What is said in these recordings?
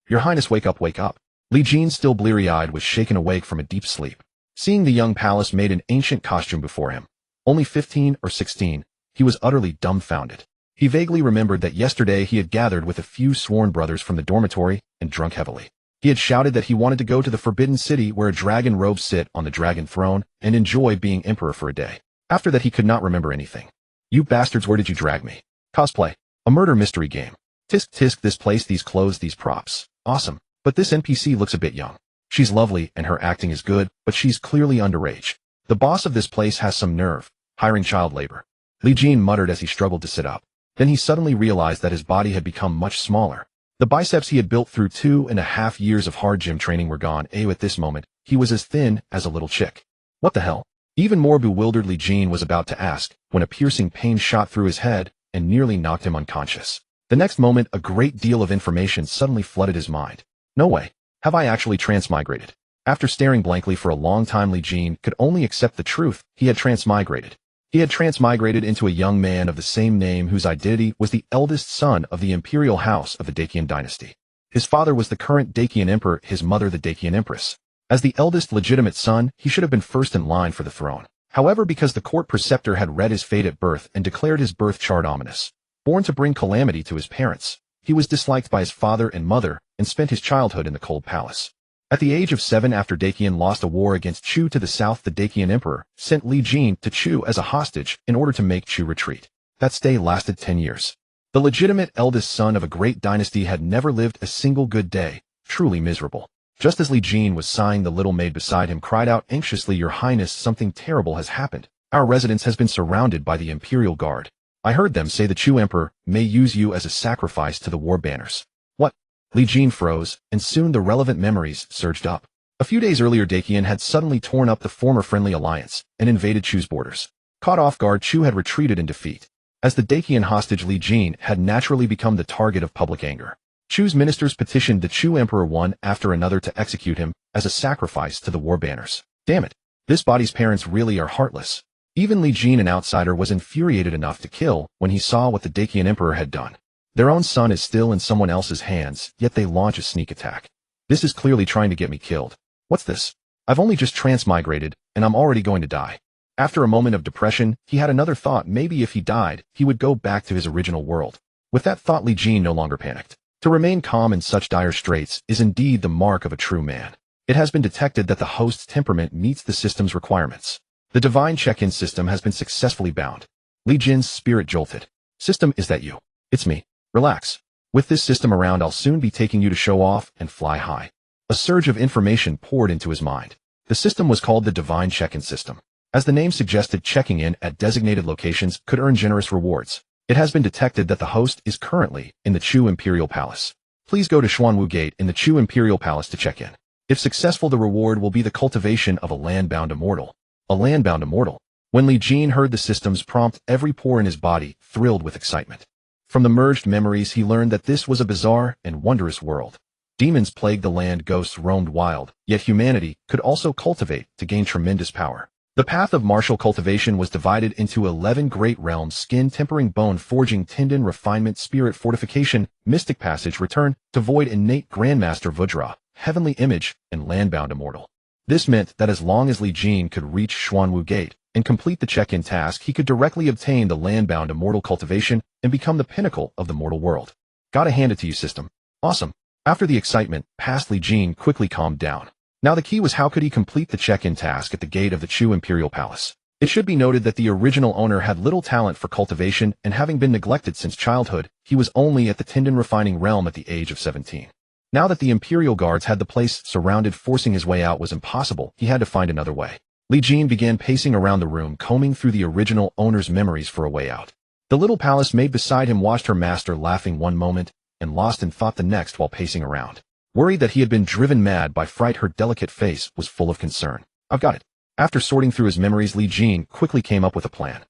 Your Highness, wake up, wake up. Li Jin, still bleary-eyed, was shaken awake from a deep sleep. Seeing the young palace maid in ancient costume before him, only 15 or 16, he was utterly dumbfounded. He vaguely remembered that yesterday he had gathered with a few sworn brothers from the dormitory and drunk heavily. He had shouted that he wanted to go to the Forbidden City where a dragon robes sit on the dragon throne and enjoy being emperor for a day. After that he could not remember anything. You bastards, where did you drag me? Cosplay. A murder mystery game. Tisk tisk, this place, these clothes, these props. Awesome. But this NPC looks a bit young. She's lovely and her acting is good, but she's clearly underage. The boss of this place has some nerve, hiring child labor. Li Jin muttered as he struggled to sit up. Then he suddenly realized that his body had become much smaller. The biceps he had built through 2.5 years of hard gym training were gone. At this moment, he was as thin as a little chick. What the hell? Even more bewildered, Li Jin was about to ask, when a piercing pain shot through his head and nearly knocked him unconscious. The next moment, a great deal of information suddenly flooded his mind. No way. Have I actually transmigrated? After staring blankly for a long time, Li Jin could only accept the truth. He had transmigrated. He had transmigrated into a young man of the same name whose identity was the eldest son of the imperial house of the Dacian dynasty. His father was the current Dacian emperor, his mother the Dacian empress. As the eldest legitimate son, he should have been first in line for the throne. However, because the court preceptor had read his fate at birth and declared his birth chart ominous, born to bring calamity to his parents, he was disliked by his father and mother and spent his childhood in the cold palace. At the age of 7, after Dacian lost a war against Chu to the south, the Dacian emperor sent Li Jin to Chu as a hostage in order to make Chu retreat. That stay lasted 10 years. The legitimate eldest son of a great dynasty had never lived a single good day, truly miserable. Just as Li Jin was sighing, the little maid beside him cried out anxiously, Your Highness, something terrible has happened. Our residence has been surrounded by the imperial guard. I heard them say the Chu emperor may use you as a sacrifice to the war banners. What? Li Jin froze, and soon the relevant memories surged up. A few days earlier, Dacian had suddenly torn up the former friendly alliance and invaded Chu's borders. Caught off guard, Chu had retreated in defeat. As the Dacian hostage, Li Jin had naturally become the target of public anger. Chu's ministers petitioned the Chu emperor one after another to execute him as a sacrifice to the war banners. Damn it. This body's parents really are heartless. Even Li Jin, an outsider, was infuriated enough to kill when he saw what the Dacian emperor had done. Their own son is still in someone else's hands, yet they launch a sneak attack. This is clearly trying to get me killed. What's this? I've only just transmigrated, and I'm already going to die. After a moment of depression, he had another thought. Maybe if he died, he would go back to his original world. With that thought, Li Jin no longer panicked. To remain calm in such dire straits is indeed the mark of a true man. It has been detected that the host's temperament meets the system's requirements. The divine check-in system has been successfully bound. Li Jin's spirit jolted. System, is that you? It's me. Relax. With this system around, I'll soon be taking you to show off and fly high. A surge of information poured into his mind. The system was called the Divine Check-in System. As the name suggested, checking in at designated locations could earn generous rewards. It has been detected that the host is currently in the Chu Imperial Palace. Please go to Xuanwu Gate in the Chu Imperial Palace to check in. If successful, the reward will be the cultivation of a land-bound immortal. A land-bound immortal. When Li Jin heard the system's prompt, every pore in his body thrilled with excitement. From the merged memories, he learned that this was a bizarre and wondrous world. Demons plagued the land, ghosts roamed wild, yet humanity could also cultivate to gain tremendous power. The path of martial cultivation was divided into 11 great realms: skin tempering, bone forging, tendon refinement, spirit fortification, mystic passage, return to void, innate, grandmaster Vudra, heavenly image, and landbound immortal. This meant that as long as Li Jin could reach Xuanwu Gate and complete the check-in task, he could directly obtain the landbound immortal cultivation and become the pinnacle of the mortal world. Gotta hand it to you, system. Awesome. After the excitement passed, Li Jin quickly calmed down. Now the key was, how could he complete the check-in task at the gate of the Chu Imperial Palace? It should be noted that the original owner had little talent for cultivation, and having been neglected since childhood, he was only at the tendon refining realm at the age of 17. Now that the Imperial guards had the place surrounded, forcing his way out was impossible. He had to find another way. Li Jin began pacing around the room, combing through the original owner's memories for a way out. The little palace maid beside him watched her master laughing one moment and lost in thought the next while pacing around. Worried that he had been driven mad by fright, her delicate face was full of concern. I've got it. After sorting through his memories, Li Jin quickly came up with a plan.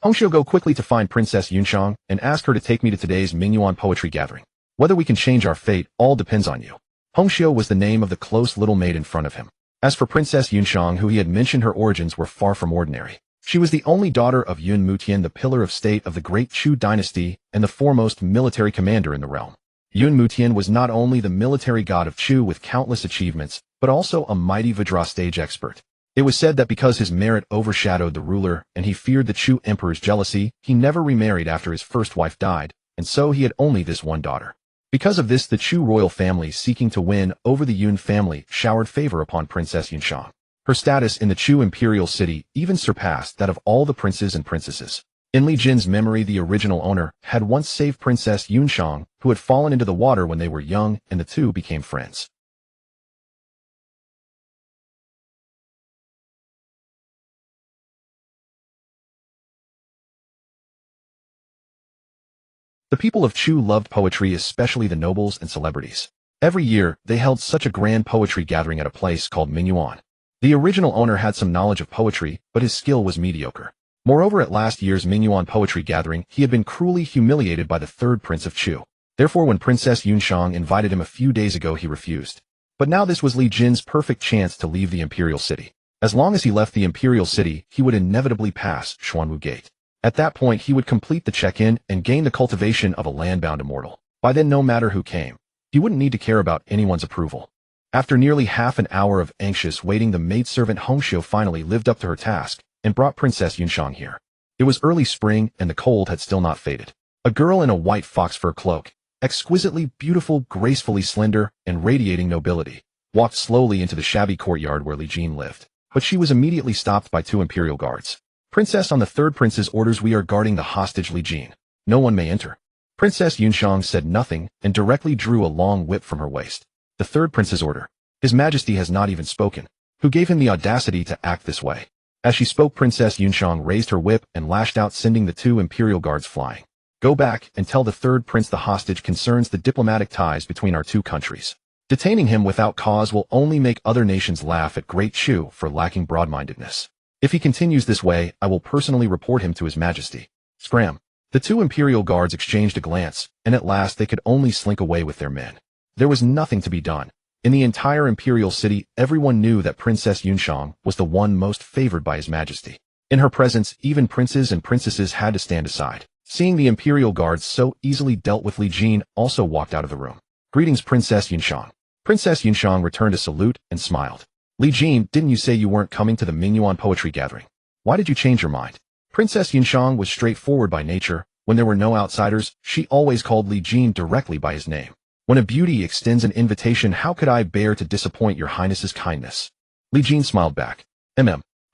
Hongxiu, go quickly to find Princess Yunxiang and ask her to take me to today's Mingyuan poetry gathering. Whether we can change our fate all depends on you. Hongxiu was the name of the close little maid in front of him. As for Princess Yunxiang, who he had mentioned, her origins were far from ordinary. She was the only daughter of Yun Mutian, the pillar of state of the great Chu dynasty and the foremost military commander in the realm. Yun Mutian was not only the military god of Chu with countless achievements, but also a mighty Vajra stage expert. It was said that because his merit overshadowed the ruler and he feared the Chu emperor's jealousy, he never remarried after his first wife died, and so he had only this one daughter. Because of this, the Chu royal family seeking to win over the Yun family showered favor upon Princess Yunshang. Her status in the Chu imperial city even surpassed that of all the princes and princesses. In Li Jin's memory, the original owner had once saved Princess Yunshang, who had fallen into the water when they were young, and the two became friends. The people of Chu loved poetry, especially the nobles and celebrities. Every year, they held such a grand poetry gathering at a place called Mingyuan. The original owner had some knowledge of poetry, but his skill was mediocre. Moreover, at last year's Mingyuan poetry gathering, he had been cruelly humiliated by the third prince of Chu. Therefore, when Princess Yunshang invited him a few days ago, he refused. But now this was Li Jin's perfect chance to leave the imperial city. As long as he left the imperial city, he would inevitably pass Xuanwu Gate. At that point, he would complete the check-in and gain the cultivation of a land-bound immortal. By then, no matter who came, he wouldn't need to care about anyone's approval. After nearly half an hour of anxious waiting, the maidservant Hongxiu finally lived up to her task and brought Princess Yunshang here. It was early spring, and the cold had still not faded. A girl in a white fox fur cloak, exquisitely beautiful, gracefully slender, and radiating nobility, walked slowly into the shabby courtyard where Li Jin lived. But she was immediately stopped by two imperial guards. Princess, on the third prince's orders, we are guarding the hostage Li Jin. No one may enter. Princess Yunshang said nothing and directly drew a long whip from her waist. The third prince's order. His Majesty has not even spoken. Who gave him the audacity to act this way? As she spoke, Princess Yunshang raised her whip and lashed out, sending the two imperial guards flying. Go back and tell the third prince the hostage concerns the diplomatic ties between our two countries. Detaining him without cause will only make other nations laugh at Great Chu for lacking broad-mindedness. If he continues this way, I will personally report him to His Majesty. Scram. The two imperial guards exchanged a glance, and at last they could only slink away with their men. There was nothing to be done. In the entire imperial city, everyone knew that Princess Yunshang was the one most favored by His Majesty. In her presence, even princes and princesses had to stand aside. Seeing the imperial guards so easily dealt with, Li Jin also walked out of the room. Greetings, Princess Yunshang. Princess Yunshang returned a salute and smiled. Li Jin, didn't you say you weren't coming to the Mingyuan poetry gathering? Why did you change your mind? Princess Yunshang was straightforward by nature. When there were no outsiders, she always called Li Jin directly by his name. When a beauty extends an invitation, how could I bear to disappoint your highness's kindness? Li Jin smiled back.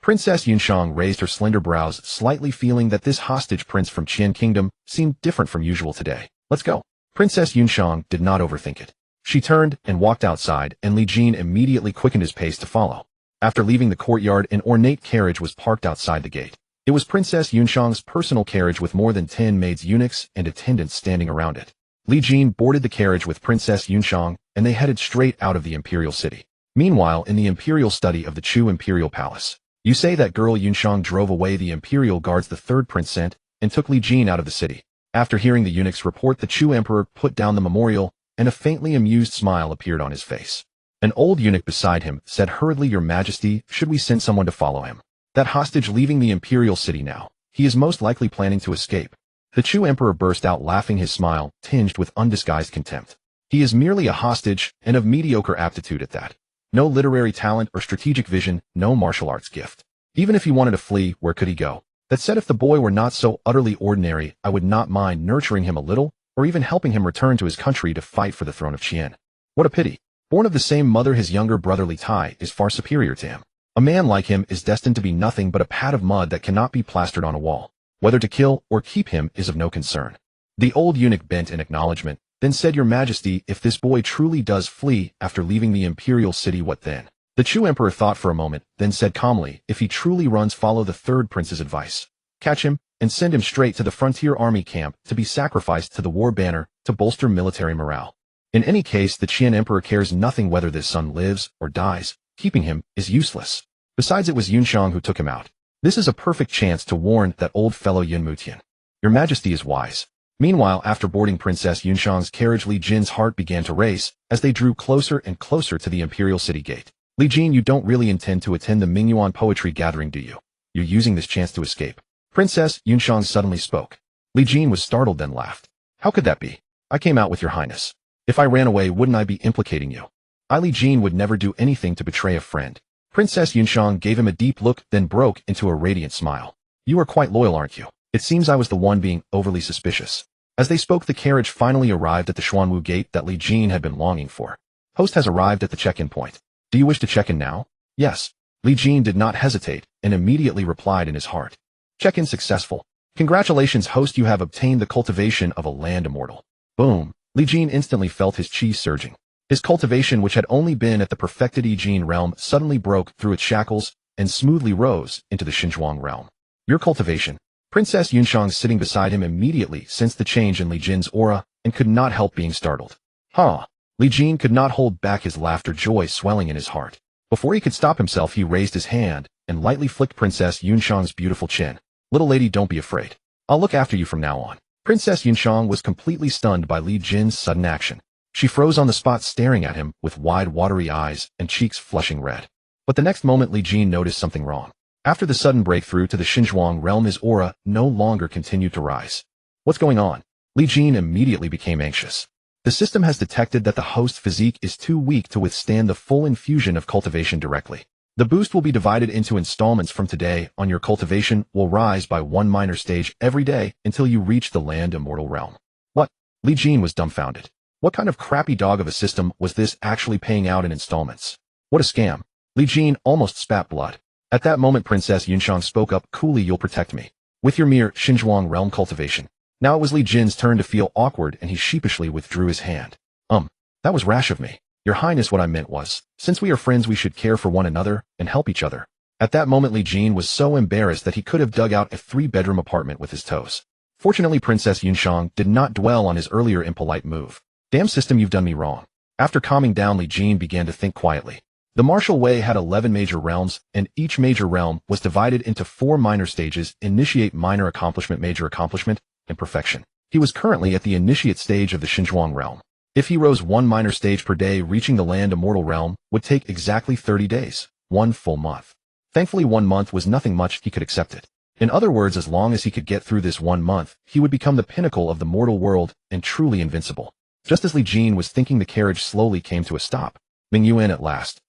Princess Yunshang raised her slender brows slightly, feeling that this hostage prince from Qian Kingdom seemed different from usual today. Let's go. Princess Yunshang did not overthink it. She turned and walked outside, and Li Jin immediately quickened his pace to follow. After leaving the courtyard, an ornate carriage was parked outside the gate. It was Princess Yunshang's personal carriage with more than 10 maids, eunuchs, and attendants standing around it. Li Jin boarded the carriage with Princess Yunshang, and they headed straight out of the imperial city. Meanwhile, in the imperial study of the Chu imperial palace, you say that girl Yunshang drove away the imperial guards the third prince sent and took Li Jin out of the city. After hearing the eunuch's report, the Chu emperor put down the memorial, and a faintly amused smile appeared on his face. An old eunuch beside him said hurriedly, Your Majesty, should we send someone to follow him? That hostage leaving the imperial city now. He is most likely planning to escape. The Chu emperor burst out laughing, his smile tinged with undisguised contempt. He is merely a hostage, and of mediocre aptitude at that. No literary talent or strategic vision, no martial arts gift. Even if he wanted to flee, where could he go? That said, if the boy were not so utterly ordinary, I would not mind nurturing him a little, or even helping him return to his country to fight for the throne of Qian. What a pity. Born of the same mother, his younger brother Li Tai is far superior to him. A man like him is destined to be nothing but a pad of mud that cannot be plastered on a wall. Whether to kill or keep him is of no concern. The old eunuch bent in acknowledgement, then said, Your Majesty, if this boy truly does flee after leaving the imperial city, what then? The Chu emperor thought for a moment, then said calmly, If he truly runs, follow the third prince's advice. Catch him, and send him straight to the frontier army camp to be sacrificed to the war banner to bolster military morale. In any case, the Qian emperor cares nothing whether this son lives or dies. Keeping him is useless. Besides, it was Yunshang who took him out. This is a perfect chance to warn that old fellow Yun Mutian. Your Majesty is wise. Meanwhile, after boarding Princess Yunshang's carriage, Li Jin's heart began to race as they drew closer and closer to the imperial city gate. Li Jin, you don't really intend to attend the Mingyuan poetry gathering, do you? You're using this chance to escape. Princess Yunshang suddenly spoke. Li Jin was startled, then laughed. How could that be? I came out with your highness. If I ran away, wouldn't I be implicating you? Li Jin would never do anything to betray a friend. Princess Yunshang gave him a deep look, then broke into a radiant smile. You are quite loyal, aren't you? It seems I was the one being overly suspicious. As they spoke, the carriage finally arrived at the Xuanwu gate that Li Jin had been longing for. Host has arrived at the check-in point. Do you wish to check in now? Yes. Li Jin did not hesitate and immediately replied in his heart. Check-in successful. Congratulations, host, you have obtained the cultivation of a Land Immortal. Boom. Li Jin instantly felt his chi surging. His cultivation, which had only been at the perfected Li Jin realm, suddenly broke through its shackles and smoothly rose into the Xinzhuang realm. Your cultivation. Princess Yunshang, sitting beside him, immediately sensed the change in Li Jin's aura and could not help being startled. Huh. Li Jin could not hold back his laughter, joy swelling in his heart. Before he could stop himself, he raised his hand and lightly flicked Princess Yunshang's beautiful chin. Little lady, don't be afraid. I'll look after you from now on. Princess Yunshang was completely stunned by Li Jin's sudden action. She froze on the spot, staring at him with wide, watery eyes and cheeks flushing red. But the next moment, Li Jin noticed something wrong. After the sudden breakthrough to the Xinzhuang realm, his aura no longer continued to rise. What's going on? Li Jin immediately became anxious. The system has detected that the host physique is too weak to withstand the full infusion of cultivation directly. The boost will be divided into installments from today on. Your cultivation will rise by 1 minor stage every day until you reach the Land Immortal realm. What? Li Jin was dumbfounded. What kind of crappy dog of a system was this, actually paying out in installments? What a scam. Li Jin almost spat blood. At that moment, Princess Yunshang spoke up coolly. You'll protect me with your mere Xinzhuang realm cultivation. Now it was Li Jin's turn to feel awkward, and he sheepishly withdrew his hand. That was rash of me. Your Highness, what I meant was, since we are friends, we should care for one another and help each other. At that moment, Li Jin was so embarrassed that he could have dug out a 3-bedroom apartment with his toes. Fortunately, Princess Yunshang did not dwell on his earlier impolite move. Damn system, you've done me wrong. After calming down, Li Jin began to think quietly. The martial way had 11 major realms, and each major realm was divided into 4 minor stages: initiate, minor accomplishment, major accomplishment, and perfection. He was currently at the initiate stage of the Xinzhuang realm. If he rose 1 minor stage per day, reaching the Land Immortal realm would take exactly 30 days, 1 full month. Thankfully, 1 month was nothing much. He could accept it. In other words, as long as he could get through this 1 month, he would become the pinnacle of the mortal world and truly invincible. Just as Li Jin was thinking, the carriage slowly came to a stop. Mingyuan at last.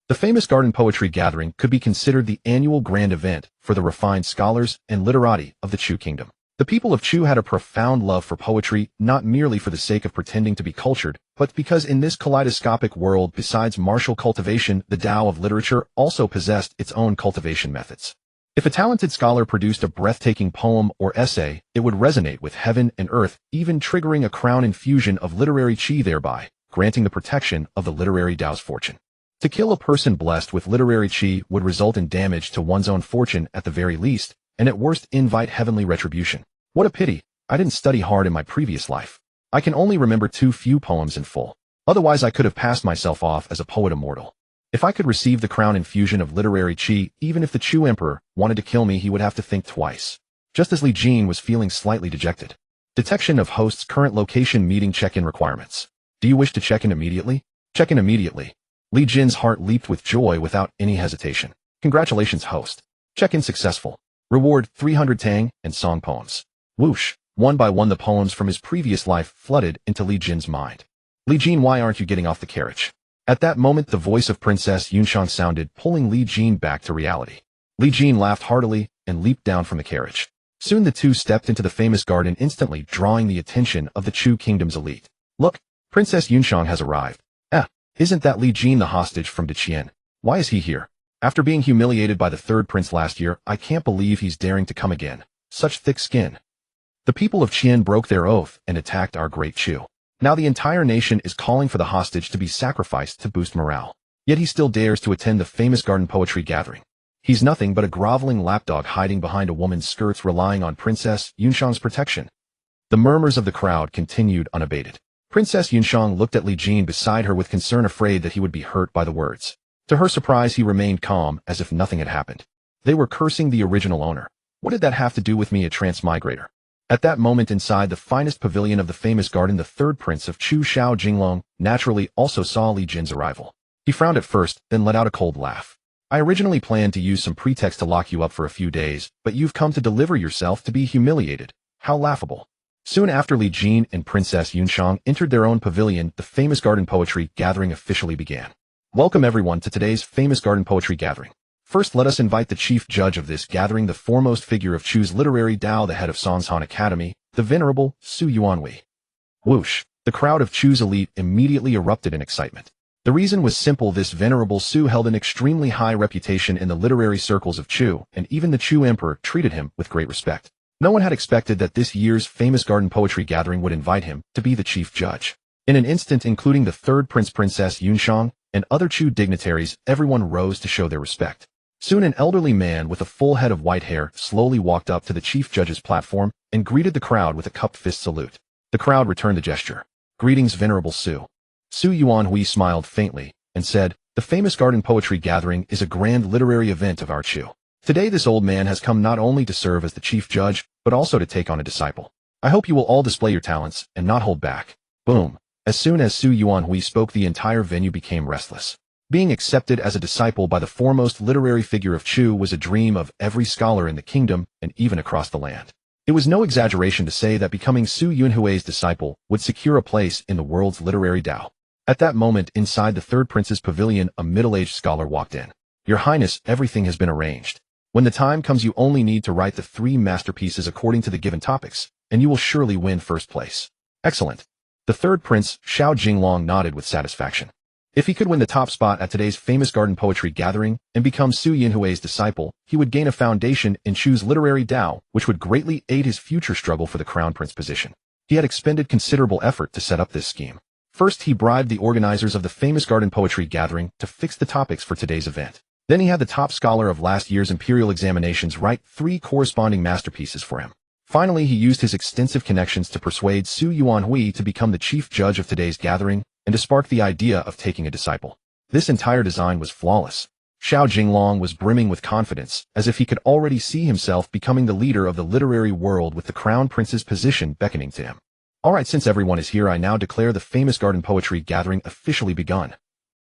The famous garden poetry gathering could be considered the annual grand event for the refined scholars and literati of the Chu kingdom. The people of Chu had a profound love for poetry, not merely for the sake of pretending to be cultured, but because in this kaleidoscopic world, besides martial cultivation, the Tao of literature also possessed its own cultivation methods. If a talented scholar produced a breathtaking poem or essay, it would resonate with heaven and earth, even triggering a crown infusion of literary chi, thereby granting the protection of the literary Tao's fortune. To kill a person blessed with literary chi would result in damage to one's own fortune at the very least, and at worst invite heavenly retribution. What a pity, I didn't study hard in my previous life. I can only remember too few poems in full. Otherwise I could have passed myself off as a poet immortal. If I could receive the crown infusion of literary chi, even if the Chu emperor wanted to kill me, he would have to think twice. Just as Li Jin was feeling slightly dejected. Detection of host's current location, meeting check-in requirements. Do you wish to check in immediately? Check in immediately. Li Jin's heart leaped with joy without any hesitation. Congratulations, host. Check-in successful. Reward 300 Tang and song poems. Whoosh. One by one the poems from his previous life flooded into Li Jin's mind. Li Jin, why aren't you getting off the carriage? At that moment the voice of Princess Yunshang sounded, pulling Li Jin back to reality. Li Jin laughed heartily and leaped down from the carriage. Soon the two stepped into the famous garden, instantly drawing the attention of the Chu kingdom's elite. Look, Princess Yunshang has arrived. Isn't that Li Jin, the hostage from Deqian? Why is he here? After being humiliated by the 3rd prince last year, I can't believe he's daring to come again. Such thick skin. The people of Qian broke their oath and attacked our great Chu. Now the entire nation is calling for the hostage to be sacrificed to boost morale. Yet he still dares to attend the famous garden poetry gathering. He's nothing but a groveling lapdog hiding behind a woman's skirts, relying on Princess Yunshang's protection. The murmurs of the crowd continued unabated. Princess Yunshang looked at Li Jin beside her with concern, afraid that he would be hurt by the words. To her surprise, he remained calm, as if nothing had happened. They were cursing the original owner. What did that have to do with me, a transmigrator? At that moment, inside the finest pavilion of the famous garden, the 3rd prince of Chu, Xiao Jinglong, naturally also saw Li Jin's arrival. He frowned at first, then let out a cold laugh. I originally planned to use some pretext to lock you up for a few days, but you've come to deliver yourself to be humiliated. How laughable. Soon after Li Jin and Princess Yunxiang entered their own pavilion, the famous garden poetry gathering officially began. Welcome everyone to today's famous garden poetry gathering. First, let us invite the chief judge of this gathering, the foremost figure of Chu's literary Tao, the head of Songshan Academy, the venerable Su Yuanhui. Whoosh! The crowd of Chu's elite immediately erupted in excitement. The reason was simple: this venerable Su held an extremely high reputation in the literary circles of Chu, and even the Chu emperor treated him with great respect. No one had expected that this year's famous garden poetry gathering would invite him to be the chief judge. In an instant, including the third prince, Princess Yunxiang, and other Chu dignitaries, everyone rose to show their respect. Soon an elderly man with a full head of white hair slowly walked up to the chief judge's platform and greeted the crowd with a cupped fist salute. The crowd returned the gesture. Greetings, venerable Su. Su Yuanhui smiled faintly and said, "The famous garden poetry gathering is a grand literary event of our Chu. Today this old man has come not only to serve as the chief judge, but also to take on a disciple. I hope you will all display your talents and not hold back." Boom. As soon as Su Yuanhui spoke, the entire venue became restless. Being accepted as a disciple by the foremost literary figure of Chu was a dream of every scholar in the kingdom and even across the land. It was no exaggeration to say that becoming Su Yuanhui's disciple would secure a place in the world's literary Tao. At that moment, inside the third prince's pavilion, a middle-aged scholar walked in. "Your Highness, everything has been arranged. When the time comes, you only need to write the 3 masterpieces according to the given topics, and you will surely win first place." Excellent. The third prince, Xiao Jinglong, nodded with satisfaction. If he could win the top spot at today's famous garden poetry gathering and become Su Yuanhui's disciple, he would gain a foundation in Chu's literary Tao, which would greatly aid his future struggle for the crown prince position. He had expended considerable effort to set up this scheme. First, he bribed the organizers of the famous garden poetry gathering to fix the topics for today's event. Then he had the top scholar of last year's imperial examinations write 3 corresponding masterpieces for him. Finally, he used his extensive connections to persuade Su Yuanhui to become the chief judge of today's gathering and to spark the idea of taking a disciple. This entire design was flawless. Xiao Jinglong was brimming with confidence, as if he could already see himself becoming the leader of the literary world with the crown prince's position beckoning to him. Alright, since everyone is here, I now declare the famous garden poetry gathering officially begun.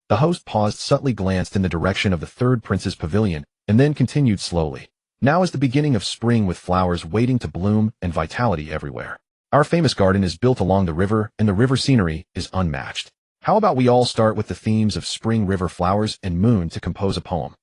The host paused, subtly glanced in the direction of the third prince's pavilion, and then continued slowly. "Now is the beginning of spring, with flowers waiting to bloom and vitality everywhere. Our famous garden is built along the river, and the river scenery is unmatched. How about we all start with the themes of spring, river, flowers, and moon to compose a poem?"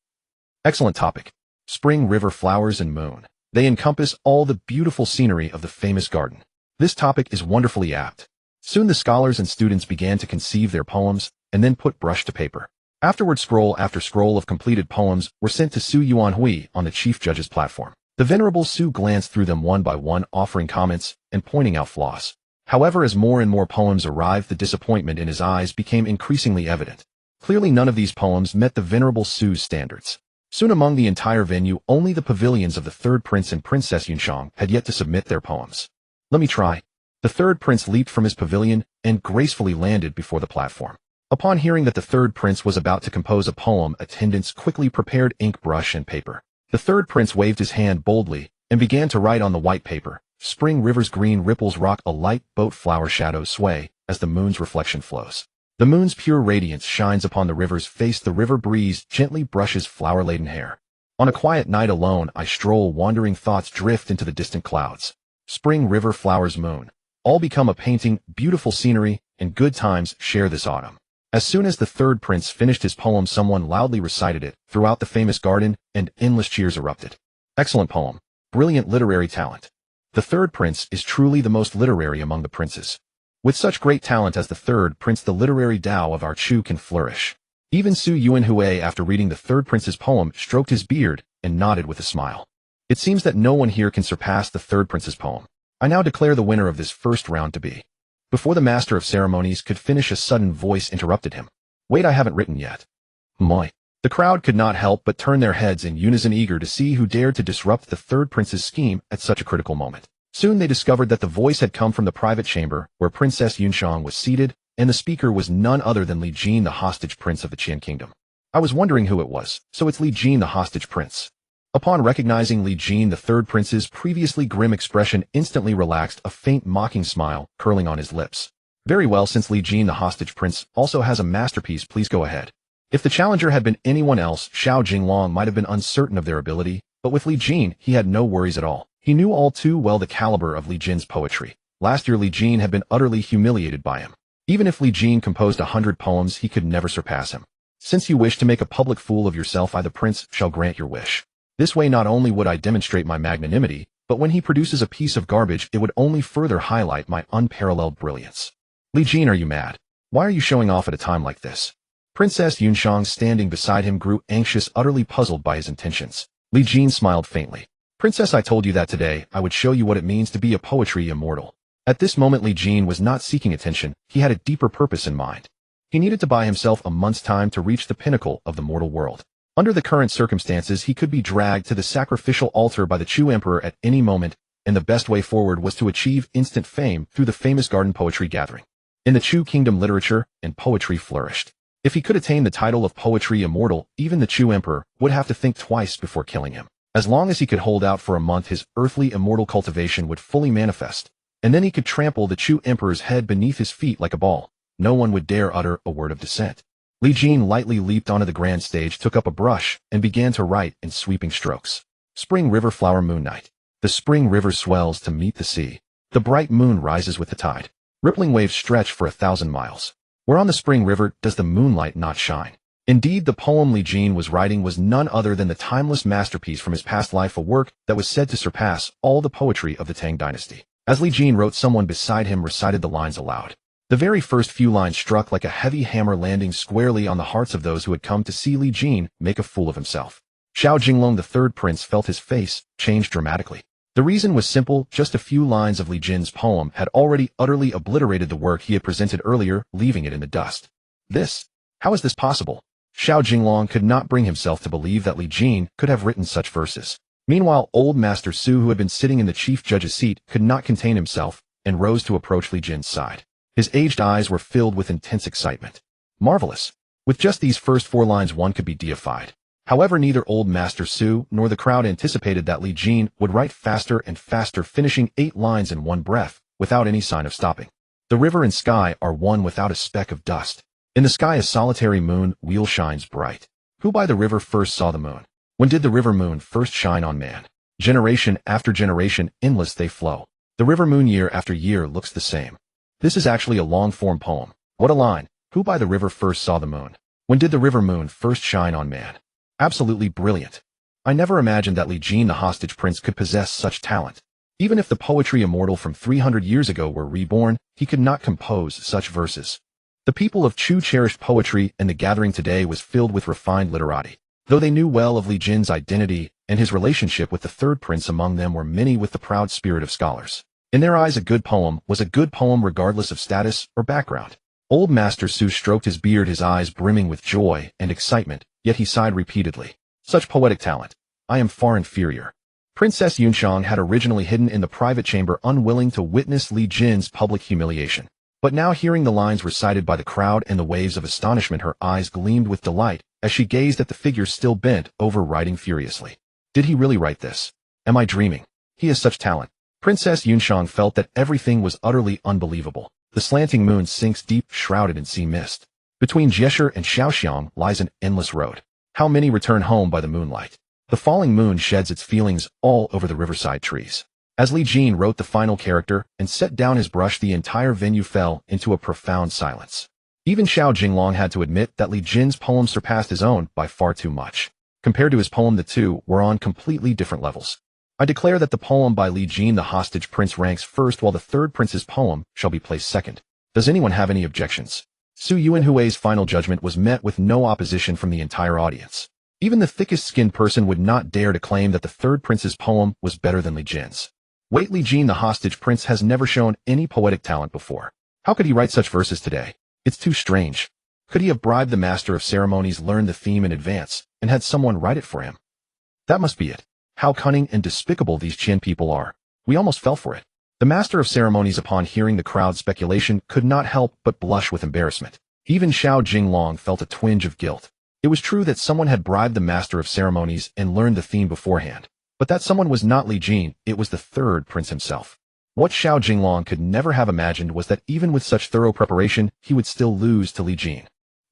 Excellent topic. Spring, river, flowers, and moon. They encompass all the beautiful scenery of the famous garden. This topic is wonderfully apt. Soon the scholars and students began to conceive their poems, and then put brush to paper. Afterward, scroll after scroll of completed poems were sent to Su Yuanhui on the chief judge's platform. The venerable Su glanced through them one by one, offering comments and pointing out flaws. However, as more and more poems arrived, the disappointment in his eyes became increasingly evident. Clearly none of these poems met the venerable Su's standards. Soon among the entire venue, only the pavilions of the third prince and Princess Yunxiang had yet to submit their poems. "Let me try." The third prince leaped from his pavilion and gracefully landed before the platform. Upon hearing that the third prince was about to compose a poem, attendants quickly prepared ink, brush, and paper. The third prince waved his hand boldly and began to write on the white paper. "Spring, rivers, green ripples rock, a light boat, flower shadows sway as the moon's reflection flows. The moon's pure radiance shines upon the river's face, the river breeze gently brushes flower-laden hair. On a quiet night alone I stroll, wandering thoughts drift into the distant clouds. Spring, river, flowers, moon, all become a painting, beautiful scenery, and good times share this autumn." As soon as the third prince finished his poem, someone loudly recited it throughout the famous garden, and endless cheers erupted. Excellent poem. Brilliant literary talent. The third prince is truly the most literary among the princes. With such great talent as the third prince, the literary Tao of our Chu can flourish. Even Su Yuanhui, after reading the third prince's poem, stroked his beard and nodded with a smile. It seems that no one here can surpass the third prince's poem. I now declare the winner of this first round to be. Before the master of ceremonies could finish, a sudden voice interrupted him. "Wait, I haven't written yet." "Moi." The crowd could not help but turn their heads in unison, eager to see who dared to disrupt the third prince's scheme at such a critical moment. Soon they discovered that the voice had come from the private chamber where Princess Yunxiang was seated, and the speaker was none other than Li Jin, the hostage prince of the Qian kingdom. "I was wondering who it was, so it's Li Jin, the hostage prince." Upon recognizing Li Jin, the third prince's previously grim expression instantly relaxed, a faint mocking smile curling on his lips. "Very well, since Li Jin, the hostage prince, also has a masterpiece, please go ahead." If the challenger had been anyone else, Xiao Jinglong might have been uncertain of their ability, but with Li Jin, he had no worries at all. He knew all too well the caliber of Li Jin's poetry. Last year Li Jin had been utterly humiliated by him. Even if Li Jin composed 100 poems, he could never surpass him. Since you wish to make a public fool of yourself, I the prince shall grant your wish. This way not only would I demonstrate my magnanimity, but when he produces a piece of garbage, it would only further highlight my unparalleled brilliance. Li Jin, are you mad? Why are you showing off at a time like this? Princess Yunshang, standing beside him, grew anxious, utterly puzzled by his intentions. Li Jin smiled faintly. Princess, I told you that today I would show you what it means to be a poetry immortal. At this moment Li Jin was not seeking attention, he had a deeper purpose in mind. He needed to buy himself a month's time to reach the pinnacle of the mortal world. Under the current circumstances, he could be dragged to the sacrificial altar by the Chu Emperor at any moment, and the best way forward was to achieve instant fame through the famous garden poetry gathering. In the Chu kingdom, literature and poetry flourished. If he could attain the title of poetry immortal, even the Chu Emperor would have to think twice before killing him. As long as he could hold out for a month, his earthly immortal cultivation would fully manifest, and then he could trample the Chu Emperor's head beneath his feet like a ball. No one would dare utter a word of dissent. Li Jin lightly leaped onto the grand stage, took up a brush, and began to write in sweeping strokes. Spring river, flower, moon night. The spring river swells to meet the sea. The bright moon rises with the tide. Rippling waves stretch for 1,000 miles. Where on the spring river does the moonlight not shine? Indeed, the poem Li Jin was writing was none other than the timeless masterpiece from his past life, a work that was said to surpass all the poetry of the Tang dynasty. As Li Jin wrote, someone beside him recited the lines aloud. The very first few lines struck like a heavy hammer, landing squarely on the hearts of those who had come to see Li Jin make a fool of himself. Xiao Jinglong, the third prince, felt his face change dramatically. The reason was simple: just a few lines of Li Jin's poem had already utterly obliterated the work he had presented earlier, leaving it in the dust. How is this possible? Xiao Jinglong could not bring himself to believe that Li Jin could have written such verses. Meanwhile, old Master Su, who had been sitting in the chief judge's seat, could not contain himself and rose to approach Li Jin's side. His aged eyes were filled with intense excitement. Marvelous! With just these first 4 lines, one could be deified. However, neither old Master Su nor the crowd anticipated that Li Jin would write faster and faster, finishing 8 lines in one breath, without any sign of stopping. The river and sky are one without a speck of dust. In the sky a solitary moon wheel shines bright. Who by the river first saw the moon? When did the river moon first shine on man? Generation after generation, endless they flow. The river moon year after year looks the same. This is actually a long-form poem. What a line! Who by the river first saw the moon? When did the river moon first shine on man? Absolutely brilliant. I never imagined that Li Jin, the hostage prince, could possess such talent. Even if the poetry immortal from 300 years ago were reborn, he could not compose such verses. The people of Chu cherished poetry, and the gathering today was filled with refined literati. Though they knew well of Li Jin's identity and his relationship with the third prince, among them were many with the proud spirit of scholars. In their eyes, a good poem was a good poem regardless of status or background. Old Master Su stroked his beard, his eyes brimming with joy and excitement, yet he sighed repeatedly. Such poetic talent. I am far inferior. Princess Yunshang had originally hidden in the private chamber, unwilling to witness Li Jin's public humiliation. But now, hearing the lines recited by the crowd and the waves of astonishment, her eyes gleamed with delight as she gazed at the figure still bent over, writing furiously. Did he really write this? Am I dreaming? He has such talent. Princess Yunshang felt that everything was utterly unbelievable. The slanting moon sinks deep, shrouded in sea mist. Between Jiesher and Shaoxiang lies an endless road. How many return home by the moonlight? The falling moon sheds its feelings all over the riverside trees. As Li Jin wrote the final character and set down his brush, the entire venue fell into a profound silence. Even Xiao Jinglong had to admit that Li Jin's poem surpassed his own by far too much. Compared to his poem, the two were on completely different levels. I declare that the poem by Li Jin, the hostage prince, ranks first, while the third prince's poem shall be placed second. Does anyone have any objections? Su Yuanhui's final judgment was met with no opposition from the entire audience. Even the thickest-skinned person would not dare to claim that the third prince's poem was better than Li Jin's. Wait, Li Jin, the hostage prince, has never shown any poetic talent before. How could he write such verses today? It's too strange. Could he have bribed the master of ceremonies, learned the theme in advance, and had someone write it for him? That must be it. How cunning and despicable these Qin people are. We almost fell for it. The master of ceremonies, upon hearing the crowd's speculation, could not help but blush with embarrassment. Even Xiao Jinglong felt a twinge of guilt. It was true that someone had bribed the master of ceremonies and learned the theme beforehand. But that someone was not Li Jin, it was the third prince himself. What Xiao Jinglong could never have imagined was that even with such thorough preparation, he would still lose to Li Jin.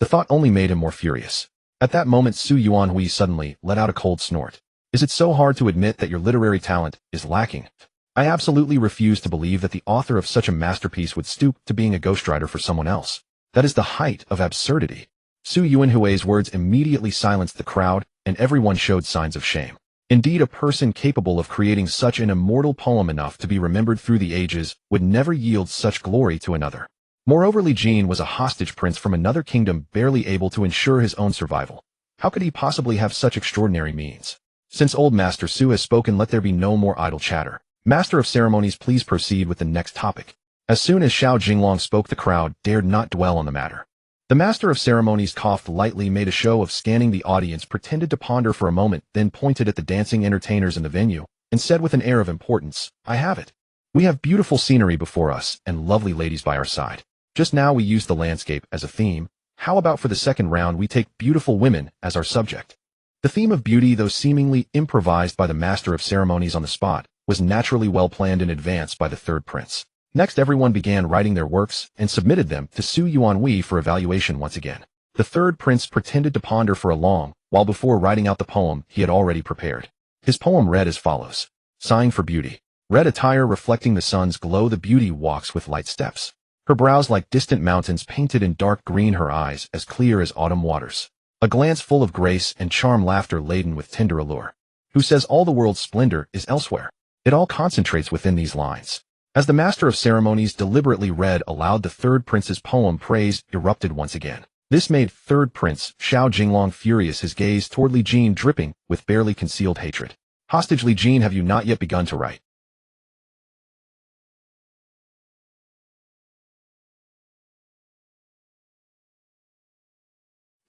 The thought only made him more furious. At that moment, Su Yuanhui suddenly let out a cold snort. Is it so hard to admit that your literary talent is lacking? I absolutely refuse to believe that the author of such a masterpiece would stoop to being a ghostwriter for someone else. That is the height of absurdity. Su Yuanhui's words immediately silenced the crowd, and everyone showed signs of shame. Indeed, a person capable of creating such an immortal poem enough to be remembered through the ages would never yield such glory to another. Moreover, Li Jin was a hostage prince from another kingdom barely able to ensure his own survival. How could he possibly have such extraordinary means? Since old Master Su has spoken, let there be no more idle chatter. Master of Ceremonies, please proceed with the next topic. As soon as Xiao Jinglong spoke, the crowd dared not dwell on the matter. The Master of Ceremonies coughed lightly, made a show of scanning the audience, pretended to ponder for a moment, then pointed at the dancing entertainers in the venue, and said with an air of importance, "I have it. We have beautiful scenery before us, and lovely ladies by our side. Just now we used the landscape as a theme. How about for the second round we take beautiful women as our subject?" The theme of beauty, though seemingly improvised by the Master of Ceremonies on the spot, was naturally well planned in advance by the third prince. Next, everyone began writing their works and submitted them to Su Yuanhui for evaluation once again. The third prince pretended to ponder for a long while before writing out the poem he had already prepared. His poem read as follows. Sighing for beauty. Red attire reflecting the sun's glow, the beauty walks with light steps. Her brows like distant mountains painted in dark green, her eyes as clear as autumn waters. A glance full of grace and charm, laughter laden with tender allure. Who says all the world's splendor is elsewhere? It all concentrates within these lines. As the Master of Ceremonies deliberately read aloud the third prince's poem, praise erupted once again. This made third prince Xiao Jinglong furious, his gaze toward Li Jin dripping with barely concealed hatred. Hostage Li Jin, have you not yet begun to write?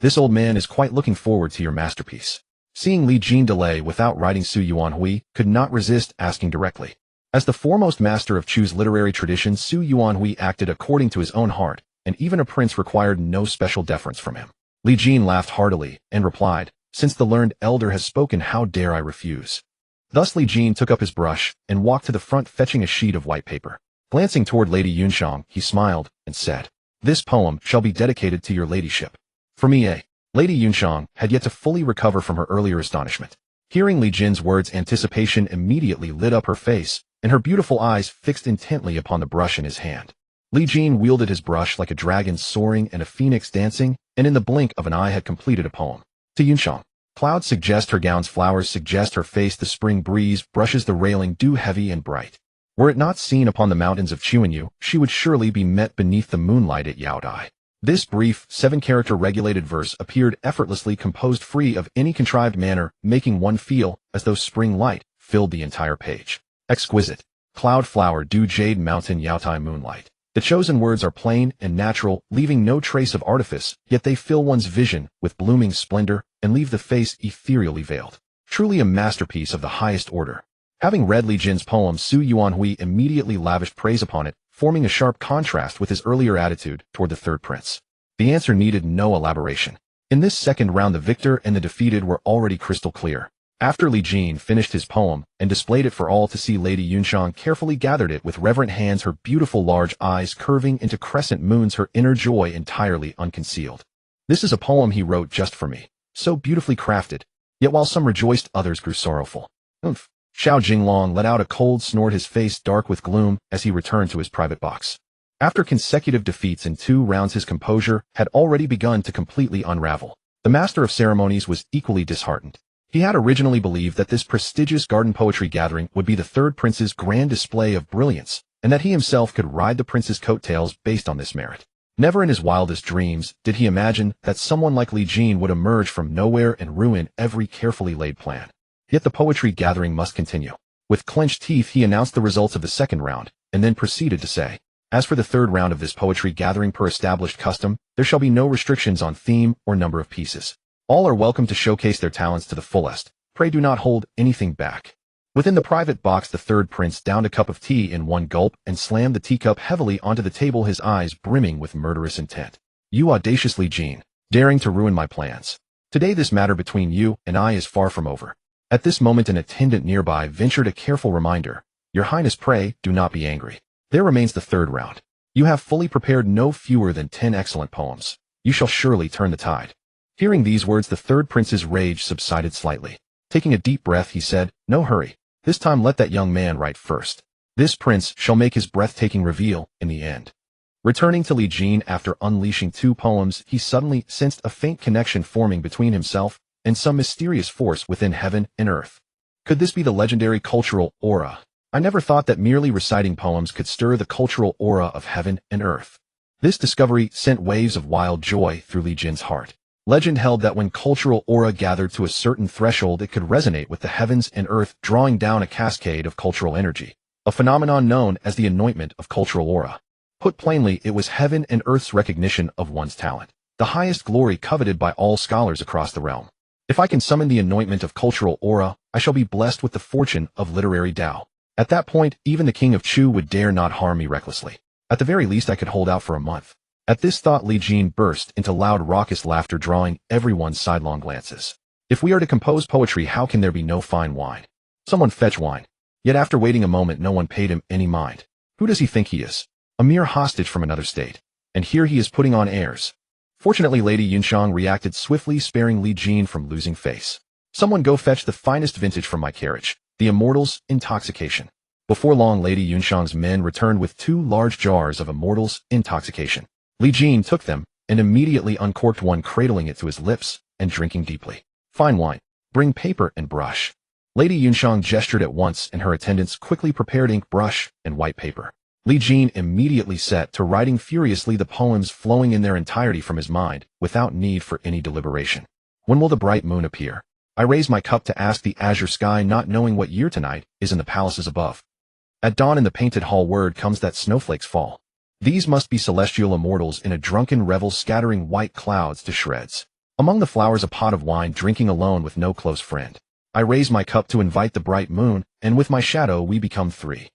This old man is quite looking forward to your masterpiece. Seeing Li Jin delay without writing, Su Yuanhui could not resist asking directly. As the foremost master of Chu's literary tradition, Su Yuanhui acted according to his own heart, and even a prince required no special deference from him. Li Jin laughed heartily and replied, "Since the learned elder has spoken, how dare I refuse?" Thus Li Jin took up his brush and walked to the front, fetching a sheet of white paper. Glancing toward Lady Yunshang, he smiled and said, "This poem shall be dedicated to your ladyship." For me, Lady Yunshang had yet to fully recover from her earlier astonishment. Hearing Li Jin's words, anticipation immediately lit up her face, and her beautiful eyes fixed intently upon the brush in his hand. Li Jin wielded his brush like a dragon soaring and a phoenix dancing, and in the blink of an eye had completed a poem. To Yunshang, clouds suggest her gowns, flowers suggest her face, the spring breeze brushes the railing, dew heavy and bright. Were it not seen upon the mountains of Chuanyu, she would surely be met beneath the moonlight at Yaodai. This brief, 7-character regulated verse appeared effortlessly composed, free of any contrived manner, making one feel as though spring light filled the entire page. Exquisite. Cloud, flower, dew, jade, mountain, Yaotai, moonlight. The chosen words are plain and natural, leaving no trace of artifice, yet they fill one's vision with blooming splendor and leave the face ethereally veiled. Truly a masterpiece of the highest order. Having read Li Jin's poem, Su Yuanhui immediately lavished praise upon it, forming a sharp contrast with his earlier attitude toward the third prince. The answer needed no elaboration. In this second round, the victor and the defeated were already crystal clear. After Li Jin finished his poem and displayed it for all to see, Lady Yunshang carefully gathered it with reverent hands, her beautiful large eyes curving into crescent moons, her inner joy entirely unconcealed. "This is a poem he wrote just for me, so beautifully crafted." Yet while some rejoiced, others grew sorrowful. "Oomph." Xiao Jinglong let out a cold snort, his face dark with gloom as he returned to his private box. After consecutive defeats in 2 rounds, his composure had already begun to completely unravel. The Master of Ceremonies was equally disheartened. He had originally believed that this prestigious garden poetry gathering would be the third prince's grand display of brilliance, and that he himself could ride the prince's coattails based on this merit. Never in his wildest dreams did he imagine that someone like Li Jin would emerge from nowhere and ruin every carefully laid plan. Yet the poetry gathering must continue. With clenched teeth, he announced the results of the second round, and then proceeded to say, "As for the third round of this poetry gathering, per established custom, there shall be no restrictions on theme or number of pieces. All are welcome to showcase their talents to the fullest. Pray do not hold anything back." Within the private box, the third prince downed a cup of tea in one gulp and slammed the teacup heavily onto the table, his eyes brimming with murderous intent. "You audacious Li Jin, daring to ruin my plans. Today this matter between you and I is far from over." At this moment, an attendant nearby ventured a careful reminder. "Your Highness, pray do not be angry. There remains the third round. You have fully prepared no fewer than 10 excellent poems. You shall surely turn the tide." Hearing these words, the third prince's rage subsided slightly. Taking a deep breath, he said, "No hurry. This time let that young man write first. This prince shall make his breathtaking reveal in the end. Returning to Li Jin after unleashing 2 poems, he suddenly sensed a faint connection forming between himself and some mysterious force within heaven and earth. Could this be the legendary cultural aura? I never thought that merely reciting poems could stir the cultural aura of heaven and earth. This discovery sent waves of wild joy through Li Jin's heart. Legend held that when cultural aura gathered to a certain threshold, it could resonate with the heavens and earth, drawing down a cascade of cultural energy, a phenomenon known as the anointment of cultural aura. Put plainly, it was heaven and earth's recognition of one's talent, the highest glory coveted by all scholars across the realm. If I can summon the anointment of cultural aura, I shall be blessed with the fortune of literary Tao. At that point, even the king of Chu would dare not harm me recklessly. At the very least, I could hold out for a month. At this thought, Li Jin burst into loud raucous laughter, drawing everyone's sidelong glances. If we are to compose poetry, how can there be no fine wine? Someone fetch wine. Yet after waiting a moment, no one paid him any mind. Who does he think he is? A mere hostage from another state. And here he is putting on airs. Fortunately, Lady Yunshang reacted swiftly, sparing Li Jin from losing face. Someone go fetch the finest vintage from my carriage, the Immortal's Intoxication. Before long, Lady Yunshang's men returned with 2 large jars of Immortal's Intoxication. Li Jin took them and immediately uncorked one, cradling it to his lips and drinking deeply. Fine wine. Bring paper and brush. Lady Yunshang gestured at once, and her attendants quickly prepared ink, brush, and white paper. Li Jin immediately set to writing furiously, the poems flowing in their entirety from his mind, without need for any deliberation. When will the bright moon appear? I raise my cup to ask the azure sky, not knowing what year tonight is in the palaces above. At dawn in the painted hall, word comes that snowflakes fall. These must be celestial immortals in a drunken revel, scattering white clouds to shreds. Among the flowers, a pot of wine, drinking alone with no close friend. I raise my cup to invite the bright moon, and with my shadow we become 3.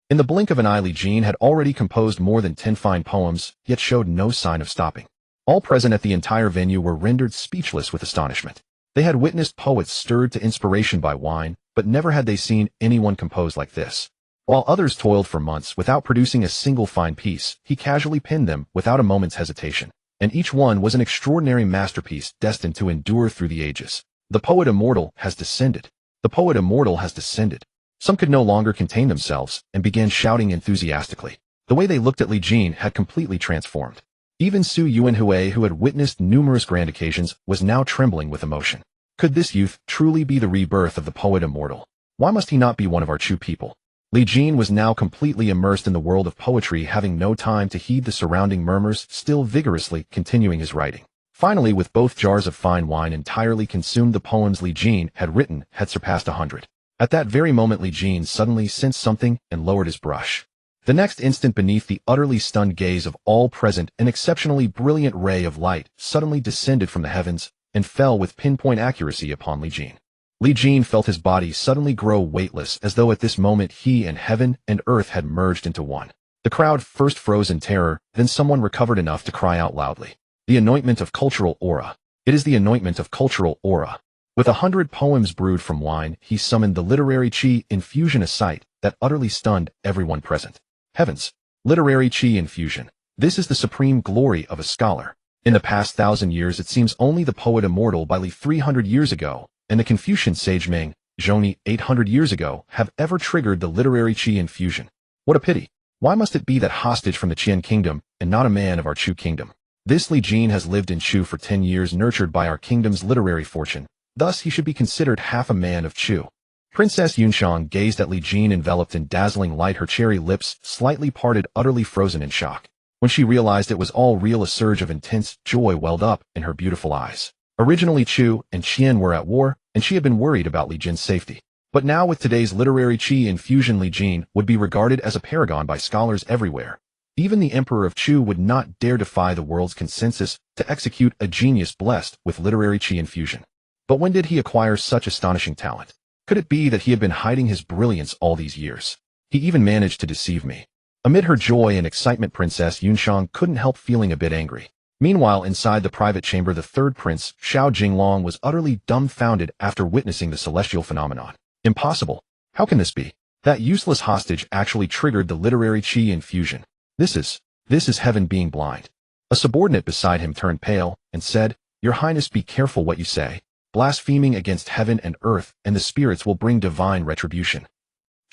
In the blink of an eye, Li Jin had already composed more than 10 fine poems, yet showed no sign of stopping. All present at the entire venue were rendered speechless with astonishment. They had witnessed poets stirred to inspiration by wine, but never had they seen anyone compose like this. While others toiled for months without producing a single fine piece, he casually penned them without a moment's hesitation, and each one was an extraordinary masterpiece destined to endure through the ages. The poet immortal has descended. The poet immortal has descended. Some could no longer contain themselves and began shouting enthusiastically. The way they looked at Li Jin had completely transformed. Even Su Yuanhui, who had witnessed numerous grand occasions, was now trembling with emotion. Could this youth truly be the rebirth of the poet immortal? Why must he not be one of our Chu people? Li Jin was now completely immersed in the world of poetry, having no time to heed the surrounding murmurs, still vigorously continuing his writing. Finally, with both jars of fine wine entirely consumed, the poems Li Jin had written had surpassed 100. At that very moment, Li Jin suddenly sensed something and lowered his brush. The next instant, beneath the utterly stunned gaze of all present, an exceptionally brilliant ray of light suddenly descended from the heavens and fell with pinpoint accuracy upon Li Jin. Li Jin felt his body suddenly grow weightless, as though at this moment he and heaven and earth had merged into one. The crowd first froze in terror, then someone recovered enough to cry out loudly. The anointment of cultural aura. It is the anointment of cultural aura. With 100 poems brewed from wine, he summoned the literary chi infusion, a sight that utterly stunned everyone present. Heavens! Literary chi infusion. This is the supreme glory of a scholar. In the past 1,000 years, it seems only the poet immortal by Li 300 years ago, and the Confucian sage Ming Zhongni 800 years ago have ever triggered the literary chi infusion. What a pity! Why must it be that hostage from the Qian kingdom and not a man of our Chu kingdom? This Li Jin has lived in Chu for 10 years, nurtured by our kingdom's literary fortune. Thus he should be considered half a man of Chu. Princess Yunshang gazed at Li Jin enveloped in dazzling light, her cherry lips slightly parted, utterly frozen in shock. When she realized it was all real, a surge of intense joy welled up in her beautiful eyes. Originally, Chu and Qian were at war, and she had been worried about Li Jin's safety. But now, with today's literary chi infusion, Li Jin would be regarded as a paragon by scholars everywhere. Even the Emperor of Chu would not dare defy the world's consensus to execute a genius blessed with literary chi infusion. But when did he acquire such astonishing talent? Could it be that he had been hiding his brilliance all these years? He even managed to deceive me. Amid her joy and excitement, Princess Yunshang couldn't help feeling a bit angry. Meanwhile, inside the private chamber, the third prince, Xiao Jinglong, was utterly dumbfounded after witnessing the celestial phenomenon. Impossible. How can this be? That useless hostage actually triggered the literary chi infusion. This is heaven being blind. A subordinate beside him turned pale and said, "Your Highness, be careful what you say. Blaspheming against heaven and earth and the spirits will bring divine retribution."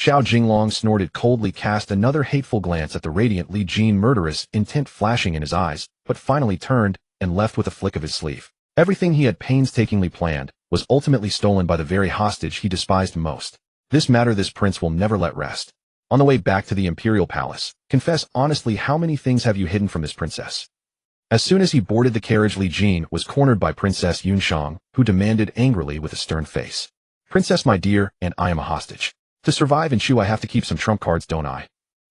Xiao Jinglong snorted coldly, cast another hateful glance at the radiant Li Jin, murderous intent flashing in his eyes, but finally turned and left with a flick of his sleeve. Everything he had painstakingly planned was ultimately stolen by the very hostage he despised most. This matter this prince will never let rest. On the way back to the imperial palace, confess honestly, how many things have you hidden from this princess? As soon as he boarded the carriage, Li Jin was cornered by Princess Yunshang, who demanded angrily with a stern face. Princess, my dear, and I am a hostage. To survive in Shu I have to keep some trump cards, don't I?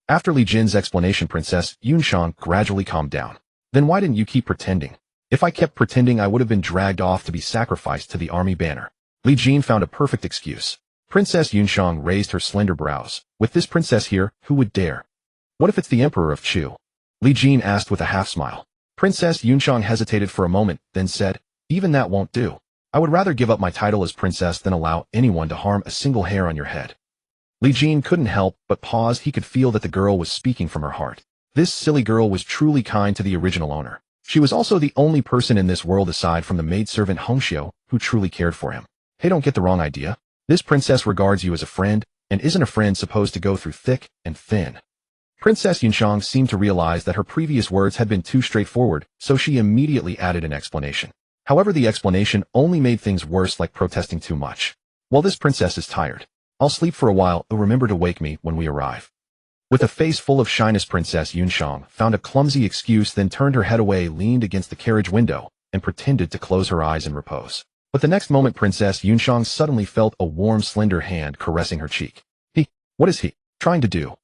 After Li Jin's explanation, Princess Yunshang gradually calmed down. Then why didn't you keep pretending? If I kept pretending, I would have been dragged off to be sacrificed to the army banner. Li Jin found a perfect excuse. Princess Yunshang raised her slender brows. With this princess here, who would dare? What if it's the Emperor of Chu? Li Jin asked with a half-smile. Princess Yunshang hesitated for a moment, then said, even that won't do. I would rather give up my title as princess than allow anyone to harm a single hair on your head. Li Jin couldn't help but pause. He could feel that the girl was speaking from her heart. This silly girl was truly kind to the original owner. She was also the only person in this world aside from the maidservant Hongxiu who truly cared for him. Hey, don't get the wrong idea. This princess regards you as a friend, and isn't a friend supposed to go through thick and thin? Princess Yunshang seemed to realize that her previous words had been too straightforward, so she immediately added an explanation. However, the explanation only made things worse, like protesting too much. Well, this princess is tired. I'll sleep for a while, remember to wake me when we arrive. With a face full of shyness, Princess Yunshang found a clumsy excuse, then turned her head away, leaned against the carriage window, and pretended to close her eyes in repose. But the next moment, Princess Yunshang suddenly felt a warm, slender hand caressing her cheek. What is he trying to do?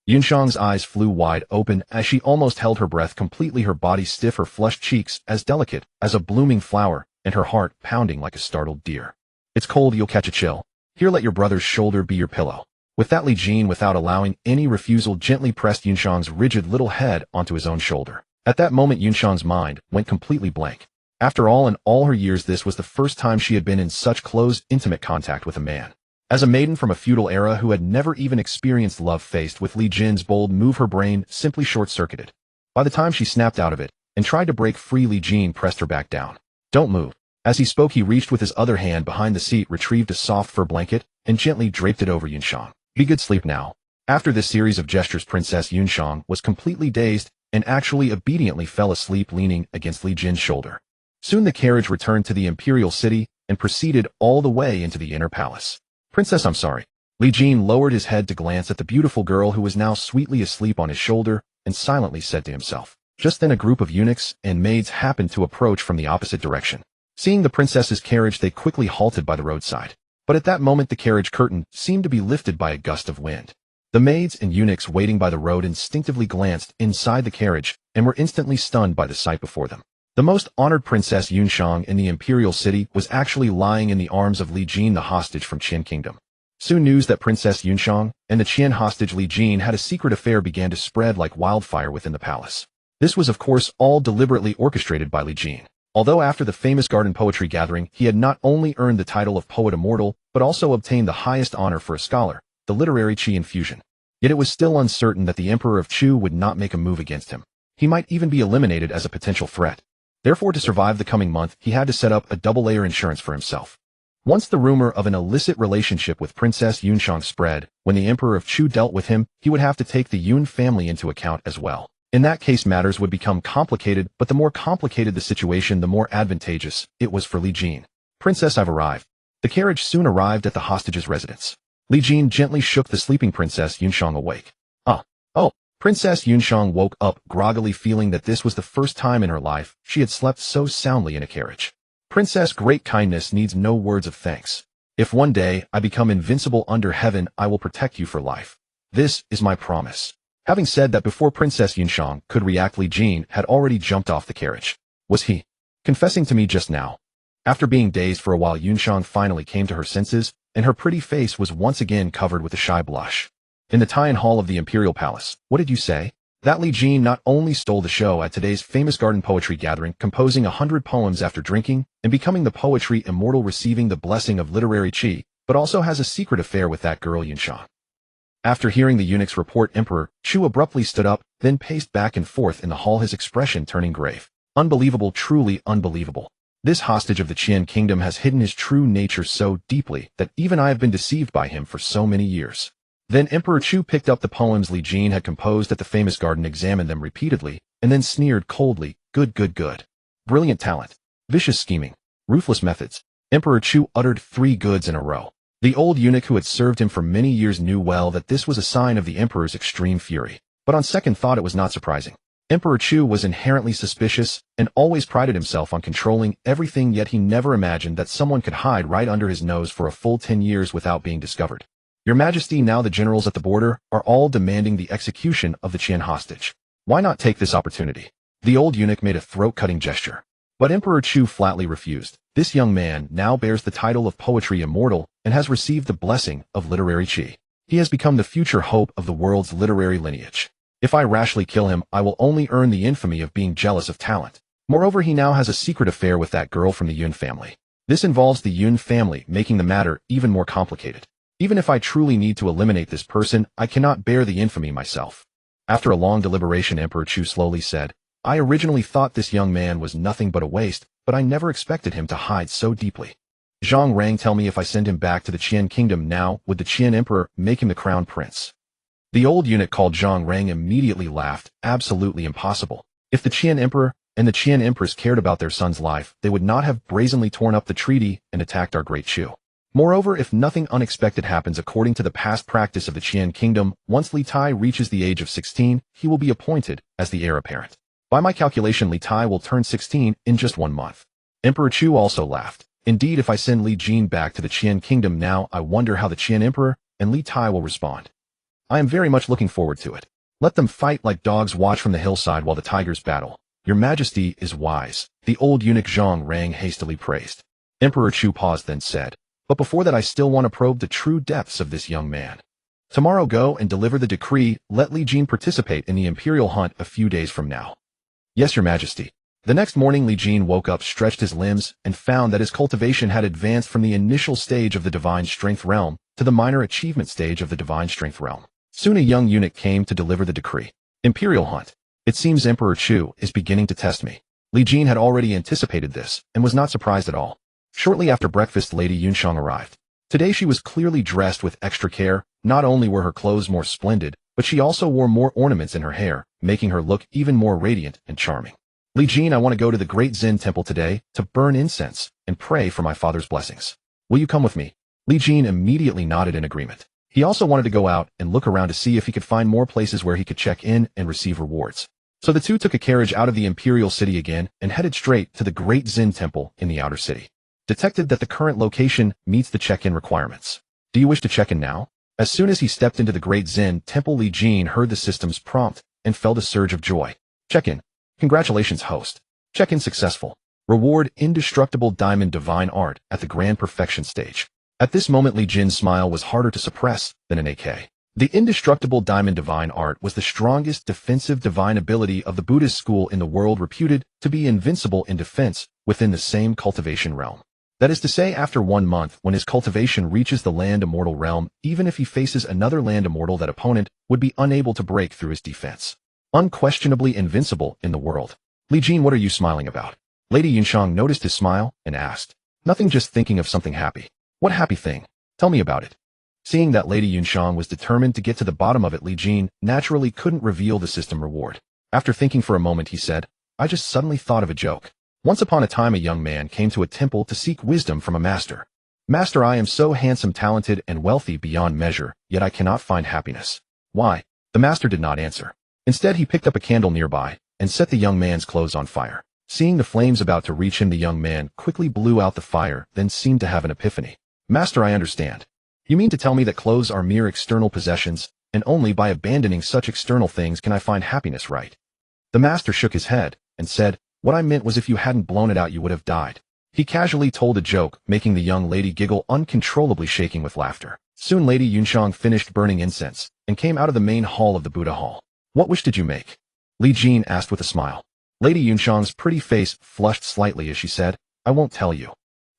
Yunshang's eyes flew wide open as she almost held her breath, completely, her body stiff, her flushed cheeks as delicate as a blooming flower, and her heart pounding like a startled deer. It's cold, you'll catch a chill. Here, let your brother's shoulder be your pillow. With that, Li Jin, without allowing any refusal, gently pressed Yunshang's rigid little head onto his own shoulder. At that moment, Yunshang's mind went completely blank. After all, in all her years, this was the first time she had been in such close, intimate contact with a man. As a maiden from a feudal era who had never even experienced love, faced with Li Jin's bold move, her brain simply short-circuited. By the time she snapped out of it and tried to break free, Li Jin pressed her back down. Don't move. As he spoke, he reached with his other hand behind the seat, retrieved a soft fur blanket, and gently draped it over Yunshang. Be good, sleep now. After this series of gestures, Princess Yunshang was completely dazed and actually obediently fell asleep, leaning against Li Jin's shoulder. Soon the carriage returned to the imperial city and proceeded all the way into the inner palace. Princess, I'm sorry. Li Jin lowered his head to glance at the beautiful girl who was now sweetly asleep on his shoulder and silently said to himself. Just then a group of eunuchs and maids happened to approach from the opposite direction. Seeing the princess's carriage, they quickly halted by the roadside. But at that moment, the carriage curtain seemed to be lifted by a gust of wind. The maids and eunuchs waiting by the road instinctively glanced inside the carriage and were instantly stunned by the sight before them. The most honored Princess Yunshang in the imperial city was actually lying in the arms of Li Jin, the hostage from Qian Kingdom. Soon news that Princess Yunshang and the Qian hostage Li Jin had a secret affair began to spread like wildfire within the palace. This was, of course, all deliberately orchestrated by Li Jin. Although after the famous garden poetry gathering, he had not only earned the title of Poet Immortal, but also obtained the highest honor for a scholar, the literary Qi infusion. Yet it was still uncertain that the Emperor of Chu would not make a move against him. He might even be eliminated as a potential threat. Therefore, to survive the coming month, he had to set up a double-layer insurance for himself. Once the rumor of an illicit relationship with Princess Yunshang spread, when the Emperor of Chu dealt with him, he would have to take the Yun family into account as well. In that case, matters would become complicated, but the more complicated the situation, the more advantageous it was for Li Jin. Princess, I've arrived. The carriage soon arrived at the hostage's residence. Li Jin gently shook the sleeping Princess Yunshang awake. Oh. Princess Yunshang woke up groggily, feeling that this was the first time in her life she had slept so soundly in a carriage. Princess, great kindness needs no words of thanks. If one day I become invincible under heaven, I will protect you for life. This is my promise. Having said that, before Princess Yunshang could react, Li Jin had already jumped off the carriage. Was he confessing to me just now? After being dazed for a while, Yunshang finally came to her senses, and her pretty face was once again covered with a shy blush. In the Tian Hall of the Imperial Palace, what did you say? That Li Jin not only stole the show at today's famous garden poetry gathering, composing 100 poems after drinking and becoming the poetry immortal, receiving the blessing of literary Qi, but also has a secret affair with that girl Yunshang. After hearing the eunuch's report, Emperor Chu abruptly stood up, then paced back and forth in the hall, his expression turning grave. Unbelievable, truly unbelievable. This hostage of the Qian Kingdom has hidden his true nature so deeply that even I have been deceived by him for so many years. Then Emperor Chu picked up the poems Li Jin had composed at the famous garden, examined them repeatedly, and then sneered coldly, "Good, good, good. Brilliant talent. Vicious scheming. Ruthless methods." Emperor Chu uttered 3 goods in a row. The old eunuch who had served him for many years knew well that this was a sign of the emperor's extreme fury. But on second thought it was not surprising. Emperor Chu was inherently suspicious and always prided himself on controlling everything, yet he never imagined that someone could hide right under his nose for a full 10 years without being discovered. "Your Majesty, now the generals at the border are all demanding the execution of the Qian hostage. Why not take this opportunity?" The old eunuch made a throat-cutting gesture. But Emperor Chu flatly refused. This young man now bears the title of Poetry Immortal and has received the blessing of literary qi. He has become the future hope of the world's literary lineage. If I rashly kill him, I will only earn the infamy of being jealous of talent. Moreover, he now has a secret affair with that girl from the Yun family. This involves the Yun family, making the matter even more complicated. Even if I truly need to eliminate this person, I cannot bear the infamy myself. After a long deliberation, Emperor Chu slowly said, "I originally thought this young man was nothing but a waste, but I never expected him to hide so deeply. Zhang Rang, tell me, if I send him back to the Qian kingdom now, would the Qian emperor make him the crown prince?" The old eunuch called Zhang Rang immediately laughed. Absolutely impossible. If the Qian emperor and the Qian empress cared about their son's life, they would not have brazenly torn up the treaty and attacked our great Chu. Moreover, if nothing unexpected happens according to the past practice of the Qian kingdom, once Li Tai reaches the age of 16, he will be appointed as the heir apparent. By my calculation, Li Tai will turn 16 in just 1 month. Emperor Chu also laughed. Indeed, if I send Li Jin back to the Qian kingdom now, I wonder how the Qian emperor and Li Tai will respond. I am very much looking forward to it. Let them fight like dogs watch from the hillside while the tigers battle. Your Majesty is wise, the old eunuch Zhang Rang hastily praised. Emperor Chu paused, then said, "But before that, I still want to probe the true depths of this young man. Tomorrow go and deliver the decree. Let Li Jin participate in the imperial hunt a few days from now." "Yes, Your Majesty." The next morning, Li Jin woke up, stretched his limbs, and found that his cultivation had advanced from the initial stage of the divine strength realm to the minor achievement stage of the divine strength realm. Soon a young eunuch came to deliver the decree. "Imperial hunt. It seems Emperor Chu is beginning to test me." Li Jin had already anticipated this and was not surprised at all. Shortly after breakfast, Lady Yunshang arrived. Today she was clearly dressed with extra care. Not only were her clothes more splendid, but she also wore more ornaments in her hair, making her look even more radiant and charming. "Li Jin, I want to go to the great Zen temple today to burn incense and pray for my father's blessings. Will you come with me?" Li Jin immediately nodded in agreement. He also wanted to go out and look around to see if he could find more places where he could check in and receive rewards. So the two took a carriage out of the imperial city again and headed straight to the great Zen temple in the outer city. Detected that the current location meets the check-in requirements. "Do you wish to check in now?" As soon as he stepped into the great Zen temple, Li Jin heard the system's prompt and felt a surge of joy. "Check-in. Congratulations, host. Check-in successful. Reward indestructible diamond divine art at the grand perfection stage." At this moment, Li Jin's smile was harder to suppress than an AK. The indestructible diamond divine art was the strongest defensive divine ability of the Buddhist school in the world, reputed to be invincible in defense within the same cultivation realm. That is to say, after 1 month, when his cultivation reaches the Land Immortal realm, even if he faces another Land Immortal, that opponent would be unable to break through his defense. Unquestionably invincible in the world. "Li Jin, what are you smiling about?" Lady Yunshang noticed his smile and asked. "Nothing, just thinking of something happy." "What happy thing? Tell me about it." Seeing that Lady Yunshang was determined to get to the bottom of it, Li Jin naturally couldn't reveal the system reward. After thinking for a moment, he said, "I just suddenly thought of a joke. Once upon a time, a young man came to a temple to seek wisdom from a master. 'Master, I am so handsome, talented, and wealthy beyond measure, yet I cannot find happiness.' 'Why?' The master did not answer. Instead, he picked up a candle nearby and set the young man's clothes on fire. Seeing the flames about to reach him, the young man quickly blew out the fire, then seemed to have an epiphany. 'Master, I understand. You mean to tell me that clothes are mere external possessions, and only by abandoning such external things can I find happiness, right?' The master shook his head and said, 'What I meant was, if you hadn't blown it out, you would have died.' He casually told a joke, making the young lady giggle, uncontrollably shaking with laughter. Soon Lady Yunshang finished burning incense and came out of the main hall of the Buddha hall. "What wish did you make?" Li Jin asked with a smile. Lady Yunshang's pretty face flushed slightly as she said, "I won't tell you."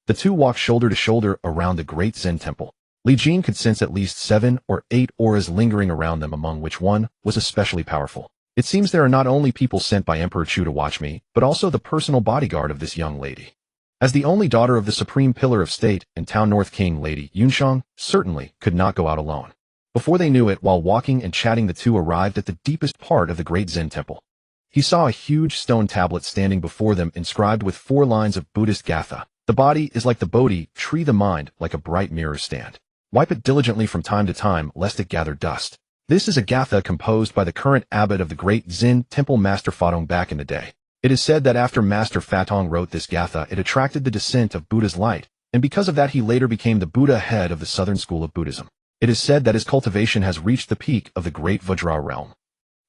The two walked shoulder to shoulder around the great Zen temple. Li Jin could sense at least 7 or 8 auras lingering around them, among which one was especially powerful. "It seems there are not only people sent by Emperor Chu to watch me, but also the personal bodyguard of this young lady. As the only daughter of the supreme pillar of state and town North King, Lady Yunshang certainly could not go out alone." Before they knew it, while walking and chatting, the two arrived at the deepest part of the great Zen temple. He saw a huge stone tablet standing before them, inscribed with 4 lines of Buddhist Gatha. The body is like the Bodhi tree, the mind like a bright mirror stand. Wipe it diligently from time to time, lest it gather dust. This is a Gatha composed by the current abbot of the great Zen temple, Master Fatong, back in the day. It is said that after Master Fatong wrote this Gatha, it attracted the descent of Buddha's light, and because of that he later became the Buddha head of the southern school of Buddhism. It is said that his cultivation has reached the peak of the great Vajra realm.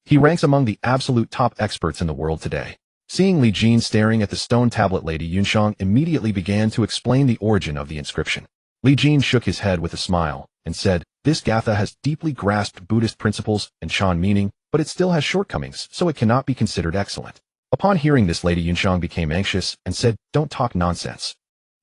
He ranks among the absolute top experts in the world today. Seeing Li Jin staring at the stone tablet, Lady Yunxiang immediately began to explain the origin of the inscription. Li Jin shook his head with a smile and said, "This Gatha has deeply grasped Buddhist principles and Chan meaning, but it still has shortcomings, so it cannot be considered excellent." Upon hearing this, Lady Yunxiang became anxious and said, "Don't talk nonsense.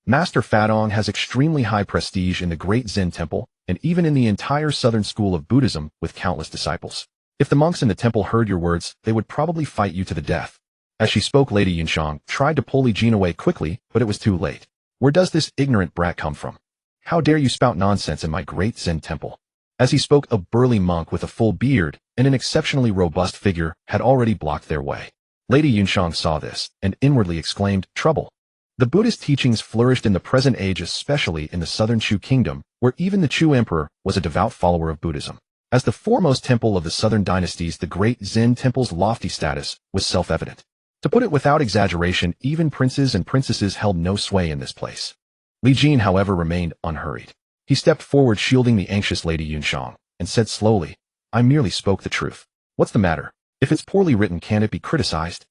Master Fatong has extremely high prestige in the great Zen temple, and even in the entire southern school of Buddhism, with countless disciples. If the monks in the temple heard your words, they would probably fight you to the death." As she spoke, Lady Yunxiang tried to pull Li Jin away quickly, but it was too late. "Where does this ignorant brat come from? How dare you spout nonsense in my great Zen temple?" As he spoke, a burly monk with a full beard and an exceptionally robust figure had already blocked their way. Lady Yunxiang saw this and inwardly exclaimed, "Trouble." The Buddhist teachings flourished in the present age, especially in the southern Chu kingdom, where even the Chu emperor was a devout follower of Buddhism. As the foremost temple of the southern dynasties, the great Zen temple's lofty status was self-evident. To put it without exaggeration, even princes and princesses held no sway in this place. Li Jin, however, remained unhurried. He stepped forward, shielding the anxious Lady Yunxiang, and said slowly, "I merely spoke the truth. What's the matter? If it's poorly written, can it be criticized?"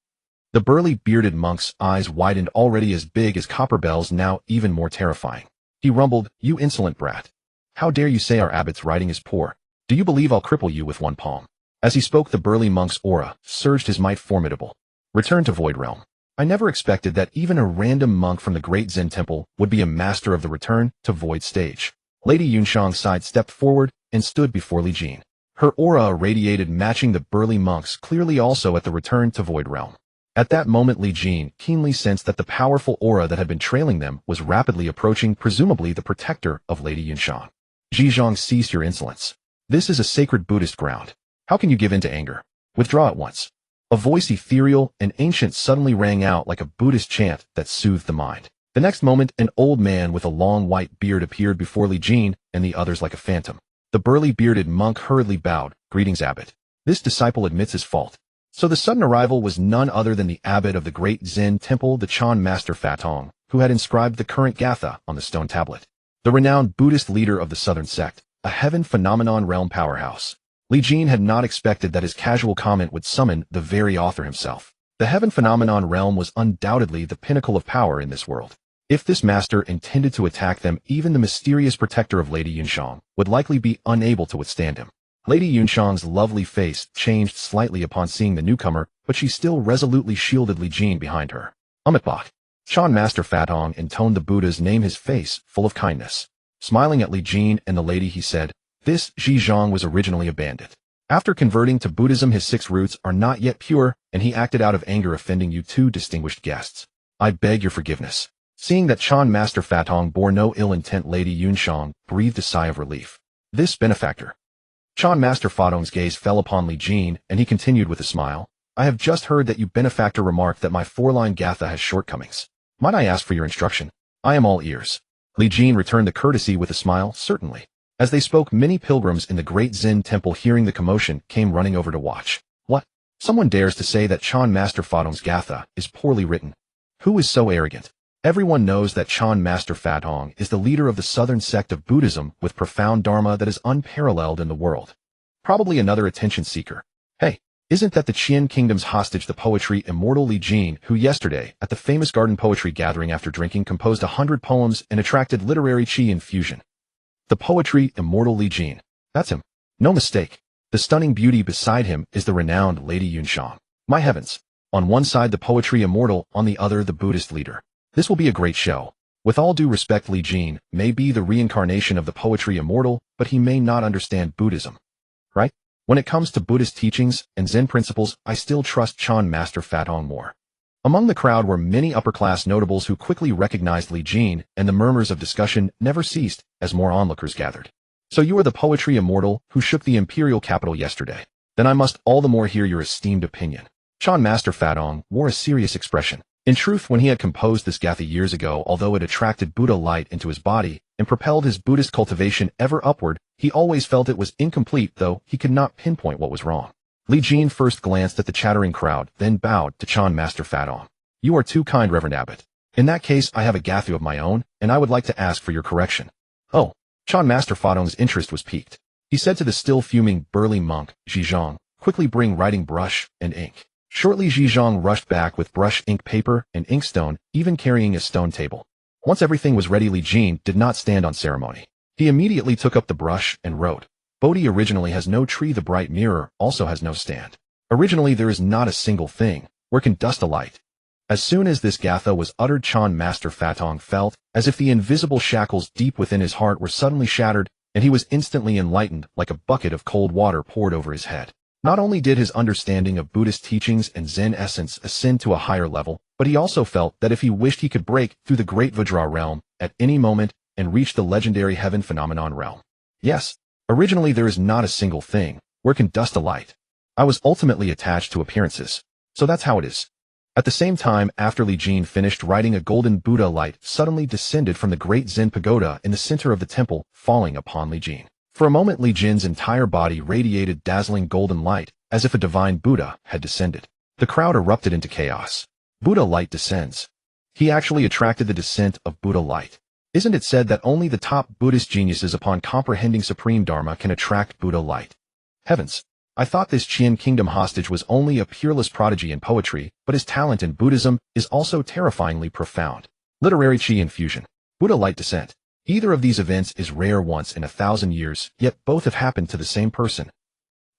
The burly bearded monk's eyes widened, already as big as copper bells, now even more terrifying. He rumbled, "You insolent brat. How dare you say our abbot's writing is poor? Do you believe I'll cripple you with one palm?" As he spoke, the burly monk's aura surged, his might formidable. Return to Void Realm. I never expected that even a random monk from the great Zen temple would be a master of the Return to Void stage. Lady Yunxiang sidestepped forward and stood before Li Jin. Her aura irradiated, matching the burly monk's, clearly also at the Return to Void Realm. At that moment, Li Jin keenly sensed that the powerful aura that had been trailing them was rapidly approaching, presumably the protector of Lady Yunxiang. "Zhizhong, cease your insolence. This is a sacred Buddhist ground. How can you give in to anger? Withdraw at once." A voice, ethereal and ancient, suddenly rang out like a Buddhist chant that soothed the mind. The next moment, an old man with a long white beard appeared before Li Jin and the others like a phantom. The burly bearded monk hurriedly bowed, "Greetings, abbot. This disciple admits his fault." So the sudden arrival was none other than the abbot of the great Zen temple, the Chan Master Fatong, who had inscribed the current Gatha on the stone tablet. The renowned Buddhist leader of the southern sect, a heaven phenomenon realm powerhouse. Li Jin had not expected that his casual comment would summon the very author himself. The heaven phenomenon realm was undoubtedly the pinnacle of power in this world. If this master intended to attack them, even the mysterious protector of Lady Yunxiang would likely be unable to withstand him. Lady Yunxiang's lovely face changed slightly upon seeing the newcomer, but she still resolutely shielded Li Jin behind her. "Amitbach." Chan Master Fatong intoned the Buddha's name, his face full of kindness. Smiling at Li Jin and the lady, he said, "This Zhizhong was originally a bandit. After converting to Buddhism, his 6 roots are not yet pure, and he acted out of anger, offending you 2 distinguished guests. I beg your forgiveness." Seeing that Chan Master Fatong bore no ill intent, Lady Yunxiang breathed a sigh of relief. This benefactor. Chan Master Fatong's gaze fell upon Li Jin, and he continued with a smile, "I have just heard that you benefactor remarked that my 4-line Gatha has shortcomings. Might I ask for your instruction? I am all ears." Li Jin returned the courtesy with a smile, "Certainly." As they spoke, many pilgrims in the great Zen temple, hearing the commotion, came running over to watch. "What? Someone dares to say that Chan Master Fatong's Gatha is poorly written? Who is so arrogant? Everyone knows that Chan Master Fatong is the leader of the southern sect of Buddhism with profound dharma that is unparalleled in the world. Probably another attention seeker. Hey, isn't that the Qian kingdom's hostage, the poetry immortal Li Jin, who yesterday, at the famous garden poetry gathering after drinking, composed 100 poems and attracted literary Qi infusion? The poetry immortal Li Jin. That's him. No mistake. The stunning beauty beside him is the renowned Lady Yunxiang. My heavens. On one side the poetry immortal, on the other the Buddhist leader. This will be a great show. With all due respect, Li Jin may be the reincarnation of the poetry immortal, but he may not understand Buddhism. Right? When it comes to Buddhist teachings and Zen principles, I still trust Chan Master Fatong more. Among the crowd were many upper-class notables who quickly recognized Li Jin, and the murmurs of discussion never ceased as more onlookers gathered. So you are the poetry immortal who shook the imperial capital yesterday. Then I must all the more hear your esteemed opinion. Chan Master Fatong wore a serious expression. In truth, when he had composed this gatha years ago, although it attracted Buddha light into his body and propelled his Buddhist cultivation ever upward, he always felt it was incomplete, though he could not pinpoint what was wrong. Li Jin first glanced at the chattering crowd, then bowed to Chan Master Fatong. You are too kind, Reverend Abbot. In that case, I have a gatha of my own, and I would like to ask for your correction. Oh, Chan Master Fatong's interest was piqued. He said to the still fuming burly monk, Zhizhong, quickly bring writing brush and ink. Shortly Zhizhong rushed back with brush, ink, paper, and inkstone, even carrying a stone table. Once everything was ready, Li Jin did not stand on ceremony. He immediately took up the brush and wrote, Bodhi originally has no tree, the bright mirror also has no stand. Originally there is not a single thing, where can dust alight. As soon as this gatha was uttered, Chan Master Fatong felt as if the invisible shackles deep within his heart were suddenly shattered, and he was instantly enlightened like a bucket of cold water poured over his head. Not only did his understanding of Buddhist teachings and Zen essence ascend to a higher level, but he also felt that if he wished, he could break through the great Vajra realm at any moment and reach the legendary heaven phenomenon realm. Yes, originally there is not a single thing, where can dust alight. I was ultimately attached to appearances. So that's how it is. At the same time, after Li Jin finished writing, a golden Buddha light suddenly descended from the great Zen pagoda in the center of the temple, falling upon Li Jin. For a moment, Li Jin's entire body radiated dazzling golden light, as if a divine Buddha had descended. The crowd erupted into chaos. Buddha light descends. He actually attracted the descent of Buddha light. Isn't it said that only the top Buddhist geniuses upon comprehending supreme Dharma can attract Buddha light? Heavens! I thought this Qian kingdom hostage was only a peerless prodigy in poetry, but his talent in Buddhism is also terrifyingly profound. Literary Qi infusion. Buddha light descent. Either of these events is rare once in 1,000 years, yet both have happened to the same person.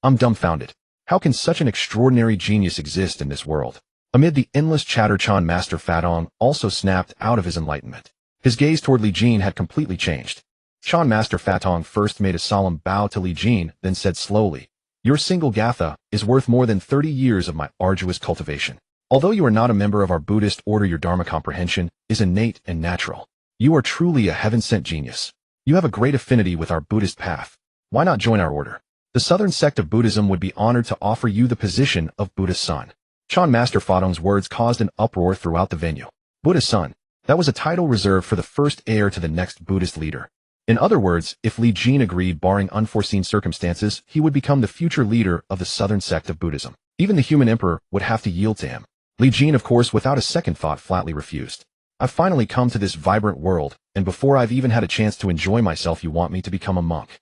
I'm dumbfounded. How can such an extraordinary genius exist in this world? Amid the endless chatter, Chan Master Fatong also snapped out of his enlightenment. His gaze toward Li Jin had completely changed. Chan Master Fatong first made a solemn bow to Li Jin, then said slowly, Your single gatha is worth more than 30 years of my arduous cultivation. Although you are not a member of our Buddhist order, your Dharma comprehension is innate and natural. You are truly a heaven-sent genius. You have a great affinity with our Buddhist path. Why not join our order? The southern sect of Buddhism would be honored to offer you the position of Buddha's son. Chan Master Fatong's words caused an uproar throughout the venue. Buddha's son. That was a title reserved for the first heir to the next Buddhist leader. In other words, if Li Jin agreed, barring unforeseen circumstances, he would become the future leader of the southern sect of Buddhism. Even the human emperor would have to yield to him. Li Jin, of course, without a second thought, flatly refused. I've finally come to this vibrant world, and before I've even had a chance to enjoy myself, you want me to become a monk.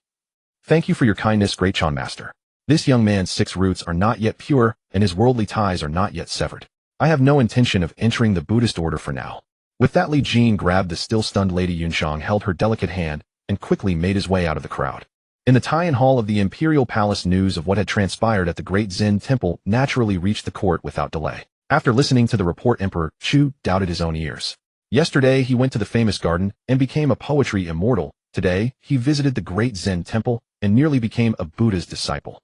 Thank you for your kindness, great Chan Master. This young man's 6 roots are not yet pure, and his worldly ties are not yet severed. I have no intention of entering the Buddhist order for now. With that, Li Jin grabbed the still-stunned Lady Yunshang, held her delicate hand, and quickly made his way out of the crowd. In the Taiyan Hall of the Imperial Palace, news of what had transpired at the Great Zen Temple naturally reached the court without delay. After listening to the report, Emperor Chu doubted his own ears. Yesterday, he went to the famous garden and became a poetry immortal. Today, he visited the Great Zen Temple and nearly became a Buddha's disciple.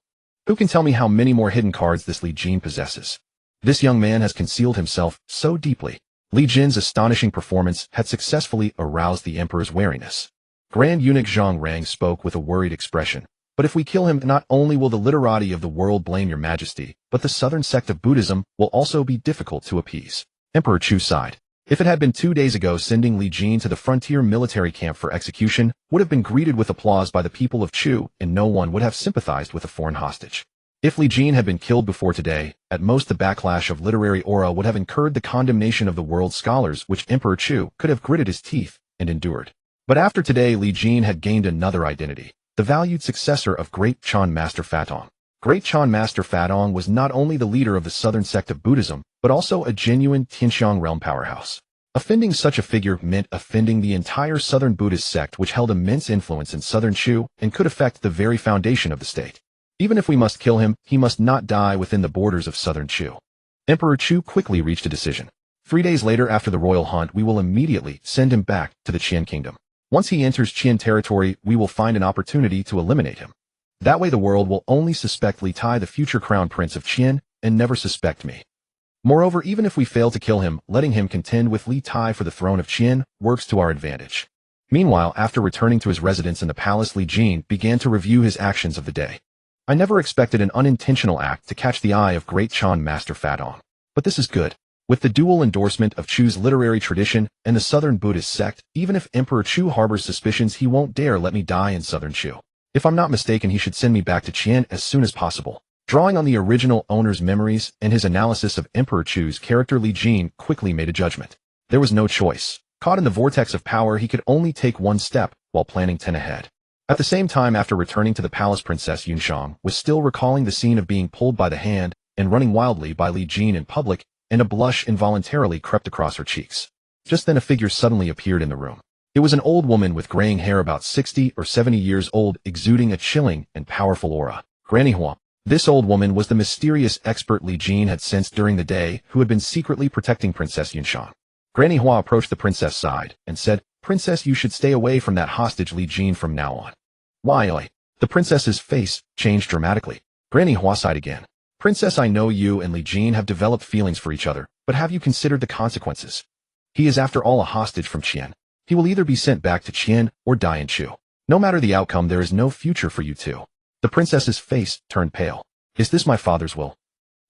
Who can tell me how many more hidden cards this Li Jin possesses? This young man has concealed himself so deeply. Li Jin's astonishing performance had successfully aroused the emperor's wariness. Grand Eunuch Zhang Rang spoke with a worried expression. But if we kill him, not only will the literati of the world blame your majesty, but the southern sect of Buddhism will also be difficult to appease. Emperor Chu sighed. If it had been 2 days ago, sending Li Jin to the frontier military camp for execution would have been greeted with applause by the people of Chu, and no one would have sympathized with a foreign hostage. If Li Jin had been killed before today, at most the backlash of literary aura would have incurred the condemnation of the world's scholars, which Emperor Chu could have gritted his teeth and endured. But after today, Li Jin had gained another identity, the valued successor of Great Chan Master Fatong. Great Chan Master Fatong was not only the leader of the southern sect of Buddhism, but also a genuine Tianxiang realm powerhouse. Offending such a figure meant offending the entire southern Buddhist sect, which held immense influence in southern Chu and could affect the very foundation of the state. Even if we must kill him, he must not die within the borders of southern Chu. Emperor Chu quickly reached a decision. 3 days later, after the royal hunt, we will immediately send him back to the Qian kingdom. Once he enters Qian territory, we will find an opportunity to eliminate him. That way the world will only suspect Li Tai, the future crown prince of Qian, and never suspect me. Moreover, even if we fail to kill him, letting him contend with Li Tai for the throne of Qian works to our advantage. Meanwhile, after returning to his residence in the palace, Li Jin began to review his actions of the day. I never expected an unintentional act to catch the eye of Great Chan Master Fadong. But this is good. With the dual endorsement of Chu's literary tradition and the Southern Buddhist sect, even if Emperor Chu harbors suspicions, he won't dare let me die in Southern Chu. If I'm not mistaken, he should send me back to Qian as soon as possible. Drawing on the original owner's memories and his analysis of Emperor Chu's character, Li Jin quickly made a judgment. There was no choice. Caught in the vortex of power, he could only take one step while planning 10 ahead. At the same time, after returning to the palace, Princess Yunxiang was still recalling the scene of being pulled by the hand and running wildly by Li Jin in public, and a blush involuntarily crept across her cheeks. Just then a figure suddenly appeared in the room. It was an old woman with graying hair, about 60 or 70 years old, exuding a chilling and powerful aura. Granny Huang. This old woman was the mysterious expert Li Jin had sensed during the day, who had been secretly protecting Princess Yunxiang. Granny Huang approached the princess' side and said, "Princess, you should stay away from that hostage Li Jin from now on." Why? The princess's face changed dramatically. Granny Huang sighed again. "Princess, I know you and Li Jin have developed feelings for each other, but have you considered the consequences? He is after all a hostage from Qian. He will either be sent back to Qian or die in Chu. No matter the outcome, there is no future for you two." The princess's face turned pale. "Is this my father's will?"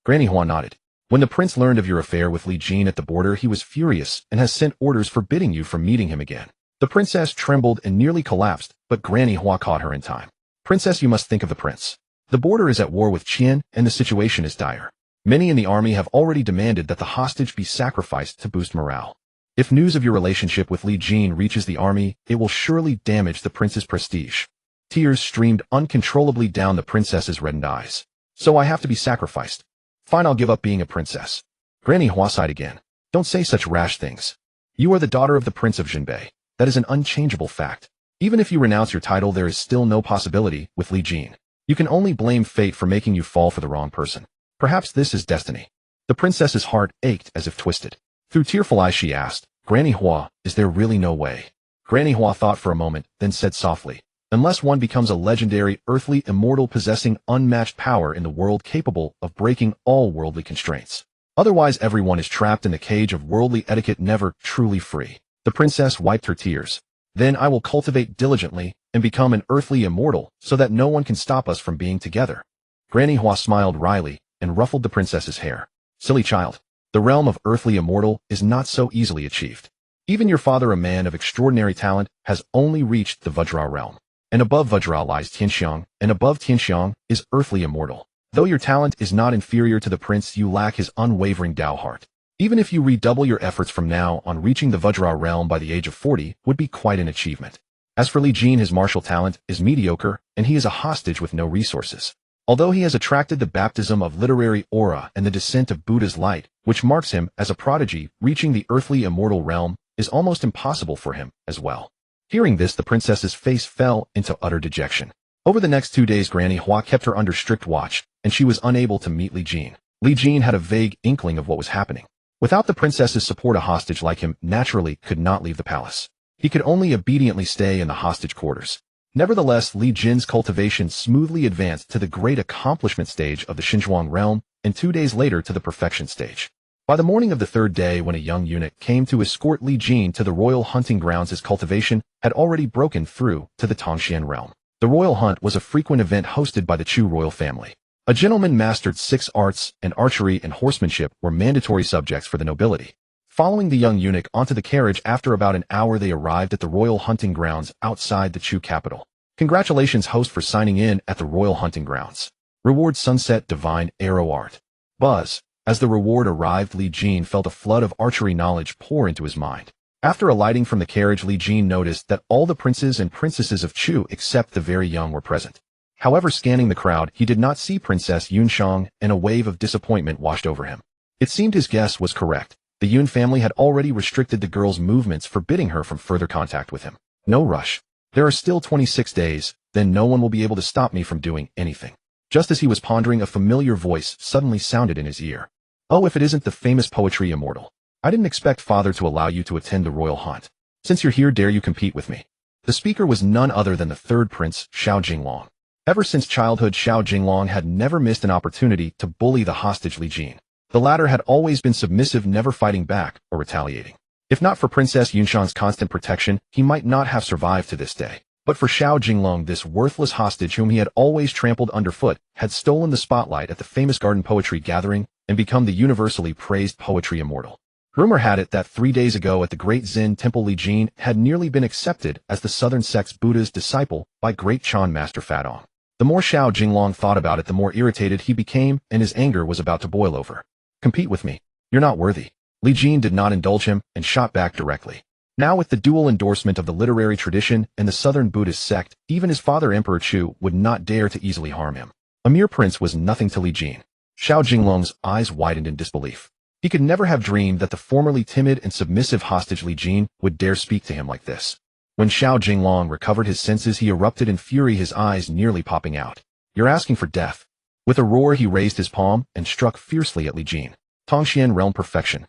Granny Huang nodded. "When the prince learned of your affair with Li Jin at the border, he was furious and has sent orders forbidding you from meeting him again." The princess trembled and nearly collapsed, but Granny Huang caught her in time. "Princess, you must think of the prince. The border is at war with Qian, and the situation is dire. Many in the army have already demanded that the hostage be sacrificed to boost morale. If news of your relationship with Li Jin reaches the army, it will surely damage the prince's prestige." Tears streamed uncontrollably down the princess's reddened eyes. "So I have to be sacrificed. Fine, I'll give up being a princess." Granny Huang sighed again. "Don't say such rash things. You are the daughter of the Prince of Jinbei. That is an unchangeable fact. Even if you renounce your title, there is still no possibility with Li Jin. You can only blame fate for making you fall for the wrong person. Perhaps this is destiny." The princess's heart ached as if twisted. Through tearful eyes she asked, "Granny Huang, is there really no way?" Granny Huang thought for a moment, then said softly, "Unless one becomes a legendary, earthly immortal possessing unmatched power in the world, capable of breaking all worldly constraints. Otherwise everyone is trapped in the cage of worldly etiquette, never truly free." The princess wiped her tears. "Then I will cultivate diligently and become an earthly immortal so that no one can stop us from being together." Granny Huang smiled wryly and ruffled the princess's hair. "Silly child. The realm of earthly immortal is not so easily achieved. Even your father, a man of extraordinary talent, has only reached the Vajra realm. And above Vajra lies Tianxiang, and above Tianxiang is earthly immortal. Though your talent is not inferior to the prince, you lack his unwavering Tao heart. Even if you redouble your efforts from now on, reaching the Vajra realm by the age of 40 would be quite an achievement. As for Li Jin, his martial talent is mediocre, and he is a hostage with no resources. Although he has attracted the baptism of literary aura and the descent of Buddha's light, which marks him as a prodigy, reaching the earthly immortal realm is almost impossible for him as well." Hearing this, the princess's face fell into utter dejection. Over the next 2 days, Granny Huang kept her under strict watch, and she was unable to meet Li Jin. Li Jin had a vague inkling of what was happening. Without the princess's support, a hostage like him naturally could not leave the palace. He could only obediently stay in the hostage quarters. Nevertheless, Li Jin's cultivation smoothly advanced to the great accomplishment stage of the Xinzhuang realm, and 2 days later to the perfection stage. By the morning of the third day, when a young eunuch came to escort Li Jin to the royal hunting grounds, his cultivation had already broken through to the Tongxian realm. The royal hunt was a frequent event hosted by the Chu royal family. A gentleman mastered 6 arts, and archery and horsemanship were mandatory subjects for the nobility. Following the young eunuch onto the carriage, after about an hour they arrived at the royal hunting grounds outside the Chu capital. "Congratulations, host, for signing in at the royal hunting grounds. Reward Sunset Divine Arrow Art." Buzz. As the reward arrived, Li Jin felt a flood of archery knowledge pour into his mind. After alighting from the carriage, Li Jin noticed that all the princes and princesses of Chu except the very young were present. However, scanning the crowd, he did not see Princess Yunxiang, and a wave of disappointment washed over him. It seemed his guess was correct. The Yun family had already restricted the girl's movements, forbidding her from further contact with him. "No rush. There are still 26 days, then no one will be able to stop me from doing anything." Just as he was pondering, a familiar voice suddenly sounded in his ear. "Oh, if it isn't the famous poetry immortal. I didn't expect father to allow you to attend the royal hunt. Since you're here, dare you compete with me?" The speaker was none other than the third prince, Xiao Jinglong. Ever since childhood, Xiao Jinglong had never missed an opportunity to bully the hostage Li Jin. The latter had always been submissive, never fighting back or retaliating. If not for Princess Yunshan's constant protection, he might not have survived to this day. But for Xiao Jinglong, this worthless hostage whom he had always trampled underfoot had stolen the spotlight at the famous garden poetry gathering and become the universally praised poetry immortal. Rumor had it that 3 days ago at the great Zen temple, Li Jin had nearly been accepted as the southern sect's Buddha's disciple by great Chan Master Fatong. The more Xiao Jinglong thought about it, the more irritated he became, and his anger was about to boil over. Compete with me. You're not worthy. Li Jin did not indulge him and shot back directly. Now with the dual endorsement of the literary tradition and the southern Buddhist sect, even his father Emperor Chu would not dare to easily harm him. A mere prince was nothing to Li Jin. Xiao Jinglong's eyes widened in disbelief. He could never have dreamed that the formerly timid and submissive hostage Li Jin would dare speak to him like this. When Xiao Jinglong recovered his senses, he erupted in fury, his eyes nearly popping out. You're asking for death. With a roar, he raised his palm and struck fiercely at Li Jin. Tongxian realm perfection.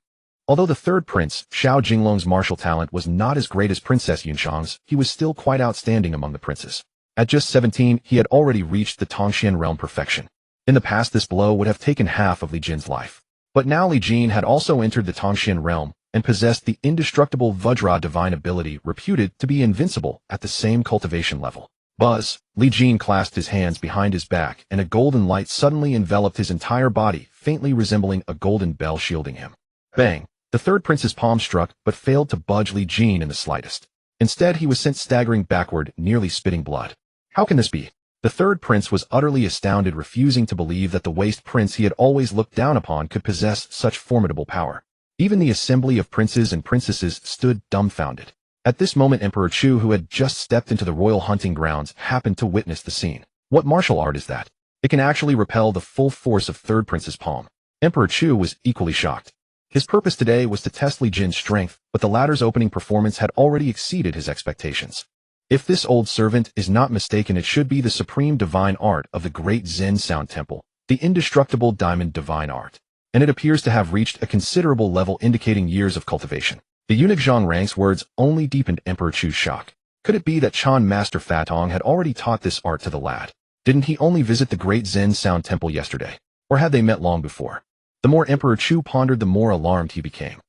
Although the third prince, Xiao Jinglong's martial talent was not as great as Princess Yunshan's, he was still quite outstanding among the princes. At just 17, he had already reached the Tongxian realm perfection. In the past, this blow would have taken half of Li Jin's life. But now Li Jin had also entered the Tongxian realm and possessed the indestructible Vajra divine ability reputed to be invincible at the same cultivation level. Buzz! Li Jin clasped his hands behind his back, and a golden light suddenly enveloped his entire body, faintly resembling a golden bell shielding him. Bang! The third prince's palm struck, but failed to budge Li Jin in the slightest. Instead, he was sent staggering backward, nearly spitting blood. How can this be? The third prince was utterly astounded, refusing to believe that the waste prince he had always looked down upon could possess such formidable power. Even the assembly of princes and princesses stood dumbfounded. At this moment, Emperor Chu, who had just stepped into the royal hunting grounds, happened to witness the scene. What martial art is that? It can actually repel the full force of third prince's palm. Emperor Chu was equally shocked. His purpose today was to test Li Jin's strength, but the latter's opening performance had already exceeded his expectations. If this old servant is not mistaken, it should be the supreme divine art of the great Zen Sound Temple, the indestructible diamond divine art. And it appears to have reached a considerable level, indicating years of cultivation. The eunuch Zhang Rang's words only deepened Emperor Chu's shock. Could it be that Chan Master Fatong had already taught this art to the lad? Didn't he only visit the great Zen Sound Temple yesterday? Or had they met long before? The more Emperor Chu pondered, the more alarmed he became.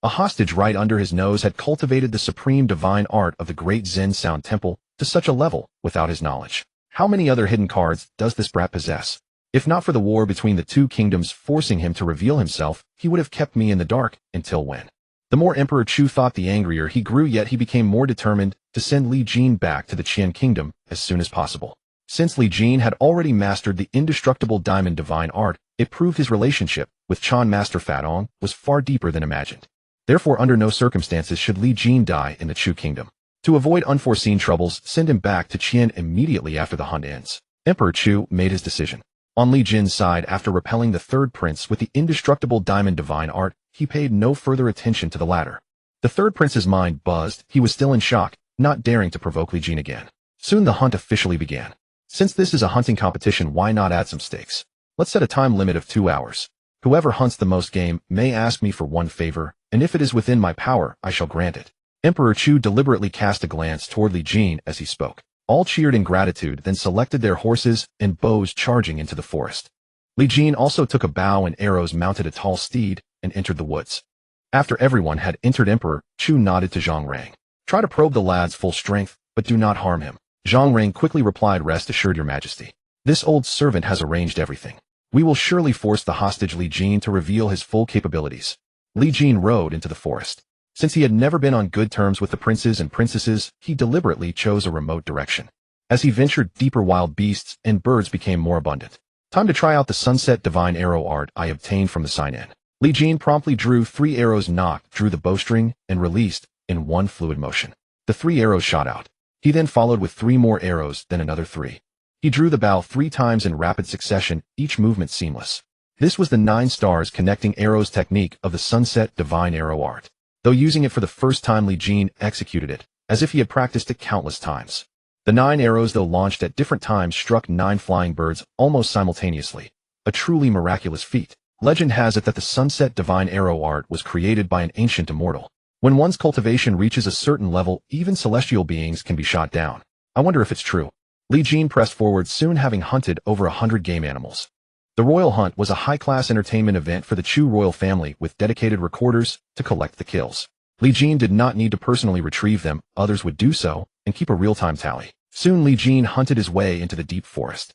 A hostage right under his nose had cultivated the supreme divine art of the great Zen Sound Temple to such a level without his knowledge. How many other hidden cards does this brat possess? If not for the war between the two kingdoms forcing him to reveal himself, he would have kept me in the dark until when? The more Emperor Chu thought, the angrier he grew, yet he became more determined to send Li Jin back to the Qian kingdom as soon as possible. Since Li Jin had already mastered the indestructible diamond divine art, it proved his relationship with Chan Master Fatong was far deeper than imagined. Therefore, under no circumstances should Li Jin die in the Chu kingdom. To avoid unforeseen troubles, send him back to Qian immediately after the hunt ends. Emperor Chu made his decision. On Li Jin's side, after repelling the third prince with the indestructible diamond divine art, he paid no further attention to the latter. The third prince's mind buzzed. He was still in shock, not daring to provoke Li Jin again. Soon the hunt officially began. Since this is a hunting competition, why not add some stakes? Let's set a time limit of 2 hours. Whoever hunts the most game may ask me for one favor, and if it is within my power, I shall grant it. Emperor Chu deliberately cast a glance toward Li Jin as he spoke. All cheered in gratitude, then selected their horses and bows, charging into the forest. Li Jin also took a bow and arrows, mounted a tall steed, and entered the woods. After everyone had entered, Emperor Chu nodded to Zhang Rang. Try to probe the lad's full strength, but do not harm him. Zhang Rang quickly replied, Rest assured, Your Majesty. This old servant has arranged everything. We will surely force the hostage Li Jin to reveal his full capabilities. Li Jin rode into the forest. Since he had never been on good terms with the princes and princesses, he deliberately chose a remote direction. As he ventured deeper, wild beasts and birds became more abundant. Time to try out the sunset divine arrow art I obtained from the sign-in. Li Jin promptly drew 3 arrows, knocked, drew the bowstring, and released in one fluid motion. The 3 arrows shot out. He then followed with 3 more arrows, then another 3. He drew the bow 3 times in rapid succession, each movement seamless. This was the 9 stars connecting arrows technique of the sunset divine arrow art. Though using it for the first time, Li Jin executed it as if he had practiced it countless times. The 9 arrows, though launched at different times, struck 9 flying birds almost simultaneously. A truly miraculous feat. Legend has it that the sunset divine arrow art was created by an ancient immortal. When one's cultivation reaches a certain level, even celestial beings can be shot down. I wonder if it's true. Li Jin pressed forward, soon having hunted over 100 game animals. The royal hunt was a high-class entertainment event for the Chu royal family, with dedicated recorders to collect the kills. Li Jin did not need to personally retrieve them, others would do so, and keep a real-time tally. Soon Li Jin hunted his way into the deep forest.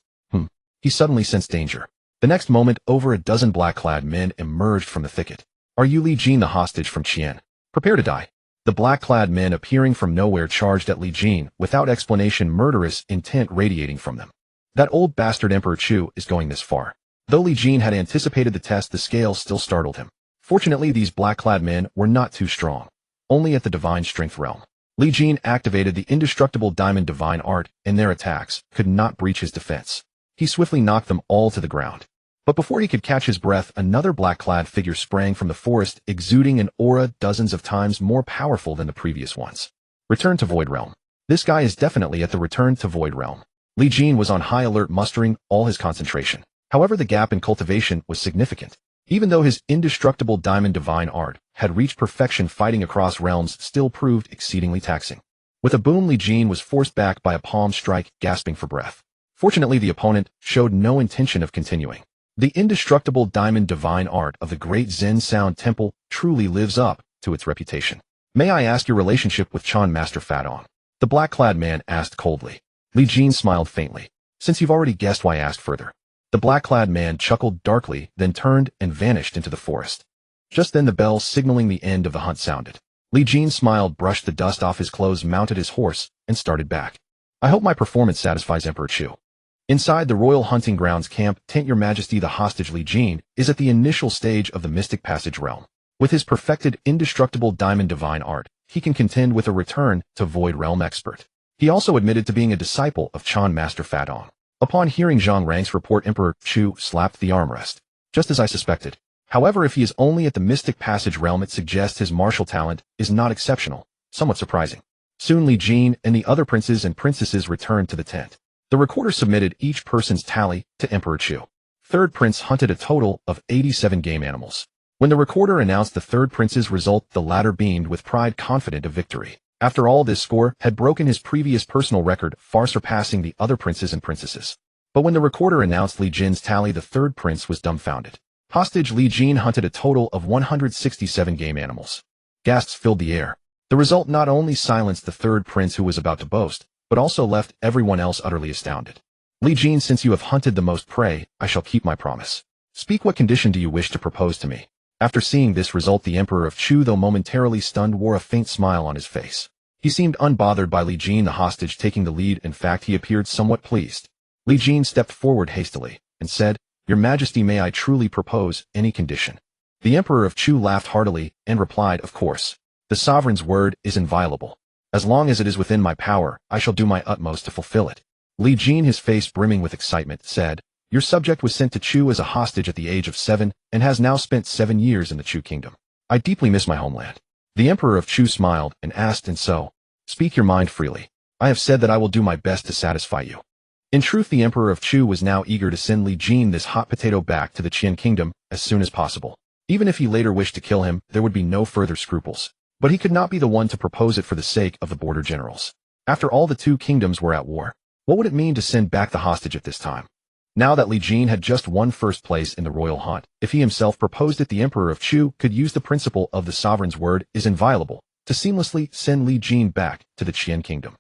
He suddenly sensed danger. The next moment, over a dozen black-clad men emerged from the thicket. Are you Li Jin, the hostage from Qian? Prepare to die. The black-clad men appearing from nowhere charged at Li Jin, without explanation, murderous intent radiating from them. That old bastard Emperor Chu is going this far. Though Li Jin had anticipated the test, the scale still startled him. Fortunately, these black-clad men were not too strong. Only at the divine strength realm. Li Jin activated the indestructible diamond divine art, and their attacks could not breach his defense. He swiftly knocked them all to the ground. But before he could catch his breath, another black-clad figure sprang from the forest, exuding an aura dozens of times more powerful than the previous ones. Return to Void Realm. This guy is definitely at the Return to Void Realm. Li Jin was on high alert, mustering all his concentration. However, the gap in cultivation was significant. Even though his indestructible diamond divine art had reached perfection, fighting across realms still proved exceedingly taxing. With a boom, Li Jin was forced back by a palm strike, gasping for breath. Fortunately, the opponent showed no intention of continuing. The indestructible diamond divine art of the great Zen Sound Temple truly lives up to its reputation. May I ask your relationship with Chan Master Fadong? The black-clad man asked coldly. Li Jin smiled faintly. Since you've already guessed, why ask further? The black-clad man chuckled darkly, then turned and vanished into the forest. Just then the bell signaling the end of the hunt sounded. Li Jin smiled, brushed the dust off his clothes, mounted his horse, and started back. I hope my performance satisfies Emperor Chu. Inside the Royal Hunting Grounds camp tent, Your Majesty, the hostage Li Jin is at the initial stage of the Mystic Passage realm. With his perfected indestructible diamond divine art, he can contend with a Return to Void Realm expert. He also admitted to being a disciple of Chan Master Fadong. Upon hearing Zhang Rang's report, Emperor Chu slapped the armrest. Just as I suspected. However, if he is only at the Mystic Passage realm, it suggests his martial talent is not exceptional, somewhat surprising. Soon Li Jin and the other princes and princesses returned to the tent. The recorder submitted each person's tally to Emperor Chu. Third prince hunted a total of 87 game animals. When the recorder announced the third prince's result, the latter beamed with pride, confident of victory. After all, this score had broken his previous personal record, far surpassing the other princes and princesses. But when the recorder announced Li Jin's tally, the third prince was dumbfounded. Hostage Li Jin hunted a total of 167 game animals. Gasps filled the air. The result not only silenced the third prince, who was about to boast, but also left everyone else utterly astounded. Li Jin, since you have hunted the most prey, I shall keep my promise. Speak, what condition do you wish to propose to me? After seeing this result, the Emperor of Chu, though momentarily stunned, wore a faint smile on his face. He seemed unbothered by Li Jin, the hostage, taking the lead. In fact, he appeared somewhat pleased. Li Jin stepped forward hastily and said, Your Majesty, may I truly propose any condition? The Emperor of Chu laughed heartily and replied, Of course. The sovereign's word is inviolable. As long as it is within my power, I shall do my utmost to fulfill it. Li Jin, his face brimming with excitement, said, Your subject was sent to Chu as a hostage at the age of 7 and has now spent 7 years in the Chu kingdom. I deeply miss my homeland. The Emperor of Chu smiled and asked, And so? Speak your mind freely. I have said that I will do my best to satisfy you. In truth, the Emperor of Chu was now eager to send Li Jin, this hot potato, back to the Qian kingdom as soon as possible. Even if he later wished to kill him, there would be no further scruples. But he could not be the one to propose it for the sake of the border generals. After all, the two kingdoms were at war. What would it mean to send back the hostage at this time? Now that Li Jin had just won first place in the royal hunt, if he himself proposed it, the Emperor of Chu could use the principle of the sovereign's word is inviolable to seamlessly send Li Jin back to the Qian kingdom.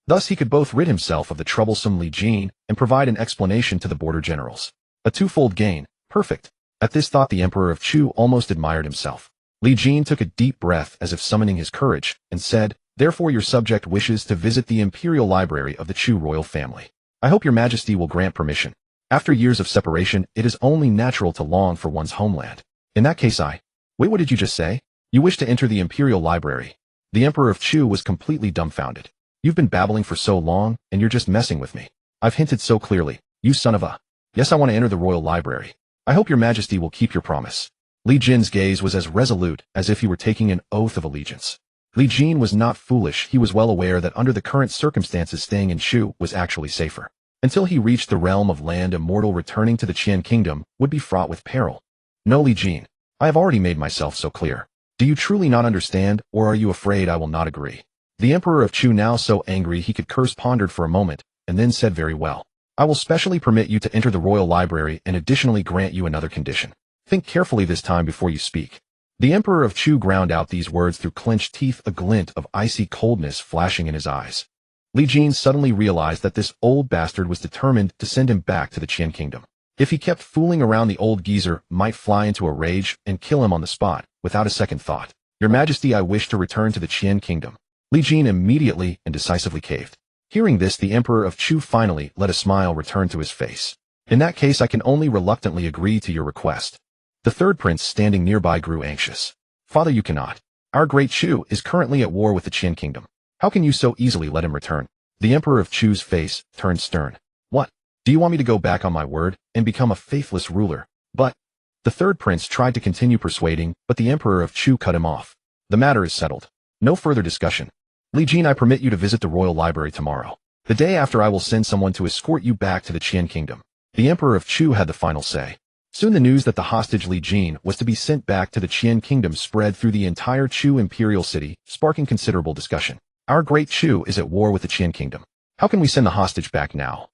Thus he could both rid himself of the troublesome Li Jin and provide an explanation to the border generals. A twofold gain. Perfect. At this thought, the Emperor of Chu almost admired himself. Li Jin took a deep breath as if summoning his courage and said, Therefore your subject wishes to visit the imperial library of the Chu royal family. I hope your Majesty will grant permission. After years of separation, it is only natural to long for one's homeland. In that case, Wait, what did you just say? You wish to enter the imperial library? The Emperor of Chu was completely dumbfounded. You've been babbling for so long, and you're just messing with me. I've hinted so clearly. You son of a... Yes, I want to enter the royal library. I hope your Majesty will keep your promise. Li Jin's gaze was as resolute as if he were taking an oath of allegiance. Li Jin was not foolish. He was well aware that under the current circumstances, staying in Chu was actually safer. Until he reached the realm of Land Immortal, returning to the Qian kingdom would be fraught with peril. No, Li Jin. I have already made myself so clear. Do you truly not understand, or are you afraid I will not agree? The Emperor of Chu, now so angry he could curse, pondered for a moment, and then said, Very well. I will specially permit you to enter the royal library and additionally grant you another condition. Think carefully this time before you speak. The Emperor of Chu ground out these words through clenched teeth, a glint of icy coldness flashing in his eyes. Li Jin suddenly realized that this old bastard was determined to send him back to the Qian kingdom. If he kept fooling around, the old geezer might fly into a rage and kill him on the spot, without a second thought. Your Majesty, I wish to return to the Qian kingdom. Li Jin immediately and decisively caved. Hearing this, the Emperor of Chu finally let a smile return to his face. In that case, I can only reluctantly agree to your request. The third prince standing nearby grew anxious. Father, you cannot. Our great Chu is currently at war with the Qian kingdom. How can you so easily let him return? The Emperor of Chu's face turned stern. What? Do you want me to go back on my word and become a faithless ruler? But the third prince tried to continue persuading, but the Emperor of Chu cut him off. The matter is settled. No further discussion. Li Jin, I permit you to visit the royal library tomorrow. The day after, I will send someone to escort you back to the Qian kingdom. The Emperor of Chu had the final say. Soon the news that the hostage Li Jin was to be sent back to the Qian kingdom spread through the entire Chu imperial city, sparking considerable discussion. Our great Chu is at war with the Qian kingdom. How can we send the hostage back now?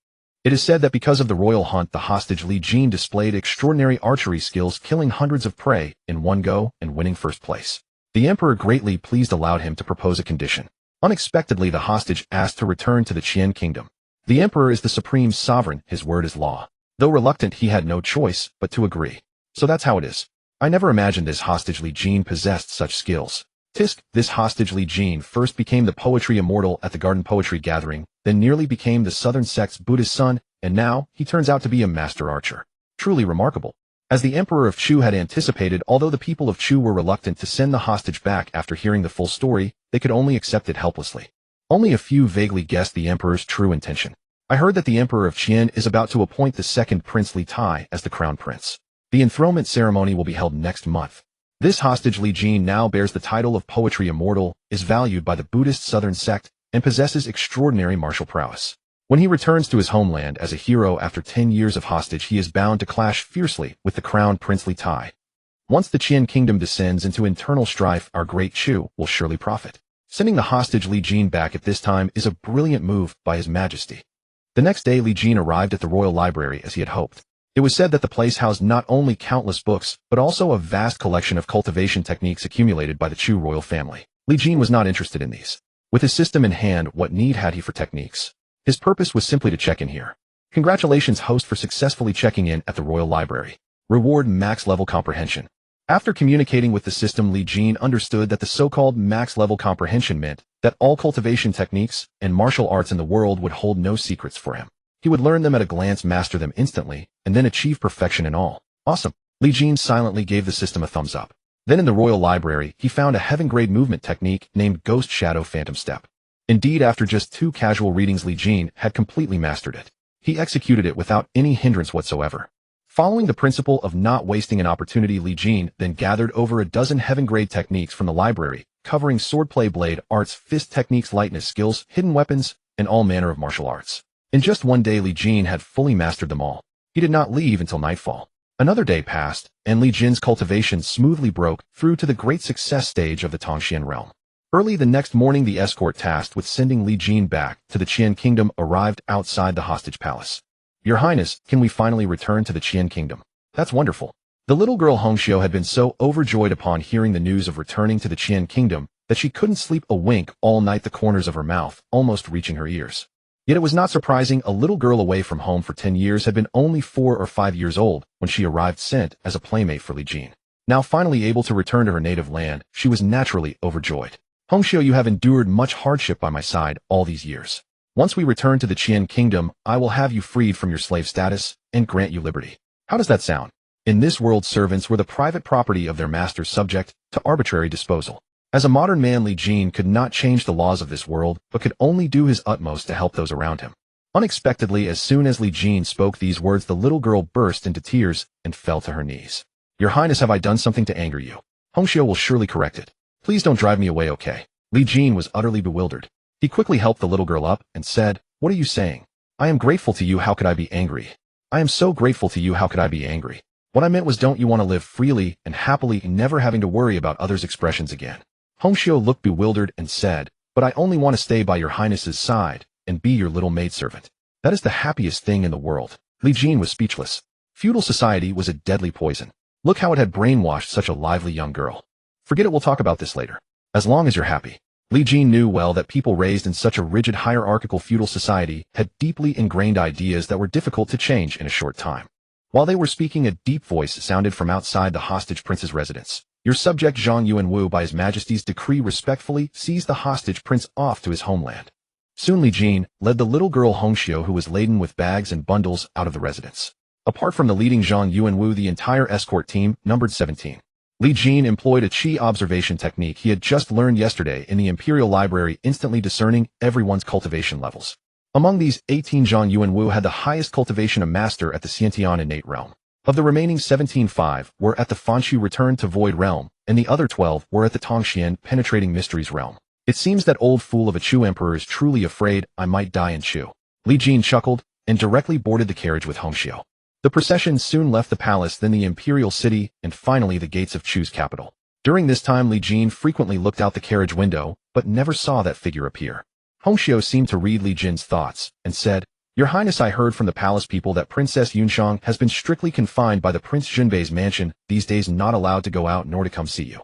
It is said that because of the royal hunt, the hostage Li Jin displayed extraordinary archery skills, killing hundreds of prey in one go and winning first place. The emperor, greatly pleased, allowed him to propose a condition. Unexpectedly, the hostage asked to return to the Qian kingdom. The emperor is the supreme sovereign, his word is law. Though reluctant, he had no choice but to agree. So that's how it is. I never imagined this hostage Li Jin possessed such skills. Tisk, this hostage Li Jin first became the poetry immortal at the garden poetry gathering, then nearly became the southern sect's Buddhist son, and now he turns out to be a master archer. Truly remarkable. As the emperor of Chu had anticipated, although the people of Chu were reluctant to send the hostage back after hearing the full story, they could only accept it helplessly. Only a few vaguely guessed the emperor's true intention. I heard that the emperor of Qian is about to appoint the second Prince Li Tai as the crown prince. The enthronement ceremony will be held next month. This hostage Li Jin now bears the title of poetry immortal, is valued by the Buddhist southern sect, and possesses extraordinary martial prowess. When he returns to his homeland as a hero after 10 years of hostage, he is bound to clash fiercely with the crowned Prince Li Tai. Once the Qian kingdom descends into internal strife, our great Chu will surely profit. Sending the hostage Li Jin back at this time is a brilliant move by His Majesty. The next day, Li Jin arrived at the royal library as he had hoped. It was said that the place housed not only countless books, but also a vast collection of cultivation techniques accumulated by the Chu royal family. Li Jin was not interested in these. With his system in hand, what need had he for techniques? His purpose was simply to check in here. Congratulations, host, for successfully checking in at the royal library. Reward max level comprehension. After communicating with the system, Li Jin understood that the so-called max level comprehension meant that all cultivation techniques and martial arts in the world would hold no secrets for him. He would learn them at a glance, master them instantly, and then achieve perfection in all. Awesome. Li Jin silently gave the system a thumbs up. Then in the royal library, he found a heaven-grade movement technique named Ghost Shadow Phantom Step. Indeed, after just 2 casual readings, Li Jin had completely mastered it. He executed it without any hindrance whatsoever. Following the principle of not wasting an opportunity, Li Jin then gathered over a dozen heaven-grade techniques from the library, covering swordplay, blade arts, fist techniques, lightness skills, hidden weapons, and all manner of martial arts. In just one day, Li Jin had fully mastered them all. He did not leave until nightfall. Another day passed, and Li Jin's cultivation smoothly broke through to the great success stage of the Tongxian realm. Early the next morning, the escort tasked with sending Li Jin back to the Qian kingdom arrived outside the hostage palace. Your Highness, can we finally return to the Qian kingdom? That's wonderful. The little girl Hongxiu had been so overjoyed upon hearing the news of returning to the Qian kingdom that she couldn't sleep a wink all night, the corners of her mouth almost reaching her ears. Yet it was not surprising. A little girl away from home for 10 years had been only 4 or 5 years old when she arrived, sent as a playmate for Li Jin. Now finally able to return to her native land, she was naturally overjoyed. Hongxiu, you have endured much hardship by my side all these years. Once we return to the Qian kingdom, I will have you freed from your slave status and grant you liberty. How does that sound? In this world, servants were the private property of their masters, subject to arbitrary disposal. As a modern man, Li Jin could not change the laws of this world, but could only do his utmost to help those around him. Unexpectedly, as soon as Li Jin spoke these words, the little girl burst into tears and fell to her knees. Your Highness, have I done something to anger you? Hongxiu will surely correct it. Please don't drive me away, okay? Li Jin was utterly bewildered. He quickly helped the little girl up and said, What are you saying? I am grateful to you, how could I be angry? I am so grateful to you, how could I be angry? What I meant was, don't you want to live freely and happily, never having to worry about others' expressions again? Hongxiu looked bewildered and said, But I only want to stay by your Highness's side and be your little maidservant. That is the happiest thing in the world. Li Jin was speechless. Feudal society was a deadly poison. Look how it had brainwashed such a lively young girl. Forget it, we'll talk about this later. As long as you're happy. Li Jin knew well that people raised in such a rigid hierarchical feudal society had deeply ingrained ideas that were difficult to change in a short time. While they were speaking, a deep voice sounded from outside the hostage prince's residence. Your subject Zhang Yuanwu by His Majesty's decree respectfully seized the hostage prince off to his homeland. Soon Li Jin led the little girl Hongxiu, who was laden with bags and bundles, out of the residence. Apart from the leading Zhang Yuanwu, the entire escort team numbered 17. Li Jin employed a qi observation technique he had just learned yesterday in the Imperial Library, instantly discerning everyone's cultivation levels. Among these, 18 Zhang Yuanwu had the highest cultivation, a master at the Xiantian innate realm. Of the remaining 17, 5 were at the Fanshu return to void realm, and the other 12 were at the Tongxian penetrating mysteries realm. It seems that old fool of a Chu emperor is truly afraid I might die in Chu. Li Jin chuckled and directly boarded the carriage with Hongxiu. The procession soon left the palace, then the imperial city, and finally the gates of Chu's capital. During this time, Li Jin frequently looked out the carriage window, but never saw that figure appear. Hongxiu seemed to read Li Jin's thoughts, and said, Your Highness, I heard from the palace people that Princess Yunshang has been strictly confined by the Prince Junbei's mansion, these days not allowed to go out nor to come see you.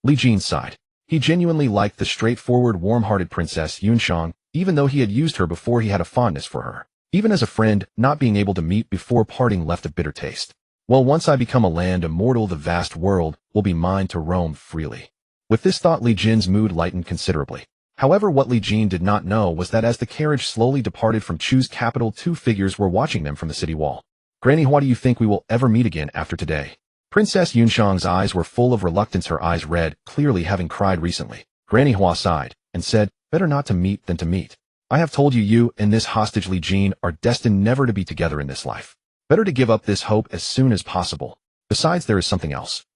Li Jin sighed. He genuinely liked the straightforward, warm-hearted Princess Yunshang, even though he had used her before. He had a fondness for her. Even as a friend, not being able to meet before parting left a bitter taste. Well, once I become a land immortal, the vast world will be mine to roam freely. With this thought, Li Jin's mood lightened considerably. However, what Li Jin did not know was that as the carriage slowly departed from Chu's capital, two figures were watching them from the city wall. Granny, why do you think we will ever meet again after today? Princess Yunshang's eyes were full of reluctance, her eyes red, clearly having cried recently. Granny Hua sighed and said, Better not to meet than to meet. I have told you, you and this hostage Li Jin are destined never to be together in this life. Better to give up this hope as soon as possible. Besides, there is something else.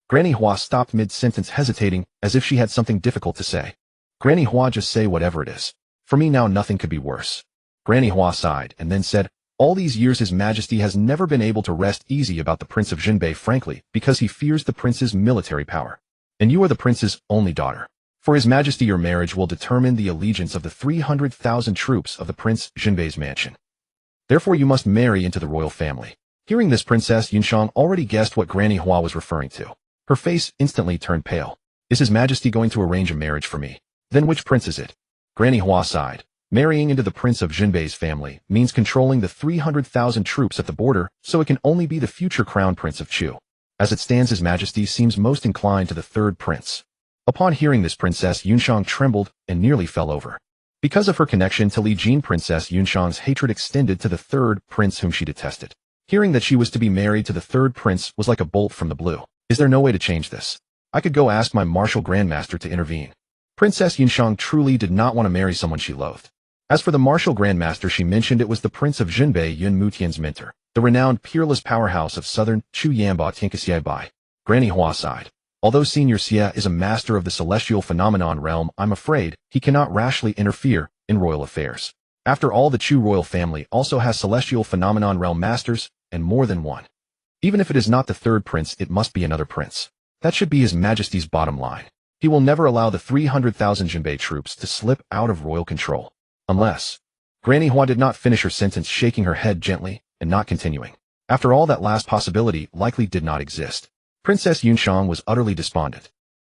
Granny Hua stopped mid-sentence, hesitating, as if she had something difficult to say. Granny Hua, just say whatever it is. For me now, nothing could be worse. Granny Hua sighed and then said, All these years His Majesty has never been able to rest easy about the Prince of Junbei, frankly, because he fears the prince's military power. And you are the prince's only daughter. For His Majesty, your marriage will determine the allegiance of the 300,000 troops of the Prince Junbei's mansion. Therefore you must marry into the royal family. Hearing this, Princess Yunshang already guessed what Granny Hua was referring to. Her face instantly turned pale. Is His Majesty going to arrange a marriage for me? Then which prince is it? Granny Hua sighed. Marrying into the Prince of Junbei's family means controlling the 300,000 troops at the border, so it can only be the future crown prince of Chu. As it stands, His Majesty seems most inclined to the third prince. Upon hearing this, Princess Yunshang trembled and nearly fell over. Because of her connection to Li Jin, Princess Yunshang's hatred extended to the third prince, whom she detested. Hearing that she was to be married to the third prince was like a bolt from the blue. Is there no way to change this? I could go ask my martial grandmaster to intervene. Princess Yunshang truly did not want to marry someone she loathed. As for the martial grandmaster she mentioned, it was the Prince of Junbei, Yun Mutian's mentor, the renowned peerless powerhouse of southern Chu Yanba Tinkasiai Bai. Granny Hua sighed. Although Senior Xia is a master of the celestial phenomenon realm, I'm afraid he cannot rashly interfere in royal affairs. After all, the Chu royal family also has celestial phenomenon realm masters, and more than one. Even if it is not the third prince, it must be another prince. That should be His Majesty's bottom line. He will never allow the 300,000 Junbei troops to slip out of royal control. Unless... Granny Hua did not finish her sentence, shaking her head gently and not continuing. After all, that last possibility likely did not exist. Princess Yunshang was utterly despondent.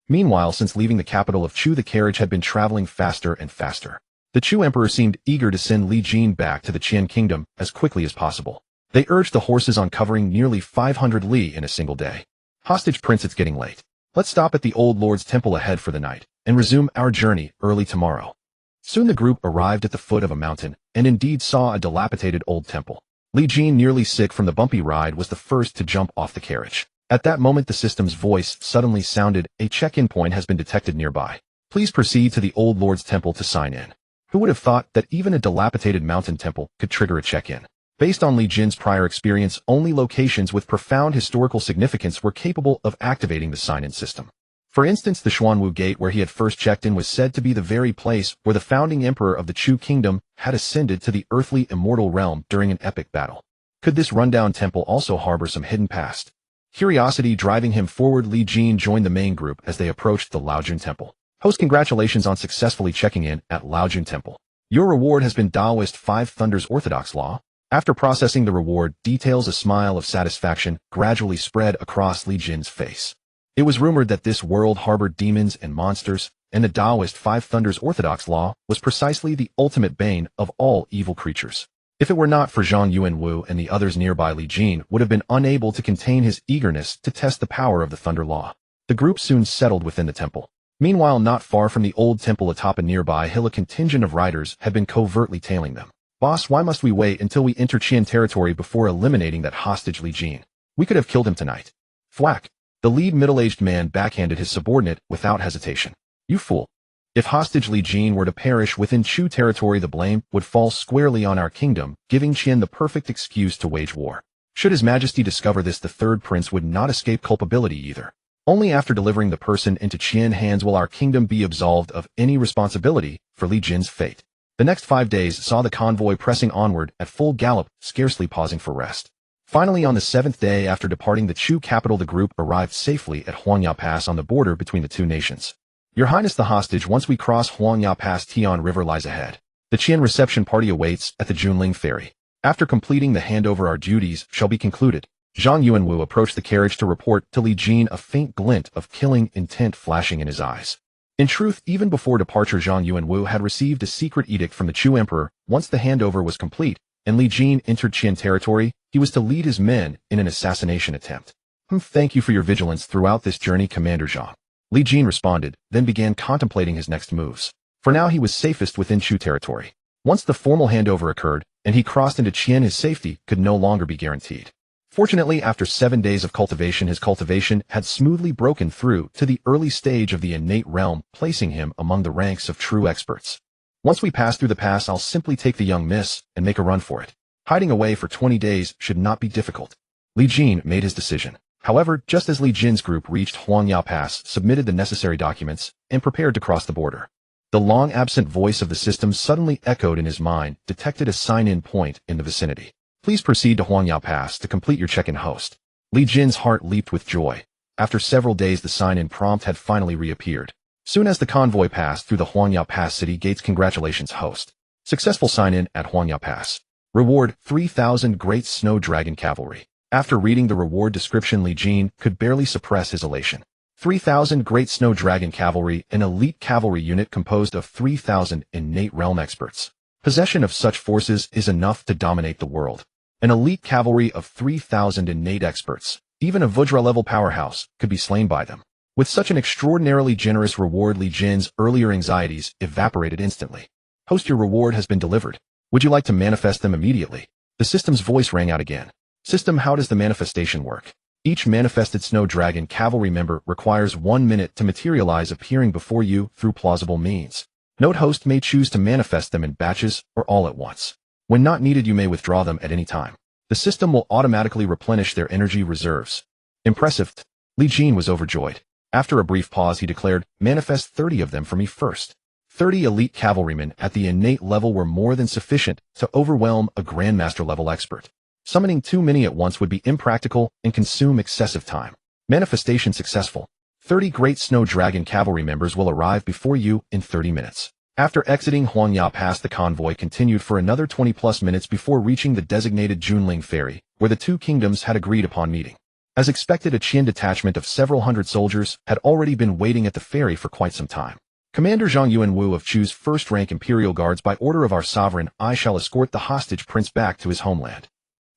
Meanwhile, since leaving the capital of Chu, the carriage had been traveling faster and faster. The Chu emperor seemed eager to send Li Jin back to the Qian kingdom as quickly as possible. They urged the horses on, covering nearly 500 li in a single day. Hostage prince, it's getting late. Let's stop at the old lord's temple ahead for the night, and resume our journey early tomorrow. Soon the group arrived at the foot of a mountain, and indeed saw a dilapidated old temple. Li Jin, nearly sick from the bumpy ride, was the first to jump off the carriage. At that moment, the system's voice suddenly sounded, a check-in point has been detected nearby. Please proceed to the old lord's temple to sign in. Who would have thought that even a dilapidated mountain temple could trigger a check-in? Based on Li Jin's prior experience, only locations with profound historical significance were capable of activating the sign-in system. For instance, the Xuanwu Gate, where he had first checked in, was said to be the very place where the founding emperor of the Chu kingdom had ascended to the earthly immortal realm during an epic battle. Could this rundown temple also harbor some hidden past? Curiosity driving him forward, Li Jin joined the main group as they approached the Laojun Temple. Host, congratulations on successfully checking in at Laojun Temple. Your reward has been Taoist 5 Thunders Orthodox Law. After processing the reward details, a smile of satisfaction gradually spread across Li Jin's face. It was rumored that this world harbored demons and monsters, and the Taoist Five Thunders orthodox law was precisely the ultimate bane of all evil creatures. If it were not for Zhang Yuanwu and the others nearby, Li Jin would have been unable to contain his eagerness to test the power of the Thunder Law. The group soon settled within the temple. Meanwhile, not far from the old temple atop a nearby hill, a contingent of riders had been covertly tailing them. "Boss, why must we wait until we enter Qian territory before eliminating that hostage Li Jin? We could have killed him tonight." Thwack! The lead middle-aged man backhanded his subordinate without hesitation. "You fool. If hostage Li Jin were to perish within Chu territory, the blame would fall squarely on our kingdom, giving Qian the perfect excuse to wage war. Should His Majesty discover this, the third prince would not escape culpability either. Only after delivering the person into Qian hands will our kingdom be absolved of any responsibility for Li Jin's fate." The next 5 days saw the convoy pressing onward at full gallop, scarcely pausing for rest. Finally, on the 7th day after departing the Chu capital, the group arrived safely at Huangya Pass on the border between the two nations. "Your Highness, the hostage, once we cross Huangya Pass, Tian River lies ahead. The Qian reception party awaits at the Junling ferry. After completing the handover, our duties shall be concluded." Zhang Yuanwu approached the carriage to report to Li Jin, a faint glint of killing intent flashing in his eyes. In truth, even before departure, Zhang Yuanwu had received a secret edict from the Chu emperor. Once the handover was complete and Li Jin entered Qian territory, he was to lead his men in an assassination attempt. "Thank you for your vigilance throughout this journey, Commander Zhang," Li Jin responded, then began contemplating his next moves. For now, he was safest within Chu territory. Once the formal handover occurred and he crossed into Qian, his safety could no longer be guaranteed. Fortunately, after 7 days of cultivation, his cultivation had smoothly broken through to the early stage of the innate realm, placing him among the ranks of true experts. "Once we pass through the pass, I'll simply take the young miss and make a run for it. Hiding away for 20 days should not be difficult." Li Jin made his decision. However, just as Li Jin's group reached Huangya Pass, submitted the necessary documents, and prepared to cross the border, the long-absent voice of the system suddenly echoed in his mind, detected a sign-in point in the vicinity. "Please proceed to Huangya Pass to complete your check-in, host." Li Jin's heart leaped with joy. After several days, the sign-in prompt had finally reappeared. Soon as the convoy passed through the Huangya Pass city gates, "Congratulations, host. Successful sign-in at Huangya Pass. Reward, 3,000 Great Snow Dragon Cavalry." After reading the reward description, Li Jin could barely suppress his elation. 3,000 Great Snow Dragon Cavalry, an elite cavalry unit composed of 3,000 innate realm experts. Possession of such forces is enough to dominate the world. An elite cavalry of 3,000 innate experts, even a Vajra-level powerhouse, could be slain by them. With such an extraordinarily generous reward, Li Jin's earlier anxieties evaporated instantly. "Host, your reward has been delivered. Would you like to manifest them immediately?" The system's voice rang out again. "System, how does the manifestation work?" Each manifested Snow Dragon cavalry member requires 1 minute to materialize, appearing before you through plausible means. Note: host may choose to manifest them in batches or all at once. When not needed, you may withdraw them at any time. The system will automatically replenish their energy reserves. Impressive. Li Jin was overjoyed. After a brief pause, he declared, "Manifest 30 of them for me first." 30 elite cavalrymen at the innate level were more than sufficient to overwhelm a grandmaster-level expert. Summoning too many at once would be impractical and consume excessive time. Manifestation successful. 30 Great Snow Dragon cavalry members will arrive before you in 30 minutes. After exiting Huangya Pass, the convoy continued for another 20+ minutes before reaching the designated Junling ferry, where the two kingdoms had agreed upon meeting. As expected, a Qian detachment of several hundred soldiers had already been waiting at the ferry for quite some time. "Commander Zhang Yuanwu of Chu's first-rank Imperial Guards, by order of our sovereign, I shall escort the hostage prince back to his homeland."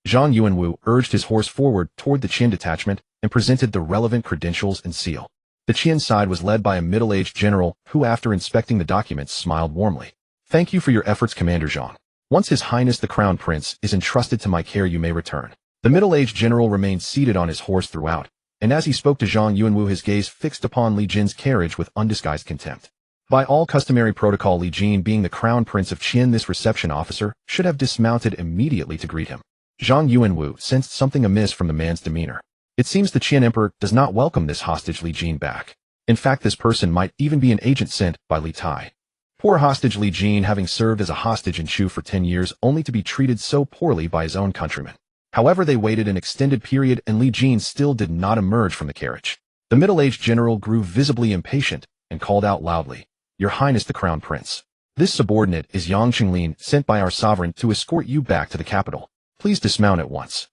Zhang Yuanwu urged his horse forward toward the Qian detachment and presented the relevant credentials and seal. The Qian side was led by a middle-aged general who, after inspecting the documents, smiled warmly. "Thank you for your efforts, Commander Zhang. Once His Highness the Crown Prince is entrusted to my care, you may return." The middle-aged general remained seated on his horse throughout, and as he spoke to Zhang Yuanwu, his gaze fixed upon Li Jin's carriage with undisguised contempt. By all customary protocol, Li Jin, being the Crown Prince of Qian, this reception officer, should have dismounted immediately to greet him. Zhang Yuanwu sensed something amiss from the man's demeanor. It seems the Qian Emperor does not welcome this hostage Li Jin back. In fact, this person might even be an agent sent by Li Tai. Poor hostage Li Jin, having served as a hostage in Chu for 10 years, only to be treated so poorly by his own countrymen. However, they waited an extended period and Li Jin still did not emerge from the carriage. The middle-aged general grew visibly impatient and called out loudly, "Your Highness the Crown Prince. This subordinate is Yang Qinglin, sent by our sovereign to escort you back to the capital. Please dismount at once."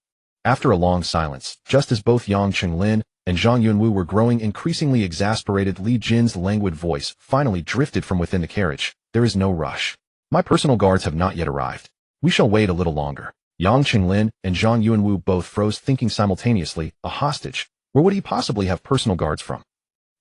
After a long silence, just as both Yang Qinglin and Zhang Yunwu were growing increasingly exasperated. Li Jin's languid voice finally drifted from within the carriage. There is no rush. My personal guards have not yet arrived. We shall wait a little longer. Yang Qinglin and Zhang Yunwu both froze, thinking simultaneously, a hostage? Where would he possibly have personal guards from?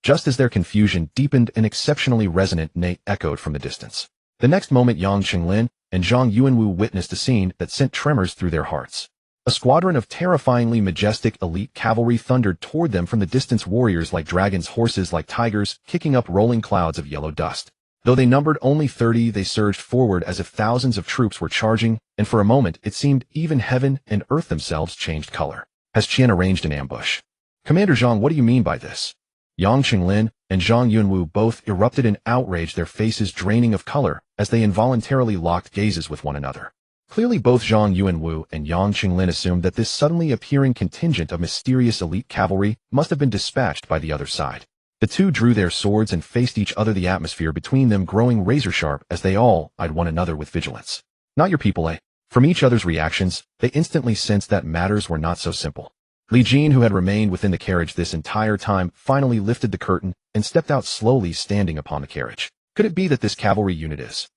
Just as their confusion deepened, an exceptionally resonant neigh echoed from the distance. The next moment, Yang Qinglin and Zhang Yunwu witnessed a scene that sent tremors through their hearts. A squadron of terrifyingly majestic elite cavalry thundered toward them from the distance, warriors like dragons, horses like tigers, kicking up rolling clouds of yellow dust. Though they numbered only 30, they surged forward as if thousands of troops were charging, and for a moment it seemed even heaven and earth themselves changed color. Has Qian arranged an ambush? Commander Zhang, what do you mean by this? Yang Qinglin and Zhang Yunwu both erupted in outrage, their faces draining of color as they involuntarily locked gazes with one another. Clearly both Zhang Yunwu and Yang Qinglin assumed that this suddenly appearing contingent of mysterious elite cavalry must have been dispatched by the other side. The two drew their swords and faced each other, the atmosphere between them growing razor-sharp as they all eyed one another with vigilance. Not your people, eh? From each other's reactions, they instantly sensed that matters were not so simple. Li Jin, who had remained within the carriage this entire time, finally lifted the curtain and stepped out slowly, standing upon the carriage. Could it be that this cavalry unit is?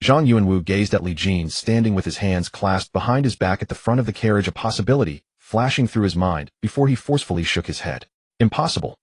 Zhang Yunwu gazed at Li Jin, standing with his hands clasped behind his back at the front of the carriage, a possibility flashing through his mind before he forcefully shook his head. Impossible.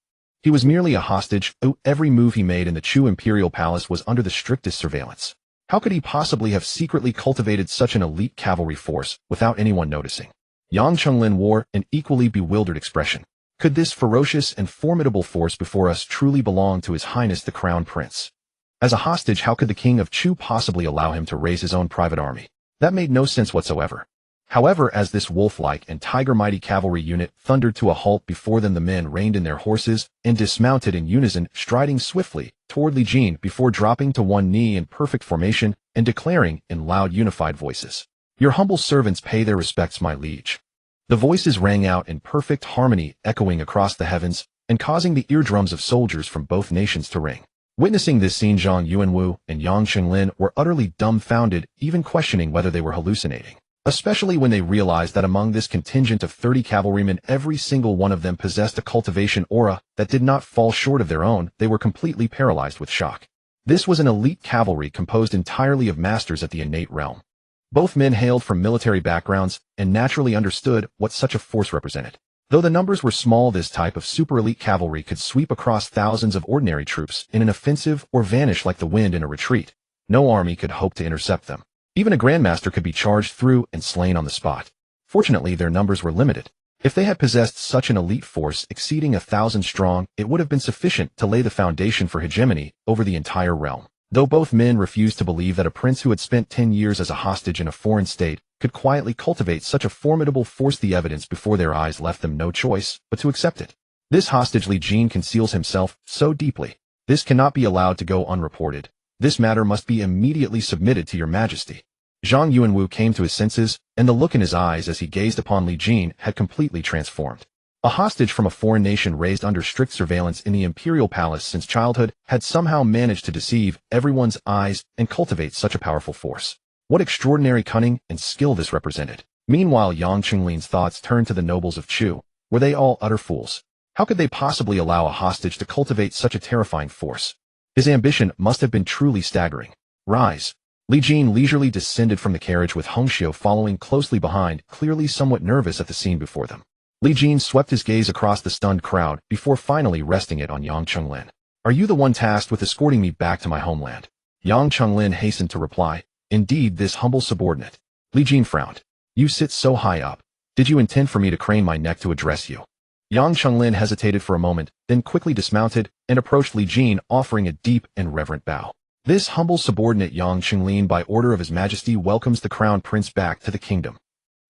He was merely a hostage. Every move he made in the Chu Imperial Palace was under the strictest surveillance. How could he possibly have secretly cultivated such an elite cavalry force without anyone noticing? Yang Qinglin wore an equally bewildered expression. Could this ferocious and formidable force before us truly belong to His Highness the Crown Prince? As a hostage, how could the King of Chu possibly allow him to raise his own private army? That made no sense whatsoever. However, as this wolf-like and tiger-mighty cavalry unit thundered to a halt before them, the men reined in their horses and dismounted in unison, striding swiftly toward Li Jin before dropping to one knee in perfect formation and declaring in loud unified voices, "Your humble servants pay their respects, my liege." The voices rang out in perfect harmony, echoing across the heavens and causing the eardrums of soldiers from both nations to ring. Witnessing this scene, Zhang Yunwu and Yang Qinglin were utterly dumbfounded, even questioning whether they were hallucinating. Especially when they realized that among this contingent of 30 cavalrymen, every single one of them possessed a cultivation aura that did not fall short of their own. They were completely paralyzed with shock. This was an elite cavalry composed entirely of masters at the innate realm. Both men hailed from military backgrounds and naturally understood what such a force represented. Though the numbers were small, this type of super elite cavalry could sweep across thousands of ordinary troops in an offensive or vanish like the wind in a retreat. No army could hope to intercept them. Even a grandmaster could be charged through and slain on the spot. Fortunately, their numbers were limited. If they had possessed such an elite force exceeding 1,000 strong, it would have been sufficient to lay the foundation for hegemony over the entire realm. Though both men refused to believe that a prince who had spent 10 years as a hostage in a foreign state could quietly cultivate such a formidable force, the evidence before their eyes left them no choice but to accept it. This hostage, Li Jin, conceals himself so deeply. This cannot be allowed to go unreported. This matter must be immediately submitted to your majesty. Zhang Yunwu came to his senses, and the look in his eyes as he gazed upon Li Jin had completely transformed. A hostage from a foreign nation raised under strict surveillance in the imperial palace since childhood had somehow managed to deceive everyone's eyes and cultivate such a powerful force. What extraordinary cunning and skill this represented. Meanwhile, Yang Qinglin's thoughts turned to the nobles of Chu. Were they all utter fools? How could they possibly allow a hostage to cultivate such a terrifying force? His ambition must have been truly staggering. Rise. Li Jin leisurely descended from the carriage with Heng Xiu following closely behind, clearly somewhat nervous at the scene before them. Li Jin swept his gaze across the stunned crowd before finally resting it on Yang Qinglin. Are you the one tasked with escorting me back to my homeland? Yang Qinglin hastened to reply. Indeed, this humble subordinate. Li Jin frowned. You sit so high up. Did you intend for me to crane my neck to address you? Yang Qinglin hesitated for a moment, then quickly dismounted and approached Li Jin, offering a deep and reverent bow. This humble subordinate, Yang Qinglin, by order of His Majesty, welcomes the crown prince back to the kingdom.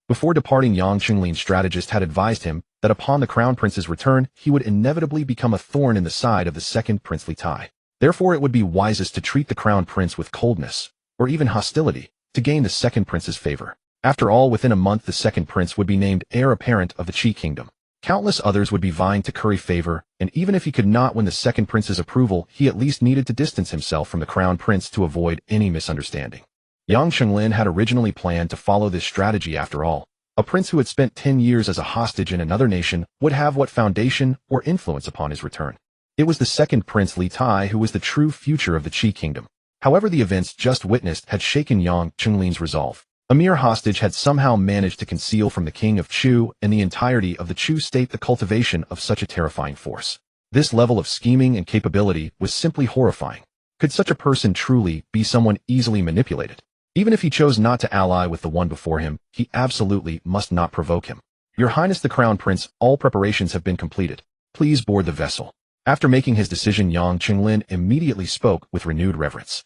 Before departing, Yang Qinglin's strategist had advised him that upon the crown prince's return, he would inevitably become a thorn in the side of the second princely tie. Therefore, it would be wisest to treat the crown prince with coldness, or even hostility, to gain the second prince's favor. After all, within a month the second prince would be named heir apparent of the Qi kingdom. Countless others would be vying to curry favor, and even if he could not win the second prince's approval, he at least needed to distance himself from the crown prince to avoid any misunderstanding. Yang Qinglin had originally planned to follow this strategy after all, A prince who had spent 10 years as a hostage in another nation would have what foundation or influence upon his return? It was the second prince Li Tai who was the true future of the Qi kingdom. However, the events just witnessed had shaken Yang Chenglin's resolve. A mere hostage had somehow managed to conceal from the king of Chu and the entirety of the Chu state the cultivation of such a terrifying force. This level of scheming and capability was simply horrifying. Could such a person truly be someone easily manipulated? Even if he chose not to ally with the one before him, he absolutely must not provoke him. Your Highness the Crown Prince, all preparations have been completed. Please board the vessel. After making his decision, Yang Chenglin immediately spoke with renewed reverence.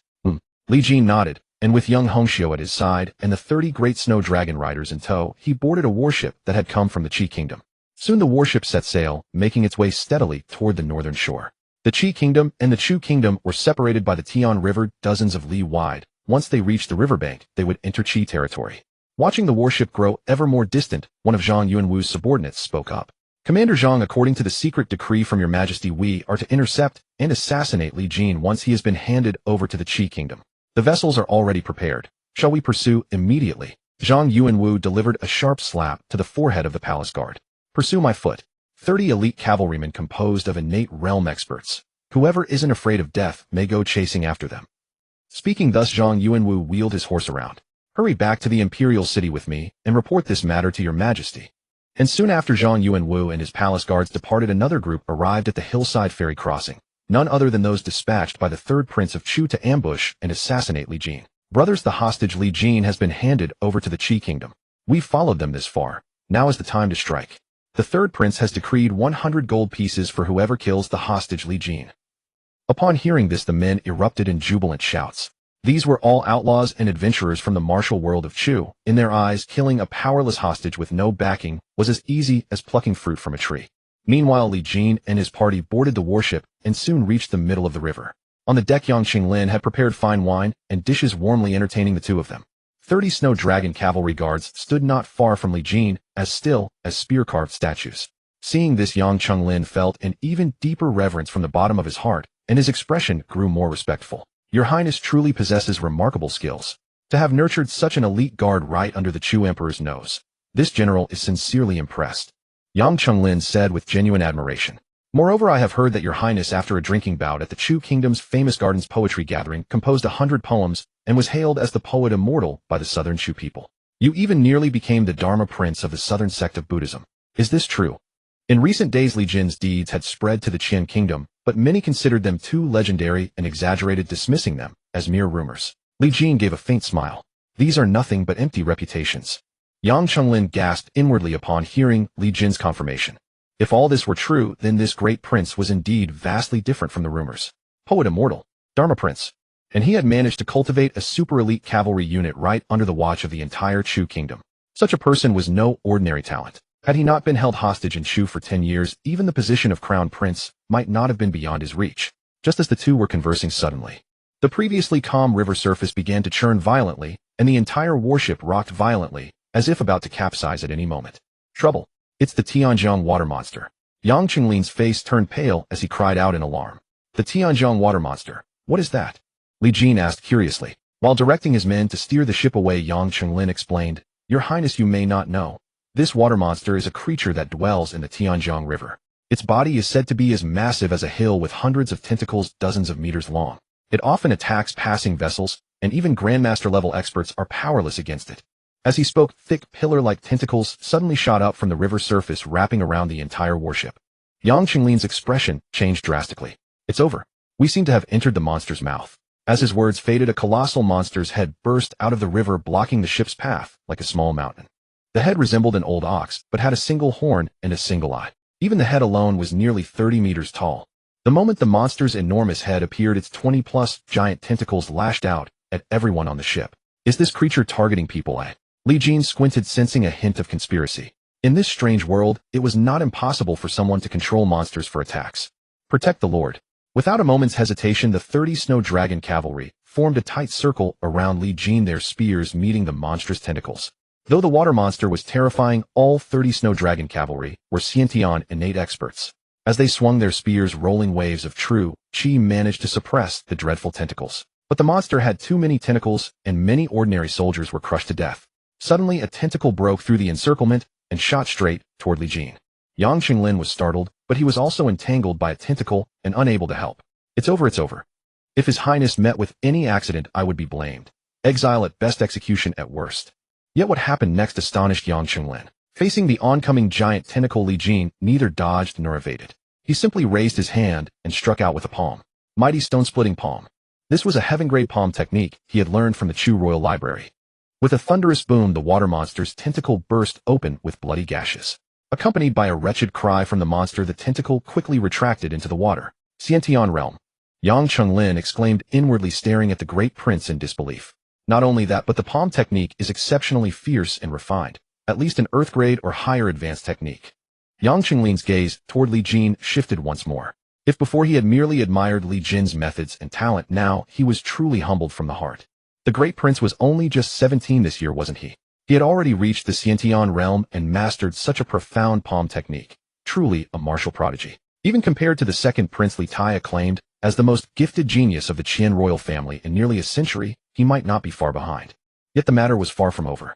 Li Jin nodded, and with young Hongxiu at his side and the 30 great snow dragon riders in tow, he boarded a warship that had come from the Qi kingdom. Soon the warship set sail, making its way steadily toward the northern shore. The Qi kingdom and the Chu kingdom were separated by the Tian River dozens of li wide. Once they reached the riverbank, they would enter Qi territory. Watching the warship grow ever more distant, one of Zhang Yuanwu's subordinates spoke up. Commander Zhang, according to the secret decree from your majesty, we are to intercept and assassinate Li Jin once he has been handed over to the Qi kingdom. The vessels are already prepared. Shall we pursue immediately? Zhang Yuanwu delivered a sharp slap to the forehead of the palace guard. Pursue my foot. 30 elite cavalrymen composed of innate realm experts. Whoever isn't afraid of death may go chasing after them. Speaking thus, Zhang Yuanwu wheeled his horse around. Hurry back to the imperial city with me and report this matter to your majesty. And soon after Zhang Yuanwu and his palace guards departed, another group arrived at the hillside ferry crossing, none other than those dispatched by the third prince of Chu to ambush and assassinate Li Jin. Brothers, the hostage Li Jin has been handed over to the Qi kingdom. We've followed them this far. Now is the time to strike. The third prince has decreed 100 gold pieces for whoever kills the hostage Li Jin. Upon hearing this, the men erupted in jubilant shouts. These were all outlaws and adventurers from the martial world of Chu. In their eyes, killing a powerless hostage with no backing was as easy as plucking fruit from a tree. Meanwhile, Li Jin and his party boarded the warship and soon reached the middle of the river. On the deck, Yang Qinglin had prepared fine wine and dishes warmly entertaining the two of them. 30 snow dragon cavalry guards stood not far from Li Jin, as still as spear-carved statues. Seeing this, Yang Qinglin felt an even deeper reverence from the bottom of his heart, and his expression grew more respectful. Your Highness truly possesses remarkable skills. To have nurtured such an elite guard right under the Chu Emperor's nose. This general is sincerely impressed. Yang Qinglin said with genuine admiration. Moreover, I have heard that your Highness, after a drinking bout at the Chu Kingdom's famous gardens poetry gathering, composed 100 poems and was hailed as the poet immortal by the southern Chu people. You even nearly became the Dharma prince of the southern sect of Buddhism. Is this true? In recent days, Li Jin's deeds had spread to the Qian kingdom, but many considered them too legendary and exaggerated, dismissing them as mere rumors. Li Jin gave a faint smile. These are nothing but empty reputations. Yang Qinglin gasped inwardly upon hearing Li Jin's confirmation. If all this were true, then this great prince was indeed vastly different from the rumors. Poet immortal, Dharma prince. And he had managed to cultivate a super elite cavalry unit right under the watch of the entire Chu kingdom. Such a person was no ordinary talent. Had he not been held hostage in Chu for 10 years, even the position of crown prince might not have been beyond his reach. Just as the two were conversing, suddenly, the previously calm river surface began to churn violently, and the entire warship rocked violently, as if about to capsize at any moment. Trouble. It's the Tianjiang water monster. Yang Qinglin's face turned pale as he cried out in alarm. The Tianjiang water monster. What is that? Li Jin asked curiously. While directing his men to steer the ship away, Yang Qinglin explained, Your Highness, you may not know. This water monster is a creature that dwells in the Tianjiang River. Its body is said to be as massive as a hill with hundreds of tentacles dozens of meters long. It often attacks passing vessels, and even Grandmaster-level experts are powerless against it. As he spoke, thick pillar-like tentacles suddenly shot up from the river surface, wrapping around the entire warship. Yang Qinglin's expression changed drastically. It's over. We seem to have entered the monster's mouth. As his words faded, a colossal monster's head burst out of the river, blocking the ship's path like a small mountain. The head resembled an old ox, but had a single horn and a single eye. Even the head alone was nearly 30 meters tall. The moment the monster's enormous head appeared, its 20-plus giant tentacles lashed out at everyone on the ship. Is this creature targeting people? Li Jin squinted, sensing a hint of conspiracy. In this strange world, it was not impossible for someone to control monsters for attacks. Protect the Lord. Without a moment's hesitation, the 30 snow dragon cavalry formed a tight circle around Li Jin, their spears meeting the monstrous tentacles. Though the water monster was terrifying, all 30 snow dragon cavalry were Xiantian innate experts. As they swung their spears, rolling waves of true Qi managed to suppress the dreadful tentacles. But the monster had too many tentacles, and many ordinary soldiers were crushed to death. Suddenly, a tentacle broke through the encirclement and shot straight toward Li Jin. Yang Qinglin was startled, but he was also entangled by a tentacle and unable to help. It's over, it's over. If His Highness met with any accident, I would be blamed. Exile at best, execution at worst. Yet what happened next astonished Yang Qinglin. Facing the oncoming giant tentacle, Li Jin neither dodged nor evaded. He simply raised his hand and struck out with a palm. Mighty stone-splitting palm. This was a heaven-grade palm technique he had learned from the Chu Royal Library. With a thunderous boom, the water monster's tentacle burst open with bloody gashes. Accompanied by a wretched cry from the monster, the tentacle quickly retracted into the water. Xiantian realm. Yang Qinglin exclaimed, inwardly staring at the great prince in disbelief. Not only that, but the palm technique is exceptionally fierce and refined, at least an earth-grade or higher advanced technique. Yang Qinglin's gaze toward Li Jin shifted once more. If before he had merely admired Li Jin's methods and talent, now he was truly humbled from the heart. The great prince was only just 17 this year, wasn't he? He had already reached the Xiantian realm and mastered such a profound palm technique. Truly a martial prodigy. Even compared to the second prince Li Tai, acclaimed as the most gifted genius of the Qian royal family in nearly a century, he might not be far behind. Yet the matter was far from over.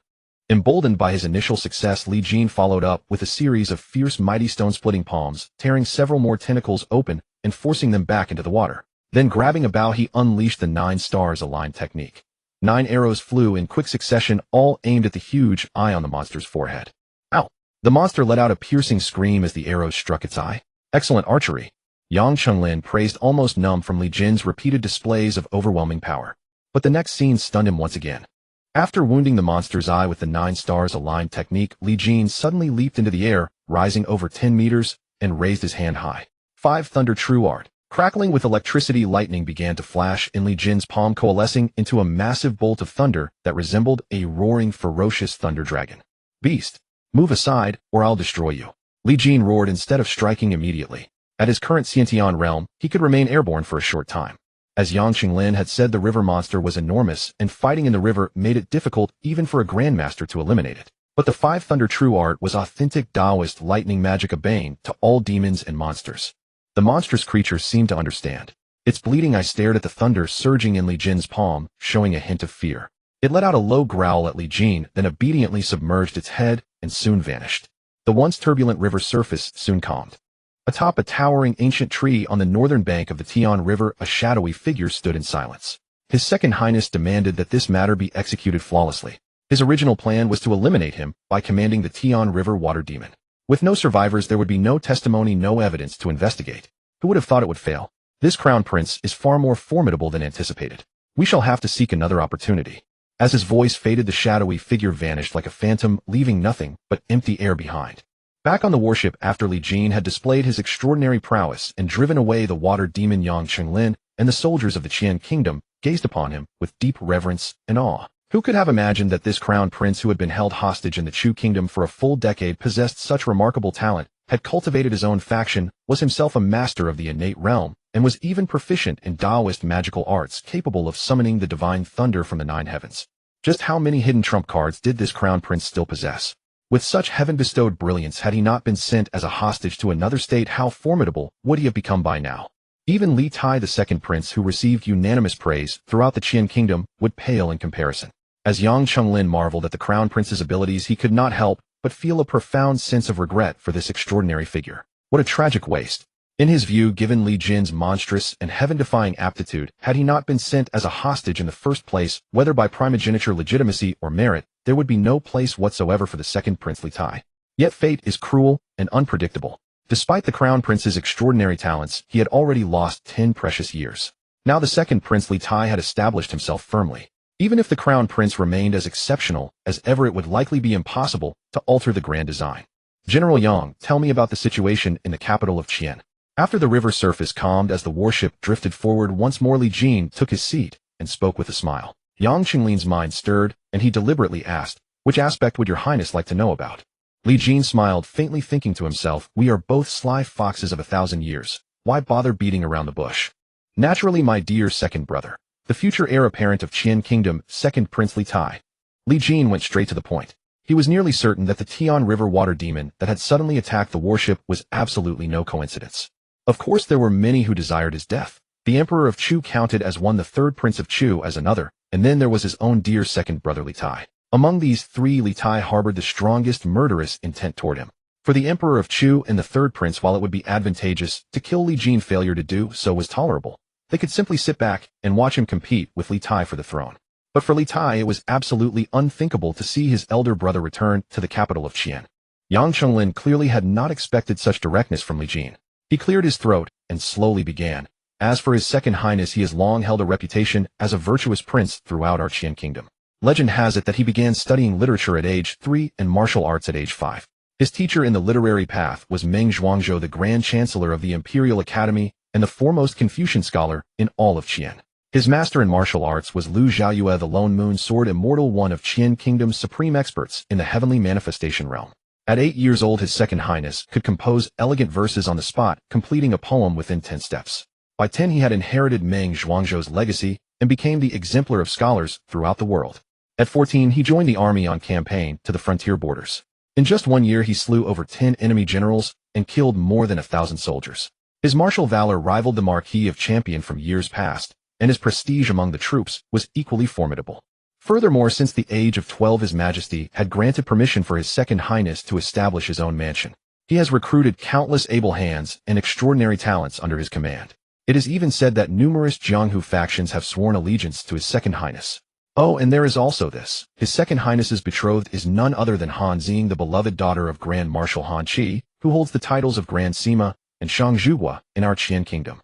Emboldened by his initial success, Li Jin followed up with a series of fierce, mighty stone-splitting palms, tearing several more tentacles open and forcing them back into the water. Then, grabbing a bow, he unleashed the 9 stars aligned technique. 9 arrows flew in quick succession, all aimed at the huge eye on the monster's forehead. Ow! The monster let out a piercing scream as the arrows struck its eye. Excellent archery. Yang Qinglin praised, almost numb from Li Jin's repeated displays of overwhelming power. But the next scene stunned him once again. After wounding the monster's eye with the 9 stars aligned technique, Li Jin suddenly leaped into the air, rising over 10 meters, and raised his hand high. 5 Thunder True Art. Crackling with electricity, lightning began to flash in Li Jin's palm, coalescing into a massive bolt of thunder that resembled a roaring, ferocious thunder dragon. Beast, move aside, or I'll destroy you. Li Jin roared instead of striking immediately. At his current Xiantian realm, he could remain airborne for a short time. As Yang Qinglin had said, the river monster was enormous, and fighting in the river made it difficult even for a grandmaster to eliminate it. But the 5 Thunder True Art was authentic Taoist lightning magic, a bane to all demons and monsters. The monstrous creature seemed to understand. Its bleeding eye stared at the thunder surging in Li Jin's palm, showing a hint of fear. It let out a low growl at Li Jin, then obediently submerged its head and soon vanished. The once turbulent river surface soon calmed. Atop a towering ancient tree on the northern bank of the Tian River, a shadowy figure stood in silence. His Second Highness demanded that this matter be executed flawlessly. His original plan was to eliminate him by commanding the Tian River water demon. With no survivors, there would be no testimony, no evidence to investigate. Who would have thought it would fail? This crown prince is far more formidable than anticipated. We shall have to seek another opportunity. As his voice faded, the shadowy figure vanished like a phantom, leaving nothing but empty air behind. Back on the warship, after Li Jin had displayed his extraordinary prowess and driven away the water demon, Yang Qinglin and the soldiers of the Qian kingdom gazed upon him with deep reverence and awe. Who could have imagined that this crown prince, who had been held hostage in the Chu kingdom for a full decade, possessed such remarkable talent, had cultivated his own faction, was himself a master of the innate realm, and was even proficient in Taoist magical arts capable of summoning the divine thunder from the 9 heavens? Just how many hidden trump cards did this crown prince still possess? With such heaven-bestowed brilliance, had he not been sent as a hostage to another state, how formidable would he have become by now? Even Li Tai, the second prince, who received unanimous praise throughout the Qian kingdom, would pale in comparison. As Yang Qinglin marveled at the crown prince's abilities, he could not help but feel a profound sense of regret for this extraordinary figure. What a tragic waste. In his view, given Li Jin's monstrous and heaven-defying aptitude, had he not been sent as a hostage in the first place, whether by primogeniture, legitimacy, or merit, there would be no place whatsoever for the second prince Li Tai. Yet fate is cruel and unpredictable. Despite the crown prince's extraordinary talents, he had already lost 10 precious years. Now the second prince Li Tai had established himself firmly. Even if the crown prince remained as exceptional as ever, it would likely be impossible to alter the grand design. General Yang, tell me about the situation in the capital of Qian. After the river surface calmed as the warship drifted forward once more, Li Jin took his seat and spoke with a smile. Yang Qinglin's mind stirred, and he deliberately asked, which aspect would your highness like to know about? Li Jin smiled faintly, thinking to himself, we are both sly foxes of 1,000 years. Why bother beating around the bush? Naturally, my dear second brother, the future heir apparent of Qian kingdom, second prince Li Tai. Li Jin went straight to the point. He was nearly certain that the Tian River water demon that had suddenly attacked the warship was absolutely no coincidence. Of course, there were many who desired his death. The Emperor of Chu counted as one, the third Prince of Chu as another, and then there was his own dear second brother Li Tai. Among these three, Li Tai harbored the strongest murderous intent toward him. For the Emperor of Chu and the third prince, while it would be advantageous to kill Li Jin, failure to do so was tolerable. They could simply sit back and watch him compete with Li Tai for the throne. But for Li Tai, it was absolutely unthinkable to see his elder brother return to the capital of Qian. Yang Chenglin clearly had not expected such directness from Li Jin. He cleared his throat and slowly began. As for his second highness, he has long held a reputation as a virtuous prince throughout our Qian kingdom. Legend has it that he began studying literature at age 3 and martial arts at age 5. His teacher in the literary path was Meng Zhuangzhou, the Grand Chancellor of the Imperial Academy and the foremost Confucian scholar in all of Qian. His master in martial arts was Lu Zhaoyue, the Lone Moon Sword Immortal, one of Qian Kingdom's supreme experts in the heavenly manifestation realm. At 8 years old, his second highness could compose elegant verses on the spot, completing a poem within 10 steps. By 10, he had inherited Meng Zhuangzhou's legacy and became the exemplar of scholars throughout the world. At 14, he joined the army on campaign to the frontier borders. In just 1 year, he slew over 10 enemy generals and killed more than 1,000 soldiers. His martial valor rivaled the Marquis of Champion from years past, and his prestige among the troops was equally formidable. Furthermore, since the age of 12, His Majesty had granted permission for his second highness to establish his own mansion. He has recruited countless able hands and extraordinary talents under his command. It is even said that numerous Jianghu factions have sworn allegiance to his second highness. Oh, and there is also this. His second highness's betrothed is none other than Han Xing, the beloved daughter of Grand Marshal Han Qi, who holds the titles of Grand Sima and Shang Zhuhua in our Qian kingdom.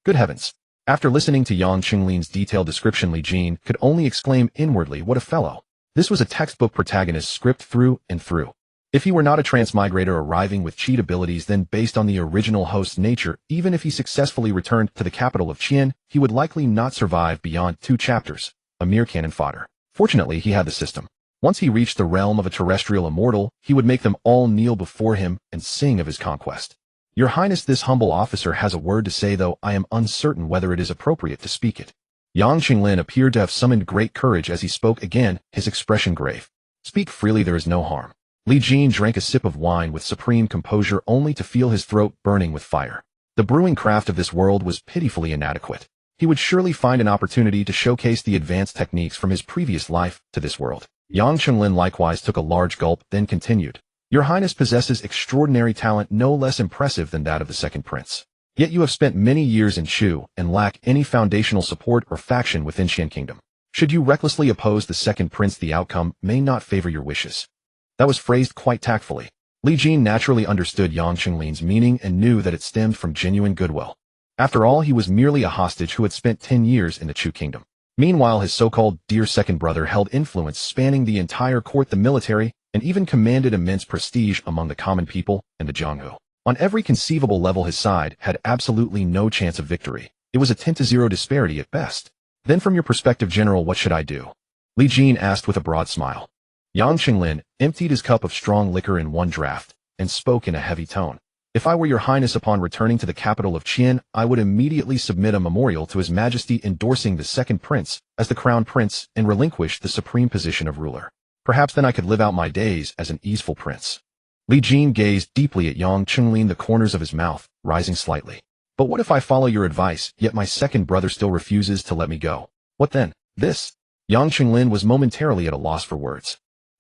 Good heavens! After listening to Yang Qinglin's detailed description, Li Jin could only exclaim inwardly, what a fellow! This was a textbook protagonist script through and through. If he were not a transmigrator arriving with cheat abilities, then based on the original host's nature, even if he successfully returned to the capital of Qian, he would likely not survive beyond 2 chapters, a mere cannon fodder. Fortunately, he had the system. Once he reached the realm of a terrestrial immortal, he would make them all kneel before him and sing of his conquest. Your Highness, this humble officer has a word to say, though I am uncertain whether it is appropriate to speak it. Yang Qinglin appeared to have summoned great courage as he spoke again, his expression grave. Speak freely, there is no harm. Li Jin drank a sip of wine with supreme composure, only to feel his throat burning with fire. The brewing craft of this world was pitifully inadequate. He would surely find an opportunity to showcase the advanced techniques from his previous life to this world. Yang Qinglin likewise took a large gulp, then continued. Your Highness possesses extraordinary talent, no less impressive than that of the second prince. Yet you have spent many years in Chu and lack any foundational support or faction within Qian Kingdom. Should you recklessly oppose the second prince, the outcome may not favor your wishes. That was phrased quite tactfully. Li Jin naturally understood Yang Qinglin's meaning and knew that it stemmed from genuine goodwill. After all, he was merely a hostage who had spent 10 years in the Chu Kingdom. Meanwhile, his so-called dear second brother held influence spanning the entire court, the military, and even commanded immense prestige among the common people and the Jianghu. On every conceivable level, his side had absolutely no chance of victory. It was a 10-0 disparity at best. Then from your perspective, General, what should I do? Li Jin asked with a broad smile. Yang Qinglin emptied his cup of strong liquor in one draught and spoke in a heavy tone. If I were your Highness, upon returning to the capital of Qian, I would immediately submit a memorial to His Majesty endorsing the second prince as the crown prince and relinquish the supreme position of ruler. Perhaps then I could live out my days as an easeful prince. Li Jin gazed deeply at Yang Qinglin, the corners of his mouth rising slightly. But what if I follow your advice, yet my second brother still refuses to let me go? What then? This? Yang Qinglin was momentarily at a loss for words.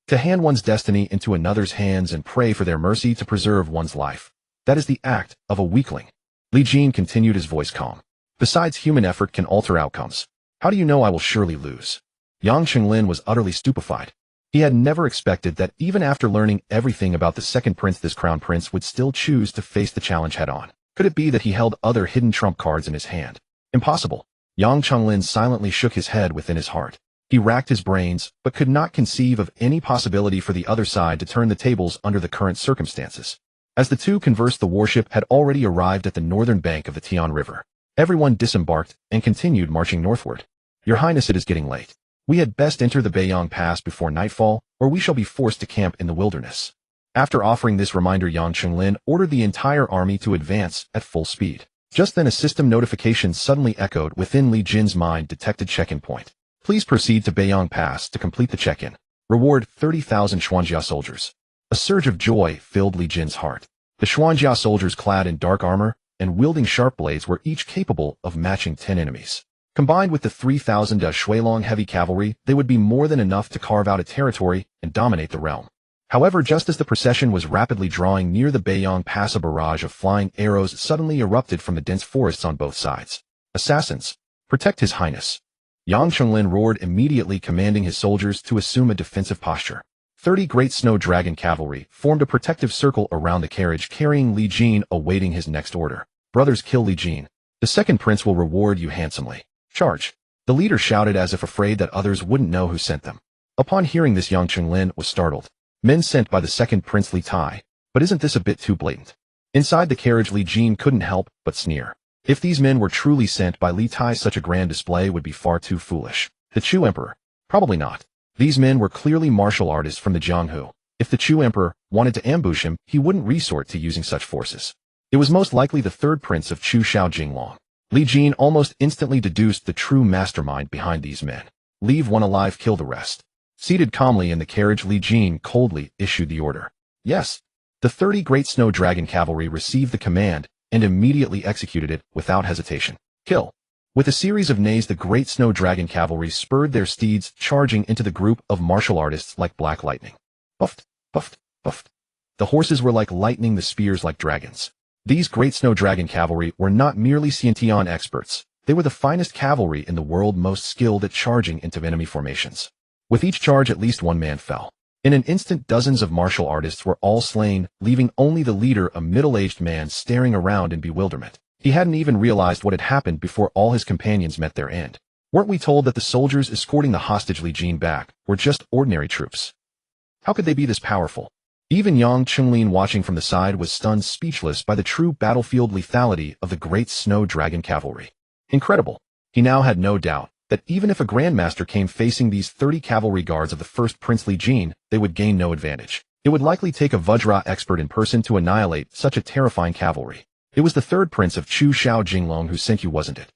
To hand one's destiny into another's hands and pray for their mercy to preserve one's life. That is the act of a weakling. Li Jin continued, his voice calm. Besides, human effort can alter outcomes. How do you know I will surely lose? Yang Qinglin was utterly stupefied. He had never expected that even after learning everything about the second prince, this crown prince would still choose to face the challenge head-on. Could it be that he held other hidden trump cards in his hand? Impossible. Yang Qinglin silently shook his head within his heart. He racked his brains, but could not conceive of any possibility for the other side to turn the tables under the current circumstances. As the two conversed, the warship had already arrived at the northern bank of the Tian River. Everyone disembarked and continued marching northward. Your Highness, it is getting late. We had best enter the Beiyang Pass before nightfall, or we shall be forced to camp in the wilderness. After offering this reminder, Yang Qinglin ordered the entire army to advance at full speed. Just then a system notification suddenly echoed within Li Jin's mind. Detected check-in point. Please proceed to Beiyang Pass to complete the check-in. Reward 30,000 Xuanjia soldiers. A surge of joy filled Li Jin's heart. The Xuanjia soldiers, clad in dark armor and wielding sharp blades, were each capable of matching 10 enemies. Combined with the 3,000 Shuilong heavy cavalry, they would be more than enough to carve out a territory and dominate the realm. However, just as the procession was rapidly drawing near the Beiyang Pass, a barrage of flying arrows suddenly erupted from the dense forests on both sides. Assassins! Protect His Highness! Yang Chenglin roared, immediately commanding his soldiers to assume a defensive posture. 30 great snow dragon cavalry formed a protective circle around the carriage carrying Li Jin, awaiting his next order. Brothers, kill Li Jin. The second prince will reward you handsomely. Charge! The leader shouted, as if afraid that others wouldn't know who sent them. Upon hearing this, Yang Chenglin was startled. Men sent by the second prince Li Tai. But isn't this a bit too blatant? Inside the carriage, Li Jin couldn't help but sneer. If these men were truly sent by Li Tai, such a grand display would be far too foolish. The Chu Emperor? Probably not. These men were clearly martial artists from the Jianghu. If the Chu Emperor wanted to ambush him, he wouldn't resort to using such forces. It was most likely the third prince of Chu Shao Jinglong. Li Jin almost instantly deduced the true mastermind behind these men. Leave one alive, kill the rest. Seated calmly in the carriage, Li Jin coldly issued the order. Yes. The 30 great snow dragon cavalry received the command and immediately executed it without hesitation. Kill. With a series of neighs, the great snow dragon cavalry spurred their steeds, charging into the group of martial artists like black lightning. Puffed, puffed, puffed. The horses were like lightning, the spears like dragons. These great snow dragon cavalry were not merely Xiantian experts. They were the finest cavalry in the world, most skilled at charging into enemy formations. With each charge, at least one man fell. In an instant, dozens of martial artists were all slain, leaving only the leader, a middle-aged man, staring around in bewilderment. He hadn't even realized what had happened before all his companions met their end. Weren't we told that the soldiers escorting the hostage Li Jin back were just ordinary troops? How could they be this powerful? Even Yang Chenglin, watching from the side, was stunned speechless by the true battlefield lethality of the great snow dragon cavalry. Incredible. He now had no doubt that even if a grandmaster came facing these 30 cavalry guards of the first Prince Li Jin, they would gain no advantage. It would likely take a Vajra expert in person to annihilate such a terrifying cavalry. It was the third prince of Chu Shao Jinglong who sent you, wasn't it?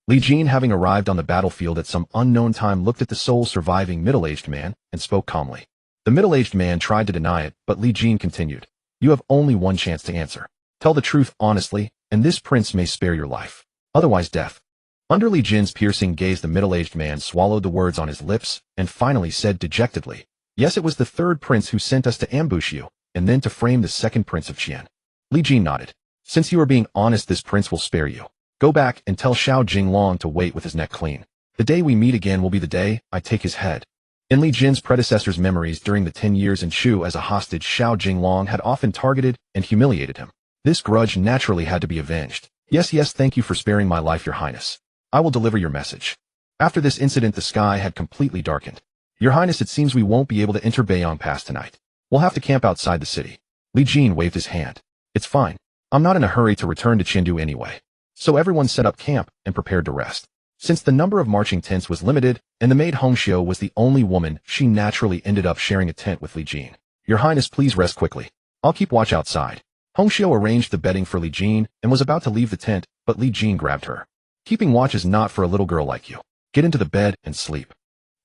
Li Jin, having arrived on the battlefield at some unknown time, looked at the sole surviving middle-aged man and spoke calmly. The middle-aged man tried to deny it, but Li Jin continued. You have only one chance to answer. Tell the truth honestly, and this prince may spare your life. Otherwise, death. Under Li Jin's piercing gaze, the middle-aged man swallowed the words on his lips and finally said dejectedly, Yes, it was the third prince who sent us to ambush you, and then to frame the second prince of Qian. Li Jin nodded. Since you are being honest, this prince will spare you. Go back and tell Shao Jinglong to wait with his neck clean. The day we meet again will be the day I take his head. In Li Jin's predecessor's memories, during the 10 years in Chu as a hostage, Shao Jinglong had often targeted and humiliated him. This grudge naturally had to be avenged. Yes, thank you for sparing my life, Your Highness. I will deliver your message. After this incident, the sky had completely darkened. Your Highness, it seems we won't be able to enter Beiyang Pass tonight. We'll have to camp outside the city. Li Jin waved his hand. It's fine. I'm not in a hurry to return to Chengdu anyway. So everyone set up camp and prepared to rest. Since the number of marching tents was limited, and the maid Hongxiu was the only woman, she naturally ended up sharing a tent with Li Jin. Your Highness, please rest quickly. I'll keep watch outside. Hongxiu arranged the bedding for Li Jin and was about to leave the tent, but Li Jin grabbed her. Keeping watch is not for a little girl like you. Get into the bed and sleep.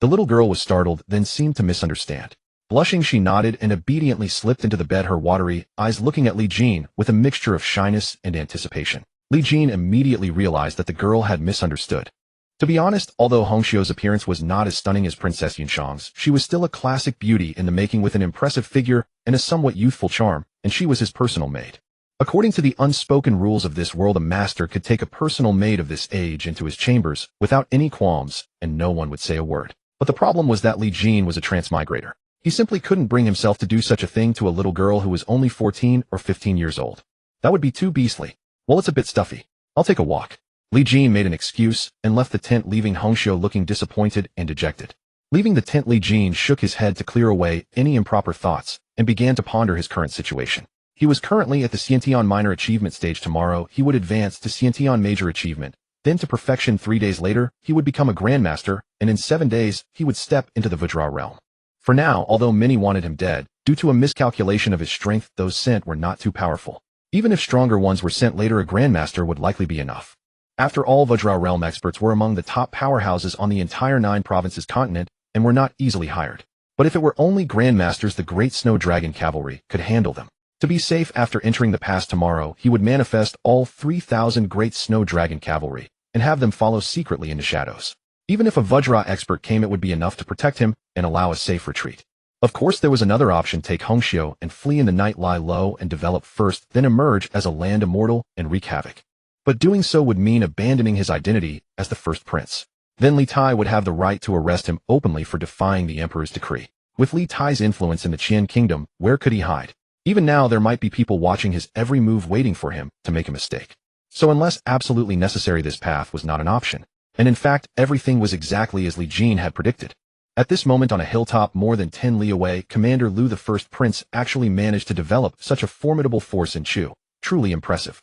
The little girl was startled, then seemed to misunderstand. Blushing, she nodded and obediently slipped into the bed, her watery eyes looking at Li Jin with a mixture of shyness and anticipation. Li Jin immediately realized that the girl had misunderstood. To be honest, although Hongxiu's appearance was not as stunning as Princess Yunshang's, she was still a classic beauty in the making, with an impressive figure and a somewhat youthful charm, and she was his personal maid. According to the unspoken rules of this world, a master could take a personal maid of this age into his chambers without any qualms, and no one would say a word. But the problem was that Li Jin was a transmigrator. He simply couldn't bring himself to do such a thing to a little girl who was only 14 or 15 years old. That would be too beastly. Well, it's a bit stuffy. I'll take a walk. Li Jin made an excuse and left the tent, leaving Hongxiu looking disappointed and dejected. Leaving the tent, Li Jin shook his head to clear away any improper thoughts and began to ponder his current situation. He was currently at the Xiantian Minor Achievement stage. Tomorrow, he would advance to Xiantian Major Achievement, then to Perfection. 3 days later, he would become a Grandmaster, and in 7 days, he would step into the Vajra realm. For now, although many wanted him dead, due to a miscalculation of his strength, those sent were not too powerful. Even if stronger ones were sent later, a Grandmaster would likely be enough. After all, Vajra realm experts were among the top powerhouses on the entire 9 provinces continent and were not easily hired. But if it were only Grandmasters, the Great Snow Dragon Cavalry could handle them. To be safe, after entering the pass tomorrow, he would manifest all 3,000 Great Snow Dragon Cavalry and have them follow secretly into shadows. Even if a Vajra expert came, it would be enough to protect him and allow a safe retreat. Of course, there was another option: take Hongxiu and flee in the night, lie low and develop first, then emerge as a Land Immortal and wreak havoc. But doing so would mean abandoning his identity as the first prince. Then Li Tai would have the right to arrest him openly for defying the emperor's decree. With Li Tai's influence in the Qian kingdom, where could he hide? Even now, there might be people watching his every move, waiting for him to make a mistake. So unless absolutely necessary, this path was not an option. And in fact, everything was exactly as Li Jin had predicted. At this moment, on a hilltop more than 10 li away, Commander Lu, the first prince, actually managed to develop such a formidable force in Chu. Truly impressive.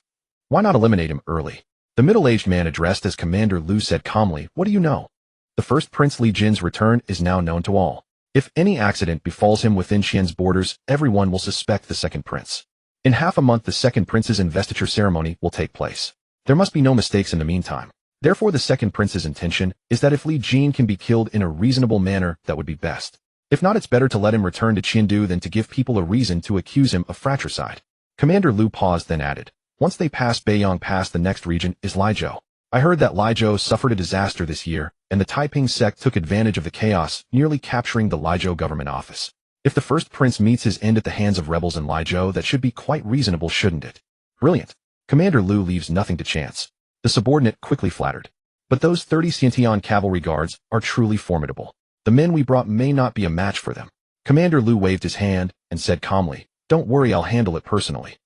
Why not eliminate him early? The middle-aged man addressed as Commander Lu said calmly, "What do you know? The first prince Li Jin's return is now known to all. If any accident befalls him within Qian's borders, everyone will suspect the second prince. In half a month, the second prince's investiture ceremony will take place. There must be no mistakes in the meantime. Therefore, the second prince's intention is that if Li Jin can be killed in a reasonable manner, that would be best. If not, it's better to let him return to Qiandu than to give people a reason to accuse him of fratricide." Commander Lu paused, then added, "Once they pass Beiyang Pass, the next region is Lizhou. I heard that Lizhou suffered a disaster this year, and the Taiping sect took advantage of the chaos, nearly capturing the Lizhou government office. If the first prince meets his end at the hands of rebels in Lizhou, that should be quite reasonable, shouldn't it?" Brilliant. Commander Lu leaves nothing to chance. The subordinate quickly flattered. "But those 30 Xiantian cavalry guards are truly formidable. The men we brought may not be a match for them." Commander Lu waved his hand and said calmly, "Don't worry, I'll handle it personally."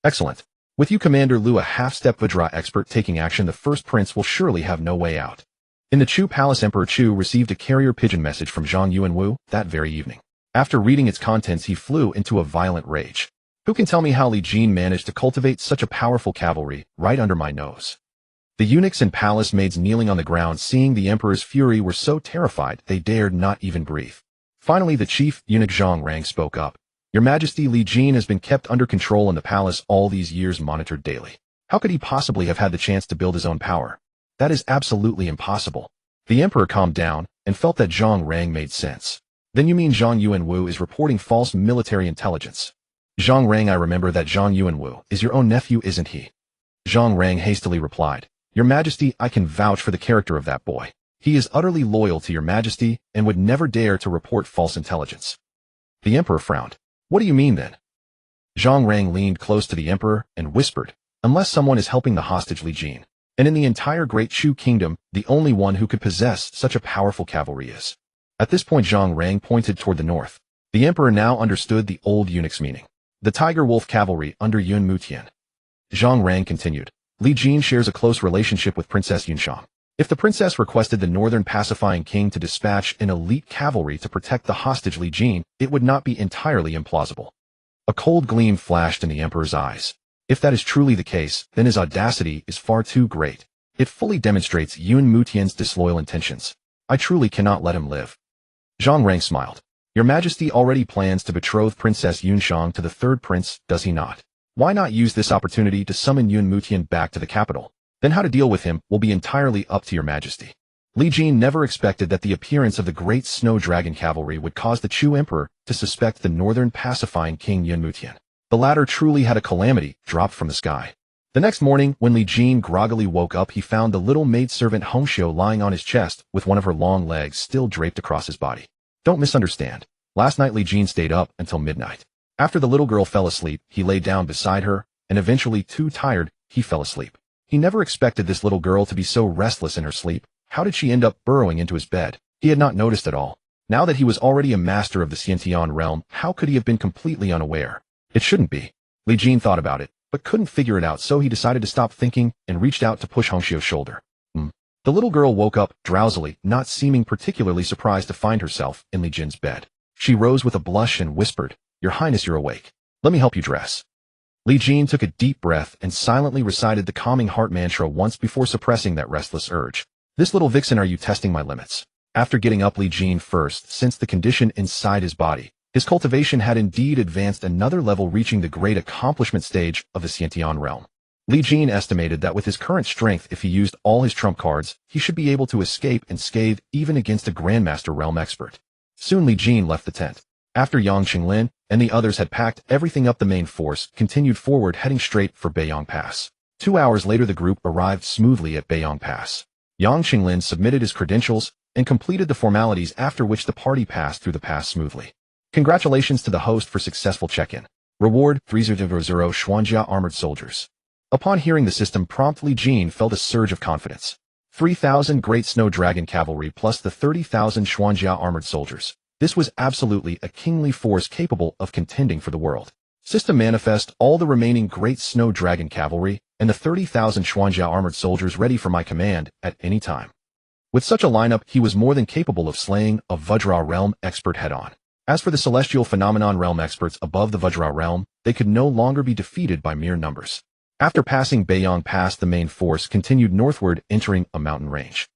"Excellent. With you, Commander Lu, a half-step Vajra expert, taking action, the first prince will surely have no way out." In the Chu Palace, Emperor Chu received a carrier pigeon message from Zhang Yuanwu that very evening. After reading its contents, he flew into a violent rage. "Who can tell me how Li Jin managed to cultivate such a powerful cavalry right under my nose?" The eunuchs and palace maids kneeling on the ground, seeing the emperor's fury, were so terrified they dared not even breathe. Finally, the chief eunuch Zhang Rang spoke up. "Your Majesty, Li Jin has been kept under control in the palace all these years, monitored daily. How could he possibly have had the chance to build his own power? That is absolutely impossible." The emperor calmed down and felt that Zhang Rang made sense. "Then you mean Zhang Yuanwu is reporting false military intelligence?" "Zhang Rang, I remember that Zhang Yuanwu is your own nephew, isn't he?" Zhang Rang hastily replied, "Your Majesty, I can vouch for the character of that boy. He is utterly loyal to your Majesty and would never dare to report false intelligence." The emperor frowned. "What do you mean then?" Zhang Rang leaned close to the emperor and whispered, "Unless someone is helping the hostage Li Jin. And in the entire Great Chu Kingdom, the only one who could possess such a powerful cavalry is." At this point, Zhang Rang pointed toward the north. The emperor now understood the old eunuch's meaning. "The Tiger Wolf cavalry under Yun Mutian." Zhang Rang continued, "Li Jin shares a close relationship with Princess Yunshang. If the princess requested the northern pacifying king to dispatch an elite cavalry to protect the hostage Li Jin, it would not be entirely implausible." A cold gleam flashed in the emperor's eyes. If that is truly the case, then his audacity is far too great. It fully demonstrates Yun Mutian's disloyal intentions. I truly cannot let him live. Zhang Rang smiled. "Your Majesty already plans to betroth Princess Yunshang to the third prince, does he not? Why not use this opportunity to summon Yun Mutian back to the capital? Then how to deal with him will be entirely up to your Majesty." Li Jin never expected that the appearance of the great snow dragon cavalry would cause the Chu emperor to suspect the northern pacifying king Yun Mutian. The latter truly had a calamity dropped from the sky. The next morning, when Li Jin groggily woke up, he found the little maidservant Hongxiu lying on his chest with one of her long legs still draped across his body. Don't misunderstand. Last night Li Jin stayed up until midnight. After the little girl fell asleep, he lay down beside her, and eventually, too tired, he fell asleep. He never expected this little girl to be so restless in her sleep. How did she end up burrowing into his bed? He had not noticed at all. Now that he was already a master of the Xiantian realm, how could he have been completely unaware? It shouldn't be. Li Jin thought about it, but couldn't figure it out, so he decided to stop thinking and reached out to push Hongxiu's shoulder. The little girl woke up drowsily, not seeming particularly surprised to find herself in Li Jin's bed. She rose with a blush and whispered, "Your Highness, you're awake. Let me help you dress." Li Jin took a deep breath and silently recited the calming heart mantra once before suppressing that restless urge. "This little vixen, are you testing my limits?" After getting up, Li Jin first sensed the condition inside his body. His cultivation had indeed advanced another level, reaching the great accomplishment stage of the Xiantian realm. Li Jin estimated that with his current strength, if he used all his trump cards, he should be able to escape unscathed even against a Grandmaster realm expert. Soon Li Jin left the tent. After Yang Qinglin and the others had packed everything up, the main force continued forward, heading straight for Beiyang Pass. 2 hours later the group arrived smoothly at Beiyang Pass. Yang Qinglin submitted his credentials and completed the formalities, after which the party passed through the pass smoothly. Congratulations to the host for successful check-in. Reward 300 Xuanjia Armored Soldiers. Upon hearing the system prompt, Li Jin felt a surge of confidence. 3,000 Great Snow Dragon Cavalry plus the 30,000 Xuanjia Armored Soldiers. This was absolutely a kingly force capable of contending for the world. System manifest all the remaining Great Snow Dragon Cavalry and the 30,000 Xuanjia Armored Soldiers ready for my command at any time. With such a lineup, he was more than capable of slaying a Vajra Realm expert head-on. As for the Celestial Phenomenon Realm experts above the Vajra Realm, they could no longer be defeated by mere numbers. After passing Beiyang Pass, the main force continued northward, entering a mountain range.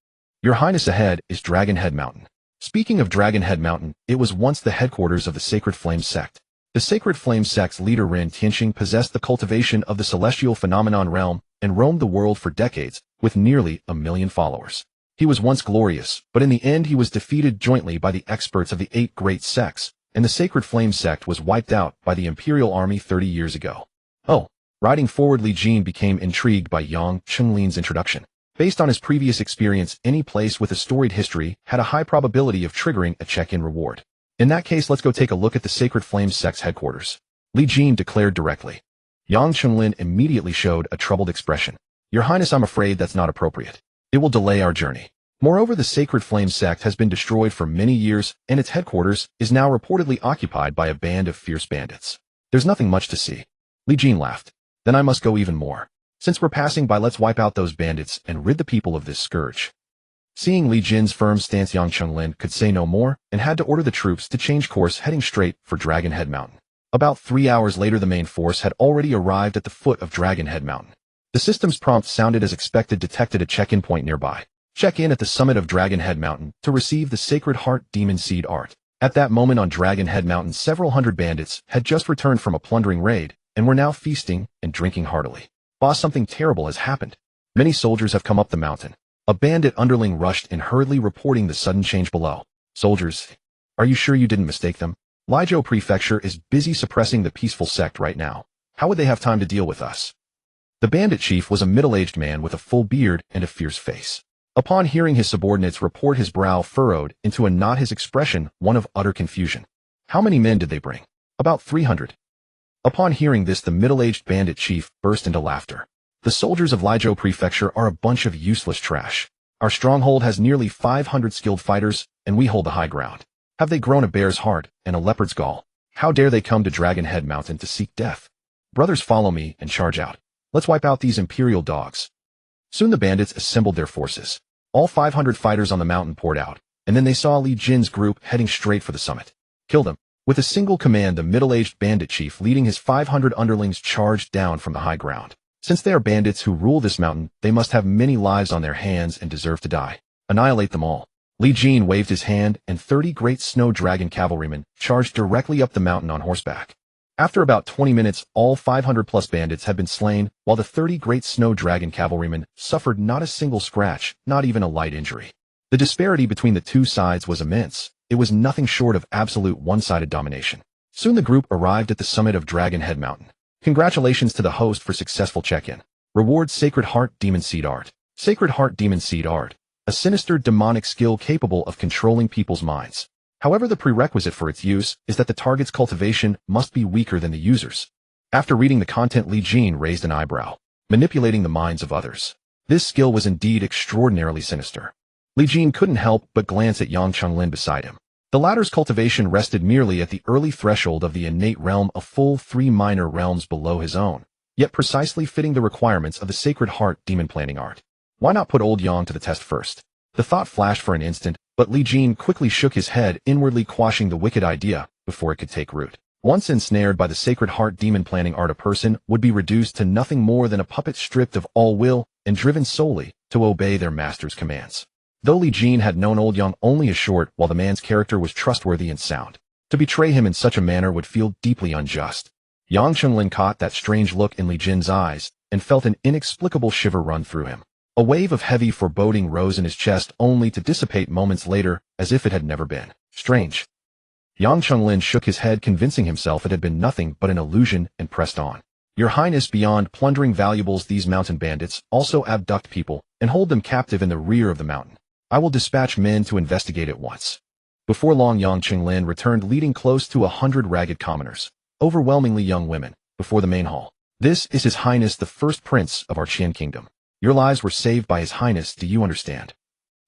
Your Highness, ahead is Dragon Head Mountain. Speaking of Dragon Head Mountain, it was once the headquarters of the Sacred Flame Sect. The Sacred Flame Sect's leader Ren Tianxing possessed the cultivation of the Celestial Phenomenon Realm and roamed the world for decades, with nearly 1 million followers. He was once glorious, but in the end he was defeated jointly by the experts of the 8 great sects, and the Sacred Flame Sect was wiped out by the Imperial Army 30 years ago. Oh. Riding forward, Li Jin became intrigued by Yang Qinglin's introduction. Based on his previous experience, any place with a storied history had a high probability of triggering a check-in reward. In that case, let's go take a look at the Sacred Flame Sect's headquarters. Li Jin declared directly. Yang Qinglin immediately showed a troubled expression. Your Highness, I'm afraid that's not appropriate. It will delay our journey. Moreover, the Sacred Flame Sect has been destroyed for many years, and its headquarters is now reportedly occupied by a band of fierce bandits. There's nothing much to see. Li Jin laughed. Then I must go even more. Since we're passing by, let's wipe out those bandits and rid the people of this scourge. Seeing Li Jin's firm stance, Yang Qinglin could say no more and had to order the troops to change course, heading straight for Dragon Head Mountain. About 3 hours later, the main force had already arrived at the foot of Dragon Head Mountain. The system's prompt sounded as expected, detected a check-in point nearby. Check in at the summit of Dragon Head Mountain to receive the Sacred Heart Demon Seed Art. At that moment on Dragon Head Mountain, several hundred bandits had just returned from a plundering raid and were now feasting and drinking heartily. Boss, something terrible has happened. Many soldiers have come up the mountain. A bandit underling rushed in, hurriedly reporting the sudden change below. Soldiers, are you sure you didn't mistake them? Li Jin Prefecture is busy suppressing the peaceful sect right now. How would they have time to deal with us? The bandit chief was a middle-aged man with a full beard and a fierce face. Upon hearing his subordinates report, his brow furrowed into a knot, his expression one of utter confusion. How many men did they bring? About 300. Upon hearing this, the middle-aged bandit chief burst into laughter. The soldiers of Li Jin Prefecture are a bunch of useless trash. Our stronghold has nearly 500 skilled fighters, and we hold the high ground. Have they grown a bear's heart and a leopard's gall? How dare they come to Dragon Head Mountain to seek death? Brothers, follow me and charge out. Let's wipe out these imperial dogs. Soon the bandits assembled their forces. All 500 fighters on the mountain poured out, and then they saw Li Jin's group heading straight for the summit. Kill them. With a single command, the middle-aged bandit chief leading his 500 underlings charged down from the high ground. Since they are bandits who rule this mountain, they must have many lives on their hands and deserve to die. Annihilate them all. Li Jin waved his hand, and 30 great snow dragon cavalrymen charged directly up the mountain on horseback. After about 20 minutes, all 500-plus bandits had been slain, while the 30 great snow dragon cavalrymen suffered not a single scratch, not even a light injury. The disparity between the two sides was immense. It was nothing short of absolute one-sided domination. Soon the group arrived at the summit of Dragon Head Mountain. Congratulations to the host for successful check-in. Reward Sacred Heart Demon Seed Art. Sacred Heart Demon Seed Art. A sinister demonic skill capable of controlling people's minds. However, the prerequisite for its use is that the target's cultivation must be weaker than the user's. After reading the content, Li Jin raised an eyebrow. Manipulating the minds of others. This skill was indeed extraordinarily sinister. Li Jin couldn't help but glance at Yang Qinglin beside him. The latter's cultivation rested merely at the early threshold of the innate realm, a full 3 minor realms below his own, yet precisely fitting the requirements of the Sacred Heart Demon Planting Art. Why not put old Yang to the test first? The thought flashed for an instant, but Li Jin quickly shook his head, inwardly quashing the wicked idea before it could take root. Once ensnared by the Sacred Heart Demon Planting Art, a person would be reduced to nothing more than a puppet stripped of all will and driven solely to obey their master's commands. Though Li Jin had known old Yang only a short while, the man's character was trustworthy and sound. To betray him in such a manner would feel deeply unjust. Yang Qinglin caught that strange look in Li Jin's eyes and felt an inexplicable shiver run through him. A wave of heavy foreboding rose in his chest, only to dissipate moments later as if it had never been. Strange. Yang Qinglin shook his head, convincing himself it had been nothing but an illusion, and pressed on. Your Highness, beyond plundering valuables, these mountain bandits also abduct people and hold them captive in the rear of the mountain. I will dispatch men to investigate at once. Before long, Yang Qinglin returned leading close to 100 ragged commoners, overwhelmingly young women, before the main hall. This is His Highness, the first prince of our Qian kingdom. Your lives were saved by His Highness, do you understand?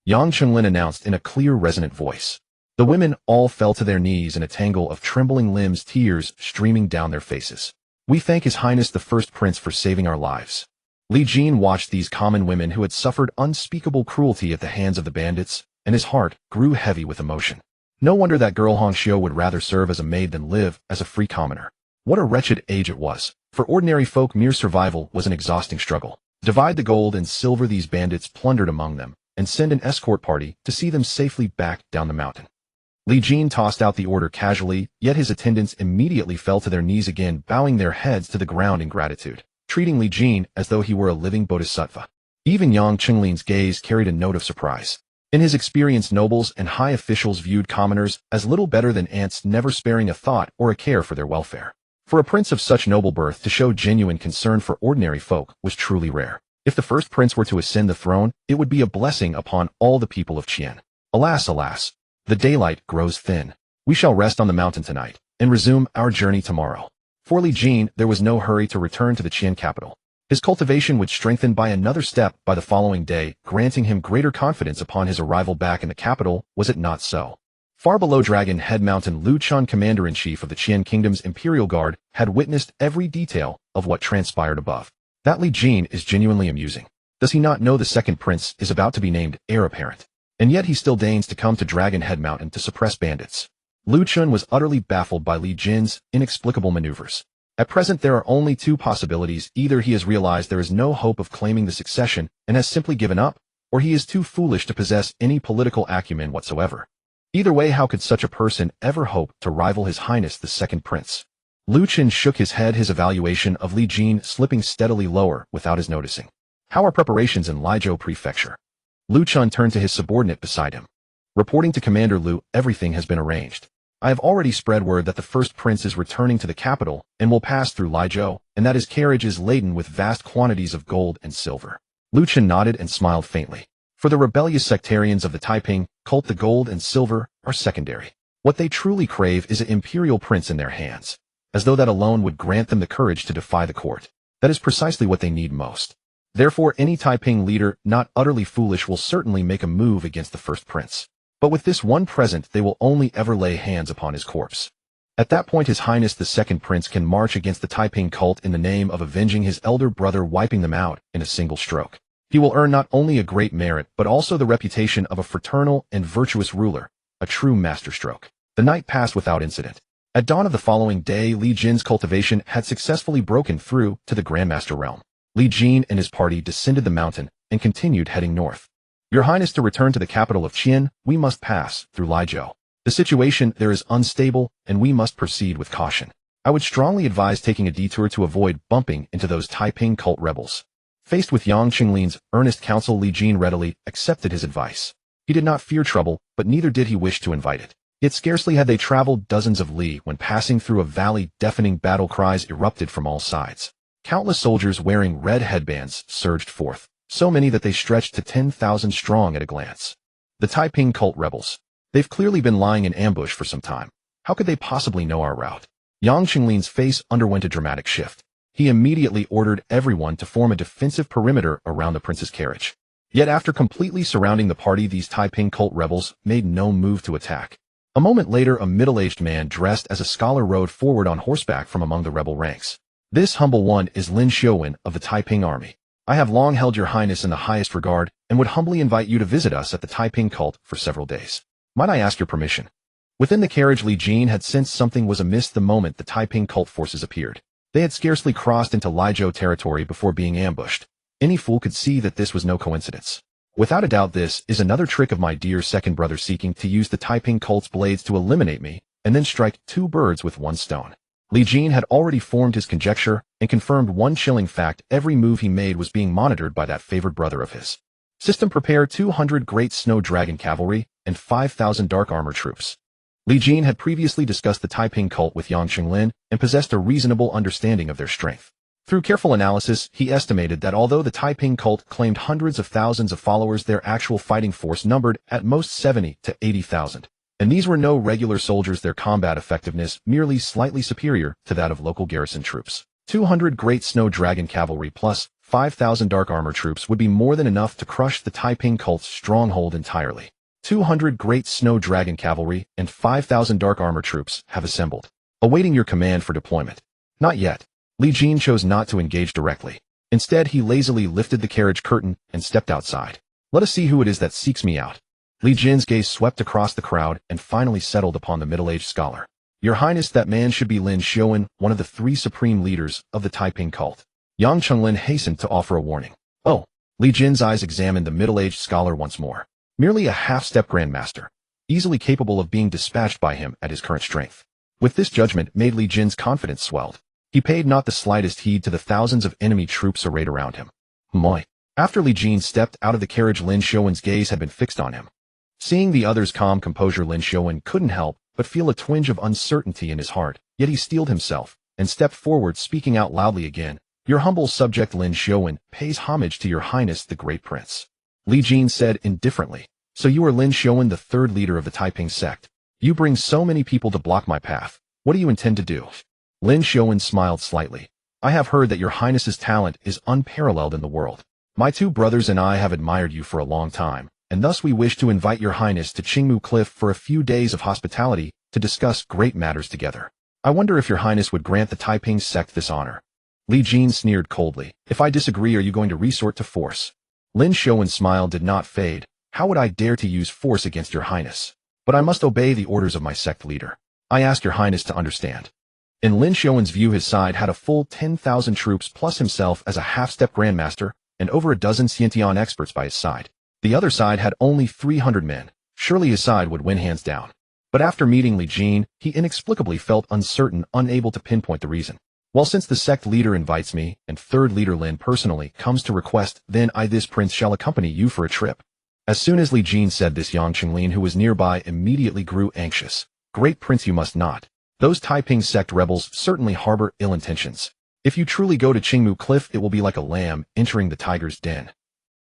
Yang Qinglin announced in a clear, resonant voice. The women all fell to their knees in a tangle of trembling limbs, tears streaming down their faces. We thank His Highness the first prince for saving our lives. Li Jin watched these common women who had suffered unspeakable cruelty at the hands of the bandits, and his heart grew heavy with emotion. No wonder that girl Hongxiu would rather serve as a maid than live as a free commoner. What a wretched age it was. For ordinary folk, mere survival was an exhausting struggle. Divide the gold and silver these bandits plundered among them, and send an escort party to see them safely back down the mountain. Li Jin tossed out the order casually, yet his attendants immediately fell to their knees again, bowing their heads to the ground in gratitude, treating Li Jin as though he were a living bodhisattva. Even Yang Qinglin's gaze carried a note of surprise. In his experience, nobles and high officials viewed commoners as little better than ants, never sparing a thought or a care for their welfare. For a prince of such noble birth to show genuine concern for ordinary folk was truly rare. If the first prince were to ascend the throne, it would be a blessing upon all the people of Qian. Alas, alas! The daylight grows thin. We shall rest on the mountain tonight, and resume our journey tomorrow. For Li Jin, there was no hurry to return to the Qian capital. His cultivation would strengthen by another step by the following day, granting him greater confidence upon his arrival back in the capital, was it not so? Far below Dragon Head Mountain, Lu Chun, commander-in-chief of the Qian Kingdom's Imperial Guard, had witnessed every detail of what transpired above. That Li Jin is genuinely amusing. Does he not know the second prince is about to be named heir apparent? And yet he still deigns to come to Dragon Head Mountain to suppress bandits. Lu Chun was utterly baffled by Li Jin's inexplicable maneuvers. At present there are only two possibilities: either he has realized there is no hope of claiming the succession and has simply given up, or he is too foolish to possess any political acumen whatsoever. Either way, how could such a person ever hope to rival His Highness the second prince? Lu Chun shook his head, his evaluation of Li Jin slipping steadily lower without his noticing. How are preparations in Lizhou Prefecture? Lu Chun turned to his subordinate beside him. Reporting to Commander Lu, everything has been arranged. I have already spread word that the first prince is returning to the capital and will pass through Lizhou, and that his carriage is laden with vast quantities of gold and silver. Lu Chun nodded and smiled faintly. For the rebellious sectarians of the Taiping cult, the gold and silver are secondary. What they truly crave is an imperial prince in their hands, as though that alone would grant them the courage to defy the court. That is precisely what they need most. Therefore, any Taiping leader not utterly foolish will certainly make a move against the first prince. But with this one present, they will only ever lay hands upon his corpse. At that point, His Highness the second prince can march against the Taiping cult in the name of avenging his elder brother, wiping them out in a single stroke. He will earn not only a great merit, but also the reputation of a fraternal and virtuous ruler, a true masterstroke. The night passed without incident. At dawn of the following day, Li Jin's cultivation had successfully broken through to the Grandmaster realm. Li Jin and his party descended the mountain and continued heading north. Your Highness, to return to the capital of Qian, we must pass through Lizhou. The situation there is unstable, and we must proceed with caution. I would strongly advise taking a detour to avoid bumping into those Taiping cult rebels. Faced with Yang Qinglin's earnest counsel, Li Jin readily accepted his advice. He did not fear trouble, but neither did he wish to invite it. Yet scarcely had they traveled dozens of li when passing through a valley, deafening battle cries erupted from all sides. Countless soldiers wearing red headbands surged forth, so many that they stretched to 10,000 strong at a glance. The Taiping cult rebels. They've clearly been lying in ambush for some time. How could they possibly know our route? Yang Qinglin's face underwent a dramatic shift. He immediately ordered everyone to form a defensive perimeter around the prince's carriage. Yet after completely surrounding the party, these Taiping cult rebels made no move to attack. A moment later, a middle-aged man dressed as a scholar rode forward on horseback from among the rebel ranks. This humble one is Lin Xiuwen of the Taiping army. I have long held your highness in the highest regard and would humbly invite you to visit us at the Taiping cult for several days. Might I ask your permission? Within the carriage, Li Jin had sensed something was amiss the moment the Taiping cult forces appeared. They had scarcely crossed into Lizhou territory before being ambushed. Any fool could see that this was no coincidence. Without a doubt, this is another trick of my dear second brother, seeking to use the Taiping cult's blades to eliminate me and then strike two birds with one stone. Li Jin had already formed his conjecture and confirmed one chilling fact: every move he made was being monitored by that favored brother of his. System: prepare 200 great snow dragon cavalry and 5,000 dark armor troops. Li Jin had previously discussed the Taiping cult with Yang Qinglin and possessed a reasonable understanding of their strength. Through careful analysis, he estimated that although the Taiping cult claimed hundreds of thousands of followers, their actual fighting force numbered at most 70 to 80,000. And these were no regular soldiers, their combat effectiveness merely slightly superior to that of local garrison troops. 200 Great Snow Dragon Cavalry plus 5,000 Dark Armor troops would be more than enough to crush the Taiping cult's stronghold entirely. 200 Great Snow Dragon Cavalry and 5,000 Dark Armor troops have assembled, awaiting your command for deployment. Not yet. Li Jin chose not to engage directly. Instead, he lazily lifted the carriage curtain and stepped outside. Let us see who it is that seeks me out. Li Jin's gaze swept across the crowd and finally settled upon the middle-aged scholar. Your Highness, that man should be Lin Xiaowen, one of the 3 supreme leaders of the Taiping cult. Yang Chenglin hastened to offer a warning. Oh. Li Jin's eyes examined the middle-aged scholar once more. Merely a half-step grandmaster, easily capable of being dispatched by him at his current strength. With this judgment made, Li Jin's confidence swelled. He paid not the slightest heed to the thousands of enemy troops arrayed around him. Moi. After Li Jin stepped out of the carriage, Lin Xiaowen's gaze had been fixed on him. Seeing the other's calm composure, Lin Xiaowen couldn't help but feel a twinge of uncertainty in his heart, yet he steeled himself and stepped forward, speaking out loudly again. Your humble subject Lin Xiaowen pays homage to your Highness the Great Prince. Li Jin said indifferently. So you are Lin Xiaowen, the 3rd leader of the Taiping sect. You bring so many people to block my path. What do you intend to do? Lin Xiaowen smiled slightly. I have heard that your Highness's talent is unparalleled in the world. My 2 brothers and I have admired you for a long time, and thus we wish to invite your Highness to Qingmu Cliff for a few days of hospitality to discuss great matters together. I wonder if your Highness would grant the Taiping sect this honor. Li Jin sneered coldly. If I disagree, are you going to resort to force? Lin Xiaowen's smile did not fade. How would I dare to use force against your Highness? But I must obey the orders of my sect leader. I ask your Highness to understand. In Lin Xiaowen's view, his side had a full 10,000 troops plus himself as a half-step grandmaster and over a dozen Xiantian experts by his side. The other side had only 300 men. Surely his side would win hands down. But after meeting Li Jin, he inexplicably felt uncertain, unable to pinpoint the reason. Well, since the sect leader invites me, and 3rd leader Lin personally comes to request, then I, this prince, shall accompany you for a trip. As soon as Li Jin said this, Yang Chenglin, who was nearby, immediately grew anxious. Great Prince, you must not. Those Taiping sect rebels certainly harbor ill intentions. If you truly go to Qingmu Cliff, it will be like a lamb entering the tiger's den.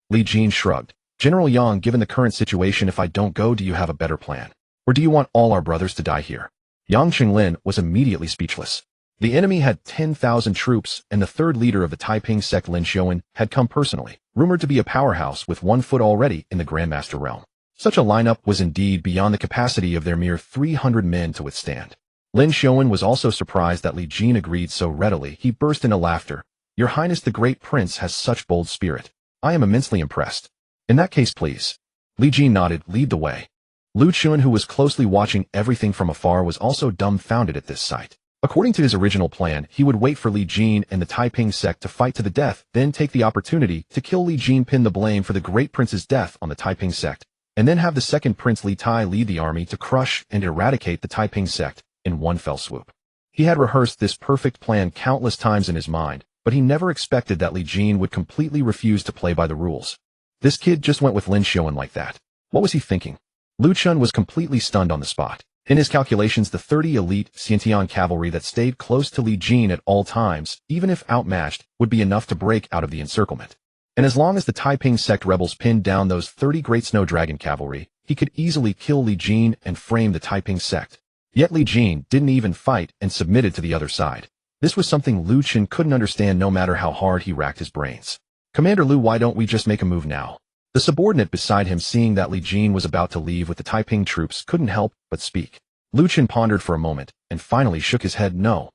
Li Jin shrugged. General Yang, given the current situation, if I don't go, do you have a better plan? Or do you want all our brothers to die here? Yang Chenglin was immediately speechless. The enemy had 10,000 troops, and the 3rd leader of the Taiping sect, Lin Xiaowen, had come personally, rumored to be a powerhouse with 1 foot already in the Grandmaster realm. Such a lineup was indeed beyond the capacity of their mere 300 men to withstand. Lin Xiaowen was also surprised that Li Jin agreed so readily. He burst into laughter. Your Highness the Great Prince has such bold spirit. I am immensely impressed. In that case, please. Li Jin nodded. Lead the way. Lu Chun, who was closely watching everything from afar, was also dumbfounded at this sight. According to his original plan, he would wait for Li Jin and the Taiping sect to fight to the death, then take the opportunity to kill Li Jin, pin the blame for the Great Prince's death on the Taiping sect, and then have the 2nd Prince Li Tai lead the army to crush and eradicate the Taiping sect in one fell swoop. He had rehearsed this perfect plan countless times in his mind, but he never expected that Li Jin would completely refuse to play by the rules. This kid just went with Lin Xiaowen like that. What was he thinking? Lu Chun was completely stunned on the spot. In his calculations, the 30 elite Xiantian cavalry that stayed close to Li Jin at all times, even if outmatched, would be enough to break out of the encirclement. And as long as the Taiping sect rebels pinned down those 30 Great Snow Dragon cavalry, he could easily kill Li Jin and frame the Taiping sect. Yet Li Jin didn't even fight and submitted to the other side. This was something Lu Chun couldn't understand, no matter how hard he racked his brains. Commander Lu, why don't we just make a move now? The subordinate beside him, seeing that Li Jin was about to leave with the Taiping troops, couldn't help but speak. Lu Chun pondered for a moment, and finally shook his head. No.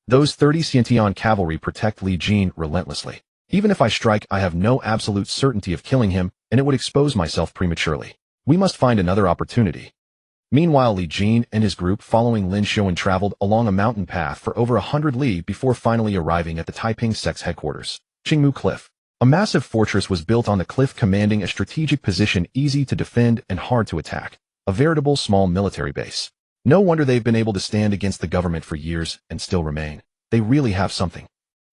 Those 30 Xiantian cavalry protect Li Jin relentlessly. Even if I strike, I have no absolute certainty of killing him, and it would expose myself prematurely. We must find another opportunity. Meanwhile, Li Jin and his group, following Lin Xiaowen, traveled along a mountain path for over 100 li before finally arriving at the Taiping sect's headquarters, Qingmu Cliff. A massive fortress was built on the cliff, commanding a strategic position easy to defend and hard to attack. A veritable small military base. No wonder they've been able to stand against the government for years and still remain. They really have something.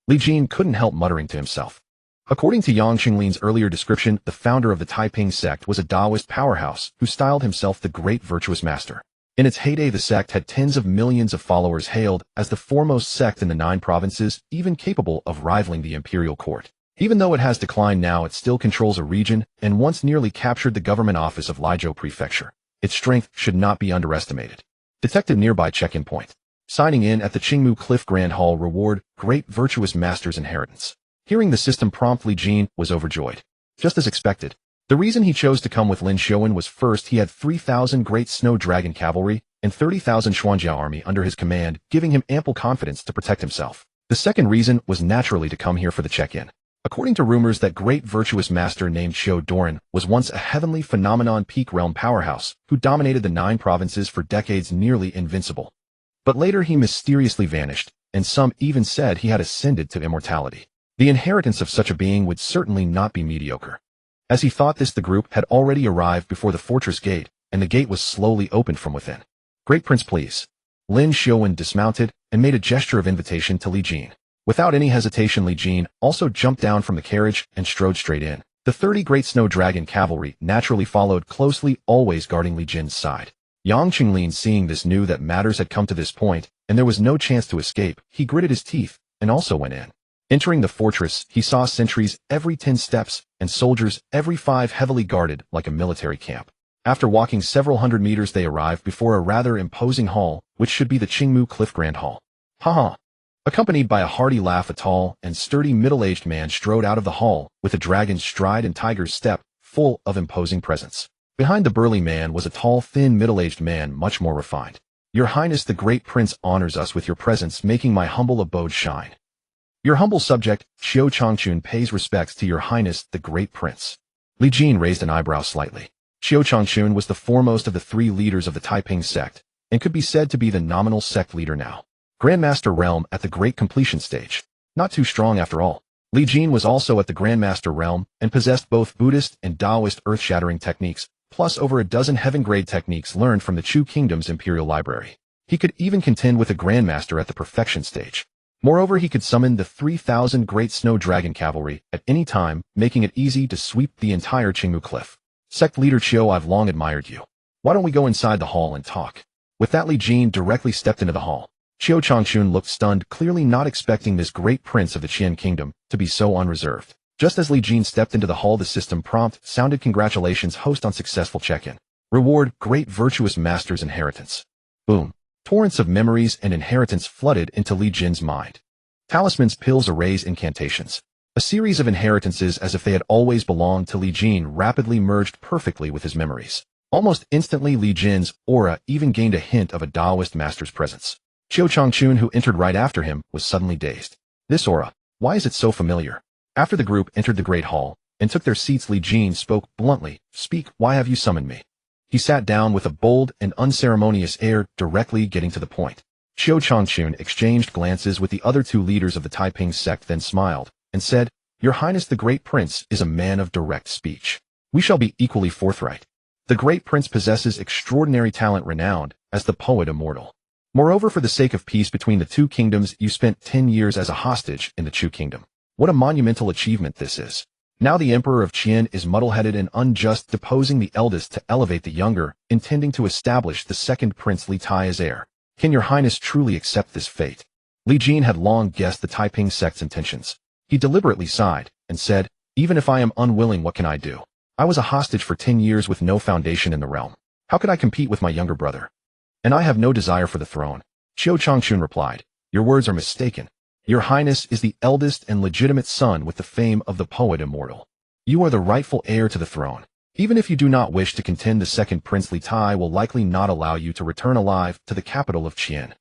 Li Jin couldn't help muttering to himself. According to Yang Qinglin's earlier description, the founder of the Taiping sect was a Taoist powerhouse who styled himself the Great Virtuous Master. In its heyday, the sect had tens of millions of followers, hailed as the foremost sect in the 9 provinces, even capable of rivaling the imperial court. Even though it has declined now, it still controls a region and once nearly captured the government office of Lizhou Prefecture. Its strength should not be underestimated. Detected nearby check-in point. Signing in at the Qingmu Cliff Grand Hall. Reward, Great Virtuous Master's Inheritance. Hearing the system prompt, Li Jin was overjoyed. Just as expected. The reason he chose to come with Lin Xiaowen was, first, he had 3,000 Great Snow Dragon Cavalry and 30,000 Xuanjiao army under his command, giving him ample confidence to protect himself. The second reason was naturally to come here for the check-in. According to rumors, that great virtuous master named Xiao Doran was once a heavenly phenomenon peak realm powerhouse who dominated the 9 provinces for decades, nearly invincible. But later he mysteriously vanished, and some even said he had ascended to immortality. The inheritance of such a being would certainly not be mediocre. As he thought this, the group had already arrived before the fortress gate, and the gate was slowly opened from within. Great Prince, please. Lin Xiaowen dismounted and made a gesture of invitation to Li Jin. Without any hesitation, Li Jin also jumped down from the carriage and strode straight in. The 30 Great Snow Dragon Cavalry naturally followed closely, always guarding Li Jin's side. Yang Qinglin, seeing this, knew that matters had come to this point, and there was no chance to escape. He gritted his teeth and also went in. Entering the fortress, he saw sentries every 10 steps and soldiers every 5, heavily guarded like a military camp. After walking several hundred meters, they arrived before a rather imposing hall, which should be the Qingmu Cliff Grand Hall. Haha! Accompanied by a hearty laugh, a tall and sturdy middle-aged man strode out of the hall with a dragon's stride and tiger's step, full of imposing presence. Behind the burly man was a tall, thin, middle-aged man, much more refined. Your Highness, the Great Prince honors us with your presence, making my humble abode shine. Your humble subject, Xiao Changchun, pays respects to your Highness, the Great Prince. Li Jin raised an eyebrow slightly. Xiao Changchun was the foremost of the 3 leaders of the Taiping sect, and could be said to be the nominal sect leader now. Grandmaster Realm at the Great Completion stage. Not too strong after all. Li Jin was also at the Grandmaster Realm, and possessed both Buddhist and Taoist earth-shattering techniques, plus over a dozen heaven-grade techniques learned from the Chu Kingdom's Imperial Library. He could even contend with a Grandmaster at the Perfection stage. Moreover, he could summon the 3,000 Great Snow Dragon Cavalry at any time, making it easy to sweep the entire Qingmu Cliff. Sect Leader Qiao, I've long admired you. Why don't we go inside the hall and talk? With that, Li Jin directly stepped into the hall. Xiao Changchun looked stunned, clearly not expecting this great prince of the Qian Kingdom to be so unreserved. Just as Li Jin stepped into the hall, the system prompt sounded, congratulations, host, on successful check-in. Reward, Great Virtuous Master's Inheritance. Boom. Torrents of memories and inheritance flooded into Li Jin's mind. Talismans, pills, arrays, incantations. A series of inheritances, as if they had always belonged to Li Jin, rapidly merged perfectly with his memories. Almost instantly, Li Jin's aura even gained a hint of a Taoist master's presence. Xiao Changchun, who entered right after him, was suddenly dazed. This aura, why is it so familiar? After the group entered the great hall and took their seats, Li Jin spoke bluntly. Speak, why have you summoned me? He sat down with a bold and unceremonious air, directly getting to the point. Xiao Changchun exchanged glances with the other 2 leaders of the Taiping sect, then smiled and said, Your Highness, the Great Prince is a man of direct speech. We shall be equally forthright. The Great Prince possesses extraordinary talent, renowned as the poet immortal. Moreover, for the sake of peace between the 2 kingdoms, you spent 10 years as a hostage in the Chu Kingdom. What a monumental achievement this is. Now the Emperor of Qian is muddle-headed and unjust, deposing the eldest to elevate the younger, intending to establish the second Prince Li Tai as heir. Can your Highness truly accept this fate? Li Jin had long guessed the Taiping sect's intentions. He deliberately sighed and said, Even if I am unwilling, what can I do? I was a hostage for 10 years with no foundation in the realm. How could I compete with my younger brother? And I have no desire for the throne. Xiao Changchun replied, Your words are mistaken. Your Highness is the eldest and legitimate son with the fame of the poet immortal. You are the rightful heir to the throne. Even if you do not wish to contend, the second Prince Li Tai will likely not allow you to return alive to the capital of Qian.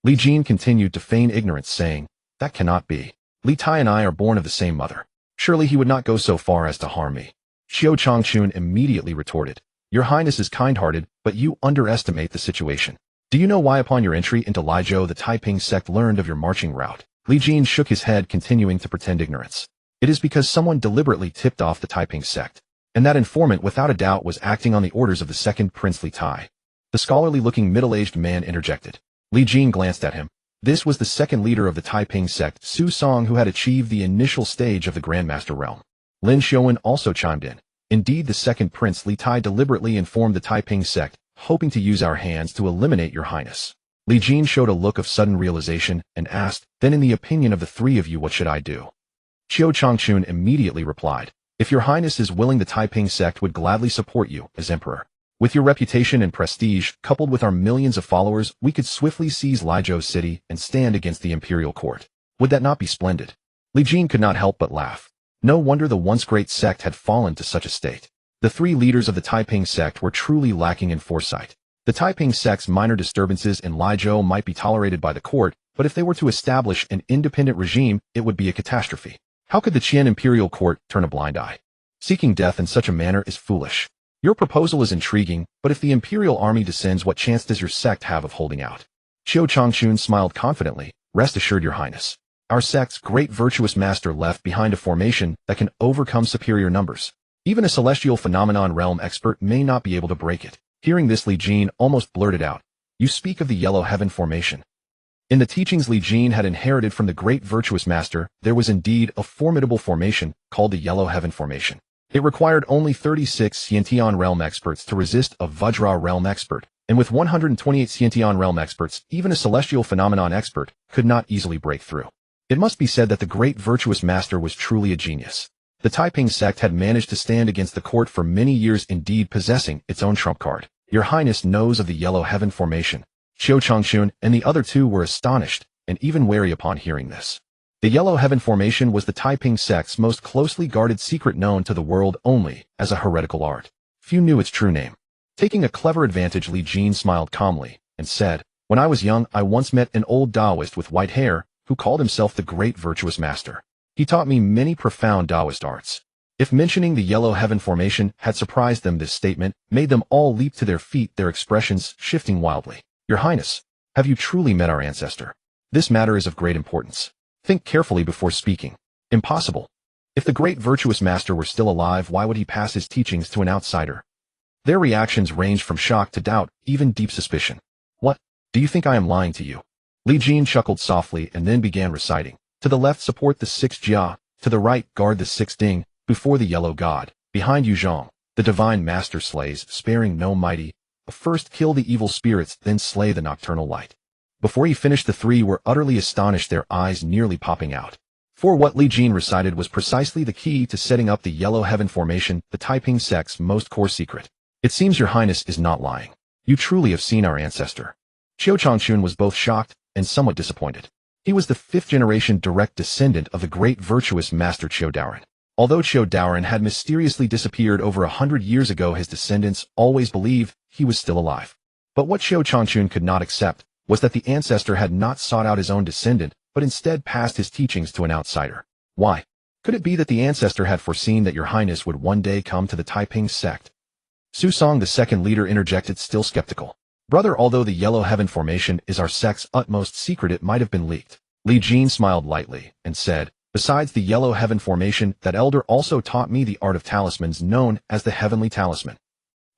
Li Jin continued to feign ignorance, saying, That cannot be. Li Tai and I are born of the same mother. Surely he would not go so far as to harm me. Xiao Changchun immediately retorted, Your Highness is kind-hearted, but you underestimate the situation. Do you know why upon your entry into Lizhou the Taiping sect learned of your marching route? Li Jin shook his head, continuing to pretend ignorance. It is because someone deliberately tipped off the Taiping sect. And that informant without a doubt was acting on the orders of the second Prince Li Tai. The scholarly-looking middle-aged man interjected. Li Jin glanced at him. This was the second leader of the Taiping sect, Su Song, who had achieved the initial stage of the Grandmaster realm. Lin Xiaowen also chimed in. Indeed, the second Prince Li Tai deliberately informed the Taiping sect, hoping to use our hands to eliminate your highness. Li Jin showed a look of sudden realization and asked, then in the opinion of the three of you, what should I do? Qiu Changchun immediately replied, if your highness is willing, the Taiping sect would gladly support you as emperor. With your reputation and prestige, coupled with our millions of followers, we could swiftly seize Lizhou city and stand against the imperial court. Would that not be splendid? Li Jin could not help but laugh. No wonder the once great sect had fallen to such a state. The three leaders of the Taiping sect were truly lacking in foresight. The Taiping sect's minor disturbances in Lizhou might be tolerated by the court, but if they were to establish an independent regime, it would be a catastrophe. How could the Qian imperial court turn a blind eye? Seeking death in such a manner is foolish. Your proposal is intriguing, but if the imperial army descends, what chance does your sect have of holding out? Qiu Changchun smiled confidently. Rest assured, your highness. Our sect's great virtuous master left behind a formation that can overcome superior numbers. Even a celestial phenomenon realm expert may not be able to break it. Hearing this, Li Jin almost blurted out, you speak of the Yellow Heaven formation. In the teachings Li Jin had inherited from the great virtuous master, there was indeed a formidable formation called the Yellow Heaven formation. It required only 36 Xiantian realm experts to resist a Vajra realm expert, and with 128 Xiantian realm experts, even a celestial phenomenon expert could not easily break through. It must be said that the great virtuous master was truly a genius. The Taiping sect had managed to stand against the court for many years, indeed possessing its own trump card. Your highness knows of the Yellow Heaven formation. Qiu Changchun and the other two were astonished and even wary upon hearing this. The Yellow Heaven formation was the Taiping sect's most closely guarded secret, known to the world only as a heretical art. Few knew its true name. Taking a clever advantage, Li Jin smiled calmly and said, when I was young, I once met an old Taoist with white hair who called himself the Great Virtuous Master. He taught me many profound Taoist arts. If mentioning the Yellow Heaven formation had surprised them, this statement made them all leap to their feet, their expressions shifting wildly. Your Highness, have you truly met our ancestor? This matter is of great importance. Think carefully before speaking. Impossible. If the great virtuous master were still alive, why would he pass his teachings to an outsider? Their reactions ranged from shock to doubt, even deep suspicion. What? Do you think I am lying to you? Li Jin chuckled softly and then began reciting. To the left support the 6 Jia, to the right guard the 6 Ding, before the yellow god, behind you Zhang, the divine master slays, sparing no mighty. First kill the evil spirits, then slay the nocturnal light. Before he finished, the three were utterly astonished, their eyes nearly popping out. For what Li Jin recited was precisely the key to setting up the Yellow Heaven formation, the Taiping sect's most core secret. It seems your highness is not lying. You truly have seen our ancestor. Qiu Changchun was both shocked and somewhat disappointed. He was the 5th-generation direct descendant of the great virtuous master Qiu Daoren. Although Qiu Daoren had mysteriously disappeared over 100 years ago, his descendants always believed he was still alive. But what Qiu Changchun could not accept was that the ancestor had not sought out his own descendant, but instead passed his teachings to an outsider. Why? Could it be that the ancestor had foreseen that your highness would one day come to the Taiping sect? Su Song, the second leader, interjected, still skeptical. Brother, although the Yellow Heaven formation is our sect's utmost secret, it might have been leaked. Li Jin smiled lightly and said, besides the Yellow Heaven formation, that elder also taught me the art of talismans known as the Heavenly Talisman.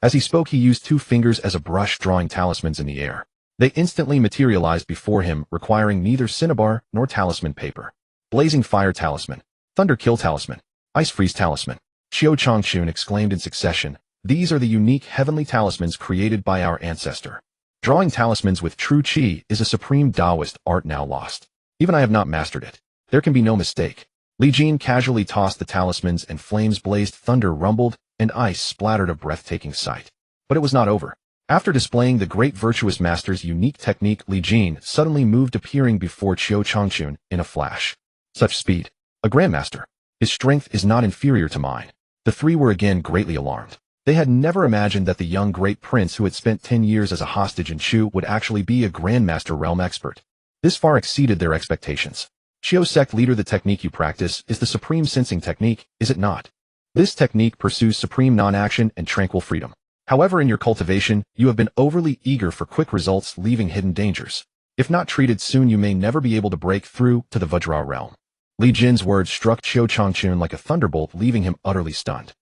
As he spoke, he used 2 fingers as a brush, drawing talismans in the air. They instantly materialized before him, requiring neither cinnabar nor talisman paper. Blazing Fire Talisman, Thunder Kill Talisman, Ice Freeze Talisman. Qiu Changchun exclaimed in succession, these are the unique heavenly talismans created by our ancestor. Drawing talismans with true qi is a supreme Taoist art now lost. Even I have not mastered it. There can be no mistake. Li Jin casually tossed the talismans and flames blazed, thunder rumbled, and ice splattered, a breathtaking sight. But it was not over. After displaying the great virtuous master's unique technique, Li Jin suddenly moved, appearing before Qiu Changchun in a flash. Such speed! A grandmaster! His strength is not inferior to mine. The three were again greatly alarmed. They had never imagined that the young great prince who had spent 10 years as a hostage in Chu would actually be a grandmaster realm expert. This far exceeded their expectations. Qiu sect leader, the technique you practice is the supreme sensing technique, is it not? This technique pursues supreme non-action and tranquil freedom. However, in your cultivation, you have been overly eager for quick results, leaving hidden dangers. If not treated soon, you may never be able to break through to the Vajra realm. Li Jin's words struck Qiu Changchun like a thunderbolt, leaving him utterly stunned.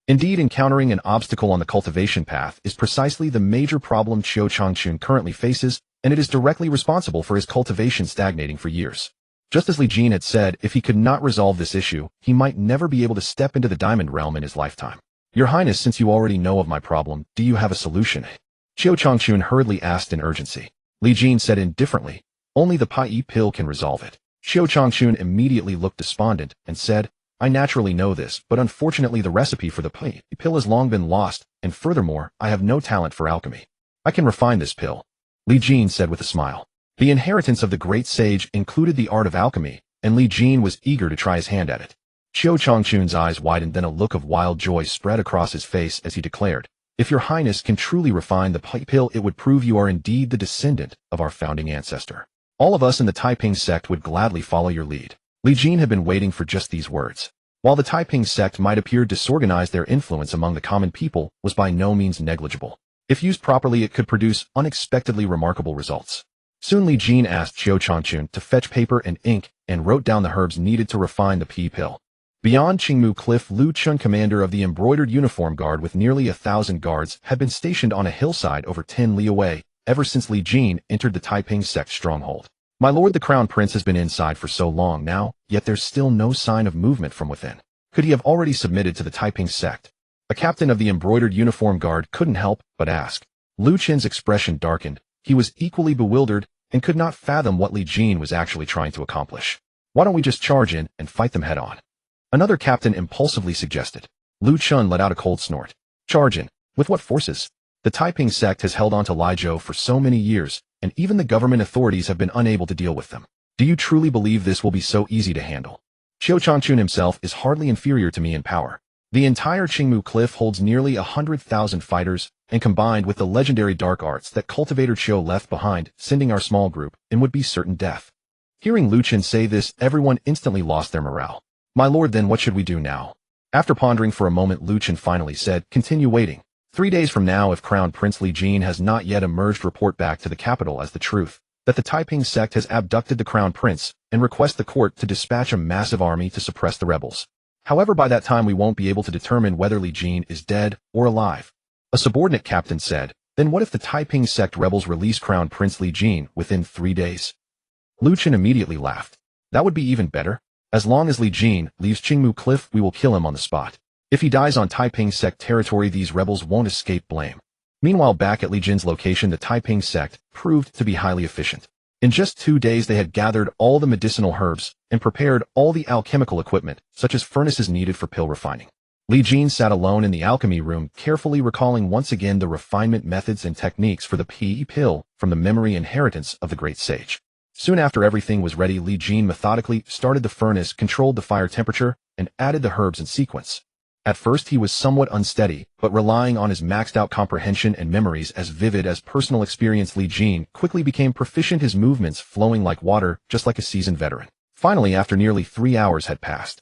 Indeed, encountering an obstacle on the cultivation path is precisely the major problem Qiu Changchun currently faces, and it is directly responsible for his cultivation stagnating for years. Just as Li Jin had said, if he could not resolve this issue, he might never be able to step into the diamond realm in his lifetime. Your Highness, since you already know of my problem, do you have a solution? Qiu Changchun hurriedly asked in urgency. Li Jin said indifferently, only the Pai pill can resolve it. Qiu Changchun immediately looked despondent and said, I naturally know this, but unfortunately the recipe for the Pai pill has long been lost, and furthermore, I have no talent for alchemy. I can refine this pill, Li Jin said with a smile. The inheritance of the great sage included the art of alchemy, and Li Jin was eager to try his hand at it. Qiu Changchun's eyes widened, then a look of wild joy spread across his face as he declared, if your highness can truly refine the Pai pill, it would prove you are indeed the descendant of our founding ancestor. All of us in the Taiping sect would gladly follow your lead. Li Jin had been waiting for just these words. While the Taiping sect might appear disorganized, their influence among the common people was by no means negligible. If used properly, it could produce unexpectedly remarkable results. Soon Li Jin asked Qiu Changchun to fetch paper and ink and wrote down the herbs needed to refine the Pi pill. Beyond Qingmu Cliff, Lu Chun, commander of the embroidered uniform guard with nearly 1,000 guards, had been stationed on a hillside over 10 li away ever since Li Jin entered the Taiping sect stronghold. My lord, the crown prince has been inside for so long now, yet there's still no sign of movement from within. Could he have already submitted to the Taiping sect? A captain of the embroidered uniform guard couldn't help but ask. Lu Chen's expression darkened. He was equally bewildered and could not fathom what Li Jin was actually trying to accomplish. Why don't we just charge in and fight them head on? Another captain impulsively suggested. Lu Chun let out a cold snort. Charge in? With what forces? The Taiping sect has held on to Li Zhou for so many years, and even the government authorities have been unable to deal with them. Do you truly believe this will be so easy to handle? Qiu Changchun himself is hardly inferior to me in power. The entire Qingmu Cliff holds nearly 100,000 fighters, and combined with the legendary dark arts that cultivator Qiu left behind, sending our small group in would be certain death. Hearing Lu Chen say this, everyone instantly lost their morale. My lord, then what should we do now? After pondering for a moment, Lu Chen finally said, continue waiting. 3 days from now, if Crown Prince Li Jin has not yet emerged, report back to the capital as the truth, that the Taiping sect has abducted the Crown Prince, and request the court to dispatch a massive army to suppress the rebels. However, by that time we won't be able to determine whether Li Jin is dead or alive. A subordinate captain said, then what if the Taiping sect rebels release Crown Prince Li Jin within 3 days? Lu Chen immediately laughed. That would be even better. As long as Li Jin leaves Qingmu Cliff, we will kill him on the spot. If he dies on Taiping sect territory, these rebels won't escape blame. Meanwhile, back at Li Jin's location, the Taiping sect proved to be highly efficient. In just 2 days, they had gathered all the medicinal herbs and prepared all the alchemical equipment, such as furnaces needed for pill refining. Li Jin sat alone in the alchemy room, carefully recalling once again the refinement methods and techniques for the Pi pill from the memory inheritance of the great sage. Soon after everything was ready, Li Jin methodically started the furnace, controlled the fire temperature, and added the herbs in sequence. At first he was somewhat unsteady, but relying on his maxed-out comprehension and memories as vivid as personal experience, Li Jin quickly became proficient, his movements flowing like water, just like a seasoned veteran. Finally, after nearly 3 hours had passed.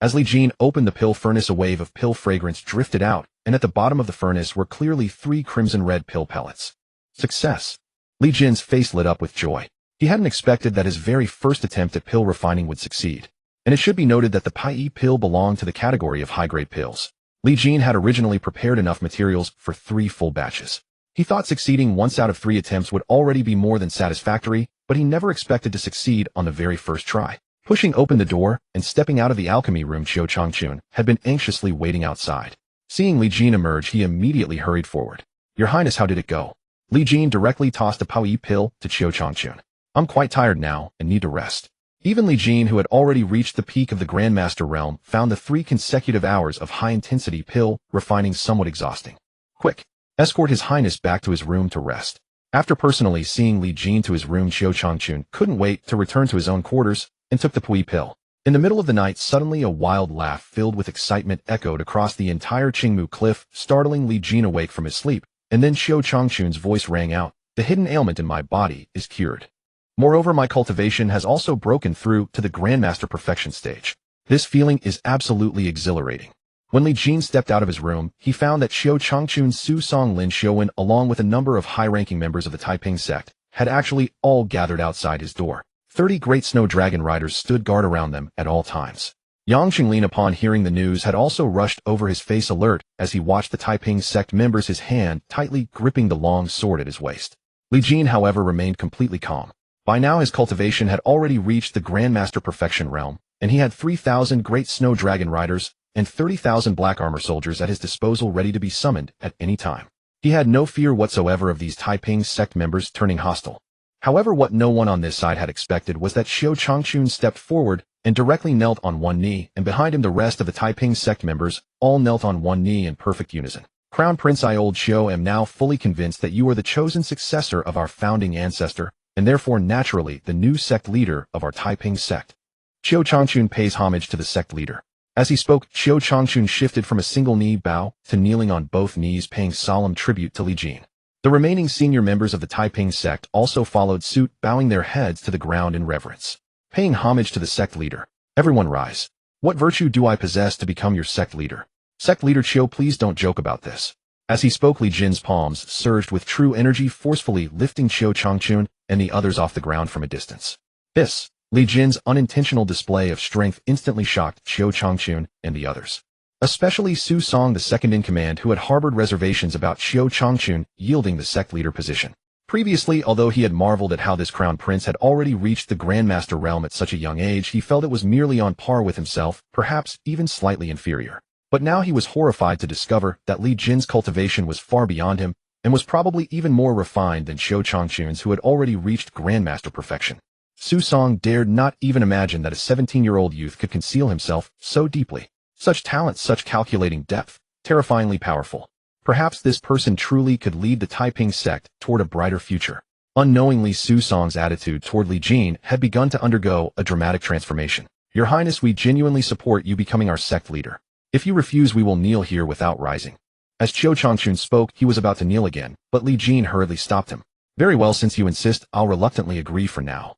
As Li Jin opened the pill furnace, a wave of pill fragrance drifted out, and at the bottom of the furnace were clearly 3 crimson-red pill pellets. Success! Li Jin's face lit up with joy. He hadn't expected that his very first attempt at pill refining would succeed. And it should be noted that the Pai pill belonged to the category of high-grade pills. Li Jin had originally prepared enough materials for 3 full batches. He thought succeeding once out of 3 attempts would already be more than satisfactory, but he never expected to succeed on the very first try. Pushing open the door and stepping out of the alchemy room, Qiu Changchun had been anxiously waiting outside. Seeing Li Jin emerge, he immediately hurried forward. Your Highness, how did it go? Li Jin directly tossed a Pai pill to Qiu Changchun. I'm quite tired now and need to rest. Even Li Jin, who had already reached the peak of the Grandmaster realm, found the 3 consecutive hours of high-intensity pill refining somewhat exhausting. Quick! Escort His Highness back to his room to rest. After personally seeing Li Jin to his room, Qiu Changchun couldn't wait to return to his own quarters and took the Pai pill. In the middle of the night, suddenly a wild laugh filled with excitement echoed across the entire Qingmu Cliff, startling Li Jin awake from his sleep, and then Qiu Changchun's voice rang out, the hidden ailment in my body is cured. Moreover, my cultivation has also broken through to the Grandmaster perfection stage. This feeling is absolutely exhilarating. When Li Jin stepped out of his room, he found that Qiu Changchun, Su Song Lin Xiuwen, along with a number of high-ranking members of the Taiping sect, had actually all gathered outside his door. 30 great snow dragon riders stood guard around them at all times. Yang Qinglin, upon hearing the news, had also rushed over, his face alert as he watched the Taiping sect members, his hand tightly gripping the long sword at his waist. Li Jin, however, remained completely calm. By now his cultivation had already reached the Grandmaster perfection realm, and he had 3,000 great snow dragon riders and 30,000 black armor soldiers at his disposal, ready to be summoned at any time. He had no fear whatsoever of these Taiping sect members turning hostile. However, what no one on this side had expected was that Xiao Changchun stepped forward and directly knelt on one knee, and behind him the rest of the Taiping sect members all knelt on one knee in perfect unison. Crown Prince I Old Xiao am now fully convinced that you are the chosen successor of our founding ancestor, and therefore naturally the new sect leader of our Taiping sect. Xiao Changchun pays homage to the sect leader. As he spoke, Xiao Changchun shifted from a single knee bow to kneeling on both knees, paying solemn tribute to Li Jin. The remaining senior members of the Taiping sect also followed suit, bowing their heads to the ground in reverence. Paying homage to the sect leader. Everyone rise. What virtue do I possess to become your sect leader? Sect leader Xiao, please don't joke about this. As he spoke, Li Jin's palms surged with true energy, forcefully lifting Xiao Changchun and the others off the ground from a distance. This, Li Jin's unintentional display of strength, instantly shocked Xiao Changchun and the others. Especially Su Song, the second-in-command, who had harbored reservations about Xiao Changchun yielding the sect leader position. Previously, although he had marveled at how this crown prince had already reached the Grandmaster realm at such a young age, he felt it was merely on par with himself, perhaps even slightly inferior. But now he was horrified to discover that Li Jin's cultivation was far beyond him, and was probably even more refined than Xiao Changchun's, who had already reached Grandmaster perfection. Su Song dared not even imagine that a 17-year-old youth could conceal himself so deeply. Such talent, such calculating depth, terrifyingly powerful. Perhaps this person truly could lead the Taiping sect toward a brighter future. Unknowingly, Su Song's attitude toward Li Jin had begun to undergo a dramatic transformation. Your Highness, we genuinely support you becoming our sect leader. If you refuse, we will kneel here without rising. As Xiao Changchun spoke, he was about to kneel again, but Li Jin hurriedly stopped him. Very well, since you insist, I'll reluctantly agree for now.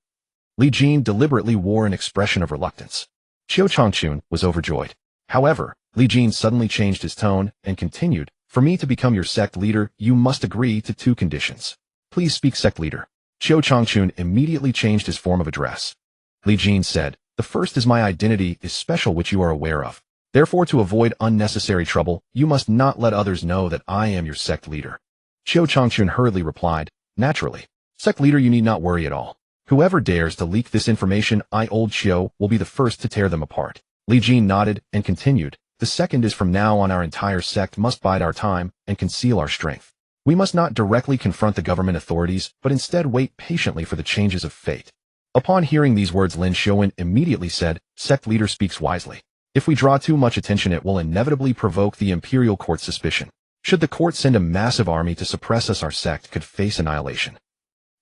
Li Jin deliberately wore an expression of reluctance. Xiao Changchun was overjoyed. However, Li Jin suddenly changed his tone and continued, for me to become your sect leader, you must agree to 2 conditions. Please speak, sect leader. Xiao Changchun immediately changed his form of address. Li Jin said, the first is my identity is special, which you are aware of. Therefore, to avoid unnecessary trouble, you must not let others know that I am your sect leader. Xiao Changchun hurriedly replied, naturally. Sect leader, you need not worry at all. Whoever dares to leak this information, I Old Xiao will be the first to tear them apart. Li Jin nodded and continued, the second is from now on our entire sect must bide our time and conceal our strength. We must not directly confront the government authorities, but instead wait patiently for the changes of fate. Upon hearing these words, Lin Xiaowen immediately said, sect leader speaks wisely. If we draw too much attention, it will inevitably provoke the imperial court's suspicion. Should the court send a massive army to suppress us, our sect could face annihilation.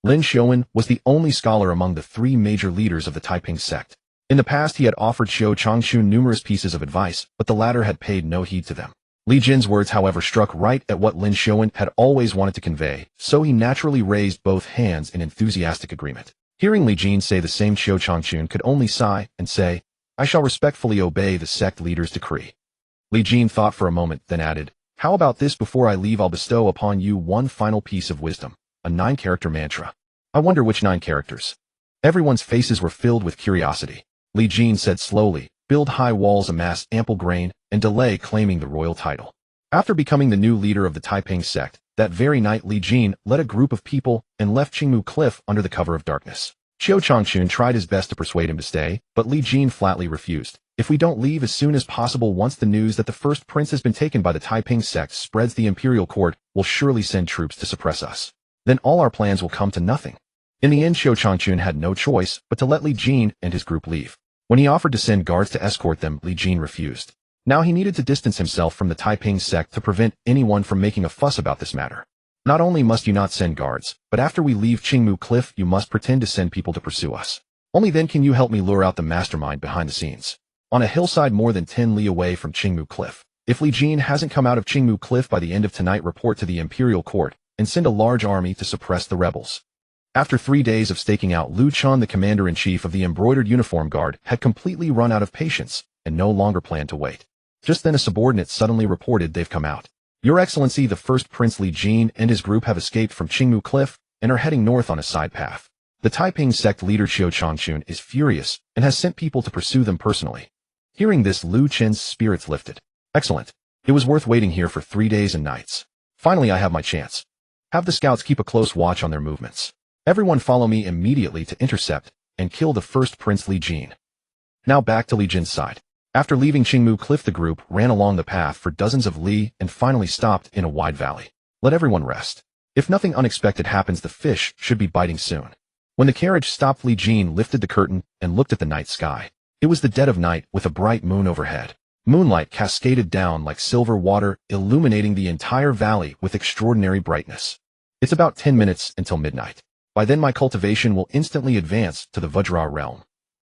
Lin Xiaowen was the only scholar among the 3 major leaders of the Taiping sect. In the past, he had offered Xiao Changchun numerous pieces of advice, but the latter had paid no heed to them. Li Jin's words, however, struck right at what Lin Xiaowen had always wanted to convey, so he naturally raised both hands in enthusiastic agreement. Hearing Li Jin say the same, Xiao Changchun could only sigh and say, I shall respectfully obey the sect leader's decree. Li Jin thought for a moment, then added, how about this? Before I leave, I'll bestow upon you one final piece of wisdom, a 9-character mantra. I wonder which 9 characters. Everyone's faces were filled with curiosity. Li Jin said slowly, build high walls, amass ample grain, and delay claiming the royal title. After becoming the new leader of the Taiping sect, that very night Li Jin led a group of people and left Qingmu Cliff under the cover of darkness. Xiao Changchun tried his best to persuade him to stay, but Li Jin flatly refused. If we don't leave as soon as possible, once the news that the first prince has been taken by the Taiping sect spreads, the imperial court will surely send troops to suppress us. Then all our plans will come to nothing. In the end, Xiao Changchun had no choice but to let Li Jin and his group leave. When he offered to send guards to escort them, Li Jin refused. Now he needed to distance himself from the Taiping sect to prevent anyone from making a fuss about this matter. Not only must you not send guards, but after we leave Qingmu Cliff, you must pretend to send people to pursue us. Only then can you help me lure out the mastermind behind the scenes. On a hillside more than 10 li away from Qingmu Cliff. If Li Jin hasn't come out of Qingmu Cliff by the end of tonight, report to the imperial court and send a large army to suppress the rebels. After 3 days of staking out, Lu Chun, the commander-in-chief of the embroidered uniform guard, had completely run out of patience and no longer planned to wait. Just then a subordinate suddenly reported, they've come out. Your Excellency, the first Prince Li Jin and his group have escaped from Qingmu Cliff and are heading north on a side path. The Taiping sect leader Xiao Changchun is furious and has sent people to pursue them personally. Hearing this, Lu Chen's spirits lifted. Excellent. It was worth waiting here for 3 days and nights. Finally, I have my chance. Have the scouts keep a close watch on their movements. Everyone follow me immediately to intercept and kill the first Prince Li Jin. Now back to Li Jin's side. After leaving Qingmu Cliff, the group ran along the path for dozens of li and finally stopped in a wide valley. Let everyone rest. If nothing unexpected happens, the fish should be biting soon. When the carriage stopped, Li Jin lifted the curtain and looked at the night sky. It was the dead of night with a bright moon overhead. Moonlight cascaded down like silver water, illuminating the entire valley with extraordinary brightness. It's about 10 minutes until midnight. By then my cultivation will instantly advance to the Vajra realm.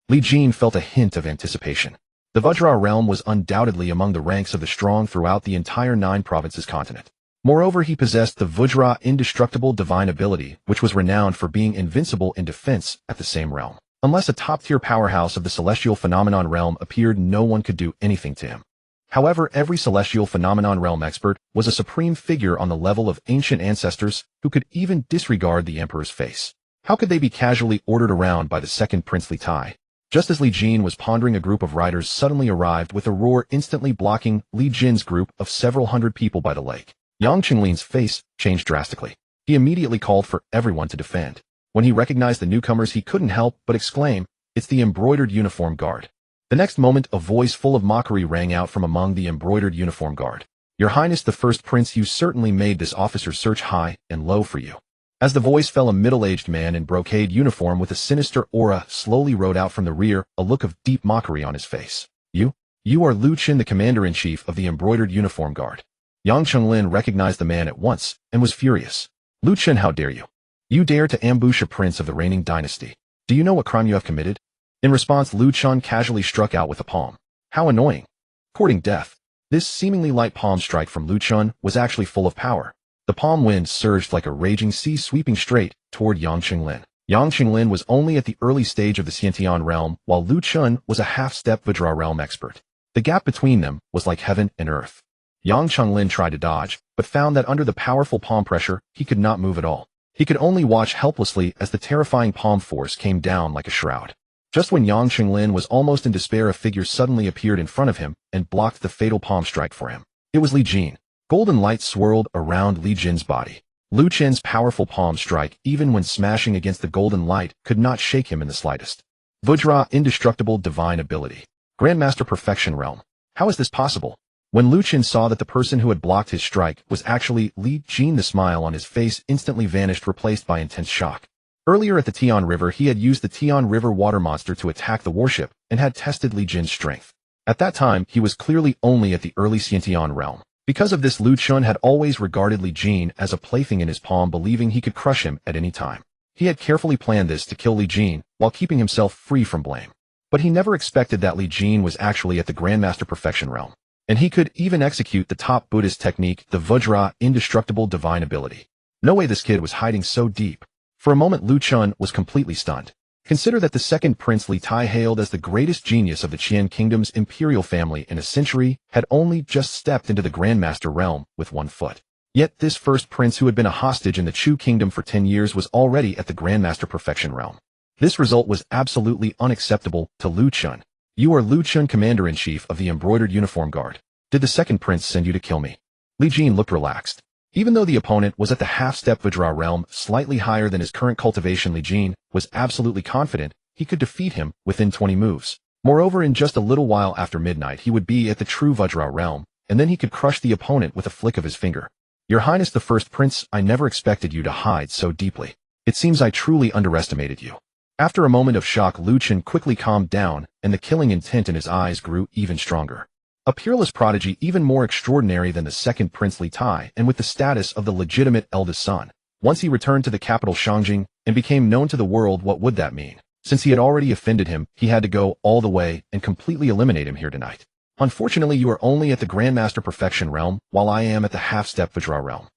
Li Jin felt a hint of anticipation. The Vajra realm was undoubtedly among the ranks of the strong throughout the entire 9 provinces continent. Moreover, he possessed the Vajra indestructible divine ability, which was renowned for being invincible in defense at the same realm. Unless a top-tier powerhouse of the celestial phenomenon realm appeared, no one could do anything to him. However, every celestial phenomenon realm expert was a supreme figure on the level of ancient ancestors who could even disregard the emperor's face. How could they be casually ordered around by the second Prince Li Tai? Just as Li Jin was pondering, a group of riders suddenly arrived with a roar, instantly blocking Li Jin's group of several hundred people by the lake. Yang Qinglin's face changed drastically. He immediately called for everyone to defend. When he recognized the newcomers, he couldn't help but exclaim, "It's the embroidered uniform guard." The next moment, a voice full of mockery rang out from among the embroidered uniform guard. "Your Highness the First Prince, you certainly made this officer's search high and low for you." As the voice fell, a middle-aged man in brocade uniform with a sinister aura slowly rode out from the rear, a look of deep mockery on his face. You are Li Jin, the commander-in-chief of the embroidered uniform guard." Yang Qinglin recognized the man at once and was furious. "Li Jin, how dare you? You dare to ambush a prince of the reigning dynasty. Do you know what crime you have committed?" In response, Li Jin casually struck out with a palm. How annoying. Courting death. This seemingly light palm strike from Li Jin was actually full of power. The palm wind surged like a raging sea, sweeping straight toward Yang Qinglin. Yang Qinglin was only at the early stage of the Xiantian realm, while Li Jin was a half-step Vajra realm expert. The gap between them was like heaven and earth. Yang Qinglin tried to dodge, but found that under the powerful palm pressure, he could not move at all. He could only watch helplessly as the terrifying palm force came down like a shroud. Just when Yang Qinglin was almost in despair, a figure suddenly appeared in front of him and blocked the fatal palm strike for him. It was Li Jin. Golden light swirled around Li Jin's body. Li Jin's powerful palm strike, even when smashing against the golden light, could not shake him in the slightest. Vajra indestructible divine ability. Grandmaster perfection realm. How is this possible? When Li Jin saw that the person who had blocked his strike was actually Li Jin, the smile on his face instantly vanished, replaced by intense shock. Earlier at the Tian River, he had used the Tian River water monster to attack the warship and had tested Li Jin's strength. At that time, he was clearly only at the early Xiantian realm. Because of this, Li Jin had always regarded Li Jin as a plaything in his palm, believing he could crush him at any time. He had carefully planned this to kill Li Jin while keeping himself free from blame. But he never expected that Li Jin was actually at the Grandmaster Perfection realm. And he could even execute the top Buddhist technique, the Vajra indestructible divine ability. No way this kid was hiding so deep. For a moment, Li Jin was completely stunned. Consider that the second Prince Li Tai, hailed as the greatest genius of the Qian Kingdom's imperial family in a century, had only just stepped into the Grandmaster realm with one foot. Yet this first prince, who had been a hostage in the Chu Kingdom for 10 years, was already at the Grandmaster Perfection realm. This result was absolutely unacceptable to Li Jin. "You are Li Jin, commander-in-chief of the embroidered uniform guard. Did the second prince send you to kill me?" Li Jin looked relaxed. Even though the opponent was at the half-step Vajra realm, slightly higher than his current cultivation, Li Jin was absolutely confident he could defeat him within 20 moves. Moreover, in just a little while after midnight, he would be at the true Vajra realm, and then he could crush the opponent with a flick of his finger. "Your Highness the First Prince, I never expected you to hide so deeply. It seems I truly underestimated you." After a moment of shock, Li Jin quickly calmed down, and the killing intent in his eyes grew even stronger. A peerless prodigy, even more extraordinary than the second Prince Li Tai, and with the status of the legitimate eldest son. Once he returned to the capital Shangjing and became known to the world, what would that mean? Since he had already offended him, he had to go all the way and completely eliminate him here tonight. "Unfortunately, you are only at the Grandmaster Perfection realm, while I am at the half-step Vajra realm."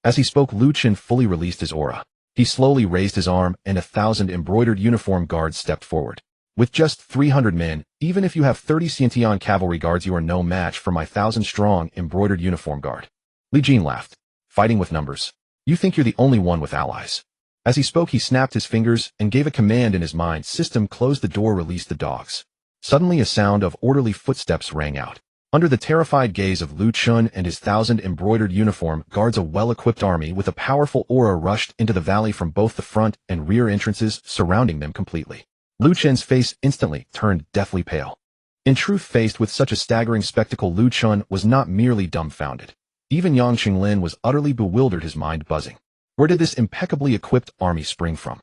As he spoke, Li Jin fully released his aura. He slowly raised his arm, and 1,000 embroidered uniform guards stepped forward. "With just 300 men, even if you have 30 Xiantian cavalry guards, you are no match for my 1,000-strong embroidered uniform guard." Li Jin laughed. "Fighting with numbers. You think you're the only one with allies." As he spoke, he snapped his fingers and gave a command in his mind. "System, close the door, release the dogs." Suddenly, a sound of orderly footsteps rang out. Under the terrified gaze of Li Jin and his 1,000 embroidered uniform guards, a well-equipped army with a powerful aura rushed into the valley from both the front and rear entrances, surrounding them completely. Li Jin's face instantly turned deathly pale. In truth, faced with such a staggering spectacle, Li Jin was not merely dumbfounded. Even Yang Qinglin was utterly bewildered, his mind buzzing. Where did this impeccably equipped army spring from?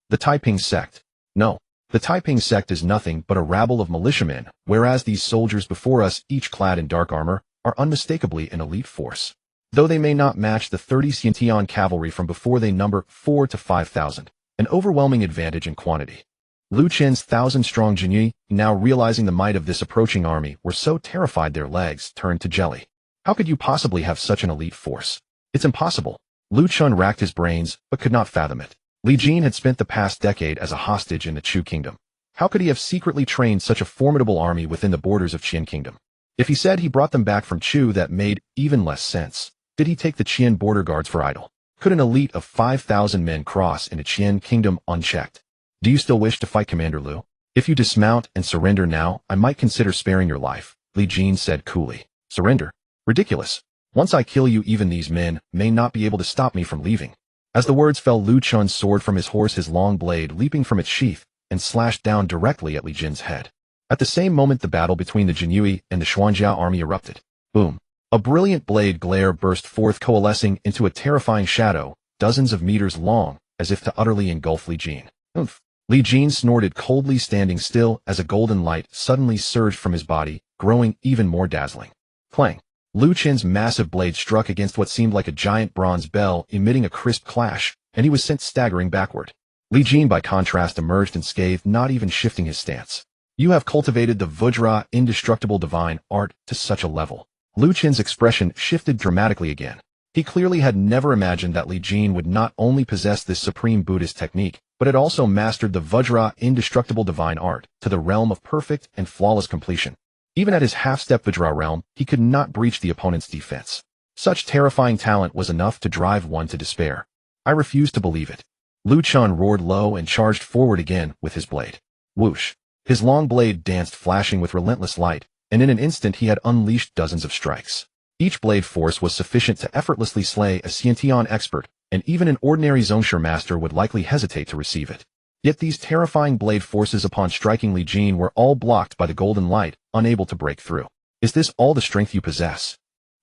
The Taiping sect. No, the Taiping sect is nothing but a rabble of militiamen, whereas these soldiers before us, each clad in dark armor, are unmistakably an elite force. Though they may not match the 30 Xiantian cavalry from before, they number 4 to 5,000, an overwhelming advantage in quantity. Lu Qin's 1,000-strong Jinyi, now realizing the might of this approaching army, were so terrified their legs turned to jelly. How could you possibly have such an elite force? It's impossible. Lu Qin racked his brains, but could not fathom it. Li Jin had spent the past decade as a hostage in the Chu kingdom. How could he have secretly trained such a formidable army within the borders of Qian kingdom? If he said he brought them back from Chu, that made even less sense. Did he take the Qian border guards for idle? Could an elite of 5,000 men cross into Qian kingdom unchecked? Do you still wish to fight, Commander Lu? If you dismount and surrender now, I might consider sparing your life, Li Jin said coolly. Surrender? Ridiculous. Once I kill you, even these men may not be able to stop me from leaving. As the words fell, Lu Qin's sword from his horse, his long blade leaping from its sheath, and slashed down directly at Li Jin's head. At the same moment, the battle between the Jinyue and the Xuanjia army erupted. Boom. A brilliant blade glare burst forth, coalescing into a terrifying shadow, dozens of meters long, as if to utterly engulf Li Jin. Oomph. Li Jin snorted coldly, standing still as a golden light suddenly surged from his body, growing even more dazzling. Clang. Lu Qin's massive blade struck against what seemed like a giant bronze bell, emitting a crisp clash, and he was sent staggering backward. Li Jin, by contrast, emerged unscathed, not even shifting his stance. You have cultivated the Vajra, indestructible divine art, to such a level. Lu Qin's expression shifted dramatically again. He clearly had never imagined that Li Jin would not only possess this supreme Buddhist technique, but had also mastered the Vajra, indestructible divine art, to the realm of perfect and flawless completion. Even at his half-step Vajra realm, he could not breach the opponent's defense. Such terrifying talent was enough to drive one to despair. I refuse to believe it. Lu Qin roared low and charged forward again with his blade. Whoosh. His long blade danced, flashing with relentless light, and in an instant he had unleashed dozens of strikes. Each blade force was sufficient to effortlessly slay a Xiantian expert, and even an ordinary Zongshi master would likely hesitate to receive it. Yet these terrifying blade forces, upon striking Li Jin, were all blocked by the golden light, unable to break through. Is this all the strength you possess?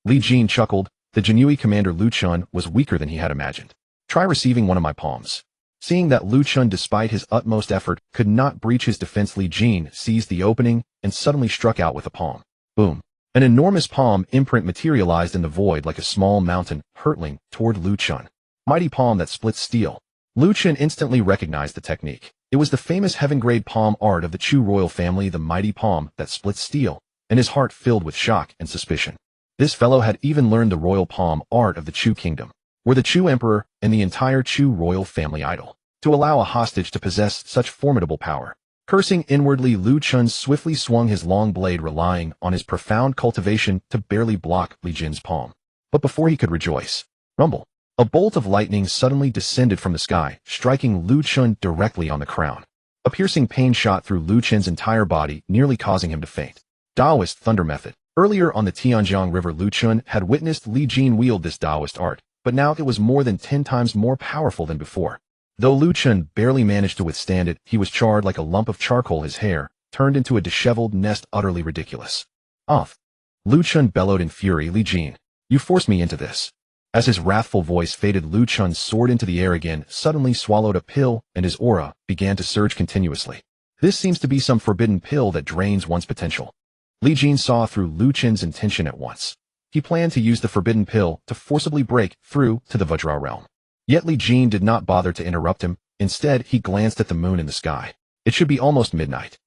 Li Jin chuckled. The Jinyue commander Lu Qin was weaker than he had imagined. Try receiving one of my palms. Seeing that Lu Qin, despite his utmost effort, could not breach his defense, Li Jin seized the opening and suddenly struck out with a palm. Boom. An enormous palm imprint materialized in the void like a small mountain, hurtling toward Lu Qin. Mighty palm that splits steel. Lu Qin instantly recognized the technique. It was the famous heaven-grade palm art of the Chu royal family, the mighty palm that splits steel, and his heart filled with shock and suspicion. This fellow had even learned the royal palm art of the Chu kingdom, where the Chu emperor and the entire Chu royal family idol. To allow a hostage to possess such formidable power. Cursing inwardly, Lu Qin swiftly swung his long blade, relying on his profound cultivation to barely block Li Jin's palm. But before he could rejoice, rumble. A bolt of lightning suddenly descended from the sky, striking Lu Qin directly on the crown. A piercing pain shot through Lu Qin's entire body, nearly causing him to faint. Taoist thunder method. Earlier on the Tianjiang River, Lu Qin had witnessed Li Jin wield this Taoist art, but now it was more than 10 times more powerful than before. Though Lu Qin barely managed to withstand it, he was charred like a lump of charcoal, his hair turned into a disheveled nest, utterly ridiculous. Off. Lu Qin bellowed in fury. Li Jin, you forced me into this. As his wrathful voice faded, Lu Qin soared into the air again, suddenly swallowed a pill, and his aura began to surge continuously. This seems to be some forbidden pill that drains one's potential. Li Jin saw through Lu Qin's intention at once. He planned to use the forbidden pill to forcibly break through to the Vajra realm. Yet Li Jin did not bother to interrupt him. Instead, he glanced at the moon in the sky. It should be almost midnight.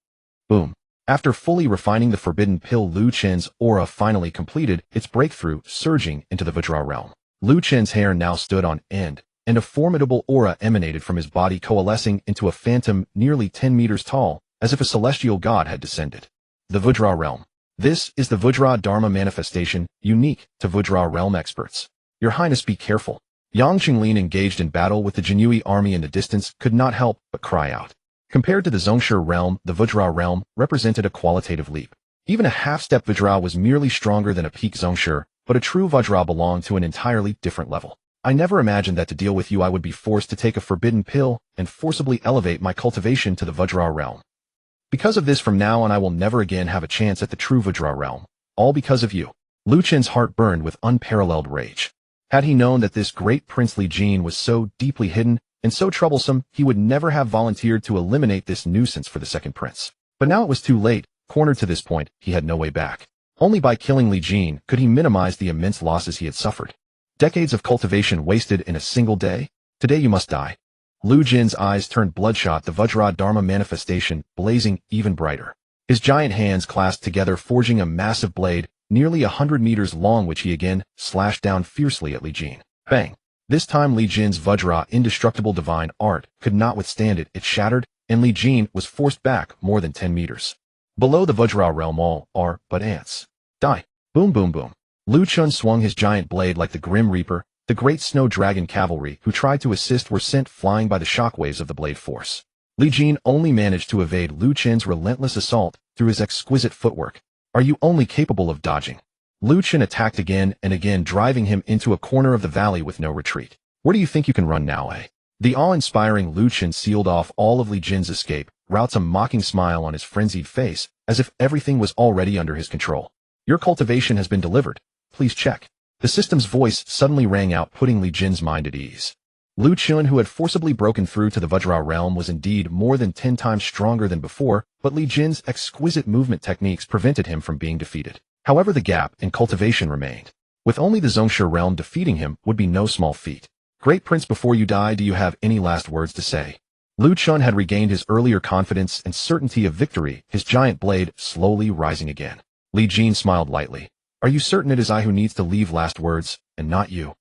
Boom. After fully refining the forbidden pill, Lu Qin's aura finally completed its breakthrough, surging into the Vajra realm. Lu Qin's hair now stood on end, and a formidable aura emanated from his body, coalescing into a phantom nearly 10 meters tall, as if a celestial god had descended. The Vajra realm. This is the Vajra Dharma manifestation, unique to Vajra realm experts. Your Highness, be careful. Yang Qinglin, engaged in battle with the Jinyue army in the distance, could not help but cry out. Compared to the Zongshi realm, the Vajra realm represented a qualitative leap. Even a half-step Vajra was merely stronger than a peak Zongshi, but a true Vajra belonged to an entirely different level. I never imagined that to deal with you I would be forced to take a forbidden pill and forcibly elevate my cultivation to the Vajra realm. Because of this, from now on I will never again have a chance at the true Vajra realm. All because of you. Lu Qin's heart burned with unparalleled rage. Had he known that this great Prince Li Jin was so deeply hidden and so troublesome, he would never have volunteered to eliminate this nuisance for the second prince. But now it was too late. Cornered to this point, he had no way back. Only by killing Li Jin could he minimize the immense losses he had suffered. Decades of cultivation wasted in a single day? Today you must die. Lu Jin's eyes turned bloodshot, the Vajra Dharma manifestation blazing even brighter. His giant hands clasped together, forging a massive blade, nearly 100 meters long, which he again slashed down fiercely at Li Jin. Bang! This time Li Jin's Vajra, indestructible divine art, could not withstand it. It shattered, and Li Jin was forced back more than 10 meters. Below the Vajra realm all are but ants. Die! Boom boom boom. Lu Qin swung his giant blade like the Grim Reaper. The great snow dragon cavalry who tried to assist were sent flying by the shockwaves of the blade force. Li Jin only managed to evade Lu Qin's relentless assault through his exquisite footwork. Are you only capable of dodging? Lu Qin attacked again and again, driving him into a corner of the valley with no retreat. Where do you think you can run now, eh? The awe-inspiring Lu Qin sealed off all of Li Jin's escape routes, a mocking smile on his frenzied face, as if everything was already under his control. Your cultivation has been delivered. Please check. The system's voice suddenly rang out, putting Li Jin's mind at ease. Lu Qin, who had forcibly broken through to the Vajra realm, was indeed more than 10 times stronger than before, but Li Jin's exquisite movement techniques prevented him from being defeated. However, the gap in cultivation remained. With only the Zhongshe realm, defeating him would be no small feat. Great Prince, before you die, do you have any last words to say? Lu Qin had regained his earlier confidence and certainty of victory, his giant blade slowly rising again. Li Jin smiled lightly. Are you certain it is I who needs to leave last words, and not you?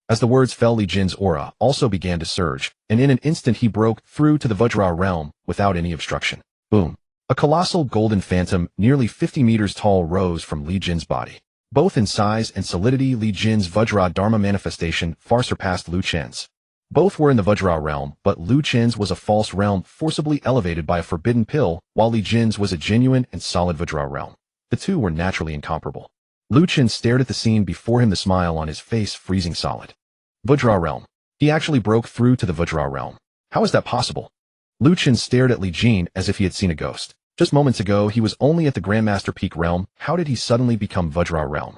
As the words fell, Li Jin's aura also began to surge, and in an instant he broke through to the Vajra realm without any obstruction. Boom! A colossal golden phantom, nearly 50 meters tall, rose from Li Jin's body. Both in size and solidity, Li Jin's Vajra Dharma manifestation far surpassed Lu Qin's. Both were in the Vajra realm, but Lu Qin's was a false realm forcibly elevated by a forbidden pill, while Li Jin's was a genuine and solid Vajra realm. The two were naturally incomparable. Lu Qin stared at the scene before him, the smile on his face freezing solid. Vajra realm. He actually broke through to the Vajra realm. How is that possible? Lu Qin stared at Li Jin as if he had seen a ghost. Just moments ago, he was only at the Grandmaster Peak realm. How did he suddenly become Vajra realm?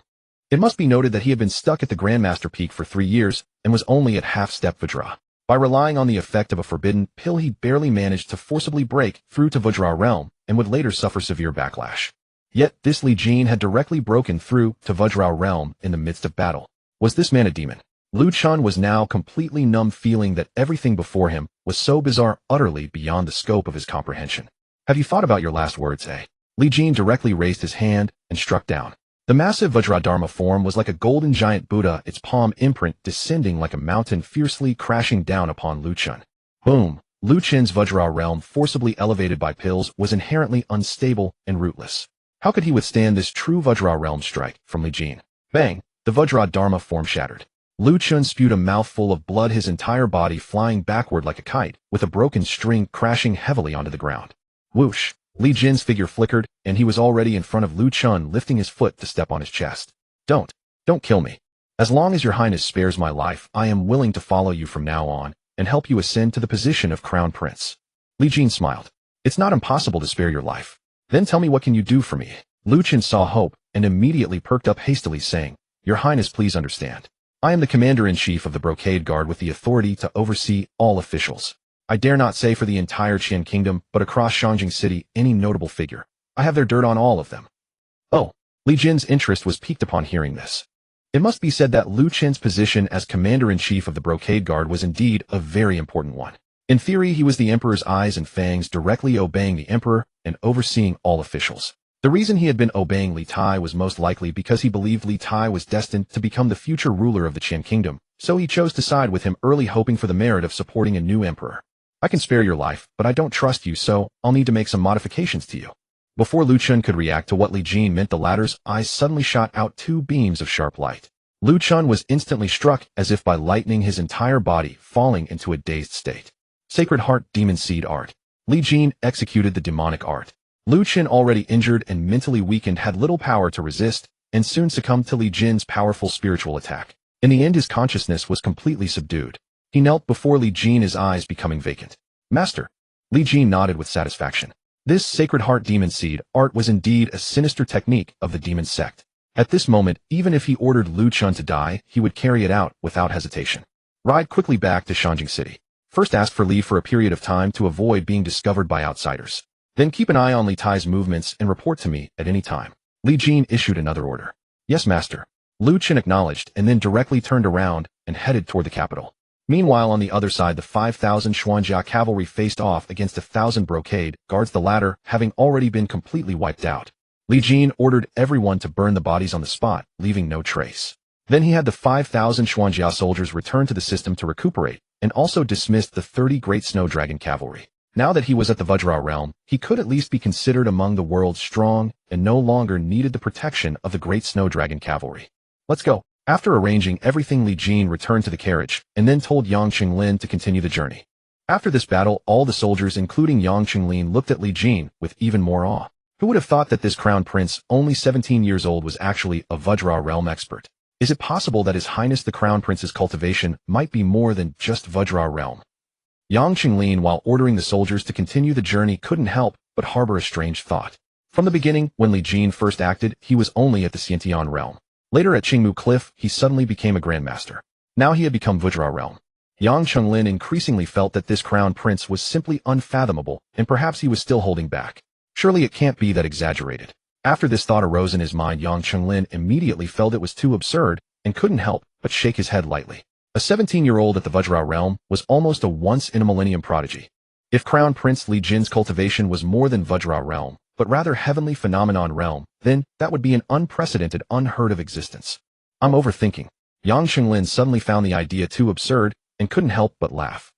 It must be noted that he had been stuck at the Grandmaster Peak for 3 years and was only at half-step Vajra. By relying on the effect of a forbidden pill, he barely managed to forcibly break through to Vajra realm and would later suffer severe backlash. Yet this Li Jin had directly broken through to Vajra realm in the midst of battle. Was this man a demon? Lu Qin was now completely numb, feeling that everything before him was so bizarre, utterly beyond the scope of his comprehension. Have you thought about your last words, eh? Li Jin directly raised his hand and struck down. The massive Vajradharma form was like a golden giant Buddha, its palm imprint descending like a mountain, fiercely crashing down upon Lu Qin. Boom! Lu Qin's Vajra realm, forcibly elevated by pills, was inherently unstable and rootless. How could he withstand this true Vajra realm strike from Li Jin? Bang! The Vajradharma form shattered. Lu Qin spewed a mouthful of blood, his entire body flying backward like a kite, with a broken string crashing heavily onto the ground. Whoosh! Li Jin's figure flickered, and he was already in front of Lu Qin, lifting his foot to step on his chest. Don't kill me. As long as your highness spares my life, I am willing to follow you from now on, and help you ascend to the position of crown prince. Li Jin smiled. It's not impossible to spare your life. Then tell me, what can you do for me? Lu Qin saw hope, and immediately perked up hastily, saying, Your highness, please understand. I am the commander-in-chief of the Brocade Guard with the authority to oversee all officials. I dare not say for the entire Qian Kingdom, but across Shangjing City, any notable figure. I have their dirt on all of them. Oh, Li Jin's interest was piqued upon hearing this. It must be said that Lu Qin's position as commander-in-chief of the Brocade Guard was indeed a very important one. In theory, he was the emperor's eyes and fangs, directly obeying the emperor and overseeing all officials. The reason he had been obeying Li Tai was most likely because he believed Li Tai was destined to become the future ruler of the Qian Kingdom, so he chose to side with him early, hoping for the merit of supporting a new emperor. I can spare your life, but I don't trust you, so I'll need to make some modifications to you. Before Lu Qin could react to what Li Jin meant, the latter's eyes suddenly shot out 2 beams of sharp light. Lu Qin was instantly struck as if by lightning, his entire body falling into a dazed state. Sacred Heart Demon Seed Art. Li Jin executed the demonic art. Lu Qin, already injured and mentally weakened, had little power to resist, and soon succumbed to Li Jin's powerful spiritual attack. In the end, his consciousness was completely subdued. He knelt before Li Jin, his eyes becoming vacant. Master. Li Jin nodded with satisfaction. This Sacred Heart Demon Seed Art was indeed a sinister technique of the demon sect. At this moment, even if he ordered Lu Chun to die, he would carry it out without hesitation. Ride quickly back to Shanjing City. First ask for leave for a period of time to avoid being discovered by outsiders. Then keep an eye on Li Tai's movements and report to me at any time. Li Jin issued another order. Yes, master. Lu Chen acknowledged and then directly turned around and headed toward the capital. Meanwhile, on the other side, the 5,000 Xuanjia cavalry faced off against 1,000 brocade guards, the latter having already been completely wiped out. Li Jin ordered everyone to burn the bodies on the spot, leaving no trace. Then he had the 5,000 Xuanjia soldiers return to the system to recuperate, and also dismissed the 30 Great Snow Dragon cavalry. Now that he was at the Vajra realm, he could at least be considered among the world's strong, and no longer needed the protection of the Great Snow Dragon cavalry. Let's go. After arranging everything, Li Jin returned to the carriage, and then told Yang Qinglin to continue the journey. After this battle, all the soldiers, including Yang Qinglin, looked at Li Jin with even more awe. Who would have thought that this crown prince, only 17 years old, was actually a Vajra realm expert? Is it possible that His Highness the Crown Prince's cultivation might be more than just Vajra realm? Yang Qinglin, while ordering the soldiers to continue the journey, couldn't help but harbor a strange thought. From the beginning, when Li Jin first acted, he was only at the Xiantian realm. Later at Qingmu Cliff, he suddenly became a grandmaster. Now he had become Vajra realm. Yang Qinglin increasingly felt that this crown prince was simply unfathomable, and perhaps he was still holding back. Surely it can't be that exaggerated. After this thought arose in his mind, Yang Qinglin immediately felt it was too absurd and couldn't help but shake his head lightly. A 17-year-old at the Vajra realm was almost a once-in-a-millennium prodigy. If Crown Prince Li Jin's cultivation was more than Vajra realm, but rather heavenly phenomenon realm, then that would be an unprecedented, unheard of existence. I'm overthinking. Yang Qinglin suddenly found the idea too absurd and couldn't help but laugh.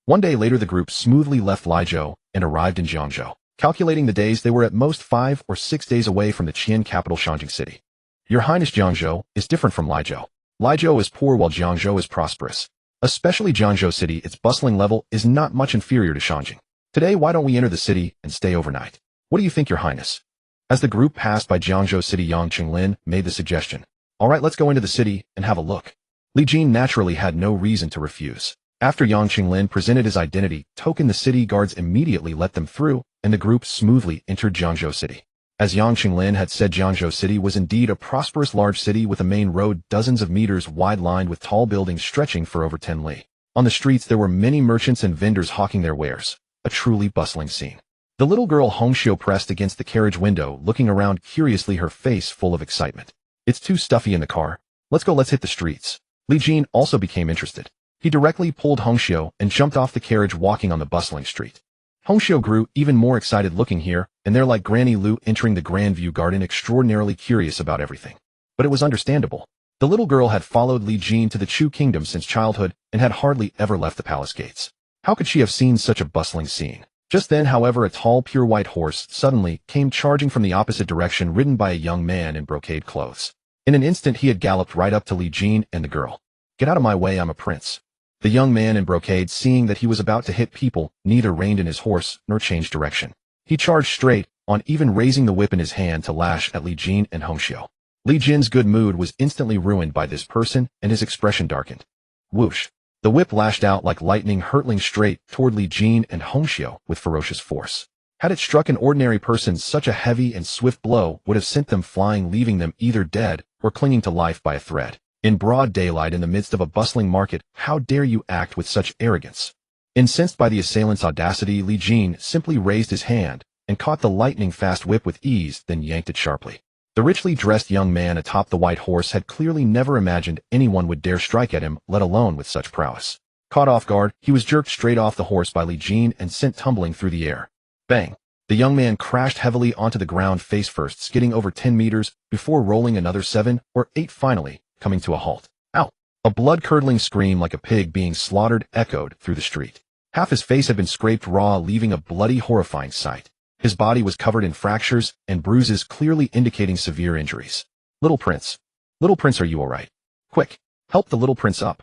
One day later, the group smoothly left Lizhou and arrived in Jiangzhou. Calculating the days, they were at most 5 or 6 days away from the Qian capital Shanjing City. Your Highness, Jiangzhou is different from Lizhou. Lizhou is poor while Jiangzhou is prosperous. Especially Jiangzhou City, its bustling level is not much inferior to Shanjing. Today, why don't we enter the city and stay overnight? What do you think, Your Highness? As the group passed by Jiangzhou City, Yang Qinglin made the suggestion. All right, let's go into the city and have a look. Li Jin naturally had no reason to refuse. After Yang Qinglin presented his identity token, the city guards immediately let them through, and the group smoothly entered Jiangzhou City. As Yang Qinglin had said, Jiangzhou City was indeed a prosperous large city with a main road dozens of meters wide, lined with tall buildings stretching for over 10 li. On the streets there were many merchants and vendors hawking their wares, a truly bustling scene. The little girl Hongxiu pressed against the carriage window, looking around curiously, her face full of excitement. It's too stuffy in the car. Let's hit the streets. Li Jin also became interested. He directly pulled Hongxiu and jumped off the carriage, walking on the bustling street. Hongxiu grew even more excited looking here, and there, like Granny Lu entering the Grand View Garden, extraordinarily curious about everything. But it was understandable. The little girl had followed Li Jin to the Chu Kingdom since childhood and had hardly ever left the palace gates. How could she have seen such a bustling scene? Just then, however, a tall, pure white horse suddenly came charging from the opposite direction, ridden by a young man in brocade clothes. In an instant, he had galloped right up to Li Jin and the girl. Get out of my way, I'm a prince. The young man in brocade, seeing that he was about to hit people, neither reined in his horse nor changed direction. He charged straight on, even raising the whip in his hand to lash at Li Jin and Hongxiu. Li Jin's good mood was instantly ruined by this person, and his expression darkened. Whoosh! The whip lashed out like lightning, hurtling straight toward Li Jin and Hongxiu with ferocious force. Had it struck an ordinary person, such a heavy and swift blow would have sent them flying, leaving them either dead or clinging to life by a thread. In broad daylight, in the midst of a bustling market, how dare you act with such arrogance? Incensed by the assailant's audacity, Li Jin simply raised his hand and caught the lightning-fast whip with ease, then yanked it sharply. The richly dressed young man atop the white horse had clearly never imagined anyone would dare strike at him, let alone with such prowess. Caught off guard, he was jerked straight off the horse by Li Jin and sent tumbling through the air. Bang! The young man crashed heavily onto the ground, face first, skidding over 10 meters before rolling another 7 or 8, finally coming to a halt. Ow! A blood-curdling scream like a pig being slaughtered echoed through the street. Half his face had been scraped raw, leaving a bloody, horrifying sight. His body was covered in fractures and bruises, clearly indicating severe injuries. Little Prince, are you all right? Quick, help the little prince up.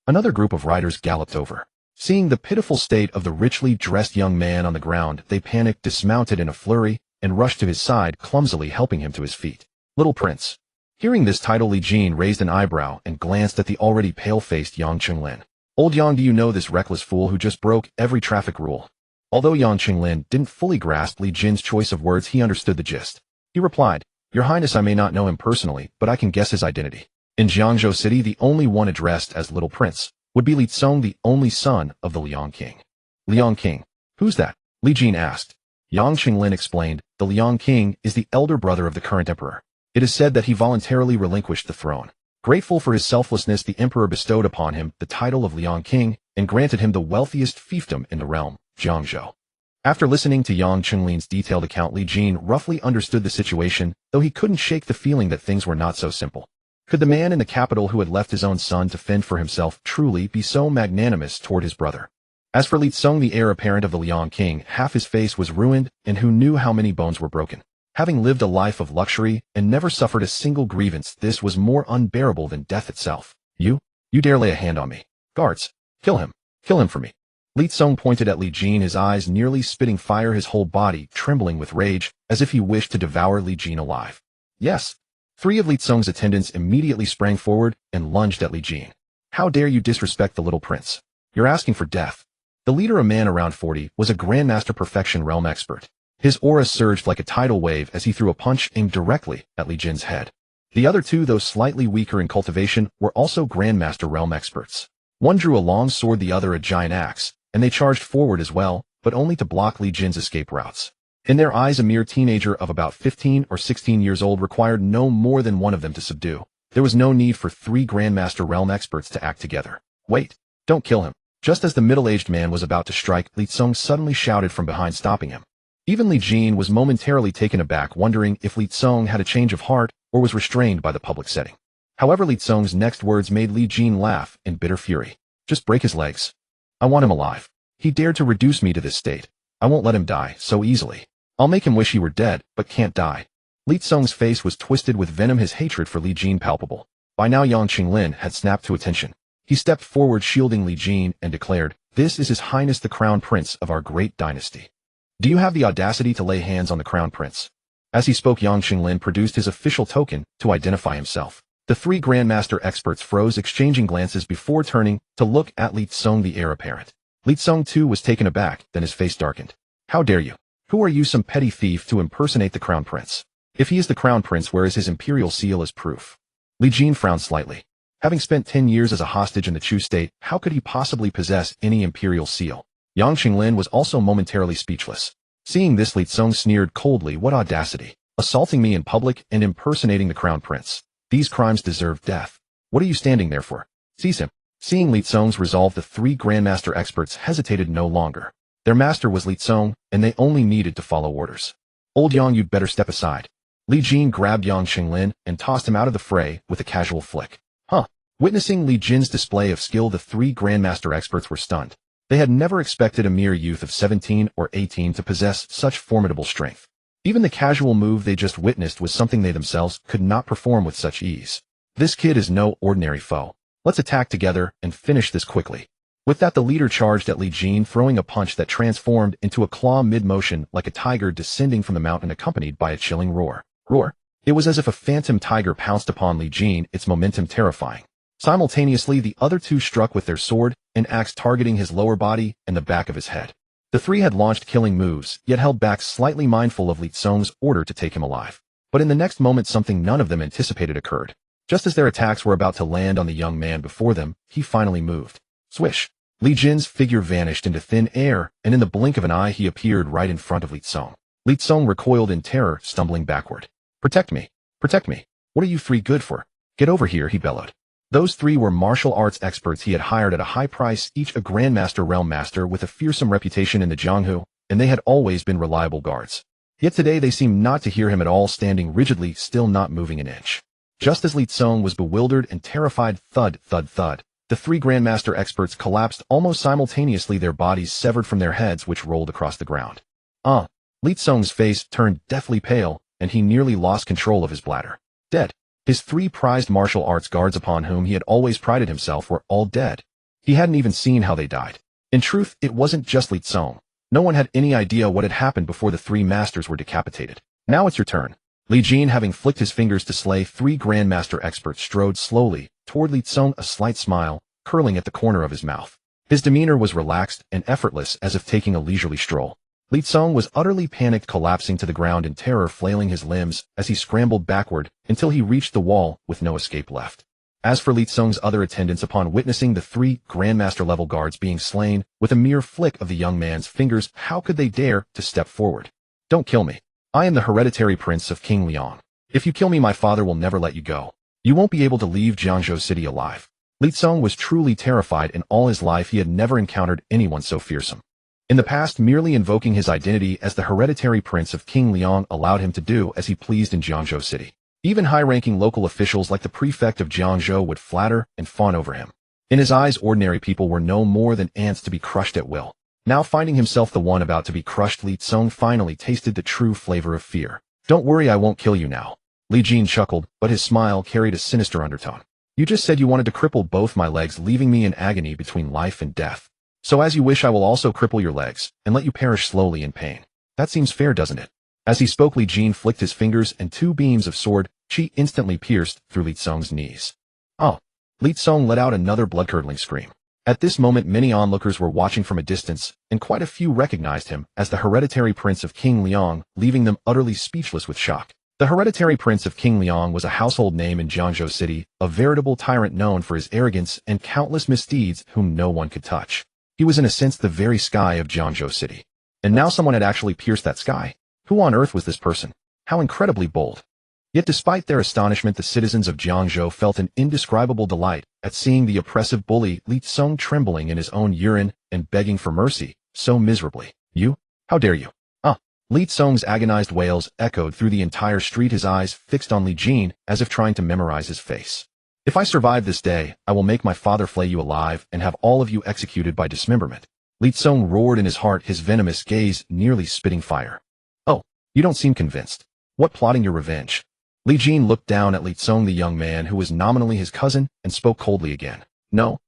Another group of riders galloped over. Seeing the pitiful state of the richly dressed young man on the ground, they panicked, dismounted in a flurry, and rushed to his side, clumsily helping him to his feet. Little Prince. Hearing this title, Li Jin raised an eyebrow and glanced at the already pale-faced Yang Qinglin. Old Yang, do you know this reckless fool who just broke every traffic rule? Although Yang Qinglin didn't fully grasp Li Jin's choice of words, he understood the gist. He replied, Your Highness, I may not know him personally, but I can guess his identity. In Jiangzhou City, the only one addressed as Little Prince would be Li Tsong, the only son of the Liang King. Liang King? Who's that? Li Jin asked. Yang Qinglin explained, the Liang King is the elder brother of the current emperor. It is said that he voluntarily relinquished the throne. Grateful for his selflessness, the emperor bestowed upon him the title of Liang King and granted him the wealthiest fiefdom in the realm, Jiangzhou. After listening to Yang Qinglin's detailed account, Li Jin roughly understood the situation, though he couldn't shake the feeling that things were not so simple. Could the man in the capital who had left his own son to fend for himself truly be so magnanimous toward his brother? As for Li Tsong, the heir apparent of the Liang King, half his face was ruined, and who knew how many bones were broken. Having lived a life of luxury and never suffered a single grievance, this was more unbearable than death itself. You dare lay a hand on me. Guards, kill him for me. Li Tsong pointed at Li Jin, his eyes nearly spitting fire, his whole body trembling with rage, as if he wished to devour Li Jin alive. Yes. 3 of Li Tsong's attendants immediately sprang forward and lunged at Li Jin. How dare you disrespect the little prince? You're asking for death. The leader, a man around 40, was a Grandmaster Perfection realm expert. His aura surged like a tidal wave as he threw a punch aimed directly at Li Jin's head. The other 2, though slightly weaker in cultivation, were also Grandmaster realm experts. One drew a long sword, the other a giant axe, and they charged forward as well, but only to block Li Jin's escape routes. In their eyes, a mere teenager of about 15 or 16 years old required no more than one of them to subdue. There was no need for 3 Grandmaster realm experts to act together. Wait, don't kill him. Just as the middle-aged man was about to strike, Li Tsong suddenly shouted from behind, stopping him. Even Li Jin was momentarily taken aback, wondering if Li Tsong had a change of heart or was restrained by the public setting. However, Li Tsong's next words made Li Jin laugh in bitter fury. Just break his legs. I want him alive. He dared to reduce me to this state. I won't let him die so easily. I'll make him wish he were dead, but can't die. Li Tsong's face was twisted with venom, his hatred for Li Jin palpable. By now Yang Qinglin had snapped to attention. He stepped forward, shielding Li Jin, and declared, "This is His Highness the Crown Prince of our great dynasty. Do you have the audacity to lay hands on the Crown Prince?" As he spoke, Yang Qinglin produced his official token to identify himself. The 3 Grandmaster experts froze, exchanging glances before turning to look at Li Tsong, the heir apparent. Li Tsong too was taken aback, then his face darkened. How dare you? Who are you, some petty thief, to impersonate the Crown Prince? If he is the Crown Prince, where is his imperial seal as proof? Li Jin frowned slightly. Having spent 10 years as a hostage in the Chu state, how could he possibly possess any imperial seal? Yang Qinglin was also momentarily speechless. Seeing this, Li Tsong sneered coldly. What audacity! Assaulting me in public and impersonating the Crown Prince. These crimes deserve death. What are you standing there for? Seize him. Seeing Li Tsong's resolve, the 3 Grandmaster experts hesitated no longer. Their master was Li Tsong, and they only needed to follow orders. Old Yang, you'd better step aside. Li Jin grabbed Yang Qinglin and tossed him out of the fray with a casual flick. Huh. Witnessing Li Jin's display of skill, the 3 Grandmaster experts were stunned. They had never expected a mere youth of 17 or 18 to possess such formidable strength. Even the casual move they just witnessed was something they themselves could not perform with such ease. This kid is no ordinary foe. Let's attack together and finish this quickly. With that, the leader charged at Li Jin, throwing a punch that transformed into a claw mid-motion like a tiger descending from the mountain, accompanied by a chilling roar. It was as if a phantom tiger pounced upon Li Jin, its momentum terrifying. Simultaneously, the other 2 struck with their sword and axe, targeting his lower body and the back of his head. The 3 had launched killing moves, yet held back, slightly mindful of Li Tsong's order to take him alive. But in the next moment, something none of them anticipated occurred. Just as their attacks were about to land on the young man before them, he finally moved. Swish! Li Jin's figure vanished into thin air, and in the blink of an eye he appeared right in front of Li Tsong. Li Tsong recoiled in terror, stumbling backward. Protect me! Protect me! What are you 3 good for? Get over here, he bellowed. Those 3 were martial arts experts he had hired at a high price, each a Grandmaster realm master with a fearsome reputation in the Jianghu, and they had always been reliable guards. Yet today they seemed not to hear him at all, standing rigidly still, not moving an inch. Just as Li Tsong was bewildered and terrified, thud, thud, thud, the 3 Grandmaster experts collapsed almost simultaneously, their bodies severed from their heads, which rolled across the ground. Li Tsong's face turned deathly pale, and he nearly lost control of his bladder. Dead. His 3 prized martial arts guards, upon whom he had always prided himself, were all dead. He hadn't even seen how they died. In truth, it wasn't just Li Tsong. No one had any idea what had happened before the 3 masters were decapitated. Now it's your turn. Li Jin, having flicked his fingers to slay 3 Grandmaster experts, strode slowly toward Li Tsong, a slight smile curling at the corner of his mouth. His demeanor was relaxed and effortless, as if taking a leisurely stroll. Li Tsong was utterly panicked, collapsing to the ground in terror, flailing his limbs as he scrambled backward until he reached the wall with no escape left. As for Li Tsong's other attendants, upon witnessing the 3 Grandmaster-level guards being slain with a mere flick of the young man's fingers, how could they dare to step forward? Don't kill me. I am the hereditary prince of King Liang. If you kill me, my father will never let you go. You won't be able to leave Jiangzhou City alive. Li Tsong was truly terrified. In all his life, he had never encountered anyone so fearsome. In the past, merely invoking his identity as the hereditary prince of King Liang allowed him to do as he pleased in Jiangzhou City. Even high-ranking local officials like the prefect of Jiangzhou would flatter and fawn over him. In his eyes, ordinary people were no more than ants to be crushed at will. Now finding himself the one about to be crushed, Li Tsong finally tasted the true flavor of fear. Don't worry, I won't kill you now. Li Jin chuckled, but his smile carried a sinister undertone. You just said you wanted to cripple both my legs, leaving me in agony between life and death. So as you wish, I will also cripple your legs and let you perish slowly in pain. That seems fair, doesn't it? As he spoke, Li Jin flicked his fingers and 2 beams of sword chi instantly pierced through Li Tsong's knees. Oh! Li Tsong let out another blood-curdling scream. At this moment, many onlookers were watching from a distance, and quite a few recognized him as the hereditary prince of King Liang, leaving them utterly speechless with shock. The hereditary prince of King Liang was a household name in Jiangzhou City, a veritable tyrant known for his arrogance and countless misdeeds whom no one could touch. He was in a sense the very sky of Jiangzhou City. And now someone had actually pierced that sky. Who on earth was this person? How incredibly bold. Yet despite their astonishment, the citizens of Jiangzhou felt an indescribable delight at seeing the oppressive bully Li Tsong trembling in his own urine and begging for mercy so miserably. You? How dare you? Li Tsong's agonized wails echoed through the entire street, his eyes fixed on Li Jin as if trying to memorize his face. If I survive this day, I will make my father flay you alive and have all of you executed by dismemberment. Li Tsong roared in his heart, his venomous gaze nearly spitting fire. Oh, you don't seem convinced. What, plotting your revenge? Li Jin looked down at Li Tsong, the young man who was nominally his cousin, and spoke coldly again. No.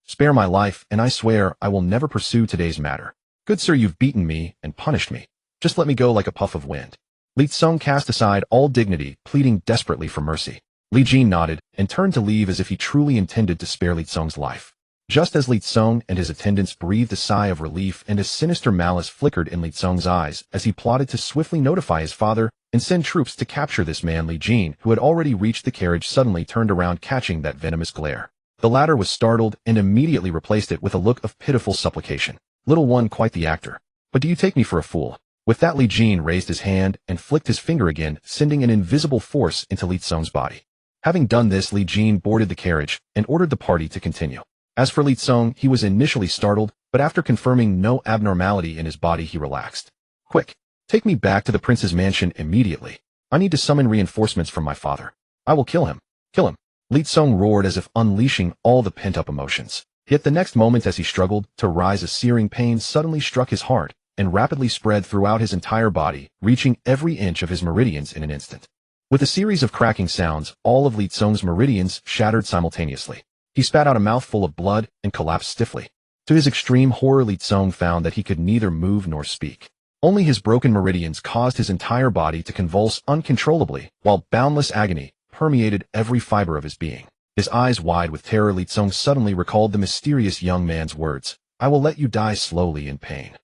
Spare my life, and I swear I will never pursue today's matter. Good sir, you've beaten me and punished me. Just let me go like a puff of wind. Li Tsong cast aside all dignity, pleading desperately for mercy. Li Jin nodded and turned to leave as if he truly intended to spare Li Tsong's life. Just as Li Tsong and his attendants breathed a sigh of relief, and a sinister malice flickered in Li Tsong's eyes as he plotted to swiftly notify his father and send troops to capture this man, Li Jin, who had already reached the carriage, suddenly turned around, catching that venomous glare. The latter was startled and immediately replaced it with a look of pitiful supplication. Little one, quite the actor. But do you take me for a fool? With that, Li Jin raised his hand and flicked his finger again, sending an invisible force into Li Tsong's body. Having done this, Li Jin boarded the carriage and ordered the party to continue. As for Li Tsong, he was initially startled, but after confirming no abnormality in his body, he relaxed. Quick, take me back to the prince's mansion immediately. I need to summon reinforcements from my father. I will kill him. Kill him. Li Tsong roared as if unleashing all the pent-up emotions. Yet the next moment, as he struggled to rise, a searing pain suddenly struck his heart and rapidly spread throughout his entire body, reaching every inch of his meridians in an instant. With a series of cracking sounds, all of Li Tsong's meridians shattered simultaneously. He spat out a mouthful of blood and collapsed stiffly. To his extreme horror, Li Tsong found that he could neither move nor speak. Only his broken meridians caused his entire body to convulse uncontrollably, while boundless agony permeated every fiber of his being. His eyes wide with terror, Li Tsong suddenly recalled the mysterious young man's words, "I will let you die slowly in pain."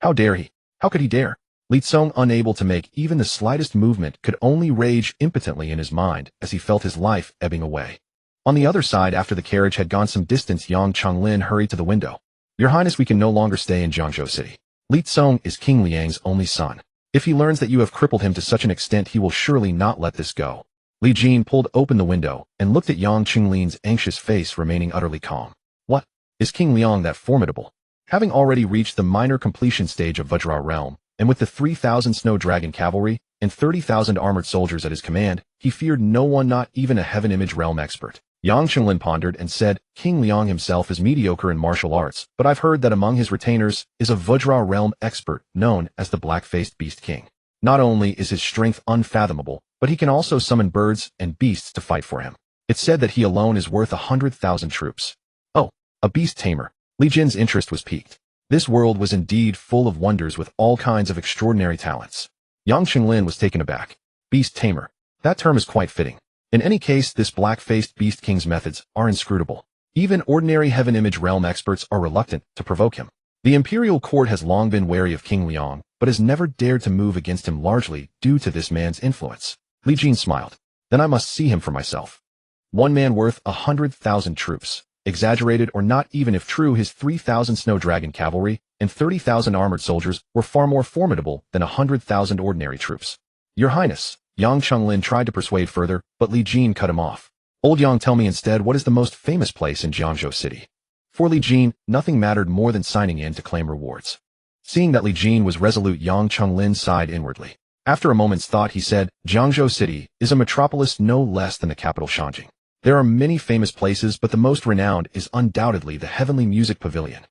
How dare he? How could he dare? Li Tsong, unable to make even the slightest movement, could only rage impotently in his mind as he felt his life ebbing away. On the other side, after the carriage had gone some distance, Yang Chonglin hurried to the window. "Your Highness, we can no longer stay in Jiangzhou City. Li Tsong is King Liang's only son. If he learns that you have crippled him to such an extent, he will surely not let this go." Li Jin pulled open the window and looked at Yang Chonglin's anxious face, remaining utterly calm. What? Is King Liang that formidable? Having already reached the minor completion stage of Vajra realm, and with the 3,000 Snow Dragon cavalry and 30,000 armored soldiers at his command, he feared no one, not even a Heaven Image realm expert. Yang Chonglin pondered and said, "King Liang himself is mediocre in martial arts, but I've heard that among his retainers is a Vajra realm expert known as the Black-Faced Beast King. Not only is his strength unfathomable, but he can also summon birds and beasts to fight for him. It's said that he alone is worth 100,000 troops." Oh, a beast tamer. Li Jin's interest was piqued. This world was indeed full of wonders with all kinds of extraordinary talents. Yang Chonglin was taken aback. Beast tamer. That term is quite fitting. In any case, this black-faced Beast King's methods are inscrutable. Even ordinary Heaven Image realm experts are reluctant to provoke him. The imperial court has long been wary of King Liang, but has never dared to move against him largely due to this man's influence. Li Jin smiled. Then I must see him for myself. One man worth 100,000 troops. Exaggerated or not, even if true, his 3,000 snow dragon cavalry and 30,000 armored soldiers were far more formidable than 100,000 ordinary troops. Your Highness, Yang Chenglin tried to persuade further, but Li Jin cut him off. Old Yang, tell me instead, what is the most famous place in Jiangzhou City? For Li Jin, nothing mattered more than signing in to claim rewards. Seeing that Li Jin was resolute, Yang Chenglin sighed inwardly. After a moment's thought, he said, Jiangzhou City is a metropolis no less than the capital Shanjing. There are many famous places, but the most renowned is undoubtedly the Heavenly Music Pavilion.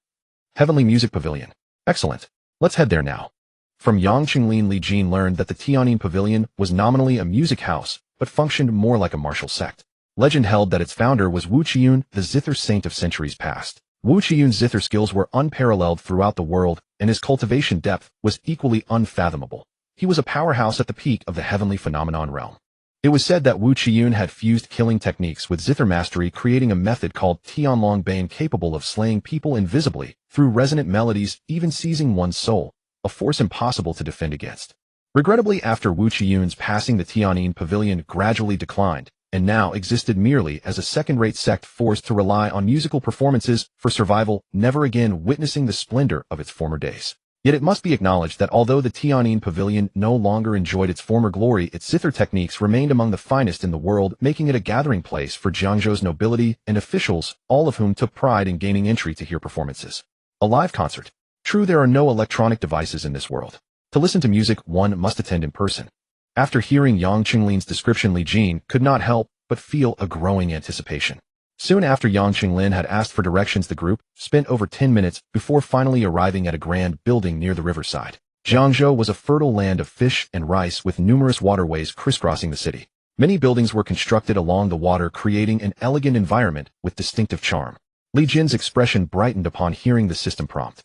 Heavenly Music Pavilion. Excellent. Let's head there now. From Yang Chenglin, Li Jin learned that the Tianyin Pavilion was nominally a music house, but functioned more like a martial sect. Legend held that its founder was Wu Qiyun, the zither saint of centuries past. Wu Qiyun's zither skills were unparalleled throughout the world, and his cultivation depth was equally unfathomable. He was a powerhouse at the peak of the heavenly phenomenon realm. It was said that Wu Qiyun had fused killing techniques with zither mastery, creating a method called Tianlong Bane capable of slaying people invisibly through resonant melodies, even seizing one's soul, a force impossible to defend against. Regrettably, after Wu Qiyun's passing, the Tianyin Pavilion gradually declined, and now existed merely as a second-rate sect forced to rely on musical performances for survival, never again witnessing the splendor of its former days. Yet it must be acknowledged that although the Tianyin Pavilion no longer enjoyed its former glory, its zither techniques remained among the finest in the world, making it a gathering place for Jiangzhou's nobility and officials, all of whom took pride in gaining entry to hear performances. A live concert. True, there are no electronic devices in this world. To listen to music, one must attend in person. After hearing Yang Chenlin's description, Li Jin could not help but feel a growing anticipation. Soon after Yang Chenglin had asked for directions, the group spent over 10 minutes before finally arriving at a grand building near the riverside. Jiangzhou was a fertile land of fish and rice with numerous waterways crisscrossing the city. Many buildings were constructed along the water, creating an elegant environment with distinctive charm. Li Jin's expression brightened upon hearing the system prompt.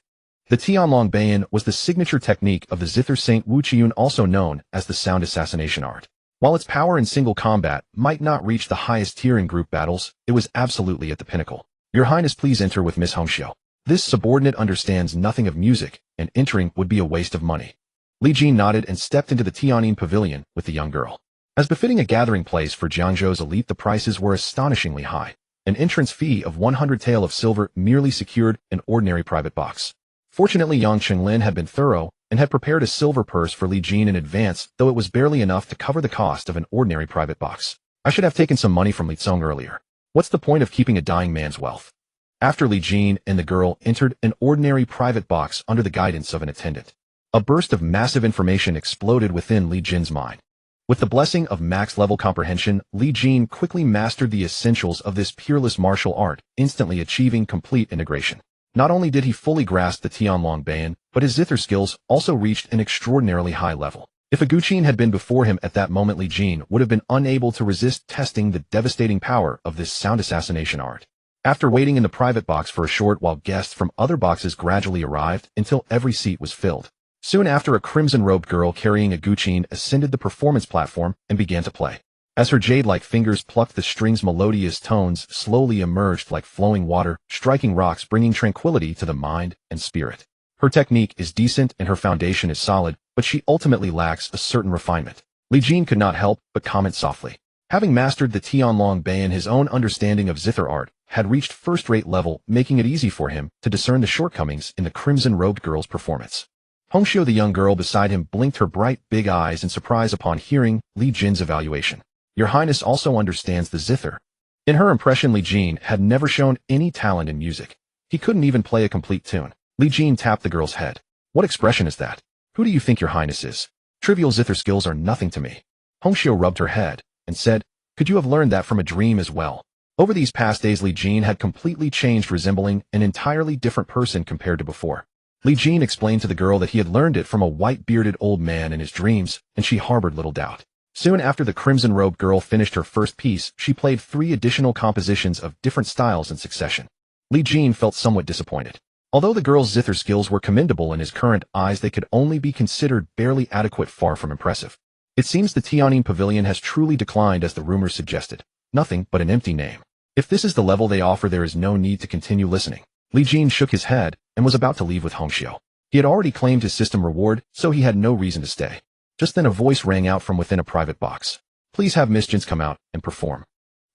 The Tianlong Bane was the signature technique of the zither saint Wu Qiyun, also known as the sound assassination art. While its power in single combat might not reach the highest tier in group battles, it was absolutely at the pinnacle. Your Highness, please enter with Miss Hongxiu. This subordinate understands nothing of music, and entering would be a waste of money. Li Jin nodded and stepped into the Tianyin Pavilion with the young girl. As befitting a gathering place for Jiangzhou's elite, the prices were astonishingly high. An entrance fee of 100 tael of silver merely secured an ordinary private box. Fortunately, Yang Chenglin had been thorough and had prepared a silver purse for Li Jin in advance, though it was barely enough to cover the cost of an ordinary private box. I should have taken some money from Li Tsong earlier. What's the point of keeping a dying man's wealth? After Li Jin and the girl entered an ordinary private box under the guidance of an attendant, a burst of massive information exploded within Li Jin's mind. With the blessing of max-level comprehension, Li Jin quickly mastered the essentials of this peerless martial art, instantly achieving complete integration. Not only did he fully grasp the Tianlong Bane, but his zither skills also reached an extraordinarily high level. If a Guqin had been before him at that moment, Li Jin would have been unable to resist testing the devastating power of this sound assassination art. After waiting in the private box for a short while, guests from other boxes gradually arrived until every seat was filled. Soon after, a crimson-robed girl carrying a Guqin ascended the performance platform and began to play. As her jade-like fingers plucked the strings, melodious tones slowly emerged like flowing water, striking rocks, bringing tranquility to the mind and spirit. Her technique is decent and her foundation is solid, but she ultimately lacks a certain refinement. Li Jin could not help but comment softly. Having mastered the Tianlong Bane, his own understanding of zither art had reached first-rate level, making it easy for him to discern the shortcomings in the crimson-robed girl's performance. Hongxiu, the young girl beside him, blinked her bright big eyes in surprise upon hearing Li Jin's evaluation. Your Highness also understands the zither. In her impression, Li Jin had never shown any talent in music. He couldn't even play a complete tune. Li Jin tapped the girl's head. What expression is that? Who do you think your Highness is? Trivial zither skills are nothing to me. Hongxiu rubbed her head and said, could you have learned that from a dream as well? Over these past days, Li Jin had completely changed, resembling an entirely different person compared to before. Li Jin explained to the girl that he had learned it from a white-bearded old man in his dreams, and she harbored little doubt. Soon after the crimson-robed girl finished her first piece, she played 3 additional compositions of different styles in succession. Li Jin felt somewhat disappointed. Although the girl's zither skills were commendable in his current eyes, they could only be considered barely adequate, far from impressive. It seems the Tianyin Pavilion has truly declined, as the rumors suggested. Nothing but an empty name. If this is the level they offer, there is no need to continue listening. Li Jin shook his head and was about to leave with Hongxiu. He had already claimed his system reward, so he had no reason to stay. Just then a voice rang out from within a private box. Please have Miss Jin's come out and perform.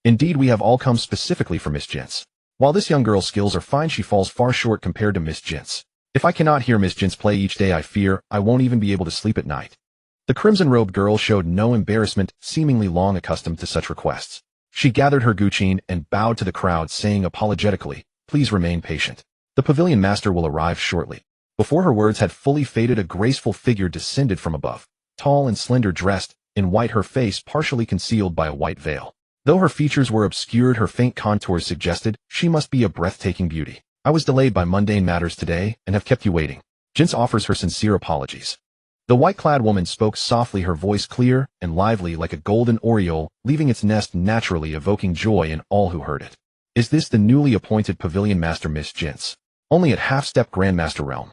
Indeed, we have all come specifically for Miss Jin's. While this young girl's skills are fine, she falls far short compared to Miss Jin's. If I cannot hear Miss Jin's play each day, I fear I won't even be able to sleep at night. The crimson-robed girl showed no embarrassment, seemingly long accustomed to such requests. She gathered her guqin and bowed to the crowd, saying apologetically, please remain patient. The pavilion master will arrive shortly. Before her words had fully faded, a graceful figure descended from above. Tall and slender, dressed in white, her face partially concealed by a white veil. Though her features were obscured, her faint contours suggested she must be a breathtaking beauty. I was delayed by mundane matters today and have kept you waiting. Jin offers her sincere apologies. The white-clad woman spoke softly, her voice clear and lively like a golden oriole, leaving its nest naturally, evoking joy in all who heard it. Is this the newly appointed pavilion master, Miss Jin? Only at half-step grandmaster realm.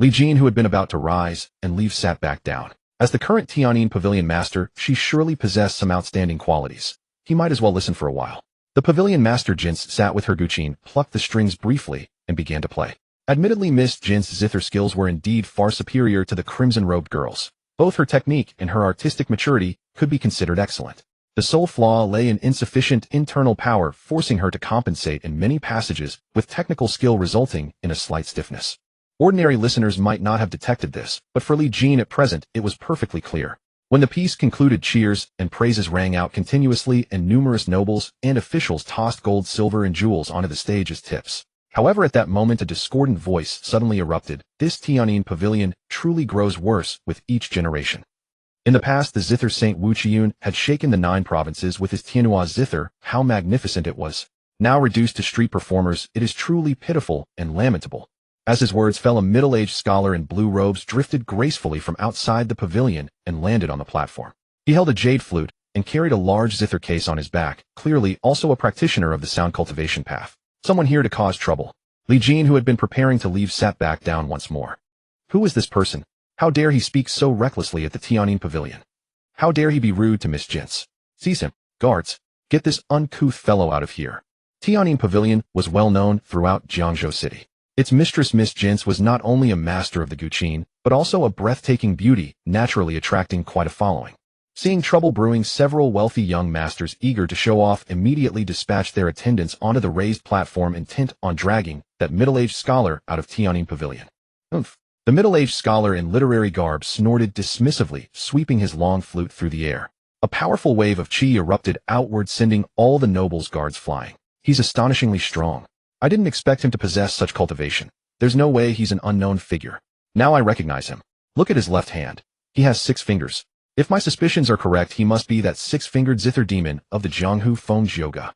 Li Jin, who had been about to rise and leave, sat back down. As the current Tianyin pavilion master, she surely possessed some outstanding qualities. He might as well listen for a while. The pavilion master Jin sat with her guqin, plucked the strings briefly, and began to play. Admittedly, Miss Jin's zither skills were indeed far superior to the crimson-robed girl's. Both her technique and her artistic maturity could be considered excellent. The sole flaw lay in insufficient internal power, forcing her to compensate in many passages, with technical skill resulting in a slight stiffness. Ordinary listeners might not have detected this, but for Li Jin at present it was perfectly clear. When the piece concluded, cheers and praises rang out continuously, and numerous nobles and officials tossed gold, silver, and jewels onto the stage as tips. However, at that moment a discordant voice suddenly erupted. This Tianyin pavilion truly grows worse with each generation. In the past, the zither Saint Wu Qiyun had shaken the 9 provinces with his Tianhua zither. How magnificent it was! Now reduced to street performers, it is truly pitiful and lamentable. As his words fell, a middle-aged scholar in blue robes drifted gracefully from outside the pavilion and landed on the platform. He held a jade flute and carried a large zither case on his back, clearly also a practitioner of the sound cultivation path. Someone here to cause trouble. Li Jin, who had been preparing to leave, sat back down once more. Who is this person? How dare he speak so recklessly at the Tianyin pavilion? How dare he be rude to Miss Jin? Seize him. Guards, get this uncouth fellow out of here. Tianyin pavilion was well known throughout Jiangzhou city. Its mistress Miss Jin was not only a master of the guqin, but also a breathtaking beauty, naturally attracting quite a following. Seeing trouble brewing, several wealthy young masters eager to show off immediately dispatched their attendants onto the raised platform, intent on dragging that middle-aged scholar out of Tianyin pavilion. Oomph! The middle-aged scholar in literary garb snorted dismissively, sweeping his long flute through the air. A powerful wave of qi erupted outward, sending all the nobles' guards flying. He's astonishingly strong. I didn't expect him to possess such cultivation. There's no way he's an unknown figure. Now I recognize him. Look at his left hand. He has 6 fingers. If my suspicions are correct, he must be that 6-fingered zither demon of the Jianghu Fengzhouge.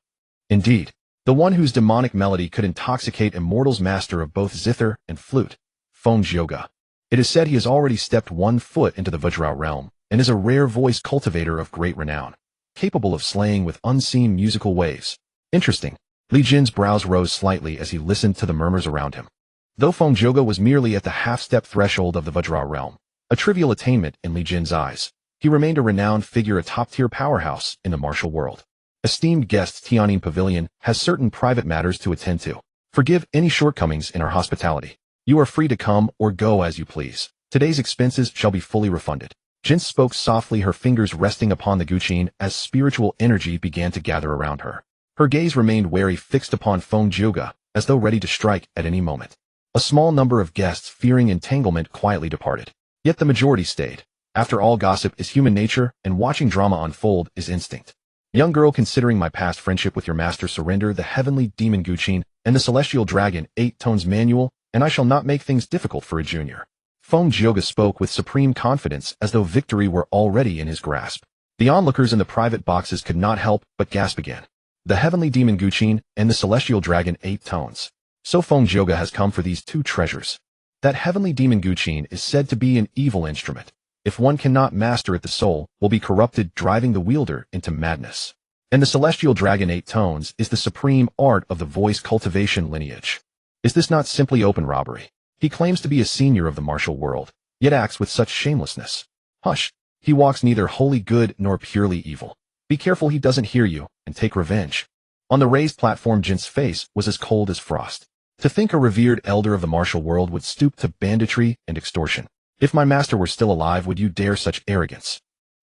Indeed, the one whose demonic melody could intoxicate immortals, master of both zither and flute, Fengzhouge. It is said he has already stepped 1 foot into the Vajra realm, and is a rare voice cultivator of great renown, capable of slaying with unseen musical waves. Interesting. Li Jin's brows rose slightly as he listened to the murmurs around him. Though Fengzhouge was merely at the half-step threshold of the Vajra realm, a trivial attainment in Li Jin's eyes, he remained a renowned figure, a top-tier powerhouse in the martial world. Esteemed guests, Tianyin Pavilion has certain private matters to attend to. Forgive any shortcomings in our hospitality. You are free to come or go as you please. Today's expenses shall be fully refunded. Jin spoke softly, her fingers resting upon the guqin as spiritual energy began to gather around her. Her gaze remained wary, fixed upon Fengzhouge, as though ready to strike at any moment. A small number of guests, fearing entanglement, quietly departed. Yet the majority stayed. After all, gossip is human nature, and watching drama unfold is instinct. Young girl, considering my past friendship with your master, surrender the heavenly demon guqin and the celestial dragon 8 tones manual, and I shall not make things difficult for a junior. Fengzhouge spoke with supreme confidence, as though victory were already in his grasp. The onlookers in the private boxes could not help but gasp again. The heavenly demon guqin and the celestial dragon 8 tones. So Fengzhouge has come for these 2 treasures. That heavenly demon guqin is said to be an evil instrument. If one cannot master it, the soul will be corrupted, driving the wielder into madness. And the celestial dragon 8 tones is the supreme art of the voice cultivation lineage. Is this not simply open robbery? He claims to be a senior of the martial world, yet acts with such shamelessness. Hush! He walks neither wholly good nor purely evil. Be careful he doesn't hear you and take revenge. On the raised platform, Jin's face was as cold as frost. To think a revered elder of the martial world would stoop to banditry and extortion. If my master were still alive, would you dare such arrogance?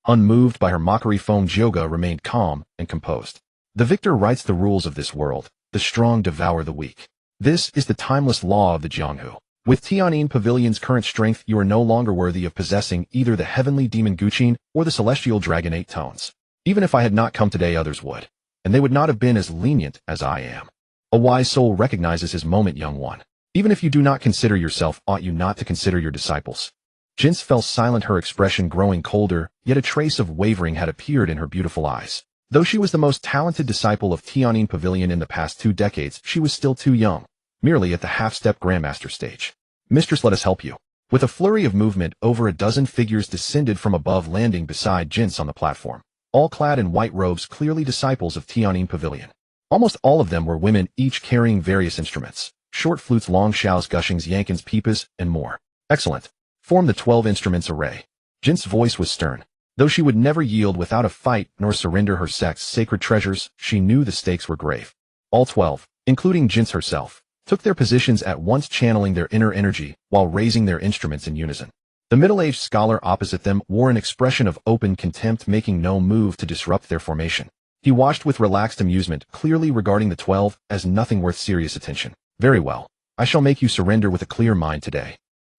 Unmoved by her mockery, Feng Jioge remained calm and composed. The victor writes the rules of this world. The strong devour the weak. This is the timeless law of the Jianghu. With Tianyin Pavilion's current strength, you are no longer worthy of possessing either the heavenly demon Guqin or the celestial dragon 8 tones. Even if I had not come today, others would, and they would not have been as lenient as I am. A wise soul recognizes his moment, young one. Even if you do not consider yourself, ought you not to consider your disciples? Jin's fell silent, her expression growing colder, yet a trace of wavering had appeared in her beautiful eyes. Though she was the most talented disciple of Tianyin Pavilion in the past 2 decades, she was still too young, merely at the half-step grandmaster stage. Mistress, let us help you. With a flurry of movement, over a dozen figures descended from above, landing beside Jin's on the platform, all clad in white robes, clearly disciples of Tianyin Pavilion. Almost all of them were women, each carrying various instruments: short flutes, long shows, gushings, yankins, pipas, and more. Excellent. Form the 12 instruments array. Jin's voice was stern. Though she would never yield without a fight nor surrender her sect's sacred treasures, she knew the stakes were grave. All 12, including Jin's herself, took their positions at once, channeling their inner energy while raising their instruments in unison. The middle-aged scholar opposite them wore an expression of open contempt, making no move to disrupt their formation. He watched with relaxed amusement, clearly regarding the 12 as nothing worth serious attention. Very well. I shall make you surrender with a clear mind today.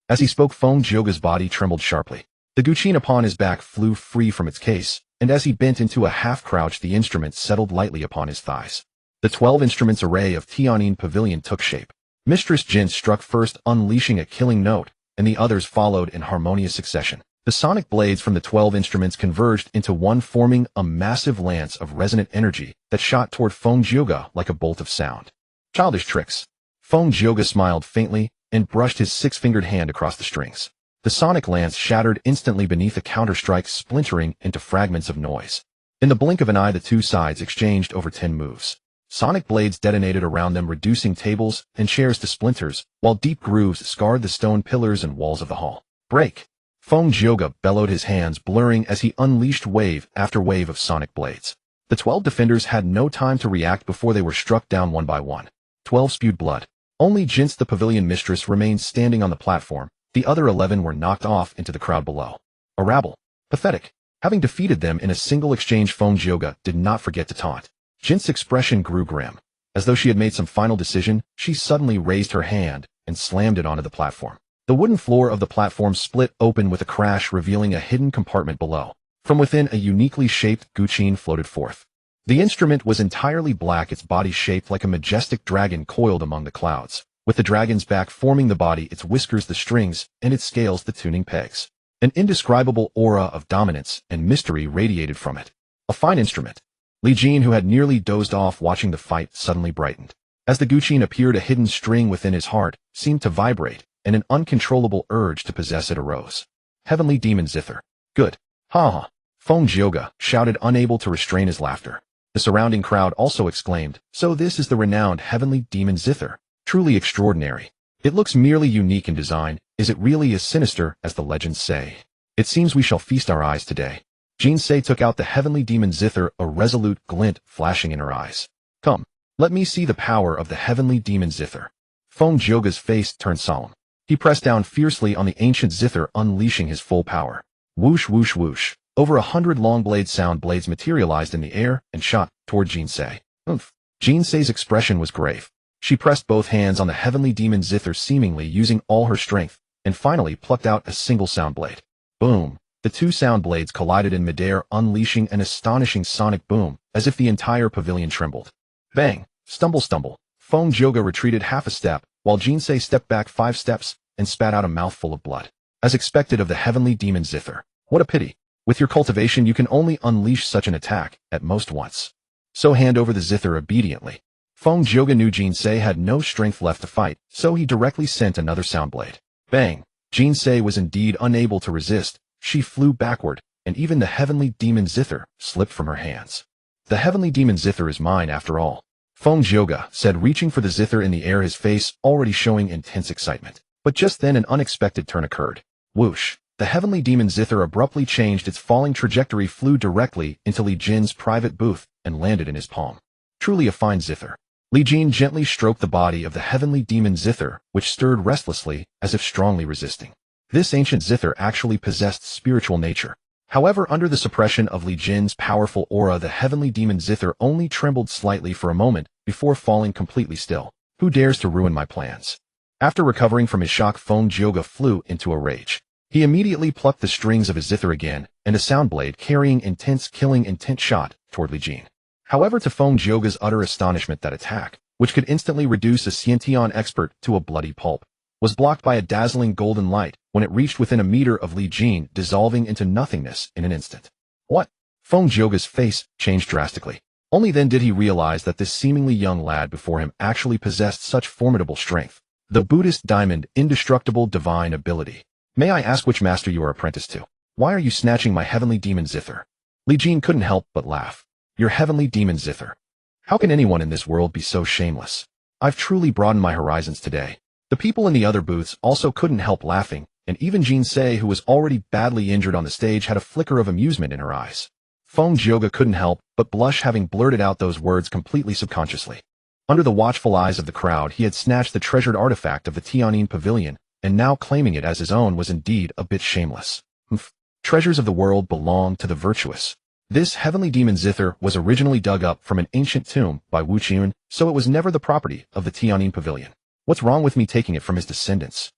As he spoke, Feng Jioge's body trembled sharply. The Guqin upon his back flew free from its case, and as he bent into a half-crouch, the instrument settled lightly upon his thighs. The 12 instruments array of Tianyin Pavilion took shape. Mistress Jin struck first, unleashing a killing note, and the others followed in harmonious succession. The sonic blades from the 12 instruments converged into one, forming a massive lance of resonant energy that shot toward Feng Jioge like a bolt of sound. Childish tricks. Feng Jioge smiled faintly and brushed his 6-fingered hand across the strings. The sonic lance shattered instantly beneath a counter-strike, splintering into fragments of noise. In the blink of an eye, the two sides exchanged over 10 moves. Sonic blades detonated around them, reducing tables and chairs to splinters, while deep grooves scarred the stone pillars and walls of the hall. Break! Feng Jioge bellowed, his hands blurring as he unleashed wave after wave of sonic blades. The 12 defenders had no time to react before they were struck down one by one. 12 spewed blood. Only Jin's, the pavilion mistress, remained standing on the platform. The other 11 were knocked off into the crowd below. A rabble. Pathetic. Having defeated them in a single exchange, Feng Jioge did not forget to taunt. Jin's expression grew grim. As though she had made some final decision, she suddenly raised her hand and slammed it onto the platform. The wooden floor of the platform split open with a crash, revealing a hidden compartment below. From within, a uniquely shaped Guqin floated forth. The instrument was entirely black, its body shaped like a majestic dragon coiled among the clouds, with the dragon's back forming the body, its whiskers the strings, and its scales the tuning pegs. An indescribable aura of dominance and mystery radiated from it. A fine instrument. Li Jin, who had nearly dozed off watching the fight, suddenly brightened. As the Guqin appeared, a hidden string within his heart seemed to vibrate, and an uncontrollable urge to possess it arose. Heavenly demon zither. Good. Ha ha. Feng Jioge shouted, unable to restrain his laughter. The surrounding crowd also exclaimed, so this is the renowned heavenly demon zither. Truly extraordinary. It looks merely unique in design. Is it really as sinister as the legends say? It seems we shall feast our eyes today. Jinsei took out the heavenly demon zither, a resolute glint flashing in her eyes. Come, let me see the power of the heavenly demon zither. Feng Jioge's face turned solemn. He pressed down fiercely on the ancient zither, unleashing his full power. Whoosh, whoosh, whoosh. Over 100 long sound blades materialized in the air and shot toward Jinsei. Oomph. Jinsei's expression was grave. She pressed both hands on the heavenly demon zither, seemingly using all her strength, and finally plucked out a single sound blade. Boom. The two sound blades collided in midair, unleashing an astonishing sonic boom, as if the entire pavilion trembled. Bang. Stumble, stumble. Feng Jioge retreated half a step, while Jinsei stepped back 5 steps and spat out a mouthful of blood. As expected of the heavenly demon zither. What a pity. With your cultivation, you can only unleash such an attack, at most once. So hand over the zither obediently. Feng Jioge knew Jinsei had no strength left to fight, so he directly sent another sound blade. Bang! Jinsei was indeed unable to resist. She flew backward, and even the heavenly demon zither slipped from her hands. The heavenly demon zither is mine after all, Feng Jioge said, reaching for the zither in the air, his face already showing intense excitement. But just then an unexpected turn occurred. Whoosh! The heavenly demon zither abruptly changed its falling trajectory, flew directly into Li Jin's private booth, and landed in his palm. Truly a fine zither. Li Jin gently stroked the body of the heavenly demon Zither, which stirred restlessly, as if strongly resisting. This ancient Zither actually possessed spiritual nature. However, under the suppression of Li Jin's powerful aura, the heavenly demon Zither only trembled slightly for a moment before falling completely still. Who dares to ruin my plans? After recovering from his shock, Feng Jioge flew into a rage. He immediately plucked the strings of his Zither again, and a sound blade carrying intense killing intent shot toward Li Jin. However, to Feng Jioge's utter astonishment, that attack, which could instantly reduce a Xiantian expert to a bloody pulp, was blocked by a dazzling golden light when it reached within a meter of Li Jin, dissolving into nothingness in an instant. What? Feng Jioge's face changed drastically. Only then did he realize that this seemingly young lad before him actually possessed such formidable strength. The Buddhist diamond, indestructible divine ability. May I ask which master you are apprenticed to? Why are you snatching my heavenly demon Zither? Li Jin couldn't help but laugh. Your heavenly demon Zither. How can anyone in this world be so shameless? I've truly broadened my horizons today. The people in the other booths also couldn't help laughing, and even Jin Se, who was already badly injured on the stage, had a flicker of amusement in her eyes. Feng Jioge couldn't help but blush, having blurted out those words completely subconsciously. Under the watchful eyes of the crowd, he had snatched the treasured artifact of the Tianyin Pavilion, and now claiming it as his own was indeed a bit shameless. Treasures of the world belong to the virtuous. This heavenly demon Zither was originally dug up from an ancient tomb by Wu Qian, so it was never the property of the Tianyin Pavilion. What's wrong with me taking it from his descendants?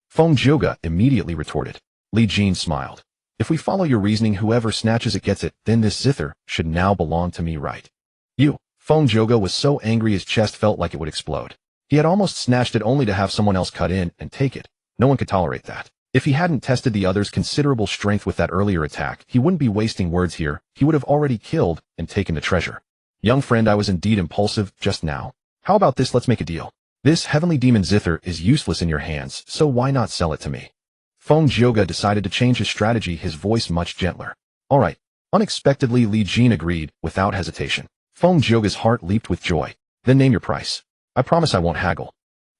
Feng Jioge immediately retorted. Li Jin smiled. If we follow your reasoning, whoever snatches it gets it, then this Zither should now belong to me, right? You. Feng Jioge was so angry his chest felt like it would explode. He had almost snatched it only to have someone else cut in and take it. No one could tolerate that. If he hadn't tested the other's considerable strength with that earlier attack, he wouldn't be wasting words here. He would have already killed and taken the treasure. Young friend, I was indeed impulsive just now. How about this? Let's make a deal. This heavenly demon Zither is useless in your hands, so why not sell it to me? Feng Jioge decided to change his strategy, his voice much gentler. All right. Unexpectedly, Li Jin agreed without hesitation. Feng Jioge's heart leaped with joy. Then name your price. I promise I won't haggle.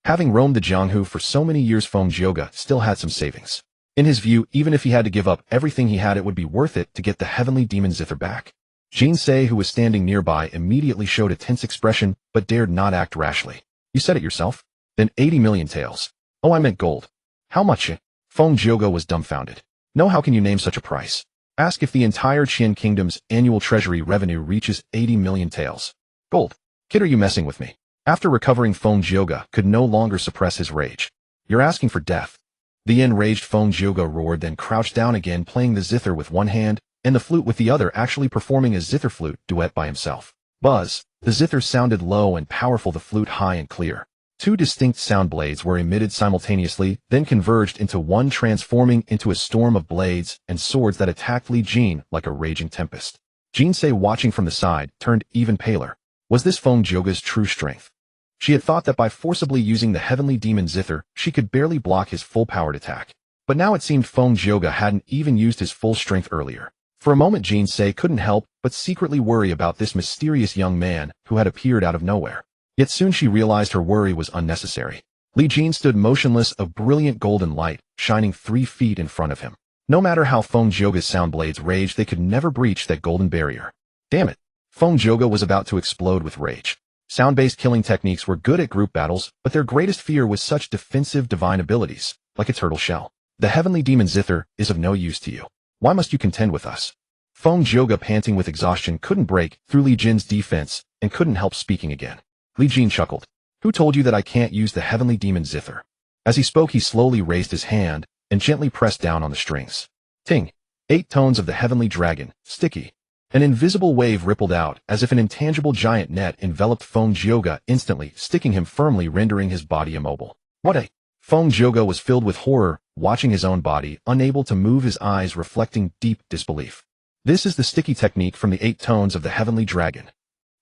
Having roamed the Jianghu for so many years, Feng Jioge still had some savings. In his view, even if he had to give up everything he had, it would be worth it to get the heavenly demon Zither back. Jin Se, who was standing nearby, immediately showed a tense expression, but dared not act rashly. You said it yourself? Then 80 million taels. Oh, I meant gold. How much? Feng Jioge was dumbfounded. No, how can you name such a price? Ask if the entire Qian Kingdom's annual treasury revenue reaches 80 million taels. Gold. Kid, are you messing with me? After recovering, Feng Jioge could no longer suppress his rage. You're asking for death. The enraged Feng Jioge roared, then crouched down again, playing the Zither with one hand and the flute with the other, actually performing a Zither flute duet by himself. Buzz. The Zither sounded low and powerful, the flute high and clear. Two distinct sound blades were emitted simultaneously, then converged into one, transforming into a storm of blades and swords that attacked Li Jin like a raging tempest. Jin Se, watching from the side, turned even paler. Was this Feng Jioge's true strength? She had thought that by forcibly using the heavenly demon Zither, she could barely block his full-powered attack. But now it seemed Feng Jioge hadn't even used his full strength earlier. For a moment, Jin Se couldn't help but secretly worry about this mysterious young man who had appeared out of nowhere. Yet soon she realized her worry was unnecessary. Li Jin stood motionless, a brilliant golden light shining 3 feet in front of him. No matter how Feng Jioge's sound blades raged, they could never breach that golden barrier. Damn it! Feng Jioge was about to explode with rage. Sound-based killing techniques were good at group battles, but their greatest fear was such defensive divine abilities, like a turtle shell. The heavenly demon Zither is of no use to you. Why must you contend with us? Feng Jioge, panting with exhaustion, couldn't break through Li Jin's defense and couldn't help speaking again. Li Jin chuckled. Who told you that I can't use the heavenly demon Zither? As he spoke, he slowly raised his hand and gently pressed down on the strings. Ting! 8 tones of the heavenly dragon, sticky. An invisible wave rippled out, as if an intangible giant net enveloped Feng Jioge, instantly sticking him firmly, rendering his body immobile. What a... Feng Jioge was filled with horror, watching his own body, unable to move, his eyes reflecting deep disbelief. This is the sticky technique from the 8 tones of the heavenly dragon.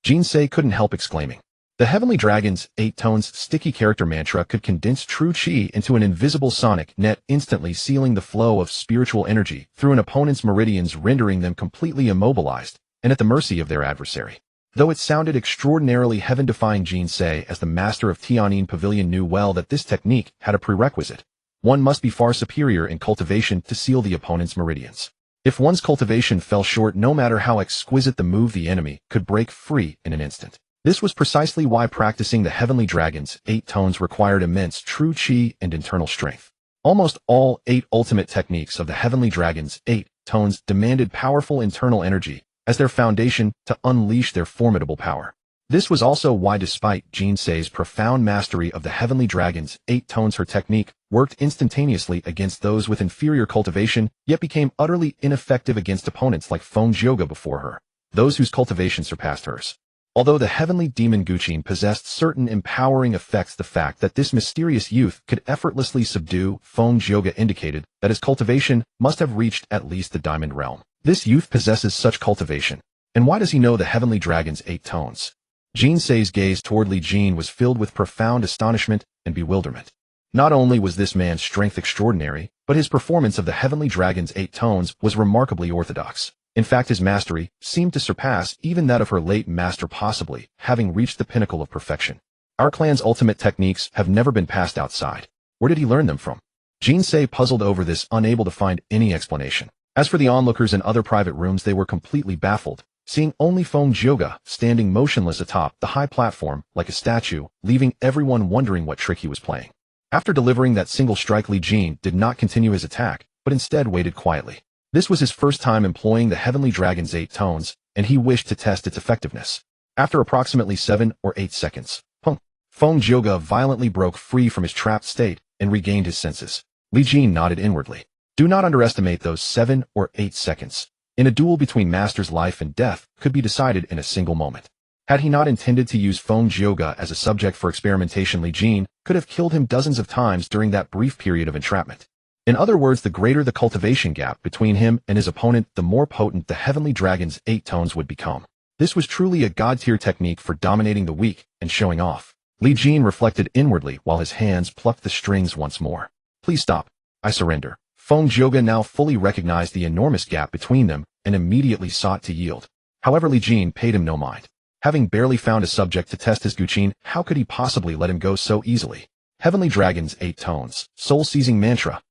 Jin Se couldn't help exclaiming. The heavenly dragon's 8 tones sticky character mantra could condense true chi into an invisible sonic net, instantly sealing the flow of spiritual energy through an opponent's meridians, rendering them completely immobilized and at the mercy of their adversary. Though it sounded extraordinarily heaven-defying, Jin Se, as the master of Tianyin Pavilion, knew well that this technique had a prerequisite. One must be far superior in cultivation to seal the opponent's meridians. If one's cultivation fell short, no matter how exquisite the move, the enemy could break free in an instant. This was precisely why practicing the Heavenly Dragon's 8 tones required immense true chi and internal strength. Almost all 8 ultimate techniques of the Heavenly Dragon's 8 tones demanded powerful internal energy as their foundation to unleash their formidable power. This was also why, despite Jinsei's profound mastery of the Heavenly Dragon's 8 tones, her technique worked instantaneously against those with inferior cultivation, yet became utterly ineffective against opponents like Feng Jioge before her, those whose cultivation surpassed hers. Although the heavenly demon Guqin possessed certain empowering effects, the fact that this mysterious youth could effortlessly subdue Feng Jioge indicated that his cultivation must have reached at least the diamond realm. This youth possesses such cultivation. And why does he know the Heavenly Dragon's 8 tones? Jinsei's gaze toward Li Jin was filled with profound astonishment and bewilderment. Not only was this man's strength extraordinary, but his performance of the Heavenly Dragon's 8 tones was remarkably orthodox. In fact, his mastery seemed to surpass even that of her late master, possibly having reached the pinnacle of perfection. Our clan's ultimate techniques have never been passed outside. Where did he learn them from? Jinsei puzzled over this, unable to find any explanation. As for the onlookers in other private rooms, they were completely baffled, seeing only Feng Jioge standing motionless atop the high platform like a statue, leaving everyone wondering what trick he was playing. After delivering that single strike, Li Jin did not continue his attack, but instead waited quietly. This was his first time employing the Heavenly Dragon's 8 tones, and he wished to test its effectiveness. After approximately 7 or 8 seconds, Feng Jioge violently broke free from his trapped state and regained his senses. Li Jin nodded inwardly. Do not underestimate those 7 or 8 seconds. In a duel between masters, life and death could be decided in a single moment. Had he not intended to use Feng Jioge as a subject for experimentation, Li Jin could have killed him dozens of times during that brief period of entrapment. In other words, the greater the cultivation gap between him and his opponent, the more potent the Heavenly Dragon's 8 tones would become. This was truly a god-tier technique for dominating the weak and showing off. Li Jin reflected inwardly while his hands plucked the strings once more. Please stop. I surrender. Feng Jioge now fully recognized the enormous gap between them and immediately sought to yield. However, Li Jin paid him no mind. Having barely found a subject to test his Guqin, how could he possibly let him go so easily? Heavenly Dragon's 8 tones, soul-seizing mantra.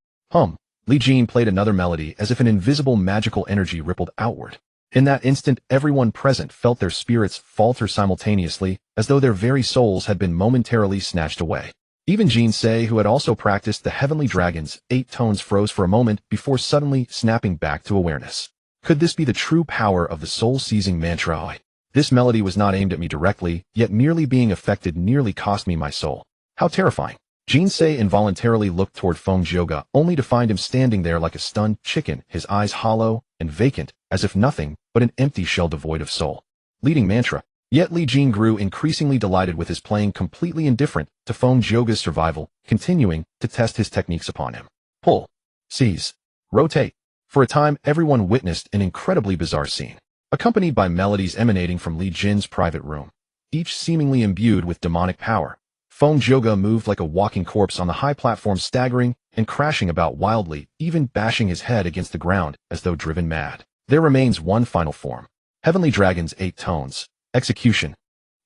Li Jin played another melody as if an invisible magical energy rippled outward. In that instant, everyone present felt their spirits falter simultaneously, as though their very souls had been momentarily snatched away. Even Jinsei, who had also practiced the Heavenly Dragon's 8 tones, froze for a moment before suddenly snapping back to awareness. Could this be the true power of the soul-seizing mantra? This melody was not aimed at me directly, yet merely being affected nearly cost me my soul. How terrifying. Jinsei involuntarily looked toward Feng Jioge, only to find him standing there like a stunned chicken, his eyes hollow and vacant, as if nothing but an empty shell devoid of soul. Leading mantra. Yet Li Jin grew increasingly delighted with his playing, completely indifferent to Feng Jioge's survival, continuing to test his techniques upon him. Pull. Seize. Rotate. For a time, everyone witnessed an incredibly bizarre scene, accompanied by melodies emanating from Li Jin's private room, each seemingly imbued with demonic power. Feng Jioge moved like a walking corpse on the high platform, staggering and crashing about wildly, even bashing his head against the ground as though driven mad. There remains one final form. Heavenly Dragon's 8 tones. Execution.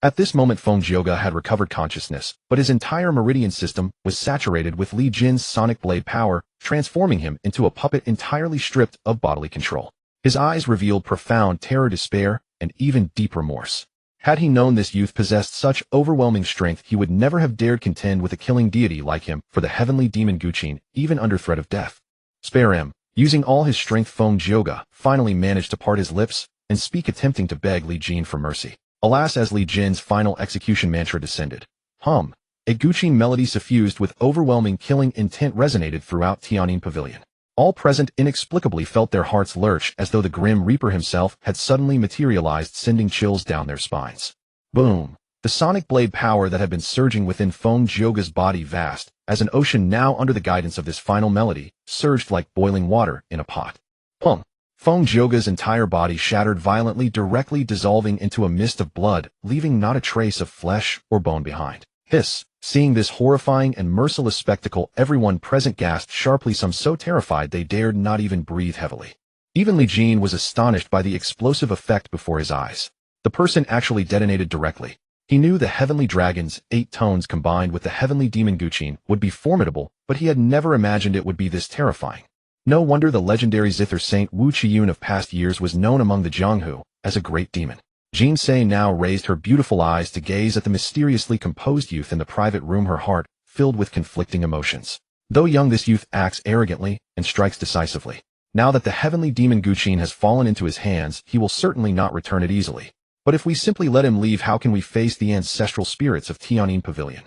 At this moment, Feng Jioge had recovered consciousness, but his entire meridian system was saturated with Li Jin's sonic blade power, transforming him into a puppet entirely stripped of bodily control. His eyes revealed profound terror, despair, and even deep remorse. Had he known this youth possessed such overwhelming strength, he would never have dared contend with a killing deity like him for the heavenly demon Guqin, even under threat of death. Spare him. Using all his strength, Feng Jioge finally managed to part his lips and speak, attempting to beg Li Jin for mercy. Alas, as Li Jin's final execution mantra descended, a Guqin melody suffused with overwhelming killing intent resonated throughout Tianyin Pavilion. All present inexplicably felt their hearts lurch as though the Grim Reaper himself had suddenly materialized, sending chills down their spines. Boom! The sonic blade power that had been surging within Feng Jioge's body, vast as an ocean now under the guidance of this final melody, surged like boiling water in a pot. Feng Jioge's entire body shattered violently, directly dissolving into a mist of blood, leaving not a trace of flesh or bone behind. Hiss! Seeing this horrifying and merciless spectacle, everyone present gasped sharply, some so terrified they dared not even breathe heavily. Even Li Jin was astonished by the explosive effect before his eyes. The person actually detonated directly. He knew the Heavenly Dragon's 8 tones combined with the Heavenly Demon Guqin would be formidable, but he had never imagined it would be this terrifying. No wonder the legendary Zither Saint Wu Qiyun of past years was known among the Jianghu as a great demon. Jin Se now raised her beautiful eyes to gaze at the mysteriously composed youth in the private room, her heart filled with conflicting emotions. Though young, this youth acts arrogantly and strikes decisively. Now that the heavenly demon Guqin has fallen into his hands, he will certainly not return it easily. But if we simply let him leave, how can we face the ancestral spirits of Tianyin Pavilion?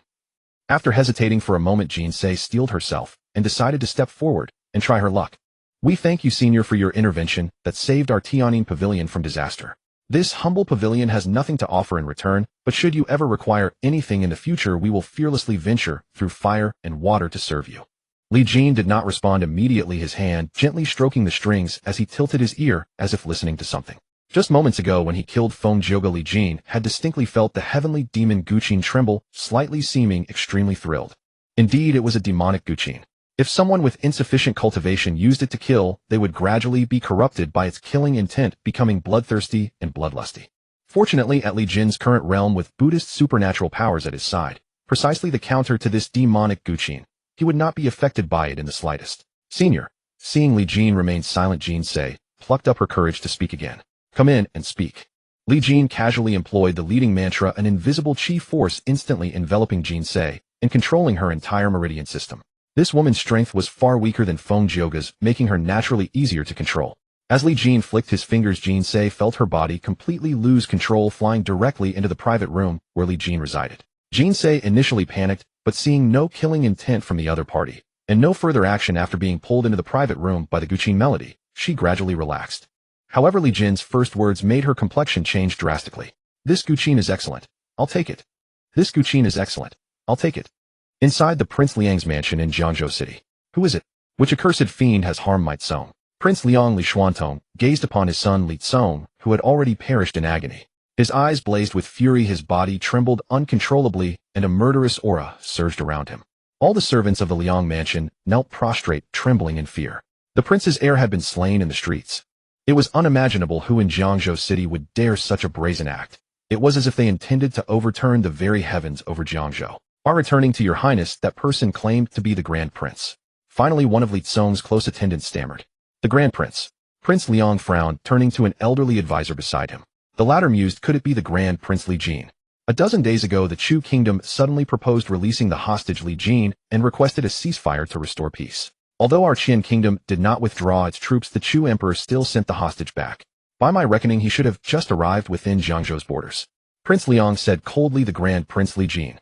After hesitating for a moment, Jin Se steeled herself and decided to step forward and try her luck. We thank you, Senior, for your intervention that saved our Tianyin Pavilion from disaster. This humble pavilion has nothing to offer in return, but should you ever require anything in the future, we will fearlessly venture through fire and water to serve you. Li Jin did not respond immediately, his hand gently stroking the strings as he tilted his ear as if listening to something. Just moments ago, when he killed Feng Jioge, Li Jin had distinctly felt the heavenly demon Guqin tremble, slightly, seeming extremely thrilled. Indeed, it was a demonic Guqin. If someone with insufficient cultivation used it to kill, they would gradually be corrupted by its killing intent, becoming bloodthirsty and bloodlusty. Fortunately, at Li Jin's current realm, with Buddhist supernatural powers at his side, precisely the counter to this demonic Guqin, he would not be affected by it in the slightest. Senior, seeing Li Jin remain silent, Jin Se plucked up her courage to speak again. Come in and speak. Li Jin casually employed the leading mantra, an invisible chi force instantly enveloping Jin Se and controlling her entire meridian system. This woman's strength was far weaker than Feng Jioge's, making her naturally easier to control. As Li Jin flicked his fingers, Jin Se felt her body completely lose control, flying directly into the private room where Li Jin resided. Jin Se initially panicked, but seeing no killing intent from the other party, and no further action after being pulled into the private room by the Guqin melody, she gradually relaxed. However, Li Jin's first words made her complexion change drastically. This Guqin is excellent. I'll take it. This Guqin is excellent. I'll take it. Inside the Prince Liang's mansion in Jiangzhou City. Who is it? Which accursed fiend has harmed my Tsong? Prince Liang Li Xuantong gazed upon his son Li Tsong, who had already perished in agony. His eyes blazed with fury, his body trembled uncontrollably, and a murderous aura surged around him. All the servants of the Liang mansion knelt prostrate, trembling in fear. The prince's heir had been slain in the streets. It was unimaginable who in Jiangzhou City would dare such a brazen act. It was as if they intended to overturn the very heavens over Jiangzhou. Are returning to your highness, that person claimed to be the Grand Prince. Finally, one of Li Tsong's close attendants stammered. The Grand Prince. Prince Liang frowned, turning to an elderly advisor beside him. The latter mused, could it be the Grand Prince Li Jin? A dozen days ago, the Chu kingdom suddenly proposed releasing the hostage Li Jin and requested a ceasefire to restore peace. Although our Qian kingdom did not withdraw its troops, the Chu emperor still sent the hostage back. By my reckoning, he should have just arrived within Jiangzhou's borders. Prince Liang said coldly, the Grand Prince Li Jin.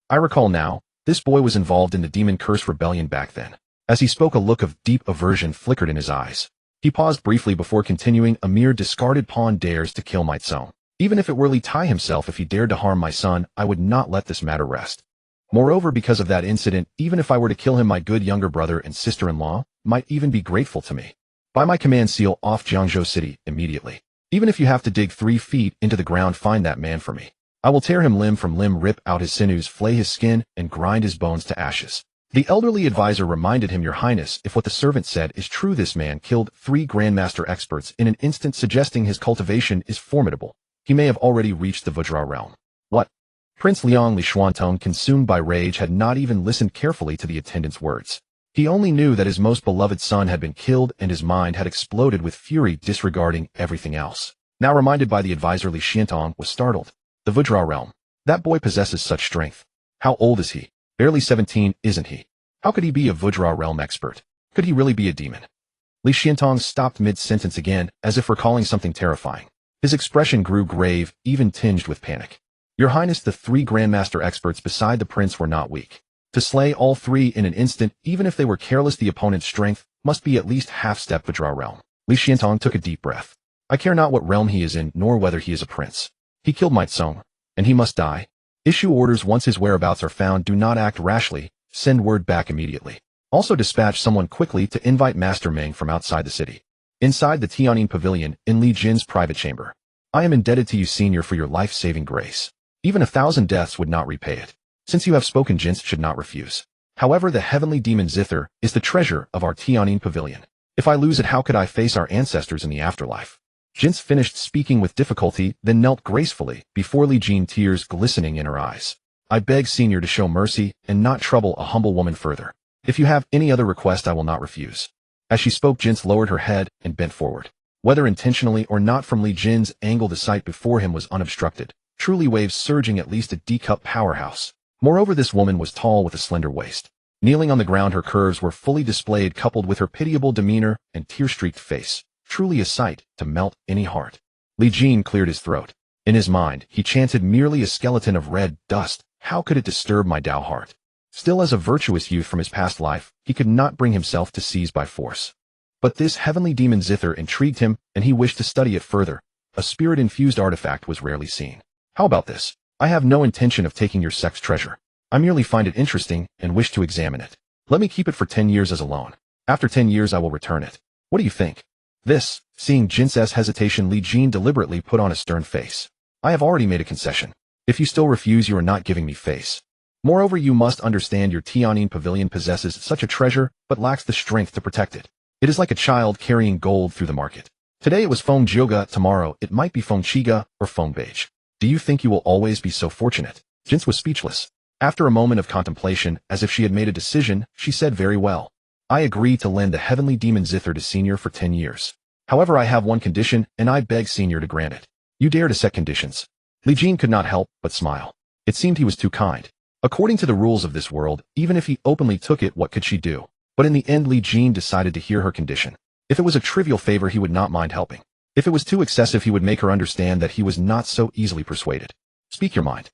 I recall now, this boy was involved in the Demon Curse rebellion back then. As he spoke, a look of deep aversion flickered in his eyes. He paused briefly before continuing, a mere discarded pawn dares to kill my Tsong. Even if it were Li Tai himself, if he dared to harm my son, I would not let this matter rest. Moreover, because of that incident, even if I were to kill him, my good younger brother and sister-in-law might even be grateful to me. By my command, seal off Jiangzhou City immediately. Even if you have to dig 3 feet into the ground, find that man for me. I will tear him limb from limb, rip out his sinews, flay his skin, and grind his bones to ashes. The elderly advisor reminded him, Your Highness, if what the servant said is true, this man killed 3 Grandmaster experts in an instant, suggesting his cultivation is formidable. He may have already reached the Vajra realm. What? Prince Liang Li Xuantong, consumed by rage, had not even listened carefully to the attendant's words. He only knew that his most beloved son had been killed, and his mind had exploded with fury, disregarding everything else. Now reminded by the advisor, Li Xuantong was startled. The Vajra realm. That boy possesses such strength. How old is he? Barely 17, isn't he? How could he be a Vajra realm expert? Could he really be a demon? Li Xuantong stopped mid-sentence again, as if recalling something terrifying. His expression grew grave, even tinged with panic. Your Highness, the 3 Grandmaster experts beside the prince were not weak. To slay all 3 in an instant, even if they were careless, the opponent's strength must be at least half-step Vajra realm. Li Xuantong took a deep breath. I care not what realm he is in, nor whether he is a prince. He killed my Tsong, and he must die. Issue orders once his whereabouts are found. Do not act rashly. Send word back immediately. Also dispatch someone quickly to invite Master Meng from outside the city. Inside the Tianyin Pavilion, in Li Jin's private chamber. I am indebted to you, Senior, for your life-saving grace. Even 1,000 deaths would not repay it. Since you have spoken, Jin should not refuse. However, the heavenly demon Zither is the treasure of our Tianyin Pavilion. If I lose it, how could I face our ancestors in the afterlife? Jin finished speaking with difficulty, then knelt gracefully before Li Jin, tears glistening in her eyes. I beg, Senior, to show mercy and not trouble a humble woman further. If you have any other request, I will not refuse. As she spoke, Jin lowered her head and bent forward. Whether intentionally or not, from Li Jin's angle, the sight before him was unobstructed, truly waves surging at least a D-cup powerhouse. Moreover, this woman was tall with a slender waist. Kneeling on the ground, her curves were fully displayed, coupled with her pitiable demeanor and tear-streaked face. Truly a sight to melt any heart. Li Jin cleared his throat. In his mind, he chanted, merely a skeleton of red dust. How could it disturb my Tao heart? Still, as a virtuous youth from his past life, he could not bring himself to seize by force. But this heavenly demon zither intrigued him, and he wished to study it further. A spirit-infused artifact was rarely seen. How about this? I have no intention of taking your sex treasure. I merely find it interesting and wish to examine it. Let me keep it for 10 years as a loan. After 10 years I will return it. What do you think? This, seeing Jin's hesitation, Li Jin deliberately put on a stern face. I have already made a concession. If you still refuse, you are not giving me face. Moreover, you must understand your Tianyin pavilion possesses such a treasure, but lacks the strength to protect it. It is like a child carrying gold through the market. Today it was Feng Jioga, tomorrow it might be Feng Chiga or Feng Beige. Do you think you will always be so fortunate? Jin was speechless. After a moment of contemplation, as if she had made a decision, she said, very well. I agree to lend the heavenly demon zither to Senior for 10 years. However, I have one condition, and I beg Senior to grant it. You dare to set conditions? Li Jin could not help but smile. It seemed he was too kind. According to the rules of this world, even if he openly took it, what could she do? But in the end, Li Jin decided to hear her condition. If it was a trivial favor, he would not mind helping. If it was too excessive, he would make her understand that he was not so easily persuaded. Speak your mind.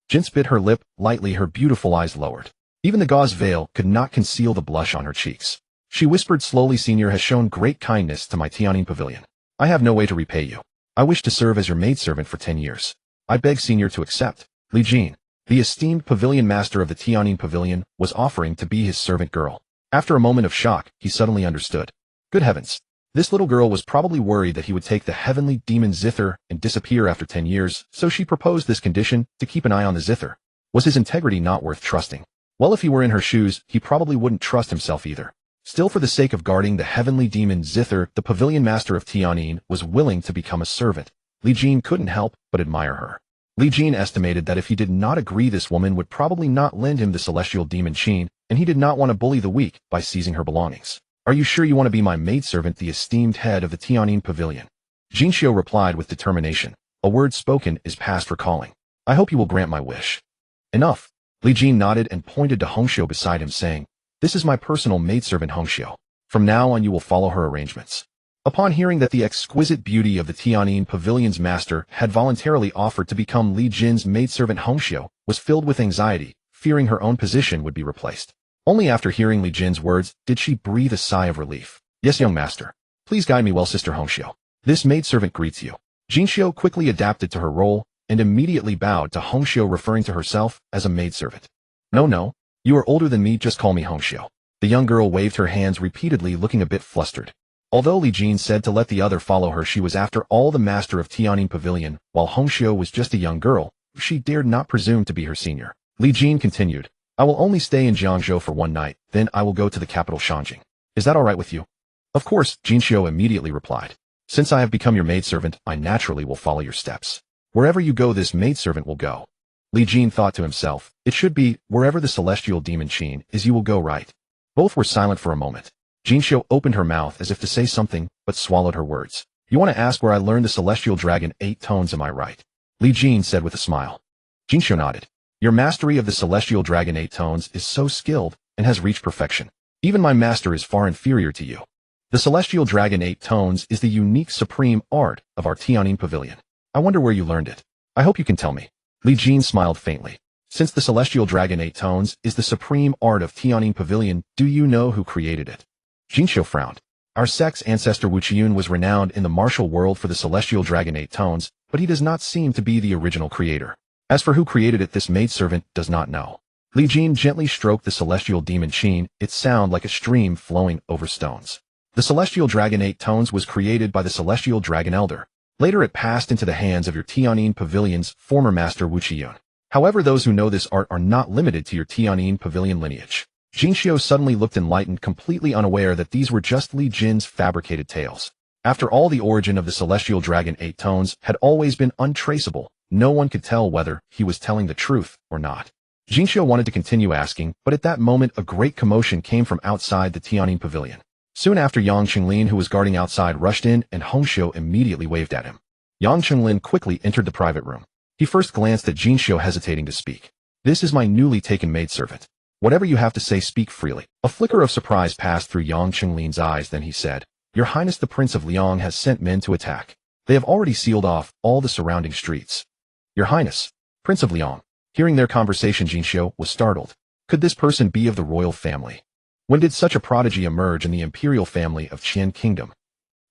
Jin bit her lip lightly, her beautiful eyes lowered. Even the gauze veil could not conceal the blush on her cheeks. She whispered slowly, Senior has shown great kindness to my Tianyin pavilion. I have no way to repay you. I wish to serve as your maidservant for 10 years. I beg Senior to accept. Li Jin, the esteemed pavilion master of the Tianyin pavilion, was offering to be his servant girl. After a moment of shock, he suddenly understood. Good heavens. This little girl was probably worried that he would take the heavenly demon zither and disappear after 10 years, so she proposed this condition, to keep an eye on the zither. Was his integrity not worth trusting? Well, if he were in her shoes, he probably wouldn't trust himself either. Still, for the sake of guarding the heavenly demon zither, the pavilion master of Tianyin was willing to become a servant. Li Jin couldn't help but admire her. Li Jin estimated that if he did not agree, this woman would probably not lend him the celestial demon Qin, and he did not want to bully the weak by seizing her belongings. Are you sure you want to be my maidservant, the esteemed head of the Tianyin pavilion? Jinxiu replied with determination. A word spoken is past recalling. I hope you will grant my wish. Enough. Li Jin nodded and pointed to Hongxiu beside him, saying, This is my personal maidservant Hongxiu. From now on you will follow her arrangements. Upon hearing that the exquisite beauty of the Tianyin pavilion's master had voluntarily offered to become Li Jin's maidservant, Hongxiu was filled with anxiety, fearing her own position would be replaced. Only after hearing Li Jin's words did she breathe a sigh of relief. Yes, young master. Please guide me well, Sister Hongxiu. This maidservant greets you. Jinxiu quickly adapted to her role and immediately bowed to Hongxiu, referring to herself as a maidservant. No, you are older than me, just call me Hongxiu. The young girl waved her hands repeatedly, looking a bit flustered. Although Li Jin said to let the other follow her, she was after all the master of Tianyin Pavilion, while Hongxiu was just a young girl. She dared not presume to be her senior. Li Jin continued, I will only stay in Jiangzhou for one night, then I will go to the capital Shanjing. Is that all right with you? Of course, Jinxiu immediately replied. Since I have become your maidservant, I naturally will follow your steps. Wherever you go, this maidservant will go. Li Jin thought to himself, it should be, wherever the celestial demon Qin is, you will go, right? Both were silent for a moment. Jinxiu opened her mouth as if to say something, but swallowed her words. You want to ask where I learned the celestial dragon 8 tones, am I right? Li Jin said with a smile. Jinxiu nodded. Your mastery of the celestial dragon 8 tones is so skilled and has reached perfection. Even my master is far inferior to you. The celestial dragon 8 tones is the unique supreme art of our Tianyin Pavilion. I wonder where you learned it. I hope you can tell me. Li Jin smiled faintly. Since the celestial dragon 8 tones is the supreme art of Tianyin Pavilion, do you know who created it? Jinxiu frowned. Our sect's ancestor Wu Qiun was renowned in the martial world for the celestial dragon 8 tones, but he does not seem to be the original creator. As for who created it, this maidservant does not know. Li Jin gently stroked the celestial demon Qin, its sound like a stream flowing over stones. The celestial dragon 8 tones was created by the celestial dragon elder. Later it passed into the hands of your Tianyin Pavilion's former master Wu Qiun. However, those who know this art are not limited to your Tianyin Pavilion lineage. Jinxiu suddenly looked enlightened, completely unaware that these were just Li Jin's fabricated tales. After all, the origin of the celestial dragon 8 tones had always been untraceable. No one could tell whether he was telling the truth or not. Jinxiu wanted to continue asking, but at that moment a great commotion came from outside the Tianyin Pavilion. Soon after, Yang Qinglin, who was guarding outside, rushed in, and Hongxiu immediately waved at him. Yang Qinglin quickly entered the private room. He first glanced at Jinxiu, hesitating to speak. "This is my newly taken maidservant. Whatever you have to say, speak freely." A flicker of surprise passed through Yang Qinglin's eyes, then he said, "Your Highness, the Prince of Liang has sent men to attack. They have already sealed off all the surrounding streets." "Your Highness, Prince of Liang." Hearing their conversation, Jinxiu was startled. Could this person be of the royal family? When did such a prodigy emerge in the imperial family of Qian Kingdom?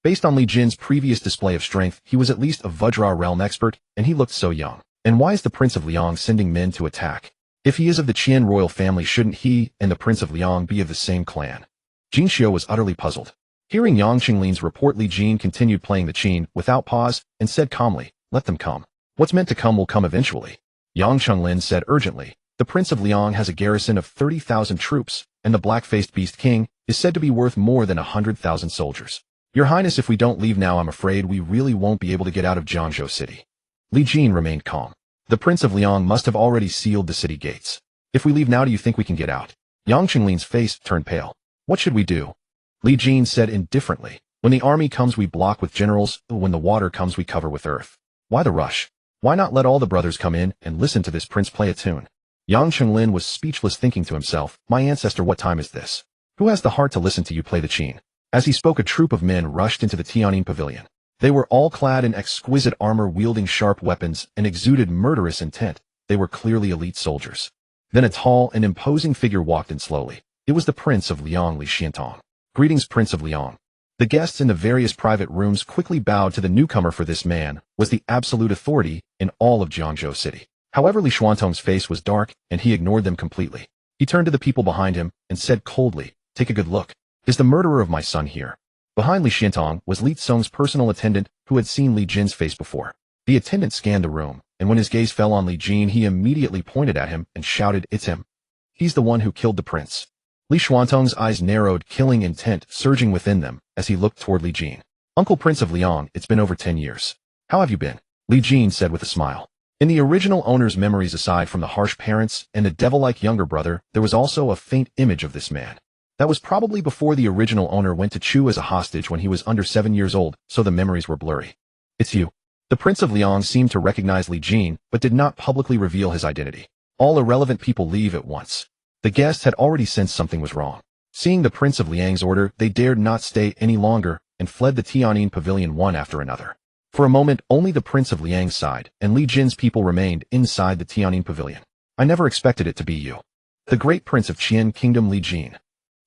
Based on Li Jin's previous display of strength, he was at least a Vajra realm expert, and he looked so young. And why is the Prince of Liang sending men to attack? If he is of the Qian royal family, shouldn't he and the Prince of Liang be of the same clan? Jinxiu was utterly puzzled. Hearing Yang Qinglin's report, Li Jin continued playing the qin without pause and said calmly, "Let them come. What's meant to come will come eventually." Yang Qinglin said urgently, "The Prince of Liang has a garrison of 30,000 troops, and the black-faced beast king is said to be worth more than 100,000 soldiers. Your Highness, if we don't leave now, I'm afraid we really won't be able to get out of Jiangzhou City." Li Jin remained calm. The Prince of Liang must have already sealed the city gates. "If we leave now, do you think we can get out?" Yang Qinglin's face turned pale. "What should we do?" Li Jin said indifferently, "When the army comes, we block with generals. When the water comes, we cover with earth. Why the rush? Why not let all the brothers come in and listen to this prince play a tune?" Yang Qinglin was speechless, thinking to himself, "My ancestor, what time is this? Who has the heart to listen to you play the qin?" As he spoke, a troop of men rushed into the Tianyin pavilion. They were all clad in exquisite armor, wielding sharp weapons, and exuded murderous intent. They were clearly elite soldiers. Then a tall and imposing figure walked in slowly. It was the Prince of Liang, Li Xiantong. "Greetings, Prince of Liang." The guests in the various private rooms quickly bowed to the newcomer, for this man was the absolute authority in all of Jiangzhou City. However, Li Xuantong's face was dark, and he ignored them completely. He turned to the people behind him and said coldly, "Take a good look. Is the murderer of my son here?" Behind Li Xiantong was Li Tsong's personal attendant, who had seen Li Jin's face before. The attendant scanned the room, and when his gaze fell on Li Jin, he immediately pointed at him and shouted, "It's him. He's the one who killed the prince." Li Xuantong's eyes narrowed, killing intent surging within them as he looked toward Li Jin. "Uncle Prince of Liang, it's been over 10 years. How have you been?" Li Jin said with a smile. In the original owner's memories, aside from the harsh parents and the devil-like younger brother, there was also a faint image of this man. That was probably before the original owner went to Chu as a hostage when he was under 7 years old, so the memories were blurry. "It's you." The Prince of Liang seemed to recognize Li Jin, but did not publicly reveal his identity. All irrelevant people leave at once. The guests had already sensed something was wrong. Seeing the Prince of Liang's order, they dared not stay any longer and fled the Tianyin pavilion one after another. For a moment, only the Prince of Liang's side and Li Jin's people remained inside the Tianyin pavilion. "I never expected it to be you. The great Prince of Qian Kingdom, Li Jin."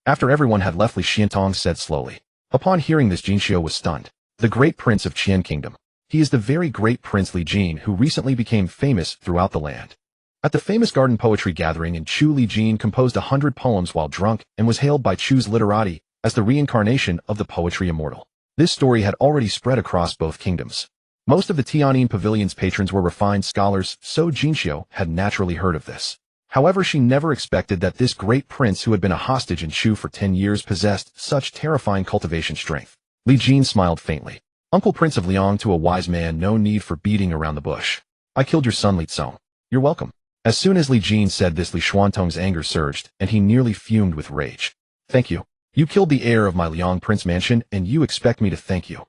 After everyone had left, Li Xiantong said slowly. Upon hearing this, Jinxiu was stunned. "The great Prince of Qian Kingdom. He is the very great Prince Li Jin who recently became famous throughout the land." At the famous garden poetry gathering in Chu, Li Jin composed 100 poems while drunk and was hailed by Chu's literati as the reincarnation of the poetry immortal. This story had already spread across both kingdoms. Most of the Tianyin pavilion's patrons were refined scholars, so Jinxiu had naturally heard of this. However, she never expected that this great prince, who had been a hostage in Chu for 10 years, possessed such terrifying cultivation strength. Li Jin smiled faintly. "Uncle Prince of Liang, to a wise man, no need for beating around the bush. I killed your son, Li Tsong. You're welcome." As soon as Li Jin said this, Li Xuantong's anger surged, and he nearly fumed with rage. "Thank you. You killed the heir of my Liang Prince mansion, and you expect me to thank you?"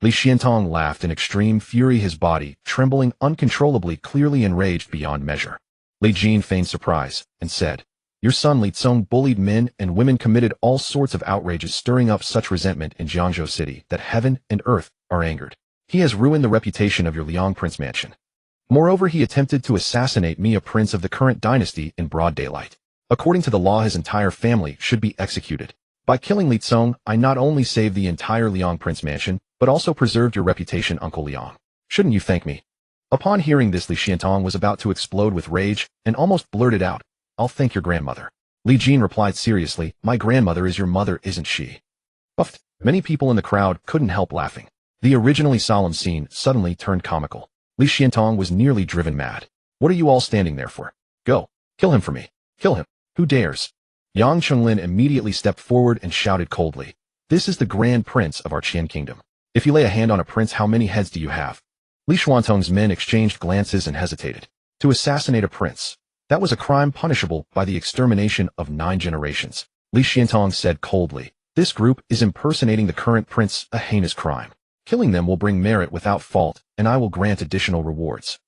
Li Xiantong laughed in extreme fury, his body trembling uncontrollably, clearly enraged beyond measure. Li Jin feigned surprise and said, "Your son Li Tsong bullied men and women, committed all sorts of outrages, stirring up such resentment in Jiangzhou City that heaven and earth are angered. He has ruined the reputation of your Liang Prince mansion. Moreover, he attempted to assassinate me, a prince of the current dynasty, in broad daylight. According to the law, his entire family should be executed. By killing Li Tsong, I not only saved the entire Liang Prince mansion, but also preserved your reputation, Uncle Liang. Shouldn't you thank me?" Upon hearing this, Li Xiantong was about to explode with rage and almost blurted out, "I'll thank your grandmother." Li Jin replied seriously, "My grandmother is your mother, isn't she?" Puffed. Many people in the crowd couldn't help laughing. The originally solemn scene suddenly turned comical. Li Xiantong was nearly driven mad. "What are you all standing there for? Go. Kill him for me. Kill him. Who dares?" Yang Qinglin immediately stepped forward and shouted coldly, "This is the Grand Prince of our Qian Kingdom. If you lay a hand on a prince, how many heads do you have?" Li Xuantong's men exchanged glances and hesitated. To assassinate a prince, that was a crime punishable by the extermination of 9 generations. Li Xiantong said coldly, This group is impersonating the current prince, a heinous crime. Killing them will bring merit without fault, and I will grant additional rewards.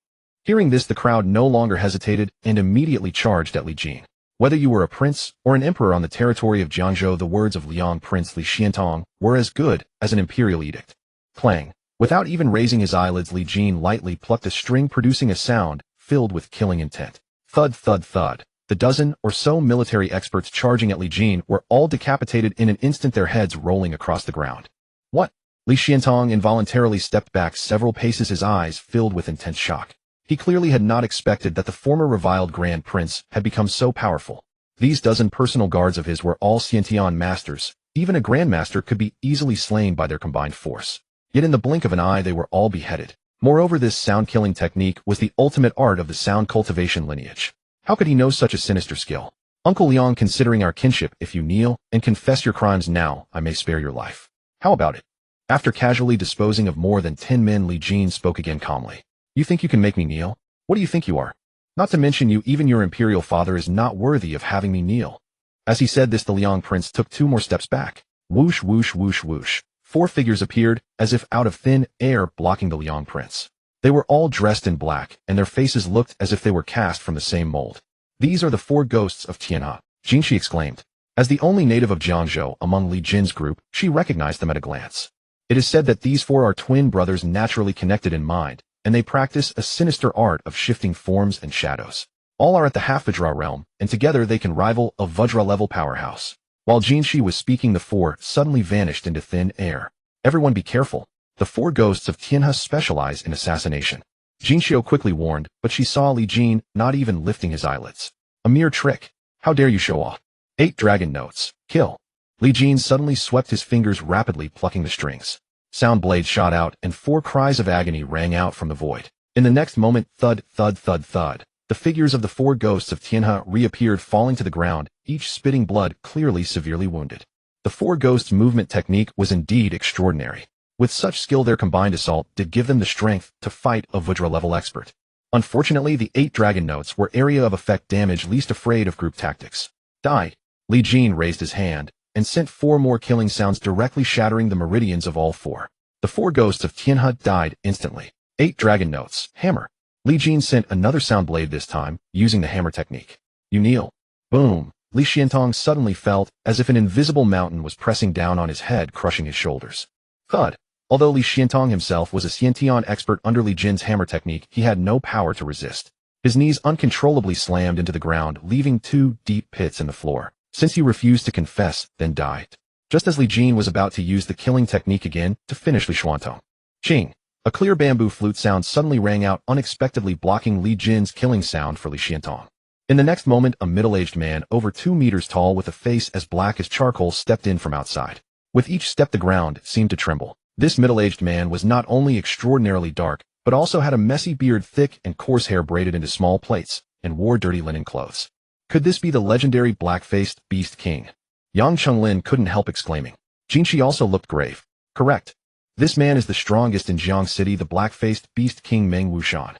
Hearing this, the crowd no longer hesitated and immediately charged at Li Jin. Whether you were a prince or an emperor on the territory of Jianzhou, the words of Liang Prince Li Xiantong were as good as an imperial edict. Clang. Without even raising his eyelids, Li Jin lightly plucked a string, producing a sound filled with killing intent. Thud, thud, thud. The dozen or so military experts charging at Li Jin were all decapitated in an instant, their heads rolling across the ground. What? Li Xiantong involuntarily stepped back several paces, his eyes filled with intense shock. He clearly had not expected that the former reviled Grand Prince had become so powerful. These dozen personal guards of his were all Xiantian masters. Even a grandmaster could be easily slain by their combined force. Yet in the blink of an eye they were all beheaded. Moreover, this sound-killing technique was the ultimate art of the sound cultivation lineage. How could he know such a sinister skill? Uncle Liang, considering our kinship, if you kneel and confess your crimes now, I may spare your life. How about it? After casually disposing of more than 10 men, Li Jin spoke again calmly. You think you can make me kneel? What do you think you are? Not to mention you, even your imperial father is not worthy of having me kneel. As he said this, the Liang Prince took 2 more steps back. Whoosh, whoosh, whoosh, whoosh. 4 figures appeared, as if out of thin air, blocking the Liang Prince. They were all dressed in black, and their faces looked as if they were cast from the same mold. These are the 4 ghosts of Tianhe, Jinshi exclaimed. As the only native of Jianzhou among Li Jin's group, she recognized them at a glance. It is said that these 4 are twin brothers naturally connected in mind, and they practice a sinister art of shifting forms and shadows. All are at the half-Vajra realm, and together they can rival a Vajra-level powerhouse. While Jinshi was speaking, the 4 suddenly vanished into thin air. Everyone be careful. The 4 ghosts of Tianhe specialize in assassination. Jinshio quickly warned, but she saw Li Jin not even lifting his eyelids. A mere trick. How dare you show off? 8 dragon notes. Kill. Li Jin suddenly swept his fingers, rapidly plucking the strings. Sound blades shot out, and 4 cries of agony rang out from the void. In the next moment, thud, thud, thud, thud. The figures of the 4 ghosts of Tianhe reappeared, falling to the ground, each spitting blood, clearly severely wounded. The 4 ghosts' movement technique was indeed extraordinary. With such skill, their combined assault did give them the strength to fight a Vajra-level expert. Unfortunately, the 8 dragon notes were area of effect damage, least afraid of group tactics. Die. Li Jin raised his hand and sent 4 more killing sounds, directly shattering the meridians of all 4. The 4 ghosts of Tianhe died instantly. 8 dragon notes. Hammer. Li Jin sent another sound blade, this time using the hammer technique. You kneel. Boom. Li Xiantong suddenly felt as if an invisible mountain was pressing down on his head, crushing his shoulders. Thud. Although Li Xiantong himself was a Xiantian expert under Li Jin's hammer technique, he had no power to resist. His knees uncontrollably slammed into the ground, leaving 2 deep pits in the floor. Since he refused to confess, then died. Just as Li Jin was about to use the killing technique again to finish Li Xiantong. Ching. A clear bamboo flute sound suddenly rang out, unexpectedly blocking Li Jin's killing sound for Li Xiantong. In the next moment, a middle-aged man, over 2 meters tall with a face as black as charcoal, stepped in from outside. With each step, the ground seemed to tremble. This middle-aged man was not only extraordinarily dark, but also had a messy beard, thick and coarse hair braided into small plaits, and wore dirty linen clothes. Could this be the legendary black-faced Beast King? Yang Chenglin couldn't help exclaiming. Jinshi also looked grave. Correct. This man is the strongest in Jiang City, the black-faced Beast King Meng Wushan.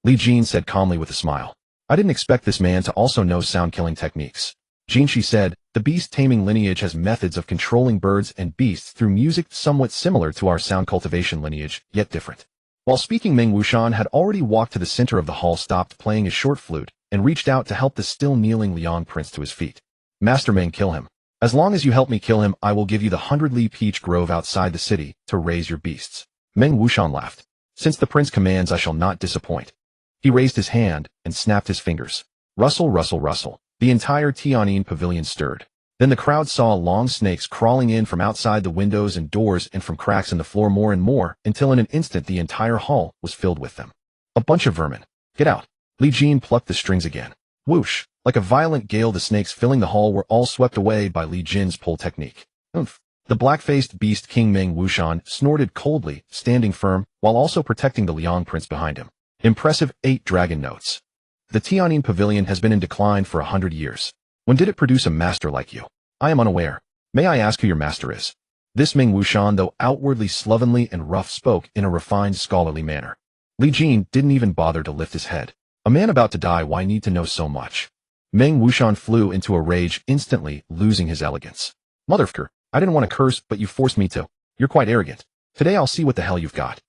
Li Jin said calmly with a smile. I didn't expect this man to also know sound-killing techniques. Jinshi said, the beast-taming lineage has methods of controlling birds and beasts through music somewhat similar to our sound cultivation lineage, yet different. While speaking, Meng Wushan had already walked to the center of the hall, stopped playing his short flute, and reached out to help the still kneeling Liang Prince to his feet. Master Meng, kill him. As long as you help me kill him, I will give you the 100-li peach grove outside the city to raise your beasts. Meng Wushan laughed. Since the prince commands, I shall not disappoint. He raised his hand and snapped his fingers. Rustle, rustle, rustle. The entire Tianyin pavilion stirred. Then the crowd saw long snakes crawling in from outside the windows and doors and from cracks in the floor, more and more, until in an instant the entire hall was filled with them. A bunch of vermin. Get out. Li Jin plucked the strings again. Whoosh. Like a violent gale, the snakes filling the hall were all swept away by Li Jin's pull technique. Oomph. The black-faced beast King Meng Wushan snorted coldly, standing firm, while also protecting the Liang Prince behind him. Impressive 8 dragon notes. The Tianyin pavilion has been in decline for 100 years. When did it produce a master like you? I am unaware. May I ask who your master is? This Meng Wushan, though outwardly slovenly and rough, spoke in a refined, scholarly manner. Li Jin didn't even bother to lift his head. A man about to die, why need to know so much? Meng Wushan flew into a rage, instantly losing his elegance. Motherfucker, I didn't want to curse, but you forced me to. You're quite arrogant. Today I'll see what the hell you've got.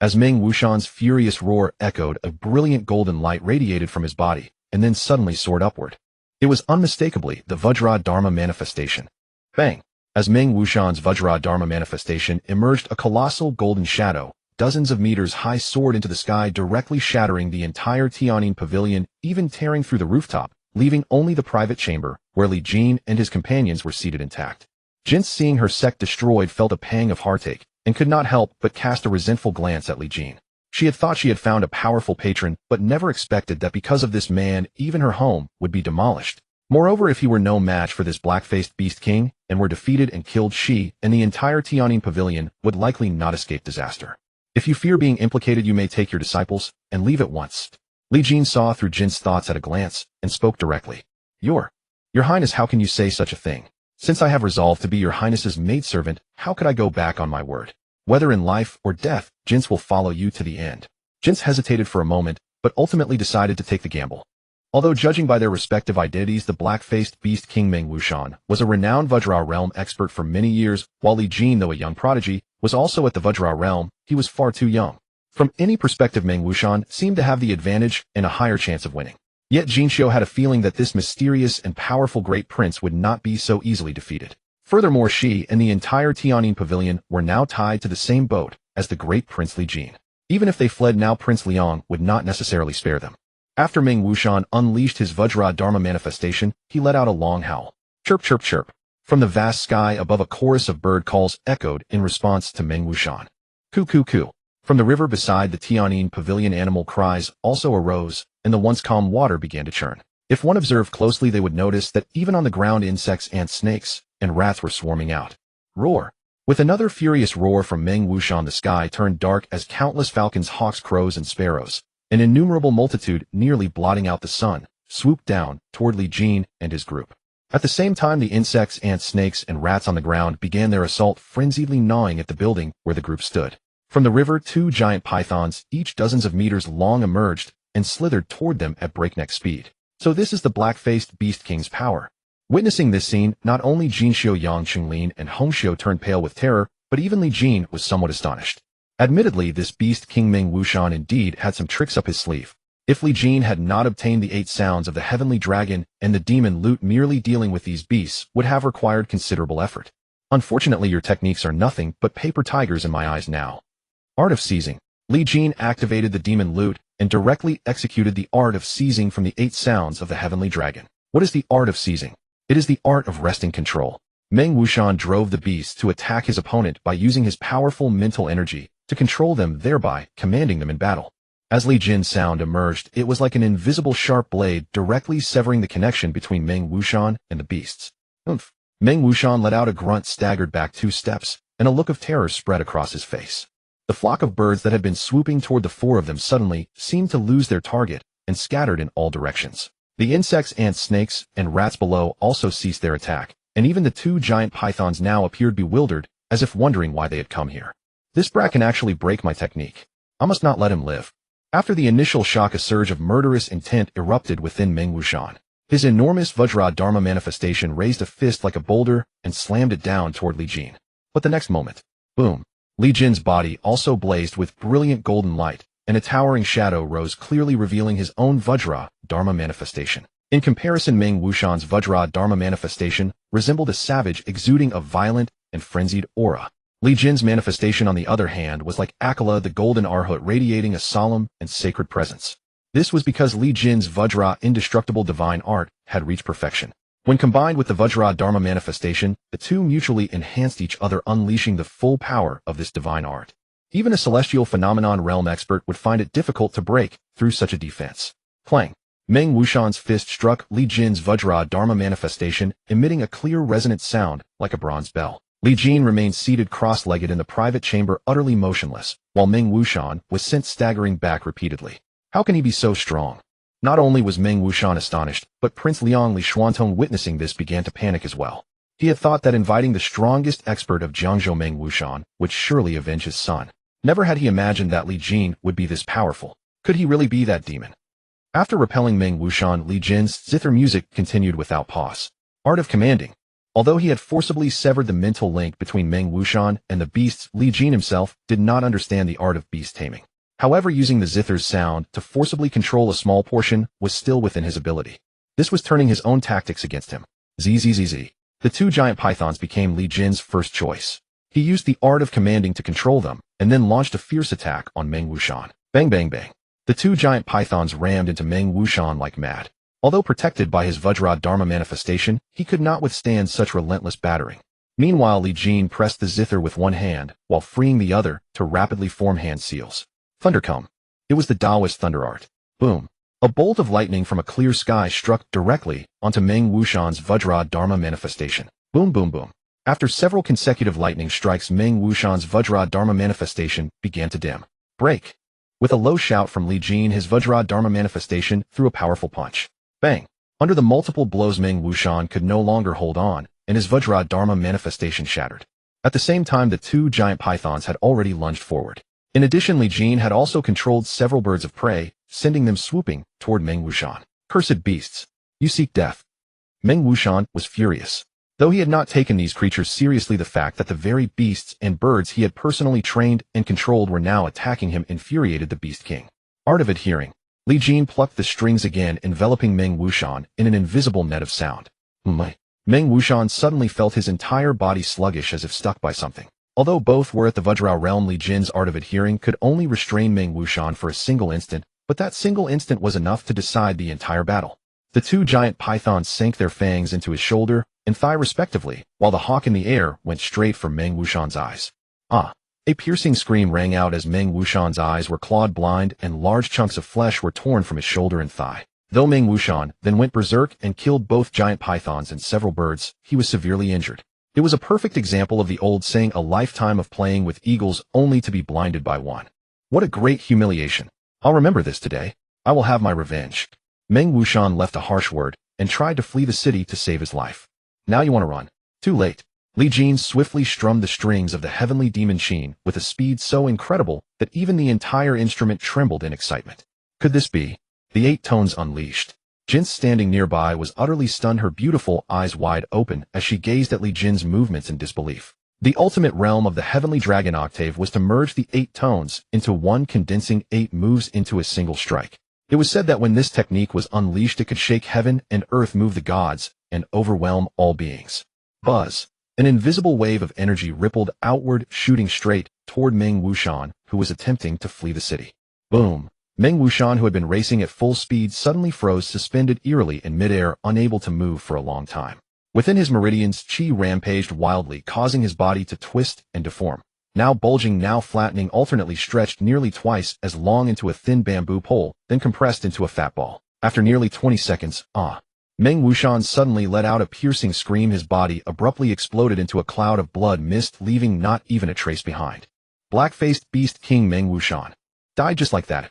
As Meng Wushan's furious roar echoed, a brilliant golden light radiated from his body, and then suddenly soared upward. It was unmistakably the Vajra Dharma manifestation. Bang! As Meng Wushan's Vajra Dharma manifestation emerged, a colossal golden shadow, dozens of meters high, soared into the sky, directly shattering the entire Tianyin pavilion, even tearing through the rooftop, leaving only the private chamber, where Li Jin and his companions were seated intact. Jin, seeing her sect destroyed, felt a pang of heartache, and could not help but cast a resentful glance at Li Jin. She had thought she had found a powerful patron, but never expected that because of this man, even her home would be demolished. Moreover, if he were no match for this black-faced beast king, and were defeated and killed, she and the entire Tianyin pavilion would likely not escape disaster. If you fear being implicated, you may take your disciples and leave at once. Li Jin saw through Jin's thoughts at a glance, and spoke directly. Your Highness, how can you say such a thing? Since I have resolved to be your Highness's maidservant, how could I go back on my word? Whether in life or death, Jins will follow you to the end. Jins hesitated for a moment, but ultimately decided to take the gamble. Although judging by their respective identities, the black-faced beast king Meng Wushan was a renowned Vajra realm expert for many years, while Li Jin, though a young prodigy, was also at the Vajra realm, he was far too young. From any perspective, Meng Wushan seemed to have the advantage and a higher chance of winning. Yet Jin Xiu had a feeling that this mysterious and powerful great prince would not be so easily defeated. Furthermore, she and the entire Tianyin pavilion were now tied to the same boat as the great Prince Li Jin. Even if they fled now, Prince Liang would not necessarily spare them. After Meng Wushan unleashed his Vajra Dharma manifestation, he let out a long howl. Chirp, chirp, chirp. From the vast sky above, a chorus of bird calls echoed in response to Meng Wushan. Coo, coo, coo. From the river beside the Tianyin pavilion, animal cries also arose, and the once calm water began to churn. If one observed closely, they would notice that even on the ground, insects, ants, snakes, and rats were swarming out. Roar. With another furious roar from Meng Wushan, the sky turned dark as countless falcons, hawks, crows, and sparrows, an innumerable multitude nearly blotting out the sun, swooped down toward Li Jin and his group. At the same time, the insects, ants, snakes, and rats on the ground began their assault, frenziedly gnawing at the building where the group stood. From the river, two giant pythons, each dozens of meters long, emerged and slithered toward them at breakneck speed. So this is the black-faced beast king's power. Witnessing this scene, not only Jin Xiu, Yang Chunlin, and Hong Xiu turned pale with terror, but even Li Jin was somewhat astonished. Admittedly, this beast king Meng Wushan indeed had some tricks up his sleeve. If Li Jin had not obtained the 8 sounds of the heavenly dragon and the demon lute, merely dealing with these beasts would have required considerable effort. Unfortunately, your techniques are nothing but paper tigers in my eyes now. Art of seizing. Li Jin activated the demon lute and directly executed the art of seizing from the 8 sounds of the heavenly dragon. What is the art of seizing? It is the art of wresting control. Meng Wushan drove the beasts to attack his opponent by using his powerful mental energy to control them, thereby commanding them in battle. As Li Jin's sound emerged, it was like an invisible sharp blade directly severing the connection between Meng Wushan and the beasts. Oomph. Meng Wushan let out a grunt, staggered back 2 steps, and a look of terror spread across his face. The flock of birds that had been swooping toward the 4 of them suddenly seemed to lose their target and scattered in all directions. The insects, ants, snakes, and rats below also ceased their attack, and even the 2 giant pythons now appeared bewildered, as if wondering why they had come here. This brat can actually break my technique. I must not let him live. After the initial shock, a surge of murderous intent erupted within Meng Wushan. His enormous Vajra Dharma manifestation raised a fist like a boulder and slammed it down toward Li Jin. But the next moment, boom, Li Jin's body also blazed with brilliant golden light, and a towering shadow rose, clearly revealing his own Vajra Dharma manifestation. In comparison, Meng Wushan's Vajra Dharma manifestation resembled a savage exuding a violent and frenzied aura. Li Jin's manifestation, on the other hand, was like Akala, the golden Arhut, radiating a solemn and sacred presence. This was because Li Jin's Vajra indestructible divine art had reached perfection. When combined with the Vajra Dharma manifestation, the two mutually enhanced each other, unleashing the full power of this divine art. Even a celestial phenomenon realm expert would find it difficult to break through such a defense. Clang! Meng Wushan's fist struck Li Jin's Vajra Dharma manifestation, emitting a clear resonant sound like a bronze bell. Li Jin remained seated cross-legged in the private chamber, utterly motionless, while Meng Wushan was sent staggering back repeatedly. How can he be so strong? Not only was Meng Wushan astonished, but Prince Liang Li Xuantong, witnessing this, began to panic as well. He had thought that inviting the strongest expert of Jiangzhou, Meng Wushan, would surely avenge his son. Never had he imagined that Li Jin would be this powerful. Could he really be that demon? After repelling Meng Wushan, Li Jin's zither music continued without pause. Art of commanding. Although he had forcibly severed the mental link between Meng Wuxian and the beasts, Li Jin himself did not understand the art of beast taming. However, using the zither's sound to forcibly control a small portion was still within his ability. This was turning his own tactics against him. Zzz. The two giant pythons became Li Jin's first choice. He used the art of commanding to control them, and then launched a fierce attack on Meng Wuxian. Bang bang bang. The two giant pythons rammed into Meng Wuxian like mad. Although protected by his Vajra Dharma manifestation, he could not withstand such relentless battering. Meanwhile, Li Jin pressed the zither with one hand, while freeing the other to rapidly form hand seals. Thunder come. It was the Taoist thunder art. Boom. A bolt of lightning from a clear sky struck directly onto Meng Wuxian's Vajra Dharma manifestation. Boom boom boom. After several consecutive lightning strikes, Meng Wuxian's Vajra Dharma manifestation began to dim. Break. With a low shout from Li Jin, his Vajra Dharma manifestation threw a powerful punch. Bang. Under the multiple blows, Meng Wuxian could no longer hold on, and his Vajra Dharma manifestation shattered. At the same time, the two giant pythons had already lunged forward. In addition, Li Jin had also controlled several birds of prey, sending them swooping toward Meng Wuxian. Cursed beasts! You seek death. Meng Wuxian was furious. Though he had not taken these creatures seriously, the fact that the very beasts and birds he had personally trained and controlled were now attacking him infuriated the Beast King. Art of adhering. Li Jin plucked the strings again, enveloping Meng Wuxian in an invisible net of sound. Meng Wuxian suddenly felt his entire body sluggish as if stuck by something. Although both were at the Vajra realm, Li Jin's art of adhering could only restrain Meng Wuxian for a single instant, but that single instant was enough to decide the entire battle. The two giant pythons sank their fangs into his shoulder and thigh respectively, while the hawk in the air went straight for Meng Wuxian's eyes. Ah! A piercing scream rang out as Meng Wuxian's eyes were clawed blind and large chunks of flesh were torn from his shoulder and thigh. Though Meng Wuxian then went berserk and killed both giant pythons and several birds, he was severely injured. It was a perfect example of the old saying, a lifetime of playing with eagles only to be blinded by one. What a great humiliation. I'll remember this today. I will have my revenge. Meng Wuxian left a harsh word and tried to flee the city to save his life. Now you want to run. Too late. Li Jin swiftly strummed the strings of the heavenly demon Qin with a speed so incredible that even the entire instrument trembled in excitement. Could this be? The 8 tones unleashed. Jin, standing nearby, was utterly stunned, her beautiful eyes wide open as she gazed at Li Jin's movements in disbelief. The ultimate realm of the heavenly dragon octave was to merge the 8 tones into one, condensing 8 moves into a single strike. It was said that when this technique was unleashed, it could shake heaven and earth, move the gods, and overwhelm all beings. Buzz. An invisible wave of energy rippled outward, shooting straight toward Meng Wuxian, who was attempting to flee the city. Boom. Meng Wuxian, who had been racing at full speed, suddenly froze, suspended eerily in midair, unable to move for a long time. Within his meridians, Qi rampaged wildly, causing his body to twist and deform. Now bulging, now flattening, alternately stretched nearly twice as long into a thin bamboo pole, then compressed into a fat ball. After nearly 20 seconds, Meng Wuxian suddenly let out a piercing scream. His body abruptly exploded into a cloud of blood mist, leaving not even a trace behind. Black-faced Beast King Meng Wuxian died just like that.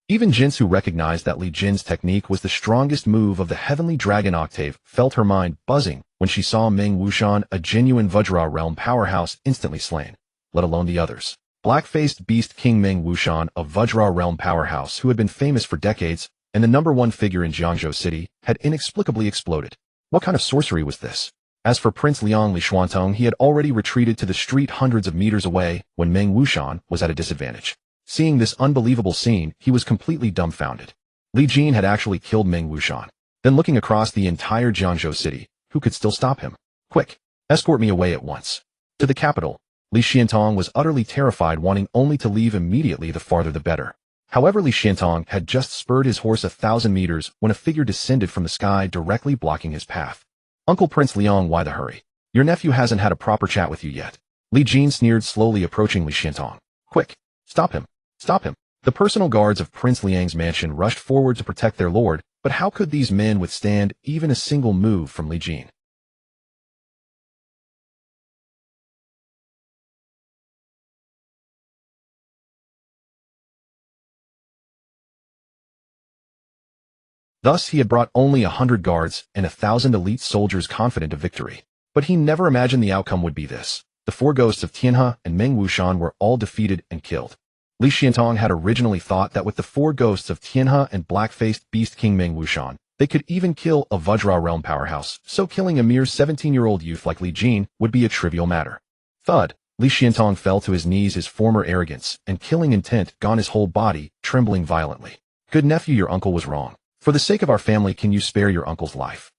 Even Jinsu, who recognized that Li Jin's technique was the strongest move of the heavenly dragon octave, felt her mind buzzing when she saw Meng Wuxian, a genuine Vajra realm powerhouse, instantly slain, let alone the others. Black-faced Beast King Meng Wuxian, a Vajra realm powerhouse who had been famous for decades and the #1 figure in Jiangzhou City, had inexplicably exploded. What kind of sorcery was this? As for Prince Liang Li Xuantong, he had already retreated to the street hundreds of meters away when Meng Wuxian was at a disadvantage. Seeing this unbelievable scene, he was completely dumbfounded. Li Jin had actually killed Meng Wuxian. Then, looking across the entire Jiangzhou City, who could still stop him? Quick! Escort me away at once. To the capital. Li Xuantong was utterly terrified, wanting only to leave immediately, the farther the better. However, Li Xuantong had just spurred his horse 1,000 meters when a figure descended from the sky, directly blocking his path. Uncle Prince Liang, why the hurry? Your nephew hasn't had a proper chat with you yet. Li Jin sneered, slowly approaching Li Xuantong. Quick! Stop him! Stop him! The personal guards of Prince Liang's mansion rushed forward to protect their lord, but how could these men withstand even a single move from Li Jin? Thus, he had brought only 100 guards and 1,000 elite soldiers, confident of victory. But he never imagined the outcome would be this. The 4 ghosts of Tianhe and Meng Wuxian were all defeated and killed. Li Xuantong had originally thought that with the 4 ghosts of Tianhe and black-faced Beast King Meng Wuxian, They could even kill a Vajra realm powerhouse, so killing a mere 17-year-old youth like Li Jin would be a trivial matter. Thud, Li Xiantong fell to his knees, his former arrogance and killing intent gone, his whole body trembling violently. Good nephew, your uncle was wrong. For the sake of our family, can you spare your uncle's life?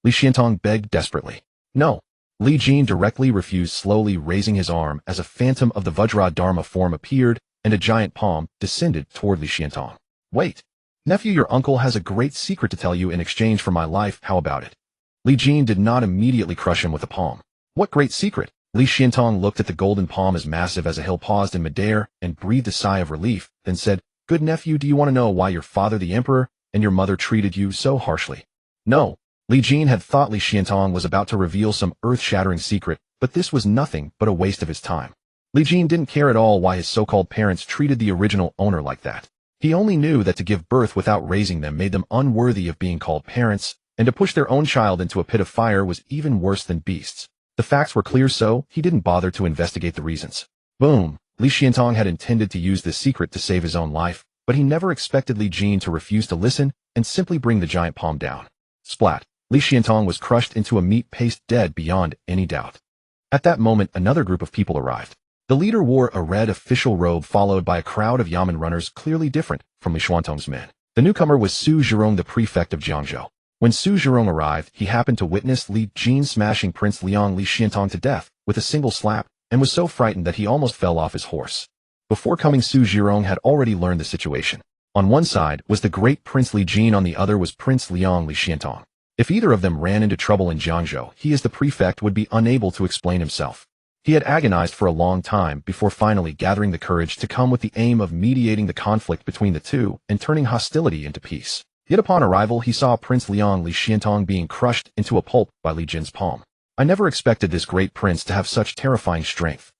Li Xiantong begged desperately. No. Li Jin directly refused, slowly raising his arm as a phantom of the Vajra Dharma form appeared and a giant palm descended toward Li Xiantong. Wait. Nephew, your uncle has a great secret to tell you in exchange for my life. How about it? Li Jin did not immediately crush him with a palm. What great secret? Li Xiantong looked at the golden palm as massive as a hill, paused in midair, and breathed a sigh of relief, then said, Good nephew, do you want to know why your father, the emperor, and your mother treated you so harshly? No. Li Jin had thought Li Xiantong was about to reveal some earth-shattering secret, but this was nothing but a waste of his time. Li Jin didn't care at all why his so-called parents treated the original owner like that. He only knew that to give birth without raising them made them unworthy of being called parents, and to push their own child into a pit of fire was even worse than beasts. The facts were clear, so he didn't bother to investigate the reasons. Boom! Li Xiantong had intended to use this secret to save his own life, but he never expected Li Jin to refuse to listen and simply bring the giant palm down. Splat! Li Xiantong was crushed into a meat paste, dead beyond any doubt. At that moment, another group of people arrived. The leader wore a red official robe, followed by a crowd of yamen runners clearly different from Li Xiantong's men. The newcomer was Su Zhirong, the prefect of Jiangzhou. When Su Zhirong arrived, he happened to witness Li Jin smashing Prince Liang Li Xiantong to death with a single slap, and was so frightened that he almost fell off his horse. Before coming, Su Zhirong had already learned the situation. On one side was the great Prince Li Jin, on the other was Prince Liang Li Xiantong. If either of them ran into trouble in Jiangzhou, he as the prefect would be unable to explain himself. He had agonized for a long time before finally gathering the courage to come with the aim of mediating the conflict between the two and turning hostility into peace. Yet upon arrival, he saw Prince Liang Li Xiantong being crushed into a pulp by Li Jin's palm. I never expected this great prince to have such terrifying strength.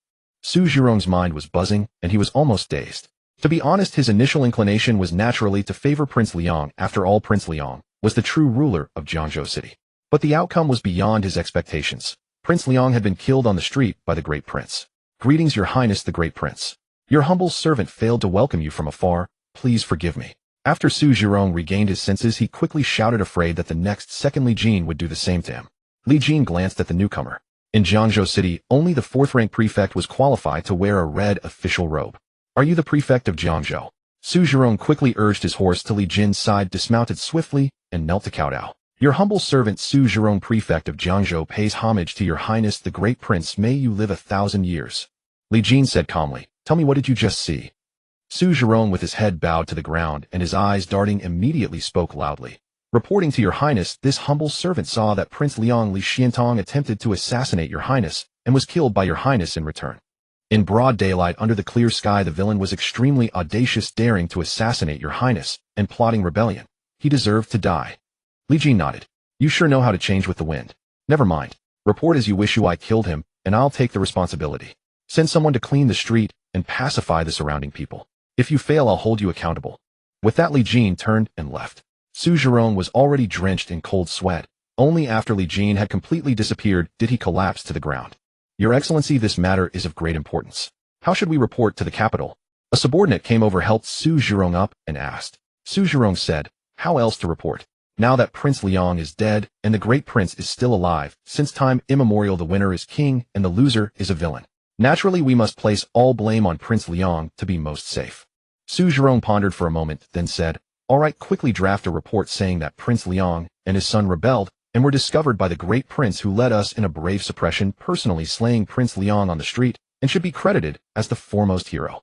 Su Zhirong's mind was buzzing, and he was almost dazed. To be honest, his initial inclination was naturally to favor Prince Liang. After all, Prince Liang was the true ruler of Jiangzhou City. But the outcome was beyond his expectations. Prince Liang had been killed on the street by the great prince. Greetings, your highness, the great prince. Your humble servant failed to welcome you from afar. Please forgive me. After Su Zhirong regained his senses, he quickly shouted, afraid that the next second Li Jin would do the same to him. Li Jin glanced at the newcomer. In Jiangzhou City, only the fourth-rank prefect was qualified to wear a red official robe. Are you the prefect of Jiangzhou? Su Zhirong quickly urged his horse to Li Jin's side, dismounted swiftly, and knelt to kowtow. Your humble servant Su Zhirong, prefect of Jiangzhou, pays homage to your highness, the great prince. May you live 1,000 years. Li Jin said calmly. Tell me, what did you just see? Su Zhirong, with his head bowed to the ground and his eyes darting, immediately spoke loudly. Reporting to your highness, this humble servant saw that Prince Liang Li Xiantong attempted to assassinate your highness and was killed by your highness in return. In broad daylight, under the clear sky, the villain was extremely audacious, daring to assassinate your highness and plotting rebellion. He deserved to die. Li Jin nodded. You sure know how to change with the wind. Never mind. Report as you wish. I killed him, and I'll take the responsibility. Send someone to clean the street and pacify the surrounding people. If you fail, I'll hold you accountable. With that, Li Jin turned and left. Su Zhirong was already drenched in cold sweat. Only after Li Jin had completely disappeared did he collapse to the ground. Your Excellency, this matter is of great importance. How should we report to the capital? A subordinate came over, helped Su Zhirong up, and asked. Su Zhirong said, how else to report? Now that Prince Liang is dead and the great prince is still alive, since time immemorial the winner is king and the loser is a villain. Naturally, we must place all blame on Prince Liang to be most safe. Su Zhirong pondered for a moment, then said, all right, quickly draft a report saying that Prince Liang and his son rebelled and were discovered by the great prince, who led us in a brave suppression, personally slaying Prince Liang on the street, and should be credited as the foremost hero.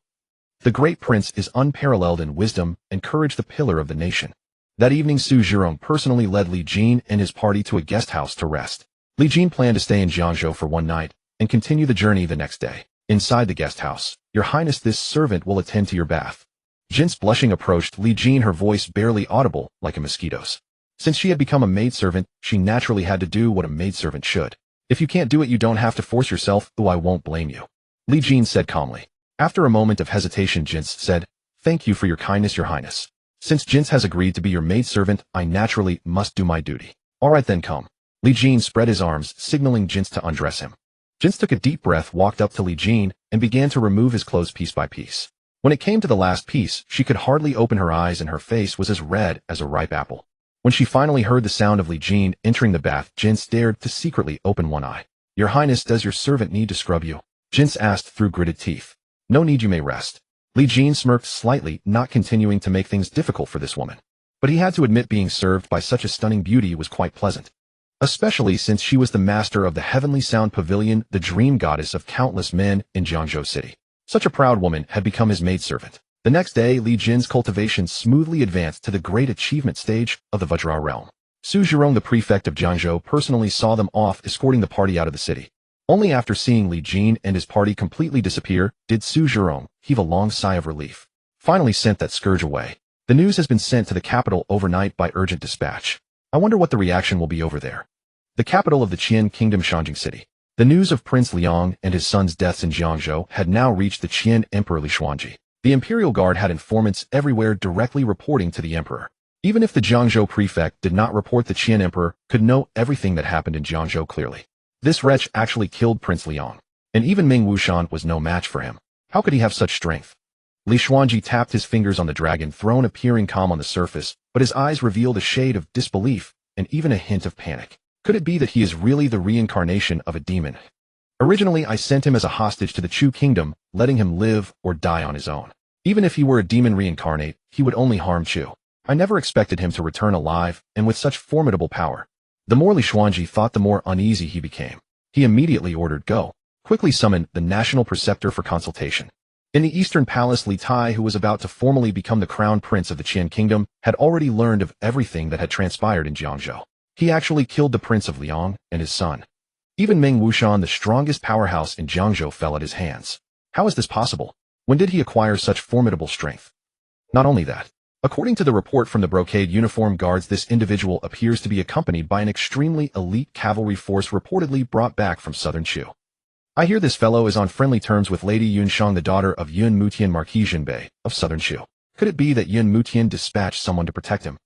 The great prince is unparalleled in wisdom and courage, the pillar of the nation. That evening, Su Zhirong personally led Li Jin and his party to a guest house to rest. Li Jin planned to stay in Jiangzhou for one night and continue the journey the next day. Inside the guest house, your highness, this servant will attend to your bath. Jin's blushing approached Li Jin, her voice barely audible, like a mosquito's. Since she had become a maidservant, she naturally had to do what a maidservant should. If you can't do it, you don't have to force yourself. I won't blame you. Li Jin said calmly. After a moment of hesitation, Jin said, thank you for your kindness, your highness. Since Jin has agreed to be your maidservant, I naturally must do my duty. All right then, come. Li Jin spread his arms, signaling Jin to undress him. Jin took a deep breath, walked up to Li Jin, and began to remove his clothes piece by piece. When it came to the last piece, she could hardly open her eyes and her face was as red as a ripe apple. When she finally heard the sound of Li Jin entering the bath, Jin dared to secretly open one eye. "Your Highness, does your servant need to scrub you?" Jin asked through gritted teeth. "No need, you may rest." Li Jin smirked slightly, not continuing to make things difficult for this woman. But he had to admit being served by such a stunning beauty was quite pleasant. Especially since she was the master of the Heavenly Sound Pavilion, the dream goddess of countless men in Jiangzhou City. Such a proud woman had become his maidservant. The next day, Li Jin's cultivation smoothly advanced to the great achievement stage of the Vajra realm. Su Zhirong, the prefect of Jiangzhou, personally saw them off, escorting the party out of the city. Only after seeing Li Jin and his party completely disappear did Su Zhirong heave a long sigh of relief. Finally sent that scourge away. The news has been sent to the capital overnight by urgent dispatch. I wonder what the reaction will be over there. The capital of the Qian Kingdom, Shanjing City. The news of Prince Liang and his son's deaths in Jiangzhou had now reached the Qian Emperor Li Xuanji. The Imperial Guard had informants everywhere directly reporting to the Emperor. Even if the Jiangzhou prefect did not report, the Qian Emperor could know everything that happened in Jiangzhou clearly. This wretch actually killed Prince Liang, and even Meng Wushan was no match for him. How could he have such strength? Li Xuanji tapped his fingers on the dragon throne, appearing calm on the surface, but his eyes revealed a shade of disbelief and even a hint of panic. Could it be that he is really the reincarnation of a demon? Originally, I sent him as a hostage to the Chu Kingdom, letting him live or die on his own. Even if he were a demon reincarnate, he would only harm Chu. I never expected him to return alive and with such formidable power. The more Li Xuanji thought, the more uneasy he became. He immediately ordered Go. Quickly summoned the national preceptor for consultation. In the Eastern Palace, Li Tai, who was about to formally become the crown prince of the Qian Kingdom, had already learned of everything that had transpired in Jiangzhou. He actually killed the Prince of Liang and his son. Even Meng Wushan, the strongest powerhouse in Jiangzhou, fell at his hands. How is this possible? When did he acquire such formidable strength? Not only that, according to the report from the brocade uniform guards, this individual appears to be accompanied by an extremely elite cavalry force reportedly brought back from southern Chu. I hear this fellow is on friendly terms with Lady Yun Shang, the daughter of Yun Mutian, Marquis Jinbei of southern Chu. Could it be that Yun Mutian dispatched someone to protect him?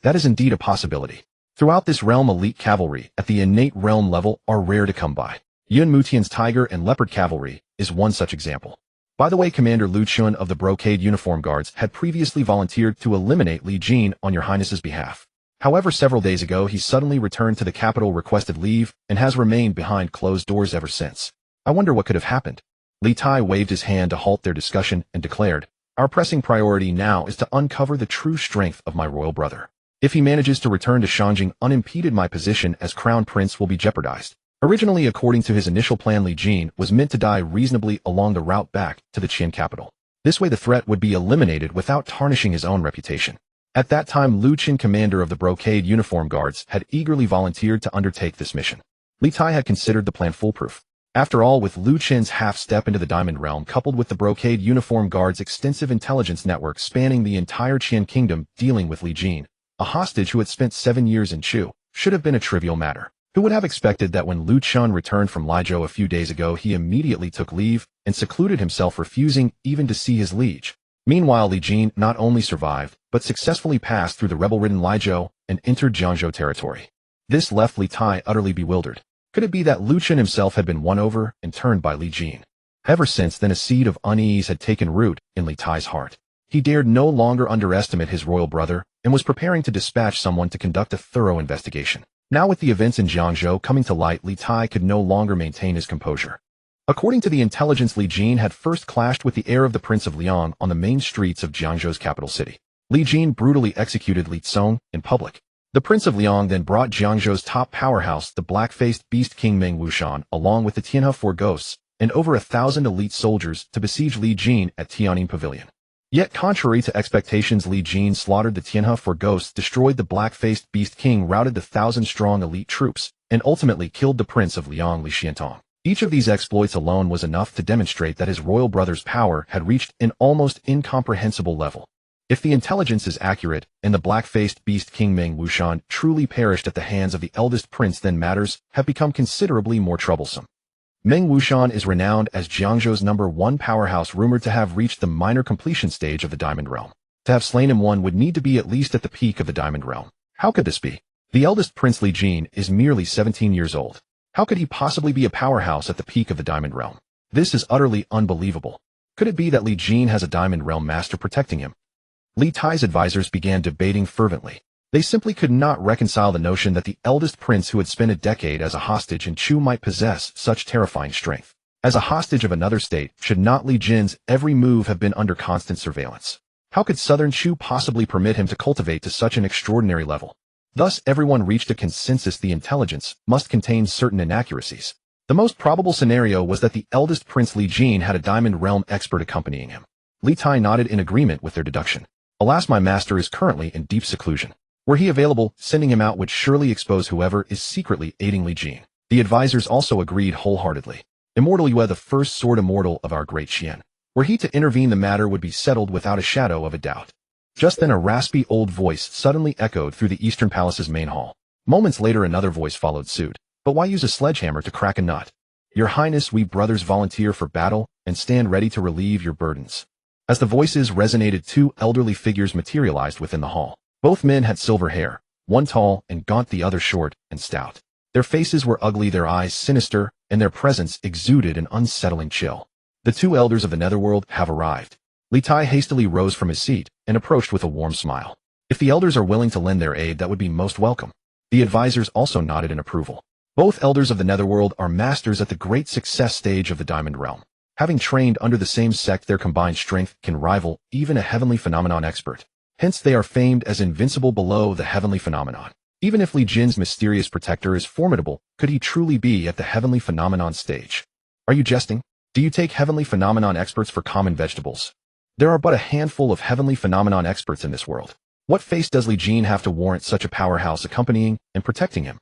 That is indeed a possibility. Throughout this realm, elite cavalry at the innate realm level are rare to come by. Yun Mutian's tiger and leopard cavalry is one such example. By the way, Commander Lu Chun of the brocade uniform guards had previously volunteered to eliminate Li Jin on your highness's behalf. However, several days ago he suddenly returned to the capital, requested leave, and has remained behind closed doors ever since. I wonder what could have happened. Li Tai waved his hand to halt their discussion and declared, "Our pressing priority now is to uncover the true strength of my royal brother. If he manages to return to Shanjing unimpeded, my position as crown prince will be jeopardized." Originally, according to his initial plan, Li Jin was meant to die reasonably along the route back to the Qian capital. This way the threat would be eliminated without tarnishing his own reputation. At that time, Lu Qin, commander of the brocade uniform guards, had eagerly volunteered to undertake this mission. Li Tai had considered the plan foolproof. After all, with Lu Qin's half-step into the Diamond Realm coupled with the brocade uniform guards' extensive intelligence network spanning the entire Qian Kingdom, dealing with Li Jin, a hostage who had spent 7 years in Chu, should have been a trivial matter. Who would have expected that when Lu Chun returned from Lizhou a few days ago, he immediately took leave and secluded himself, refusing even to see his liege. Meanwhile, Li Jin not only survived, but successfully passed through the rebel-ridden Lizhou and entered Jiangzhou territory. This left Li Tai utterly bewildered. Could it be that Lu Chun himself had been won over and turned by Li Jin? Ever since then, a seed of unease had taken root in Li Tai's heart. He dared no longer underestimate his royal brother and was preparing to dispatch someone to conduct a thorough investigation. Now, with the events in Jiangzhou coming to light, Li Tai could no longer maintain his composure. According to the intelligence, Li Jin had first clashed with the heir of the Prince of Liang on the main streets of Jiangzhou's capital city. Li Jin brutally executed Li Tsong in public. The Prince of Liang then brought Jiangzhou's top powerhouse, the black-faced beast king Meng Wushan, along with the Tianhe Four Ghosts and over 1,000 elite soldiers to besiege Li Jin at Tianjin Pavilion. Yet, contrary to expectations, Li Jin slaughtered the Tianhe Four Ghosts, destroyed the black-faced beast king, routed the 1,000-strong elite troops, and ultimately killed the Prince of Liang, Li Xiantong. Each of these exploits alone was enough to demonstrate that his royal brother's power had reached an almost incomprehensible level. If the intelligence is accurate, and the black-faced beast king Meng Wushan truly perished at the hands of the eldest prince, then matters have become considerably more troublesome. Meng Wushan is renowned as Jiangzhou's #1 powerhouse, rumored to have reached the minor completion stage of the Diamond Realm. To have slain him, one would need to be at least at the peak of the Diamond Realm. How could this be? The eldest prince, Li Jin, is merely 17 years old. How could he possibly be a powerhouse at the peak of the Diamond Realm? This is utterly unbelievable. Could it be that Li Jin has a Diamond Realm master protecting him? Li Tai's advisors began debating fervently. They simply could not reconcile the notion that the eldest prince who had spent a decade as a hostage in Chu might possess such terrifying strength. As a hostage of another state, should not Li Jin's every move have been under constant surveillance? How could southern Chu possibly permit him to cultivate to such an extraordinary level? Thus, everyone reached a consensus the intelligence must contain certain inaccuracies. The most probable scenario was that the eldest prince Li Jin had a Diamond Realm expert accompanying him. Li Tai nodded in agreement with their deduction. Alas, my master is currently in deep seclusion. Were he available, sending him out would surely expose whoever is secretly aiding Li Jin. The advisors also agreed wholeheartedly. Immortal, you are the first sword immortal of our great Qian. Were he to intervene, the matter would be settled without a shadow of a doubt. Just then a raspy old voice suddenly echoed through the Eastern Palace's main hall. Moments later another voice followed suit. But why use a sledgehammer to crack a nut? Your Highness, we brothers volunteer for battle and stand ready to relieve your burdens. As the voices resonated, two elderly figures materialized within the hall. Both men had silver hair, one tall and gaunt, the other short and stout. Their faces were ugly, their eyes sinister, and their presence exuded an unsettling chill. The two elders of the netherworld have arrived. Li Tai hastily rose from his seat and approached with a warm smile. If the elders are willing to lend their aid, that would be most welcome. The advisors also nodded in approval. Both elders of the netherworld are masters at the great success stage of the Diamond Realm. Having trained under the same sect, their combined strength can rival even a heavenly phenomenon expert. Hence they are famed as invincible below the heavenly phenomenon. Even if Li Jin's mysterious protector is formidable, could he truly be at the heavenly phenomenon stage? Are you jesting? Do you take heavenly phenomenon experts for common vegetables? There are but a handful of heavenly phenomenon experts in this world. What face does Li Jin have to warrant such a powerhouse accompanying and protecting him?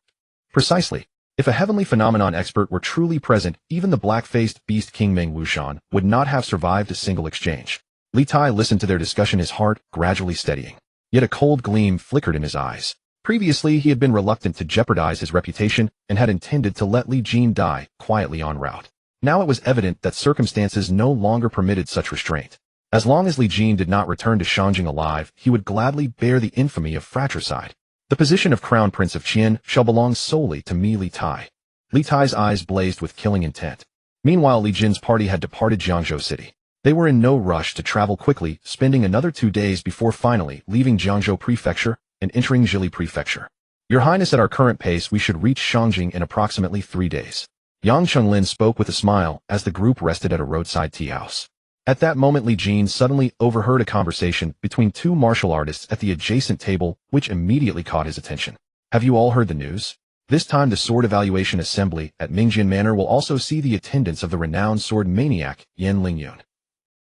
Precisely. If a heavenly phenomenon expert were truly present, even the black-faced beast King Meng Wushan would not have survived a single exchange. Li Tai listened to their discussion, his heart gradually steadying. Yet a cold gleam flickered in his eyes. Previously, he had been reluctant to jeopardize his reputation and had intended to let Li Jin die quietly en route. Now it was evident that circumstances no longer permitted such restraint. As long as Li Jin did not return to Shangjing alive, he would gladly bear the infamy of fratricide. The position of Crown Prince of Qian shall belong solely to me, Li Tai. Li Tai's eyes blazed with killing intent. Meanwhile, Li Jin's party had departed Jiangzhou City. They were in no rush to travel quickly, spending another 2 days before finally leaving Jiangzhou Prefecture and entering Zhili Prefecture. Your Highness, at our current pace, we should reach Shangjing in approximately 3 days. Yang Chenglin spoke with a smile as the group rested at a roadside tea house. At that moment, Li Jin suddenly overheard a conversation between two martial artists at the adjacent table, which immediately caught his attention. Have you all heard the news? This time the Sword Evaluation Assembly at Mingjian Manor will also see the attendance of the renowned sword maniac Yan Lingyun.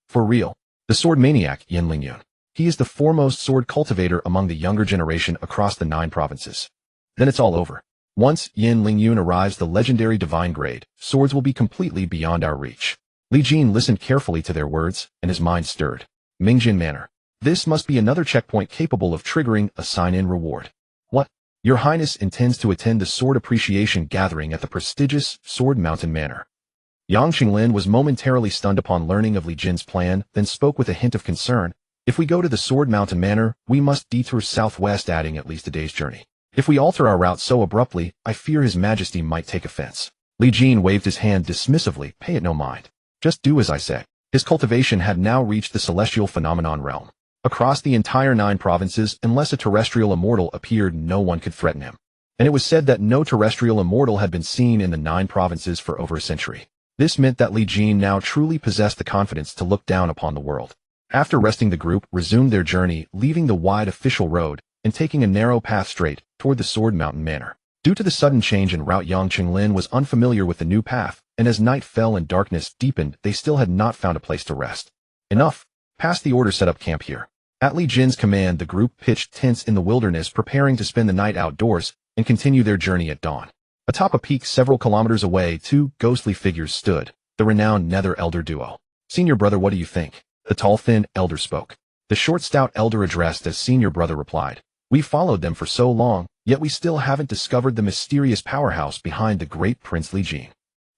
For real, the sword maniac Yan Lingyun. He is the foremost sword cultivator among the younger generation across the 9 provinces. Then it's all over. Once Yan Lingyun arrives the legendary divine grade, swords will be completely beyond our reach. Li Jin listened carefully to their words, and his mind stirred. Mingjian Manor. This must be another checkpoint capable of triggering a sign-in reward. What? Your Highness intends to attend the sword appreciation gathering at the prestigious Sword Mountain Manor. Yang Qinglin was momentarily stunned upon learning of Li Jin's plan, then spoke with a hint of concern. If we go to the Sword Mountain Manor, we must detour southwest, adding at least a day's journey. If we alter our route so abruptly, I fear His Majesty might take offense. Li Jin waved his hand dismissively. Pay it no mind. Just do as I say. His cultivation had now reached the celestial phenomenon realm. Across the entire 9 provinces, unless a terrestrial immortal appeared, no one could threaten him. And it was said that no terrestrial immortal had been seen in the 9 provinces for over a century. This meant that Li Jin now truly possessed the confidence to look down upon the world. After resting, the group resumed their journey, leaving the wide official road and taking a narrow path straight toward the Sword Mountain Manor. Due to the sudden change in route, Yang Qinglin was unfamiliar with the new path, and as night fell and darkness deepened, they still had not found a place to rest. Enough. Pass the order, set up camp here. At Li Jin's command, the group pitched tents in the wilderness, preparing to spend the night outdoors and continue their journey at dawn. Atop a peak several kilometers away, 2 ghostly figures stood, the renowned Nether Elder duo. Senior brother, what do you think? The tall, thin elder spoke. The short, stout elder addressed as senior brother replied. We followed them for so long, yet we still haven't discovered the mysterious powerhouse behind the great Prince Li Jin.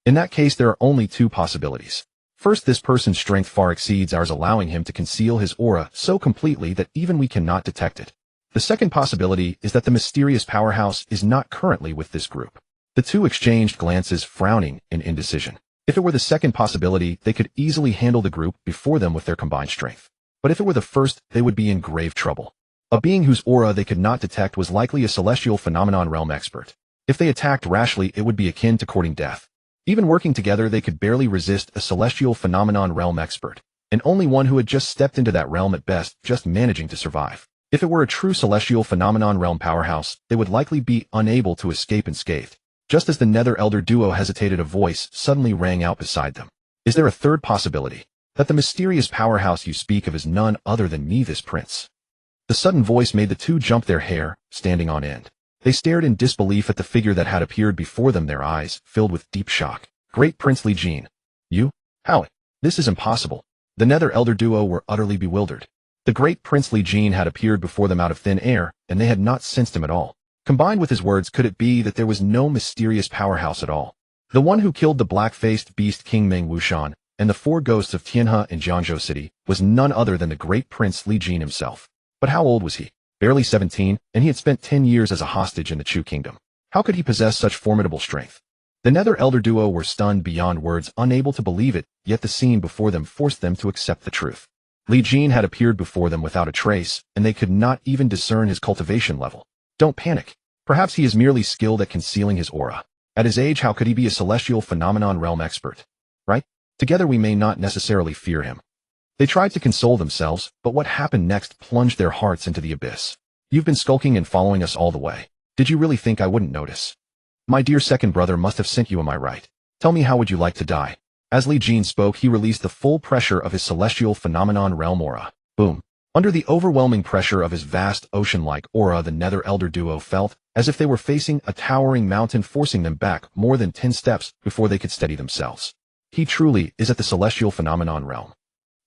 In that case, there are only 2 possibilities. First, this person's strength far exceeds ours, allowing him to conceal his aura so completely that even we cannot detect it. The second possibility is that the mysterious powerhouse is not currently with this group. The 2 exchanged glances, frowning in indecision. If it were the second possibility, they could easily handle the group before them with their combined strength. But if it were the first, they would be in grave trouble. A being whose aura they could not detect was likely a celestial phenomenon realm expert. If they attacked rashly, it would be akin to courting death. Even working together, they could barely resist a celestial phenomenon realm expert, and only one who had just stepped into that realm at best, just managing to survive. If it were a true celestial phenomenon realm powerhouse, they would likely be unable to escape unscathed. Just as the Nether Elder duo hesitated, a voice suddenly rang out beside them. Is there a third possibility? That the mysterious powerhouse you speak of is none other than me, this prince? The sudden voice made the two jump, their hair standing on end. They stared in disbelief at the figure that had appeared before them, their eyes filled with deep shock. Great Prince Li Jin. You? How? This is impossible. The Nether Elder duo were utterly bewildered. The great Prince Li Jin had appeared before them out of thin air, and they had not sensed him at all. Combined with his words, could it be that there was no mysterious powerhouse at all? The one who killed the black-faced beast King Meng Wushan and the 4 ghosts of Tianhe and Jiangzhou City was none other than the great Prince Li Jin himself. But how old was he? Barely 17, and he had spent 10 years as a hostage in the Chu kingdom. How could he possess such formidable strength? The Nether Elder duo were stunned beyond words, unable to believe it, yet the scene before them forced them to accept the truth. Li Jin had appeared before them without a trace, and they could not even discern his cultivation level. Don't panic. Perhaps he is merely skilled at concealing his aura. At his age, how could he be a celestial phenomenon realm expert? Right? Together we may not necessarily fear him. They tried to console themselves, but what happened next plunged their hearts into the abyss. You've been skulking and following us all the way. Did you really think I wouldn't notice? My dear second brother must have sent you, am I right? Tell me, how would you like to die? As Li Jin spoke, he released the full pressure of his celestial phenomenon realm aura. Boom. Under the overwhelming pressure of his vast ocean-like aura, the Nether Elder duo felt as if they were facing a towering mountain, forcing them back more than 10 steps before they could steady themselves. He truly is at the celestial phenomenon realm.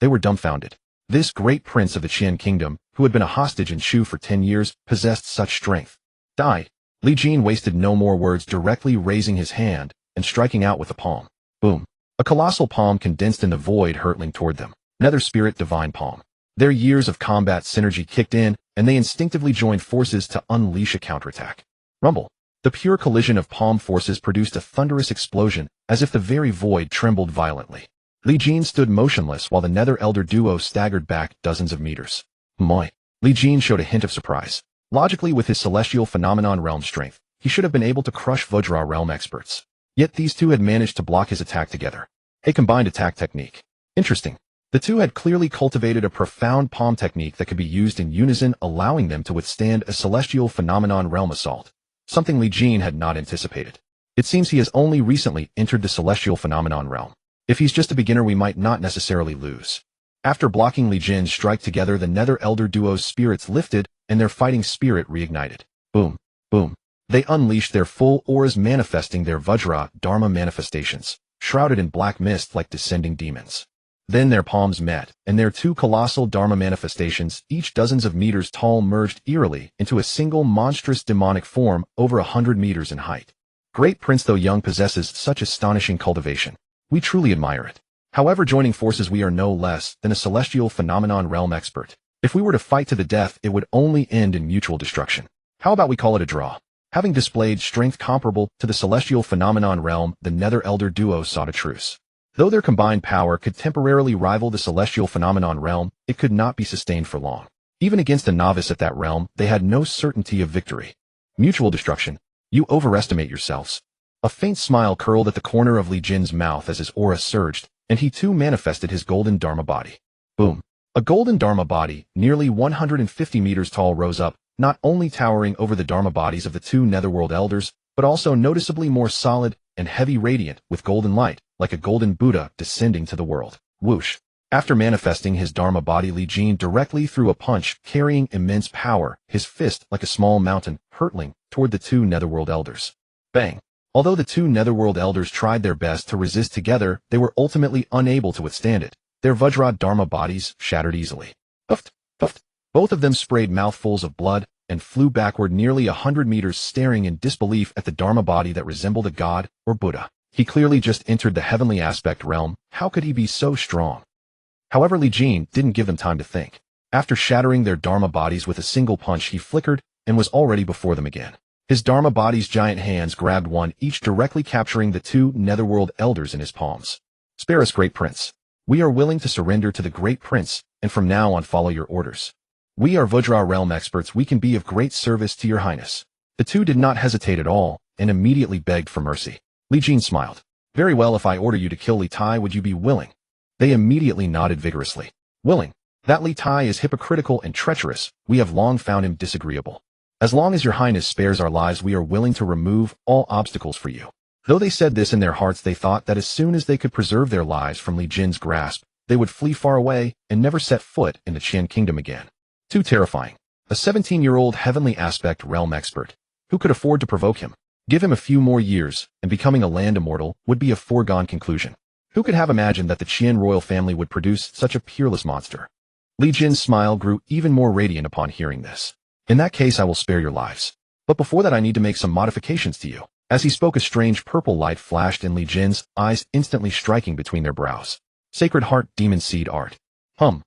They were dumbfounded. This great prince of the Qian kingdom, who had been a hostage in Shu for 10 years, possessed such strength. Die. Li Jin wasted no more words, directly raising his hand and striking out with a palm. Boom. A colossal palm condensed in the void, hurtling toward them. Nether Spirit Divine Palm. Their years of combat synergy kicked in, and they instinctively joined forces to unleash a counterattack. Rumble. The pure collision of palm forces produced a thunderous explosion, as if the very void trembled violently. Li Jin stood motionless while the Nether Elder duo staggered back dozens of meters. Moi. Li Jin showed a hint of surprise. Logically, with his celestial phenomenon realm strength, he should have been able to crush Vajra realm experts. Yet these two had managed to block his attack together. A combined attack technique. Interesting. The two had clearly cultivated a profound palm technique that could be used in unison, allowing them to withstand a celestial phenomenon realm assault. Something Li Jin had not anticipated. It seems he has only recently entered the celestial phenomenon realm. If he's just a beginner, we might not necessarily lose. After blocking Li Jin's strike together, the Nether Elder duo's spirits lifted and their fighting spirit reignited. Boom. Boom. They unleashed their full auras, manifesting their Vajra Dharma manifestations, shrouded in black mist like descending demons. Then their palms met, and their 2 colossal Dharma manifestations, each dozens of meters tall, merged eerily into a single monstrous demonic form over 100 meters in height. Great Prince, though young, possesses such astonishing cultivation. We truly admire it. However, joining forces, we are no less than a celestial phenomenon realm expert. If we were to fight to the death, it would only end in mutual destruction. How about we call it a draw? Having displayed strength comparable to the celestial phenomenon realm, the Nether Elder duo sought a truce. Though their combined power could temporarily rival the celestial phenomenon realm, it could not be sustained for long. Even against a novice at that realm, they had no certainty of victory. Mutual destruction. You overestimate yourselves. A faint smile curled at the corner of Li Jin's mouth as his aura surged, and he too manifested his golden Dharma body. Boom. A golden Dharma body, nearly 150 meters tall, rose up, not only towering over the Dharma bodies of the 2 netherworld elders, but also noticeably more solid and heavy, radiant with golden light, like a golden Buddha descending to the world. Whoosh. After manifesting his Dharma body, Li Jin directly threw a punch, carrying immense power, his fist like a small mountain, hurtling toward the 2 netherworld elders. Bang. Although the 2 netherworld elders tried their best to resist together, they were ultimately unable to withstand it. Their Vajra Dharma bodies shattered easily. Puffed, puffed. Both of them sprayed mouthfuls of blood and flew backward nearly 100 meters, staring in disbelief at the Dharma body that resembled a god or Buddha. He clearly just entered the heavenly aspect realm. How could he be so strong? However, Li Jin didn't give them time to think. After shattering their Dharma bodies with a single punch, he flickered and was already before them again. His Dharma body's giant hands grabbed one, each directly capturing the 2 netherworld elders in his palms. Spare us, Great Prince. We are willing to surrender to the Great Prince, and from now on follow your orders. We are Vajra realm experts. We can be of great service to your highness. The two did not hesitate at all, and immediately begged for mercy. Li Jin smiled. Very well, if I order you to kill Li Tai, would you be willing? They immediately nodded vigorously. Willing. That Li Tai is hypocritical and treacherous. We have long found him disagreeable. As long as your highness spares our lives, we are willing to remove all obstacles for you. Though they said this in their hearts, they thought that as soon as they could preserve their lives from Li Jin's grasp, they would flee far away and never set foot in the Qian kingdom again. Too terrifying. A 17-year-old heavenly aspect realm expert. Who could afford to provoke him? Give him a few more years, and becoming a Land Immortal would be a foregone conclusion. Who could have imagined that the Qian royal family would produce such a peerless monster? Li Jin's smile grew even more radiant upon hearing this. In that case, I will spare your lives. But before that, I need to make some modifications to you. As he spoke, a strange purple light flashed in Li Jin's eyes, instantly striking between their brows. Sacred Heart Demon Seed Art. Hum.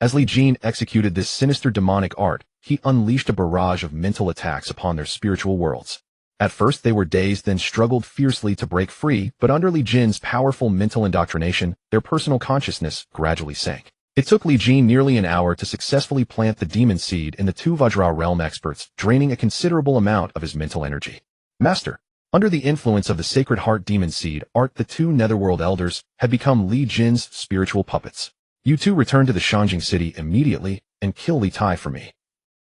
As Li Jin executed this sinister demonic art, he unleashed a barrage of mental attacks upon their spiritual worlds. At first they were dazed, then struggled fiercely to break free, but under Li Jin's powerful mental indoctrination, their personal consciousness gradually sank. It took Li Jin nearly an hour to successfully plant the demon seed in the two Vajra realm experts, draining a considerable amount of his mental energy. Master. Under the influence of the Sacred Heart Demon Seed Art, the two Netherworld Elders had become Li Jin's spiritual puppets. You two return to the Shanjing city immediately and kill Li Tai for me.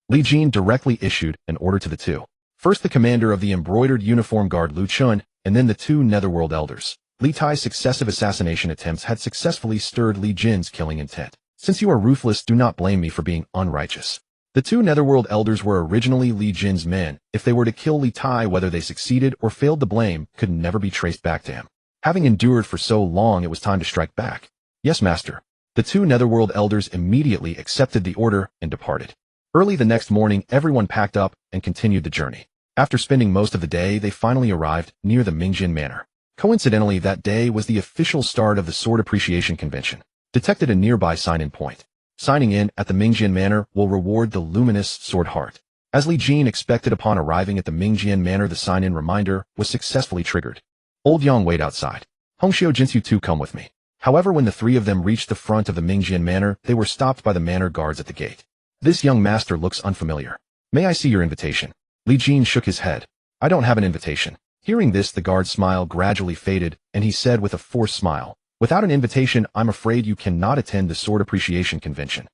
Li Jin directly issued an order to the two. First the commander of the embroidered uniform guard Lu Chun, and then the two Netherworld Elders. Li Tai's successive assassination attempts had successfully stirred Li Jin's killing intent. Since you are ruthless, do not blame me for being unrighteous. The two Netherworld Elders were originally Li Jin's men. If they were to kill Li Tai, whether they succeeded or failed, the blame could never be traced back to him. Having endured for so long, it was time to strike back. Yes, master. The two Netherworld Elders immediately accepted the order and departed. Early the next morning, everyone packed up and continued the journey. After spending most of the day, they finally arrived near the Mingjin Manor. Coincidentally, that day was the official start of the Sword Appreciation Convention. Detected a nearby sign-in point. Signing in at the Mingjin Manor will reward the luminous Sword Heart. As Li Jin expected, upon arriving at the Mingjin Manor, the sign-in reminder was successfully triggered. Old Yang, wait outside. Hongxiu, Jinsu, you two come with me. However, when the three of them reached the front of the Mingjin Manor, they were stopped by the manor guards at the gate. This young master looks unfamiliar. May I see your invitation? Li Jin shook his head. I don't have an invitation. Hearing this, the guard's smile gradually faded, and he said with a forced smile, without an invitation, I'm afraid you cannot attend the Sword Appreciation Convention.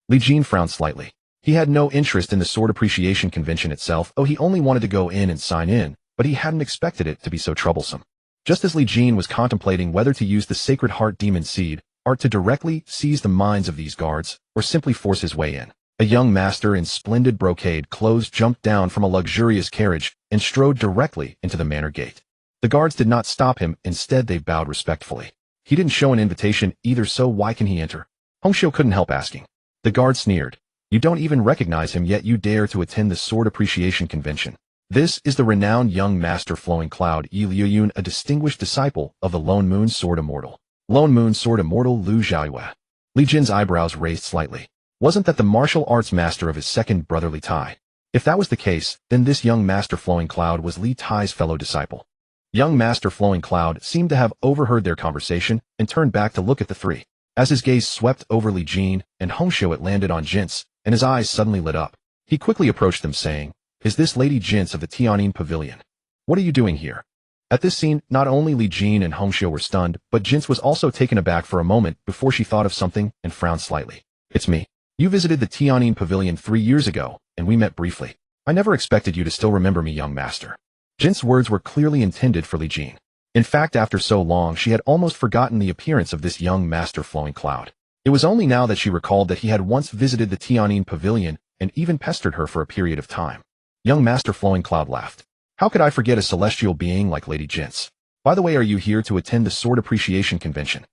Li Jin frowned slightly. He had no interest in the Sword Appreciation Convention itself, though he only wanted to go in and sign in, but he hadn't expected it to be so troublesome. Just as Li Jin was contemplating whether to use the Sacred Heart Demon Seed Art to directly seize the minds of these guards, or simply force his way in, a young master in splendid brocade clothes jumped down from a luxurious carriage and strode directly into the manor gate. The guards did not stop him, instead they bowed respectfully. He didn't show an invitation either, so why can he enter? Hongxiu couldn't help asking. The guard sneered. You don't even recognize him, yet you dare to attend the Sword Appreciation Convention. This is the renowned young master Flowing Cloud Yi Liuyun, a distinguished disciple of the Lone Moon Sword Immortal. Lone Moon Sword Immortal Lu Xiaoyue. Li Jin's eyebrows raised slightly. Wasn't that the martial arts master of his second brother Li Tai? If that was the case, then this young master Flowing Cloud was Li Tai's fellow disciple. Young master Flowing Cloud seemed to have overheard their conversation and turned back to look at the three. As his gaze swept over Li Jin and Hongxiu, it landed on Jin's, and his eyes suddenly lit up. He quickly approached them, saying, Is this Lady Jin's of the Tianyin Pavilion? What are you doing here? At this scene, not only Li Jin and Hongxiu were stunned, but Jin's was also taken aback for a moment before she thought of something and frowned slightly. It's me. You visited the Tianyin Pavilion 3 years ago, and we met briefly. I never expected you to still remember me, young master. Jin's words were clearly intended for Li Jin. In fact, after so long, she had almost forgotten the appearance of this young master Flowing Cloud. It was only now that she recalled that he had once visited the Tianyin Pavilion and even pestered her for a period of time. Young master Flowing Cloud laughed. How could I forget a celestial being like Lady Jin's? By the way, are you here to attend the Sword Appreciation Convention?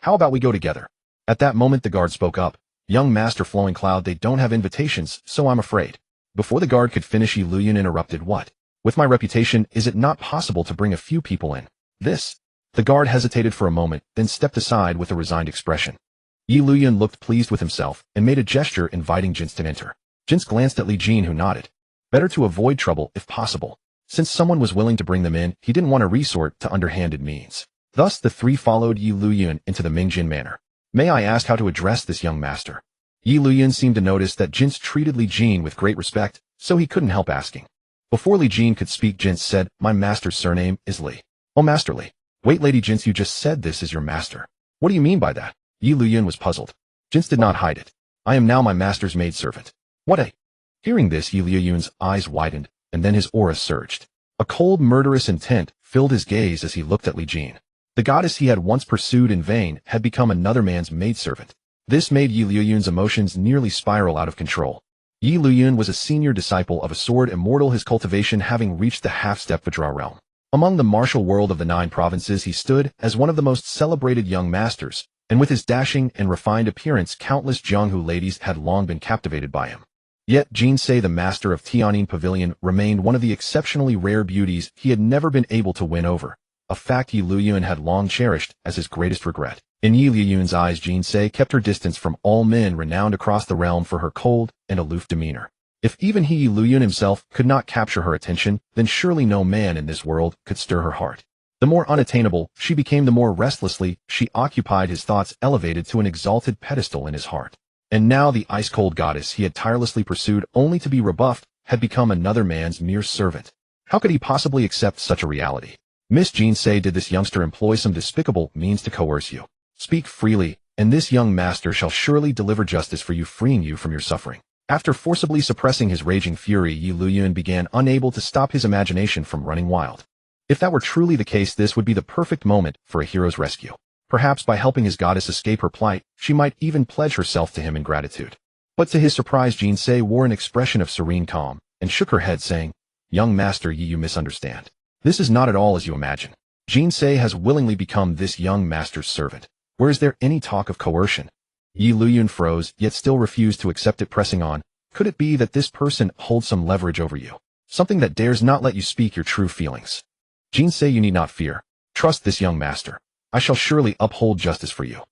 How about we go together? At that moment, the guard spoke up. Young master Flowing Cloud, they don't have invitations, so I'm afraid. Before the guard could finish, Yi Liuyun interrupted. What? With my reputation, is it not possible to bring a few people in? This? The guard hesitated for a moment, then stepped aside with a resigned expression. Yi Liuyun looked pleased with himself and made a gesture inviting Jin to enter. Jin glanced at Li Jin, who nodded. Better to avoid trouble if possible. Since someone was willing to bring them in, he didn't want to resort to underhanded means. Thus, the three followed Yi Liuyun into the Mingjin Manor. May I ask how to address this young master? Yi Luyan seemed to notice that Jin's treated Li Jin with great respect, so he couldn't help asking. Before Li Jin could speak, Jin said, "My master's surname is Li." "Oh, Master Li." "Wait, Lady Jin, you just said this is your master. What do you mean by that?" Yi Luyan was puzzled. Jin did not hide it. "I am now my master's maidservant." "What a—" Hearing this, Yi Luyan's eyes widened, and then his aura surged. A cold, murderous intent filled his gaze as he looked at Li Jin. The goddess he had once pursued in vain had become another man's maidservant. This made Yi Luyan's emotions nearly spiral out of control. Yi Luyan was a senior disciple of a Sword Immortal, his cultivation having reached the half-step Vajra realm. Among the martial world of the 9 provinces, he stood as one of the most celebrated young masters, and with his dashing and refined appearance, countless Jianghu ladies had long been captivated by him. Yet Jinsei, the master of Tianyin Pavilion, remained one of the exceptionally rare beauties he had never been able to win over, a fact Yi Luyan had long cherished as his greatest regret. In Yi Luyan's eyes, Jinsei kept her distance from all men renowned across the realm for her cold and aloof demeanor. If even Yi Luyan himself could not capture her attention, then surely no man in this world could stir her heart. The more unattainable she became, the more restlessly she occupied his thoughts, elevated to an exalted pedestal in his heart. And now the ice-cold goddess he had tirelessly pursued only to be rebuffed had become another man's mere servant. How could he possibly accept such a reality? "Miss Jinsei, did this youngster employ some despicable means to coerce you? Speak freely, and this young master shall surely deliver justice for you, freeing you from your suffering." After forcibly suppressing his raging fury, Yi Luyan began, unable to stop his imagination from running wild. If that were truly the case, this would be the perfect moment for a hero's rescue. Perhaps by helping his goddess escape her plight, she might even pledge herself to him in gratitude. But to his surprise, Jinsei wore an expression of serene calm, and shook her head, saying, "Young Master Yi, you misunderstand. This is not at all as you imagine. Jinsei has willingly become this young master's servant. Where is there any talk of coercion?" Yi Luyan froze, yet still refused to accept it, pressing on. "Could it be that this person holds some leverage over you? Something that dares not let you speak your true feelings?" "Jinsei, you need not fear. Trust this young master. I shall surely uphold justice for you."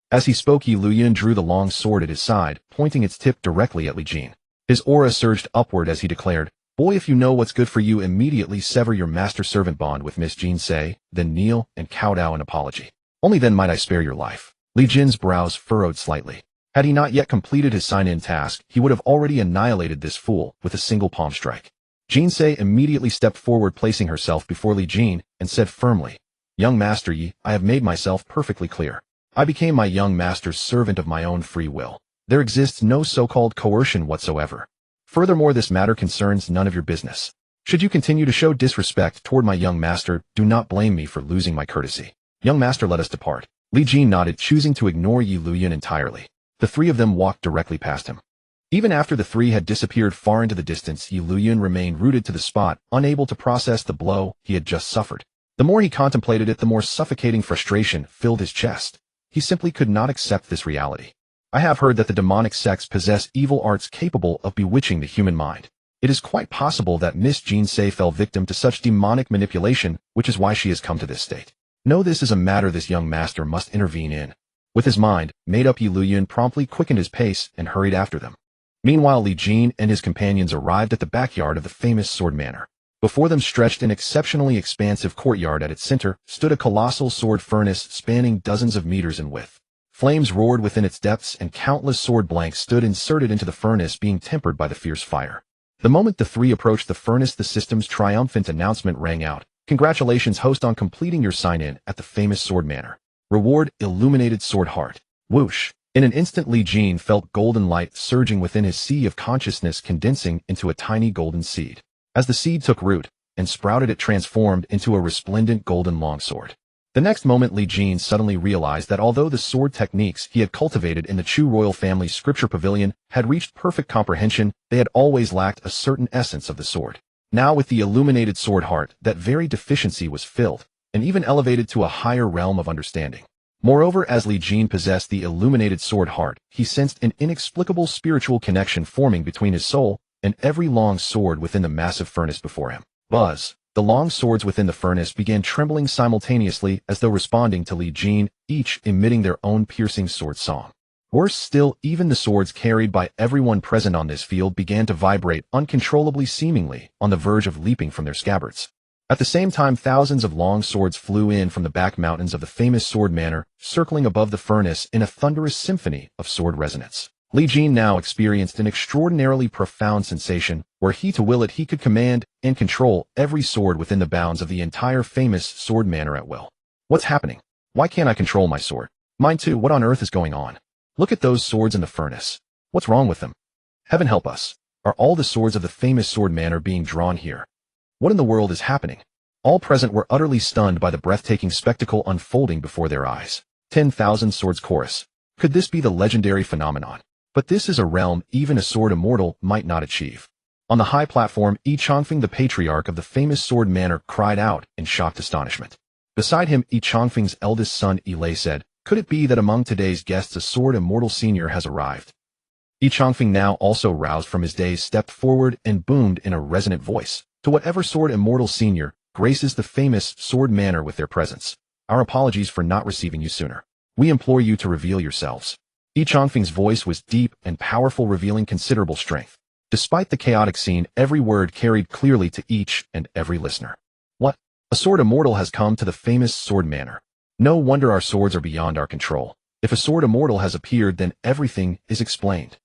As he spoke, Yi Luyan drew the long sword at his side, pointing its tip directly at Li Jin. His aura surged upward as he declared, "Boy, if you know what's good for you, immediately sever your master-servant bond with Miss Jinsei, then kneel and kowtow in apology. Only then might I spare your life." Li Jin's brows furrowed slightly. Had he not yet completed his sign-in task, he would have already annihilated this fool with a single palm strike. Jinsei immediately stepped forward, placing herself before Li Jin, and said firmly, "Young Master Yi, I have made myself perfectly clear. I became my young master's servant of my own free will. There exists no so-called coercion whatsoever. Furthermore, this matter concerns none of your business. Should you continue to show disrespect toward my young master, do not blame me for losing my courtesy. Young master, let us depart." Li Jin nodded, choosing to ignore Yi Luyan entirely. The 3 of them walked directly past him. Even after the 3 had disappeared far into the distance, Yi Luyan remained rooted to the spot, unable to process the blow he had just suffered. The more he contemplated it, the more suffocating frustration filled his chest. He simply could not accept this reality. "I have heard that the demonic sects possess evil arts capable of bewitching the human mind. It is quite possible that Miss Jinsei fell victim to such demonic manipulation, which is why she has come to this state. No, this is a matter this young master must intervene in." With his mind made up, Yi Luyan promptly quickened his pace and hurried after them. Meanwhile, Li Jin and his companions arrived at the backyard of the famous Sword Manor. Before them stretched an exceptionally expansive courtyard. At its center stood a colossal sword furnace spanning dozens of meters in width. Flames roared within its depths, and countless sword blanks stood inserted into the furnace, being tempered by the fierce fire. The moment the 3 approached the furnace, the system's triumphant announcement rang out. "Congratulations, host, on completing your sign-in at the famous Sword Manor. Reward, illuminated sword heart." Whoosh! In an instant, Li Jin felt golden light surging within his sea of consciousness, condensing into a tiny golden seed. As the seed took root and sprouted, it transformed into a resplendent golden longsword. The next moment, Li Jin suddenly realized that although the sword techniques he had cultivated in the Chu royal family's scripture pavilion had reached perfect comprehension, they had always lacked a certain essence of the sword. Now, with the illuminated sword heart, that very deficiency was filled, and even elevated to a higher realm of understanding. Moreover, as Li Jin possessed the illuminated sword heart, he sensed an inexplicable spiritual connection forming between his soul and every long sword within the massive furnace before him. Buzz! The long swords within the furnace began trembling simultaneously as though responding to Li Jin, each emitting their own piercing sword song. Worse still, even the swords carried by everyone present on this field began to vibrate uncontrollably, seemingly on the verge of leaping from their scabbards. At the same time, thousands of long swords flew in from the back mountains of the famous Sword Manor, circling above the furnace in a thunderous symphony of sword resonance. Li Jin now experienced an extraordinarily profound sensation where he could command and control every sword within the bounds of the entire famous sword manor at will. What's happening? Why can't I control my sword? Mine too, what on earth is going on? Look at those swords in the furnace. What's wrong with them? Heaven help us. Are all the swords of the famous sword manor being drawn here? What in the world is happening? All present were utterly stunned by the breathtaking spectacle unfolding before their eyes. 10,000 Swords Chorus. Could this be the legendary phenomenon? But this is a realm even a sword immortal might not achieve. On the high platform, Yi Chongfeng, the patriarch of the famous sword manor, cried out in shocked astonishment. Beside him, Yi Chongfeng's eldest son, Yi Lei, said, "Could it be that among today's guests a sword immortal senior has arrived?" Yi Chongfeng, now also roused from his daze, stepped forward and boomed in a resonant voice, "To whatever sword immortal senior graces the famous sword manor with their presence, our apologies for not receiving you sooner. We implore you to reveal yourselves." Yi Chongfeng's voice was deep and powerful, revealing considerable strength. Despite the chaotic scene, every word carried clearly to each and every listener. What? A sword immortal has come to the famous sword manor. No wonder our swords are beyond our control. If a sword immortal has appeared, then everything is explained.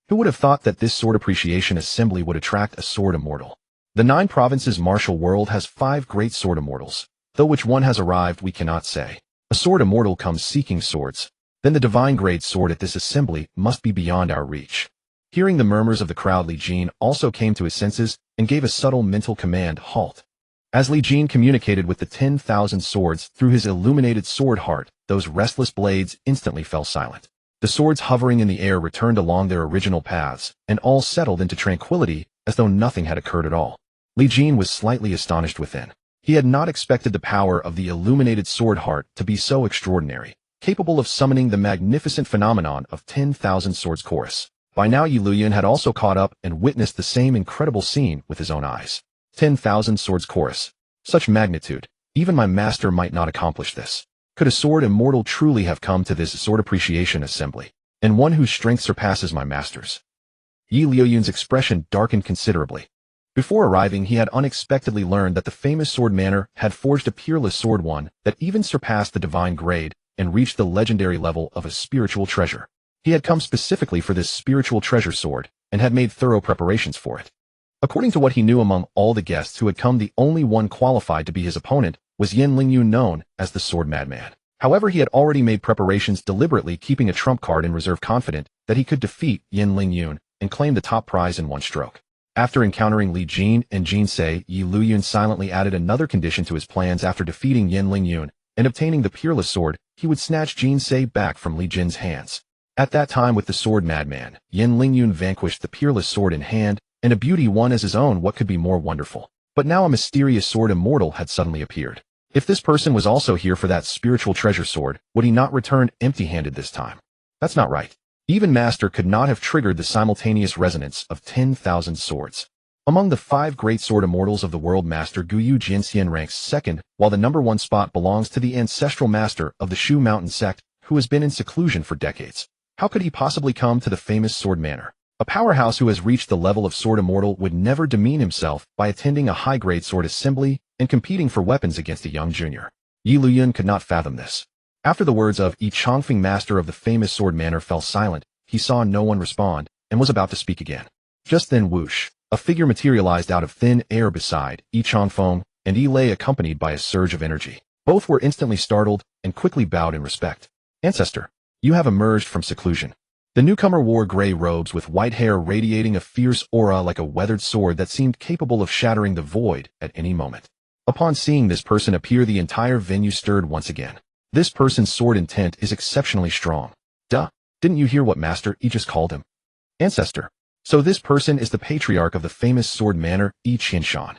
Who would have thought that this sword appreciation assembly would attract a sword immortal? The 9 provinces martial world has 5 great sword immortals, though which one has arrived we cannot say. A sword immortal comes seeking swords. Then the divine grade sword at this assembly must be beyond our reach. Hearing the murmurs of the crowd, Li Jin also came to his senses and gave a subtle mental command, "Halt." As Li Jin communicated with the 10,000 swords through his illuminated sword heart, those restless blades instantly fell silent. The swords hovering in the air returned along their original paths, and all settled into tranquility as though nothing had occurred at all. Li Jin was slightly astonished within. He had not expected the power of the illuminated sword heart to be so extraordinary, capable of summoning the magnificent phenomenon of 10,000 Swords Chorus. By now Yi Luoyun had also caught up and witnessed the same incredible scene with his own eyes. 10,000 Swords Chorus. Such magnitude, even my master might not accomplish this. Could a sword immortal truly have come to this sword appreciation assembly, and one whose strength surpasses my master's? Yi Luoyun's expression darkened considerably. Before arriving, he had unexpectedly learned that the famous sword manor had forged a peerless sword, one that even surpassed the divine grade and reached the legendary level of a spiritual treasure. He had come specifically for this spiritual treasure sword and had made thorough preparations for it. According to what he knew, among all the guests who had come, the only one qualified to be his opponent was Yin Lingyun, known as the Sword Madman. However, he had already made preparations, deliberately keeping a trump card in reserve, confident that he could defeat Yin Lingyun and claim the top prize in one stroke. After encountering Li Jin and Jin Se, Yi Luoyun silently added another condition to his plans. After defeating Yin Lingyun and obtaining the peerless sword, he would snatch Jin Se back from Li Jin's hands. At that time, with the Sword Madman, Yin Lingyun vanquished the peerless sword in hand, and a beauty won as his own. What could be more wonderful? But now a mysterious sword immortal had suddenly appeared. If this person was also here for that spiritual treasure sword, would he not return empty-handed this time? That's not right. Even Master could not have triggered the simultaneous resonance of 10,000 swords. Among the 5 great sword immortals of the world, Master Guyu Jinxian ranks second, while the number 1 spot belongs to the ancestral master of the Shu Mountain sect, who has been in seclusion for decades. How could he possibly come to the famous sword manor? A powerhouse who has reached the level of sword immortal would never demean himself by attending a high-grade sword assembly and competing for weapons against a young junior. Yi Luoyun could not fathom this. After the words of Yi Chongfeng, master of the famous sword manor, fell silent, he saw no one respond and was about to speak again. Just then, whoosh, a figure materialized out of thin air beside Yi Chongfeng, and Yi Lei, accompanied by a surge of energy. Both were instantly startled and quickly bowed in respect. "Ancestor, you have emerged from seclusion." The newcomer wore gray robes with white hair radiating a fierce aura like a weathered sword that seemed capable of shattering the void at any moment. Upon seeing this person appear, the entire venue stirred once again. This person's sword intent is exceptionally strong. Duh, didn't you hear what Master Yi just called him? Ancestor. So this person is the patriarch of the famous sword manor, Yi Qinshan.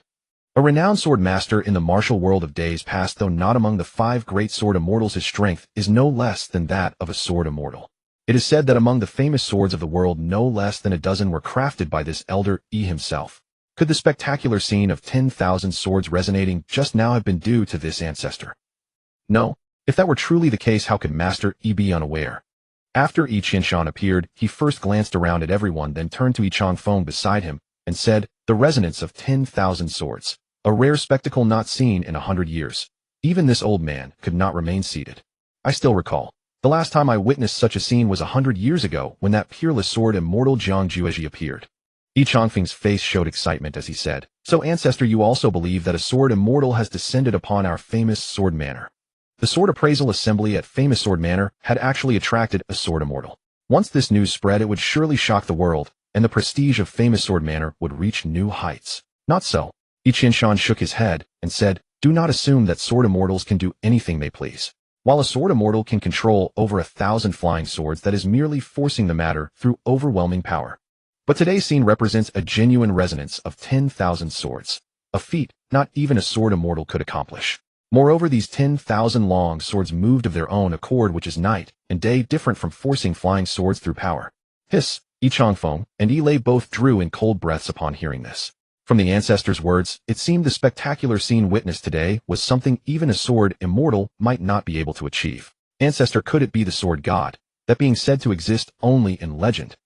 A renowned sword master in the martial world of days past, though not among the 5 great sword immortals. His strength is no less than that of a sword immortal. It is said that among the famous swords of the world, no less than a dozen were crafted by this elder Yi himself. Could the spectacular scene of 10,000 swords resonating just now have been due to this ancestor? No. If that were truly the case, how could Master Yi be unaware? After Yi Qinshan appeared, he first glanced around at everyone, then turned to Yi Chongfeng beside him and said, "The resonance of 10,000 swords. A rare spectacle not seen in 100 years. Even this old man could not remain seated. I still recall. The last time I witnessed such a scene was 100 years ago when that peerless sword immortal Jiang Jueji appeared. Yi Changfeng's face showed excitement as he said, "So, Ancestor, you also believe that a sword immortal has descended upon our famous Sword Manor?" The Sword Appraisal Assembly at famous Sword Manor had actually attracted a sword immortal. Once this news spread, it would surely shock the world, and the prestige of famous Sword Manor would reach new heights. Not so. Yi Qinshan shook his head and said, "Do not assume that sword immortals can do anything they please. While a sword immortal can control over 1,000 flying swords, that is merely forcing the matter through overwhelming power. But today's scene represents a genuine resonance of 10,000 swords, a feat not even a sword immortal could accomplish. Moreover, these 10,000 long swords moved of their own accord, which is night and day different from forcing flying swords through power." Hiss, Yi Changfeng and Yi Lei both drew in cold breaths upon hearing this. From the ancestor's words, it seemed the spectacular scene witnessed today was something even a sword immortal might not be able to achieve. Ancestor, could it be the sword god, that being said to exist only in legend?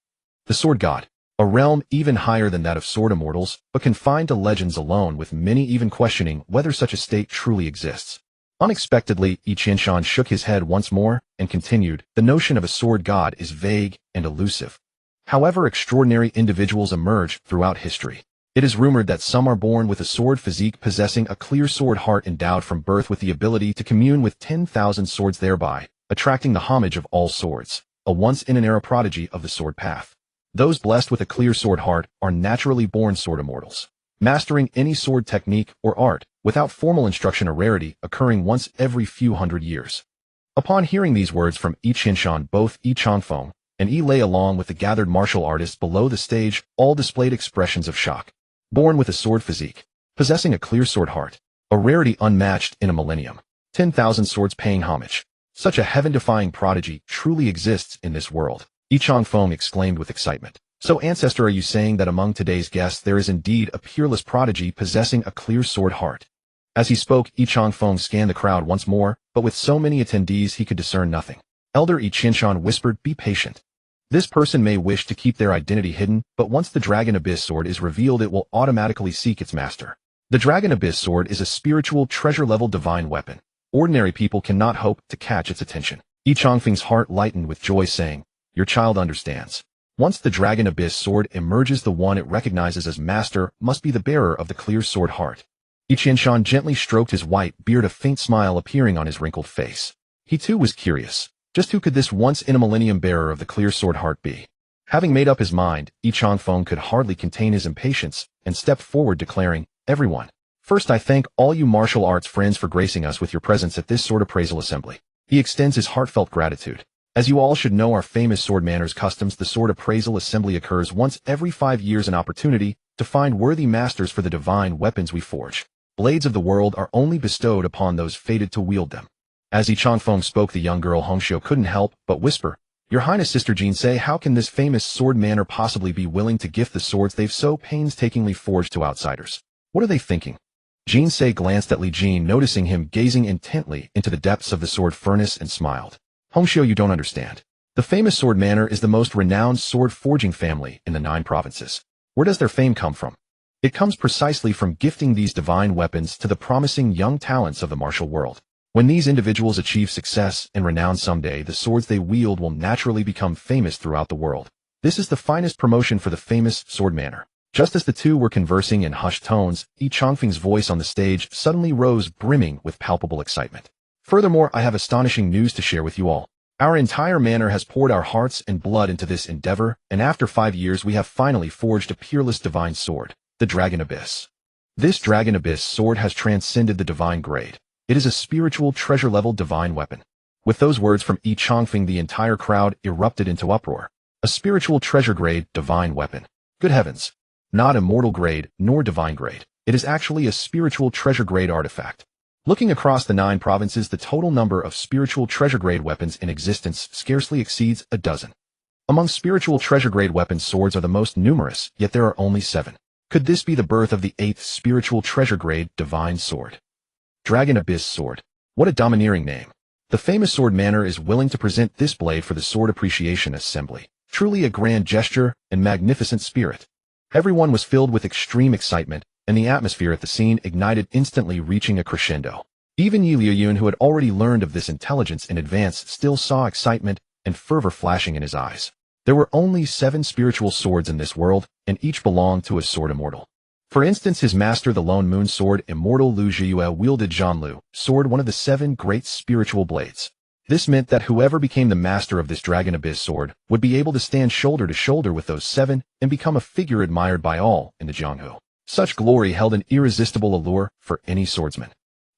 The sword god, a realm even higher than that of sword immortals, but confined to legends alone, with many even questioning whether such a state truly exists. Unexpectedly, Yi Qinshan shook his head once more and continued, "The notion of a sword god is vague and elusive. However, extraordinary individuals emerge throughout history. It is rumored that some are born with a sword physique, possessing a clear sword heart, endowed from birth with the ability to commune with 10,000 swords, thereby attracting the homage of all swords, a once-in-an-era prodigy of the sword path. Those blessed with a clear sword heart are naturally born sword immortals, mastering any sword technique or art without formal instruction, a rarity occurring once every few hundred years." Upon hearing these words from Yi Qinshan, both Yi Changfeng and Yi Lei, along with the gathered martial artists below the stage, all displayed expressions of shock. Born with a sword physique, possessing a clear sword heart, a rarity unmatched in a millennium, 10,000 swords paying homage. Such a heaven-defying prodigy truly exists in this world. Yi Changfeng exclaimed with excitement. "So, Ancestor, are you saying that among today's guests there is indeed a peerless prodigy possessing a clear sword heart?" As he spoke, Yi Changfeng scanned the crowd once more, but with so many attendees he could discern nothing. Elder Yi Qinshan whispered, "Be patient. This person may wish to keep their identity hidden, but once the Dragon Abyss Sword is revealed, it will automatically seek its master. The Dragon Abyss Sword is a spiritual treasure-level divine weapon. Ordinary people cannot hope to catch its attention." Yi Changfeng's heart lightened with joy, saying, "Your child understands. Once the Dragon Abyss Sword emerges, the one it recognizes as master must be the bearer of the clear sword heart." Yi Qinshan gently stroked his white beard, a faint smile appearing on his wrinkled face. He too was curious. Just who could this once-in-a-millennium bearer of the clear sword heart be? Having made up his mind, Yi Changfeng could hardly contain his impatience and stepped forward, declaring, "Everyone, first I thank all you martial arts friends for gracing us with your presence at this Sword Appraisal Assembly." He extends his heartfelt gratitude. As you all should know our famous Sword Manor's customs, the Sword Appraisal Assembly occurs once every 5 years, an opportunity to find worthy masters for the divine weapons we forge. Blades of the world are only bestowed upon those fated to wield them. As Yi Changfeng spoke, the young girl Hongxiu couldn't help but whisper, "Your Highness, Sister Jin Sei, how can this famous Sword Manor possibly be willing to gift the swords they've so painstakingly forged to outsiders? What are they thinking?" Jin Sei glanced at Li Jin, noticing him gazing intently into the depths of the sword furnace, and smiled. "Hongxiu, you don't understand. The famous Sword Manor is the most renowned sword forging family in the 9 provinces. Where does their fame come from? It comes precisely from gifting these divine weapons to the promising young talents of the martial world. When these individuals achieve success and renown someday, the swords they wield will naturally become famous throughout the world. This is the finest promotion for the famous Sword Manor." Just as the two were conversing in hushed tones, Yi Changfeng's voice on the stage suddenly rose, brimming with palpable excitement. "Furthermore, I have astonishing news to share with you all. Our entire manor has poured our hearts and blood into this endeavor, and after 5 years we have finally forged a peerless divine sword, the Dragon Abyss. This Dragon Abyss Sword has transcended the divine grade. It is a spiritual treasure-level divine weapon." With those words from Yi Changfeng, the entire crowd erupted into uproar. A spiritual treasure-grade divine weapon. Good heavens! Not immortal grade, nor divine grade. It is actually a spiritual treasure-grade artifact. Looking across the 9 provinces, the total number of spiritual treasure-grade weapons in existence scarcely exceeds a dozen. Among spiritual treasure-grade weapons, swords are the most numerous, yet there are only 7. Could this be the birth of the 8th spiritual treasure-grade divine sword? Dragon Abyss Sword. What a domineering name. The famous Sword Manor is willing to present this blade for the Sword Appreciation Assembly. Truly a grand gesture and magnificent spirit. Everyone was filled with extreme excitement, and the atmosphere at the scene ignited instantly, reaching a crescendo. Even Li Jin, who had already learned of this intelligence in advance, still saw excitement and fervor flashing in his eyes. There were only 7 spiritual swords in this world, and each belonged to a sword immortal. For instance, his master, the Lone Moon Sword Immortal Li Jin, wielded Zhanlu sword, one of the 7 great spiritual blades. This meant that whoever became the master of this Dragon Abyss sword would be able to stand shoulder to shoulder with those 7 and become a figure admired by all in the Jianghu. Such glory held an irresistible allure for any swordsman.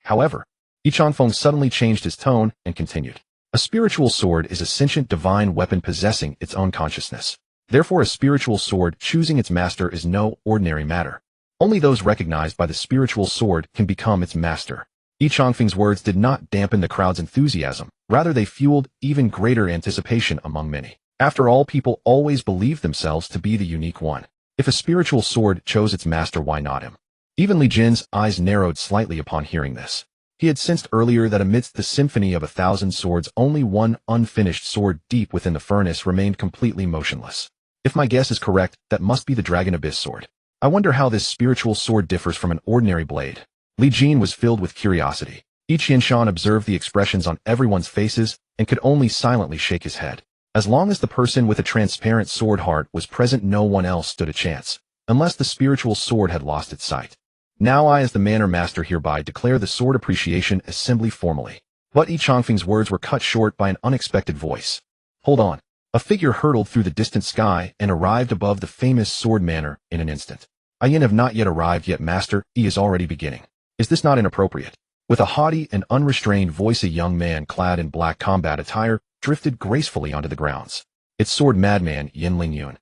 However, Yi Changfeng suddenly changed his tone and continued. A spiritual sword is a sentient divine weapon possessing its own consciousness. Therefore, a spiritual sword choosing its master is no ordinary matter. Only those recognized by the spiritual sword can become its master. Yi Changfeng's words did not dampen the crowd's enthusiasm. Rather, they fueled even greater anticipation among many. After all, people always believed themselves to be the unique one. If a spiritual sword chose its master, why not him? Even Li Jin's eyes narrowed slightly upon hearing this. He had sensed earlier that amidst the symphony of 1,000 swords, only one unfinished sword deep within the furnace remained completely motionless. If my guess is correct, that must be the Dragon Abyss sword. I wonder how this spiritual sword differs from an ordinary blade. Li Jin was filled with curiosity. Yi Qianshan observed the expressions on everyone's faces and could only silently shake his head. As long as the person with a transparent sword heart was present, no one else stood a chance, unless the spiritual sword had lost its sight. Now I, as the Manor Master, hereby declare the Sword Appreciation Assembly formally. But Yi Changfeng's words were cut short by an unexpected voice. Hold on. A figure hurtled through the distant sky and arrived above the famous Sword Manor in an instant. I have not yet arrived yet, Master. He is already beginning. Is this not inappropriate? With a haughty and unrestrained voice, a young man clad in black combat attire drifted gracefully onto the grounds. It's Sword Madman Yin Lingyun.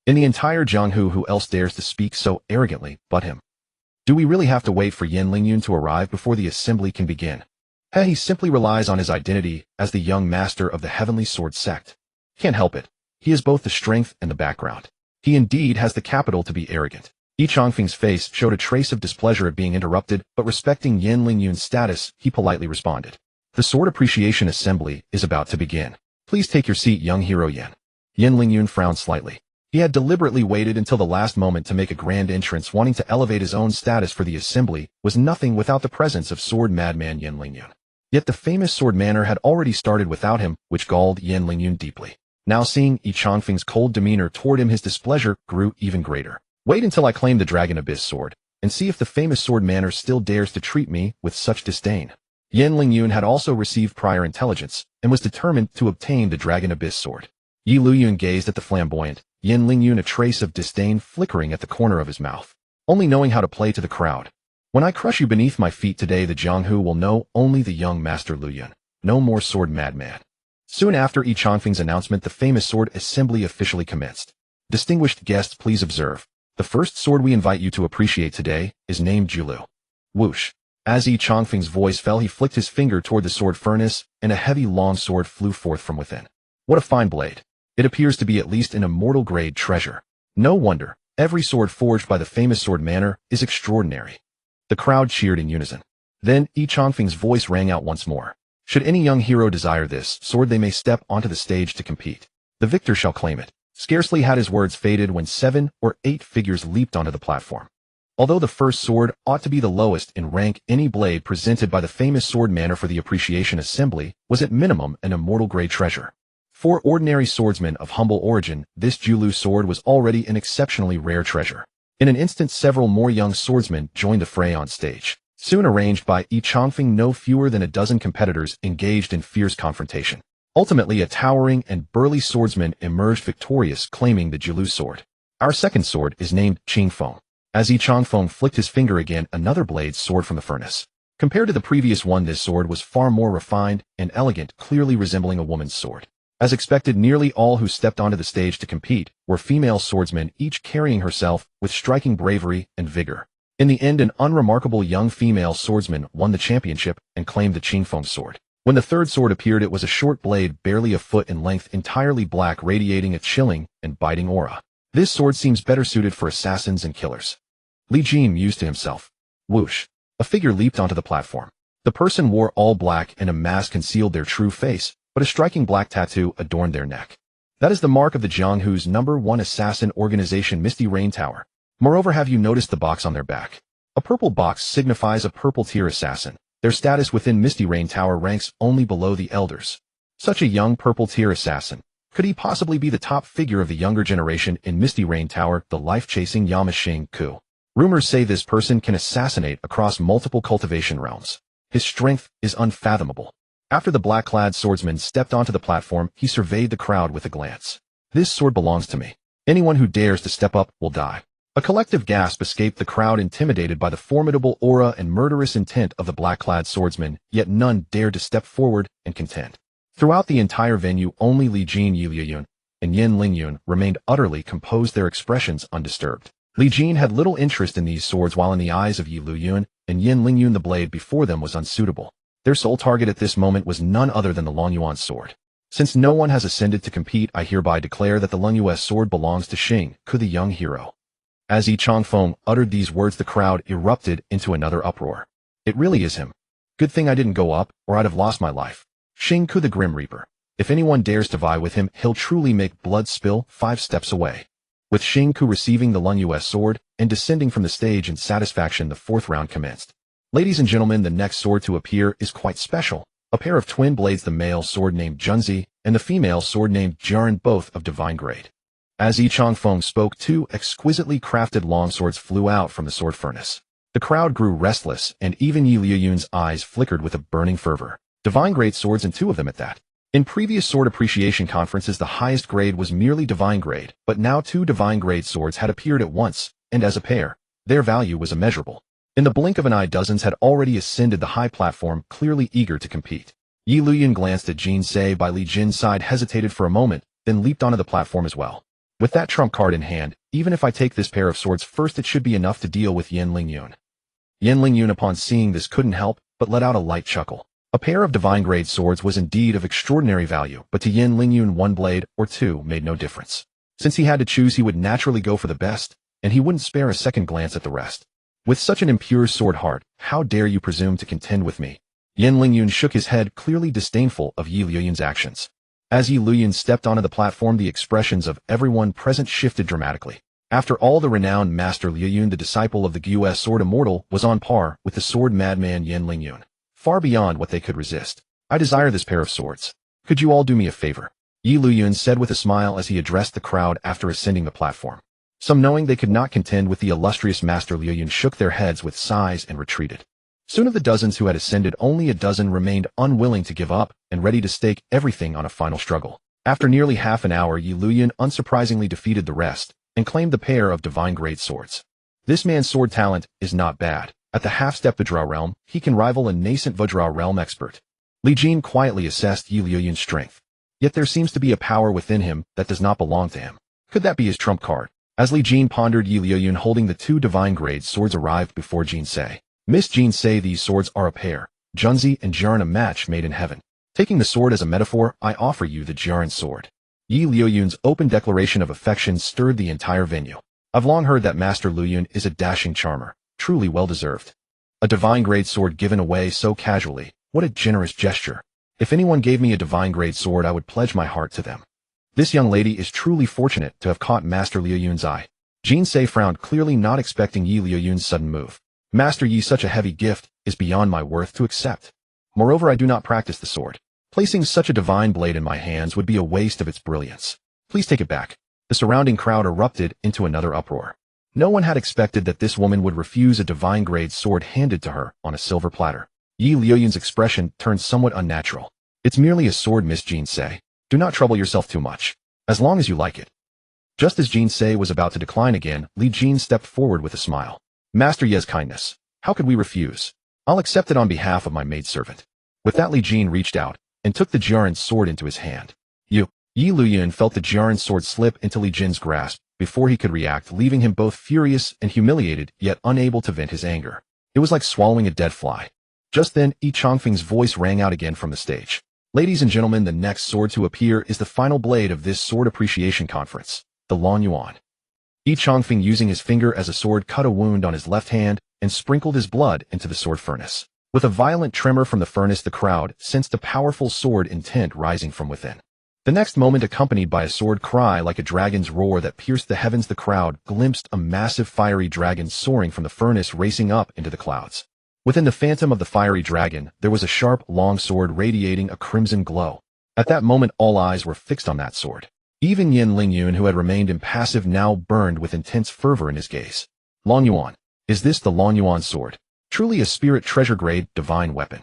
In the entire Jianghu, who else dares to speak so arrogantly but him? Do we really have to wait for Yin Lingyun to arrive before the assembly can begin? He simply relies on his identity as the young master of the Heavenly Sword sect. Can't help it. He has both the strength and the background. He indeed has the capital to be arrogant. Yi Changfeng's face showed a trace of displeasure at being interrupted, but respecting Yin Lingyun's status, he politely responded. The Sword Appreciation Assembly is about to begin. Please take your seat, young hero Yin. Yin Lingyun frowned slightly. He had deliberately waited until the last moment to make a grand entrance, wanting to elevate his own status, for the assembly was nothing without the presence of Sword Madman Yin Lingyun. Yet the famous Sword Manor had already started without him, which galled Yin Lingyun deeply. Now, seeing Yi Changfeng's cold demeanor toward him, his displeasure grew even greater. Wait until I claim the Dragon Abyss sword, and see if the famous Sword Manor still dares to treat me with such disdain. Yin Lingyun had also received prior intelligence, and was determined to obtain the Dragon Abyss sword. Yi Luyun gazed at the flamboyant Yin Lingyun, a trace of disdain flickering at the corner of his mouth. Only knowing how to play to the crowd. When I crush you beneath my feet today, the Jianghu will know only the young Master Luyun. No more Sword Madman. Soon after Yi Changfeng's announcement, the famous sword assembly officially commenced. Distinguished guests, please observe. The first sword we invite you to appreciate today is named Jiulu. Whoosh. As Yi Changfeng's voice fell, he flicked his finger toward the sword furnace, and a heavy long sword flew forth from within. What a fine blade. It appears to be at least an immortal grade treasure. No wonder. Every sword forged by the famous Sword Manor is extraordinary. The crowd cheered in unison. Then Yi Changfeng's voice rang out once more. Should any young hero desire this sword, they may step onto the stage to compete. The victor shall claim it. Scarcely had his words faded when 7 or 8 figures leaped onto the platform. Although the first sword ought to be the lowest in rank, any blade presented by the famous Sword Manor for the Appreciation Assembly was at minimum an immortal grade treasure. For ordinary swordsmen of humble origin, this Jiulu sword was already an exceptionally rare treasure. In an instant, several more young swordsmen joined the fray on stage. Soon arranged by Yi Changfeng, no fewer than a dozen competitors engaged in fierce confrontation. Ultimately, a towering and burly swordsman emerged victorious, claiming the Jiulu sword. Our second sword is named Qingfeng. As Yi Changfeng flicked his finger again, another blade soared from the furnace. Compared to the previous one, this sword was far more refined and elegant, clearly resembling a woman's sword. As expected, nearly all who stepped onto the stage to compete were female swordsmen, each carrying herself with striking bravery and vigor. In the end, an unremarkable young female swordsman won the championship and claimed the Qingfeng sword. When the third sword appeared, it was a short blade barely a foot in length, entirely black, radiating a chilling and biting aura. This sword seems better suited for assassins and killers. Li Jin mused to himself. Whoosh. A figure leaped onto the platform. The person wore all black, and a mask concealed their true face, but a striking black tattoo adorned their neck. That is the mark of the Jianghu's #1 assassin organization, Misty Rain Tower. Moreover, have you noticed the box on their back? A purple box signifies a purple tier assassin. Their status within Misty Rain Tower ranks only below the elders. Such a young purple-tier assassin. Could he possibly be the top figure of the younger generation in Misty Rain Tower, the life-chasing Yamashing Ku? Rumors say this person can assassinate across multiple cultivation realms. His strength is unfathomable. After the black-clad swordsman stepped onto the platform, he surveyed the crowd with a glance. This sword belongs to me. Anyone who dares to step up will die. A collective gasp escaped the crowd, intimidated by the formidable aura and murderous intent of the black-clad swordsman, yet none dared to step forward and contend. Throughout the entire venue, only Li Jin, Yi Liyun, and Yin Lingyun remained utterly composed, their expressions undisturbed. Li Jin had little interest in these swords, while in the eyes of Yi Liyun and Yin Lingyun the blade before them was unsuitable. Their sole target at this moment was none other than the Long Yuan sword. Since no one has ascended to compete, I hereby declare that the Long Yuan sword belongs to Xing Ku, the young hero. As Yi Changfeng uttered these words, the crowd erupted into another uproar. It really is him. Good thing I didn't go up, or I'd have lost my life. Xing Ku, the Grim Reaper. If anyone dares to vie with him, he'll truly make blood spill 5 steps away. With Xing Ku receiving the Lun Yu's sword and descending from the stage in satisfaction, the 4th round commenced. Ladies and gentlemen, the next sword to appear is quite special. A pair of twin blades, the male sword named Junzi and the female sword named Jiren, both of divine grade. As Yi Changfeng spoke, 2 exquisitely crafted longswords flew out from the sword furnace. The crowd grew restless, and even Yi Liyun's eyes flickered with a burning fervor. Divine grade swords, and 2 of them at that. In previous sword appreciation conferences, the highest grade was merely divine grade, but now 2 divine grade swords had appeared at once, and as a pair, their value was immeasurable. In the blink of an eye, dozens had already ascended the high platform, clearly eager to compete. Yi Liyun glanced at Jin Se by Li Jin's side, hesitated for a moment, then leaped onto the platform as well. With that trump card in hand, even if I take this pair of swords first, it should be enough to deal with Yin Lingyun. Yin Lingyun, upon seeing this, couldn't help but let out a light chuckle. A pair of divine grade swords was indeed of extraordinary value, but to Yin Lingyun 1 blade or 2 made no difference. Since he had to choose, he would naturally go for the best, and he wouldn't spare a second glance at the rest. With such an impure sword heart, how dare you presume to contend with me? Yin Lingyun shook his head, clearly disdainful of Yi Liyun's actions. As Yi Liyun stepped onto the platform, the expressions of everyone present shifted dramatically. After all, the renowned Master Li Jin, the disciple of the Gu Sword Immortal, was on par with the sword madman Yin Lingyun. Far beyond what they could resist. I desire this pair of swords. Could you all do me a favor? Yi Liyun said with a smile as he addressed the crowd after ascending the platform. Some, knowing they could not contend with the illustrious Master Li Jin, shook their heads with sighs and retreated. Soon of the dozens who had ascended, only a dozen remained, unwilling to give up and ready to stake everything on a final struggle. After nearly half an hour, Yi Liyun unsurprisingly defeated the rest and claimed the pair of divine grade swords. This man's sword talent is not bad. At the half-step Vajra realm, he can rival a nascent Vajra realm expert. Li Jin quietly assessed Yi Liyun's strength. Yet there seems to be a power within him that does not belong to him. Could that be his trump card? As Li Jin pondered, Yi Liyun holding the 2 divine grade swords arrived before Jin Se. Miss Jin Se, these swords are a pair. Junzi and Jiren, a match made in heaven. Taking the sword as a metaphor, I offer you the Jiren sword. Yi Liyun's open declaration of affection stirred the entire venue. I've long heard that Master Liyun is a dashing charmer. Truly well-deserved. A divine grade sword given away so casually. What a generous gesture. If anyone gave me a divine grade sword, I would pledge my heart to them. This young lady is truly fortunate to have caught Master Li Jin eye. Jin Se frowned, clearly not expecting Yi Liyun's sudden move. Master Yi, such a heavy gift is beyond my worth to accept. Moreover, I do not practice the sword. Placing such a divine blade in my hands would be a waste of its brilliance. Please take it back. The surrounding crowd erupted into another uproar. No one had expected that this woman would refuse a divine grade sword handed to her on a silver platter. Yi Liyun's expression turned somewhat unnatural. It's merely a sword, Miss Jin Se. Do not trouble yourself too much. As long as you like it. Just as Jin Se was about to decline again, Li Jin stepped forward with a smile. Master Ye's kindness. How could we refuse? I'll accept it on behalf of my maidservant. With that, Li Jin reached out and took the Jiren sword into his hand. Yi Liyun felt the Jiren sword slip into Li Jin's grasp before he could react, leaving him both furious and humiliated, yet unable to vent his anger. It was like swallowing a dead fly. Just then, Yi Changfeng's voice rang out again from the stage. Ladies and gentlemen, the next sword to appear is the final blade of this sword appreciation conference, the Long Yuan. Yi Changfeng, using his finger as a sword, cut a wound on his left hand and sprinkled his blood into the sword furnace. With a violent tremor from the furnace, the crowd sensed a powerful sword intent rising from within. The next moment, accompanied by a sword cry like a dragon's roar that pierced the heavens, the crowd glimpsed a massive fiery dragon soaring from the furnace, racing up into the clouds. Within the phantom of the fiery dragon, there was a sharp, long sword radiating a crimson glow. At that moment, all eyes were fixed on that sword. Even Yin Lingyun, who had remained impassive, now burned with intense fervor in his gaze. Long Yuan. Is this the Long Yuan sword? Truly a spirit treasure-grade, divine weapon.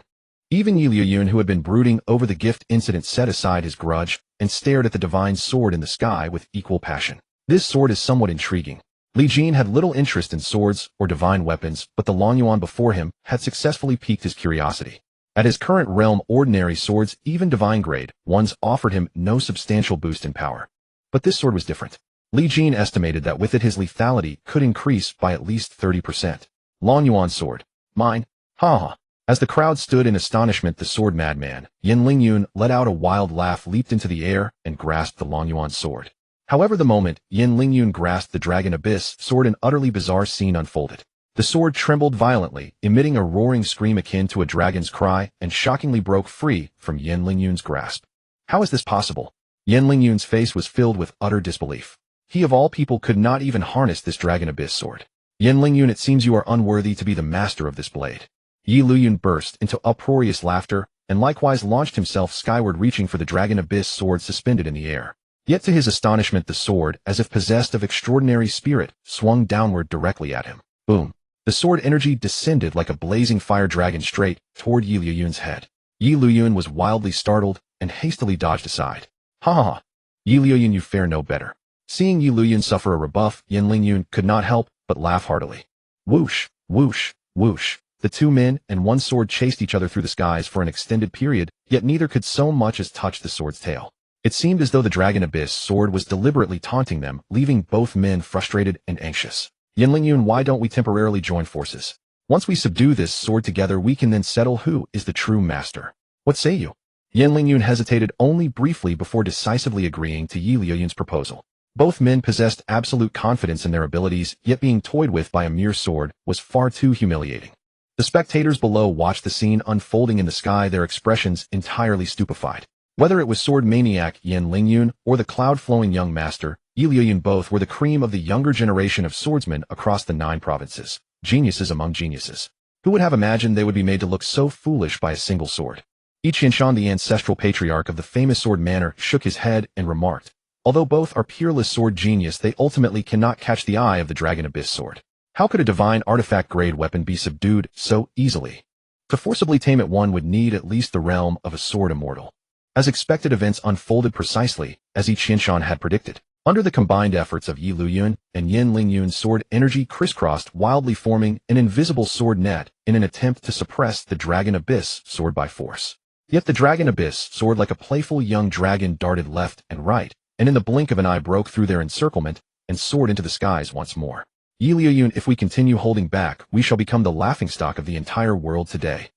Even Yi Liuyun, who had been brooding over the gift incident, set aside his grudge and stared at the divine sword in the sky with equal passion. This sword is somewhat intriguing. Li Jin had little interest in swords or divine weapons, but the Long Yuan before him had successfully piqued his curiosity. At his current realm, ordinary swords, even divine-grade ones, offered him no substantial boost in power. But this sword was different. Li Jin estimated that with it his lethality could increase by at least 30%. Long Yuan sword. Mine. Ha ha. As the crowd stood in astonishment, the sword madman, Yin Lingyun, let out a wild laugh, leaped into the air, and grasped the Long Yuan sword. However, the moment Yin Lingyun grasped the Dragon Abyss sword, an utterly bizarre scene unfolded. The sword trembled violently, emitting a roaring scream akin to a dragon's cry, and shockingly broke free from Yin Lingyun's grasp. How is this possible? Yin Lingyun's face was filled with utter disbelief. He of all people could not even harness this Dragon Abyss sword. Yin Lingyun, it seems you are unworthy to be the master of this blade. Yi Liuyun burst into uproarious laughter, and likewise launched himself skyward, reaching for the Dragon Abyss sword suspended in the air. Yet to his astonishment, the sword, as if possessed of extraordinary spirit, swung downward directly at him. Boom. The sword energy descended like a blazing fire dragon straight toward Yi Liuyun's head. Yi Liuyun was wildly startled and hastily dodged aside. Ha ha ha. Yi Liuyun, you fare no better. Seeing Yi Liuyun suffer a rebuff, Yin Lingyun could not help but laugh heartily. Whoosh, whoosh, whoosh. The two men and one sword chased each other through the skies for an extended period, yet neither could so much as touch the sword's tail. It seemed as though the Dragon Abyss sword was deliberately taunting them, leaving both men frustrated and anxious. Yin Lingyun, why don't we temporarily join forces? Once we subdue this sword together, we can then settle who is the true master. What say you? Yin Lingyun hesitated only briefly before decisively agreeing to Yi Liuyun's proposal. Both men possessed absolute confidence in their abilities, yet being toyed with by a mere sword was far too humiliating. The spectators below watched the scene unfolding in the sky, their expressions entirely stupefied. Whether it was sword maniac Yin Lingyun or the cloud-flowing young master, Yi Liuyun, both were the cream of the younger generation of swordsmen across the 9 provinces. Geniuses among geniuses. Who would have imagined they would be made to look so foolish by a single sword? Yi Qianshan, the ancestral patriarch of the famous sword manor, shook his head and remarked, although both are peerless sword genius, they ultimately cannot catch the eye of the Dragon Abyss sword. How could a divine artifact-grade weapon be subdued so easily? To forcibly tame it, one would need at least the realm of a sword immortal. As expected, events unfolded precisely as Yi Qianshan had predicted. Under the combined efforts of Yi Liuyun and Yin Lingyun's sword energy crisscrossed wildly, forming an invisible sword net in an attempt to suppress the Dragon Abyss sword by force. Yet the Dragon Abyss sword, like a playful young dragon, darted left and right, and in the blink of an eye broke through their encirclement and soared into the skies once more. Yi Liuyun, if we continue holding back, we shall become the laughingstock of the entire world today.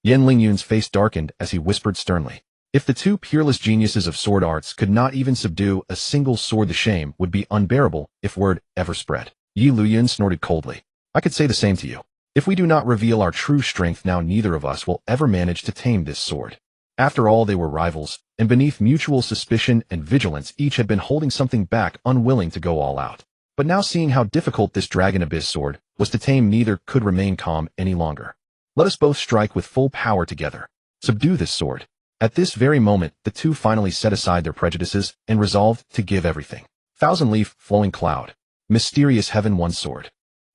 Yin Lingyun's face darkened as he whispered sternly. If the two peerless geniuses of sword arts could not even subdue a single sword, the shame would be unbearable if word ever spread. Yi Liuyun snorted coldly. I could say the same to you. If we do not reveal our true strength now, neither of us will ever manage to tame this sword. After all, they were rivals, and beneath mutual suspicion and vigilance, each had been holding something back, unwilling to go all out. But now, seeing how difficult this Dragon Abyss sword was to tame, neither could remain calm any longer. Let us both strike with full power together. Subdue this sword. At this very moment, the two finally set aside their prejudices and resolved to give everything. Thousand-leaf, flowing cloud. Mysterious heaven, one sword.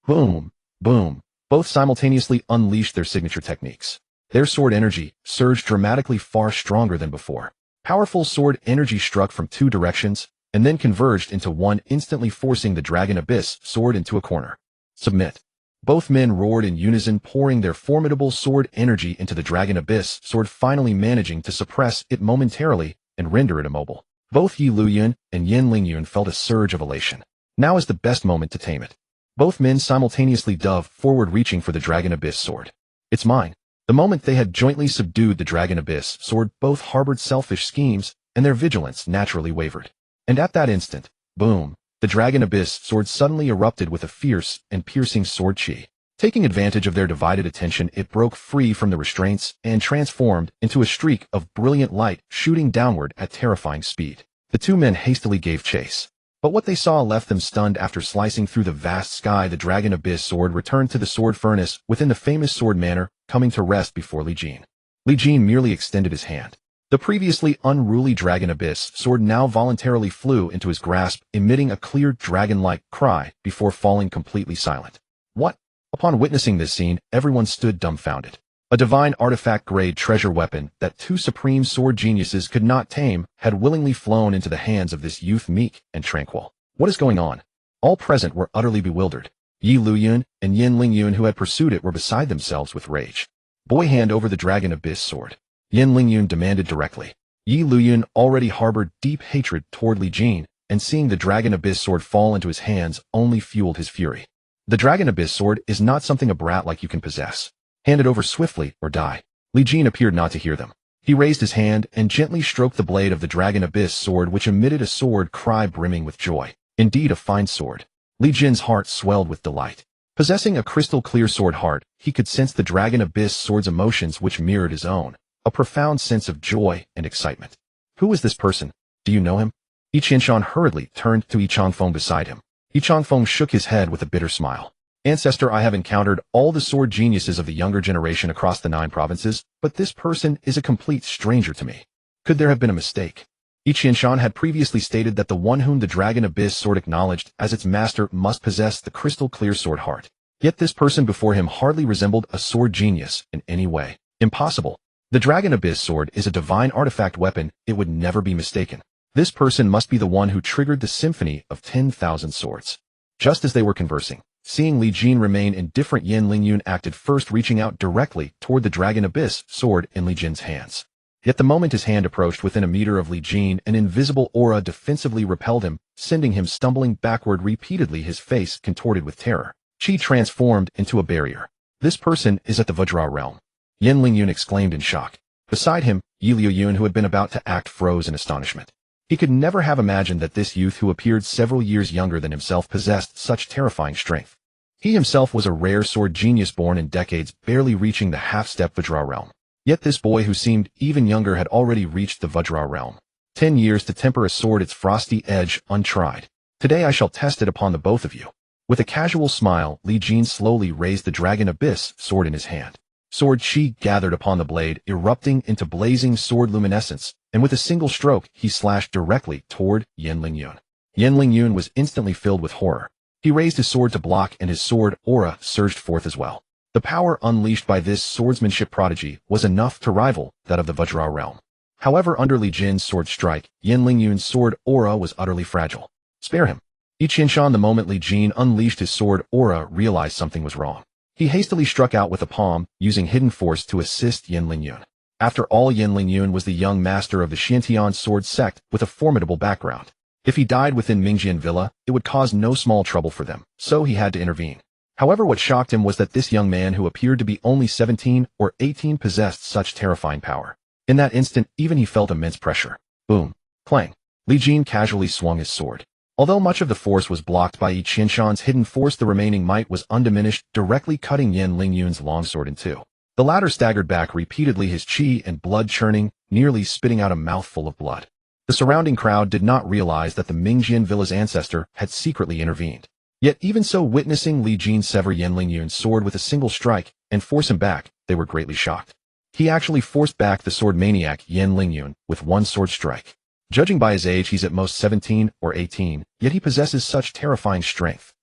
Boom, boom. Both simultaneously unleashed their signature techniques. Their sword energy surged dramatically, far stronger than before. Powerful sword energy struck from 2 directions and then converged into one, instantly forcing the Dragon Abyss sword into a corner. Submit. Both men roared in unison, pouring their formidable sword energy into the Dragon Abyss sword, finally managing to suppress it momentarily and render it immobile. Both Yi Liuyun and Yin Lingyun felt a surge of elation. Now is the best moment to tame it. Both men simultaneously dove forward, reaching for the Dragon Abyss sword. It's mine. The moment they had jointly subdued the Dragon Abyss sword, both harbored selfish schemes, and their vigilance naturally wavered. And at that instant, boom, the Dragon Abyss sword suddenly erupted with a fierce and piercing sword chi. Taking advantage of their divided attention, it broke free from the restraints and transformed into a streak of brilliant light, shooting downward at terrifying speed. The two men hastily gave chase. But what they saw left them stunned. After slicing through the vast sky, the Dragon Abyss sword returned to the sword furnace within the famous sword manner, coming to rest before Li Jin. Li Jin merely extended his hand. The previously unruly Dragon Abyss sword now voluntarily flew into his grasp, emitting a clear dragon-like cry before falling completely silent. What? Upon witnessing this scene, everyone stood dumbfounded. A divine artifact-grade treasure weapon that two supreme sword geniuses could not tame had willingly flown into the hands of this youth, meek and tranquil. What is going on? All present were utterly bewildered. Yi Luyun and Yin Lingyun, who had pursued it, were beside themselves with rage. Boy, hand over the Dragon Abyss sword, Yin Lingyun demanded directly. Yi Luyun already harbored deep hatred toward Li Jin, and seeing the Dragon Abyss sword fall into his hands only fueled his fury. The Dragon Abyss sword is not something a brat like you can possess. Hand it over swiftly or die. Li Jin appeared not to hear them. He raised his hand and gently stroked the blade of the Dragon Abyss sword, which emitted a sword cry brimming with joy. Indeed, a fine sword. Li Jin's heart swelled with delight. Possessing a crystal-clear sword heart, he could sense the Dragon Abyss sword's emotions, which mirrored his own, a profound sense of joy and excitement. Who is this person? Do you know him? Yi Qianshan hurriedly turned to Yi Changfeng beside him. Yi Changfeng shook his head with a bitter smile. Ancestor, I have encountered all the sword geniuses of the younger generation across the 9 provinces, but this person is a complete stranger to me. Could there have been a mistake? Yi Qianshan had previously stated that the one whom the Dragon Abyss sword acknowledged as its master must possess the crystal-clear sword heart. Yet this person before him hardly resembled a sword genius in any way. Impossible. The Dragon Abyss sword is a divine artifact weapon. It would never be mistaken. This person must be the one who triggered the symphony of 10,000 swords. Just as they were conversing, seeing Li Jin remain indifferent, Yin Lingyun acted first, reaching out directly toward the Dragon Abyss sword in Li Jin's hands. Yet the moment his hand approached within a meter of Li Jin, an invisible aura defensively repelled him, sending him stumbling backward repeatedly, his face contorted with terror. Qi transformed into a barrier. This person is at the Vajra realm. Yin Lingyun exclaimed in shock. Beside him, Yi Luyun, who had been about to act, froze in astonishment. He could never have imagined that this youth, who appeared several years younger than himself, possessed such terrifying strength. He himself was a rare sword genius born in decades, barely reaching the half-step Vajra realm. Yet this boy, who seemed even younger, had already reached the Vajra realm. 10 years to temper a sword, its frosty edge untried. Today I shall test it upon the both of you. With a casual smile, Li Jin slowly raised the Dragon Abyss sword in his hand. Sword chi gathered upon the blade, erupting into blazing sword luminescence, and with a single stroke, he slashed directly toward Yin Lingyun. Yin Lingyun was instantly filled with horror. He raised his sword to block, and his sword aura surged forth as well. The power unleashed by this swordsmanship prodigy was enough to rival that of the Vajra realm. However, under Li Jin's sword strike, Yin Lingyun's sword aura was utterly fragile. Spare him. Yi Qianshan, the moment Li Jin unleashed his sword aura, realized something was wrong. He hastily struck out with a palm, using hidden force to assist Yin Lingyun. After all, Yin Lingyun was the young master of the Xiantian sword sect with a formidable background. If he died within Mingjian Villa, it would cause no small trouble for them, so he had to intervene. However, what shocked him was that this young man, who appeared to be only 17 or 18, possessed such terrifying power. In that instant, even he felt immense pressure. Boom. Clang. Li Jin casually swung his sword. Although much of the force was blocked by Yi Qianshan's hidden force, the remaining might was undiminished, directly cutting Yin Lingyun's longsword in two. The latter staggered back repeatedly, his chi and blood churning, nearly spitting out a mouthful of blood. The surrounding crowd did not realize that the Mingjian Villa's ancestor had secretly intervened. Yet even so, witnessing Li Jin sever Yin Lingyun's sword with a single strike and force him back, they were greatly shocked. He actually forced back the sword maniac Yin Lingyun with one sword strike. Judging by his age, he's at most 17 or 18, yet he possesses such terrifying strength.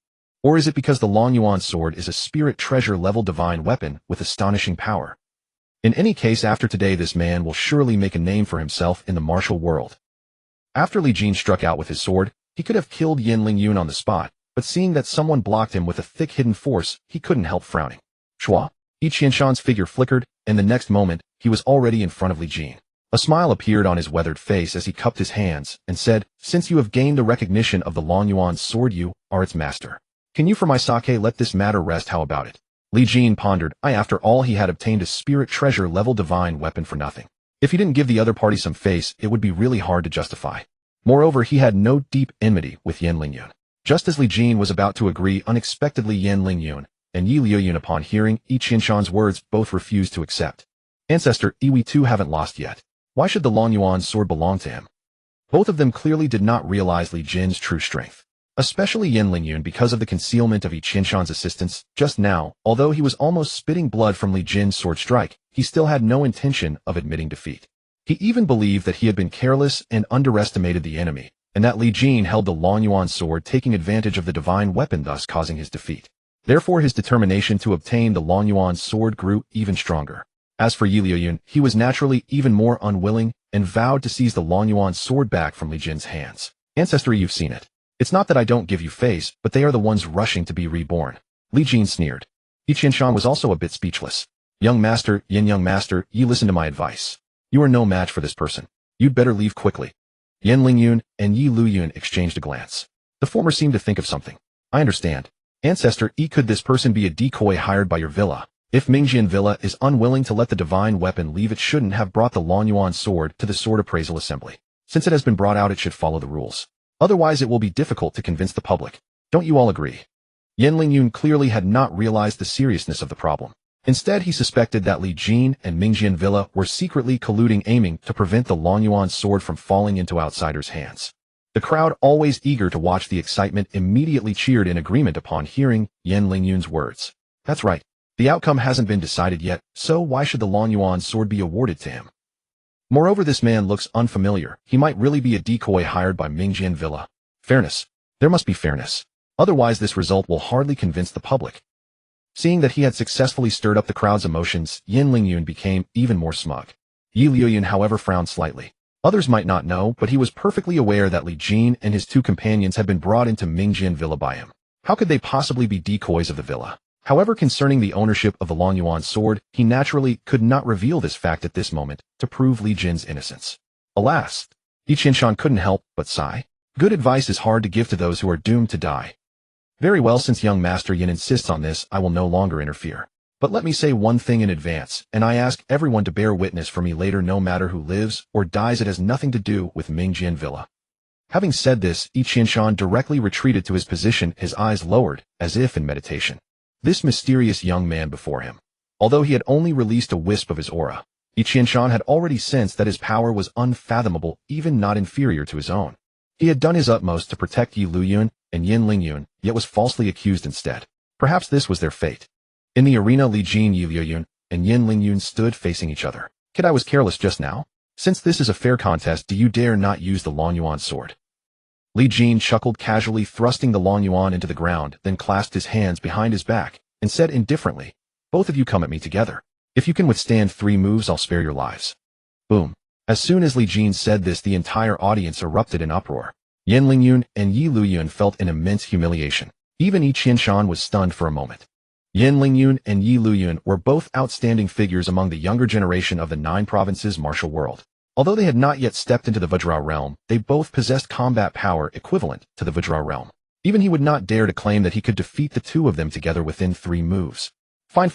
Or is it because the Long Yuan sword is a spirit treasure level divine weapon with astonishing power? In any case, after today, this man will surely make a name for himself in the martial world. After Li Jin struck out with his sword, he could have killed Yin Lingyun on the spot, but seeing that someone blocked him with a thick hidden force, he couldn't help frowning. Chua. Yi Qianshan's figure flickered, and the next moment, he was already in front of Li Jin. A smile appeared on his weathered face as he cupped his hands and said, "Since you have gained the recognition of the Long Yuan sword, you are its master. Can you for my sake let this matter rest? How about it?" Li Jin pondered. After all, he had obtained a spirit treasure level divine weapon for nothing. If he didn't give the other party some face, it would be really hard to justify. Moreover, he had no deep enmity with Yin Lingyun. Just as Li Jin was about to agree, unexpectedly Yin Lingyun and Yi Luyun, upon hearing Yi Qianshan's words, both refused to accept. "Ancestor, we too haven't lost yet. Why should the Long Yuan sword belong to him?" Both of them clearly did not realize Li Jin's true strength. Especially Yin Lingyun because of the concealment of Yi Qianshan's assistance. Just now, although he was almost spitting blood from Li Jin's sword strike, he still had no intention of admitting defeat. He even believed that he had been careless and underestimated the enemy, and that Li Jin held the Longyuan sword, taking advantage of the divine weapon, thus causing his defeat. Therefore his determination to obtain the Longyuan sword grew even stronger. As for Yi Liuyun, he was naturally even more unwilling and vowed to seize the Longyuan sword back from Li Jin's hands. Ancestry, you've seen it. It's not that I don't give you face, but they are the ones rushing to be reborn. Li Jin sneered. Yi Qianshan was also a bit speechless. Young master, you listen to my advice. You are no match for this person. You'd better leave quickly. Yin Lingyun and Yi Liuyun exchanged a glance. The former seemed to think of something. I understand. Ancestor, could this person be a decoy hired by your villa? If Mingjian Villa is unwilling to let the divine weapon leave, it shouldn't have brought the Longyuan sword to the sword appraisal assembly. Since it has been brought out, it should follow the rules. Otherwise it will be difficult to convince the public. Don't you all agree? Yin Lingyun clearly had not realized the seriousness of the problem. Instead, he suspected that Li Jin and Mingjian Villa were secretly colluding, aiming to prevent the Longyuan sword from falling into outsiders' hands. The crowd, always eager to watch the excitement, immediately cheered in agreement upon hearing Yin Lingyun's words. That's right. The outcome hasn't been decided yet, so why should the Longyuan sword be awarded to him? Moreover, this man looks unfamiliar. He might really be a decoy hired by Mingjian Villa. Fairness. There must be fairness. Otherwise this result will hardly convince the public. Seeing that he had successfully stirred up the crowd's emotions, Yin Lingyun became even more smug. Yi Liuyun, however, frowned slightly. Others might not know, but he was perfectly aware that Li Jin and his two companions had been brought into Mingjian Villa by him. How could they possibly be decoys of the villa? However, concerning the ownership of the Longyuan sword, he naturally could not reveal this fact at this moment to prove Li Jin's innocence. Alas, Yi Qianshan couldn't help but sigh. Good advice is hard to give to those who are doomed to die. Very well, since young Master Yin insists on this, I will no longer interfere. But let me say one thing in advance, and I ask everyone to bear witness for me later. No matter who lives or dies, it has nothing to do with Mingjian Villa. Having said this, Yi Qianshan directly retreated to his position, his eyes lowered, as if in meditation. This mysterious young man before him. Although he had only released a wisp of his aura, Yi Qianshan had already sensed that his power was unfathomable, even not inferior to his own. He had done his utmost to protect Yi Liuyun and Yin Lingyun, yet was falsely accused instead. Perhaps this was their fate. In the arena, Li Jin, Yi Liuyun, and Yin Lingyun stood facing each other. Kid, I was careless just now. Since this is a fair contest, do you dare not use the Longyuan sword? Li Jin chuckled casually, thrusting the Longyuan into the ground, then clasped his hands behind his back, and said indifferently, both of you come at me together. If you can withstand 3 moves, I'll spare your lives. Boom. As soon as Li Jin said this, the entire audience erupted in uproar. Yin Lingyun and Yi Liuyun felt an immense humiliation. Even Yi Qianshan was stunned for a moment. Yin Lingyun and Yi Liuyun were both outstanding figures among the younger generation of the 9 provinces martial world. Although they had not yet stepped into the Vajra realm, they both possessed combat power equivalent to the Vajra realm. Even he would not dare to claim that he could defeat the 2 of them together within 3 moves. Fine.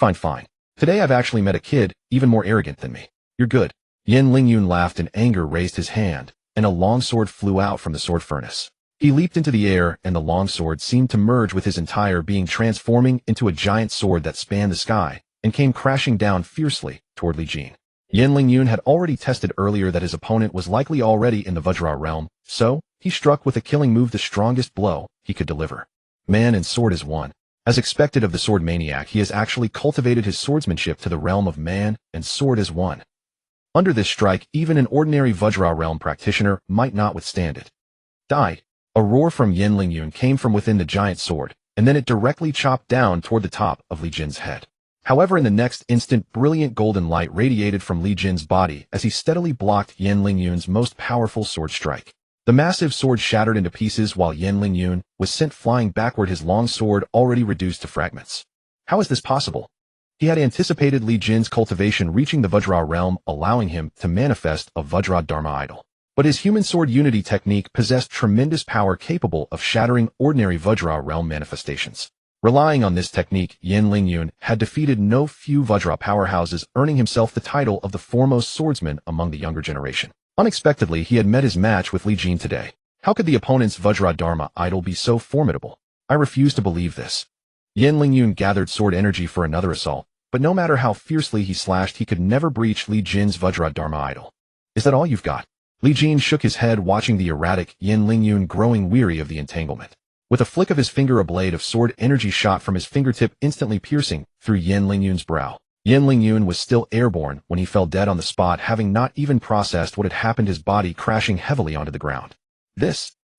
Today I've actually met a kid, even more arrogant than me. You're good. Yin Lingyun laughed in anger, raised his hand, and a long sword flew out from the sword furnace. He leaped into the air, and the long sword seemed to merge with his entire being, transforming into a giant sword that spanned the sky, and came crashing down fiercely toward Li Jin. Yin Lingyun had already tested earlier that his opponent was likely already in the Vajra realm, so he struck with a killing move, the strongest blow he could deliver. Man and sword is one. As expected of the sword maniac, he has actually cultivated his swordsmanship to the realm of man and sword as one. Under this strike, even an ordinary Vajra realm practitioner might not withstand it. Die! A roar from Yin Lingyun came from within the giant sword, and then it directly chopped down toward the top of Li Jin's head. However, in the next instant, brilliant golden light radiated from Li Jin's body as he steadily blocked Yin Lingyun's most powerful sword strike. The massive sword shattered into pieces while Yin Lingyun was sent flying backward, his long sword already reduced to fragments. How is this possible? He had anticipated Li Jin's cultivation reaching the Vajra realm, allowing him to manifest a Vajra Dharma idol. But his human sword unity technique possessed tremendous power capable of shattering ordinary Vajra realm manifestations. Relying on this technique, Yin Lingyun had defeated no few Vajra powerhouses, earning himself the title of the foremost swordsman among the younger generation. Unexpectedly, he had met his match with Li Jin today. How could the opponent's Vajra Dharma idol be so formidable? I refuse to believe this. Yin Lingyun gathered sword energy for another assault, but no matter how fiercely he slashed, he could never breach Li Jin's Vajra Dharma idol. Is that all you've got? Li Jin shook his head, watching the erratic Yin Lingyun growing weary of the entanglement. With a flick of his finger, a blade of sword energy shot from his fingertip, instantly piercing through Yin Lingyun's brow. Yin Lingyun was still airborne when he fell dead on the spot, having not even processed what had happened, his body crashing heavily onto the ground.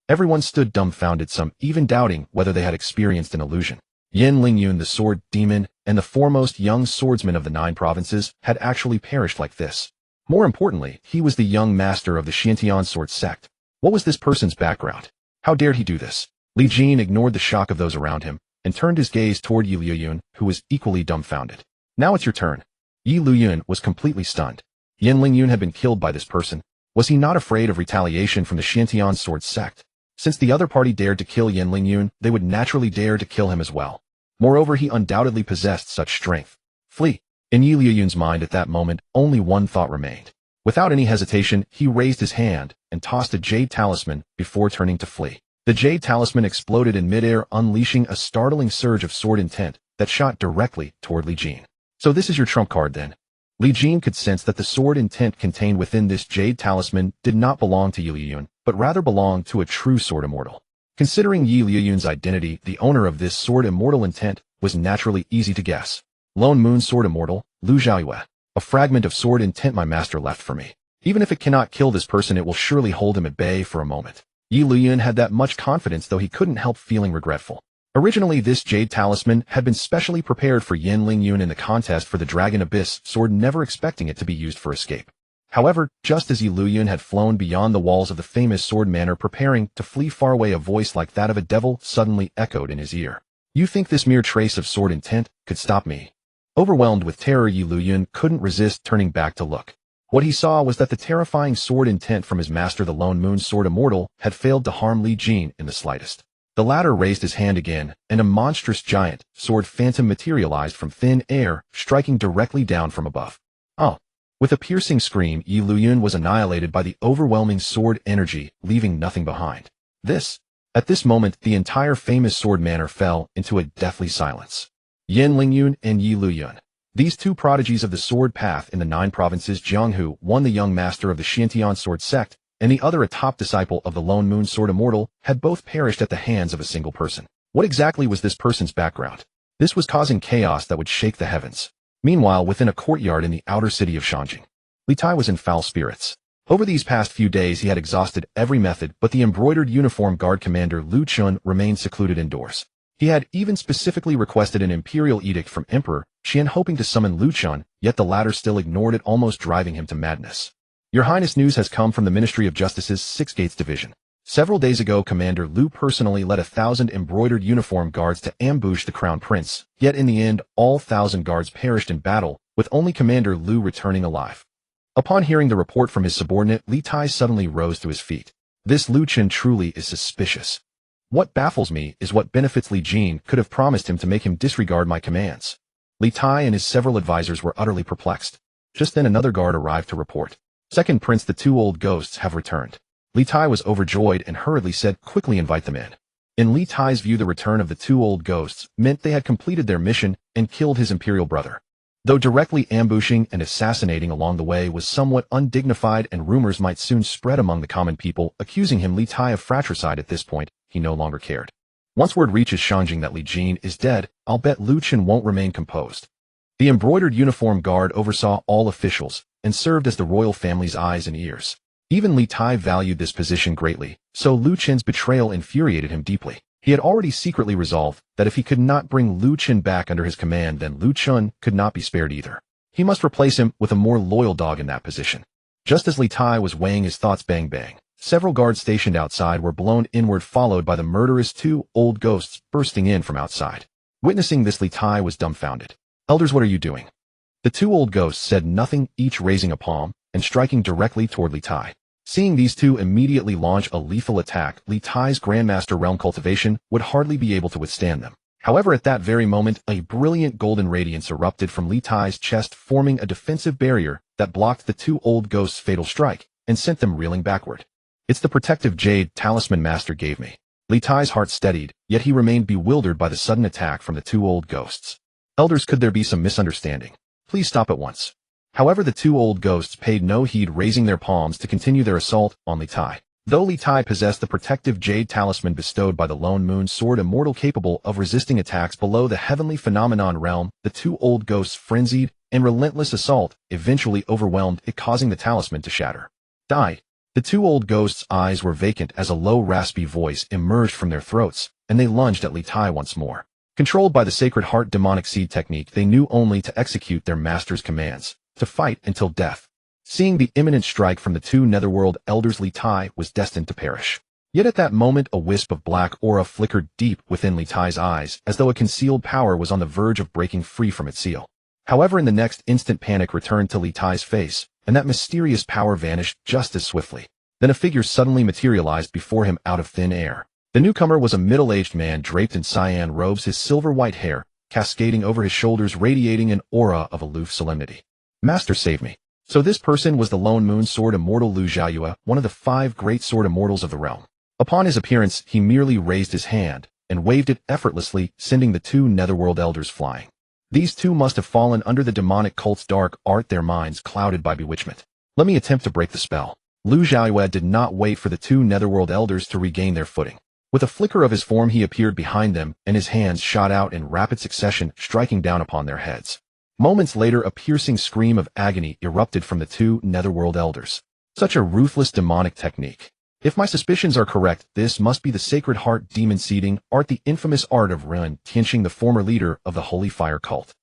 Everyone stood dumbfounded, some even doubting whether they had experienced an illusion. Yin Lingyun, the sword demon, and the foremost young swordsman of the 9 provinces, had actually perished like this. More importantly, he was the young master of the Xiantian sword sect. What was this person's background? How dared he do this? Li Jin ignored the shock of those around him and turned his gaze toward Yi Luyun, who was equally dumbfounded. Now it's your turn. Yi Luyun was completely stunned. Yin Lingyun had been killed by this person. Was he not afraid of retaliation from the Xiantian sword sect? Since the other party dared to kill Yin Lingyun, they would naturally dare to kill him as well. Moreover, he undoubtedly possessed such strength. Flee. In Yi Luyun's mind at that moment, only one thought remained. Without any hesitation, he raised his hand and tossed a jade talisman before turning to flee. The jade talisman exploded in midair, unleashing a startling surge of sword intent that shot directly toward Li Jin. So this is your trump card then? Li Jin could sense that the sword intent contained within this jade talisman did not belong to Yi Luyun, but rather belonged to a true sword immortal. Considering Yi Luyun's identity, the owner of this sword immortal intent was naturally easy to guess. Lone Moon Sword Immortal, Lu Zhaoyue. A fragment of sword intent my master left for me. Even if it cannot kill this person, it will surely hold him at bay for a moment. Yi Luyun had that much confidence, though he couldn't help feeling regretful. Originally, this jade talisman had been specially prepared for Yin Lingyun in the contest for the Dragon Abyss sword, never expecting it to be used for escape. However, just as Yi Luyun had flown beyond the walls of the famous sword manor preparing to flee far away, a voice like that of a devil suddenly echoed in his ear. You think this mere trace of sword intent could stop me? Overwhelmed with terror, Yi Luyun couldn't resist turning back to look. What he saw was that the terrifying sword intent from his master, the Lone Moon Sword Immortal, had failed to harm Li Jin in the slightest. The latter raised his hand again, and a monstrous giant sword phantom materialized from thin air, striking directly down from above. Oh! With a piercing scream, Yi Luyun was annihilated by the overwhelming sword energy, leaving nothing behind. At this moment, the entire famous sword manor fell into a deathly silence. Yin Lingyun and Yi Luyun. These 2 prodigies of the sword path in the 9 provinces, Jianghu, one the young master of the Xiantian sword sect, and the other a top disciple of the Lone Moon Sword Immortal, had both perished at the hands of a single person. What exactly was this person's background? This was causing chaos that would shake the heavens. Meanwhile, within a courtyard in the outer city of Shanjing, Li Tai was in foul spirits. Over these past few days, he had exhausted every method, but the embroidered uniform guard commander Lu Chun remained secluded indoors. He had even specifically requested an imperial edict from Emperor Qian, hoping to summon Lu Chun, yet the latter still ignored it, almost driving him to madness. Your Highness, news has come from the Ministry of Justice's 6 Gates Division. Several days ago, Commander Lu personally led 1,000 embroidered uniform guards to ambush the Crown Prince, yet in the end, all 1,000 guards perished in battle, with only Commander Lu returning alive. Upon hearing the report from his subordinate, Li Tai suddenly rose to his feet. This Lu Chen truly is suspicious. What baffles me is what benefits Li Jin could have promised him to make him disregard my commands. Li Tai and his several advisors were utterly perplexed. Just then another guard arrived to report. Second Prince, the 2 old ghosts have returned. Li Tai was overjoyed and hurriedly said, quickly invite them in. In Li Tai's view, the return of the 2 old ghosts meant they had completed their mission and killed his imperial brother. Though directly ambushing and assassinating along the way was somewhat undignified and rumors might soon spread among the common people, accusing him, Li Tai, of fratricide, at this point, he no longer cared. Once word reaches Shanjing that Li Jin is dead, I'll bet Lu Chen won't remain composed. The embroidered uniform guard oversaw all officials and served as the royal family's eyes and ears. Even Li Tai valued this position greatly, so Lu Chen's betrayal infuriated him deeply. He had already secretly resolved that if he could not bring Lu Chen back under his command, then Lu Chen could not be spared either. He must replace him with a more loyal dog in that position. Just as Li Tai was weighing his thoughts, bang bang, several guards stationed outside were blown inward, followed by the murderous 2 old ghosts bursting in from outside. Witnessing this, Li Tai was dumbfounded. Elders, what are you doing? The 2 old ghosts said nothing, each raising a palm and striking directly toward Li Tai. Seeing these 2 immediately launch a lethal attack, Li Tai's Grandmaster Realm Cultivation would hardly be able to withstand them. However, at that very moment, a brilliant golden radiance erupted from Li Tai's chest, forming a defensive barrier that blocked the 2 old ghosts' fatal strike and sent them reeling backward. It's the protective jade talisman Master gave me. Li Tai's heart steadied, yet he remained bewildered by the sudden attack from the 2 old ghosts. Elders, could there be some misunderstanding? Please stop at once. However, the two old ghosts paid no heed, raising their palms to continue their assault on Li Tai. Though Li Tai possessed the protective jade talisman bestowed by the Lone Moon Sword Immortal capable of resisting attacks below the heavenly phenomenon realm, the two old ghosts' frenzied and relentless assault eventually overwhelmed it, causing the talisman to shatter. Die. The two old ghosts' eyes were vacant as a low raspy voice emerged from their throats, and they lunged at Li Tai once more. Controlled by the Sacred Heart demonic seed technique, they knew only to execute their master's commands, to fight until death. Seeing the imminent strike from the two netherworld elders, Li Tai was destined to perish. Yet at that moment a wisp of black aura flickered deep within Li Tai's eyes, as though a concealed power was on the verge of breaking free from its seal. However, in the next instant panic returned to Li Tai's face, and that mysterious power vanished just as swiftly. Then a figure suddenly materialized before him out of thin air. The newcomer was a middle-aged man draped in cyan robes, his silver-white hair cascading over his shoulders, radiating an aura of aloof solemnity. Master, save me. So this person was the Lone Moon Sword Immortal Lu Jiayue, one of the 5 great sword immortals of the realm. Upon his appearance, he merely raised his hand and waved it effortlessly, sending the two netherworld elders flying. These two must have fallen under the demonic cult's dark art, their minds clouded by bewitchment. Let me attempt to break the spell. Lu Jiayue did not wait for the two netherworld elders to regain their footing. With a flicker of his form, he appeared behind them, and his hands shot out in rapid succession, striking down upon their heads. Moments later, a piercing scream of agony erupted from the two netherworld elders. Such a ruthless demonic technique. If my suspicions are correct, this must be the Sacred Heart demon seeding art, the infamous art of Ren Tianqing, the former leader of the Holy Fire cult.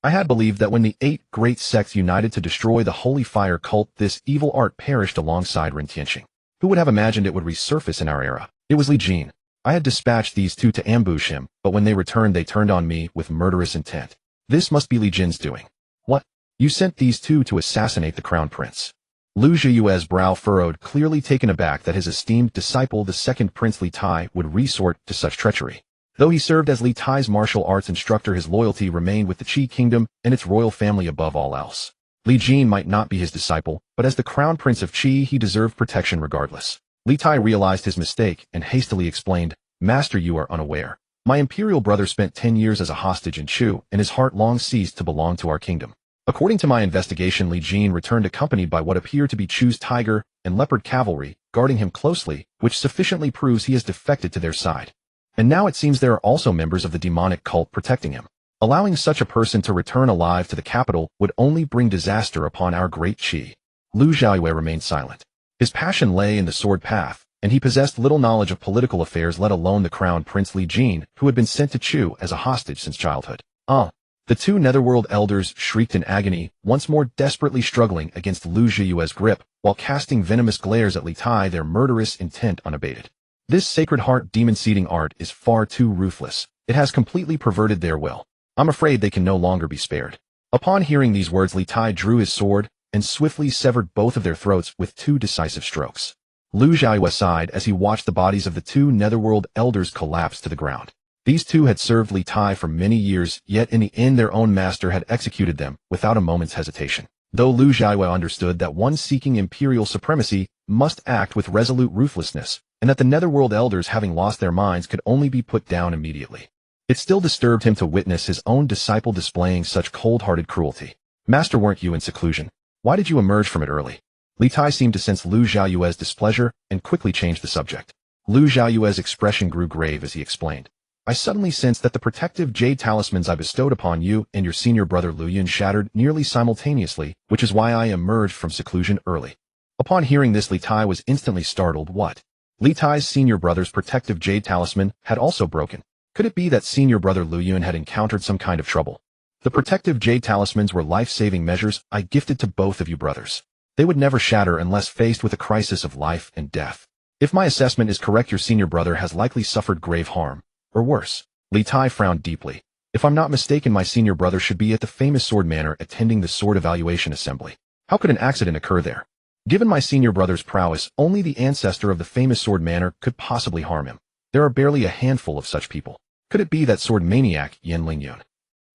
I had believed that when the 8 great sects united to destroy the Holy Fire cult, this evil art perished alongside Ren Tianqing. Who would have imagined it would resurface in our era? It was Li Jin. I had dispatched these two to ambush him, but when they returned, they turned on me with murderous intent. This must be Li Jin's doing. What? You sent these two to assassinate the crown prince? Lu Jiayue's brow furrowed, clearly taken aback that his esteemed disciple, the second Prince Li Tai, would resort to such treachery. Though he served as Li Tai's martial arts instructor, his loyalty remained with the Qi kingdom and its royal family above all else. Li Jin might not be his disciple, but as the crown prince of Qi, he deserved protection regardless. Li Tai realized his mistake and hastily explained, Master, you are unaware. My imperial brother spent 10 years as a hostage in Chu, and his heart long ceased to belong to our kingdom. According to my investigation, Li Jin returned accompanied by what appear to be Chu's tiger and leopard cavalry, guarding him closely, which sufficiently proves he has defected to their side. And now it seems there are also members of the demonic cult protecting him. Allowing such a person to return alive to the capital would only bring disaster upon our great Qi. Lu Jiayue remained silent. His passion lay in the sword path, and he possessed little knowledge of political affairs, let alone the crown prince Li Jin, who had been sent to Chu as a hostage since childhood. The two netherworld elders shrieked in agony, once more desperately struggling against Lu Jiayue's grip, while casting venomous glares at Li Tai, their murderous intent unabated. This Sacred Heart demon seeding art is far too ruthless. It has completely perverted their will. I'm afraid they can no longer be spared. Upon hearing these words, Li Tai drew his sword and swiftly severed both of their throats with 2 decisive strokes. Lu Jiayue sighed as he watched the bodies of the two netherworld elders collapse to the ground. These two had served Li Tai for many years, yet in the end their own master had executed them without a moment's hesitation. Though Lu Jiayue understood that one seeking imperial supremacy must act with resolute ruthlessness, and that the netherworld elders, having lost their minds, could only be put down immediately. It still disturbed him to witness his own disciple displaying such cold-hearted cruelty. Master, weren't you in seclusion? Why did you emerge from it early? Li Tai seemed to sense Lu Jiayue's displeasure and quickly changed the subject. Lu Jiayue's expression grew grave as he explained. I suddenly sensed that the protective jade talismans I bestowed upon you and your senior brother Lu Jin shattered nearly simultaneously, which is why I emerged from seclusion early. Upon hearing this, Li Tai was instantly startled. What? Li Tai's senior brother's protective jade talisman had also broken. Could it be that senior brother Lu Jin had encountered some kind of trouble? The protective jade talismans were life-saving measures I gifted to both of you brothers. They would never shatter unless faced with a crisis of life and death. If my assessment is correct, your senior brother has likely suffered grave harm. Or worse. Li Tai frowned deeply. If I'm not mistaken, my senior brother should be at the famous Sword Manor attending the Sword Evaluation Assembly. How could an accident occur there? Given my senior brother's prowess, only the ancestor of the famous Sword Manor could possibly harm him. There are barely a handful of such people. Could it be that sword maniac Yanling Yun?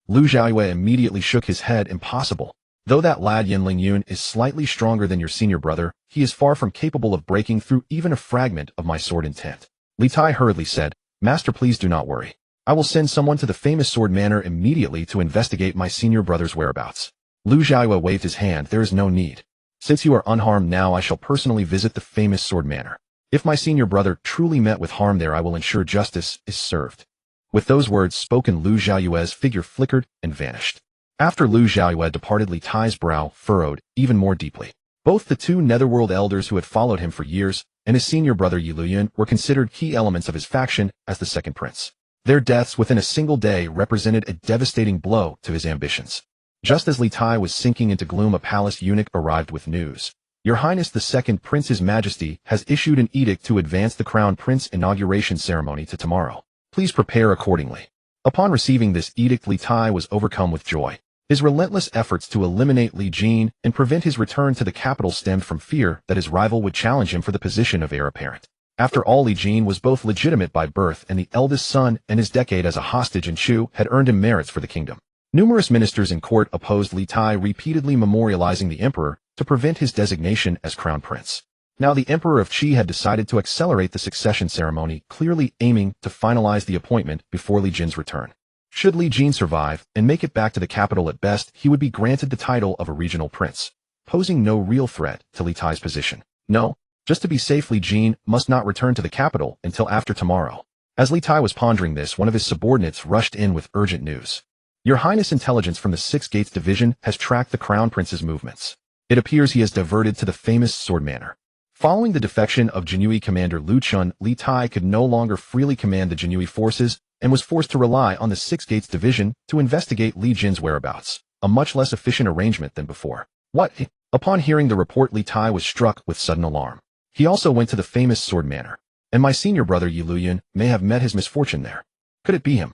Lu Jiayue immediately shook his head. Impossible. Though that lad Yanling Yun is slightly stronger than your senior brother, he is far from capable of breaking through even a fragment of my sword intent. Li Tai hurriedly said, Master, please do not worry. I will send someone to the famous Sword Manor immediately to investigate my senior brother's whereabouts. Lu Jiayue waved his hand. There is no need. Since you are unharmed now, I shall personally visit the famous sword manor. If my senior brother truly met with harm there, I will ensure justice is served. With those words spoken, Lu Jiayue's figure flickered and vanished. After Lu Jiayue departed, Li Tai's brow furrowed even more deeply. Both the two netherworld elders who had followed him for years and his senior brother Yi Luyun were considered key elements of his faction as the second prince. Their deaths within a single day represented a devastating blow to his ambitions. Just as Li Tai was sinking into gloom, a palace eunuch arrived with news. Your Highness the Second Prince, His Majesty, has issued an edict to advance the Crown Prince inauguration ceremony to tomorrow. Please prepare accordingly. Upon receiving this edict, Li Tai was overcome with joy. His relentless efforts to eliminate Li Jin and prevent his return to the capital stemmed from fear that his rival would challenge him for the position of heir apparent. After all, Li Jin was both legitimate by birth and the eldest son, and his decade as a hostage in Chu had earned him merits for the kingdom. Numerous ministers in court opposed Li Tai, repeatedly memorializing the emperor to prevent his designation as crown prince. Now the emperor of Qi had decided to accelerate the succession ceremony, clearly aiming to finalize the appointment before Li Jin's return. Should Li Jin survive and make it back to the capital, at best he would be granted the title of a regional prince, posing no real threat to Li Tai's position. No, just to be safe, Li Jin must not return to the capital until after tomorrow. As Li Tai was pondering this, one of his subordinates rushed in with urgent news. Your Highness, intelligence from the Six Gates Division has tracked the Crown Prince's movements. It appears he has diverted to the famous sword manor. Following the defection of Jinui commander Lu Chun, Li Tai could no longer freely command the Jinui forces and was forced to rely on the Six Gates Division to investigate Li Jin's whereabouts, a much less efficient arrangement than before. What? Upon hearing the report, Li Tai was struck with sudden alarm. He also went to the famous sword manor, and my senior brother Yi Luyun may have met his misfortune there. Could it be him?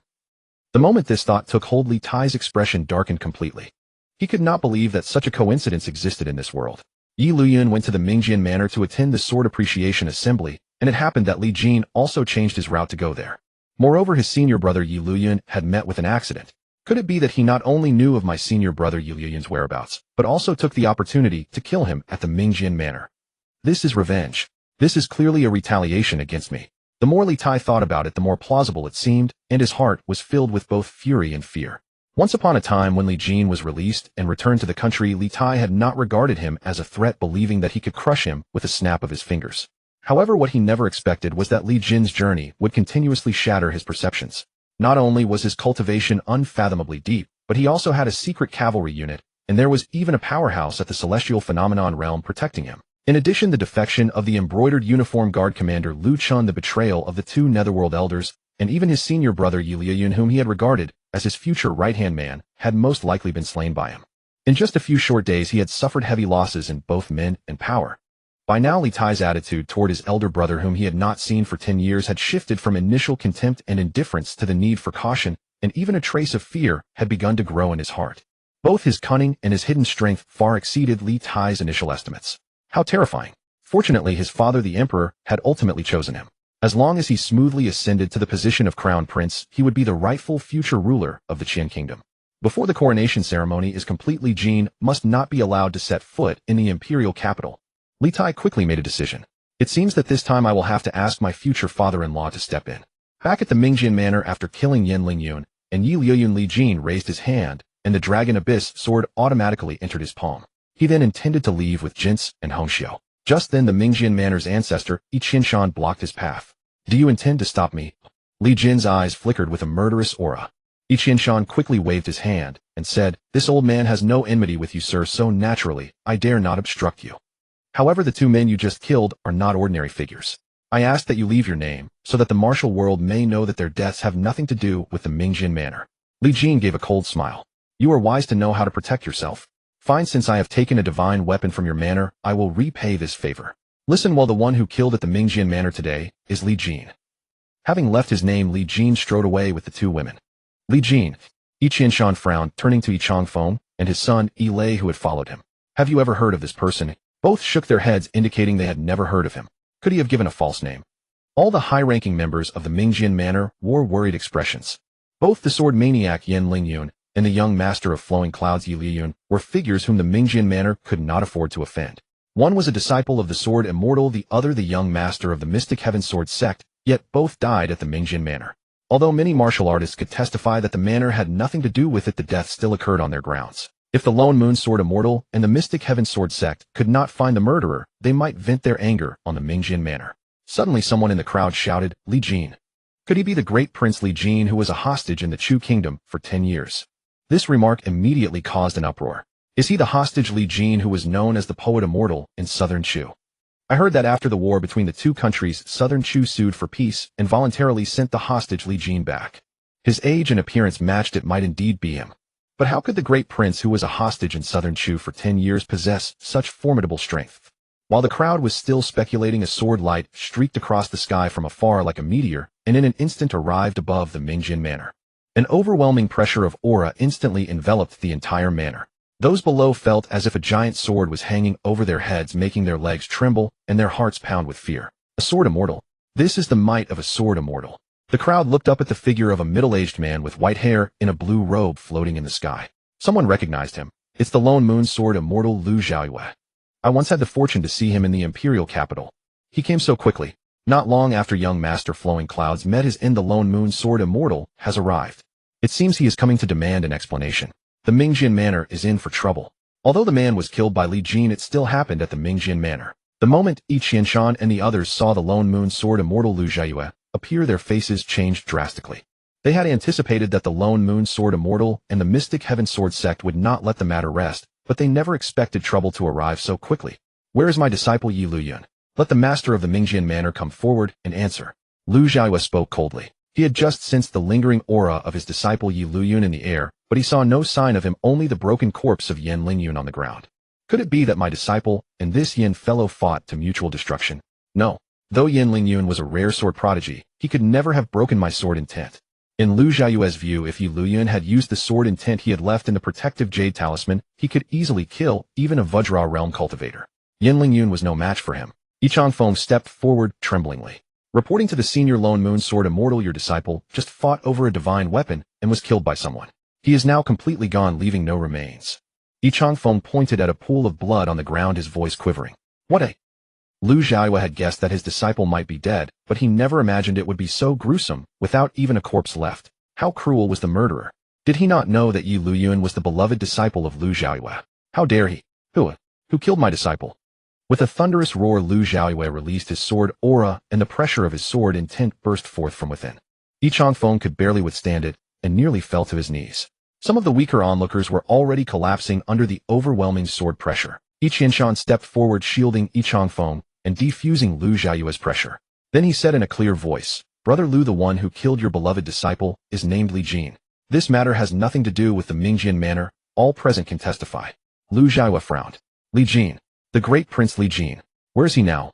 The moment this thought took hold, Li Tai's expression darkened completely. He could not believe that such a coincidence existed in this world. Yi Luyun went to the Mingjian Manor to attend the Sword Appreciation Assembly, and it happened that Li Jin also changed his route to go there. Moreover, his senior brother Yi Luyun had met with an accident. Could it be that he not only knew of my senior brother Yi Luyun's whereabouts, but also took the opportunity to kill him at the Mingjian Manor? This is revenge. This is clearly a retaliation against me. The more Li Tai thought about it, the more plausible it seemed, and his heart was filled with both fury and fear. Once upon a time, when Li Jin was released and returned to the country, Li Tai had not regarded him as a threat, believing that he could crush him with a snap of his fingers. However, what he never expected was that Li Jin's journey would continuously shatter his perceptions. Not only was his cultivation unfathomably deep, but he also had a secret cavalry unit, and there was even a powerhouse at the Celestial Phenomenon realm protecting him. In addition, the defection of the embroidered uniform guard commander Lu Chun, the betrayal of the two netherworld elders, and even his senior brother Yi Luyun, whom he had regarded as his future right-hand man, had most likely been slain by him. In just a few short days, he had suffered heavy losses in both men and power. By now, Li Tai's attitude toward his elder brother, whom he had not seen for 10 years, had shifted from initial contempt and indifference to the need for caution, and even a trace of fear had begun to grow in his heart. Both his cunning and his hidden strength far exceeded Li Tai's initial estimates. How terrifying! Fortunately, his father, the emperor, had ultimately chosen him. As long as he smoothly ascended to the position of crown prince, he would be the rightful future ruler of the Qian kingdom. Before the coronation ceremony is complete, Li Jin must not be allowed to set foot in the imperial capital. Li Tai quickly made a decision. It seems that this time I will have to ask my future father-in-law to step in. Back at the Mingjian Manor, after killing Yan Lingyun and Yi Luyun, Li Jin raised his hand, and the Dragon Abyss sword automatically entered his palm. He then intended to leave with Jin's and Hongxiu. Just then, the Mingjian Manor's ancestor, Yi Qinshan, blocked his path. Do you intend to stop me? Li Jin's eyes flickered with a murderous aura. Yi Qinshan quickly waved his hand and said, This old man has no enmity with you, sir, so naturally, I dare not obstruct you. However, the two men you just killed are not ordinary figures. I ask that you leave your name, so that the martial world may know that their deaths have nothing to do with the Mingjian Manor. Li Jin gave a cold smile. You are wise to know how to protect yourself. Fine, since I have taken a divine weapon from your manor, I will repay this favor. Listen, while the one who killed at the Mingjian Manor today is Li Jin. Having left his name, Li Jin strode away with the two women. Li Jin, Yi Qinshan frowned, turning to Yi Changfeng and his son, Yi Lei, who had followed him. Have you ever heard of this person? Both shook their heads, indicating they had never heard of him. Could he have given a false name? All the high-ranking members of the Mingjian Manor wore worried expressions. Both the sword maniac Yan Lingyun and the young master of flowing clouds Yi Liyun were figures whom the Mingjian Manor could not afford to offend. One was a disciple of the Sword Immortal, the other the young master of the Mystic Heaven Sword sect, yet both died at the Mingjian Manor. Although many martial artists could testify that the manor had nothing to do with it, the death still occurred on their grounds. If the Lone Moon Sword Immortal and the Mystic Heaven Sword sect could not find the murderer, they might vent their anger on the Li Jin manor. Suddenly someone in the crowd shouted, Li Jin. Could he be the great Prince Li Jin who was a hostage in the Chu kingdom for 10 years? This remark immediately caused an uproar. Is he the hostage Li Jin who was known as the Poet Immortal in southern Chu? I heard that after the war between the two countries, southern Chu sued for peace and voluntarily sent the hostage Li Jin back. His age and appearance matched it might indeed be him. But how could the great prince who was a hostage in southern Chu for 10 years possess such formidable strength? While the crowd was still speculating, a sword light streaked across the sky from afar like a meteor and in an instant arrived above the Li Jin manor. An overwhelming pressure of aura instantly enveloped the entire manor. Those below felt as if a giant sword was hanging over their heads, making their legs tremble and their hearts pound with fear. A sword immortal. This is the might of a sword immortal. The crowd looked up at the figure of a middle-aged man with white hair in a blue robe floating in the sky. Someone recognized him. It's the Lone Moon Sword Immortal Lu Xiaoyue. I once had the fortune to see him in the imperial capital. He came so quickly. Not long after young Master Flowing Clouds met his end, the Lone Moon Sword Immortal has arrived. It seems he is coming to demand an explanation. The Li Jin manor is in for trouble. Although the man was killed by Li Jin, it still happened at the Li Jin manor. The moment Yi Qianshan and the others saw the Lone Moon Sword Immortal Lu Xiaoyue appear, their faces changed drastically. They had anticipated that the Lone Moon Sword Immortal and the Mystic Heaven Sword sect would not let the matter rest, but they never expected trouble to arrive so quickly. Where is my disciple Yi Luyun? Let the master of the Li Jin manor come forward and answer. Lu Xiaoyue spoke coldly. He had just sensed the lingering aura of his disciple Yi Luyun in the air, but he saw no sign of him, only the broken corpse of Yen Lingyun on the ground. Could it be that my disciple and this Yen fellow fought to mutual destruction? No. Though Yen Lingyun was a rare sword prodigy, he could never have broken my sword intent. In Lu Xiaoyue's view, if Yi Luyun had used the sword intent he had left in the protective jade talisman, he could easily kill even a Vajra realm cultivator. Yen Lingyun was no match for him. Yi Changfeng stepped forward tremblingly. Reporting to the senior Lone Moon Sword Immortal, your disciple just fought over a divine weapon and was killed by someone. He is now completely gone, leaving no remains. Yi Changfeng pointed at a pool of blood on the ground, his voice quivering. What a... Lu Xiaoyue had guessed that his disciple might be dead, but he never imagined it would be so gruesome, without even a corpse left. How cruel was the murderer? Did he not know that Yi Luyun was the beloved disciple of Lu Xiaoyue? How dare he? Who killed my disciple? With a thunderous roar, Lu Xiaoyue released his sword aura, and the pressure of his sword intent burst forth from within. Yi Changfeng could barely withstand it, and nearly fell to his knees. Some of the weaker onlookers were already collapsing under the overwhelming sword pressure. Yi Qianshan stepped forward, shielding Yi Changfeng and defusing Lu Xiaoyue's pressure. Then he said in a clear voice, Brother Lu, the one who killed your beloved disciple is named Li Jin. This matter has nothing to do with the Li Jin manor. All present can testify. Lu Xiaoyue frowned. Li Jin. The great Prince Li Jin. Where is he now?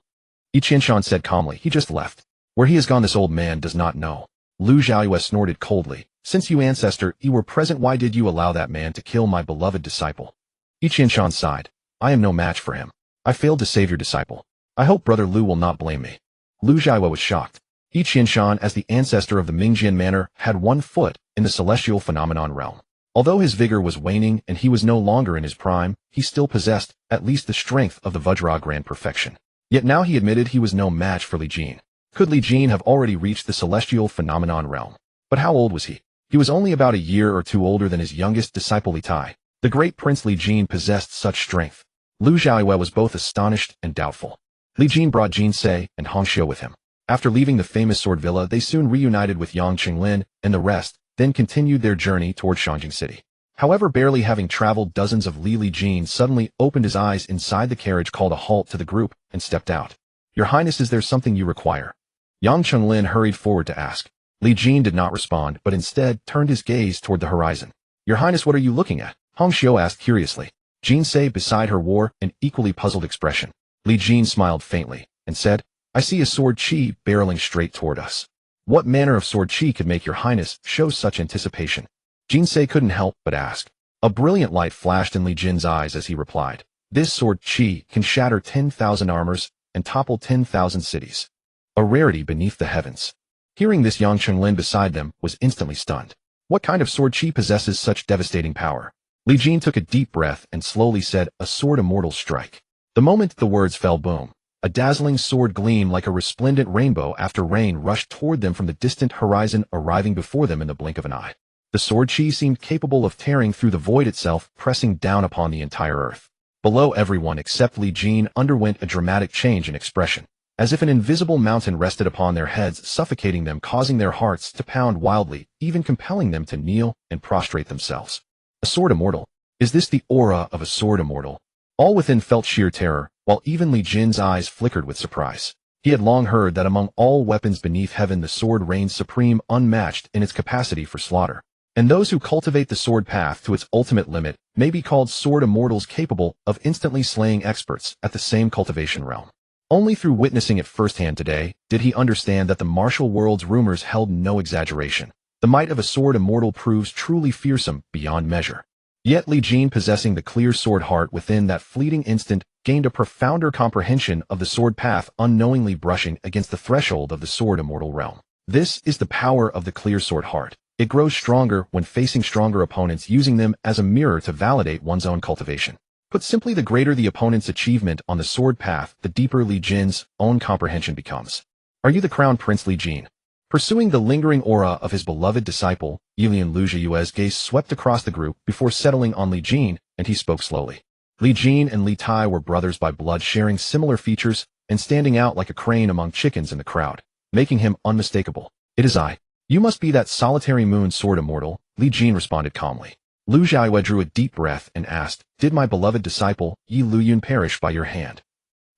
Yi Qianshan said calmly. He just left. Where he has gone this old man does not know. Lu Xiaoyue snorted coldly. Since you, ancestor, you were present, why did you allow that man to kill my beloved disciple? Yi Qianshan sighed. I am no match for him. I failed to save your disciple. I hope Brother Lu will not blame me. Lu Xiaoyue was shocked. Yi Qianshan, as the ancestor of the Li Jin manor, had 1 foot in the celestial phenomenon realm. Although his vigor was waning and he was no longer in his prime, he still possessed at least the strength of the Vajra grand perfection. Yet now he admitted he was no match for Li Jin. Could Li Jin have already reached the celestial phenomenon realm? But how old was he? He was only about a year or two older than his youngest disciple Li Tai. The great Prince Li Jin possessed such strength. Lu Xiaoyue was both astonished and doubtful. Li Jin brought Jin Se and Hong Xiu with him. After leaving the famous sword villa, they soon reunited with Yang Qinglin and the rest, then continued their journey toward Shangjing City. However, barely having traveled dozens of Li Jin suddenly opened his eyes inside the carriage, called a halt to the group, and stepped out. Your Highness, is there something you require? Yang Qinglin hurried forward to ask. Li Jin did not respond, but instead turned his gaze toward the horizon. Your Highness, what are you looking at? Hong Xiu asked curiously. Jin Se beside her wore an equally puzzled expression. Li Jin smiled faintly and said, I see a sword chi barreling straight toward us. What manner of sword chi could make your Highness show such anticipation? Jin Se couldn't help but ask. A brilliant light flashed in Li Jin's eyes as he replied. This sword chi can shatter 10,000 armors and topple 10,000 cities. A rarity beneath the heavens. Hearing this, Yang Qinglin beside them was instantly stunned. What kind of sword chi possesses such devastating power? Li Jin took a deep breath and slowly said, a sword immortal strike. The moment the words fell, boom. A dazzling sword gleam like a resplendent rainbow after rain rushed toward them from the distant horizon, arriving before them in the blink of an eye. The sword chi seemed capable of tearing through the void itself, pressing down upon the entire earth. Below, everyone except Li Jin underwent a dramatic change in expression, as if an invisible mountain rested upon their heads, suffocating them, causing their hearts to pound wildly, even compelling them to kneel and prostrate themselves. A sword immortal. Is this the aura of a sword immortal? All within felt sheer terror, while even Li Jin's eyes flickered with surprise. He had long heard that among all weapons beneath heaven the sword reigns supreme, unmatched in its capacity for slaughter. And those who cultivate the sword path to its ultimate limit may be called sword immortals, capable of instantly slaying experts at the same cultivation realm. Only through witnessing it firsthand today did he understand that the martial world's rumors held no exaggeration. The might of a sword immortal proves truly fearsome beyond measure. Yet Li Jin, possessing the clear sword heart within that fleeting instant, gained a profounder comprehension of the sword path, unknowingly brushing against the threshold of the sword immortal realm. This is the power of the clear sword heart. It grows stronger when facing stronger opponents, using them as a mirror to validate one's own cultivation. Put simply, the greater the opponent's achievement on the sword path, the deeper Li Jin's own comprehension becomes. Are you the Crown Prince Li Jin? Pursuing the lingering aura of his beloved disciple, Yilian Lu Jiue's gaze swept across the group before settling on Li Jin, and he spoke slowly. Li Jin and Li Tai were brothers by blood, sharing similar features and standing out like a crane among chickens in the crowd, making him unmistakable. It is I. You must be that solitary moon sword immortal, Li Jin responded calmly. Lu Jiue drew a deep breath and asked, did my beloved disciple, Yi Luyun, perish by your hand?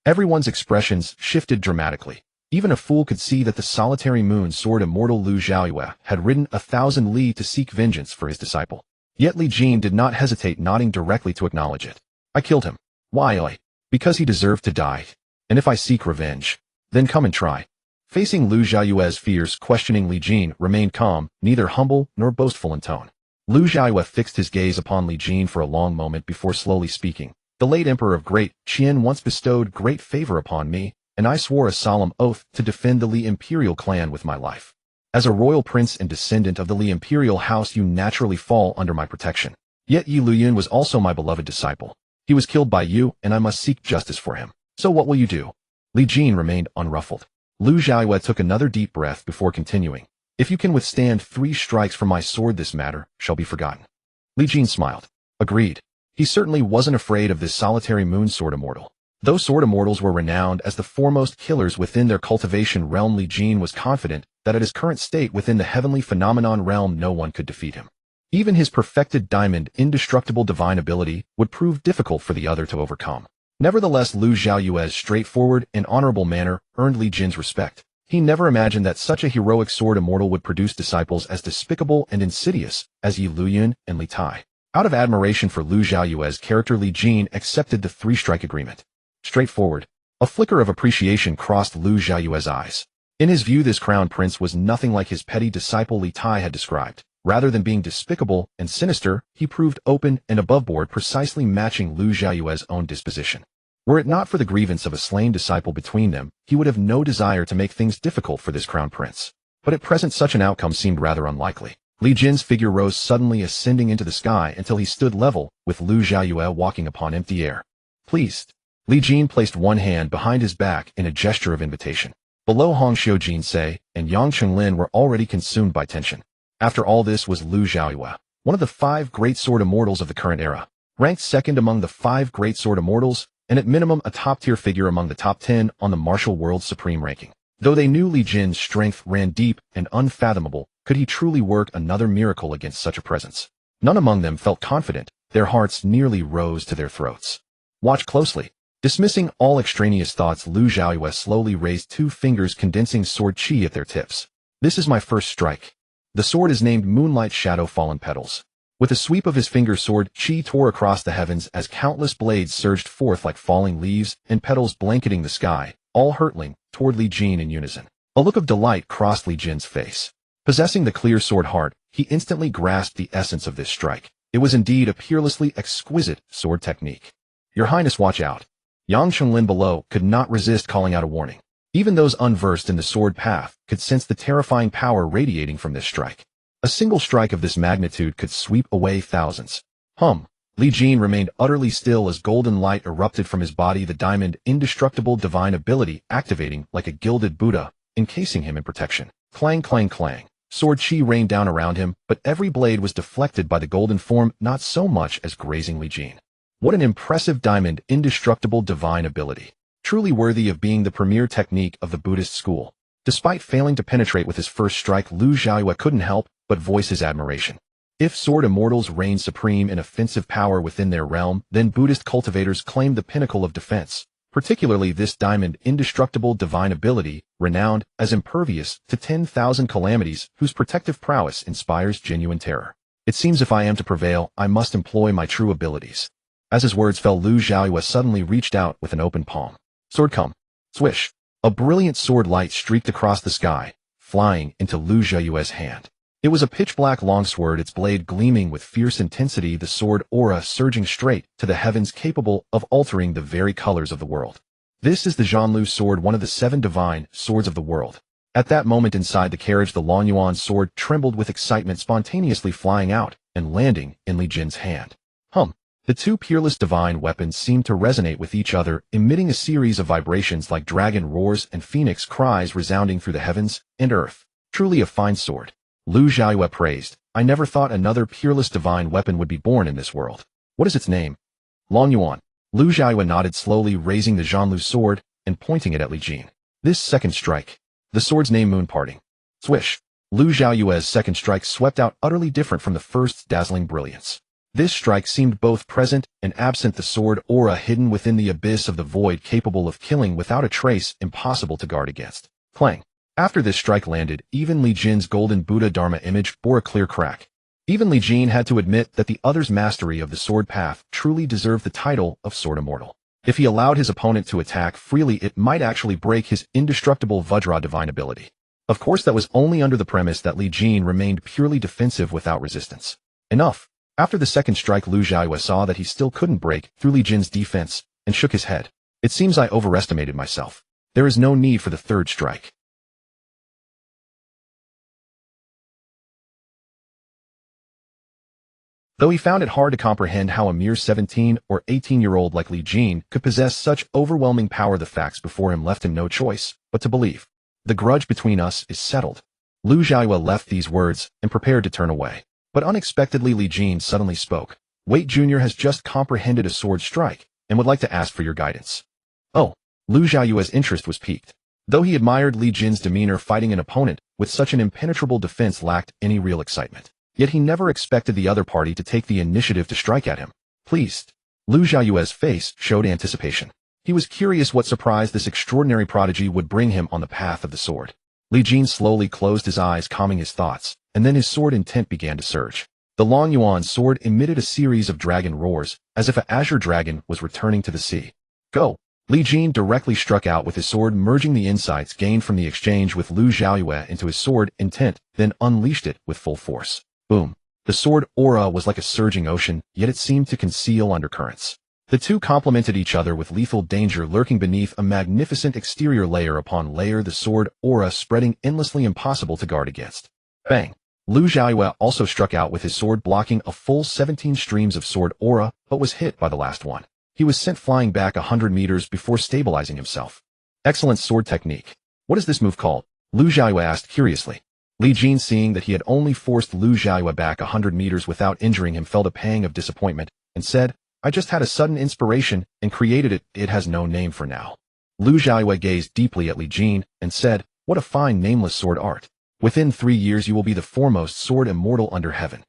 Everyone's expressions shifted dramatically. Even a fool could see that the solitary moon sword immortal Lu Jiue had ridden 1,000 li to seek vengeance for his disciple. Yet Li Jin did not hesitate, nodding directly to acknowledge it. I killed him. Why? Because he deserved to die. And if I seek revenge, then come and try. Facing Lu Jiue's fierce, questioning, Li Jin remained calm, neither humble nor boastful in tone. Lu Jiue fixed his gaze upon Li Jin for a long moment before slowly speaking. The late Emperor of Great Qian once bestowed great favor upon me, and I swore a solemn oath to defend the Li imperial clan with my life. As a royal prince and descendant of the Li imperial house, you naturally fall under my protection. Yet Yi Luyun was also my beloved disciple. He was killed by you, and I must seek justice for him. So what will you do? Li Jin remained unruffled. Lu Jiue took another deep breath before continuing. If you can withstand 3 strikes from my sword, this matter shall be forgotten. Li Jin smiled. Agreed. He certainly wasn't afraid of this solitary moon sword immortal. Though sword immortals were renowned as the foremost killers within their cultivation realm, Li Jin was confident that at his current state within the heavenly phenomenon realm no one could defeat him. Even his perfected diamond, indestructible divine ability would prove difficult for the other to overcome. Nevertheless, Lu Jiue's straightforward and honorable manner earned Li Jin's respect. He never imagined that such a heroic sword immortal would produce disciples as despicable and insidious as Yi Luyun and Li Tai. Out of admiration for Lu Jiue's character, Li Jin accepted the 3-strike agreement. Straightforward. A flicker of appreciation crossed Lu Jiue's eyes. In his view, this crown prince was nothing like his petty disciple Li Tai had described. Rather than being despicable and sinister, he proved open and aboveboard, precisely matching Lu Jiue's own disposition. Were it not for the grievance of a slain disciple between them, he would have no desire to make things difficult for this crown prince. But at present such an outcome seemed rather unlikely. Li Jin's figure rose suddenly, ascending into the sky until he stood level with Lu Jiue, walking upon empty air. Pleased. Li Jin placed one hand behind his back in a gesture of invitation. Below, Hong Xiujin Sei and Yang Chenglin were already consumed by tension. After all, this was Lu Jiue, one of the 5 great sword immortals of the current era, ranked second among the 5 great sword immortals, and at minimum a top-tier figure among the top 10 on the martial world's supreme ranking. Though they knew Li Jin's strength ran deep and unfathomable, could he truly work another miracle against such a presence? None among them felt confident. Their hearts nearly rose to their throats. Watch closely. Dismissing all extraneous thoughts, Lu Jiue slowly raised 2 fingers, condensing sword chi at their tips. This is my first strike. The sword is named Moonlight Shadow Fallen Petals. With a sweep of his finger, sword chi tore across the heavens as countless blades surged forth like falling leaves and petals blanketing the sky, all hurtling toward Li Jin in unison. A look of delight crossed Li Jin's face. Possessing the clear sword heart, he instantly grasped the essence of this strike. It was indeed a peerlessly exquisite sword technique. Your Highness, watch out. Yang Chenglin below could not resist calling out a warning. Even those unversed in the sword path could sense the terrifying power radiating from this strike. A single strike of this magnitude could sweep away thousands. Li Jin remained utterly still as golden light erupted from his body, the diamond, indestructible divine ability activating like a gilded Buddha, encasing him in protection. Clang, clang, clang. Sword chi rained down around him, but every blade was deflected by the golden form, not so much as grazing Li Jin. What an impressive diamond, indestructible divine ability. Truly worthy of being the premier technique of the Buddhist school. Despite failing to penetrate with his first strike, Lu Xiaoyue couldn't help but voice his admiration. If sword immortals reign supreme in offensive power within their realm, then Buddhist cultivators claim the pinnacle of defense, particularly this diamond, indestructible divine ability, renowned as impervious to 10,000 calamities, whose protective prowess inspires genuine terror. It seems if I am to prevail, I must employ my true abilities. As his words fell, Lu Xiaoyue suddenly reached out with an open palm. Sword come. Swish. A brilliant sword light streaked across the sky, flying into Lu Xiaoyue's hand. It was a pitch-black longsword, its blade gleaming with fierce intensity, the sword aura surging straight to the heavens, capable of altering the very colors of the world. This is the Zhanlu sword, one of the 7 divine swords of the world. At that moment inside the carriage, the Longyuan sword trembled with excitement, spontaneously flying out and landing in Li Jin's hand. The two peerless divine weapons seemed to resonate with each other, emitting a series of vibrations like dragon roars and phoenix cries resounding through the heavens and earth. Truly a fine sword. Lu Xiaoyue praised. I never thought another peerless divine weapon would be born in this world. What is its name? Longyuan. Lu Xiaoyue nodded, slowly raising the Zhanlu sword and pointing it at Li Jin. This second strike. The sword's name, Moon Parting. Swish. Lu Xiaoyue's second strike swept out, utterly different from the first's dazzling brilliance. This strike seemed both present and absent, the sword aura hidden within the abyss of the void, capable of killing without a trace, impossible to guard against. Clang. After this strike landed, even Li Jin's golden Buddha Dharma image bore a clear crack. Even Li Jin had to admit that the other's mastery of the sword path truly deserved the title of Sword Immortal. If he allowed his opponent to attack freely, it might actually break his indestructible Vajra divine ability. Of course, that was only under the premise that Li Jin remained purely defensive without resistance. Enough. After the second strike, Lu Xiaoyue saw that he still couldn't break through Li Jin's defense and shook his head. It seems I overestimated myself. There is no need for the third strike. Though he found it hard to comprehend how a mere 17 or 18-year-old like Li Jin could possess such overwhelming power, the facts before him left him no choice but to believe. The grudge between us is settled. Lu Xiaoyue left these words and prepared to turn away. But unexpectedly, Li Jin suddenly spoke. Wait, Junior has just comprehended a sword strike and would like to ask for your guidance. Oh, Lu Xiaoyue's interest was piqued. Though he admired Li Jin's demeanor, fighting an opponent with such an impenetrable defense lacked any real excitement. Yet he never expected the other party to take the initiative to strike at him. Pleased. Lu Xiaoyue's face showed anticipation. He was curious what surprise this extraordinary prodigy would bring him on the path of the sword. Li Jin slowly closed his eyes, calming his thoughts, and then his sword intent began to surge. The Longyuan sword emitted a series of dragon roars, as if an azure dragon was returning to the sea. Go! Li Jin directly struck out with his sword, merging the insights gained from the exchange with Lu Xiaoyue into his sword intent, then unleashed it with full force. Boom! The sword aura was like a surging ocean, yet it seemed to conceal undercurrents. The two complemented each other, with lethal danger lurking beneath a magnificent exterior, layer upon layer, the sword aura spreading endlessly, impossible to guard against. Bang! Lu Xiaoyue also struck out with his sword, blocking a full 17 streams of sword aura, but was hit by the last one. He was sent flying back 100 meters before stabilizing himself. Excellent sword technique. What is this move called? Lu Xiaoyue asked curiously. Li Jin, seeing that he had only forced Lu Xiaoyue back 100 meters without injuring him, felt a pang of disappointment and said, I just had a sudden inspiration and created it. It has no name for now. Lu Xiaoyue gazed deeply at Li Jin and said, what a fine nameless sword art. Within 3 years you will be the foremost sword immortal under heaven.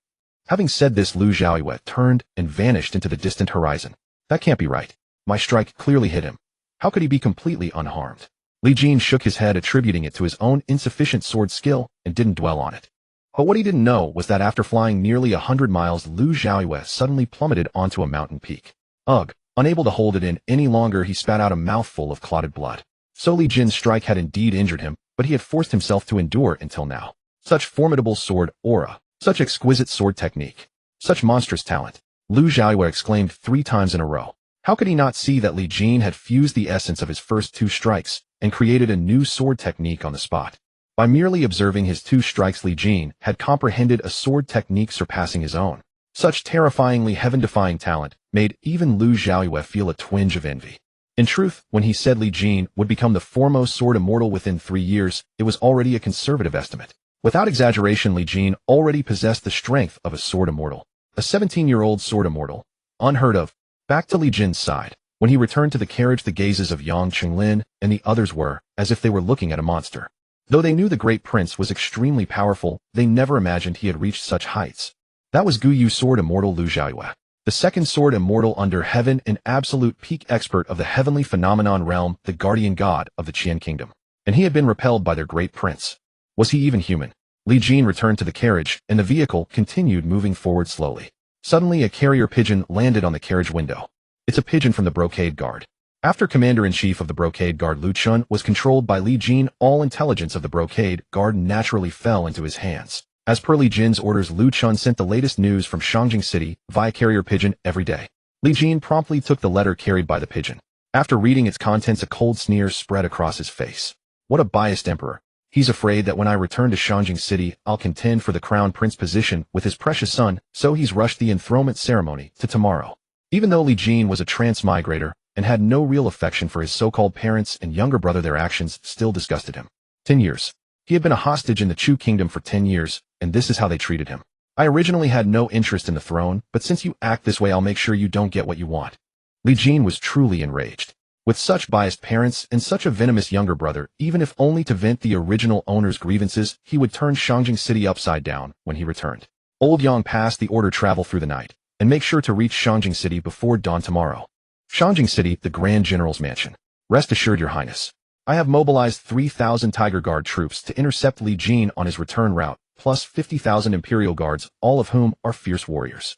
Having said this, Lu Xiaoyue turned and vanished into the distant horizon. That can't be right. My strike clearly hit him. How could he be completely unharmed? Li Jin shook his head, attributing it to his own insufficient sword skill, and didn't dwell on it. But what he didn't know was that after flying nearly 100 miles, Lu Xiaoyue suddenly plummeted onto a mountain peak. Ugh! Unable to hold it in any longer, he spat out a mouthful of clotted blood. So Li Jin's strike had indeed injured him, but he had forced himself to endure until now. Such formidable sword aura, such exquisite sword technique, such monstrous talent. Lu Xiaoyue exclaimed 3 times in a row. How could he not see that Li Jin had fused the essence of his first 2 strikes and created a new sword technique on the spot? By merely observing his 2 strikes, Li Jin had comprehended a sword technique surpassing his own. Such terrifyingly heaven-defying talent made even Lu Xiaoyue feel a twinge of envy. In truth, when he said Li Jin would become the foremost sword immortal within 3 years, it was already a conservative estimate. Without exaggeration, Li Jin already possessed the strength of a sword immortal. A 17-year-old sword immortal. Unheard of. Back to Li Jin's side. When he returned to the carriage, the gazes of Yang Qinglin and the others were, as if they were looking at a monster. Though they knew the great prince was extremely powerful, they never imagined he had reached such heights. That was Guyu sword immortal Lu Jiayue, the second sword immortal under heaven, an absolute peak expert of the heavenly phenomenon realm, the guardian god of the Qian kingdom. And he had been repelled by their great prince. Was he even human? Li Jin returned to the carriage, and the vehicle continued moving forward slowly. Suddenly a carrier pigeon landed on the carriage window. It's a pigeon from the Brocade Guard. After Commander-in-Chief of the Brocade Guard Lu Chun was controlled by Li Jin, all intelligence of the Brocade Guard naturally fell into his hands. As per Li Jin's orders, Lu Chun sent the latest news from Shangjing City via carrier pigeon every day. Li Jin promptly took the letter carried by the pigeon. After reading its contents, a cold sneer spread across his face. What a biased emperor. He's afraid that when I return to Shangjing City, I'll contend for the crown prince position with his precious son, so he's rushed the enthronement ceremony to tomorrow. Even though Li Jin was a transmigrator and had no real affection for his so-called parents and younger brother, their actions still disgusted him. 10 years. He had been a hostage in the Chu kingdom for 10 years, and this is how they treated him. I originally had no interest in the throne, but since you act this way, I'll make sure you don't get what you want. Li Jin was truly enraged. With such biased parents and such a venomous younger brother, even if only to vent the original owner's grievances, he would turn Shangjing City upside down when he returned. Old Yang passed the order: travel through the night, and make sure to reach Shangjing City before dawn tomorrow. Shangjing City, the Grand General's mansion. Rest assured, Your Highness. I have mobilized 3,000 Tiger Guard troops to intercept Li Jin on his return route, plus 50,000 Imperial Guards, all of whom are fierce warriors.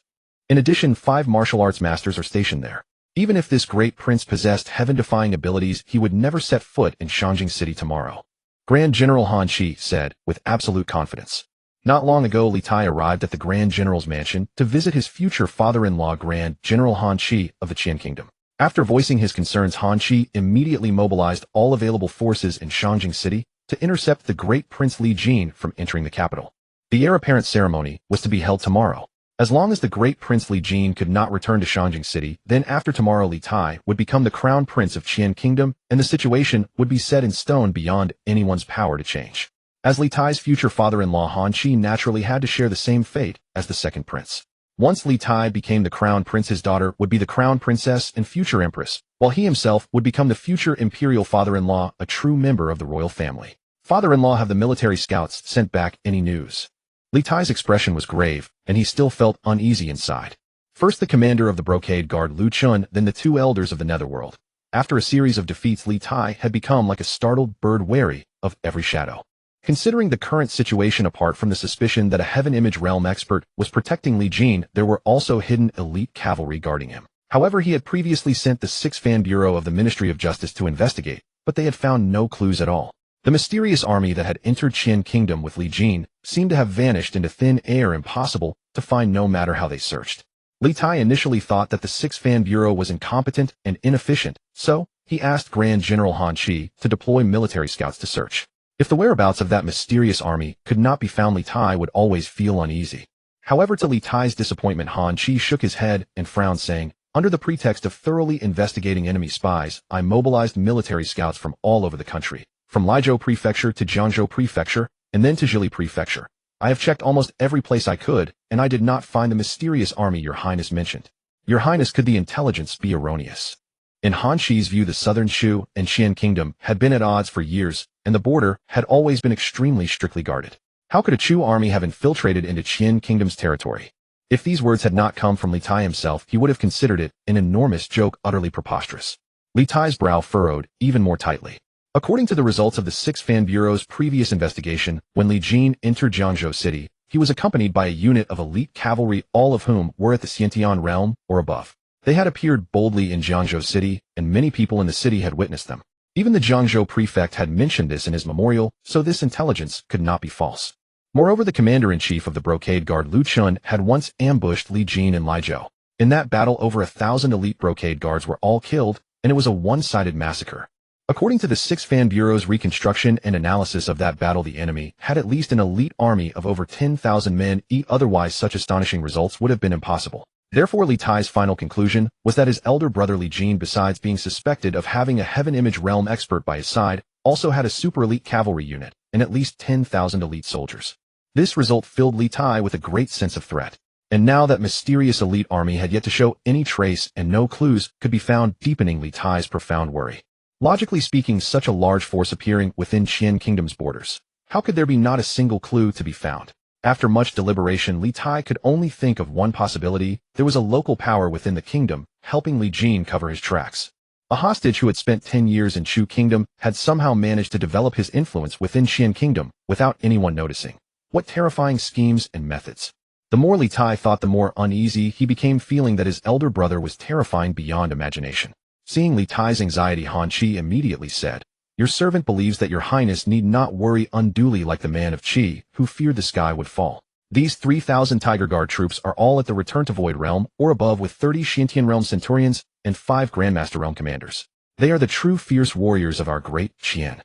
In addition, 5 martial arts masters are stationed there. Even if this great prince possessed heaven-defying abilities, he would never set foot in Shangjing City tomorrow. Grand General Han Qi said, with absolute confidence. Not long ago, Li Tai arrived at the Grand General's mansion to visit his future father-in-law, Grand General Han Qi of the Qian Kingdom. After voicing his concerns, Han Qi immediately mobilized all available forces in Shangjing City to intercept the great prince Li Jin from entering the capital. The heir-apparent ceremony was to be held tomorrow. As long as the great prince Li Jin could not return to Shangjing City, then after tomorrow Li Tai would become the crown prince of Qian Kingdom, and the situation would be set in stone beyond anyone's power to change. As Li Tai's future father-in-law, Han Qi naturally had to share the same fate as the second prince. Once Li Tai became the crown prince, his daughter would be the crown princess and future empress, while he himself would become the future imperial father-in-law, a true member of the royal family. Father-in-law, have the military scouts sent back any news? Li Tai's expression was grave, and he still felt uneasy inside. First the commander of the Brocade Guard Lu Chun, then the 2 elders of the Netherworld. After a series of defeats, Li Tai had become like a startled bird, wary of every shadow. Considering the current situation, apart from the suspicion that a Heaven Image Realm expert was protecting Li Jin, there were also hidden elite cavalry guarding him. However, he had previously sent the 6th Fan Bureau of the Ministry of Justice to investigate, but they had found no clues at all. The mysterious army that had entered Qian Kingdom with Li Jin seemed to have vanished into thin air, impossible to find no matter how they searched. Li Tai initially thought that the 6th Fan Bureau was incompetent and inefficient, so he asked Grand General Han Qi to deploy military scouts to search. If the whereabouts of that mysterious army could not be found, Li Tai would always feel uneasy. However, to Li Tai's disappointment, Han Qi shook his head and frowned, saying, under the pretext of thoroughly investigating enemy spies, I mobilized military scouts from all over the country, from Lizhou Prefecture to Jiangzhou Prefecture, and then to Zhili Prefecture. I have checked almost every place I could, and I did not find the mysterious army Your Highness mentioned. Your Highness, could the intelligence be erroneous? In Han Qi's view, the southern Shu and Qian Kingdom had been at odds for years, and the border had always been extremely strictly guarded. How could a Chu army have infiltrated into Qian Kingdom's territory? If these words had not come from Li Tai himself, he would have considered it an enormous joke, utterly preposterous. Li Tai's brow furrowed even more tightly. According to the results of the 6th Fan Bureau's previous investigation, when Li Jin entered Jiangzhou City, he was accompanied by a unit of elite cavalry, all of whom were at the Xiantian realm or above. They had appeared boldly in Jiangzhou City, and many people in the city had witnessed them. Even the Jiangzhou prefect had mentioned this in his memorial, so this intelligence could not be false. Moreover, the commander-in-chief of the Brocade Guard Lu Chun had once ambushed Li Jin in Lizhou. In that battle, over 1,000 elite Brocade Guards were all killed, and it was a one-sided massacre. According to the 6th Fan Bureau's reconstruction and analysis of that battle, the enemy had at least an elite army of over 10,000 men. Otherwise, such astonishing results would have been impossible. Therefore, Li Tai's final conclusion was that his elder brother Li Jin, besides being suspected of having a Heaven Image Realm expert by his side, also had a super elite cavalry unit, and at least 10,000 elite soldiers. This result filled Li Tai with a great sense of threat. And now that mysterious elite army had yet to show any trace and no clues could be found, deepening Li Tai's profound worry. Logically speaking, such a large force appearing within Qian Kingdom's borders, how could there be not a single clue to be found? After much deliberation, Li Tai could only think of one possibility. There was a local power within the kingdom, helping Li Jin cover his tracks. A hostage who had spent 10 years in Chu Kingdom had somehow managed to develop his influence within Qian Kingdom without anyone noticing. What terrifying schemes and methods! The more Li Tai thought, the more uneasy he became, feeling that his elder brother was terrifying beyond imagination. Seeing Li Tai's anxiety, Han Qi immediately said, "Your servant believes that your highness need not worry unduly like the man of Qi, who feared the sky would fall. These 3,000 Tiger Guard troops are all at the Return to Void Realm or above, with 30 Xintian Realm Centurions and 5 Grandmaster Realm Commanders. They are the true fierce warriors of our great Qian.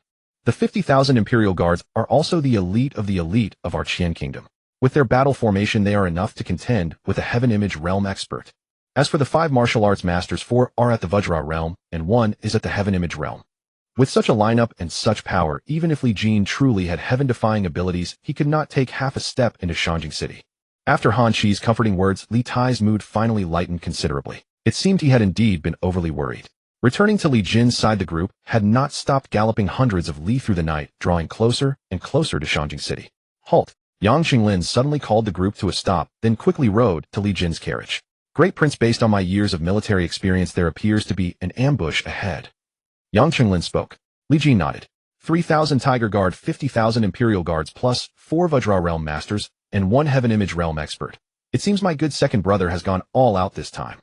The 50,000 Imperial Guards are also the elite of our Qian Kingdom. With their battle formation, they are enough to contend with a Heaven Image Realm expert. As for the 5 martial arts masters, 4 are at the Vajra Realm, and 1 is at the Heaven Image Realm. With such a lineup and such power, even if Li Jin truly had heaven-defying abilities, he could not take half a step into Shanjing City." After Han Qi's comforting words, Li Tai's mood finally lightened considerably. It seemed he had indeed been overly worried. Returning to Li Jin's side, the group had not stopped galloping hundreds of li through the night, drawing closer and closer to Shanjing City. "Halt!" Yang Qinglin suddenly called the group to a stop, then quickly rode to Li Jin's carriage. "Great Prince, based on my years of military experience, there appears to be an ambush ahead." Yang Qinglin spoke. Li Jin nodded. 3,000 Tiger Guard, 50,000 Imperial Guards, plus 4 Vajra Realm Masters, and 1 Heaven Image Realm Expert. It seems my good second brother has gone all out this time.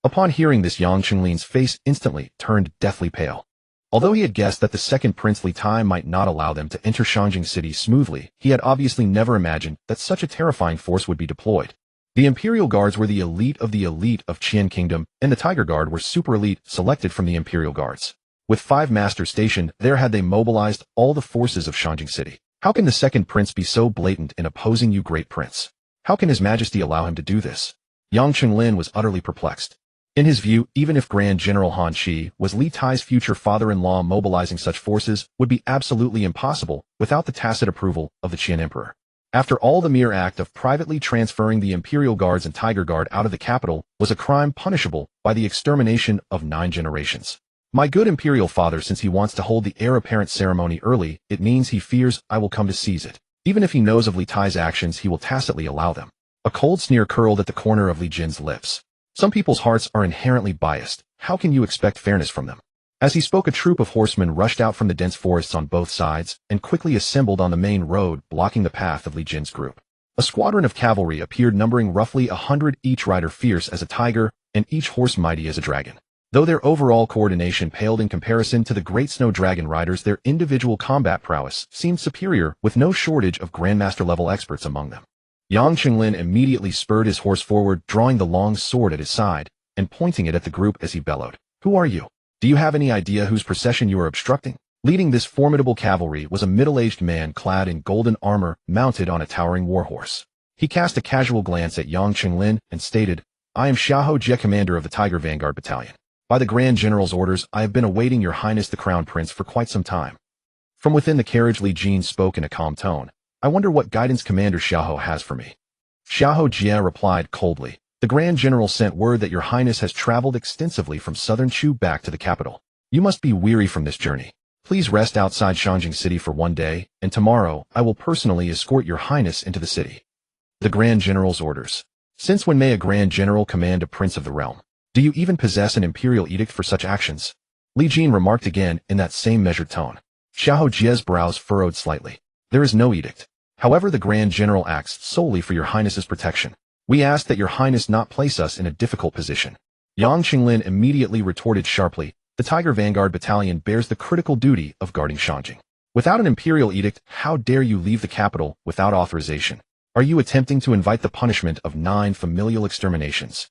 Upon hearing this, Yang Qinglin's face instantly turned deathly pale. Although he had guessed that the second Prince Li Tai might not allow them to enter Shanjing City smoothly, he had obviously never imagined that such a terrifying force would be deployed. The Imperial Guards were the elite of Qian Kingdom, and the Tiger Guard were super elite, selected from the Imperial Guards. With 5 masters stationed there, had they mobilized all the forces of Shanjing City. How can the second prince be so blatant in opposing you, great prince? How can His Majesty allow him to do this? Yang Qinglin was utterly perplexed. In his view, even if Grand General Han Qi was Li Tai's future father-in-law, mobilizing such forces would be absolutely impossible without the tacit approval of the Qian Emperor. After all, the mere act of privately transferring the Imperial Guards and Tiger Guard out of the capital was a crime punishable by the extermination of 9 generations. My good Imperial father, since he wants to hold the heir apparent ceremony early, it means he fears I will come to seize it. Even if he knows of Li Tai's actions, he will tacitly allow them. A cold sneer curled at the corner of Li Jin's lips. Some people's hearts are inherently biased. How can you expect fairness from them? As he spoke, a troop of horsemen rushed out from the dense forests on both sides and quickly assembled on the main road, blocking the path of Li Jin's group. A squadron of cavalry appeared, numbering roughly 100, each rider fierce as a tiger and each horse mighty as a dragon. Though their overall coordination paled in comparison to the great snow dragon riders, their individual combat prowess seemed superior, with no shortage of Grandmaster-level experts among them. Yang Qinglin immediately spurred his horse forward, drawing the long sword at his side and pointing it at the group as he bellowed, "Who are you? Do you have any idea whose procession you are obstructing?" Leading this formidable cavalry was a middle-aged man clad in golden armor, mounted on a towering warhorse. He cast a casual glance at Yang Qinglin and stated, "I am Xiahou Jie, commander of the Tiger Vanguard Battalion. By the Grand General's orders, I have been awaiting your highness the Crown Prince for quite some time." From within the carriage, Li Jin spoke in a calm tone. "I wonder what guidance Commander Xiahou has for me." Xiahou Jie replied coldly, "The Grand General sent word that your highness has traveled extensively from southern Chu back to the capital. You must be weary from this journey. Please rest outside Shanjing City for 1 day, and tomorrow I will personally escort your highness into the city." The Grand General's orders. Since when may a Grand General command a prince of the realm? Do you even possess an imperial edict for such actions? Li Jin remarked again in that same measured tone. Xiahou Jie's brows furrowed slightly. "There is no edict. However, the Grand General acts solely for your highness's protection. We ask that your highness not place us in a difficult position." Yang Qinglin immediately retorted sharply, "The Tiger Vanguard Battalion bears the critical duty of guarding Shanjing. Without an imperial edict, how dare you leave the capital without authorization? Are you attempting to invite the punishment of 9 familial exterminations?"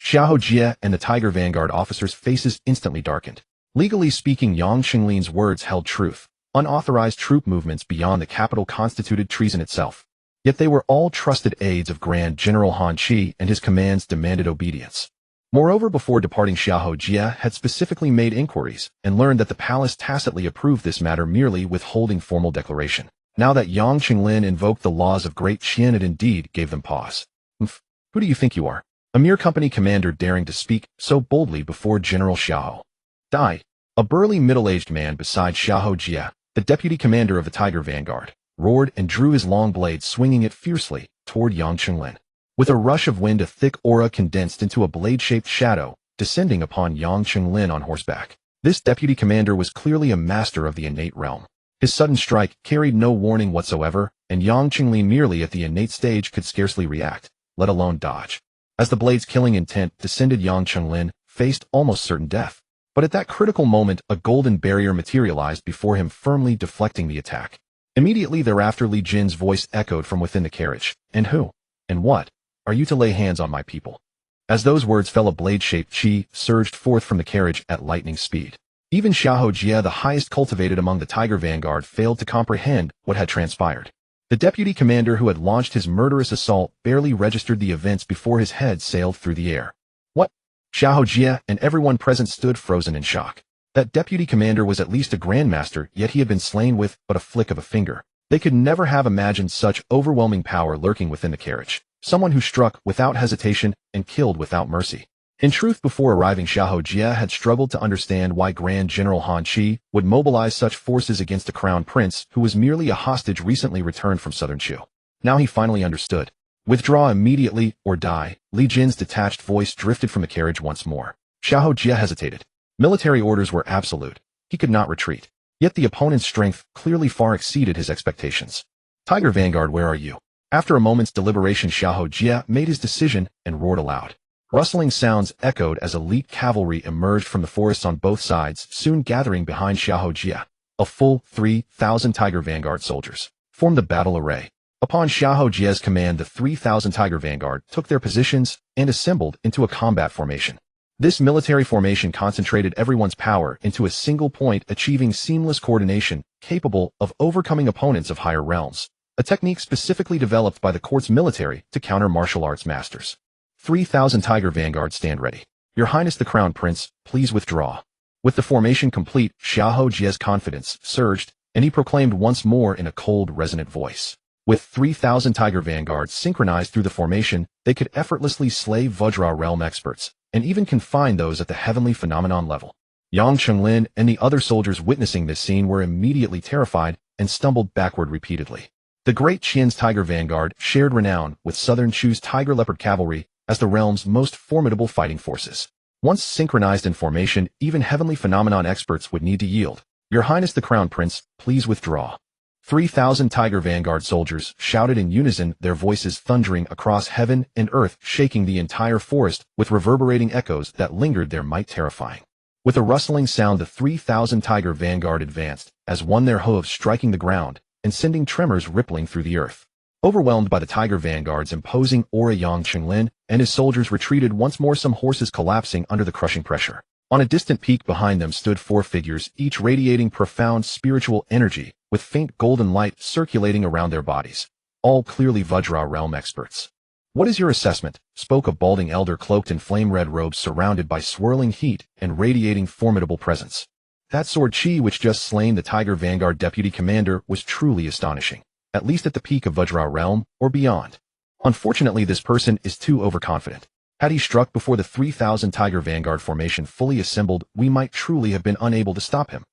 Xiahou Jie and the Tiger Vanguard officers' faces instantly darkened. Legally speaking, Yang Qinglin's words held truth. Unauthorized troop movements beyond the capital constituted treason itself. Yet they were all trusted aides of Grand General Han Qi, and his commands demanded obedience. Moreover, before departing, Xiahou Jie had specifically made inquiries and learned that the palace tacitly approved this matter, merely withholding formal declaration. Now that Yang Qinglin invoked the laws of Great Qian, it indeed gave them pause. Who do you think you are? A mere company commander daring to speak so boldly before General Xiahou. Die. A burly middle-aged man beside Xiahou Jie, the deputy commander of the Tiger Vanguard, roared and drew his long blade, swinging it fiercely toward Yang Qinglin. With a rush of wind, a thick aura condensed into a blade-shaped shadow, descending upon Yang Qinglin on horseback. This deputy commander was clearly a master of the innate realm. His sudden strike carried no warning whatsoever, and Yang Qinglin merely at the innate stage could scarcely react, let alone dodge. As the blade's killing intent descended, Yang Qinglin faced almost certain death. But at that critical moment, a golden barrier materialized before him, firmly deflecting the attack. Immediately thereafter, Li Jin's voice echoed from within the carriage. And who? And what? Are you to lay hands on my people? As those words fell, a blade-shaped chi surged forth from the carriage at lightning speed. Even Xiahou Jie, the highest cultivated among the Tiger Vanguard, failed to comprehend what had transpired. The deputy commander who had launched his murderous assault barely registered the events before his head sailed through the air. What? Xiahou Jie and everyone present stood frozen in shock. That deputy commander was at least a grandmaster, yet he had been slain with but a flick of a finger. They could never have imagined such overwhelming power lurking within the carriage. Someone who struck without hesitation and killed without mercy. In truth, before arriving, Xiahou Jie had struggled to understand why Grand General Han Qi would mobilize such forces against a crown prince who was merely a hostage recently returned from southern Chu. Now he finally understood. Withdraw immediately or die. Li Jin's detached voice drifted from the carriage once more. Xiahou Jie hesitated. Military orders were absolute. He could not retreat. Yet the opponent's strength clearly far exceeded his expectations. Tiger Vanguard, where are you? After a moment's deliberation, Xiahou Jie made his decision and roared aloud. Rustling sounds echoed as elite cavalry emerged from the forests on both sides, soon gathering behind Xiahou Jie. A full 3,000 Tiger Vanguard soldiers formed the battle array. Upon Xiahou Jie's command, the 3,000 Tiger Vanguard took their positions and assembled into a combat formation. This military formation concentrated everyone's power into a single point, achieving seamless coordination capable of overcoming opponents of higher realms, a technique specifically developed by the court's military to counter martial arts masters. 3,000 Tiger Vanguard, stand ready. Your Highness the Crown Prince, please withdraw. With the formation complete, Xiahou Jie's confidence surged, and he proclaimed once more in a cold, resonant voice. With 3,000 Tiger Vanguards synchronized through the formation, they could effortlessly slay Vajra realm experts, and even confine those at the heavenly phenomenon level. Yang Qinglin and the other soldiers witnessing this scene were immediately terrified and stumbled backward repeatedly. The Great Qian's Tiger Vanguard shared renown with Southern Chu's Tiger Leopard Cavalry as the realm's most formidable fighting forces. Once synchronized in formation, even heavenly phenomenon experts would need to yield. Your Highness the Crown Prince, please withdraw. 3,000 Tiger Vanguard soldiers shouted in unison, their voices thundering across heaven and earth, shaking the entire forest with reverberating echoes that lingered their might, terrifying. With a rustling sound, the 3,000 Tiger Vanguard advanced, as one, their hooves striking the ground and sending tremors rippling through the earth. Overwhelmed by the Tiger Vanguard's imposing aura, Yang Qinglin and his soldiers retreated once more, some horses collapsing under the crushing pressure. On a distant peak behind them stood 4 figures, each radiating profound spiritual energy, with faint golden light circulating around their bodies. All clearly Vajra realm experts. What is your assessment? Spoke a balding elder cloaked in flame-red robes, surrounded by swirling heat and radiating formidable presence. That sword chi which just slain the Tiger Vanguard deputy commander was truly astonishing, at least at the peak of Vajra realm, or beyond. Unfortunately, this person is too overconfident. Had he struck before the 3,000 Tiger Vanguard formation fully assembled, we might truly have been unable to stop him.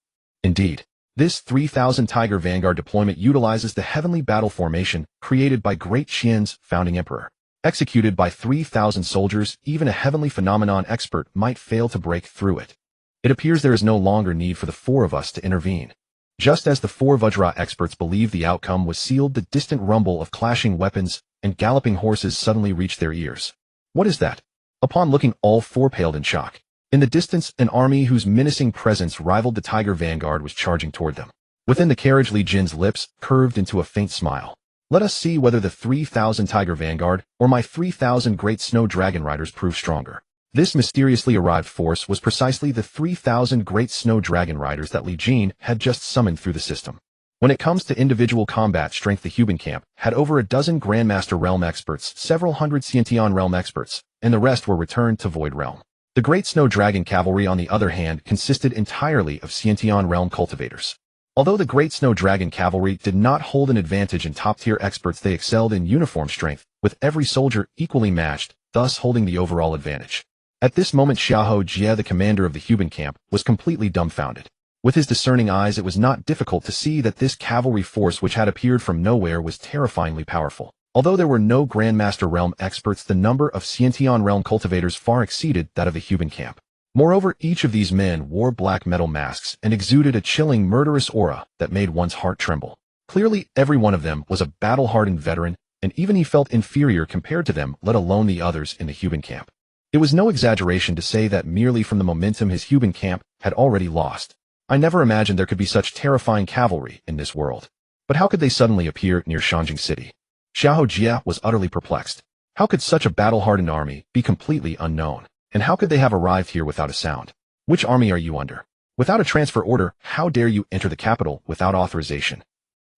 Indeed, this 3,000 Tiger Vanguard deployment utilizes the heavenly battle formation created by Great Qian's founding emperor. Executed by 3,000 soldiers, even a heavenly phenomenon expert might fail to break through it. It appears there is no longer need for the 4 of us to intervene. Just as the 4 Vajra experts believed the outcome was sealed, the distant rumble of clashing weapons and galloping horses suddenly reached their ears. What is that? Upon looking, all 4 paled in shock. In the distance, an army whose menacing presence rivaled the Tiger Vanguard was charging toward them. Within the carriage, Li Jin's lips curved into a faint smile. Let us see whether the 3,000 Tiger Vanguard or my 3,000 great snow dragon riders prove stronger. This mysteriously arrived force was precisely the 3,000 great snow dragon riders that Li Jin had just summoned through the system. When it comes to individual combat strength, the Huban camp had over a dozen Grandmaster realm experts, several hundred Xiantian realm experts, and the rest were returned to Void realm. The Great Snow Dragon Cavalry, on the other hand, consisted entirely of Xiantian realm cultivators. Although the Great Snow Dragon Cavalry did not hold an advantage in top-tier experts, they excelled in uniform strength, with every soldier equally matched, thus holding the overall advantage. At this moment Xiahou Jie, the commander of the Huban camp, was completely dumbfounded. With his discerning eyes it was not difficult to see that this cavalry force which had appeared from nowhere was terrifyingly powerful. Although there were no Grandmaster Realm experts, the number of Xiantian Realm cultivators far exceeded that of the Huban camp. Moreover, each of these men wore black metal masks and exuded a chilling, murderous aura that made one's heart tremble. Clearly, every one of them was a battle-hardened veteran, and even he felt inferior compared to them, let alone the others in the Huban camp. It was no exaggeration to say that merely from the momentum his Huban camp had already lost. I never imagined there could be such terrifying cavalry in this world. But how could they suddenly appear near Shanjing City? Xiahou Jie was utterly perplexed. How could such a battle-hardened army be completely unknown? And how could they have arrived here without a sound? Which army are you under? Without a transfer order, how dare you enter the capital without authorization?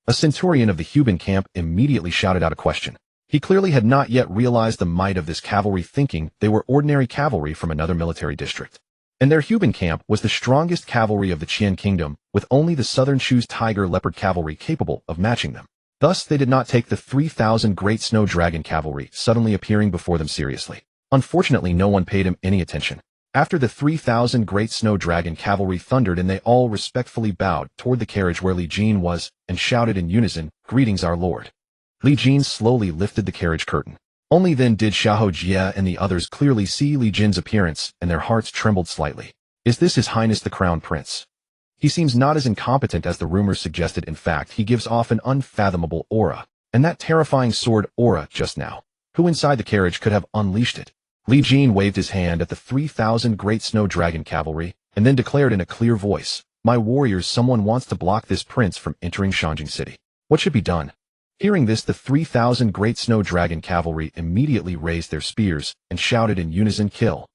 A centurion of the Huban camp immediately shouted out a question. He clearly had not yet realized the might of this cavalry, thinking they were ordinary cavalry from another military district. And their Huban camp was the strongest cavalry of the Qian kingdom, with only the Southern Chu's Tiger Leopard cavalry capable of matching them. Thus, they did not take the 3,000 Great Snow Dragon cavalry suddenly appearing before them seriously. Unfortunately, no one paid him any attention. After the 3,000 Great Snow Dragon cavalry thundered, and they all respectfully bowed toward the carriage where Li Jin was, and shouted in unison, "Greetings, our lord." Li Jin slowly lifted the carriage curtain. Only then did Xiahou Jie and the others clearly see Li Jin's appearance, and their hearts trembled slightly. Is this His Highness the Crown Prince? He seems not as incompetent as the rumors suggested. In fact, he gives off an unfathomable aura. And that terrifying sword aura just now. Who inside the carriage could have unleashed it? Li Jin waved his hand at the 3,000 Great Snow Dragon cavalry, and then declared in a clear voice, "My warriors, someone wants to block this prince from entering Shanjing City. What should be done?" Hearing this, the 3,000 Great Snow Dragon cavalry immediately raised their spears and shouted in unison, "Kill."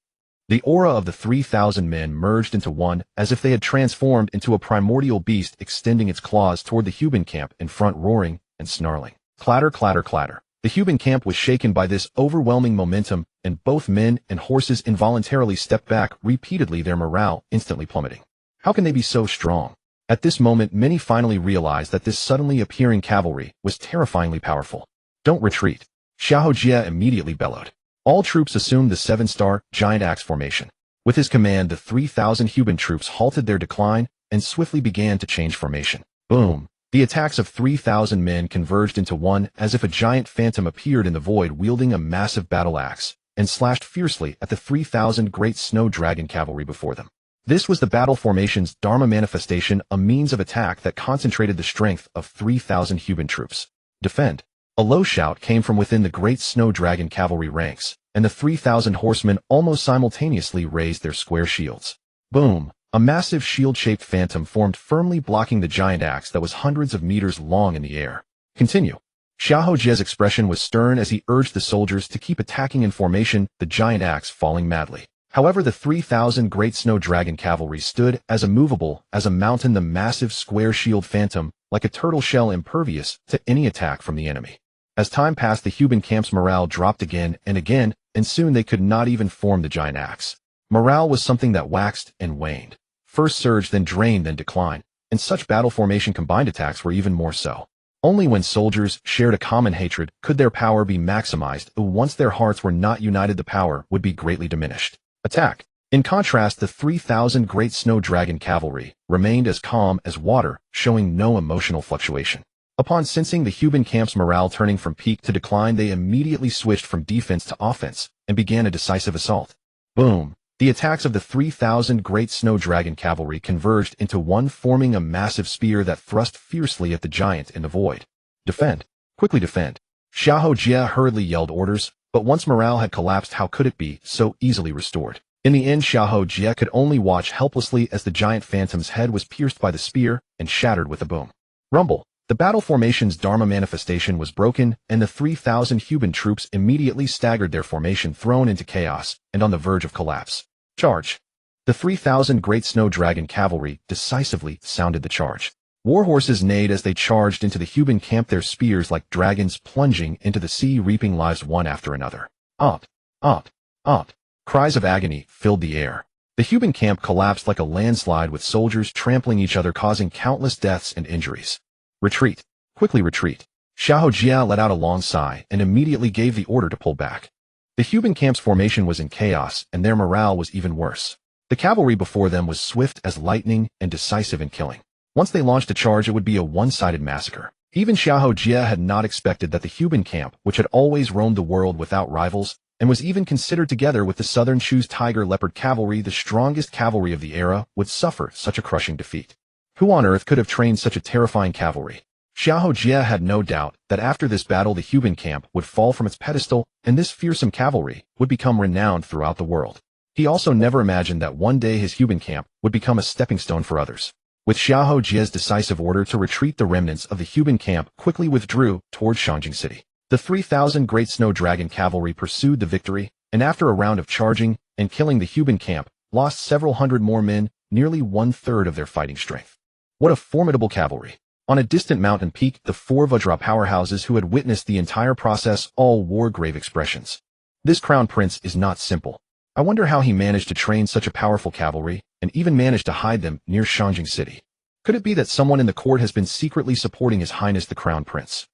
The aura of the 3,000 men merged into one, as if they had transformed into a primordial beast, extending its claws toward the Huban camp in front, roaring and snarling. Clatter, clatter, clatter. The Huban camp was shaken by this overwhelming momentum, and both men and horses involuntarily stepped back, repeatedly, their morale instantly plummeting. How can they be so strong? At this moment, many finally realized that this suddenly appearing cavalry was terrifyingly powerful. "Don't retreat," Xiahou Jie immediately bellowed. All troops assumed the 7-star giant axe formation. With his command, the 3,000 Huban troops halted their decline and swiftly began to change formation. Boom! The attacks of 3,000 men converged into one, as if a giant phantom appeared in the void wielding a massive battle axe, and slashed fiercely at the 3,000 Great Snow Dragon cavalry before them. This was the battle formation's Dharma manifestation, a means of attack that concentrated the strength of 3,000 Huban troops. Defend! A low shout came from within the Great Snow Dragon cavalry ranks, and the 3,000 horsemen almost simultaneously raised their square shields. Boom! A massive shield-shaped phantom formed, firmly blocking the giant axe that was hundreds of meters long in the air. Continue. Xiahou Jie's expression was stern as he urged the soldiers to keep attacking in formation, the giant axe falling madly. However, the 3,000 Great Snow Dragon cavalry stood as immovable as a mountain, the massive square shield phantom, like a turtle shell, impervious to any attack from the enemy. As time passed, the Huban camp's morale dropped again, and soon they could not even form the giant axe. Morale was something that waxed and waned. First surged, then drained, then declined, and such battle formation combined attacks were even more so. Only when soldiers shared a common hatred could their power be maximized. Once their hearts were not united, the power would be greatly diminished. Attack! In contrast, the 3,000 Great Snow Dragon cavalry remained as calm as water, showing no emotional fluctuation. Upon sensing the Huban camp's morale turning from peak to decline, they immediately switched from defense to offense and began a decisive assault. Boom! The attacks of the 3,000 Great Snow Dragon cavalry converged into one, forming a massive spear that thrust fiercely at the giant in the void. Defend! Quickly defend! Xiahou Jie hurriedly yelled orders, but once morale had collapsed, how could it be so easily restored? In the end, Xiahou Jie could only watch helplessly as the giant phantom's head was pierced by the spear and shattered with a boom. Rumble! The battle formation's Dharma manifestation was broken, and the 3,000 Huban troops immediately staggered, their formation thrown into chaos and on the verge of collapse. Charge! The 3,000 Great Snow Dragon cavalry decisively sounded the charge. Warhorses neighed as they charged into the Huban camp, their spears like dragons plunging into the sea, reaping lives one after another. Opt! Opt! Opt! Cries of agony filled the air. The Huban camp collapsed like a landslide with soldiers trampling each other, causing countless deaths and injuries. Retreat. Quickly retreat. Xiahou Jia let out a long sigh and immediately gave the order to pull back. The Huban camp's formation was in chaos, and their morale was even worse. The cavalry before them was swift as lightning and decisive in killing. Once they launched a charge, it would be a one-sided massacre. Even Xiahou Jia had not expected that the Huban camp, which had always roamed the world without rivals, and was even considered together with the Southern Chu's Tiger Leopard cavalry, the strongest cavalry of the era, would suffer such a crushing defeat. Who on earth could have trained such a terrifying cavalry? Xiahou Jia had no doubt that after this battle the Huban camp would fall from its pedestal, and this fearsome cavalry would become renowned throughout the world. He also never imagined that one day his Huban camp would become a stepping stone for others. With Xiahou Jia's decisive order to retreat, the remnants of the Huban camp quickly withdrew towards Shangjing City. The 3,000 Great Snow Dragon cavalry pursued the victory, and after a round of charging and killing the Huban camp, lost several hundred more men, nearly one-third of their fighting strength. What a formidable cavalry! On a distant mountain peak, the four Vajra powerhouses who had witnessed the entire process all wore grave expressions. This crown prince is not simple. I wonder how he managed to train such a powerful cavalry, and even managed to hide them near Shangjing City. Could it be that someone in the court has been secretly supporting His Highness the Crown Prince?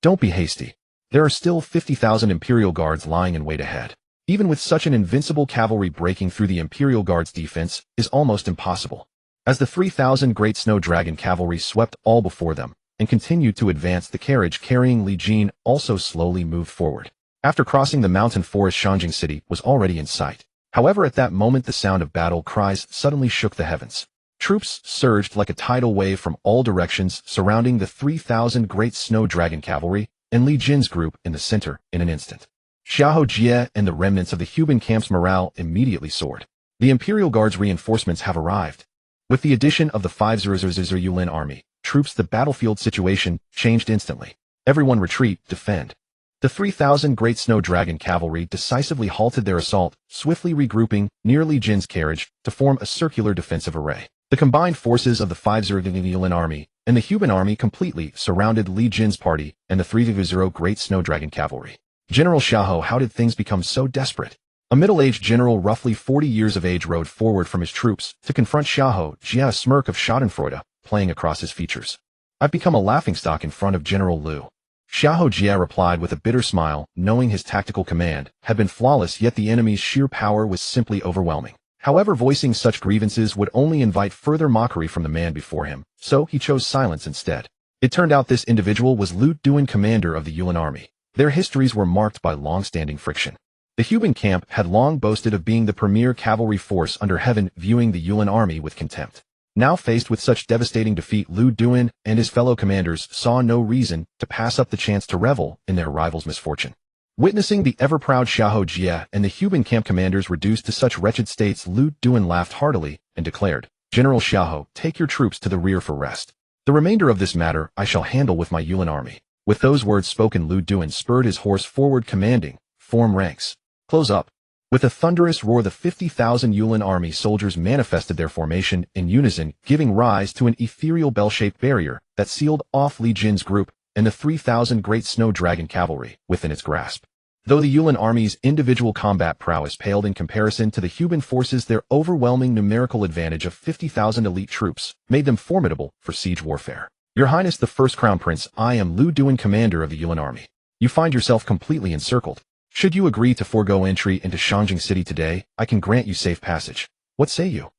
Don't be hasty. There are still 50,000 Imperial Guards lying in wait ahead. Even with such an invincible cavalry, breaking through the Imperial Guard's defense is almost impossible. As the 3,000 Great Snow Dragon cavalry swept all before them and continued to advance, the carriage carrying Li Jin also slowly moved forward. After crossing the mountain forest, Shangjing City was already in sight. However, at that moment the sound of battle cries suddenly shook the heavens. Troops surged like a tidal wave from all directions, surrounding the 3,000 Great Snow Dragon cavalry and Li Jin's group in the center in an instant. Xiahou Jia and the remnants of the Huban camp's morale immediately soared. The Imperial Guard's reinforcements have arrived. With the addition of the 5,000 Yulin army troops, the battlefield situation changed instantly. Everyone retreat, defend. The 3,000 Great Snow Dragon cavalry decisively halted their assault, swiftly regrouping near Li Jin's carriage to form a circular defensive array. The combined forces of the 5,000 Yulin army and the Huban army completely surrounded Li Jin's party and the 3,000 Great Snow Dragon cavalry. General Xiahou, how did things become so desperate? A middle-aged general roughly 40 years of age rode forward from his troops to confront Xiahou Jia, a smirk of schadenfreude playing across his features. I've become a laughingstock in front of General Liu. Xiahou Jia replied with a bitter smile, knowing his tactical command had been flawless, yet the enemy's sheer power was simply overwhelming. However, voicing such grievances would only invite further mockery from the man before him, so he chose silence instead. It turned out this individual was Li Jin, commander of the Yulin army. Their histories were marked by long-standing friction. The Huban camp had long boasted of being the premier cavalry force under heaven, viewing the Yulin army with contempt. Now faced with such devastating defeat, Li Jin and his fellow commanders saw no reason to pass up the chance to revel in their rival's misfortune. Witnessing the ever-proud Xiahou Jia and the Huban camp commanders reduced to such wretched states, Li Jin laughed heartily and declared, "General Xiahou, take your troops to the rear for rest. The remainder of this matter I shall handle with my Yulin army." With those words spoken, Li Jin spurred his horse forward, commanding, "Form ranks. Close up." With a thunderous roar, the 50,000 Yulin army soldiers manifested their formation in unison, giving rise to an ethereal bell-shaped barrier that sealed off Li Jin's group and the 3,000 Great Snow Dragon cavalry within its grasp. Though the Yulin army's individual combat prowess paled in comparison to the Huban forces, their overwhelming numerical advantage of 50,000 elite troops made them formidable for siege warfare. "Your Highness the First Crown Prince, I am Li Jin, commander of the Yulin army. You find yourself completely encircled. Should you agree to forego entry into Shangjing City today, I can grant you safe passage. What say you?"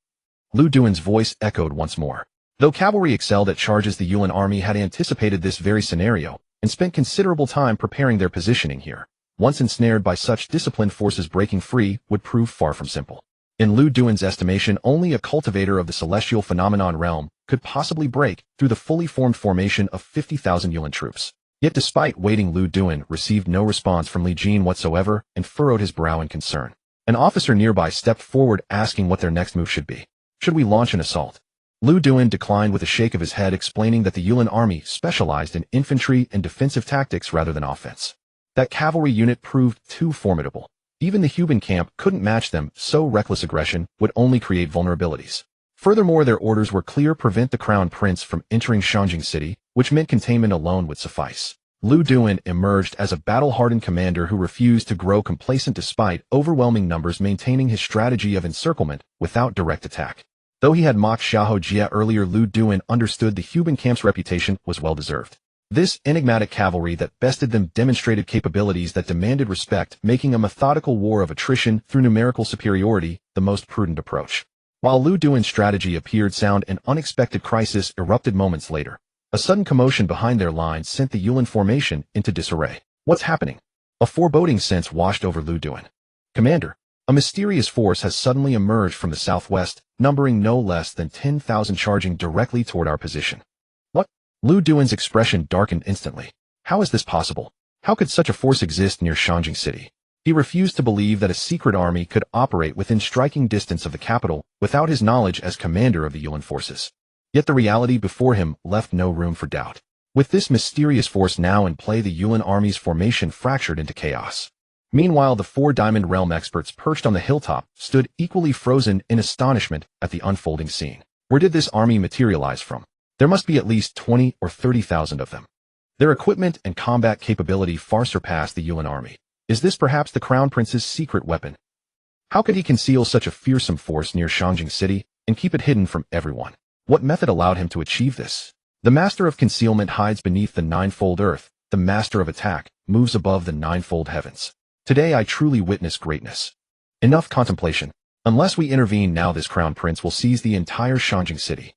Li Jin's voice echoed once more. Though cavalry excelled at charges, the Yulin army had anticipated this very scenario and spent considerable time preparing their positioning here. Once ensnared by such disciplined forces, breaking free would prove far from simple. In Li Jin's estimation, only a cultivator of the celestial phenomenon realm could possibly break through the fully formed formation of 50,000 Yulin troops. Yet despite waiting, Li Jin received no response from Li Jin whatsoever and furrowed his brow in concern. An officer nearby stepped forward, asking what their next move should be. "Should we launch an assault?" Li Jin declined with a shake of his head, explaining that the Yulin army specialized in infantry and defensive tactics rather than offense. That cavalry unit proved too formidable. Even the Huban camp couldn't match them, so reckless aggression would only create vulnerabilities. Furthermore, their orders were clear: prevent the Crown Prince from entering Shangjing City, which meant containment alone would suffice. Lu Duan emerged as a battle-hardened commander who refused to grow complacent despite overwhelming numbers, maintaining his strategy of encirclement without direct attack. Though he had mocked Xiahou Jie earlier, Lu Duan understood the Huban camp's reputation was well-deserved. This enigmatic cavalry that bested them demonstrated capabilities that demanded respect, making a methodical war of attrition through numerical superiority the most prudent approach. While Lu Duan's strategy appeared sound, an unexpected crisis erupted moments later. A sudden commotion behind their lines sent the Yulin formation into disarray. What's happening? A foreboding sense washed over Lu Duan. Commander, a mysterious force has suddenly emerged from the southwest, numbering no less than 10,000, charging directly toward our position. What? Lu Duan's expression darkened instantly. How is this possible? How could such a force exist near Shanjing City? He refused to believe that a secret army could operate within striking distance of the capital without his knowledge as commander of the Yulin forces. Yet the reality before him left no room for doubt. With this mysterious force now in play, the Yulin army's formation fractured into chaos. Meanwhile, the four Diamond Realm experts perched on the hilltop stood equally frozen in astonishment at the unfolding scene. Where did this army materialize from? There must be at least 20 or 30,000 of them. Their equipment and combat capability far surpassed the Yulin army. Is this perhaps the Crown Prince's secret weapon? How could he conceal such a fearsome force near Shanjing City and keep it hidden from everyone? What method allowed him to achieve this? The master of concealment hides beneath the ninefold earth. The master of attack moves above the ninefold heavens. Today I truly witness greatness. Enough contemplation. Unless we intervene now, this Crown Prince will seize the entire Shanjing City.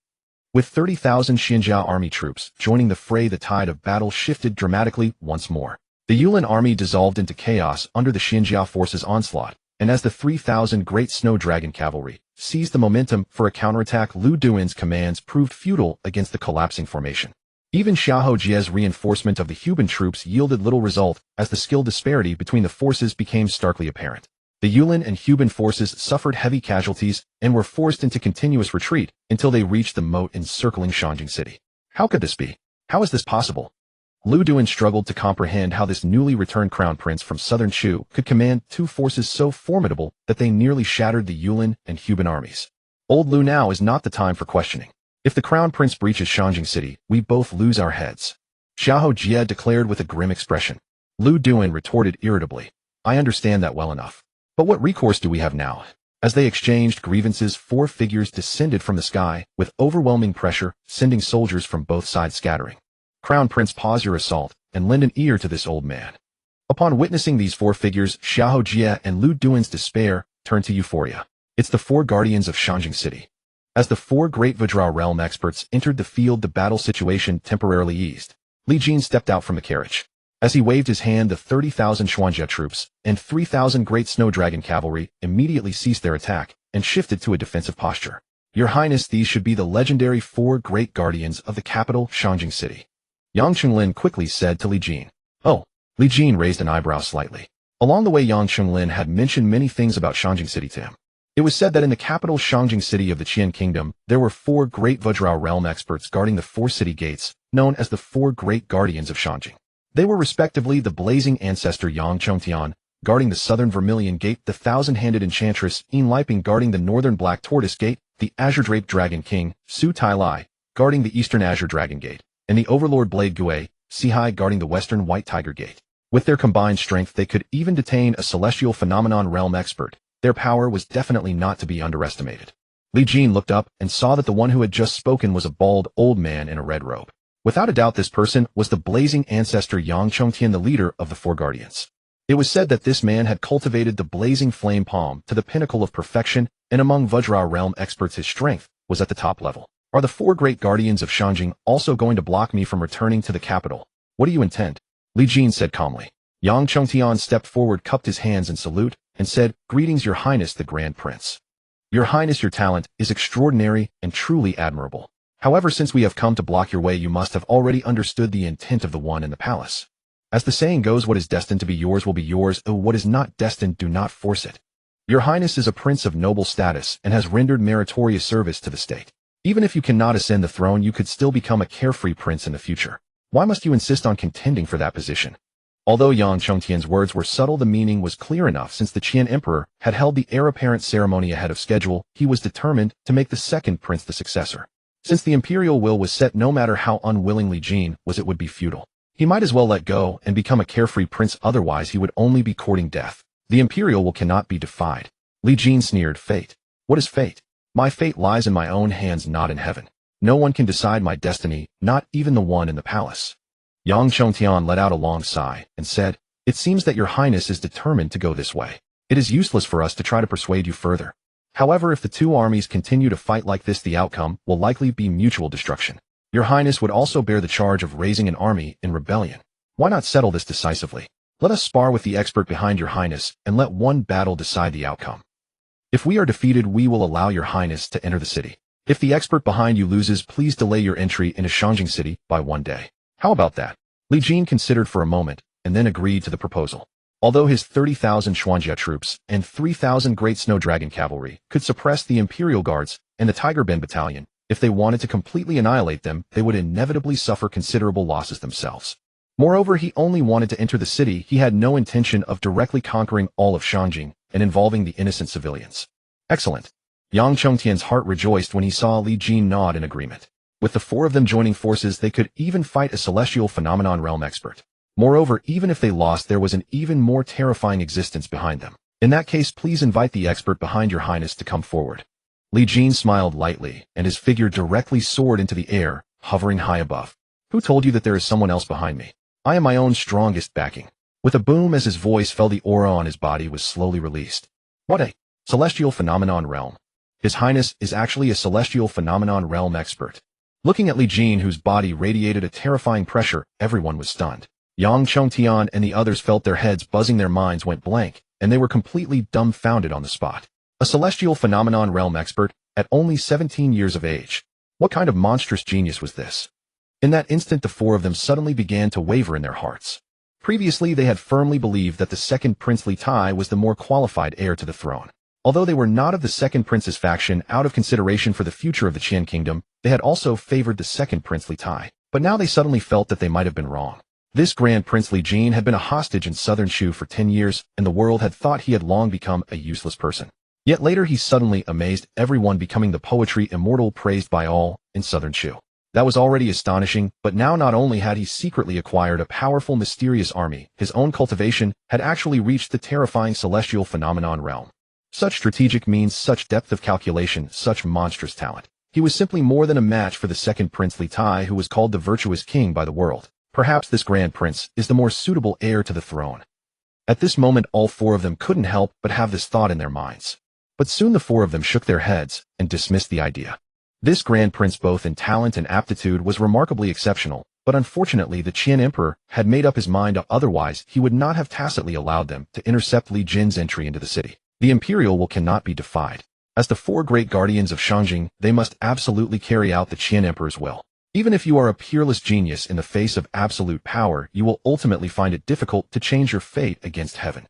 With 30,000 Xinjiao army troops joining the fray, the tide of battle shifted dramatically once more. The Yulin army dissolved into chaos under the Xinjiao forces' onslaught, and as the 3,000 Great Snow Dragon cavalry seized the momentum for a counterattack, Lu Duan's commands proved futile against the collapsing formation. Even Xiahou Jie's reinforcement of the Huban troops yielded little result as the skill disparity between the forces became starkly apparent. The Yulin and Huban forces suffered heavy casualties and were forced into continuous retreat until they reached the moat encircling Shanjing City. How could this be? How is this possible? Lu Duan struggled to comprehend how this newly returned crown prince from southern Chu could command two forces so formidable that they nearly shattered the Yulin and Huban armies. Old Lu, now is not the time for questioning. If the crown prince breaches Shanjing City, we both lose our heads. Xiahou Jie declared with a grim expression. Lu Duan retorted irritably. I understand that well enough. But what recourse do we have now? As they exchanged grievances, four figures descended from the sky with overwhelming pressure, sending soldiers from both sides scattering. Crown Prince, pause your assault and lend an ear to this old man. Upon witnessing these four figures, Xiahou Jie and Lu Duan's despair turned to euphoria. It's the four guardians of Shanjing City. As the four great Vajra realm experts entered the field, the battle situation temporarily eased. Li Jin stepped out from the carriage. As he waved his hand, the 30,000 Xuanjia troops and 3,000 Great Snow Dragon cavalry immediately ceased their attack and shifted to a defensive posture. Your Highness, these should be the legendary four great guardians of the capital, Shanjing City. Yang Chunlin quickly said to Li Jin. Oh, Li Jin raised an eyebrow slightly. Along the way, Yang Chunlin had mentioned many things about Shanjing City to him. It was said that in the capital Shanjing City of the Qian Kingdom, there were four great Vajra realm experts guarding the four city gates, known as the four great guardians of Shanjing. They were respectively the blazing ancestor Yang Chongtian, guarding the southern Vermilion Gate, the thousand-handed enchantress Yin Liping guarding the northern Black Tortoise Gate, the azure-draped Dragon King, Su Tai Lai, guarding the eastern Azure Dragon Gate, and the Overlord Blade Gui, Sihai guarding the western White Tiger Gate. With their combined strength, they could even detain a celestial phenomenon realm expert. Their power was definitely not to be underestimated. Li Jin looked up and saw that the one who had just spoken was a bald, old man in a red robe. Without a doubt, this person was the blazing ancestor Yang Chongtian, the leader of the Four Guardians. It was said that this man had cultivated the blazing flame palm to the pinnacle of perfection, and among Vajra realm experts his strength was at the top level. Are the four great guardians of Shanjing also going to block me from returning to the capital? What do you intend? Li Jin said calmly. Yang Chongtian stepped forward, cupped his hands in salute, and said, Greetings, Your Highness the Grand Prince. Your Highness, your talent is extraordinary and truly admirable. However, since we have come to block your way, you must have already understood the intent of the one in the palace. As the saying goes, what is destined to be yours will be yours, and what is not destined, do not force it. Your Highness is a prince of noble status and has rendered meritorious service to the state. Even if you cannot ascend the throne, you could still become a carefree prince in the future. Why must you insist on contending for that position? Although Yang Chongtian's words were subtle, the meaning was clear enough. Since the Qian emperor had held the heir apparent ceremony ahead of schedule, he was determined to make the second prince the successor. Since the imperial will was set, no matter how unwilling Li Jin was, it would be futile. He might as well let go and become a carefree prince, otherwise he would only be courting death. The imperial will cannot be defied. Li Jin sneered. Fate? What is fate? My fate lies in my own hands, not in heaven. No one can decide my destiny, not even the one in the palace. Yang Chongtian let out a long sigh and said, It seems that your highness is determined to go this way. It is useless for us to try to persuade you further. However, if the two armies continue to fight like this, the outcome will likely be mutual destruction. Your highness would also bear the charge of raising an army in rebellion. Why not settle this decisively? Let us spar with the expert behind your highness and let one battle decide the outcome. If we are defeated, we will allow your highness to enter the city. If the expert behind you loses, please delay your entry into Shangjing City by 1 day. How about that? Li Jin considered for a moment and then agreed to the proposal. Although his 30,000 Xuanjia troops and 3,000 Great Snow Dragon cavalry could suppress the Imperial Guards and the Tiger Ben battalion, if they wanted to completely annihilate them, they would inevitably suffer considerable losses themselves. Moreover, he only wanted to enter the city. He had no intention of directly conquering all of Shangjing and involving the innocent civilians. Excellent. Yang Chongtian's heart rejoiced when he saw Li Jin nod in agreement. With the 4 of them joining forces, they could even fight a celestial phenomenon realm expert. Moreover, even if they lost, there was an even more terrifying existence behind them. In that case, please invite the expert behind your highness to come forward. Li Jin smiled lightly, and his figure directly soared into the air, hovering high above. Who told you that there is someone else behind me? I am my own strongest backing. With a boom as his voice fell, the aura on his body was slowly released. What a celestial phenomenon realm. His highness is actually a celestial phenomenon realm expert. Looking at Li Jin, whose body radiated a terrifying pressure, everyone was stunned. Yang Chongtian and the others felt their heads buzzing, their minds went blank, and they were completely dumbfounded on the spot. A celestial phenomenon realm expert, at only 17 years of age. What kind of monstrous genius was this? In that instant, the 4 of them suddenly began to waver in their hearts. Previously, they had firmly believed that the second Prince Li Tai was the more qualified heir to the throne. Although they were not of the second prince's faction, out of consideration for the future of the Qian kingdom, they had also favored the second Prince Li Tai. But now they suddenly felt that they might have been wrong. This Grand Prince Li Jin had been a hostage in southern Shu for 10 years, and the world had thought he had long become a useless person. Yet later he suddenly amazed everyone, becoming the poetry immortal praised by all in southern Shu. That was already astonishing, but now not only had he secretly acquired a powerful mysterious army, his own cultivation had actually reached the terrifying celestial phenomenon realm. Such strategic means, such depth of calculation, such monstrous talent. He was simply more than a match for the second Prince Li Tai, who was called the virtuous king by the world. Perhaps this Grand Prince is the more suitable heir to the throne. At this moment, all 4 of them couldn't help but have this thought in their minds. But soon the 4 of them shook their heads and dismissed the idea. This Grand Prince, both in talent and aptitude, was remarkably exceptional, but unfortunately the Qian Emperor had made up his mind, otherwise he would not have tacitly allowed them to intercept Li Jin's entry into the city. The Imperial will cannot be defied. As the 4 great guardians of Shangjing, they must absolutely carry out the Qian Emperor's will. Even if you are a peerless genius in the face of absolute power, you will ultimately find it difficult to change your fate against heaven.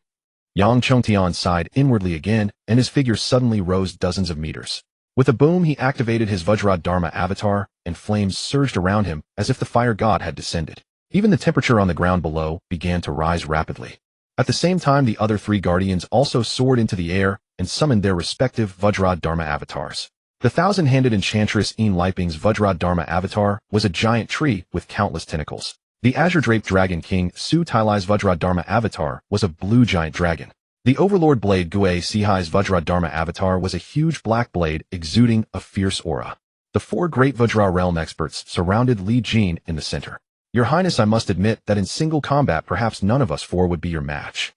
Yang Chongtian sighed inwardly again, and his figure suddenly rose dozens of meters. With a boom, he activated his Vajra Dharma avatar, and flames surged around him as if the fire god had descended. Even the temperature on the ground below began to rise rapidly. At the same time, the other 3 guardians also soared into the air and summoned their respective Vajra Dharma avatars. The 1,000-handed enchantress Yin Liping's Vajra Dharma avatar was a giant tree with countless tentacles. The azure-draped dragon king Su Tailai's Vajra Dharma avatar was a blue giant dragon. The overlord blade Gue Sihai's Vajra Dharma avatar was a huge black blade exuding a fierce aura. The 4 great Vajra realm experts surrounded Li Jin in the center. Your Highness, I must admit that in single combat perhaps none of us 4 would be your match.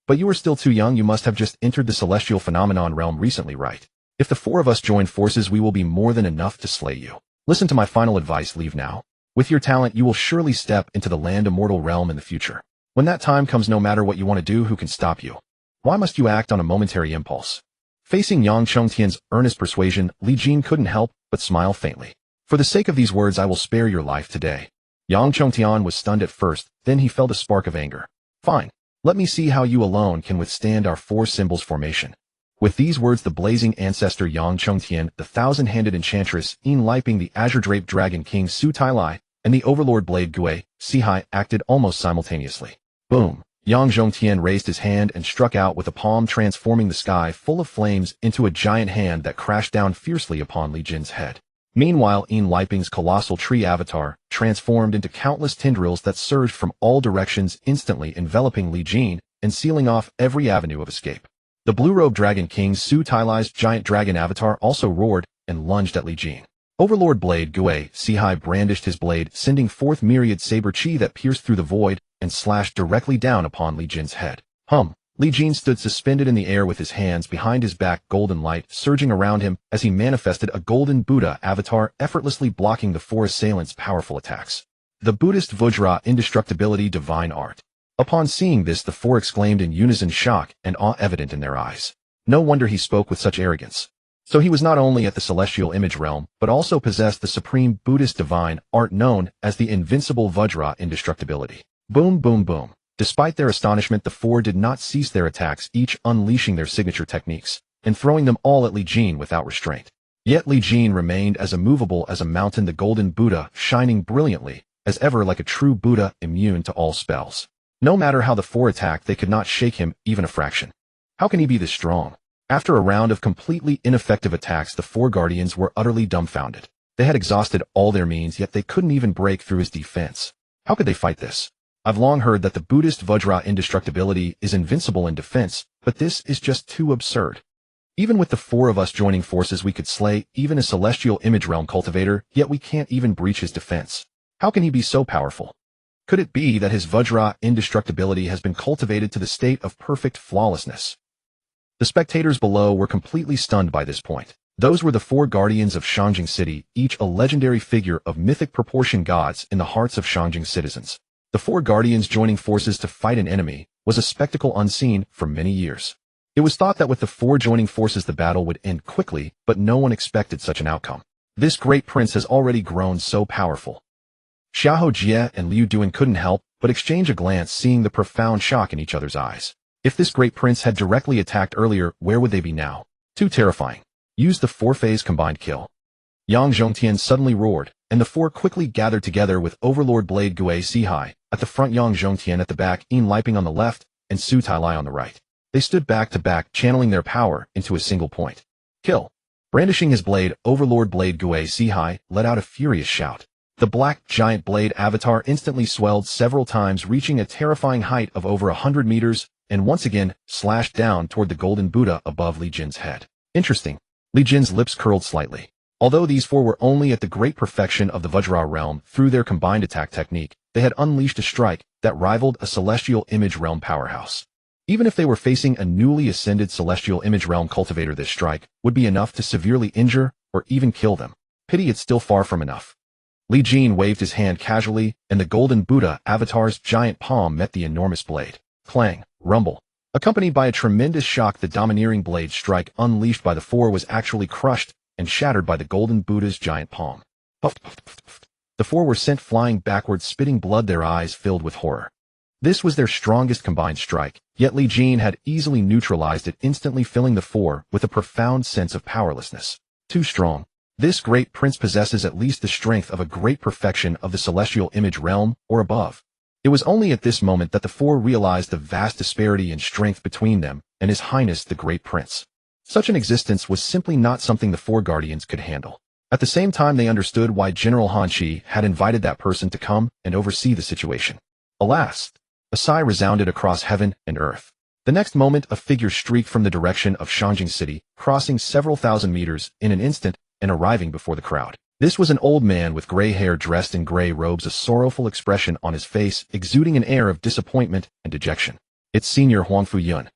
But you are still too young. You must have just entered the celestial phenomenon realm recently, right? If the 4 of us join forces, we will be more than enough to slay you. Listen to my final advice, leave now. With your talent, you will surely step into the Land Immortal realm in the future. When that time comes, no matter what you want to do, who can stop you? Why must you act on a momentary impulse? Facing Yang Chongtian's earnest persuasion, Li Jin couldn't help but smile faintly. For the sake of these words, I will spare your life today. Yang Chongtian was stunned at first, then he felt a spark of anger. Fine. Let me see how you alone can withstand our 4 symbols formation. With these words, the blazing ancestor Yang Chongtian, the 1,000-handed enchantress Yin Liping, the azure-draped dragon king Su Tailai, and the overlord blade Gue Sihai acted almost simultaneously. Boom! Yang Zhongtian raised his hand and struck out with a palm, transforming the sky full of flames into a giant hand that crashed down fiercely upon Li Jin's head. Meanwhile, Enliping's colossal tree avatar transformed into countless tendrils that surged from all directions, instantly enveloping Li Jin and sealing off every avenue of escape. The blue-robed Dragon King Su Tailai's giant dragon avatar also roared and lunged at Li Jin. Overlord Blade Gui Sihai brandished his blade, sending forth myriad saber chi that pierced through the void and slashed directly down upon Li Jin's head. Li Jin stood suspended in the air with his hands behind his back, golden light surging around him as he manifested a golden Buddha avatar, effortlessly blocking the four assailants' powerful attacks. The Buddhist Vajra indestructibility divine art. Upon seeing this, the four exclaimed in unison, shock and awe evident in their eyes. No wonder he spoke with such arrogance. So he was not only at the celestial image realm, but also possessed the supreme Buddhist divine art known as the invincible Vajra indestructibility. Boom, boom, boom. Despite their astonishment, the four did not cease their attacks, each unleashing their signature techniques and throwing them all at Li Jin without restraint. Yet Li Jin remained as immovable as a mountain, the golden Buddha shining brilliantly as ever like a true Buddha, immune to all spells. No matter how the four attacked, they could not shake him even a fraction. How can he be this strong? After a round of completely ineffective attacks, the four guardians were utterly dumbfounded. They had exhausted all their means, yet they couldn't even break through his defense. How could they fight this? I've long heard that the Buddhist Vajra indestructibility is invincible in defense, but this is just too absurd. Even with the four of us joining forces, we could slay even a celestial image realm cultivator, yet we can't even breach his defense. How can he be so powerful? Could it be that his Vajra indestructibility has been cultivated to the state of perfect flawlessness? The spectators below were completely stunned by this point. Those were the four guardians of Shangjing City, each a legendary figure of mythic proportion, gods in the hearts of Shangjing citizens. The four guardians joining forces to fight an enemy was a spectacle unseen for many years. It was thought that with the four joining forces the battle would end quickly, but no one expected such an outcome. This great prince has already grown so powerful. Xiahou Jie and Liu Duan couldn't help but exchange a glance, seeing the profound shock in each other's eyes. If this great prince had directly attacked earlier, where would they be now? Too terrifying. Use the four-phase combined kill. Yang Zhongtian suddenly roared, and the four quickly gathered together with Overlord Blade Gui Sihai at the front, Yang Zhongtian at the back, Enliping on the left, and Su Tailai on the right. They stood back to back, channeling their power into a single point. Kill. Brandishing his blade, Overlord Blade Gui Sihai let out a furious shout. The black giant blade avatar instantly swelled several times, reaching a terrifying height of over 100 meters, and once again slashed down toward the golden Buddha above Li Jin's head. Interesting. Li Jin's lips curled slightly. Although these four were only at the great perfection of the Vajra realm, through their combined attack technique, they had unleashed a strike that rivaled a celestial image realm powerhouse. Even if they were facing a newly ascended celestial image realm cultivator, this strike would be enough to severely injure or even kill them. Pity it's still far from enough. Li Jin waved his hand casually, and the golden Buddha avatar's giant palm met the enormous blade. Clang, rumble. Accompanied by a tremendous shock, the domineering blade strike unleashed by the four was actually crushed and shattered by the golden Buddha's giant palm. Puff, puff, puff, puff. The four were sent flying backwards, spitting blood, their eyes filled with horror. This was their strongest combined strike, yet Li Jin had easily neutralized it, instantly filling the four with a profound sense of powerlessness. Too strong. This great prince possesses at least the strength of a great perfection of the celestial image realm or above. It was only at this moment that the four realized the vast disparity in strength between them and His Highness the Great Prince. Such an existence was simply not something the four guardians could handle. At the same time, they understood why General Han Qi had invited that person to come and oversee the situation. Alas! A sigh resounded across heaven and earth. The next moment, a figure streaked from the direction of Shangjing City, crossing several thousand meters in an instant and arriving before the crowd. This was an old man with gray hair, dressed in gray robes, a sorrowful expression on his face, exuding an air of disappointment and dejection. It's Senior Huangfu Yun.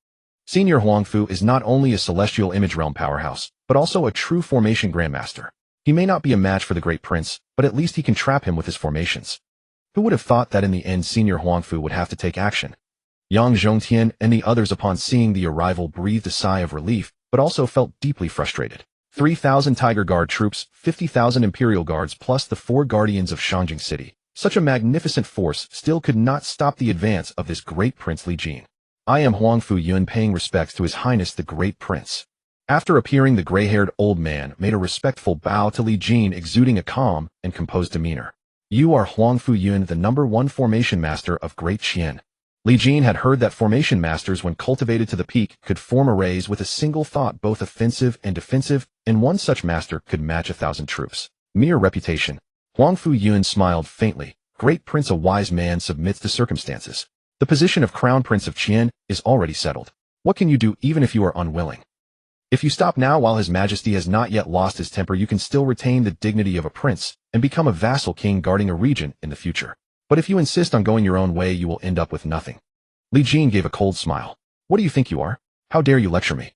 Senior Huangfu is not only a celestial image realm powerhouse, but also a true formation grandmaster. He may not be a match for the Great Prince, but at least he can trap him with his formations. Who would have thought that in the end Senior Huangfu would have to take action? Yang Zhongtian and the others, upon seeing the arrival, breathed a sigh of relief, but also felt deeply frustrated. 3,000 Tiger Guard troops, 50,000 Imperial Guards, plus the four guardians of Shangjing City. Such a magnificent force still could not stop the advance of this great Prince Li Jin. I am Huangfu Yun, paying respects to His Highness the Great Prince. After appearing, the gray-haired old man made a respectful bow to Li Jin, exuding a calm and composed demeanor. You are Huangfu Yun, the #1 formation master of Great Qian. Li Jin had heard that formation masters, when cultivated to the peak, could form arrays with a single thought, both offensive and defensive, and one such master could match 1,000 troops. Mere reputation. Huang Fu Yun smiled faintly. Great prince, a wise man submits to circumstances. The position of crown prince of Qian is already settled. What can you do even if you are unwilling? If you stop now while his majesty has not yet lost his temper, you can still retain the dignity of a prince and become a vassal king guarding a region in the future. But if you insist on going your own way, you will end up with nothing. Li Jin gave a cold smile. What do you think you are? How dare you lecture me?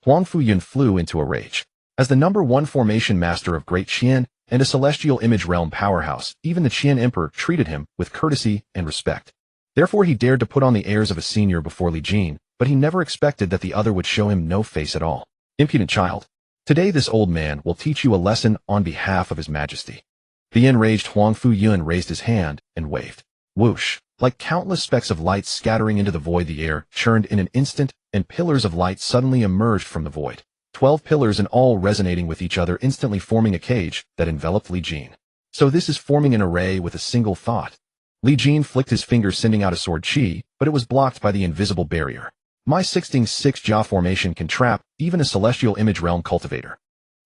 Huang Fu Yun flew into a rage. As the #1 formation master of Great Qian and a celestial image realm powerhouse, even the Qian emperor treated him with courtesy and respect. Therefore he dared to put on the airs of a senior before Li Jin, but he never expected that the other would show him no face at all. Impudent child. Today this old man will teach you a lesson on behalf of his majesty. The enraged Huang Fu Yun raised his hand and waved. Whoosh! Like countless specks of light scattering into the void, the air churned in an instant, and pillars of light suddenly emerged from the void. 12 pillars in all resonating with each other, instantly forming a cage that enveloped Li Jin. So this is forming an array with a single thought. Li Jin flicked his finger, sending out a sword chi, but it was blocked by the invisible barrier. My 16-6 jaw formation can trap even a celestial image realm cultivator.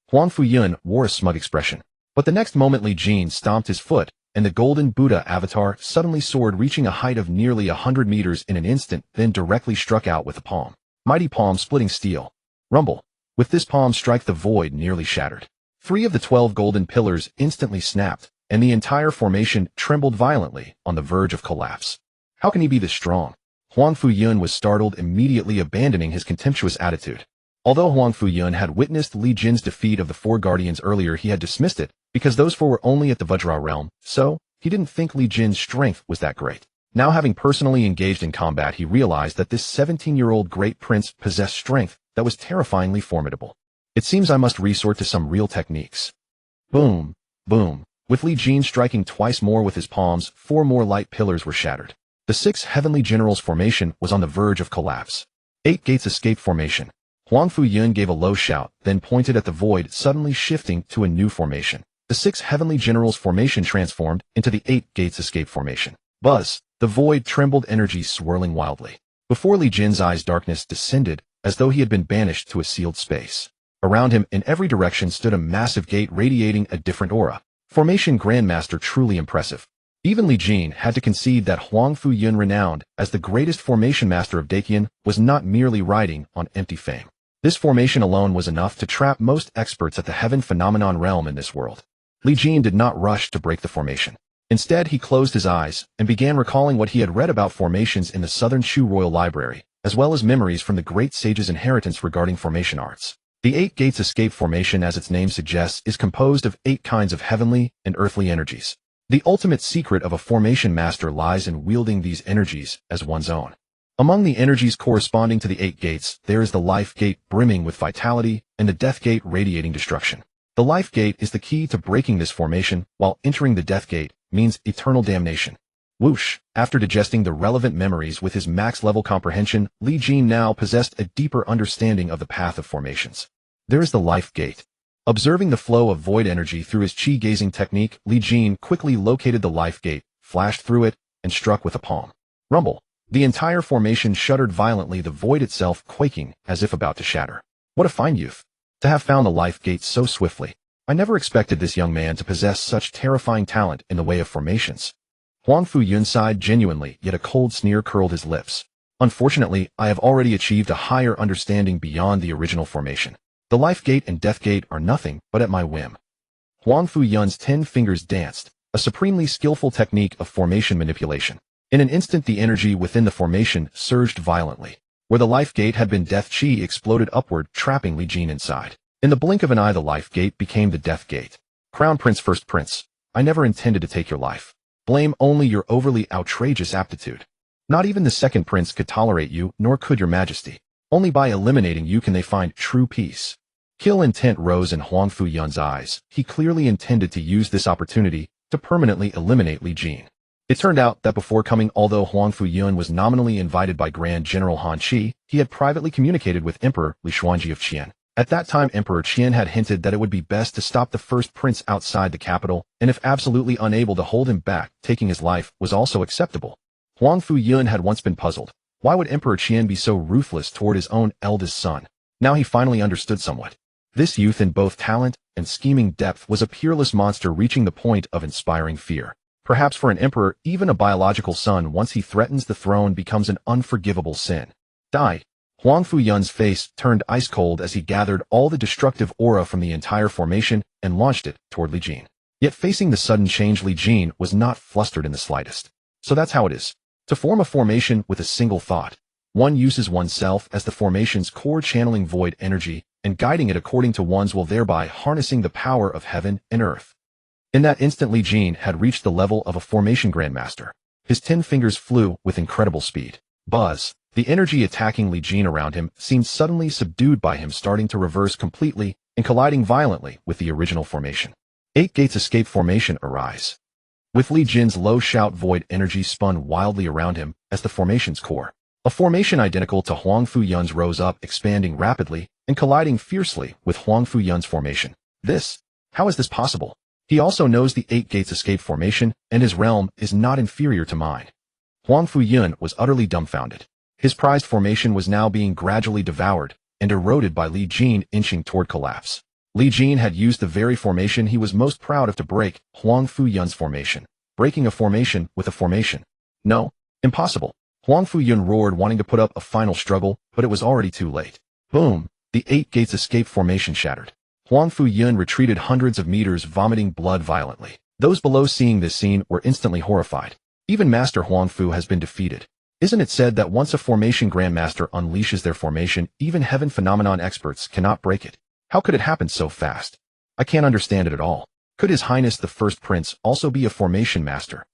Huang Fu Yun wore a smug expression. But the next moment Li Jin stomped his foot, and the golden Buddha avatar suddenly soared, reaching a height of nearly 100 meters in an instant, then directly struck out with a palm. Mighty palm splitting steel. Rumble. With this palm strike, the void nearly shattered. 3 of the 12 golden pillars instantly snapped, and the entire formation trembled violently on the verge of collapse. How can he be this strong? Huang Fu Yun was startled, immediately abandoning his contemptuous attitude. Although Huang Fu Yun had witnessed Li Jin's defeat of the 4 guardians earlier, he had dismissed it, because those 4 were only at the Vajra realm, so he didn't think Li Jin's strength was that great. Now, having personally engaged in combat, he realized that this 17-year-old great prince possessed strength that was terrifyingly formidable. It seems I must resort to some real techniques. Boom, boom. With Li Jin striking twice more with his palms, 4 more light pillars were shattered. The 6 Heavenly Generals formation was on the verge of collapse. 8 Gates escape formation. Huang Fu Yun gave a low shout, then pointed at the void, suddenly shifting to a new formation. The 6 Heavenly Generals formation transformed into the 8 Gates escape formation. Buzz! The void trembled, energy swirling wildly. Before Li Jin's eyes, darkness descended, as though he had been banished to a sealed space. Around him, in every direction, stood a massive gate radiating a different aura. Formation Grandmaster, truly impressive. Even Li Jin had to concede that Huang Fu Yun, renowned as the greatest formation master of Daqian, was not merely riding on empty fame. This formation alone was enough to trap most experts at the heaven phenomenon realm in this world. Li Jin did not rush to break the formation. Instead, he closed his eyes and began recalling what he had read about formations in the Southern Shu Royal Library, as well as memories from the great sage's inheritance regarding formation arts. The 8 Gates escape formation, as its name suggests, is composed of 8 kinds of heavenly and earthly energies. The ultimate secret of a formation master lies in wielding these energies as one's own. Among the energies corresponding to the 8 gates, there is the life gate, brimming with vitality, and the death gate, radiating destruction. The life gate is the key to breaking this formation, while entering the death gate means eternal damnation. Whoosh! After digesting the relevant memories with his max-level comprehension, Li Jin now possessed a deeper understanding of the path of formations. There is the life gate. Observing the flow of void energy through his chi-gazing technique, Li Jin quickly located the life gate, flashed through it, and struck with a palm. Rumble! The entire formation shuddered violently, the void itself quaking as if about to shatter. What a fine youth! To have found the life gate so swiftly. I never expected this young man to possess such terrifying talent in the way of formations. Huang Fu Yun sighed genuinely, yet a cold sneer curled his lips. Unfortunately, I have already achieved a higher understanding beyond the original formation. The life gate and death gate are nothing but at my whim. Huang Fu Yun's 10 fingers danced, a supremely skillful technique of formation manipulation. In an instant, the energy within the formation surged violently. Where the life gate had been, death chi exploded upward, trapping Li Jin inside. In the blink of an eye, the life gate became the death gate. Crown Prince, first prince, I never intended to take your life. Blame only your overly outrageous aptitude. Not even the second prince could tolerate you, nor could your majesty. Only by eliminating you can they find true peace. Kill intent rose in Huang Fu Yun's eyes. He clearly intended to use this opportunity to permanently eliminate Li Jin. It turned out that before coming, although Huang Fu Yun was nominally invited by Grand General Han Qi, he had privately communicated with Emperor Li Xuanji of Qian. At that time, Emperor Qian had hinted that it would be best to stop the first prince outside the capital, and if absolutely unable to hold him back, taking his life was also acceptable. Huang Fu Yun had once been puzzled. Why would Emperor Qian be so ruthless toward his own eldest son? Now he finally understood somewhat. This youth in both talent and scheming depth was a peerless monster reaching the point of inspiring fear. Perhaps for an emperor, even a biological son, once he threatens the throne, becomes an unforgivable sin. Die. Huang Fuyun's face turned ice cold as he gathered all the destructive aura from the entire formation and launched it toward Li Jin. Yet facing the sudden change, Li Jin was not flustered in the slightest. So that's how it is. To form a formation with a single thought, one uses oneself as the formation's core, channeling void energy and guiding it according to one's will, thereby harnessing the power of heaven and earth. In that instant, Li Jin had reached the level of a formation grandmaster. His 10 fingers flew with incredible speed. Buzz. The energy attacking Li Jin around him seemed suddenly subdued by him, starting to reverse completely and colliding violently with the original formation. 8 gates escape formation arise. With Li Jin's low shout, void energy spun wildly around him as the formation's core. A formation identical to Huang Fuyun's rose up, expanding rapidly and colliding fiercely with Huang Fuyun's formation. How is this possible? He also knows the 8 gates escape formation, and his realm is not inferior to mine. Huang Fuyun was utterly dumbfounded. His prized formation was now being gradually devoured and eroded by Li Jin, inching toward collapse. Li Jin had used the very formation he was most proud of to break Huang Fuyun's formation. Breaking a formation with a formation. No, impossible. Huang Fuyun roared, wanting to put up a final struggle, but it was already too late. Boom! The 8 gates escape formation shattered. Huang Fuyun retreated hundreds of meters, vomiting blood violently. Those below, seeing this scene, were instantly horrified. Even Master Huang Fu has been defeated. Isn't it said that once a formation grandmaster unleashes their formation, even heaven phenomenon experts cannot break it? How could it happen so fast? I can't understand it at all. Could His Highness the First Prince also be a formation master?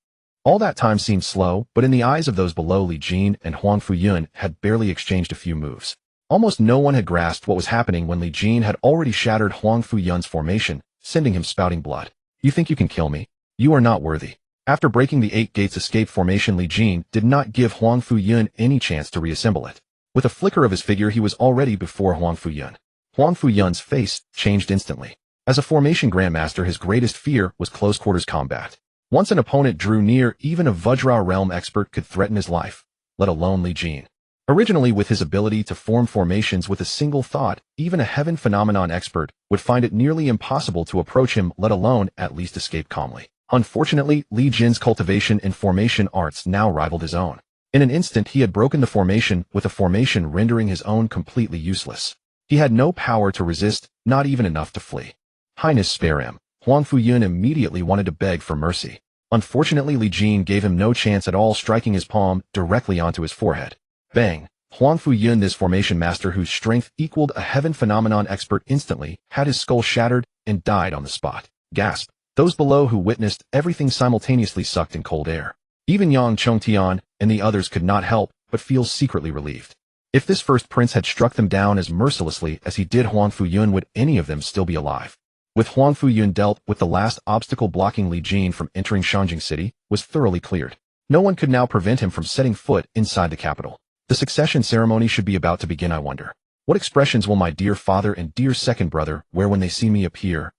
All that time seemed slow, but in the eyes of those below, Li Jin and Huang Fuyun had barely exchanged a few moves. Almost no one had grasped what was happening when Li Jin had already shattered Huang Fuyun's formation, sending him spouting blood. You think you can kill me? You are not worthy. After breaking the 8 gates escape formation, Li Jin did not give Huang Fuyun any chance to reassemble it. With a flicker of his figure, he was already before Huang Fuyun. Huang Fuyun's face changed instantly. As a formation grandmaster, his greatest fear was close-quarters combat. Once an opponent drew near, even a Vajra realm expert could threaten his life, let alone Li Jin. Originally, with his ability to form formations with a single thought, even a heaven phenomenon expert would find it nearly impossible to approach him, let alone at least escape calmly. Unfortunately, Li Jin's cultivation and formation arts now rivaled his own. In an instant, he had broken the formation with a formation, rendering his own completely useless. He had no power to resist, not even enough to flee. Highness, spare him. Huang Fuyun immediately wanted to beg for mercy. Unfortunately, Li Jin gave him no chance at all, striking his palm directly onto his forehead. Bang! Huang Fuyun, this formation master whose strength equaled a heaven phenomenon expert, instantly had his skull shattered and died on the spot. Gasp! Those below who witnessed everything simultaneously sucked in cold air. Even Yang Chongtian and the others could not help but feel secretly relieved. If this first prince had struck them down as mercilessly as he did Huang Fuyun, would any of them still be alive? With Huang Fuyun dealt with, the last obstacle blocking Li Jin from entering Shanjing City was thoroughly cleared. No one could now prevent him from setting foot inside the capital. The succession ceremony should be about to begin. I wonder, what expressions will my dear father and dear second brother wear when they see me appear?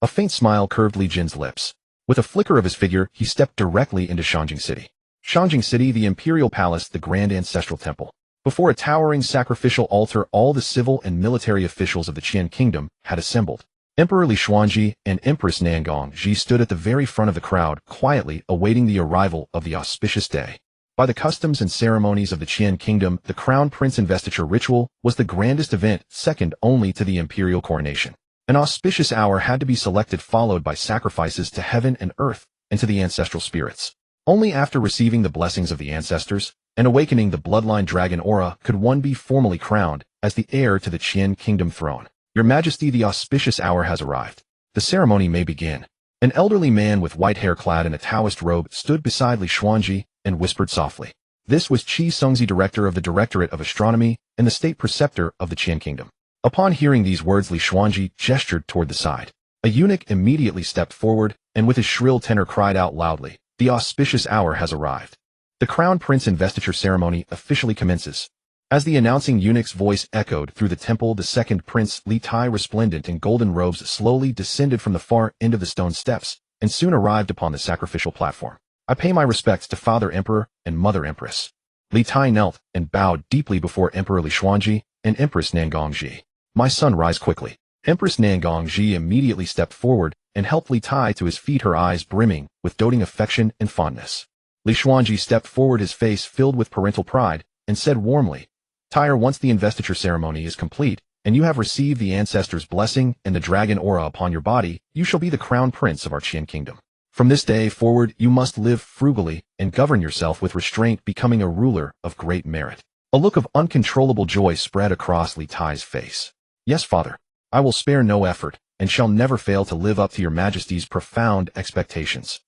A faint smile curved Li Jin's lips. With a flicker of his figure, he stepped directly into Shanjing City. Shanjing City, the imperial palace, the grand ancestral temple. Before a towering sacrificial altar, all the civil and military officials of the Qian kingdom had assembled. Emperor Li Xuanji and Empress Nangongji stood at the very front of the crowd, quietly awaiting the arrival of the auspicious day. By the customs and ceremonies of the Qian kingdom, the crown prince investiture ritual was the grandest event, second only to the imperial coronation. An auspicious hour had to be selected, followed by sacrifices to heaven and earth and to the ancestral spirits. Only after receiving the blessings of the ancestors and awakening the bloodline dragon aura could one be formally crowned as the heir to the Qian kingdom throne. Your Majesty, the auspicious hour has arrived. The ceremony may begin. An elderly man with white hair, clad in a Taoist robe, stood beside Li Xuanji and whispered softly. This was Qi Songzi, director of the Directorate of Astronomy and the state preceptor of the Qian kingdom. Upon hearing these words, Li Xuanji gestured toward the side. A eunuch immediately stepped forward and with his shrill tenor cried out loudly, "The auspicious hour has arrived. The crown prince investiture ceremony officially commences." As the announcing eunuch's voice echoed through the temple, the second prince, Li Tai, resplendent in golden robes, slowly descended from the far end of the stone steps and soon arrived upon the sacrificial platform. I pay my respects to Father Emperor and Mother Empress. Li Tai knelt and bowed deeply before Emperor Li Xuanji and Empress Nangongji. My son, rise quickly. Empress Nangongji immediately stepped forward and helped Li Tai to his feet, her eyes brimming with doting affection and fondness. Li Xuanji stepped forward, his face filled with parental pride, and said warmly, "Tyre, once the investiture ceremony is complete, and you have received the ancestors' blessing and the dragon aura upon your body, you shall be the crown prince of our Qian kingdom. From this day forward, you must live frugally and govern yourself with restraint, becoming a ruler of great merit." A look of uncontrollable joy spread across Li Tai's face. "Yes, father. I will spare no effort, and shall never fail to live up to your majesty's profound expectations.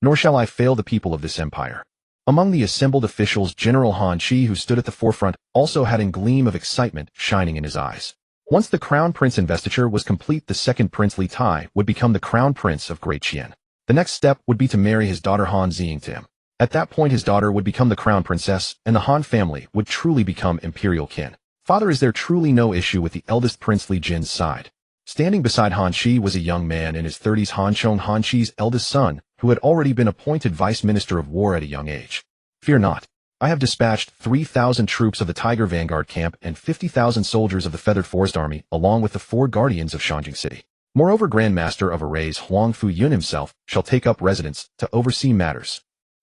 Nor shall I fail the people of this empire." Among the assembled officials, General Han Chi, who stood at the forefront, also had a gleam of excitement shining in his eyes. Once the crown prince investiture was complete, the second prince Li Tai would become the crown prince of Great Qian. The next step would be to marry his daughter Han Xing to him. At that point, his daughter would become the crown princess, and the Han family would truly become imperial kin. "Father, is there truly no issue with the eldest prince Li Jin's side?" Standing beside Han Chi was a young man in his 30s, Han Chong, Han Chi's eldest son, who had already been appointed vice minister of war at a young age. "Fear not. I have dispatched 3,000 troops of the Tiger Vanguard camp and 50,000 soldiers of the Feathered Forest Army, along with the 4 guardians of Shanjing City. Moreover, Grandmaster of Arrays Huang Fu Yun himself shall take up residence to oversee matters."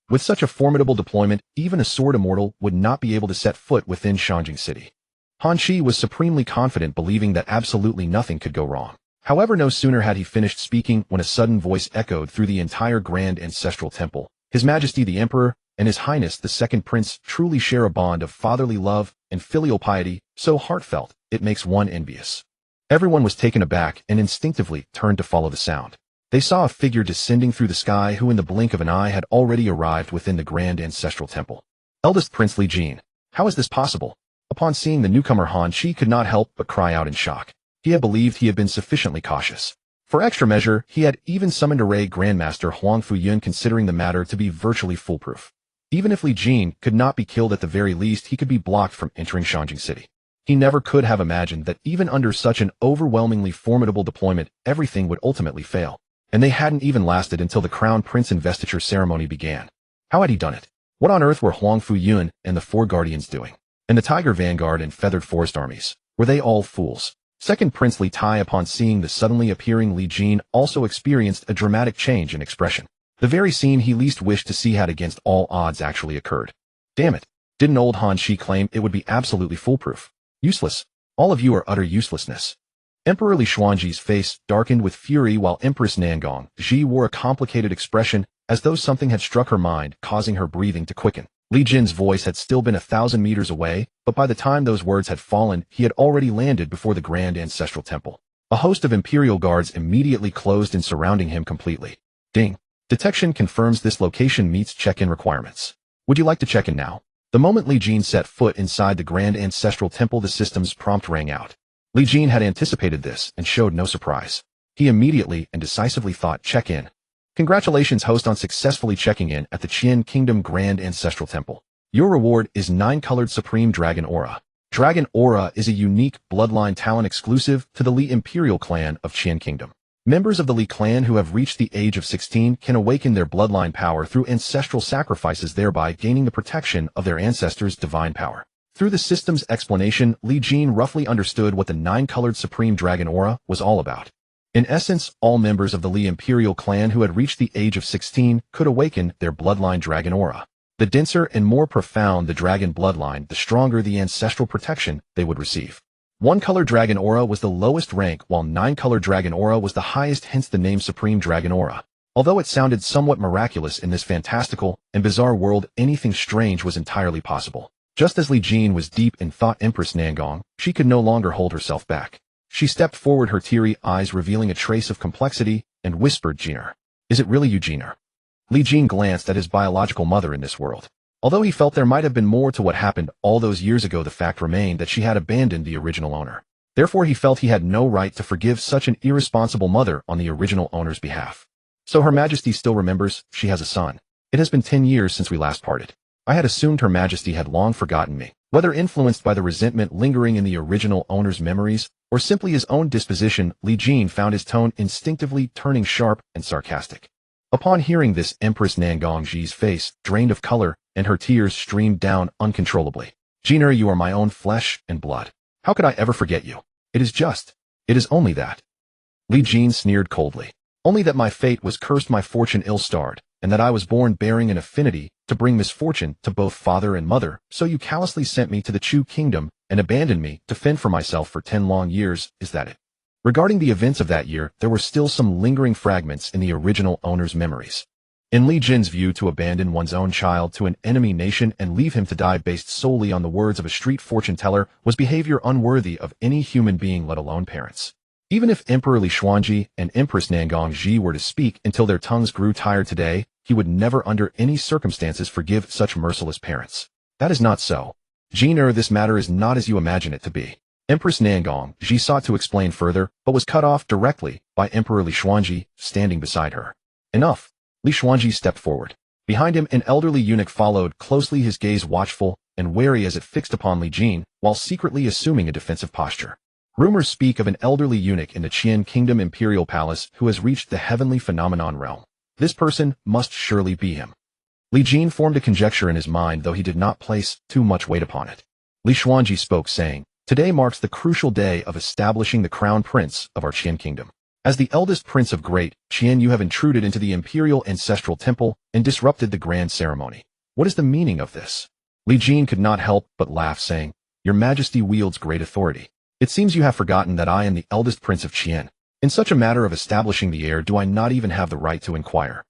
With such a formidable deployment, even a sword immortal would not be able to set foot within Shanjing City. Han Chi was supremely confident, believing that absolutely nothing could go wrong. However, no sooner had he finished speaking when a sudden voice echoed through the entire Grand Ancestral Temple. "His Majesty the Emperor and His Highness the Second Prince truly share a bond of fatherly love and filial piety, so heartfelt, it makes one envious." Everyone was taken aback and instinctively turned to follow the sound. They saw a figure descending through the sky who in the blink of an eye had already arrived within the Grand Ancestral Temple. Eldest Prince Li Jin. How is this possible? Upon seeing the newcomer, Han Chi could not help but cry out in shock. He had believed he had been sufficiently cautious. For extra measure, he had even summoned Array Grandmaster Huang Fu Yun, considering the matter to be virtually foolproof. Even if Li Jin could not be killed, at the very least he could be blocked from entering Shanjing City. He never could have imagined that even under such an overwhelmingly formidable deployment, everything would ultimately fail. And they hadn't even lasted until the Crown Prince investiture ceremony began. How had he done it? What on earth were Huang Fu Yun and the 4 guardians doing? And the Tiger Vanguard and Feathered Forest armies? Were they all fools? Second Prince Li Tai, upon seeing the suddenly appearing Li Jin, also experienced a dramatic change in expression. The very scene he least wished to see had against all odds actually occurred. Damn it. Didn't old Han Chi claim it would be absolutely foolproof? Useless. All of you are utter uselessness. Emperor Li Xuanji's face darkened with fury, while Empress Nangongji wore a complicated expression, as though something had struck her mind, causing her breathing to quicken. Li Jin's voice had still been 1,000 meters away, but by the time those words had fallen, he had already landed before the Grand Ancestral Temple. A host of Imperial guards immediately closed in, surrounding him completely. Ding. Detection confirms this location meets check-in requirements. Would you like to check in now? The moment Li Jin set foot inside the Grand Ancestral Temple, the system's prompt rang out. Li Jin had anticipated this and showed no surprise. He immediately and decisively thought, check in. Congratulations, host, on successfully checking in at the Qian Kingdom Grand Ancestral Temple. Your reward is 9-colored Supreme Dragon Aura. Dragon Aura is a unique bloodline talent exclusive to the Li Imperial clan of Qian Kingdom. Members of the Li clan who have reached the age of 16 can awaken their bloodline power through ancestral sacrifices, thereby gaining the protection of their ancestors' divine power. Through the system's explanation, Li Jin roughly understood what the 9-colored Supreme Dragon Aura was all about. In essence, all members of the Li Imperial clan who had reached the age of 16 could awaken their bloodline Dragon Aura. The denser and more profound the dragon bloodline, the stronger the ancestral protection they would receive. 1-color Dragon Aura was the lowest rank, while 9-color Dragon Aura was the highest, hence the name Supreme Dragon Aura. Although it sounded somewhat miraculous in this fantastical and bizarre world, anything strange was entirely possible. Just as Li Jin was deep in thought, Empress Nangong, she could no longer hold herself back. She stepped forward, her teary eyes revealing a trace of complexity, and whispered, Jiner. Is it really you, Jiner? Li Jin glanced at his biological mother in this world. Although he felt there might have been more to what happened all those years ago, the fact remained that she had abandoned the original owner. Therefore, he felt he had no right to forgive such an irresponsible mother on the original owner's behalf. So Her Majesty still remembers she has a son. It has been 10 years since we last parted. I had assumed Her Majesty had long forgotten me. Whether influenced by the resentment lingering in the original owner's memories, or simply his own disposition, Li Jin found his tone instinctively turning sharp and sarcastic. Upon hearing this, Empress Nangongji's face drained of color, and her tears streamed down uncontrollably. Jiner, you are my own flesh and blood. How could I ever forget you? It is just It is only that. Li Jin sneered coldly. Only that my fate was cursed, my fortune ill-starred, and that I was born bearing an affinity to bring misfortune to both father and mother, so you callously sent me to the Chu kingdom and abandoned me to fend for myself for 10 long years, is that it? Regarding the events of that year, there were still some lingering fragments in the original owner's memories. In Li Jin's view, to abandon one's own child to an enemy nation and leave him to die based solely on the words of a street fortune teller was behavior unworthy of any human being, let alone parents. Even if Emperor Li Xuanji and Empress Nangongji were to speak until their tongues grew tired today, he would never under any circumstances forgive such merciless parents. That is not so. Jin, this matter is not as you imagine it to be. Empress Nangongji sought to explain further, but was cut off directly by Emperor Li Xuanji standing beside her. Enough. Li Xuanji stepped forward. Behind him, an elderly eunuch followed closely, his gaze watchful and wary as it fixed upon Li Jin, while secretly assuming a defensive posture. Rumors speak of an elderly eunuch in the Qian Kingdom Imperial Palace who has reached the heavenly phenomenon realm. This person must surely be him. Li Jin formed a conjecture in his mind, though he did not place too much weight upon it. Li Xuanji spoke, saying, "Today marks the crucial day of establishing the crown prince of our Qian Kingdom. As the eldest prince of Great Qian, you have intruded into the imperial ancestral temple and disrupted the grand ceremony. What is the meaning of this?" Li Jin could not help but laugh, saying, "Your Majesty wields great authority. It seems you have forgotten that I am the eldest prince of Qian. In such a matter of establishing the heir, do I not even have the right to inquire?"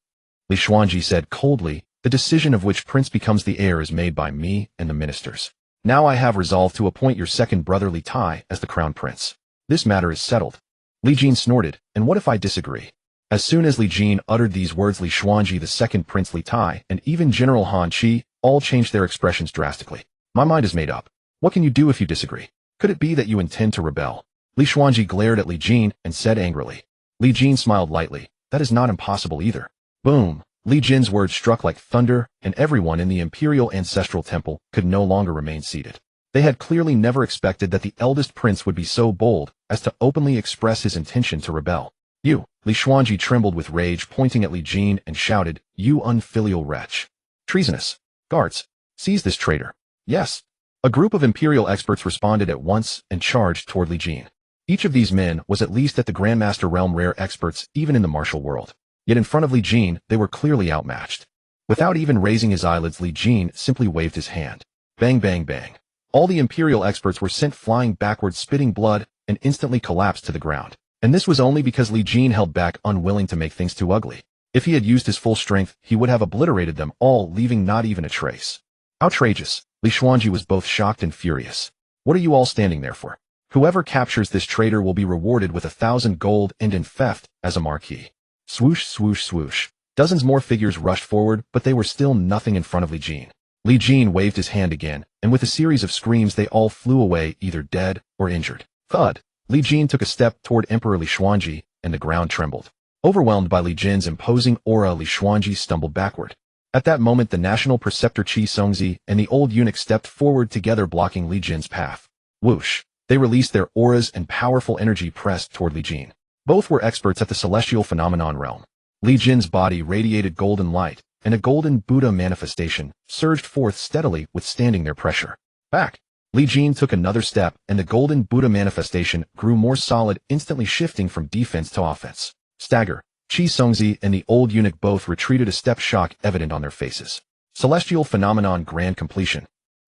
Li Xuanji said coldly, "The decision of which prince becomes the heir is made by me and the ministers. Now I have resolved to appoint your second brother Li Tai as the crown prince. This matter is settled." Li Jin snorted, "And what if I disagree?" As soon as Li Jin uttered these words, Li Xuanji, the second prince Li Tai, and even General Han Qi all changed their expressions drastically. "My mind is made up. What can you do if you disagree? Could it be that you intend to rebel?" Li Xuanji glared at Li Jin and said angrily. Li Jin smiled lightly. "That is not impossible either." Boom! Li Jin's words struck like thunder, and everyone in the imperial ancestral temple could no longer remain seated. They had clearly never expected that the eldest prince would be so bold as to openly express his intention to rebel. "You!" Li Xuanji trembled with rage, pointing at Li Jin, and shouted, "You unfilial wretch! Treasonous! Guards! Seize this traitor!" "Yes!" A group of imperial experts responded at once and charged toward Li Jin. Each of these men was at least at the Grandmaster realm rare experts even in the martial world. Yet in front of Li Jin, they were clearly outmatched. Without even raising his eyelids, Li Jin simply waved his hand. Bang, bang, bang. All the imperial experts were sent flying backwards, spitting blood, and instantly collapsed to the ground. And this was only because Li Jin held back, unwilling to make things too ugly. If he had used his full strength, he would have obliterated them all, leaving not even a trace. Outrageous! Li Xuanji was both shocked and furious. "What are you all standing there for? Whoever captures this traitor will be rewarded with 1,000 gold and in theft as a marquee." Swoosh, swoosh, swoosh. Dozens more figures rushed forward, but they were still nothing in front of Li Jin. Li Jin waved his hand again, and with a series of screams they all flew away, either dead or injured. Thud! Li Jin took a step toward Emperor Li Xuanji, and the ground trembled. Overwhelmed by Li Jin's imposing aura, Li Xuanji stumbled backward. At that moment, the national preceptor Qi Songzi and the old eunuch stepped forward together, blocking Li Jin's path. Whoosh! They released their auras, and powerful energy pressed toward Li Jin. Both were experts at the celestial phenomenon realm. Li Jin's body radiated golden light, and a golden Buddha manifestation surged forth steadily, withstanding their pressure. Back! Li Jin took another step, and the golden Buddha manifestation grew more solid, instantly shifting from defense to offense. Stagger! Qi Songzi and the old eunuch both retreated, a step shock evident on their faces. Celestial phenomenon grand completion.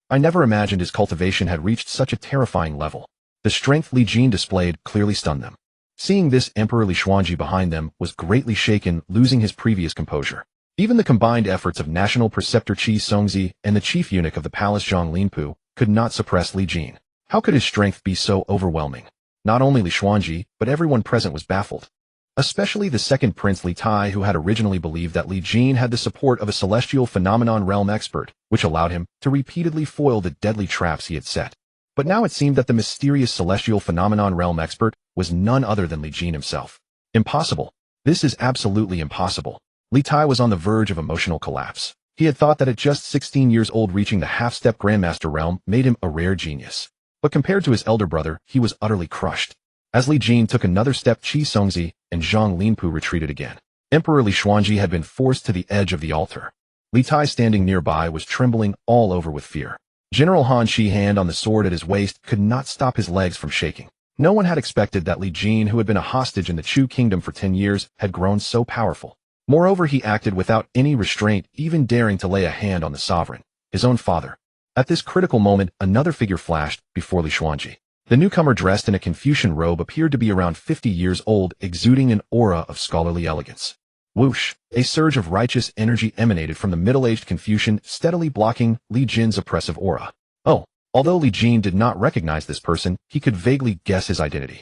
I never imagined his cultivation had reached such a terrifying level. The strength Li Jin displayed clearly stunned them. Seeing this, Emperor Li Xuanji behind them was greatly shaken, losing his previous composure. Even the combined efforts of National Preceptor Qi Songzi and the chief eunuch of the palace Zhang Linpu could not suppress Li Jin. How could his strength be so overwhelming? Not only Li Xuanji, but everyone present was baffled. Especially the second prince Li Tai, who had originally believed that Li Jin had the support of a celestial phenomenon realm expert, which allowed him to repeatedly foil the deadly traps he had set. But now it seemed that the mysterious celestial phenomenon realm expert was none other than Li Jin himself. Impossible. This is absolutely impossible. Li Tai was on the verge of emotional collapse. He had thought that at just 16 years old, reaching the half-step Grandmaster realm made him a rare genius. But compared to his elder brother, he was utterly crushed. As Li Jin took another step, Qi Songzi and Zhang Linpu retreated again. Emperor Li Xuanji had been forced to the edge of the altar. Li Tai, standing nearby, was trembling all over with fear. General Han Qi, hand on the sword at his waist, could not stop his legs from shaking. No one had expected that Li Jin, who had been a hostage in the Chu kingdom for 10 years, had grown so powerful. Moreover, he acted without any restraint, even daring to lay a hand on the sovereign, his own father. At this critical moment, another figure flashed before Li Xuanji. The newcomer, dressed in a Confucian robe, appeared to be around 50 years old, exuding an aura of scholarly elegance. Whoosh! A surge of righteous energy emanated from the middle-aged Confucian, steadily blocking Li Jin's oppressive aura. Oh! Although Li Jin did not recognize this person, he could vaguely guess his identity.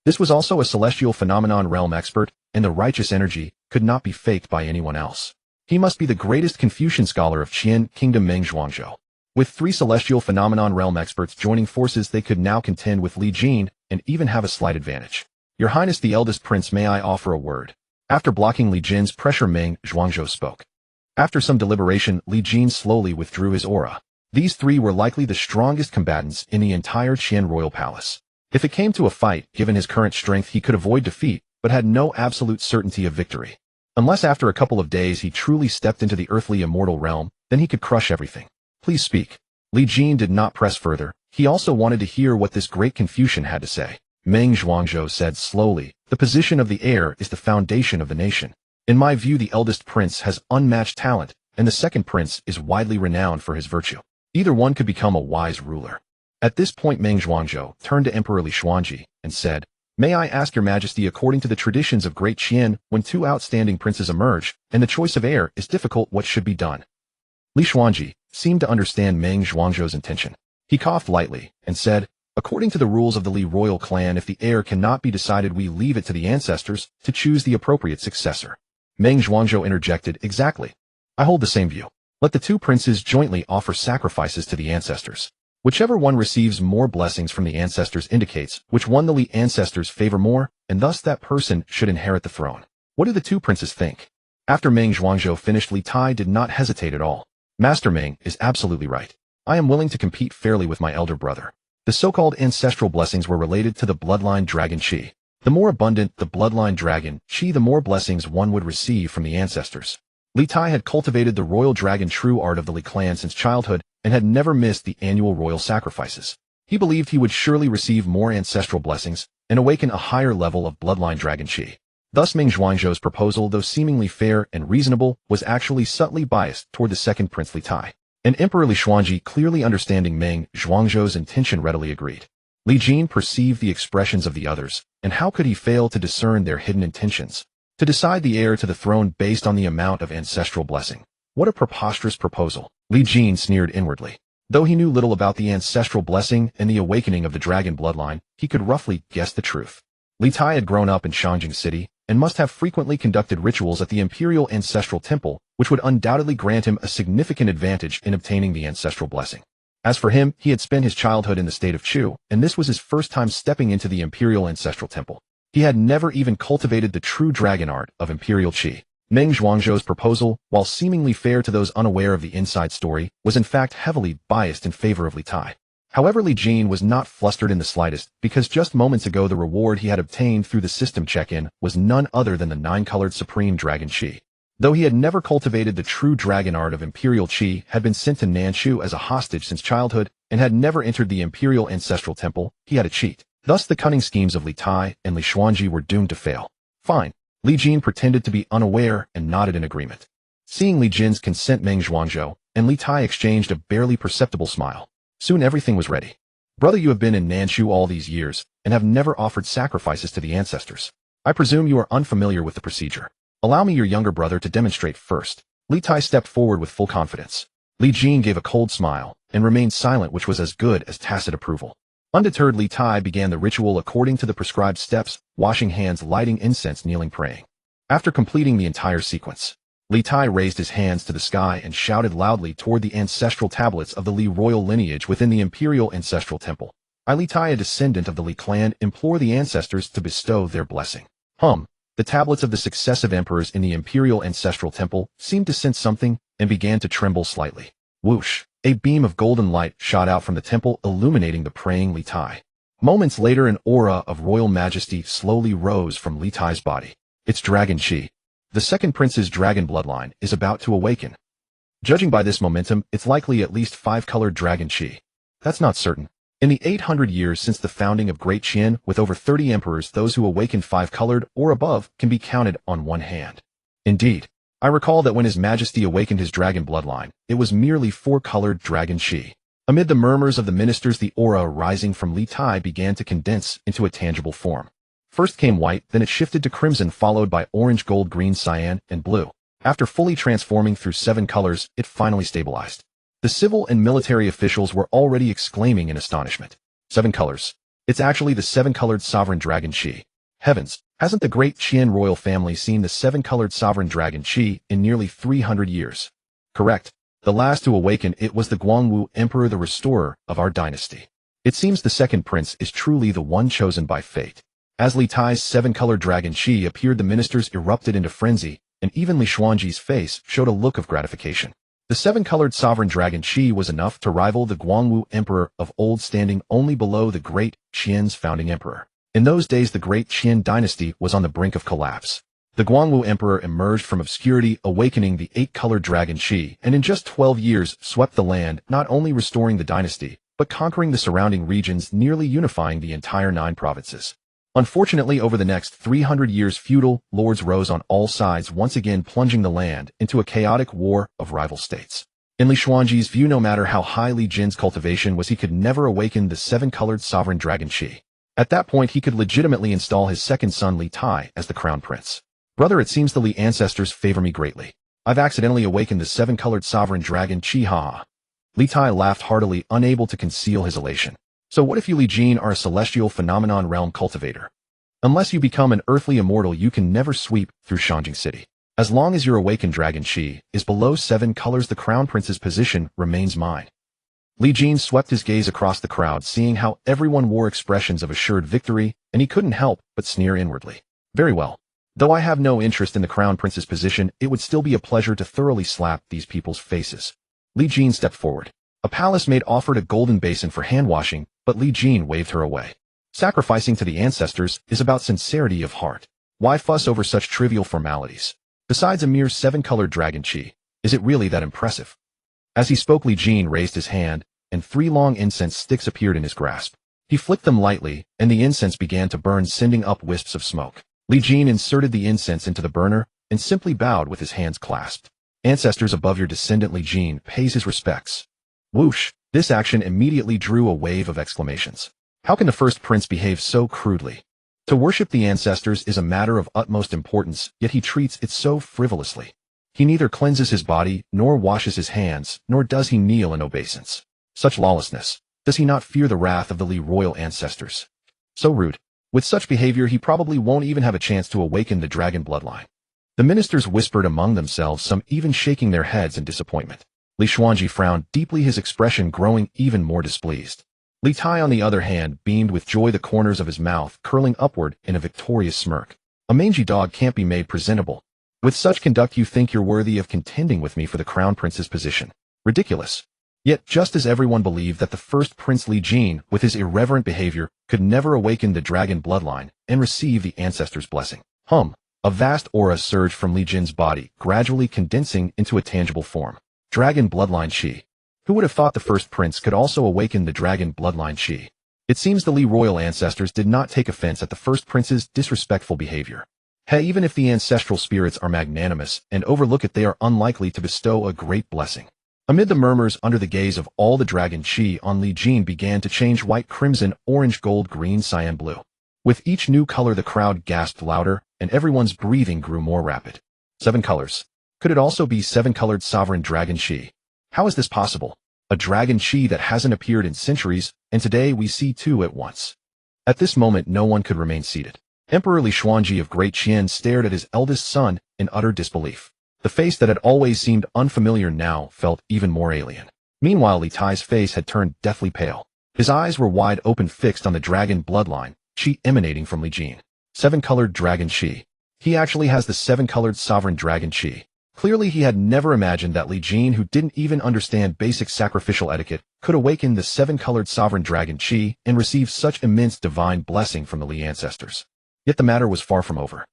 This was also a celestial phenomenon realm expert, and the righteous energy could not be faked by anyone else. He must be the greatest Confucian scholar of Qian Kingdom, Meng Zhuangzhou. With 3 celestial phenomenon realm experts joining forces, they could now contend with Li Jin and even have a slight advantage. Your Highness the eldest prince, may I offer a word? After blocking Li Jin's pressure, Meng Zhuangzhou spoke. After some deliberation, Li Jin slowly withdrew his aura. These 3 were likely the strongest combatants in the entire Qian royal palace. If it came to a fight, given his current strength, he could avoid defeat, but had no absolute certainty of victory. Unless after a couple of days he truly stepped into the earthly immortal realm, then he could crush everything. Please speak. Li Jin did not press further. He also wanted to hear what this great Confucian had to say. Meng Zhuangzhou said slowly, the position of the heir is the foundation of the nation. In my view, the eldest prince has unmatched talent, and the second prince is widely renowned for his virtue. Either one could become a wise ruler. At this point, Meng Zhuangzhou turned to Emperor Li Xuanji and said, May I ask your majesty, according to the traditions of Great Qian, when 2 outstanding princes emerge, and the choice of heir is difficult, what should be done? Li Xuanji seemed to understand Meng Zhuangzhou's intention. He coughed lightly and said, According to the rules of the Li royal clan, if the heir cannot be decided, we leave it to the ancestors to choose the appropriate successor. Meng Zhuangzhou interjected, Exactly. I hold the same view. Let the 2 princes jointly offer sacrifices to the ancestors. Whichever one receives more blessings from the ancestors indicates which one the Li ancestors favor more, and thus that person should inherit the throne. What do the 2 princes think? After Meng Zhuangzhou finished, Li Tai did not hesitate at all. Master Meng is absolutely right. I am willing to compete fairly with my elder brother. The so-called ancestral blessings were related to the bloodline dragon Qi. The more abundant the bloodline dragon Qi, the more blessings one would receive from the ancestors. Li Tai had cultivated the royal dragon true art of the Li clan since childhood and had never missed the annual royal sacrifices. He believed he would surely receive more ancestral blessings and awaken a higher level of bloodline dragon Qi. Thus Meng Zhuangzhou's proposal, though seemingly fair and reasonable, was actually subtly biased toward the second prince Li Tai. And Emperor Li Xuanji, clearly understanding Meng Zhuangzhou's intention, readily agreed. Li Jin perceived the expressions of the others, and how could he fail to discern their hidden intentions? To decide the heir to the throne based on the amount of ancestral blessing. What a preposterous proposal. Li Jin sneered inwardly. Though he knew little about the ancestral blessing and the awakening of the dragon bloodline, he could roughly guess the truth. Li Tai had grown up in Shangjing City and must have frequently conducted rituals at the Imperial Ancestral Temple, which would undoubtedly grant him a significant advantage in obtaining the ancestral blessing. As for him, he had spent his childhood in the state of Chu, and this was his first time stepping into the Imperial Ancestral Temple. He had never even cultivated the true dragon art of Imperial Qi. Meng Zhuangzhou's proposal, while seemingly fair to those unaware of the inside story, was in fact heavily biased in favor of Li Tai. However, Li Jin was not flustered in the slightest, because just moments ago the reward he had obtained through the system check-in was none other than the 9-colored Supreme Dragon Qi. Though he had never cultivated the true dragon art of Imperial Qi, had been sent to Nanchu as a hostage since childhood, and had never entered the Imperial Ancestral Temple, he had a cheat. Thus the cunning schemes of Li Tai and Li Xuanji were doomed to fail. Fine. Li Jin pretended to be unaware and nodded in agreement. Seeing Li Jin's consent, Meng Zhuangzhou and Li Tai exchanged a barely perceptible smile. Soon everything was ready. Brother, you have been in Nanchu all these years and have never offered sacrifices to the ancestors. I presume you are unfamiliar with the procedure. Allow me, your younger brother, to demonstrate first. Li Tai stepped forward with full confidence. Li Jin gave a cold smile and remained silent, which was as good as tacit approval. Undeterred, Li Tai began the ritual according to the prescribed steps, washing hands, lighting incense, kneeling, praying. After completing the entire sequence, Li Tai raised his hands to the sky and shouted loudly toward the ancestral tablets of the Li royal lineage within the Imperial Ancestral Temple. I, Li Tai, a descendant of the Li clan, implore the ancestors to bestow their blessing. The tablets of the successive emperors in the Imperial Ancestral Temple seemed to sense something and began to tremble slightly. Whoosh! A beam of golden light shot out from the temple, illuminating the praying Li Tai. Moments later, an aura of royal majesty slowly rose from Li Tai's body. It's Dragon Qi. The second prince's dragon bloodline is about to awaken. Judging by this momentum, it's likely at least 5-colored Dragon Qi. That's not certain. In the 800 years since the founding of Great Qin, with over 30 emperors, those who awakened 5-colored or above can be counted on one hand. Indeed, I recall that when His Majesty awakened his dragon bloodline, it was merely 4-colored dragon qi. Amid the murmurs of the ministers, the aura arising from Li Tai began to condense into a tangible form. First came white, then it shifted to crimson, followed by orange, gold, green, cyan, and blue. After fully transforming through 7 colors, it finally stabilized. The civil and military officials were already exclaiming in astonishment. 7 colors. It's actually the 7-colored sovereign dragon qi. Heavens, hasn't the great Qian royal family seen the 7-colored sovereign dragon qi in nearly 300 years? Correct. The last to awaken it was the Guangwu Emperor, the restorer of our dynasty. It seems the second prince is truly the one chosen by fate. As Li Tai's 7-colored dragon qi appeared, the ministers erupted into frenzy, and even Li Xuanji's face showed a look of gratification. The 7-colored sovereign dragon qi was enough to rival the Guangwu Emperor of old, standing only below the great Qian's founding emperor. In those days, the great Qian dynasty was on the brink of collapse. The Guangwu Emperor emerged from obscurity, awakening the 8-colored dragon qi, and in just 12 years swept the land, not only restoring the dynasty, but conquering the surrounding regions, nearly unifying the entire 9 provinces. Unfortunately, over the next 300 years, feudal lords rose on all sides, once again plunging the land into a chaotic war of rival states. In Li Xuanji's view, no matter how high Li Jin's cultivation was, he could never awaken the 7-colored sovereign dragon qi. At that point, he could legitimately install his second son Li Tai as the crown prince. Brother, it seems the Li ancestors favor me greatly. I've accidentally awakened the 7-colored sovereign dragon qi, ha. Li Tai laughed heartily, unable to conceal his elation. So what if you, Li Jin, are a celestial phenomenon realm cultivator? Unless you become an earthly immortal, you can never sweep through Shanjing City. As long as your awakened dragon qi is below 7 colors, the crown prince's position remains mine. Li Jin swept his gaze across the crowd, seeing how everyone wore expressions of assured victory, and he couldn't help but sneer inwardly. Very well. Though I have no interest in the crown prince's position, it would still be a pleasure to thoroughly slap these people's faces. Li Jin stepped forward. A palace maid offered a golden basin for hand washing, but Li Jin waved her away. Sacrificing to the ancestors is about sincerity of heart. Why fuss over such trivial formalities? Besides a mere 7-colored dragon qi, is it really that impressive? As he spoke, Li Jin raised his hand, and 3 long incense sticks appeared in his grasp. He flicked them lightly, and the incense began to burn, sending up wisps of smoke. Li Jin inserted the incense into the burner, and simply bowed with his hands clasped. Ancestors above, your descendant Li Jin pays his respects. Whoosh! This action immediately drew a wave of exclamations. How can the first prince behave so crudely? To worship the ancestors is a matter of utmost importance, yet he treats it so frivolously. He neither cleanses his body, nor washes his hands, nor does he kneel in obeisance. Such lawlessness. Does he not fear the wrath of the Li royal ancestors? So rude. With such behavior, he probably won't even have a chance to awaken the dragon bloodline. The ministers whispered among themselves, some even shaking their heads in disappointment. Li Xuanji frowned deeply, his expression growing even more displeased. Li Tai, on the other hand, beamed with joy, the corners of his mouth curling upward in a victorious smirk. A mangy dog can't be made presentable. With such conduct, you think you're worthy of contending with me for the crown prince's position. Ridiculous. Yet, just as everyone believed that the first Prince Li Jin, with his irreverent behavior, could never awaken the dragon bloodline and receive the ancestors' blessing. A vast aura surged from Li Jin's body, gradually condensing into a tangible form. Dragon bloodline qi. Who would have thought the first prince could also awaken the dragon bloodline qi? It seems the Li royal ancestors did not take offense at the first prince's disrespectful behavior. Hey, even if the ancestral spirits are magnanimous and overlook it, they are unlikely to bestow a great blessing. Amid the murmurs, under the gaze of all, the dragon qi on Li Jin began to change: white, crimson, orange, gold, green, cyan, blue. With each new color, the crowd gasped louder, and everyone's breathing grew more rapid. 7 colors. Could it also be 7-colored sovereign dragon qi? How is this possible? A dragon qi that hasn't appeared in centuries, and today we see 2 at once. At this moment, no one could remain seated. Emperor Li Xuanji of Great Qian stared at his eldest son in utter disbelief. The face that had always seemed unfamiliar now felt even more alien. Meanwhile, Li Tai's face had turned deathly pale. His eyes were wide open, fixed on the dragon bloodline, qi emanating from Li Jin. 7-colored dragon qi. He actually has the 7-colored sovereign dragon qi. Clearly, he had never imagined that Li Jin, who didn't even understand basic sacrificial etiquette, could awaken the 7-colored sovereign dragon qi and receive such immense divine blessing from the Li ancestors. Yet the matter was far from over.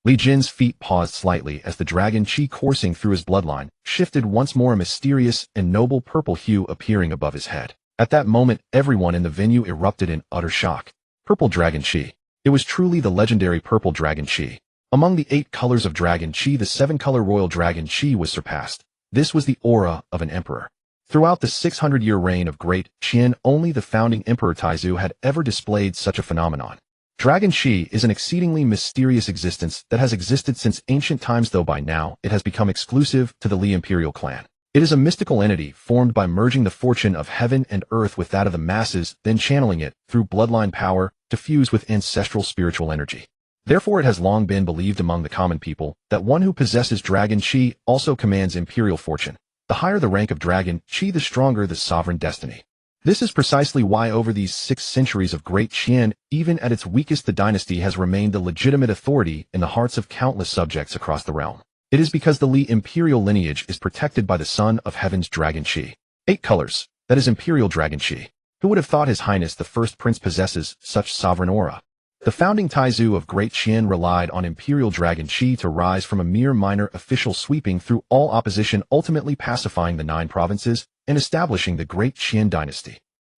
Li Jin's feet paused slightly as the dragon qi coursing through his bloodline shifted once more, a mysterious and noble purple hue appearing above his head. At that moment, everyone in the venue erupted in utter shock. Purple Dragon Chi. It was truly the legendary Purple Dragon Chi. Among the 8 colors of Dragon Chi, the 7-color Royal Dragon Chi was surpassed. This was the aura of an emperor. Throughout the 600-year reign of Great Qian, only the founding Emperor Taizu had ever displayed such a phenomenon. Dragon Chi is an exceedingly mysterious existence that has existed since ancient times, though by now it has become exclusive to the Li imperial clan. It is a mystical entity formed by merging the fortune of heaven and earth with that of the masses, then channeling it through bloodline power to fuse with ancestral spiritual energy. Therefore, it has long been believed among the common people that one who possesses Dragon Chi also commands imperial fortune. The higher the rank of Dragon Chi, the stronger the sovereign destiny. This is precisely why over these 6 centuries of Great Qian, even at its weakest, the dynasty has remained the legitimate authority in the hearts of countless subjects across the realm. It is because the Li imperial lineage is protected by the Son of Heaven's Dragon Chi. 8 colors, that is Imperial Dragon Chi. Who would have thought His Highness the First Prince possesses such sovereign aura? The founding Taizu of Great Qian relied on Imperial Dragon Chi to rise from a mere minor official, sweeping through all opposition, ultimately pacifying the 9 provinces and establishing the Great Qian dynasty.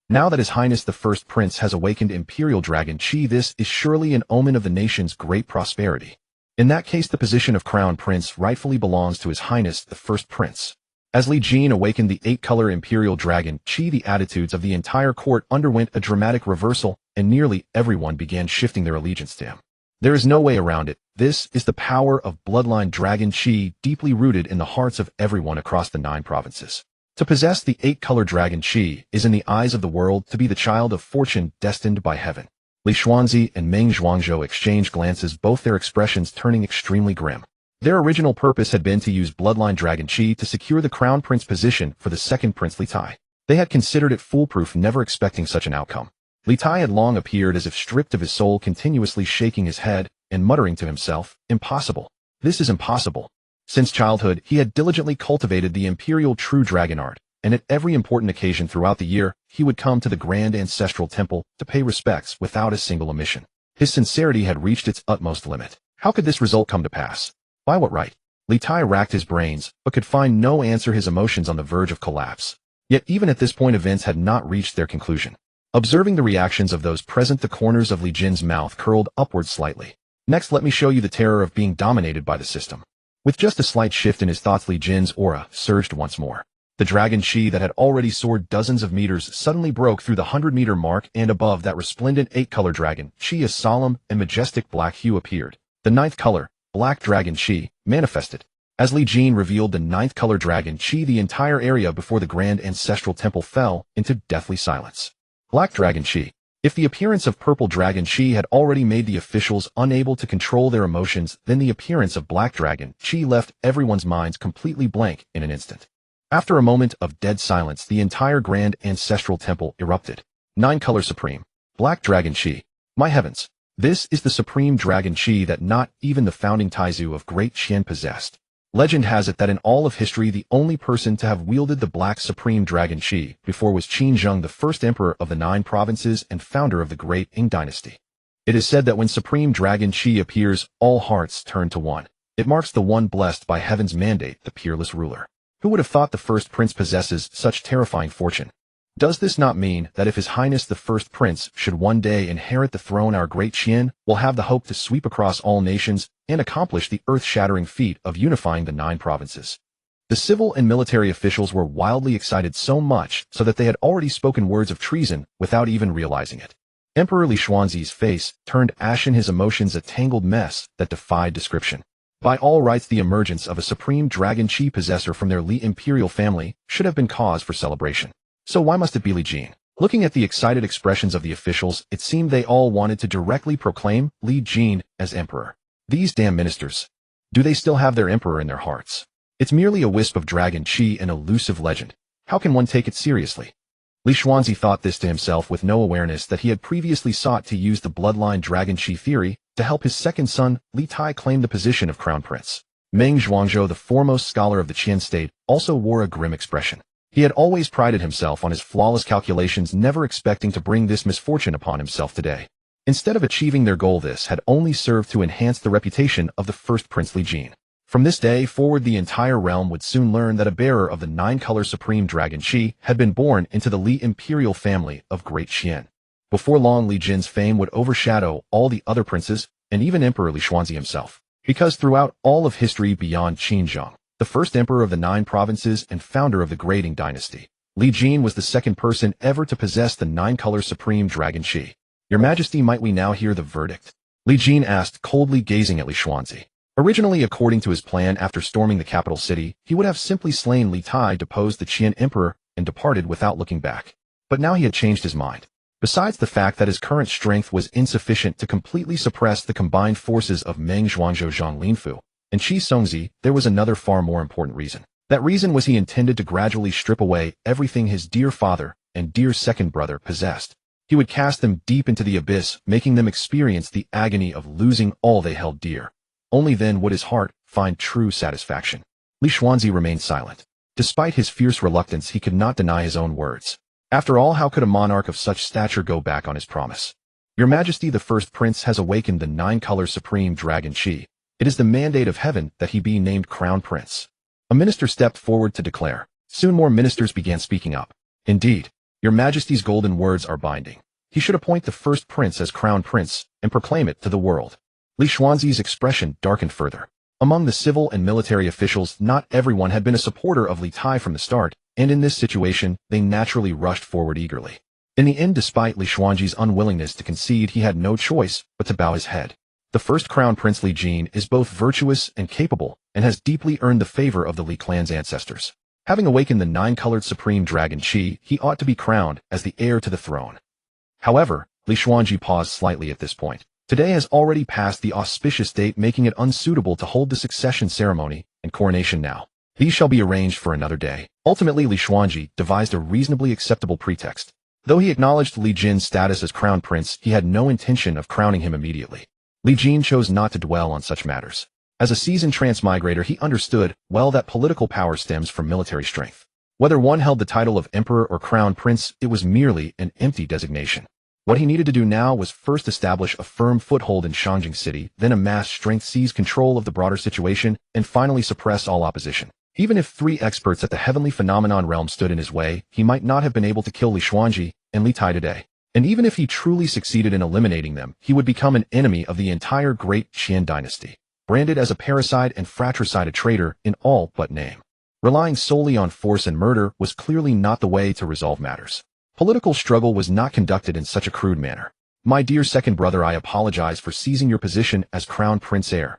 Now that His Highness the First Prince has awakened Imperial Dragon Chi, this is surely an omen of the nation's great prosperity. In that case, the position of Crown Prince rightfully belongs to His Highness the First Prince. As Li Jin awakened the 8-color Imperial Dragon Chi, the attitudes of the entire court underwent a dramatic reversal, and nearly everyone began shifting their allegiance to him. There is no way around it. This is the power of bloodline Dragon Chi, deeply rooted in the hearts of everyone across the 9 provinces. To possess the 8-color Dragon Chi is in the eyes of the world to be the child of fortune destined by heaven. Li Xuanzi and Meng Zhuangzhou exchanged glances, both their expressions turning extremely grim. Their original purpose had been to use bloodline Dragon Chi to secure the crown prince position for the second Prince Li Tai. They had considered it foolproof, never expecting such an outcome. Li Tai had long appeared as if stripped of his soul, continuously shaking his head and muttering to himself, "Impossible. This is impossible." Since childhood, he had diligently cultivated the imperial true dragon art, and at every important occasion throughout the year, he would come to the grand ancestral temple to pay respects without a single omission. His sincerity had reached its utmost limit. How could this result come to pass? By what right? Li Tai racked his brains, but could find no answer, his emotions on the verge of collapse. Yet even at this point, events had not reached their conclusion. Observing the reactions of those present, the corners of Li Jin's mouth curled upward slightly. Next, let me show you the terror of being dominated by the system. With just a slight shift in his thoughts, Li Jin's aura surged once more. The Dragon Chi that had already soared dozens of meters suddenly broke through the 100-meter mark, and above that resplendent 8-color Dragon Chi, a solemn and majestic black hue appeared. The 9th color, Black Dragon Chi, manifested. As Li Jin revealed the 9th color Dragon Chi, the entire area before the grand ancestral temple fell into deathly silence. Black Dragon Chi. If the appearance of Purple Dragon Chi had already made the officials unable to control their emotions, then the appearance of Black Dragon Chi left everyone's minds completely blank in an instant. After a moment of dead silence, the entire grand ancestral temple erupted. 9-color Supreme. Black Dragon Chi. My heavens! This is the Supreme Dragon Chi that not even the founding Taizu of Great Qian possessed. Legend has it that in all of history, the only person to have wielded the Black Supreme Dragon Chi before was Qin Zheng, the first emperor of the 9 provinces and founder of the Great Ming dynasty. It is said that when Supreme Dragon Chi appears, all hearts turn to one. It marks the one blessed by heaven's mandate, the peerless ruler. Who would have thought the first prince possesses such terrifying fortune? Does this not mean that if His Highness the First Prince should one day inherit the throne, our Great Qian will have the hope to sweep across all nations and accomplish the earth-shattering feat of unifying the 9 provinces? The civil and military officials were wildly excited, so much so that they had already spoken words of treason without even realizing it. Emperor Li Xuanzi's face turned ashen, his emotions a tangled mess that defied description. By all rights, the emergence of a Supreme Dragon Chi possessor from their Li imperial family should have been cause for celebration. So why must it be Li Jin? Looking at the excited expressions of the officials, it seemed they all wanted to directly proclaim Li Jin as emperor. These damn ministers. Do they still have their emperor in their hearts? It's merely a wisp of Dragon Chi, an elusive legend. How can one take it seriously? Li Xuanzi thought this to himself, with no awareness that he had previously sought to use the bloodline Dragon Chi theory to help his second son, Li Tai, claim the position of crown prince. Meng Zhuangzhou, the foremost scholar of the Qian state, also wore a grim expression. He had always prided himself on his flawless calculations, never expecting to bring this misfortune upon himself today. Instead of achieving their goal, this had only served to enhance the reputation of the first Prince Li Jin. From this day forward, the entire realm would soon learn that a bearer of the nine-color supreme dragon Qi had been born into the Li imperial family of Great Qian. Before long, Li Jin's fame would overshadow all the other princes and even Emperor Li Xuanzi himself. Because throughout all of history beyond Qinzhong, the first emperor of the 9 provinces and founder of the Grading dynasty, Li Jin was the second person ever to possess the 9-color supreme dragon Qi. Your Majesty, might we now hear the verdict? Li Jin asked, coldly gazing at Li Xuanzi. Originally, according to his plan after storming the capital city, he would have simply slain Li Tai, deposed the Qian emperor, and departed without looking back. But now he had changed his mind. Besides the fact that his current strength was insufficient to completely suppress the combined forces of Meng Zhuangzhou Zhang Linfu and Qi Songzi, there was another far more important reason. That reason was he intended to gradually strip away everything his dear father and dear second brother possessed. He would cast them deep into the abyss, making them experience the agony of losing all they held dear. Only then would his heart find true satisfaction. Li Xuanzi remained silent. Despite his fierce reluctance, he could not deny his own words. After all, how could a monarch of such stature go back on his promise? Your Majesty, the first prince has awakened the 9-color supreme dragon Qi. It is the mandate of heaven that he be named crown prince. A minister stepped forward to declare. Soon more ministers began speaking up. Indeed, Your Majesty's golden words are binding. He should appoint the first prince as crown prince and proclaim it to the world. Li Xuanzi's expression darkened further. Among the civil and military officials, not everyone had been a supporter of Li Tai from the start, and in this situation, they naturally rushed forward eagerly. In the end, despite Li Xuanzi's unwillingness to concede, he had no choice but to bow his head. The first crown prince Li Jin is both virtuous and capable, and has deeply earned the favor of the Li clan's ancestors. Having awakened the 9-colored supreme dragon Qi, he ought to be crowned as the heir to the throne. However, Li Xuanzi paused slightly at this point. Today has already passed the auspicious date, making it unsuitable to hold the succession ceremony and coronation now. These shall be arranged for another day. Ultimately, Li Xuanzi devised a reasonably acceptable pretext. Though he acknowledged Li Jin's status as crown prince, he had no intention of crowning him immediately. Li Jin chose not to dwell on such matters. As a seasoned transmigrator, he understood well that political power stems from military strength. Whether one held the title of emperor or crown prince, it was merely an empty designation. What he needed to do now was first establish a firm foothold in Shangjing City, then amass strength, seize control of the broader situation, and finally suppress all opposition. Even if 3 experts at the heavenly phenomenon realm stood in his way, he might not have been able to kill Li Xuanzi and Li Tai today. And even if he truly succeeded in eliminating them, he would become an enemy of the entire Great Qian dynasty, branded as a parasite and fratricide, a traitor in all but name. Relying solely on force and murder was clearly not the way to resolve matters. Political struggle was not conducted in such a crude manner. My dear second brother, I apologize for seizing your position as crown prince heir.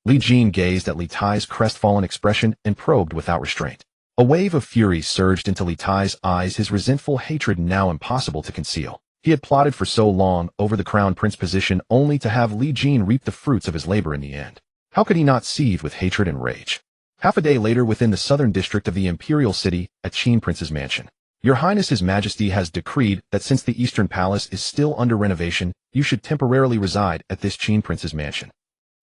Li Jin gazed at Li Tai's crestfallen expression and probed without restraint. A wave of fury surged into Li Tai's eyes, his resentful hatred now impossible to conceal. He had plotted for so long over the crown prince position, only to have Li Jin reap the fruits of his labor in the end. How could he not seethe with hatred and rage? Half a day later, within the southern district of the imperial city, at Qin Prince's mansion. Your Highness, His Majesty has decreed that since the Eastern Palace is still under renovation, you should temporarily reside at this Qin Prince's mansion.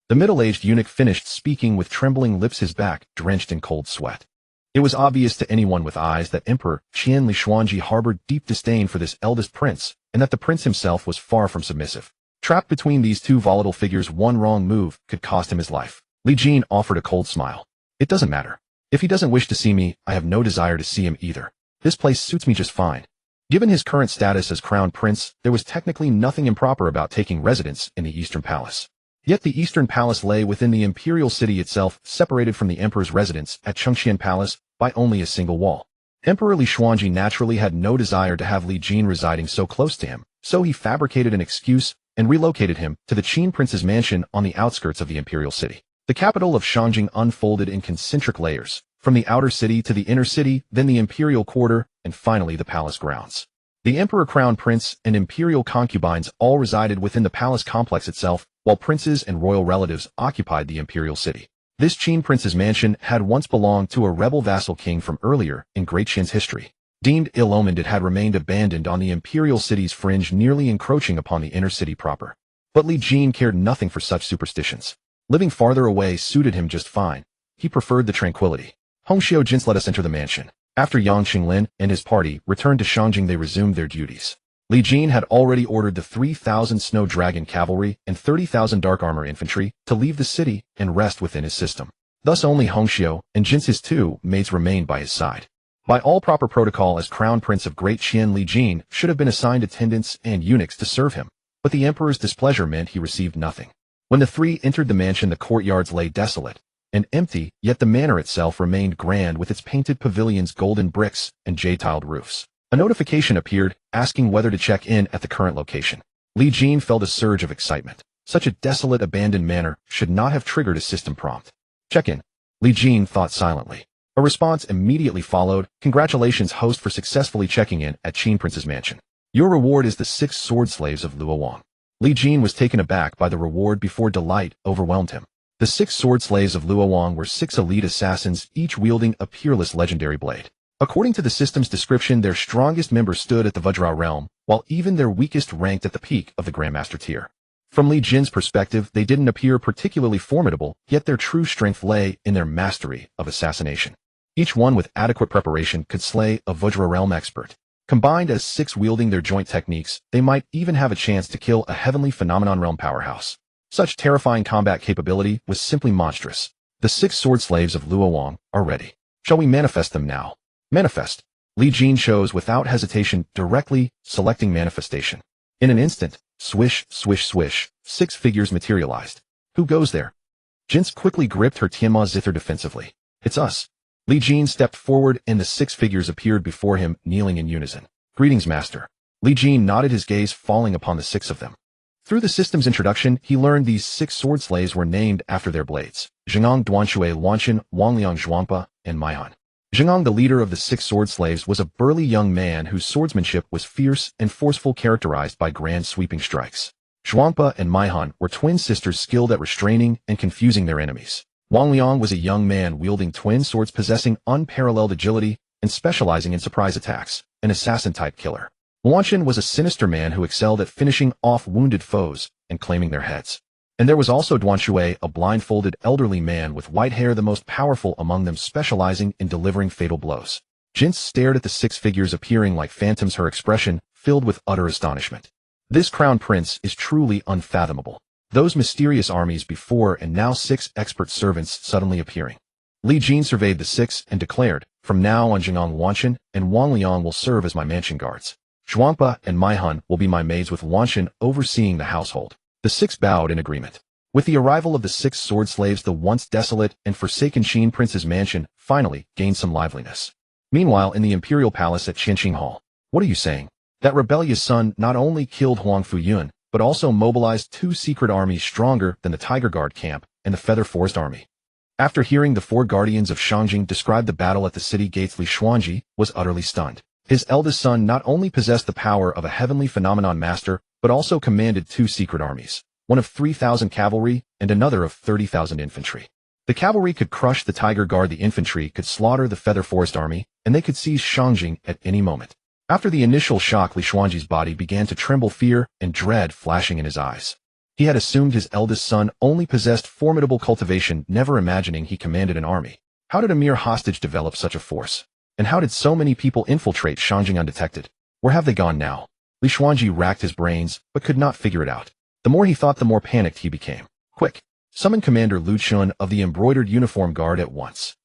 The middle-aged eunuch finished speaking with trembling lips, his back drenched in cold sweat. It was obvious to anyone with eyes that Emperor Qian Li Xuanzi harbored deep disdain for this eldest prince, and that the prince himself was far from submissive. Trapped between these two volatile figures, one wrong move could cost him his life. Li Jin offered a cold smile. It doesn't matter. If he doesn't wish to see me, I have no desire to see him either. This place suits me just fine. Given his current status as crown prince, there was technically nothing improper about taking residence in the Eastern Palace. Yet the Eastern Palace lay within the imperial city itself, separated from the emperor's residence at Chengqian Palace by only a single wall. Emperor Li Xuanzi naturally had no desire to have Li Jin residing so close to him, so he fabricated an excuse and relocated him to the Qin Prince's mansion on the outskirts of the imperial city. The capital of Shangjing unfolded in concentric layers, from the outer city to the inner city, then the imperial quarter, and finally the palace grounds. The emperor, crown prince, and imperial concubines all resided within the palace complex itself, while princes and royal relatives occupied the imperial city. This Qin Prince's mansion had once belonged to a rebel vassal king from earlier in Great Qian's history. Deemed ill-omened, it had remained abandoned on the imperial city's fringe, nearly encroaching upon the inner city proper. But Li Jin cared nothing for such superstitions. Living farther away suited him just fine. He preferred the tranquility. Hongxiao Jins, let us enter the mansion. After Yang Qinglin and his party returned to Shangjing, they resumed their duties. Li Jin had already ordered the 3,000 Snow Dragon cavalry and 30,000 dark armor infantry to leave the city and rest within his system. Thus only Hongxiu and Jin's his two mates remained by his side. By all proper protocol as Crown Prince of Great Qian, Li Jin should have been assigned attendants and eunuchs to serve him, but the emperor's displeasure meant he received nothing. When the three entered the mansion, the courtyards lay desolate and empty, yet the manor itself remained grand with its painted pavilions, golden bricks, and jade-tiled roofs. A notification appeared, asking whether to check in at the current location. Li Jin felt a surge of excitement. Such a desolate, abandoned manor should not have triggered a system prompt. Check in. Li Jin thought silently. A response immediately followed. Congratulations, host, for successfully checking in at Qin Prince's mansion. Your reward is the 6 sword slaves of Luoyang. Li Jin was taken aback by the reward before delight overwhelmed him. The 6 sword slaves of Luoyang were 6 elite assassins, each wielding a peerless legendary blade. According to the system's description, their strongest member stood at the Vajra realm, while even their weakest ranked at the peak of the Grandmaster tier. From Li Jin's perspective, they didn't appear particularly formidable, yet their true strength lay in their mastery of assassination. Each one with adequate preparation could slay a Vajra realm expert. Combined as 6 wielding their joint techniques, they might even have a chance to kill a heavenly phenomenon realm powerhouse. Such terrifying combat capability was simply monstrous. The 6 sword slaves of Luoyang are ready. Shall we manifest them now? Manifest. Li Jin chose without hesitation, directly selecting manifestation. In an instant, swish, swish, swish, 6 figures materialized. Who goes there? Jin's quickly gripped her Tianma zither defensively. It's us. Li Jin stepped forward and the 6 figures appeared before him, kneeling in unison. Greetings, master. Li Jin nodded, his gaze falling upon the 6 of them. Through the system's introduction, he learned these 6 sword slaves were named after their blades: Zhengang Duanshui Luanshan, Wangliang Zhuangpa, and Maihan. Zhengang, the leader of the 6 sword slaves, was a burly young man whose swordsmanship was fierce and forceful, characterized by grand sweeping strikes. Zhuangpa and Maihan were twin sisters skilled at restraining and confusing their enemies. Wangliang was a young man wielding twin swords, possessing unparalleled agility and specializing in surprise attacks, an assassin-type killer. Luanshan was a sinister man who excelled at finishing off wounded foes and claiming their heads. And there was also Duanshui, a blindfolded elderly man with white hair, the most powerful among them, specializing in delivering fatal blows. Jin stared at the 6 figures appearing like phantoms, her expression filled with utter astonishment. This crown prince is truly unfathomable. Those mysterious armies before and now 6 expert servants suddenly appearing. Li Jin surveyed the 6 and declared, from now on Zhengang Luanshan and Wangliang will serve as my mansion guards. Zhuangpa and Maihan will be my maids, with Luanshan overseeing the household. The 6 bowed in agreement. With the arrival of the 6 sword slaves, the once desolate and forsaken Qin Prince's mansion finally gained some liveliness. Meanwhile, in the imperial palace at Qianqing Hall. What are you saying? That rebellious son not only killed Huang Fuyun, but also mobilized 2 secret armies stronger than the Tiger Guard camp and the Feather Forest Army. After hearing the 4 guardians of Shangjing describe the battle at the city gates, Li Xuanji was utterly stunned. His eldest son not only possessed the power of a heavenly phenomenon master, but also commanded 2 secret armies, one of 3,000 cavalry and another of 30,000 infantry. The cavalry could crush the Tiger Guard, the infantry could slaughter the Feather Forest Army, and they could seize Shangjing at any moment. After the initial shock, Li Xuanji's body began to tremble, fear and dread flashing in his eyes. He had assumed his eldest son only possessed formidable cultivation, never imagining he commanded an army. How did a mere hostage develop such a force? And how did so many people infiltrate Shangjing undetected? Where have they gone now? Li Xuanji racked his brains, but could not figure it out. The more he thought, the more panicked he became. Quick! Summon Commander Lu Chun of the Embroidered Uniform Guard at once.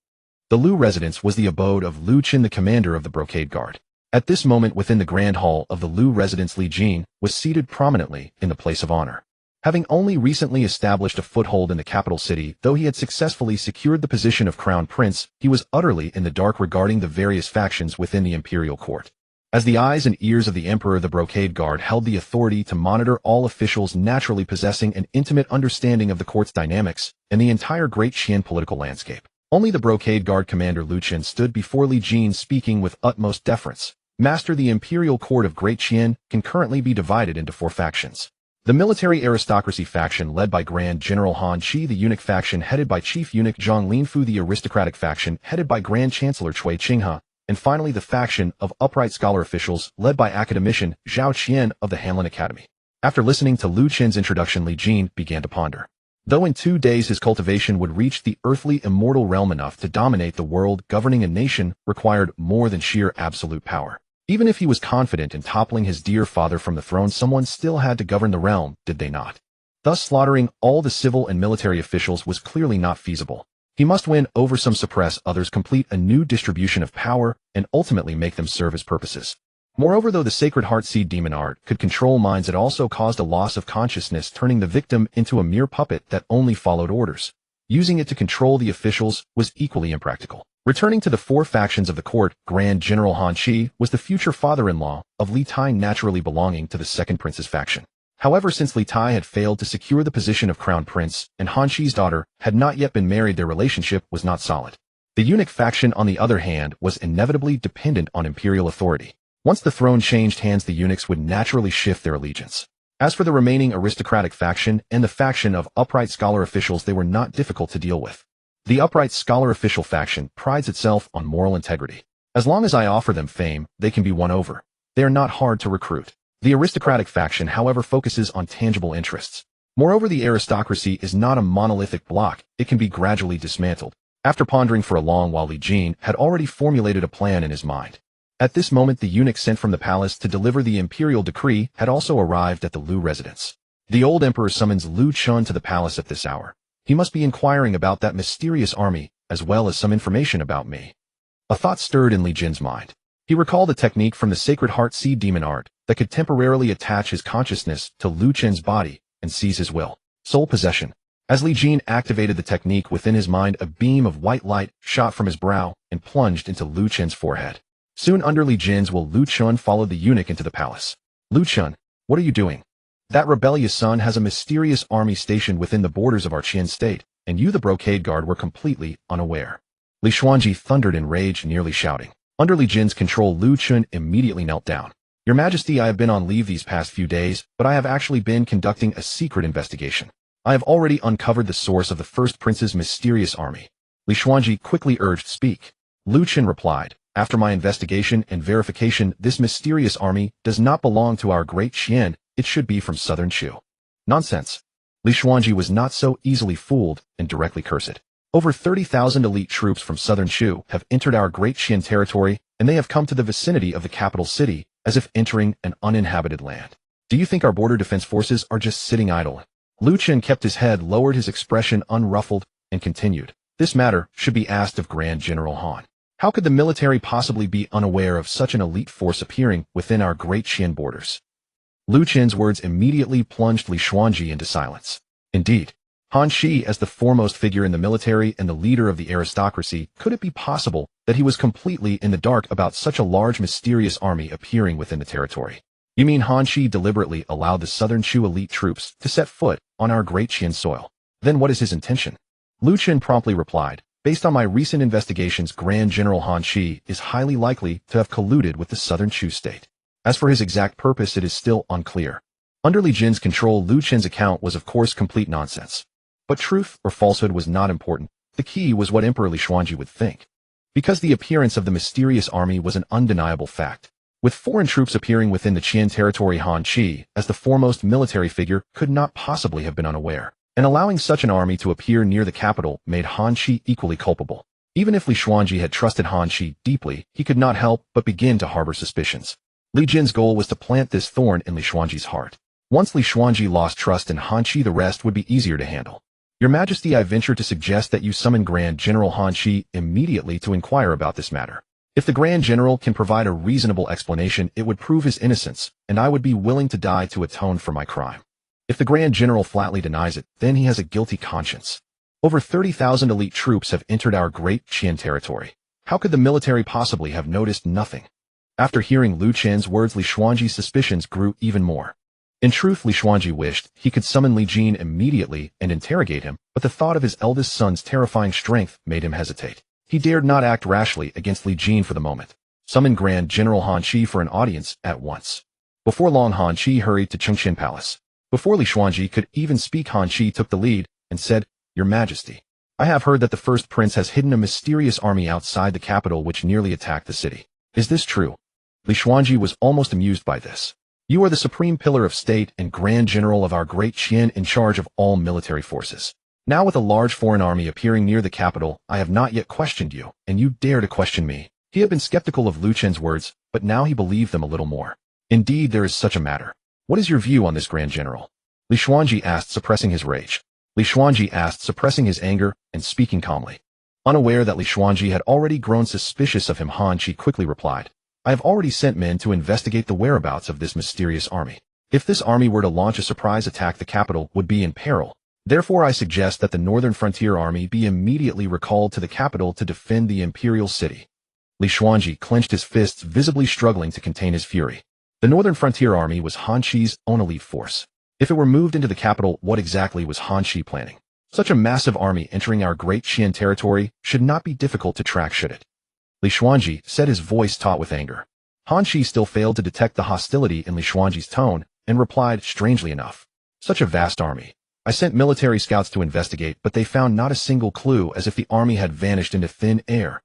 The Lu residence was the abode of Lu Chun, the commander of the Brocade Guard. At this moment, within the grand hall of the Lu residence, Li Jin was seated prominently in the place of honor. Having only recently established a foothold in the capital city, though he had successfully secured the position of crown prince, he was utterly in the dark regarding the various factions within the imperial court. As the eyes and ears of the emperor, the Brocade Guard held the authority to monitor all officials, naturally possessing an intimate understanding of the court's dynamics and the entire Great Qian political landscape. Only the Brocade Guard commander Lu Chen stood before Li Jin, speaking with utmost deference. Master, the imperial court of Great Qian can currently be divided into 4 factions. The military aristocracy faction led by Grand General Han Qi, the eunuch faction headed by Chief Eunuch Zhang Linfu, the aristocratic faction headed by Grand Chancellor Cui Qinghe, and finally the faction of upright scholar officials led by academician Zhao Qian of the Hanlin Academy. After listening to Lu Chen's introduction, Li Jin began to ponder. Though in 2 days his cultivation would reach the earthly immortal realm, enough to dominate the world, governing a nation required more than sheer absolute power. Even if he was confident in toppling his dear father from the throne, someone still had to govern the realm, did they not? Thus slaughtering all the civil and military officials was clearly not feasible. He must win over some, suppress others, complete a new distribution of power, and ultimately make them serve his purposes. Moreover, though the Sacred Heart Seed demon art could control minds, it also caused a loss of consciousness, turning the victim into a mere puppet that only followed orders. Using it to control the officials was equally impractical. Returning to the four factions of the court, Grand General Han Shi was the future father-in-law of Li Tai, naturally belonging to the second prince's faction. However, since Li Tai had failed to secure the position of crown prince, and Han Shi's daughter had not yet been married, their relationship was not solid. The eunuch faction, on the other hand, was inevitably dependent on imperial authority. Once the throne changed hands, the eunuchs would naturally shift their allegiance. As for the remaining aristocratic faction and the faction of upright scholar officials, they were not difficult to deal with. The upright scholar official faction prides itself on moral integrity. As long as I offer them fame, they can be won over. They are not hard to recruit. The aristocratic faction, however, focuses on tangible interests. Moreover, the aristocracy is not a monolithic block. It can be gradually dismantled. After pondering for a long while, Li Jin had already formulated a plan in his mind. At this moment, the eunuch sent from the palace to deliver the imperial decree had also arrived at the Lu residence. The old emperor summons Lu Chun to the palace at this hour. He must be inquiring about that mysterious army, as well as some information about me. A thought stirred in Li Jin's mind. He recalled a technique from the Sacred Heart Seed demon art that could temporarily attach his consciousness to Lu Chen's body and seize his will. Soul possession. As Li Jin activated the technique within his mind, a beam of white light shot from his brow and plunged into Lu Chen's forehead. Soon under Li Jin's will, Lu Chun followed the eunuch into the palace. Lu Chun, what are you doing? That rebellious son has a mysterious army stationed within the borders of our Qian state, and you, the brocade guard, were completely unaware. Li Xuanji thundered in rage, nearly shouting. Under Li Jin's control, Lu Chun immediately knelt down. Your Majesty, I have been on leave these past few days, but I have actually been conducting a secret investigation. I have already uncovered the source of the first prince's mysterious army. Li Xuanji quickly urged, speak. Lu Chun replied. After my investigation and verification, this mysterious army does not belong to our great Qian. It should be from southern Shu. Nonsense. Li Xuanji was not so easily fooled and directly cursed. Over 30,000 elite troops from southern Shu have entered our great Qian territory, and they have come to the vicinity of the capital city as if entering an uninhabited land. Do you think our border defense forces are just sitting idle? Lu Chen kept his head lowered, his expression unruffled, and continued. This matter should be asked of Grand General Han. How could the military possibly be unaware of such an elite force appearing within our great Qian borders? Lu Chen's words immediately plunged Li Xuanji into silence. Indeed, Han Shi, as the foremost figure in the military and the leader of the aristocracy, could it be possible that he was completely in the dark about such a large mysterious army appearing within the territory? You mean Han Shi deliberately allowed the southern Shu elite troops to set foot on our great Qian soil? Then what is his intention? Lu Chen promptly replied. Based on my recent investigations, Grand General Han Shi is highly likely to have colluded with the southern Shu state. As for his exact purpose, it is still unclear. Under Li Jin's control, Lu Chen's account was of course complete nonsense. But truth or falsehood was not important. The key was what Emperor Li Xuanji would think. Because the appearance of the mysterious army was an undeniable fact. With foreign troops appearing within the Qian territory, Han Shi, as the foremost military figure, could not possibly have been unaware. And allowing such an army to appear near the capital made Han Shi equally culpable. Even if Li Xuanji had trusted Han Shi deeply, he could not help but begin to harbor suspicions. Li Jin's goal was to plant this thorn in Li Xuanji's heart. Once Li Xuanji lost trust in Han Shi, the rest would be easier to handle. Your Majesty, I venture to suggest that you summon Grand General Han Shi immediately to inquire about this matter. If the Grand General can provide a reasonable explanation, it would prove his innocence, and I would be willing to die to atone for my crime. If the Grand General flatly denies it, then he has a guilty conscience. Over 30,000 elite troops have entered our great Qian territory. How could the military possibly have noticed nothing? After hearing Lu Chen's words, Li Xuanji's suspicions grew even more. In truth, Li Xuanji wished he could summon Li Jin immediately and interrogate him, but the thought of his eldest son's terrifying strength made him hesitate. He dared not act rashly against Li Jin for the moment. Summon Grand General Han Shi for an audience at once. Before long, Han Shi hurried to Chengqian Palace. Before Li Xuanji could even speak, Han Shi took the lead and said, Your Majesty, I have heard that the first prince has hidden a mysterious army outside the capital which nearly attacked the city. Is this true? Li Xuanji was almost amused by this. You are the supreme pillar of state and Grand General of our great Qian, in charge of all military forces. Now with a large foreign army appearing near the capital, I have not yet questioned you, and you dare to question me. He had been skeptical of Lu Chen's words, but now he believed them a little more. Indeed, there is such a matter. What is your view on this, Grand General? Li Xuanji asked, suppressing his rage. Li Xuanji asked, suppressing his anger and speaking calmly. Unaware that Li Xuanji had already grown suspicious of him, Han Chi quickly replied, I have already sent men to investigate the whereabouts of this mysterious army. If this army were to launch a surprise attack, the capital would be in peril. Therefore, I suggest that the Northern Frontier Army be immediately recalled to the capital to defend the imperial city. Li Xuanji clenched his fists, visibly struggling to contain his fury. The Northern Frontier Army was Han Chi's own elite force. If it were moved into the capital, what exactly was Han Chi planning? Such a massive army entering our great Qian territory should not be difficult to track, should it? Li Xuanji said, his voice taut with anger. Han Chi still failed to detect the hostility in Li Xuanji's tone and replied, strangely enough, such a vast army. I sent military scouts to investigate, but they found not a single clue, as if the army had vanished into thin air.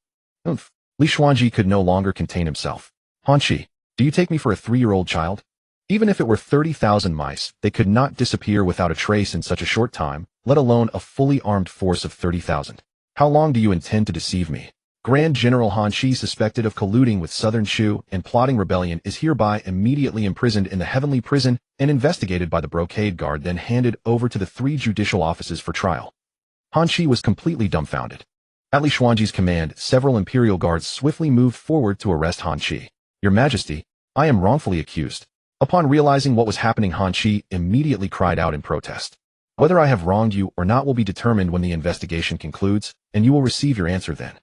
Oomph. Li Xuanji could no longer contain himself. Han Chi, do you take me for a 3-year-old child? Even if it were 30,000 mice, they could not disappear without a trace in such a short time, let alone a fully armed force of 30,000. How long do you intend to deceive me? Grand General Han Chi, suspected of colluding with Southern Shu and plotting rebellion, is hereby immediately imprisoned in the Heavenly Prison and investigated by the Brocade Guard, then handed over to the 3 judicial offices for trial. Han Chi was completely dumbfounded. At Li Xuanji's command, several Imperial Guards swiftly moved forward to arrest Han Chi. Your Majesty, I am wrongfully accused. Upon realizing what was happening, Han Chi immediately cried out in protest. Whether I have wronged you or not will be determined when the investigation concludes, and you will receive your answer then.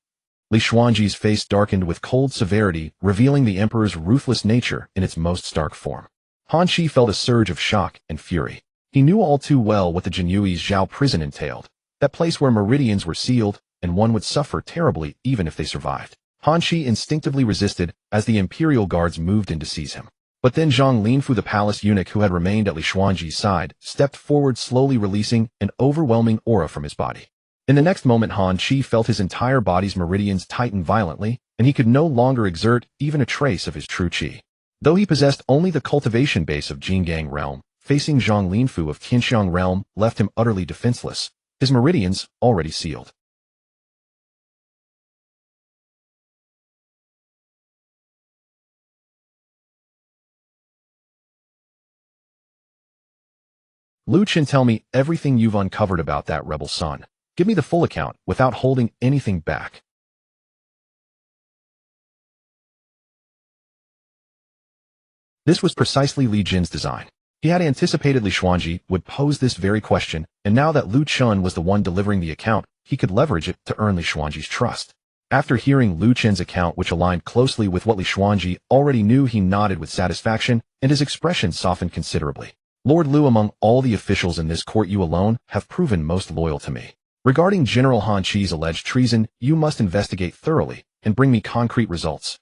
Li Xuanji's face darkened with cold severity, revealing the Emperor's ruthless nature in its most stark form. Han Chi felt a surge of shock and fury. He knew all too well what the Jinyui's Zhao prison entailed, that place where meridians were sealed, and one would suffer terribly even if they survived. Han Chi instinctively resisted as the Imperial Guards moved in to seize him. But then Zhang Linfu, the palace eunuch who had remained at Li Xuanji's side, stepped forward, slowly releasing an overwhelming aura from his body. In the next moment, Han Chi felt his entire body's meridians tighten violently, and he could no longer exert even a trace of his true qi. Though he possessed only the cultivation base of Jingang realm, facing Zhang Linfu of Qianxiang realm left him utterly defenseless, his meridians already sealed. Lu Qin, tell me everything you've uncovered about that rebel son. Give me the full account, without holding anything back. This was precisely Li Jin's design. He had anticipated Li Xuanji would pose this very question, and now that Lu Qin was the one delivering the account, he could leverage it to earn Li Xuanji's trust. After hearing Lu Qin's account, which aligned closely with what Li Xuanji already knew, he nodded with satisfaction, and his expression softened considerably. Lord Lu, among all the officials in this court, you alone have proven most loyal to me. Regarding General Han Chi's alleged treason, you must investigate thoroughly and bring me concrete results.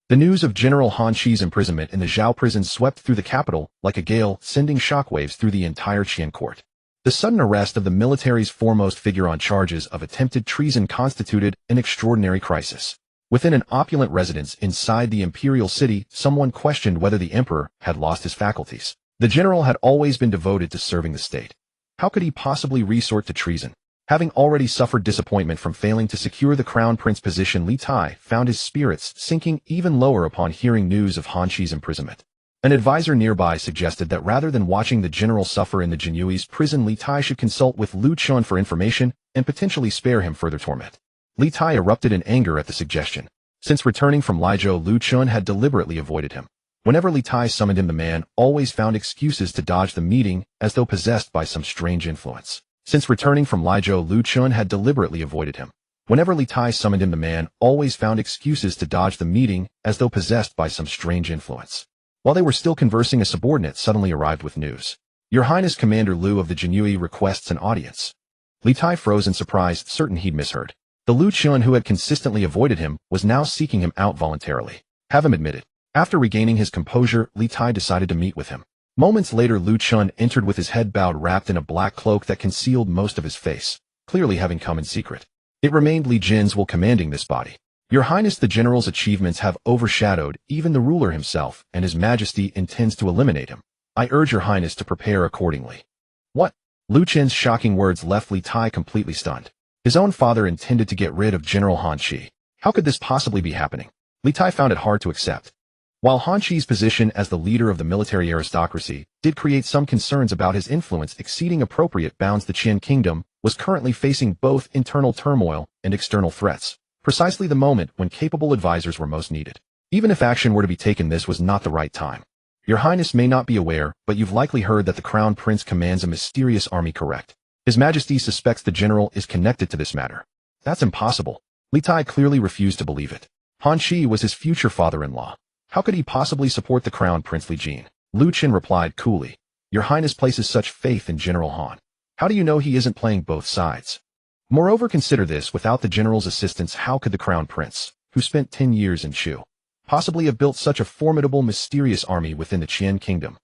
The news of General Han Chi's imprisonment in the Zhao prison swept through the capital like a gale, sending shockwaves through the entire Qian court. The sudden arrest of the military's foremost figure on charges of attempted treason constituted an extraordinary crisis. Within an opulent residence inside the imperial city, someone questioned whether the emperor had lost his faculties. The general had always been devoted to serving the state. How could he possibly resort to treason? Having already suffered disappointment from failing to secure the crown prince position, Li Tai found his spirits sinking even lower upon hearing news of Han Chi's imprisonment. An advisor nearby suggested that rather than watching the general suffer in the Jinyui's prison, Li Tai should consult with Lu Qin for information and potentially spare him further torment. Li Tai erupted in anger at the suggestion. Since returning from Lizhou, Lu Qin had deliberately avoided him. Whenever Li Tai summoned him, the man always found excuses to dodge the meeting, as though possessed by some strange influence. Since returning from Lizhou, Lu Qin had deliberately avoided him. Whenever Li Tai summoned him, the man always found excuses to dodge the meeting, as though possessed by some strange influence. While they were still conversing, a subordinate suddenly arrived with news. Your Highness, Commander Lu of the Jinyui requests an audience. Li Tai froze in surprise, certain he'd misheard. The Lu Qin who had consistently avoided him was now seeking him out voluntarily. Have him admitted. After regaining his composure, Li Tai decided to meet with him. Moments later, Lu Qin entered with his head bowed, wrapped in a black cloak that concealed most of his face, clearly having come in secret. It remained Li Jin's will commanding this body. Your Highness, the general's achievements have overshadowed even the ruler himself, and His Majesty intends to eliminate him. I urge Your Highness to prepare accordingly. What? Lu Qin's shocking words left Li Tai completely stunned. His own father intended to get rid of General Han Chi. How could this possibly be happening? Li Tai found it hard to accept. While Han Chi's position as the leader of the military aristocracy did create some concerns about his influence exceeding appropriate bounds, the Qian kingdom was currently facing both internal turmoil and external threats, precisely the moment when capable advisors were most needed. Even if action were to be taken, this was not the right time. Your Highness may not be aware, but you've likely heard that the Crown Prince commands a mysterious army, correct? His Majesty suspects the general is connected to this matter. That's impossible. Li Tai clearly refused to believe it. Han Chi was his future father-in-law. How could he possibly support the Crown Prince Li Jin? Li Jin replied coolly. Your Highness places such faith in General Han. How do you know he isn't playing both sides? Moreover, consider this, without the general's assistance, how could the Crown Prince, who spent 10 years in Shu, possibly have built such a formidable, mysterious army within the Qian kingdom?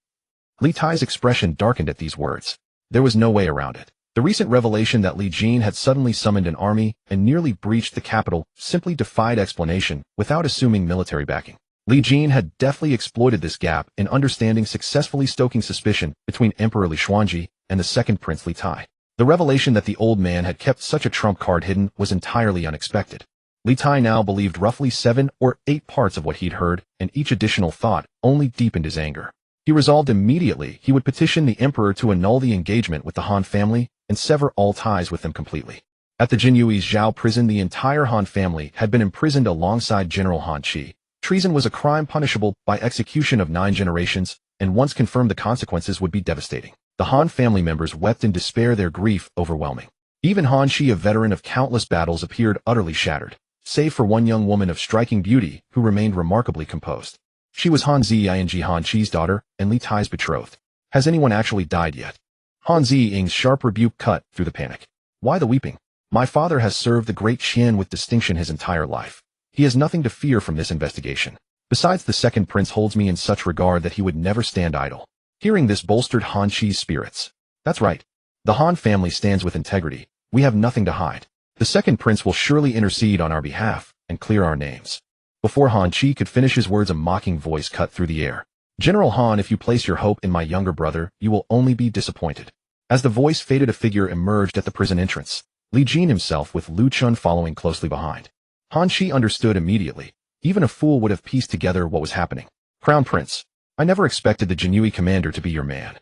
Li Tai's expression darkened at these words. There was no way around it. The recent revelation that Li Jin had suddenly summoned an army and nearly breached the capital simply defied explanation without assuming military backing. Li Jin had deftly exploited this gap in understanding, successfully stoking suspicion between Emperor Li Xuanji and the second Prince Li Tai. The revelation that the old man had kept such a trump card hidden was entirely unexpected. Li Tai now believed roughly 7 or 8 parts of what he'd heard, and each additional thought only deepened his anger. He resolved immediately he would petition the emperor to annul the engagement with the Han family and sever all ties with them completely. At the Jinyui's Zhao prison, the entire Han family had been imprisoned alongside General Han Chi. Treason was a crime punishable by execution of 9 generations, and once confirmed, the consequences would be devastating. The Han family members wept in despair, their grief overwhelming. Even Han Chi, a veteran of countless battles, appeared utterly shattered, save for one young woman of striking beauty who remained remarkably composed. She was Han Ziying, Han Chi's daughter, and Li Tai's betrothed. Has anyone actually died yet? Han Ziying's sharp rebuke cut through the panic. Why the weeping? My father has served the great Qian with distinction his entire life. He has nothing to fear from this investigation. Besides, the second prince holds me in such regard that he would never stand idle. Hearing this bolstered Han Chi's spirits. That's right. The Han family stands with integrity. We have nothing to hide. The second prince will surely intercede on our behalf and clear our names. Before Han Chi could finish his words, a mocking voice cut through the air. General Han, if you place your hope in my younger brother, you will only be disappointed. As the voice faded, a figure emerged at the prison entrance. Li Jin himself, with Lu Chun following closely behind. Han Chi understood immediately. Even a fool would have pieced together what was happening. Crown Prince, I never expected the Jinyui commander to be your man.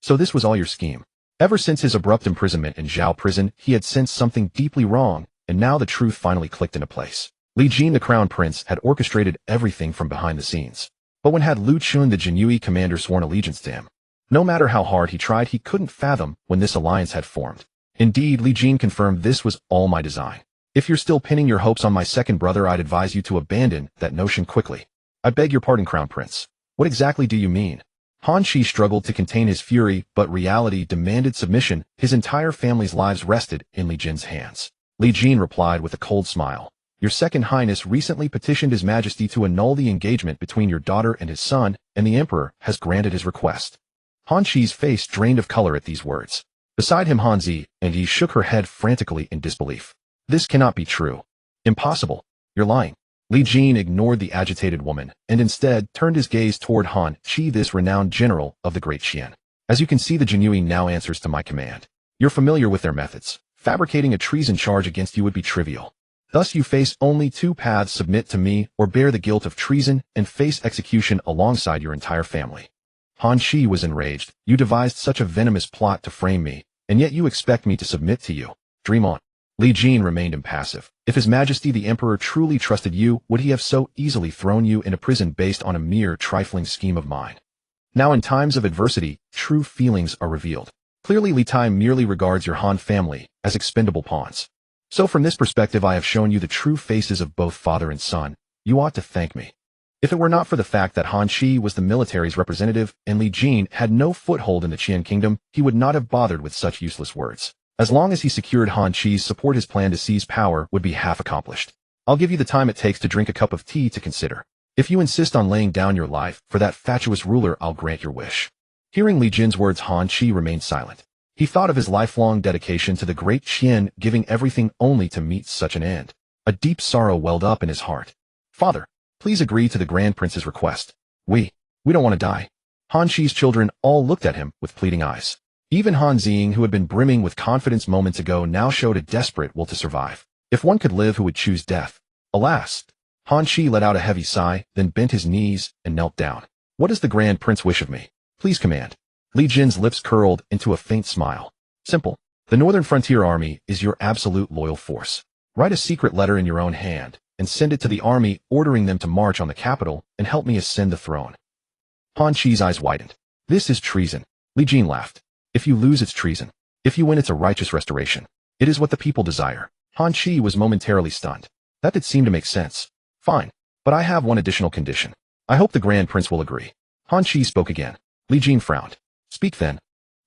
So this was all your scheme. Ever since his abrupt imprisonment in Zhao prison, he had sensed something deeply wrong, and now the truth finally clicked into place. Li Jin, the Crown Prince, had orchestrated everything from behind the scenes. But when had Lu Chun, the Jinyui commander, sworn allegiance to him? No matter how hard he tried, he couldn't fathom when this alliance had formed. Indeed, Li Jin confirmed this was all my design. If you're still pinning your hopes on my second brother, I'd advise you to abandon that notion quickly. I beg your pardon, Crown Prince. What exactly do you mean? Han Chi struggled to contain his fury, but reality demanded submission. His entire family's lives rested in Li Jin's hands. Li Jin replied with a cold smile. Your second highness recently petitioned his majesty to annul the engagement between your daughter and his son, and the emperor has granted his request. Han Chi's face drained of color at these words. Beside him, Han Zi, and he shook her head frantically in disbelief. This cannot be true. Impossible. You're lying. Li Jin ignored the agitated woman, and instead turned his gaze toward Han Chi, this renowned general of the Great Qian. As you can see, the Jinyui now answers to my command. You're familiar with their methods. Fabricating a treason charge against you would be trivial. Thus you face only 2 paths: submit to me, or bear the guilt of treason and face execution alongside your entire family. Han Chi was enraged. You devised such a venomous plot to frame me, and yet you expect me to submit to you. Dream on. Li Jin remained impassive. If His Majesty the Emperor truly trusted you, would he have so easily thrown you into prison based on a mere trifling scheme of mine? Now, in times of adversity, true feelings are revealed. Clearly, Li Tai merely regards your Han family as expendable pawns. So from this perspective, I have shown you the true faces of both father and son. You ought to thank me. If it were not for the fact that Han Chi was the military's representative and Li Jin had no foothold in the Qian kingdom, he would not have bothered with such useless words. As long as he secured Han Chi's support, his plan to seize power would be half accomplished. I'll give you the time it takes to drink a cup of tea to consider. If you insist on laying down your life for that fatuous ruler, I'll grant your wish. Hearing Li Jin's words, Han Chi remained silent. He thought of his lifelong dedication to the great Qian, giving everything only to meet such an end. A deep sorrow welled up in his heart. Father, please agree to the Grand Prince's request. We don't want to die. Han Chi's children all looked at him with pleading eyes. Even Han Ziying, who had been brimming with confidence moments ago, now showed a desperate will to survive. If one could live, who would choose death? Alas! Han Shi let out a heavy sigh, then bent his knees and knelt down. What does the Grand Prince wish of me? Please command. Li Jin's lips curled into a faint smile. Simple. The Northern Frontier Army is your absolute loyal force. Write a secret letter in your own hand and send it to the army, ordering them to march on the capital and help me ascend the throne. Han Shi's eyes widened. This is treason. Li Jin laughed. If you lose, it's treason. If you win, it's a righteous restoration. It is what the people desire. Han Shi was momentarily stunned. That did seem to make sense. Fine. But I have one additional condition. I hope the Grand Prince will agree. Han Shi spoke again. Li Jin frowned. Speak then.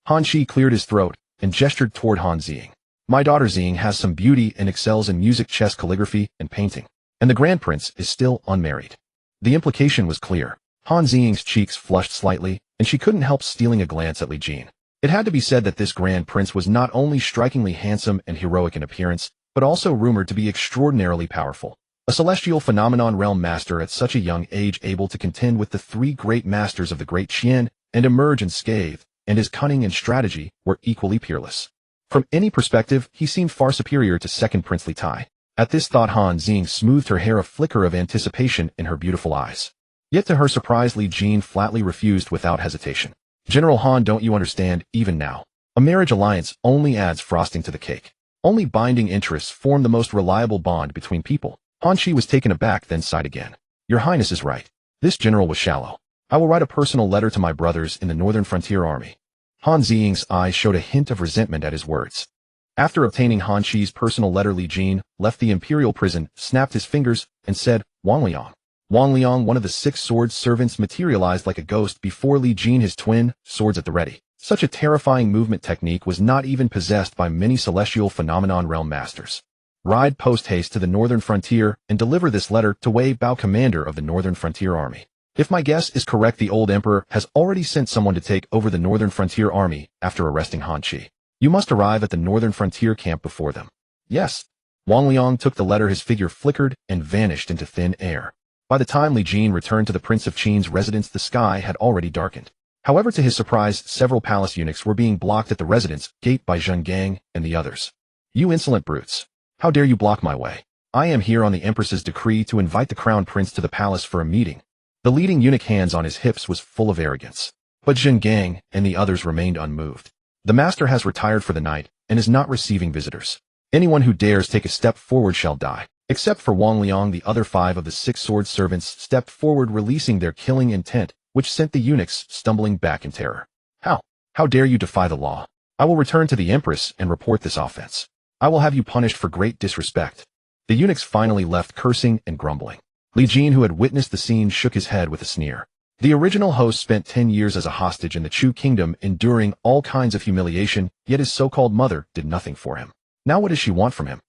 Han Shi cleared his throat and gestured toward Han Ziying. My daughter Ziying has some beauty and excels in music, chess, calligraphy, and painting. And the Grand Prince is still unmarried. The implication was clear. Han Ziying's cheeks flushed slightly, and she couldn't help stealing a glance at Li Jin. It had to be said that this Grand Prince was not only strikingly handsome and heroic in appearance, but also rumored to be extraordinarily powerful. A celestial phenomenon realm master at such a young age, able to contend with the three great masters of the Great Qian and emerge unscathed, and his cunning and strategy were equally peerless. From any perspective, he seemed far superior to second Princely Tai. At this thought, Han Ziying smoothed her hair, a flicker of anticipation in her beautiful eyes. Yet to her surprise, Li Jin flatly refused without hesitation. General Han, don't you understand, even now? A marriage alliance only adds frosting to the cake. Only binding interests form the most reliable bond between people. Han Shi was taken aback, then sighed again. Your Highness is right. This general was shallow. I will write a personal letter to my brothers in the Northern Frontier Army. Han Ziying's eyes showed a hint of resentment at his words. After obtaining Han Shi's personal letter, Li Jin left the imperial prison, snapped his fingers, and said, Wang Liang. Wang Liang, one of the 6 sword servants, materialized like a ghost before Li Jin, his twin, swords at the ready. Such a terrifying movement technique was not even possessed by many celestial phenomenon realm masters. Ride post-haste to the Northern Frontier and deliver this letter to Wei Bao, commander of the Northern Frontier Army. If my guess is correct, the old emperor has already sent someone to take over the Northern Frontier Army after arresting Han Shi. You must arrive at the Northern Frontier camp before them. Yes. Wang Liang took the letter, his figure flickered and vanished into thin air. By the time Li Jin returned to the Prince of Qin's residence, the sky had already darkened. However, to his surprise, several palace eunuchs were being blocked at the residence gate by Zheng Gang and the others. You insolent brutes. How dare you block my way? I am here on the Empress's decree to invite the Crown Prince to the palace for a meeting. The leading eunuch, hands on his hips, was full of arrogance. But Zheng Gang and the others remained unmoved. The master has retired for the night and is not receiving visitors. Anyone who dares take a step forward shall die. Except for Wang Liang, the other 5 of the 6 sword servants stepped forward, releasing their killing intent, which sent the eunuchs stumbling back in terror. How dare you defy the law? I will return to the Empress and report this offense. I will have you punished for great disrespect. The eunuchs finally left, cursing and grumbling. Li Jin, who had witnessed the scene, shook his head with a sneer. The original host spent 10 years as a hostage in the Chu kingdom, enduring all kinds of humiliation, yet his so-called mother did nothing for him. Now what does she want from him?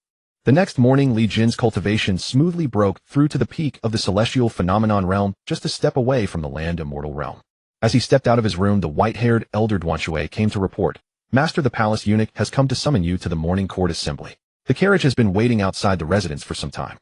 The next morning, Li Jin's cultivation smoothly broke through to the peak of the celestial phenomenon realm, just a step away from the Land Immortal realm. As he stepped out of his room, the white-haired elder Duanshui came to report. Master, the palace eunuch has come to summon you to the morning court assembly. The carriage has been waiting outside the residence for some time.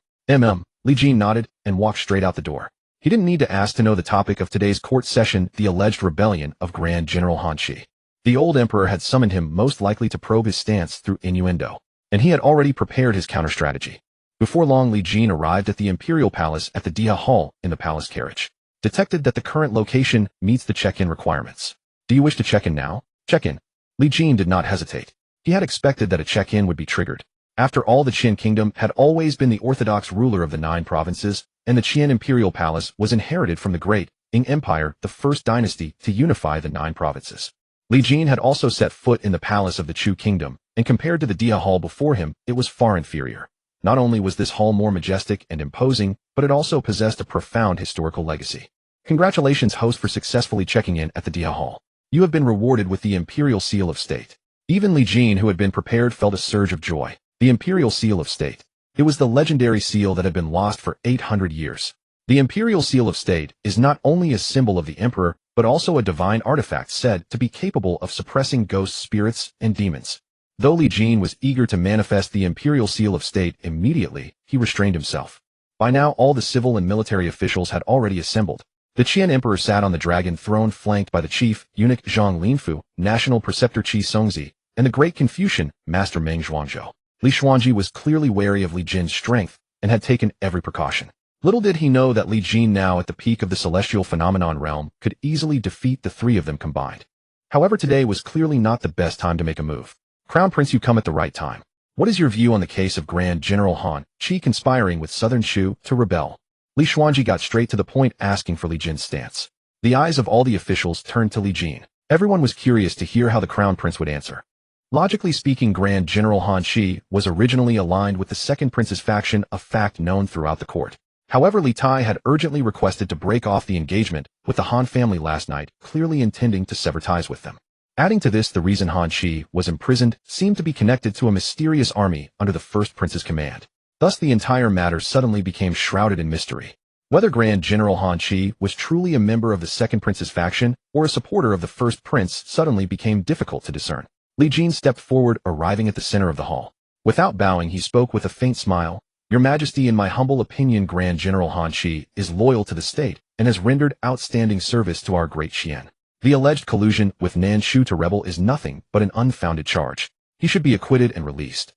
Li Jin nodded and walked straight out the door. He didn't need to ask to know the topic of today's court session, the alleged rebellion of Grand General Han Shi. The old emperor had summoned him, most likely to probe his stance through innuendo, and he had already prepared his counter-strategy. Before long, Li Jin arrived at the imperial palace at the Dia Hall in the palace carriage. Detected that the current location meets the check-in requirements. Do you wish to check in now? Check in. Li Jin did not hesitate. He had expected that a check-in would be triggered. After all, the Qian kingdom had always been the orthodox ruler of the 9 provinces, and the Qian imperial palace was inherited from the great Qing Empire, the first dynasty to unify the 9 provinces. Li Jin had also set foot in the palace of the Chu kingdom, and compared to the Dia Hall before him, it was far inferior. Not only was this hall more majestic and imposing, but it also possessed a profound historical legacy. Congratulations, host, for successfully checking in at the Dia Hall. You have been rewarded with the Imperial Seal of State. Even Li Jin, who had been prepared, felt a surge of joy. The Imperial Seal of State. It was the legendary seal that had been lost for 800 years. The Imperial Seal of State is not only a symbol of the emperor, but also a divine artifact said to be capable of suppressing ghost spirits and demons. Though Li Jin was eager to manifest the Imperial Seal of State immediately, he restrained himself. By now, all the civil and military officials had already assembled. The Qian emperor sat on the dragon throne, flanked by the chief eunuch Zhang Linfu, national preceptor Qi Songzi, and the great Confucian master Meng Zhuangzhou. Li Xuanji was clearly wary of Li Jin's strength and had taken every precaution. Little did he know that Li Jin, now at the peak of the celestial phenomenon realm, could easily defeat the three of them combined. However, today was clearly not the best time to make a move. Crown Prince, you come at the right time. What is your view on the case of Grand General Han Qi conspiring with Southern Shu to rebel? Li Xuanji got straight to the point, asking for Li Jin's stance. The eyes of all the officials turned to Li Jin. Everyone was curious to hear how the Crown Prince would answer. Logically speaking, Grand General Han Qi was originally aligned with the Second Prince's faction, a fact known throughout the court. However, Li Tai had urgently requested to break off the engagement with the Han family last night, clearly intending to sever ties with them. Adding to this, the reason Han Qi was imprisoned seemed to be connected to a mysterious army under the First Prince's command. Thus, the entire matter suddenly became shrouded in mystery. Whether Grand General Han Qi was truly a member of the Second Prince's faction or a supporter of the First Prince suddenly became difficult to discern. Li Jin stepped forward, arriving at the center of the hall. Without bowing, he spoke with a faint smile. Your Majesty, in my humble opinion, Grand General Han Qi is loyal to the state and has rendered outstanding service to our great Qian. The alleged collusion with Nanshu to rebel is nothing but an unfounded charge. He should be acquitted and released.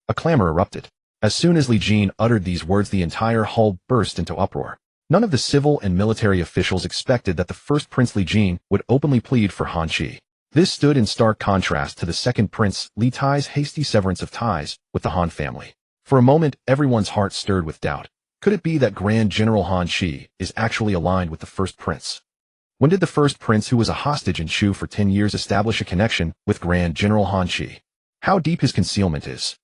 A clamor erupted. As soon as Li Jin uttered these words, the entire hall burst into uproar. None of the civil and military officials expected that the first Prince Li Jin would openly plead for Han Qi. This stood in stark contrast to the second Prince Li Tai's hasty severance of ties with the Han family. For a moment, everyone's heart stirred with doubt. Could it be that Grand General Han Qi is actually aligned with the First Prince? When did the First Prince, who was a hostage in Shu for 10 years, establish a connection with Grand General Han Qi? How deep his concealment is?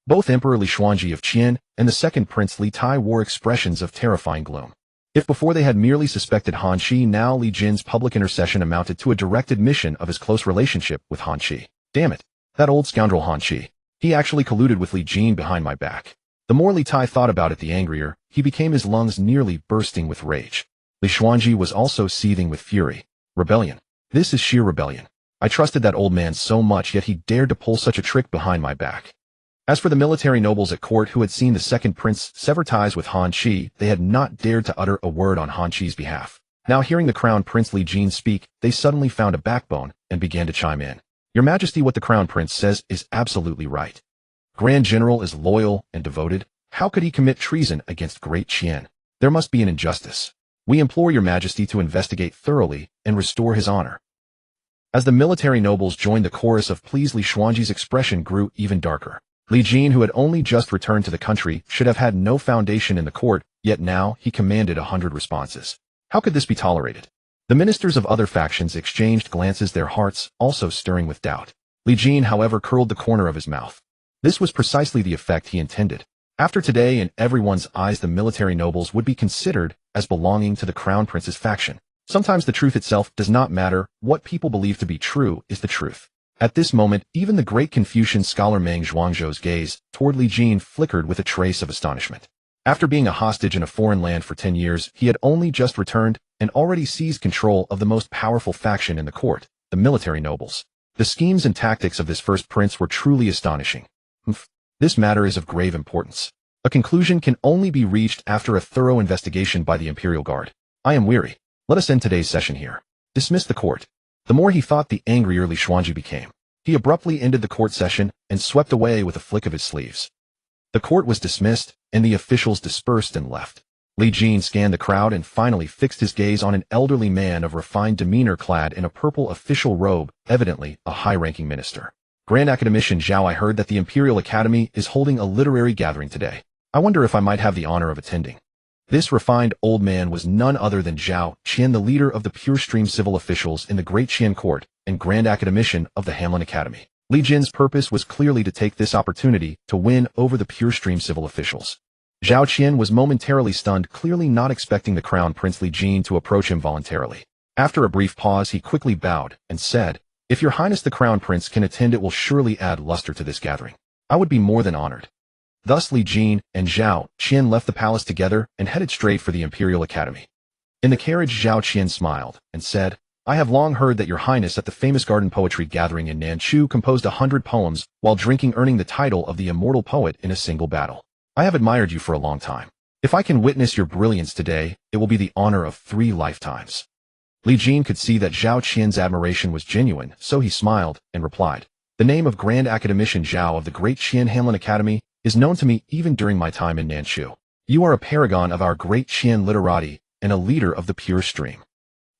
Both Emperor Li Xuanji of Qian and the second Prince Li Tai wore expressions of terrifying gloom. If before they had merely suspected Han Qi, now Li Jin's public intercession amounted to a direct admission of his close relationship with Han Qi. Damn it, that old scoundrel Han Qi. He actually colluded with Li Jin behind my back. The more Li Tai thought about it, the angrier he became, his lungs nearly bursting with rage. Li Xuanji was also seething with fury. Rebellion. This is sheer rebellion. I trusted that old man so much, yet he dared to pull such a trick behind my back. As for the military nobles at court who had seen the second prince sever ties with Han Qi, they had not dared to utter a word on Han Qi's behalf. Now, hearing the Crown Prince Li Jin speak, they suddenly found a backbone and began to chime in. Your Majesty, what the Crown Prince says is absolutely right. Grand General is loyal and devoted. How could he commit treason against Great Qian? There must be an injustice. We implore your Majesty to investigate thoroughly and restore his honor. As the military nobles joined the chorus of pleas, Li Xuanji's expression grew even darker. Li Jin, who had only just returned to the country, should have had no foundation in the court, yet now he commanded 100 responses. How could this be tolerated? The ministers of other factions exchanged glances, their hearts also stirring with doubt. Li Jin, however, curled the corner of his mouth. This was precisely the effect he intended. After today, in everyone's eyes, the military nobles would be considered as belonging to the Crown Prince's faction. Sometimes the truth itself does not matter. What people believe to be true is the truth. At this moment, even the great Confucian scholar Meng Zhuangzhou's gaze toward Li Jin flickered with a trace of astonishment. After being a hostage in a foreign land for 10 years, he had only just returned and already seized control of the most powerful faction in the court, the military nobles. The schemes and tactics of this first prince were truly astonishing. This matter is of grave importance. A conclusion can only be reached after a thorough investigation by the Imperial Guard. I am weary. Let us end today's session here. Dismiss the court. The more he thought, the angrier Li Xuanji became. He abruptly ended the court session and swept away with a flick of his sleeves. The court was dismissed, and the officials dispersed and left. Li Jin scanned the crowd and finally fixed his gaze on an elderly man of refined demeanor clad in a purple official robe, evidently a high-ranking minister. Grand Academician Zhao, I heard that the Imperial Academy is holding a literary gathering today. I wonder if I might have the honor of attending. This refined old man was none other than Zhao Qian, the leader of the pure stream civil officials in the Great Qian Court and Grand Academician of the Hamlin Academy. Li Jin's purpose was clearly to take this opportunity to win over the pure stream civil officials. Zhao Qian was momentarily stunned, clearly not expecting the Crown Prince Li Jin to approach him voluntarily. After a brief pause, he quickly bowed and said, "If your Highness the Crown Prince can attend, it will surely add luster to this gathering. I would be more than honored." Thus Li Jin and Zhao Qian left the palace together and headed straight for the Imperial Academy. In the carriage, Zhao Qian smiled and said, "I have long heard that your Highness at the famous garden poetry gathering in Nanshu composed 100 poems while drinking, earning the title of the immortal poet in a single battle. I have admired you for a long time. If I can witness your brilliance today, it will be the honor of 3 lifetimes." Li Jin could see that Zhao Qian's admiration was genuine, so he smiled and replied, "The name of Grand Academician Zhao of the Great Qian Hamlin Academy is known to me even during my time in Nanshu. You are a paragon of our great Qian literati and a leader of the pure stream.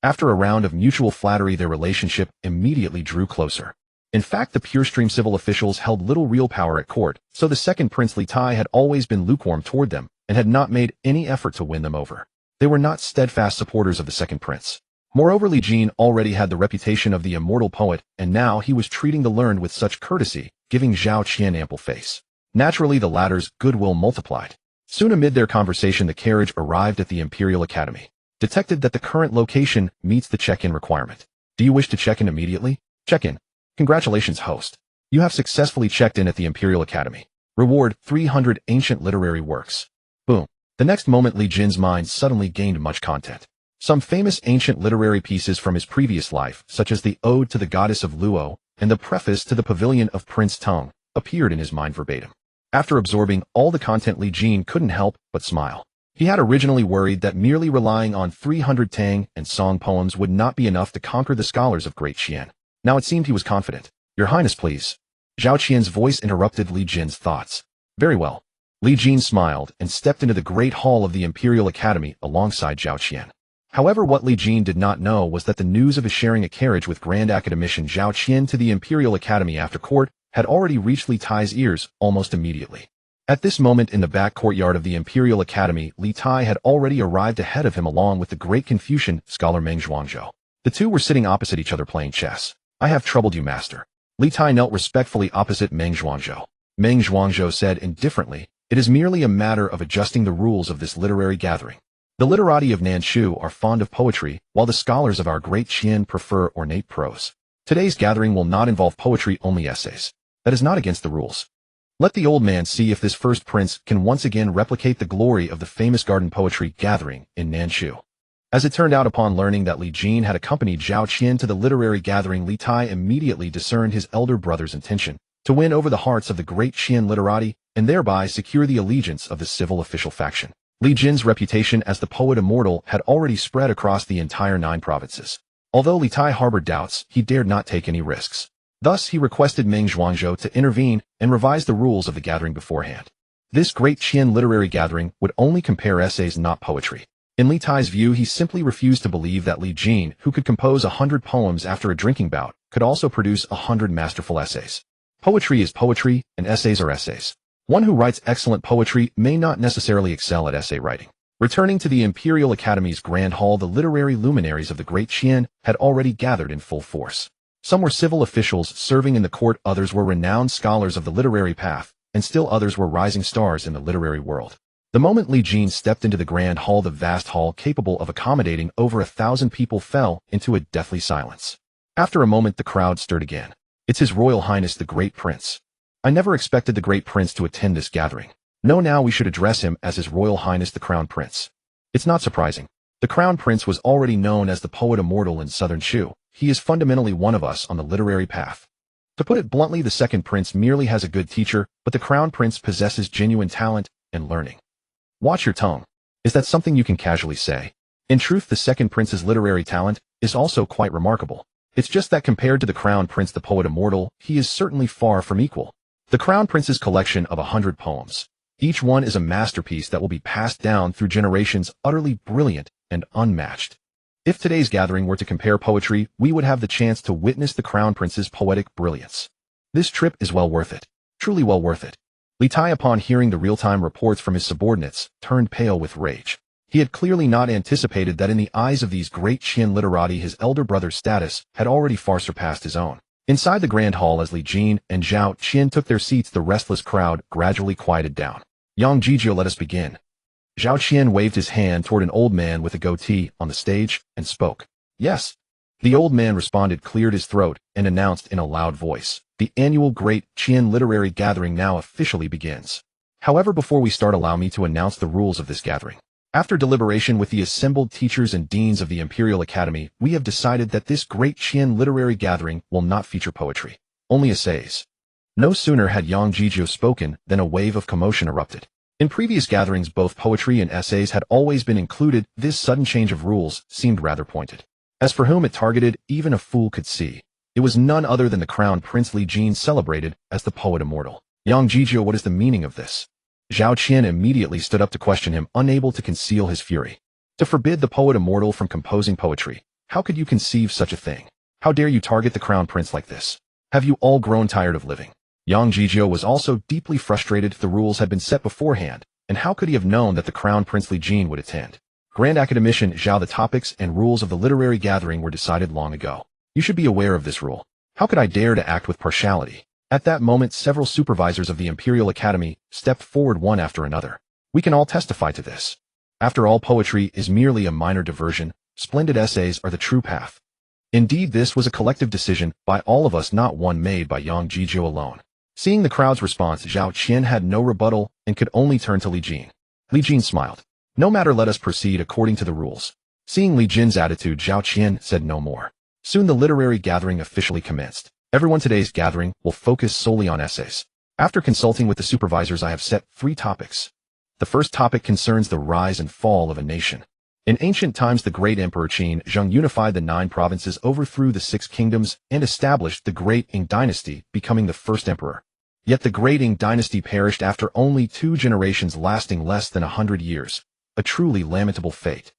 After a round of mutual flattery, their relationship immediately drew closer. In fact, the pure stream civil officials held little real power at court, so the second Prince Li Tai had always been lukewarm toward them and had not made any effort to win them over. They were not steadfast supporters of the second prince. Moreover, Li Jin already had the reputation of the immortal poet, and now he was treating the learned with such courtesy, giving Zhao Qian ample face. Naturally, the latter's goodwill multiplied. Soon amid their conversation, the carriage arrived at the Imperial Academy. Detected that the current location meets the check-in requirement. Do you wish to check in immediately? Check-in. Congratulations, host. You have successfully checked in at the Imperial Academy. Reward 300 ancient literary works. Boom. The next moment, Li Jin's mind suddenly gained much content. Some famous ancient literary pieces from his previous life, such as the Ode to the Goddess of Luo and the Preface to the Pavilion of Prince Tong, appeared in his mind verbatim. After absorbing all the content, Li Jin couldn't help but smile. He had originally worried that merely relying on 300 Tang and Song poems would not be enough to conquer the scholars of Great Qian. Now it seemed he was confident. Your Highness, please. Zhao Qian's voice interrupted Li Jin's thoughts. Very well. Li Jin smiled and stepped into the great hall of the Imperial Academy alongside Zhao Qian. However, what Li Jin did not know was that the news of his sharing a carriage with Grand Academician Zhao Qian to the Imperial Academy after court had already reached Li Tai's ears almost immediately. At this moment in the back courtyard of the Imperial Academy, Li Tai had already arrived ahead of him along with the great Confucian scholar Meng Zhuangzhou. The two were sitting opposite each other playing chess. I have troubled you, master. Li Tai knelt respectfully opposite Meng Zhuangzhou. Meng Zhuangzhou said indifferently, it is merely a matter of adjusting the rules of this literary gathering. The literati of Nanshu are fond of poetry, while the scholars of our great Qian prefer ornate prose. Today's gathering will not involve poetry, only essays. That is not against the rules. Let the old man see if this first prince can once again replicate the glory of the famous garden poetry gathering in Nanshu. As it turned out, upon learning that Li Jin had accompanied Zhao Qian to the literary gathering, Li Tai immediately discerned his elder brother's intention to win over the hearts of the great Qian literati and thereby secure the allegiance of the civil official faction. Li Jin's reputation as the poet immortal had already spread across the entire 9 provinces. Although Li Tai harbored doubts, he dared not take any risks. Thus, he requested Meng Zhuangzhou to intervene and revise the rules of the gathering beforehand. This great Qian literary gathering would only compare essays, not poetry. In Li Tai's view, he simply refused to believe that Li Jin, who could compose 100 poems after a drinking bout, could also produce 100 masterful essays. Poetry is poetry, and essays are essays. One who writes excellent poetry may not necessarily excel at essay writing. Returning to the Imperial Academy's Grand Hall, the literary luminaries of the Great Qian had already gathered in full force. Some were civil officials serving in the court, others were renowned scholars of the literary path, and still others were rising stars in the literary world. The moment Li Jin stepped into the Grand Hall, the vast hall capable of accommodating over 1,000 people fell into a deathly silence. After a moment, the crowd stirred again. It's His Royal Highness the Great Prince. I never expected the Great Prince to attend this gathering. No, now we should address him as His Royal Highness the Crown Prince. It's not surprising. The Crown Prince was already known as the poet immortal in southern Shu. He is fundamentally one of us on the literary path. To put it bluntly, the second prince merely has a good teacher, but the Crown Prince possesses genuine talent and learning. Watch your tone. Is that something you can casually say? In truth, the second prince's literary talent is also quite remarkable. It's just that compared to the Crown Prince, the poet immortal, he is certainly far from equal. The Crown Prince's collection of 100 poems. Each one is a masterpiece that will be passed down through generations, utterly brilliant and unmatched. If today's gathering were to compare poetry, we would have the chance to witness the Crown Prince's poetic brilliance. This trip is well worth it. Truly well worth it. Li Tai, upon hearing the real-time reports from his subordinates, turned pale with rage. He had clearly not anticipated that in the eyes of these great Qian literati, his elder brother's status had already far surpassed his own. Inside the grand hall, as Li Jin and Zhao Qian took their seats, the restless crowd gradually quieted down. Yang Jizhou, let us begin. Zhao Qian waved his hand toward an old man with a goatee on the stage and spoke. Yes. The old man responded, cleared his throat, and announced in a loud voice. The annual Great Qian Literary Gathering now officially begins. However, before we start, allow me to announce the rules of this gathering. After deliberation with the assembled teachers and deans of the Imperial Academy, we have decided that this Great Qian Literary Gathering will not feature poetry, only essays. No sooner had Yang Jizhou spoken than a wave of commotion erupted. In previous gatherings, both poetry and essays had always been included. This sudden change of rules seemed rather pointed. As for whom it targeted, even a fool could see. It was none other than the Crown Prince Li Jin, celebrated as the poet immortal. Yang Jizhou, what is the meaning of this? Zhao Qian immediately stood up to question him, unable to conceal his fury. To forbid the poet immortal from composing poetry. How could you conceive such a thing? How dare you target the crown prince like this? Have you all grown tired of living? Yang Jizhou was also deeply frustrated. The rules had been set beforehand, and how could he have known that the crown prince Li Jin would attend? Grand Academician Zhao, the topics and rules of the literary gathering were decided long ago. You should be aware of this rule. How could I dare to act with partiality? At that moment, several supervisors of the Imperial Academy stepped forward one after another. We can all testify to this. After all, poetry is merely a minor diversion. Splendid essays are the true path. Indeed, this was a collective decision by all of us, not one made by Yang Jizhou alone. Seeing the crowd's response, Zhao Qian had no rebuttal and could only turn to Li Jin. Li Jin smiled. No matter, let us proceed according to the rules. Seeing Li Jin's attitude, Zhao Qian said no more. Soon the literary gathering officially commenced. Everyone, today's gathering will focus solely on essays. After consulting with the supervisors, I have set 3 topics. The first topic concerns the rise and fall of a nation. In ancient times, the great Emperor Qin Zheng unified the 9 provinces, overthrew the 6 kingdoms, and established the Great Qing dynasty, becoming the first emperor. Yet the Great Qing dynasty perished after only 2 generations, lasting less than 100 years. A truly lamentable fate.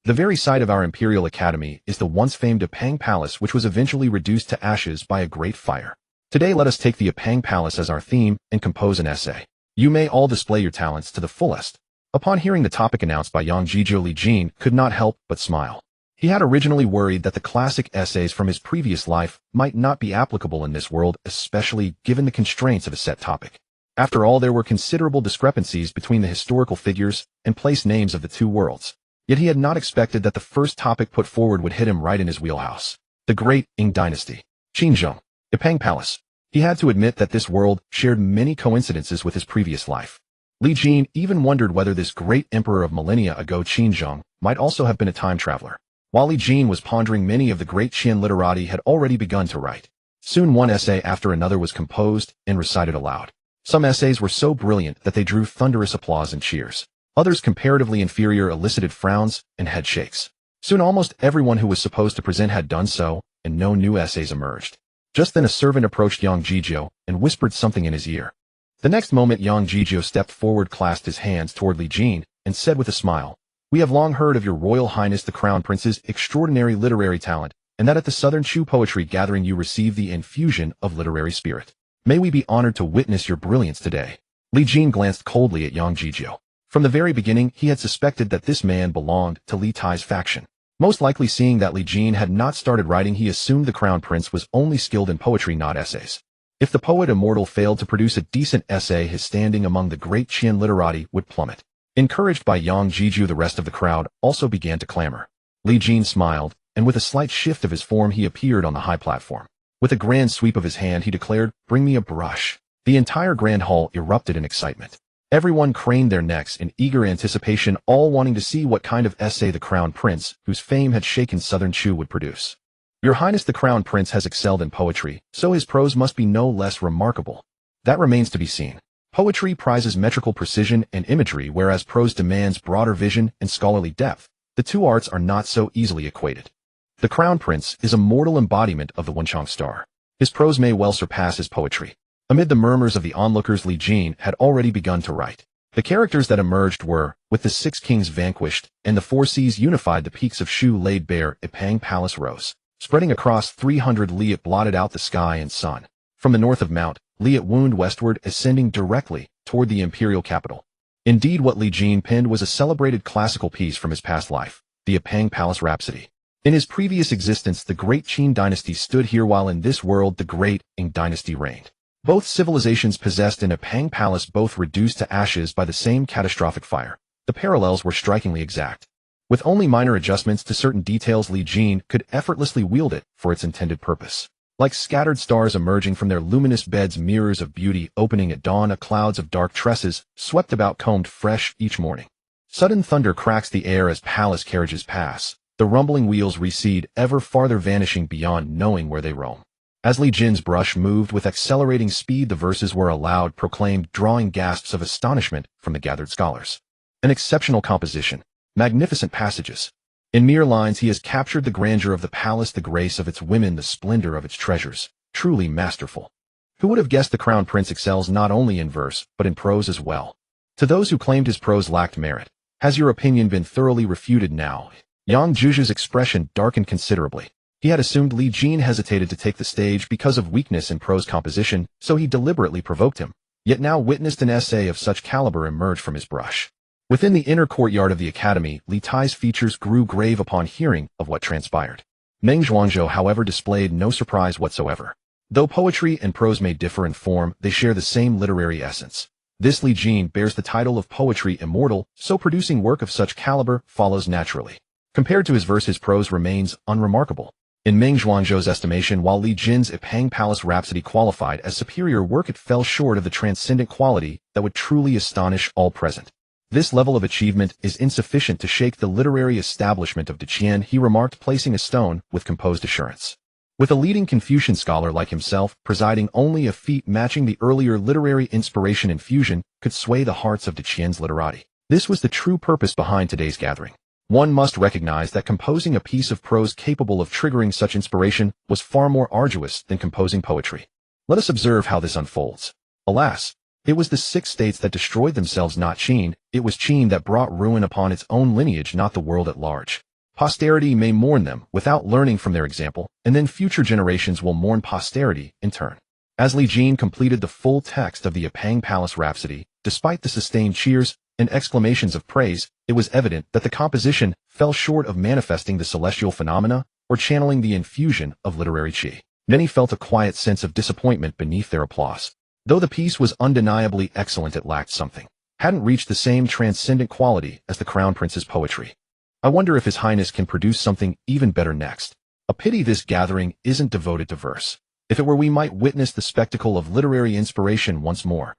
The very site of our Imperial Academy is the once famed Apang Palace, which was eventually reduced to ashes by a great fire. Today, let us take the Apang Palace as our theme and compose an essay. You may all display your talents to the fullest. Upon hearing the topic announced by Yang Jizhou, Li Jin could not help but smile. He had originally worried that the classic essays from his previous life might not be applicable in this world, especially given the constraints of a set topic. After all, there were considerable discrepancies between the historical figures and place names of the 2 worlds. Yet he had not expected that the first topic put forward would hit him right in his wheelhouse. The Great Qing Dynasty. Qinzheng. Apang Palace. He had to admit that this world shared many coincidences with his previous life. Li Jin even wondered whether this great emperor of millennia ago, Qinzheng, might also have been a time traveler. While Li Jin was pondering, many of the great Qian literati had already begun to write. Soon one essay after another was composed and recited aloud. Some essays were so brilliant that they drew thunderous applause and cheers. Others, comparatively inferior, elicited frowns and head shakes. Soon almost everyone who was supposed to present had done so, and no new essays emerged. Just then a servant approached Yang Jizhou and whispered something in his ear. The next moment, Yang Jizhou stepped forward, clasped his hands toward Li Jin, and said with a smile, "We have long heard of your Royal Highness the Crown Prince's extraordinary literary talent, and that at the Southern Chu Poetry Gathering you received the infusion of literary spirit. May we be honored to witness your brilliance today." Li Jin glanced coldly at Yang Jizhou. From the very beginning, he had suspected that this man belonged to Li Tai's faction. Most likely, seeing that Li Jin had not started writing, he assumed the Crown Prince was only skilled in poetry, not essays. If the poet immortal failed to produce a decent essay, his standing among the great Qian literati would plummet. Encouraged by Yang Jizhou, the rest of the crowd also began to clamor. Li Jin smiled, and with a slight shift of his form, he appeared on the high platform. With a grand sweep of his hand, he declared, "Bring me a brush." The entire grand hall erupted in excitement. Everyone craned their necks in eager anticipation, all wanting to see what kind of essay the Crown Prince, whose fame had shaken Southern Chu, would produce. Your Highness, the Crown Prince has excelled in poetry, so his prose must be no less remarkable. That remains to be seen. Poetry prizes metrical precision and imagery, whereas prose demands broader vision and scholarly depth. The 2 arts are not so easily equated. The Crown Prince is a mortal embodiment of the Wenchang star. His prose may well surpass his poetry. Amid the murmurs of the onlookers, Li Jin had already begun to write. The characters that emerged were, with the 6 kings vanquished, and the 4 seas unified, the peaks of Shu laid bare, Apang Palace rose. Spreading across 300 li, it blotted out the sky and sun. From the north of Mount Li, it wound westward, ascending directly toward the imperial capital. Indeed, what Li Jin penned was a celebrated classical piece from his past life, the Apang Palace Rhapsody. In his previous existence, the great Qin dynasty stood here, while in this world, the great Qing dynasty reigned. Both civilizations possessed an Apang Palace, both reduced to ashes by the same catastrophic fire. The parallels were strikingly exact. With only minor adjustments to certain details, Li Jin could effortlessly wield it for its intended purpose. Like scattered stars emerging from their luminous beds, mirrors of beauty opening at dawn, clouds of dark tresses swept about, combed fresh each morning. Sudden thunder cracks the air as palace carriages pass. The rumbling wheels recede ever farther, vanishing beyond knowing where they roam. As Li Jin's brush moved with accelerating speed, the verses were aloud proclaimed, drawing gasps of astonishment from the gathered scholars. An exceptional composition. Magnificent passages. In mere lines, he has captured the grandeur of the palace, the grace of its women, the splendor of its treasures. Truly masterful. Who would have guessed the Crown Prince excels not only in verse, but in prose as well? To those who claimed his prose lacked merit, has your opinion been thoroughly refuted now? Yang Zhuzhu's expression darkened considerably. He had assumed Li Jin hesitated to take the stage because of weakness in prose composition, so he deliberately provoked him, yet now witnessed an essay of such caliber emerge from his brush. Within the inner courtyard of the academy, Li Tai's features grew grave upon hearing of what transpired. Meng Zhuangzhou, however, displayed no surprise whatsoever. Though poetry and prose may differ in form, they share the same literary essence. This Li Jin bears the title of Poetry Immortal, so producing work of such caliber follows naturally. Compared to his verse, his prose remains unremarkable. In Meng Zhuangzhou's estimation, while Li Jin's Ipang Palace Rhapsody qualified as superior work, it fell short of the transcendent quality that would truly astonish all present. This level of achievement is insufficient to shake the literary establishment of Deqian, he remarked, placing a stone with composed assurance. With a leading Confucian scholar like himself presiding, only a feat matching the earlier literary inspiration infusion could sway the hearts of Deqian's literati. This was the true purpose behind today's gathering. One must recognize that composing a piece of prose capable of triggering such inspiration was far more arduous than composing poetry. Let us observe how this unfolds. Alas, it was the 6 states that destroyed themselves, not Qin. It was Qin that brought ruin upon its own lineage, not the world at large. Posterity may mourn them without learning from their example, and then future generations will mourn posterity in turn. As Li Jin completed the full text of the Ipang Palace Rhapsody, despite the sustained cheers and exclamations of praise, it was evident that the composition fell short of manifesting the celestial phenomena or channeling the infusion of literary qi. Many felt a quiet sense of disappointment beneath their applause. Though the piece was undeniably excellent, it lacked something. Hadn't reached the same transcendent quality as the Crown Prince's poetry. I wonder if His Highness can produce something even better next. A pity this gathering isn't devoted to verse. If it were, we might witness the spectacle of literary inspiration once more.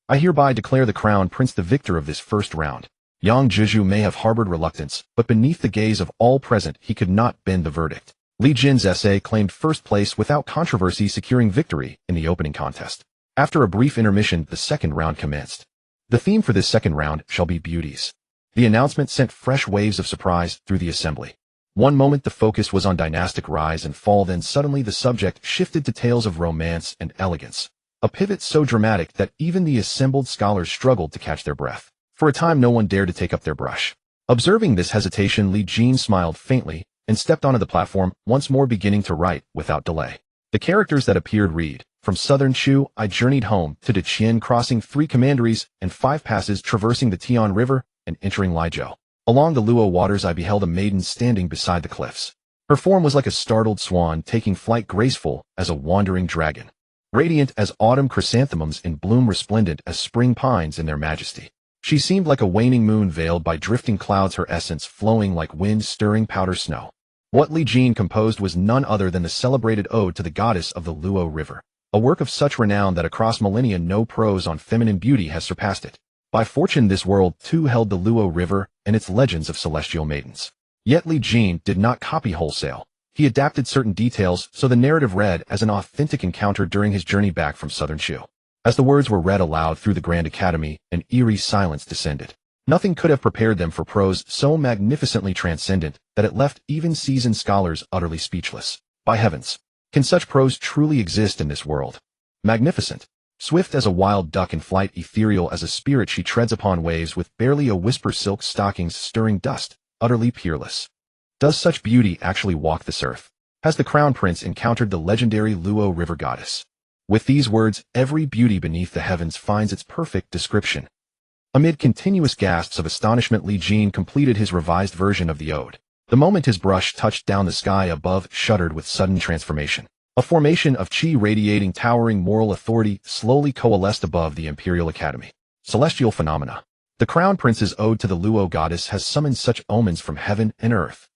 I hereby declare the Crown Prince the victor of this first round. Yang Zhuzhu may have harbored reluctance, but beneath the gaze of all present he could not bend the verdict. Li Jin's essay claimed first place without controversy, securing victory in the opening contest. After a brief intermission, the second round commenced. The theme for this second round shall be beauties. The announcement sent fresh waves of surprise through the assembly. One moment the focus was on dynastic rise and fall, then suddenly the subject shifted to tales of romance and elegance. A pivot so dramatic that even the assembled scholars struggled to catch their breath. For a time no one dared to take up their brush. Observing this hesitation, Li Jin smiled faintly and stepped onto the platform, once more beginning to write without delay. The characters that appeared read: from southern Chu, I journeyed home to Deqian, crossing 3 commanderies and 5 passes, traversing the Tian River and entering Lizhou. Along the Luo waters I beheld a maiden standing beside the cliffs. Her form was like a startled swan taking flight, graceful as a wandering dragon. Radiant as autumn chrysanthemums in bloom, resplendent as spring pines in their majesty. She seemed like a waning moon veiled by drifting clouds, her essence flowing like wind stirring powder snow. What Li Jin composed was none other than the celebrated ode to the goddess of the Luo River, a work of such renown that across millennia no prose on feminine beauty has surpassed it. By fortune this world too held the Luo River and its legends of celestial maidens. Yet Li Jin did not copy wholesale. He adapted certain details so the narrative read as an authentic encounter during his journey back from southern Chu. As the words were read aloud through the Grand Academy, an eerie silence descended. Nothing could have prepared them for prose so magnificently transcendent that it left even seasoned scholars utterly speechless. By heavens, can such prose truly exist in this world? Magnificent. Swift as a wild duck in flight, ethereal as a spirit, she treads upon waves with barely a whisper, silk stockings stirring dust, utterly peerless. Does such beauty actually walk this earth? Has the Crown Prince encountered the legendary Luo River goddess? With these words, every beauty beneath the heavens finds its perfect description. Amid continuous gasps of astonishment, Li Jin completed his revised version of the ode. The moment his brush touched down, the sky above shuddered with sudden transformation. A formation of qi radiating towering moral authority slowly coalesced above the Imperial Academy. Celestial phenomena. The Crown Prince's ode to the Luo goddess has summoned such omens from heaven and earth.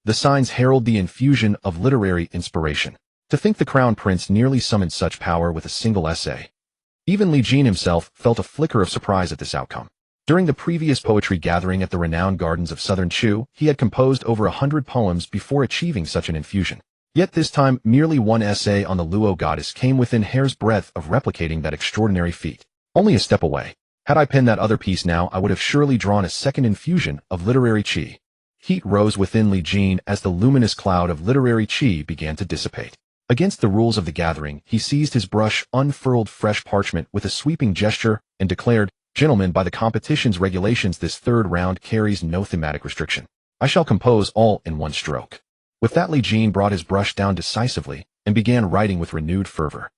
The signs herald the infusion of literary inspiration. To think the Crown Prince nearly summoned such power with a single essay. Even Li Jin himself felt a flicker of surprise at this outcome. During the previous poetry gathering at the renowned gardens of southern Chu, he had composed over 100 poems before achieving such an infusion. Yet this time, merely one essay on the Luo goddess came within hair's breadth of replicating that extraordinary feat. Only a step away. Had I penned that other piece now, I would have surely drawn a second infusion of literary qi. Heat rose within Li Jin as the luminous cloud of literary qi began to dissipate. Against the rules of the gathering, he seized his brush, unfurled fresh parchment with a sweeping gesture, and declared, Gentlemen, by the competition's regulations, this third round carries no thematic restriction. I shall compose all in one stroke. With that, Li Jin brought his brush down decisively and began writing with renewed fervor.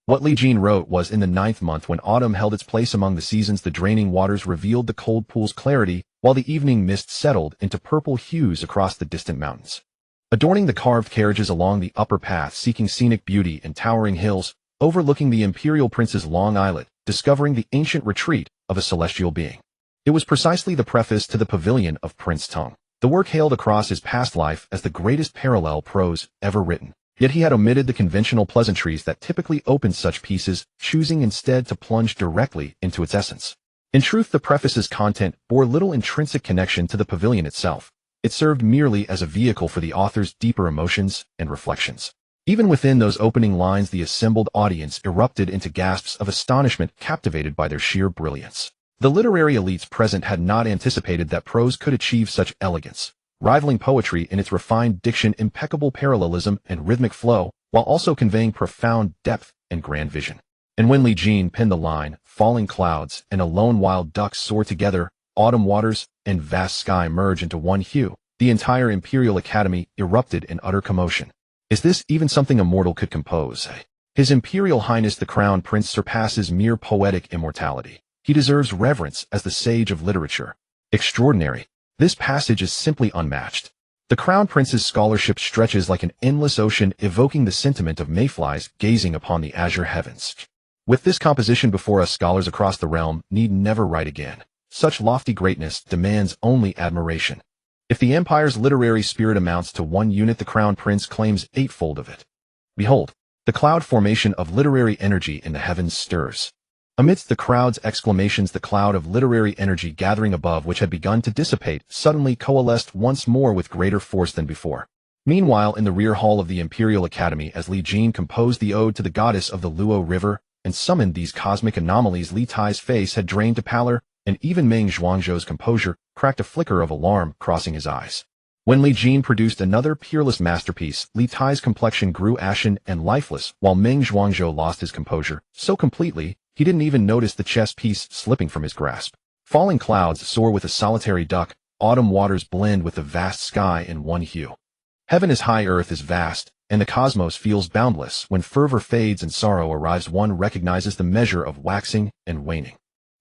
What Li Jin wrote was, in the 9th month, when autumn held its place among the seasons, the draining waters revealed the cold pool's clarity, while the evening mist settled into purple hues across the distant mountains. Adorning the carved carriages along the upper path, seeking scenic beauty and towering hills, overlooking the imperial prince's long islet, discovering the ancient retreat of a celestial being. It was precisely the preface to the Pavilion of Prince Tung. The work hailed across his past life as the greatest parallel prose ever written. Yet he had omitted the conventional pleasantries that typically opened such pieces, choosing instead to plunge directly into its essence. In truth, the preface's content bore little intrinsic connection to the pavilion itself. It served merely as a vehicle for the author's deeper emotions and reflections. Even within those opening lines, the assembled audience erupted into gasps of astonishment, captivated by their sheer brilliance. The literary elites present had not anticipated that prose could achieve such elegance, rivaling poetry in its refined diction, impeccable parallelism, and rhythmic flow, while also conveying profound depth and grand vision. And when Li Jin penned the line, falling clouds and a lone wild duck soar together, autumn waters and vast sky merge into one hue, the entire Imperial Academy erupted in utter commotion. Is this even something a mortal could compose? His Imperial Highness the Crown Prince surpasses mere poetic immortality. He deserves reverence as the sage of literature. Extraordinary. This passage is simply unmatched. The Crown Prince's scholarship stretches like an endless ocean, evoking the sentiment of mayflies gazing upon the azure heavens. With this composition before us, scholars across the realm need never write again. Such lofty greatness demands only admiration. If the Empire's literary spirit amounts to 1 unit, the Crown Prince claims 8-fold of it. Behold, the cloud formation of literary energy in the heavens stirs. Amidst the crowd's exclamations, the cloud of literary energy gathering above, which had begun to dissipate, suddenly coalesced once more with greater force than before. Meanwhile, in the rear hall of the Imperial Academy, as Li Jin composed the ode to the goddess of the Luo River and summoned these cosmic anomalies, Li Tai's face had drained to pallor, and even Meng Zhuangzhou's composure cracked a flicker of alarm crossing his eyes. When Li Jin produced another peerless masterpiece, Li Tai's complexion grew ashen and lifeless, while Meng Zhuangzhou lost his composure so completely he didn't even notice the chess piece slipping from his grasp. Falling clouds soar with a solitary duck, autumn waters blend with the vast sky in one hue. Heaven is high, earth is vast, and the cosmos feels boundless. When fervor fades and sorrow arrives, one recognizes the measure of waxing and waning.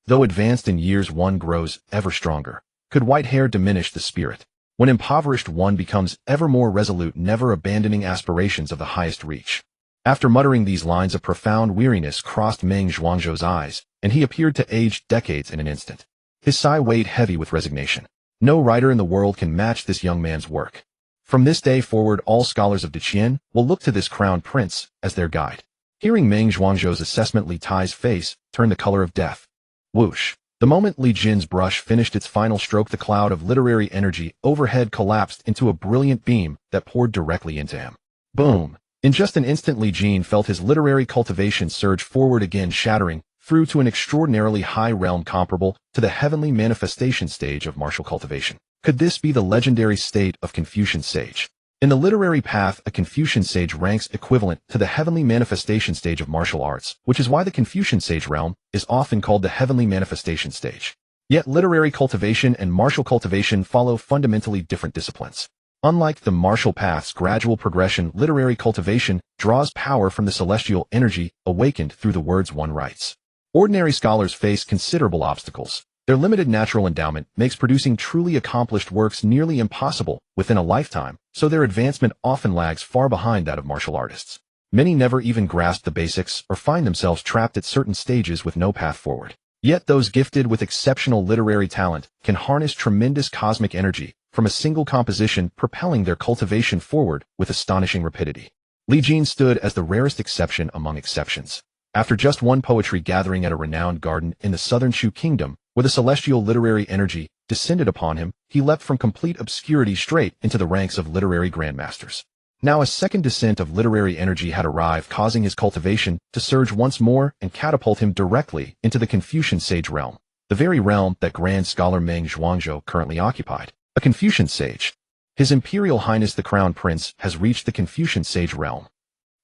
Though advanced in years, one grows ever stronger. Could white hair diminish the spirit? When impoverished, one becomes ever more resolute, never abandoning aspirations of the highest reach. After muttering these lines, a profound weariness crossed Meng Zhuangzhou's eyes, and he appeared to age decades in an instant. His sigh weighed heavy with resignation. No writer in the world can match this young man's work. From this day forward, all scholars of Deqian will look to this Crown Prince as their guide. Hearing Meng Zhuangzhou's assessment, Li Tai's face turned the color of death. Whoosh! The moment Li Jin's brush finished its final stroke, the cloud of literary energy overhead collapsed into a brilliant beam that poured directly into him. Boom! In just an instant, Li Jin felt his literary cultivation surge forward again, shattering through to an extraordinarily high realm comparable to the heavenly manifestation stage of martial cultivation. Could this be the legendary state of Confucian sage? In the literary path, a Confucian sage ranks equivalent to the heavenly manifestation stage of martial arts, which is why the Confucian sage realm is often called the heavenly manifestation stage. Yet literary cultivation and martial cultivation follow fundamentally different disciplines. Unlike the martial path's gradual progression, literary cultivation draws power from the celestial energy awakened through the words one writes. Ordinary scholars face considerable obstacles. Their limited natural endowment makes producing truly accomplished works nearly impossible within a lifetime, so their advancement often lags far behind that of martial artists. Many never even grasp the basics or find themselves trapped at certain stages with no path forward. Yet those gifted with exceptional literary talent can harness tremendous cosmic energy from a single composition, propelling their cultivation forward with astonishing rapidity. Li Jin stood as the rarest exception among exceptions. After just one poetry gathering at a renowned garden in the southern Shu kingdom, where the celestial literary energy descended upon him, he leapt from complete obscurity straight into the ranks of literary grandmasters. Now a second descent of literary energy had arrived, causing his cultivation to surge once more and catapult him directly into the Confucian sage realm, the very realm that Grand Scholar Meng Zhuangzhou currently occupied. A Confucian sage. His Imperial Highness the Crown Prince has reached the Confucian sage realm.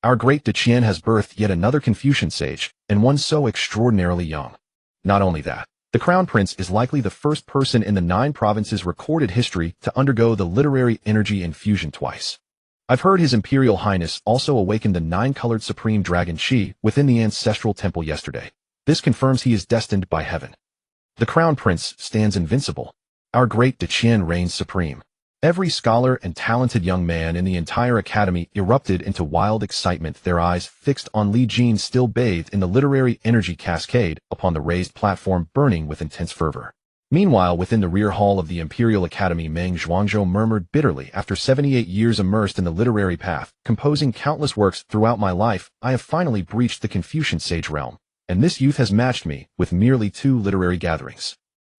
Our great Deqian has birthed yet another Confucian sage, and one so extraordinarily young. Not only that, The Crown Prince is likely the first person in the 9 provinces' recorded history to undergo the literary energy infusion twice. I've heard His Imperial Highness also awakened the 9-colored Supreme Dragon Chi within the ancestral temple yesterday. This confirms he is destined by heaven. The Crown Prince stands invincible. Our great Diqian reigns supreme. Every scholar and talented young man in the entire academy erupted into wild excitement, their eyes fixed on Li Jin still bathed in the literary energy cascade upon the raised platform burning with intense fervor. Meanwhile, within the rear hall of the Imperial Academy, Meng Zhuangzhou murmured bitterly, after 78 years immersed in the literary path, composing countless works throughout my life, I have finally breached the Confucian sage realm, and this youth has matched me with merely 2 literary gatherings.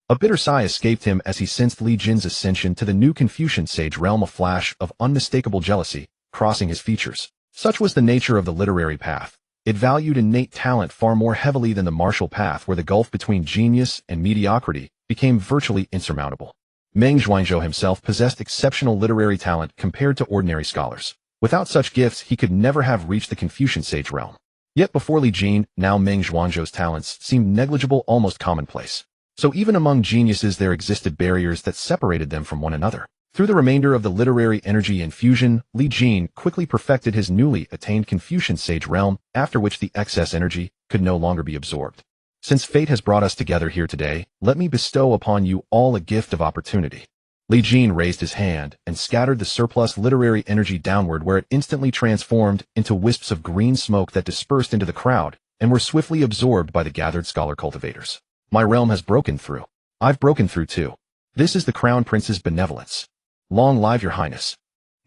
A bitter sigh escaped him as he sensed Li Jin's ascension to the new Confucian sage realm, a flash of unmistakable jealousy crossing his features. Such was the nature of the literary path. It valued innate talent far more heavily than the martial path, where the gulf between genius and mediocrity became virtually insurmountable. Meng Zhuangzhou himself possessed exceptional literary talent compared to ordinary scholars. Without such gifts, he could never have reached the Confucian sage realm. Yet before Li Jin, now Meng Zhuangzhou's talents seemed negligible, almost commonplace. So even among geniuses there existed barriers that separated them from one another. Through the remainder of the literary energy infusion, Li Jin quickly perfected his newly attained Confucian sage realm, after which the excess energy could no longer be absorbed. Since fate has brought us together here today, let me bestow upon you all a gift of opportunity. Li Jin raised his hand and scattered the surplus literary energy downward, where it instantly transformed into wisps of green smoke that dispersed into the crowd and were swiftly absorbed by the gathered scholar cultivators. My realm has broken through. I've broken through too. This is the Crown Prince's benevolence. Long live your highness.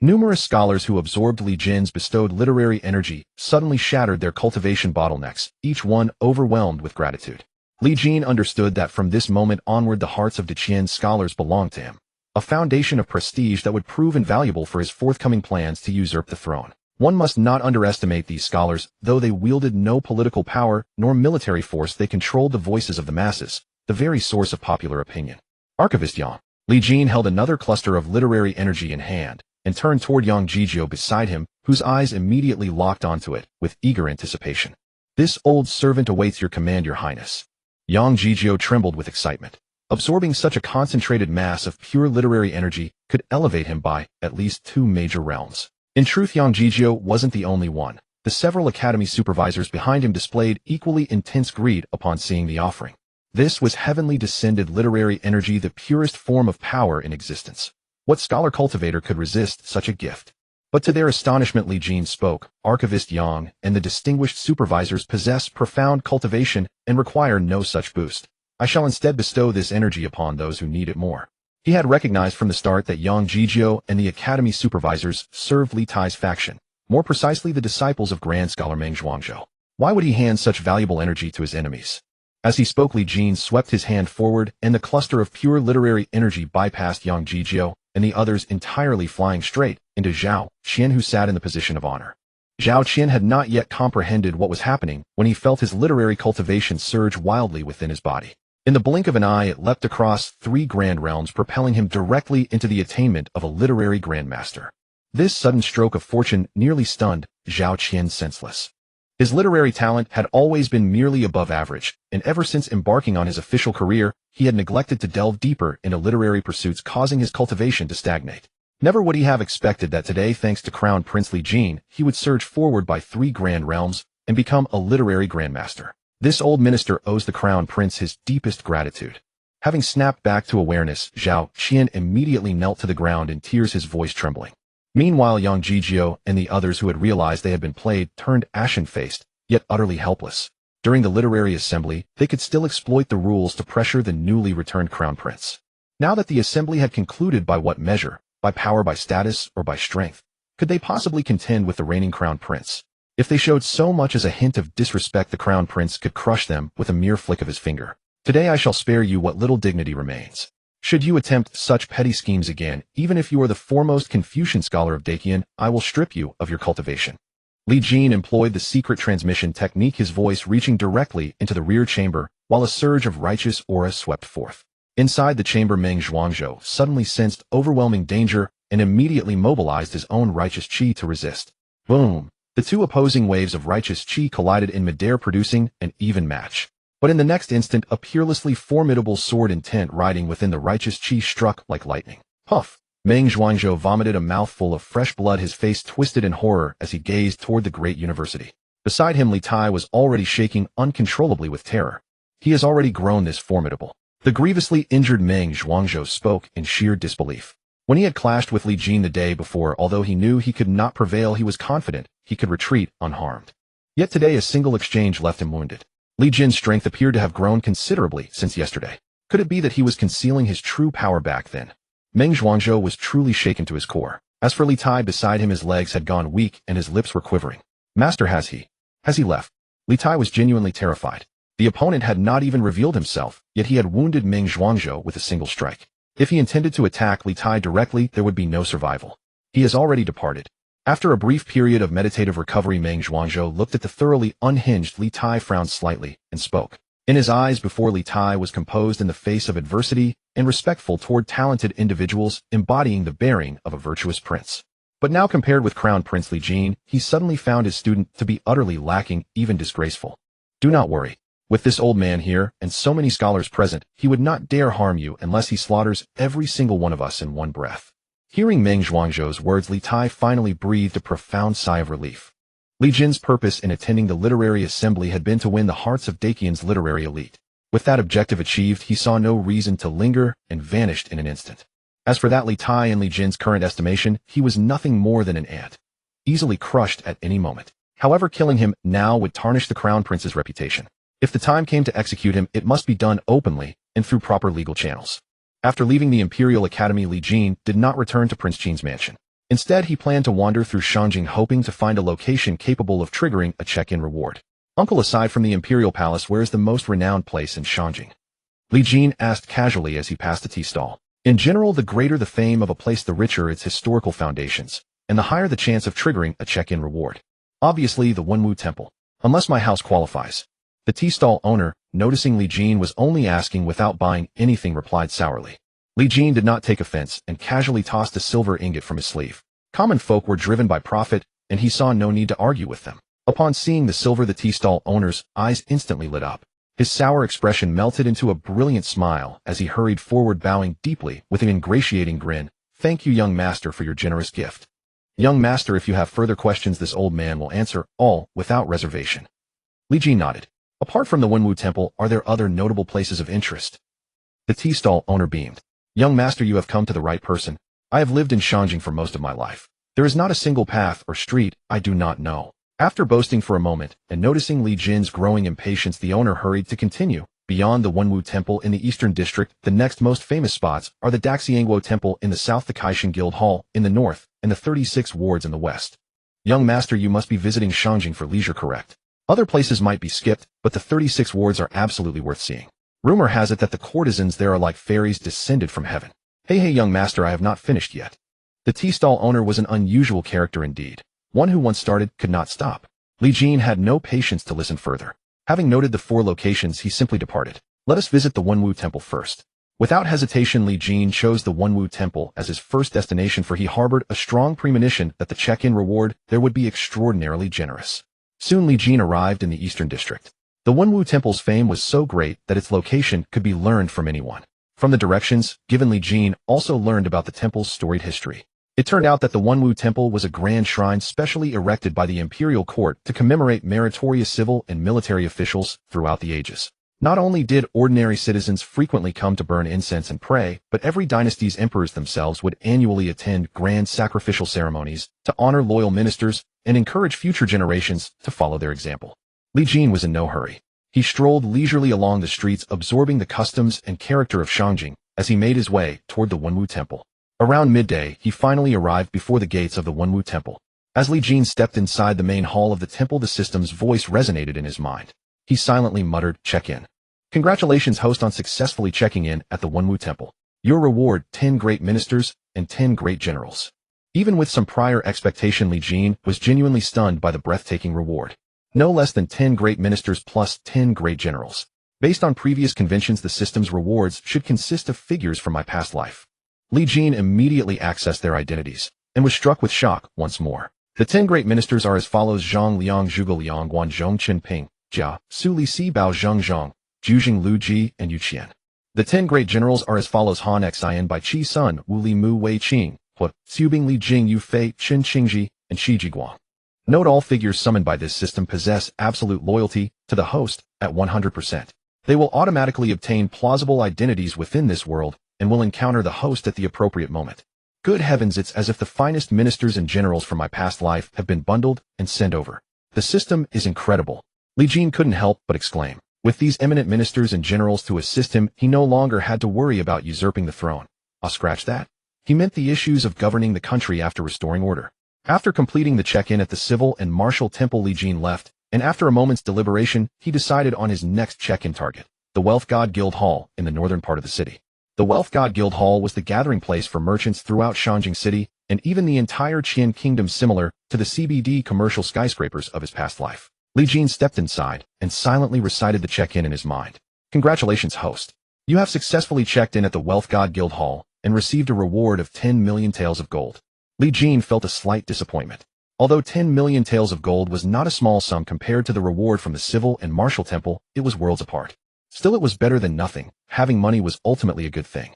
Numerous scholars who absorbed Li Jin's bestowed literary energy suddenly shattered their cultivation bottlenecks, each one overwhelmed with gratitude. Li Jin understood that from this moment onward the hearts of Diqian scholars belonged to him, a foundation of prestige that would prove invaluable for his forthcoming plans to usurp the throne. One must not underestimate these scholars. Though they wielded no political power nor military force, they controlled the voices of the masses, the very source of popular opinion. Archivist Yang. Li Jin held another cluster of literary energy in hand, and turned toward Yang Jizhou beside him, whose eyes immediately locked onto it, with eager anticipation. This old servant awaits your command, your highness. Yang Jizhou trembled with excitement. Absorbing such a concentrated mass of pure literary energy could elevate him by at least 2 major realms. In truth, Yang Jizhou wasn't the only one. The several academy supervisors behind him displayed equally intense greed upon seeing the offering. This was heavenly descended literary energy, the purest form of power in existence. What scholar cultivator could resist such a gift? But to their astonishment, Li Jin spoke. Archivist Yang and the distinguished supervisors possess profound cultivation and require no such boost. I shall instead bestow this energy upon those who need it more. He had recognized from the start that Yang Jizhou and the academy supervisors served Li Tai's faction, more precisely the disciples of Grand Scholar Meng Zhuangzhou. Why would he hand such valuable energy to his enemies? As he spoke, Li Jin swept his hand forward, and the cluster of pure literary energy bypassed Yang Jizhou and the others, entirely flying straight into Zhao Qian, who sat in the position of honor. Zhao Qian had not yet comprehended what was happening when he felt his literary cultivation surge wildly within his body. In the blink of an eye, it leapt across 3 grand realms, propelling him directly into the attainment of a literary grandmaster. This sudden stroke of fortune nearly stunned Zhao Qian senseless. His literary talent had always been merely above average, and ever since embarking on his official career, he had neglected to delve deeper into literary pursuits, causing his cultivation to stagnate. Never would he have expected that today, thanks to Crown Prince Li Jin, he would surge forward by 3 grand realms and become a literary grandmaster. This old minister owes the Crown Prince his deepest gratitude. Having snapped back to awareness, Zhao Qian immediately knelt to the ground in tears, his voice trembling. Meanwhile, Yang Jizhou and the others who had realized they had been played turned ashen-faced, yet utterly helpless. During the literary assembly, they could still exploit the rules to pressure the newly returned Crown Prince. Now that the assembly had concluded, by what measure, by power, by status, or by strength, could they possibly contend with the reigning Crown Prince? If they showed so much as a hint of disrespect, the Crown Prince could crush them with a mere flick of his finger. Today I shall spare you what little dignity remains. Should you attempt such petty schemes again, even if you are the foremost Confucian scholar of Daqian, I will strip you of your cultivation. Li Jin employed the secret transmission technique, his voice reaching directly into the rear chamber, while a surge of righteous aura swept forth. Inside the chamber, Meng Zhuangzhou suddenly sensed overwhelming danger and immediately mobilized his own righteous qi to resist. Boom! The 2 opposing waves of righteous qi collided in midair, producing an even match. But in the next instant, a peerlessly formidable sword intent riding within the righteous chi struck like lightning. Puff! Meng Zhuangzhou vomited a mouthful of fresh blood, his face twisted in horror as he gazed toward the great university. Beside him, Li Tai was already shaking uncontrollably with terror. He has already grown this formidable. The grievously injured Meng Zhuangzhou spoke in sheer disbelief. When he had clashed with Li Jin the day before, although he knew he could not prevail, he was confident he could retreat unharmed. Yet today a single exchange left him wounded. Li Jin's strength appeared to have grown considerably since yesterday. Could it be that he was concealing his true power back then? Meng Zhuangzhou was truly shaken to his core. As for Li Tai beside him, his legs had gone weak and his lips were quivering. Master, has he left? Li Tai was genuinely terrified. The opponent had not even revealed himself, yet he had wounded Meng Zhuangzhou with a single strike. If he intended to attack Li Tai directly, there would be no survival. He has already departed. After a brief period of meditative recovery, Meng Zhuangzhou looked at the thoroughly unhinged Li Tai, frowned slightly, and spoke. In his eyes before Li Tai was composed in the face of adversity and respectful toward talented individuals, embodying the bearing of a virtuous prince. But now, compared with Crown Prince Li Jin, he suddenly found his student to be utterly lacking, even disgraceful. Do not worry. With this old man here, and so many scholars present, he would not dare harm you unless he slaughters every single one of us in one breath. Hearing Meng Zhuangzhou's words, Li Tai finally breathed a profound sigh of relief. Li Jin's purpose in attending the literary assembly had been to win the hearts of Dacian's literary elite. With that objective achieved, he saw no reason to linger and vanished in an instant. As for that Li Tai, in Li Jin's current estimation, he was nothing more than an ant, easily crushed at any moment. However, killing him now would tarnish the Crown Prince's reputation. If the time came to execute him, it must be done openly and through proper legal channels. After leaving the Imperial Academy, Li Jin did not return to Prince Qin's mansion. Instead, he planned to wander through Shanjing, hoping to find a location capable of triggering a check-in reward. Uncle, aside from the Imperial Palace, where is the most renowned place in Shanjing? Li Jin asked casually as he passed the tea stall. In general, the greater the fame of a place, the richer its historical foundations, and the higher the chance of triggering a check-in reward. Obviously, the Wenwu Temple. Unless my house qualifies. The tea stall owner, noticing Li Jin was only asking without buying anything, replied sourly. Li Jin did not take offense and casually tossed a silver ingot from his sleeve. Common folk were driven by profit, and he saw no need to argue with them. Upon seeing the silver, the tea stall owner's eyes instantly lit up. His sour expression melted into a brilliant smile as he hurried forward, bowing deeply with an ingratiating grin. Thank you, young master, for your generous gift. Young master, if you have further questions, this old man will answer all without reservation. Li Jin nodded. Apart from the Wenwu Temple, are there other notable places of interest? The tea stall owner beamed. Young master, you have come to the right person. I have lived in Shanjing for most of my life. There is not a single path or street I do not know. After boasting for a moment, and noticing Li Jin's growing impatience, the owner hurried to continue. Beyond the Wenwu Temple in the Eastern District, the next most famous spots are the Daxiangguo Temple in the south, the Kaishan Guild Hall in the north, and the 36 wards in the west. Young master, you must be visiting Shanjing for leisure, correct? Other places might be skipped, but the 36 wards are absolutely worth seeing. Rumor has it that the courtesans there are like fairies descended from heaven. Hey, young master, I have not finished yet. The tea stall owner was an unusual character indeed. One who once started could not stop. Li Jin had no patience to listen further. Having noted the 4 locations, he simply departed. Let us visit the Wenwu Temple first. Without hesitation, Li Jin chose the Wenwu Temple as his first destination, for he harbored a strong premonition that the check-in reward there would be extraordinarily generous. Soon Li Jin arrived in the Eastern District. The Wenwu Temple's fame was so great that its location could be learned from anyone. From the directions given, Li Jin also learned about the temple's storied history. It turned out that the Wenwu Temple was a grand shrine specially erected by the imperial court to commemorate meritorious civil and military officials throughout the ages. Not only did ordinary citizens frequently come to burn incense and pray, but every dynasty's emperors themselves would annually attend grand sacrificial ceremonies to honor loyal ministers and encourage future generations to follow their example. Li Jin was in no hurry. He strolled leisurely along the streets, absorbing the customs and character of Shanjing as he made his way toward the Wenwu Temple. Around midday, he finally arrived before the gates of the Wenwu Temple. As Li Jin stepped inside the main hall of the temple, the system's voice resonated in his mind. He silently muttered, "Check in. Congratulations, host, on successfully checking in at the Wenwu Temple. Your reward, 10 great ministers and 10 great generals." Even with some prior expectation, Li Jin was genuinely stunned by the breathtaking reward. No less than 10 great ministers plus 10 great generals. Based on previous conventions, the system's rewards should consist of figures from my past life. Li Jin immediately accessed their identities and was struck with shock once more. The 10 great ministers are as follows: Zhang Liang, Zhuge Liang, Guan Zhong, Chen Ping, Jia, Su Li Si, Bao Zheng Zhong, Jujing Lu Ji, and Yu Qian. The 10 great generals are as follows: Han Xian by Qi Sun, Wu Li Mu Wei Qing, Hu, Xubing Li Jing Yu Fei, Qin Qingji, and Shi Jiguang. Note all figures summoned by this system possess absolute loyalty to the host at 100%. They will automatically obtain plausible identities within this world and will encounter the host at the appropriate moment. Good heavens, it's as if the finest ministers and generals from my past life have been bundled and sent over. The system is incredible. Li Jin couldn't help but exclaim. With these eminent ministers and generals to assist him, he no longer had to worry about usurping the throne. I'll scratch that. He meant the issues of governing the country after restoring order. After completing the check-in at the civil and martial temple, Li Jin left, and after a moment's deliberation, he decided on his next check-in target, the Wealth God Guild Hall in the northern part of the city. The Wealth God Guild Hall was the gathering place for merchants throughout Shanjing City, and even the entire Qian Kingdom, similar to the CBD commercial skyscrapers of his past life. Li Jin stepped inside and silently recited the check-in in his mind. Congratulations, host. You have successfully checked in at the Wealth God Guild Hall and received a reward of 10 million taels of gold. Li Jin felt a slight disappointment. Although 10 million taels of gold was not a small sum compared to the reward from the civil and martial temple, it was worlds apart. Still, it was better than nothing. Having money was ultimately a good thing.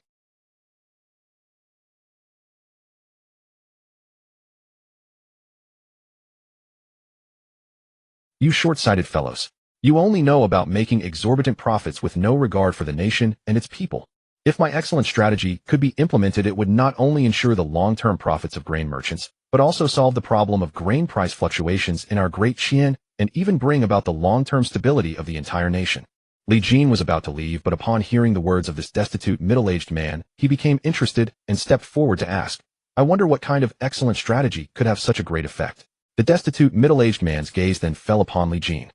You short-sighted fellows. You only know about making exorbitant profits with no regard for the nation and its people. If my excellent strategy could be implemented, it would not only ensure the long-term profits of grain merchants, but also solve the problem of grain price fluctuations in our great Qian and even bring about the long-term stability of the entire nation. Li Jin was about to leave, but upon hearing the words of this destitute middle-aged man, he became interested and stepped forward to ask, I wonder what kind of excellent strategy could have such a great effect. The destitute middle-aged man's gaze then fell upon Li Jin.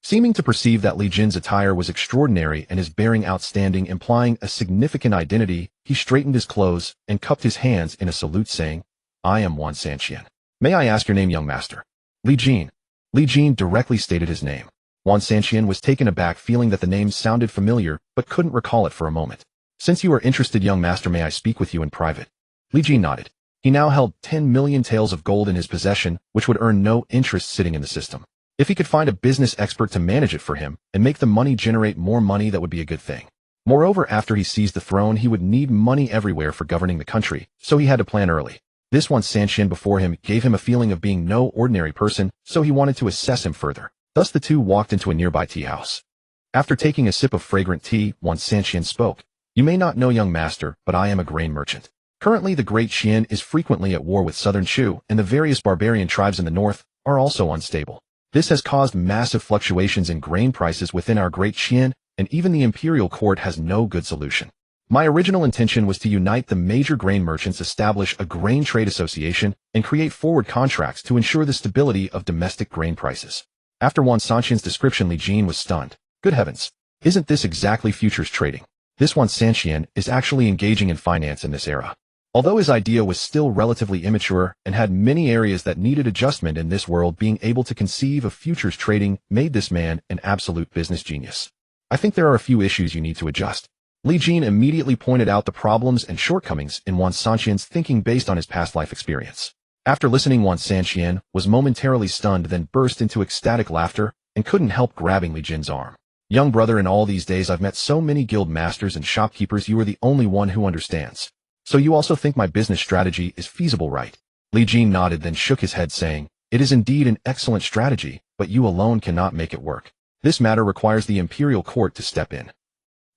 Seeming to perceive that Li Jin's attire was extraordinary and his bearing outstanding, implying a significant identity, he straightened his clothes and cupped his hands in a salute, saying, I am Wan Sanqian. May I ask your name, young master? Li Jin. Li Jin directly stated his name. Wan Sanqian was taken aback, feeling that the name sounded familiar, but couldn't recall it for a moment. Since you are interested, young master, may I speak with you in private? Li Jin nodded. He now held 10 million taels of gold in his possession, which would earn no interest sitting in the system. If he could find a business expert to manage it for him and make the money generate more money, that would be a good thing. Moreover, after he seized the throne, he would need money everywhere for governing the country, so he had to plan early. This Wan Sanqian before him gave him a feeling of being no ordinary person, so he wanted to assess him further. Thus the two walked into a nearby tea house. After taking a sip of fragrant tea, Wan Sanqian spoke. You may not know, young master, but I am a grain merchant. Currently, the Great Qian is frequently at war with southern Shu, and the various barbarian tribes in the north are also unstable. This has caused massive fluctuations in grain prices within our Great Qian, and even the imperial court has no good solution. My original intention was to unite the major grain merchants, establish a grain trade association, and create forward contracts to ensure the stability of domestic grain prices. After Wan Sanqian's description, Li Jin was stunned. Good heavens! Isn't this exactly futures trading? This Wan Sanqian is actually engaging in finance in this era. Although his idea was still relatively immature and had many areas that needed adjustment in this world, being able to conceive of futures trading made this man an absolute business genius. I think there are a few issues you need to adjust. Li Jin immediately pointed out the problems and shortcomings in Wan Sanqian's thinking based on his past life experience. After listening, Wan Sanqian was momentarily stunned, then burst into ecstatic laughter and couldn't help grabbing Li Jin's arm. Young brother, in all these days I've met so many guild masters and shopkeepers, you are the only one who understands. So you also think my business strategy is feasible, right? Li Jin nodded, then shook his head, saying, it is indeed an excellent strategy, but you alone cannot make it work. This matter requires the imperial court to step in.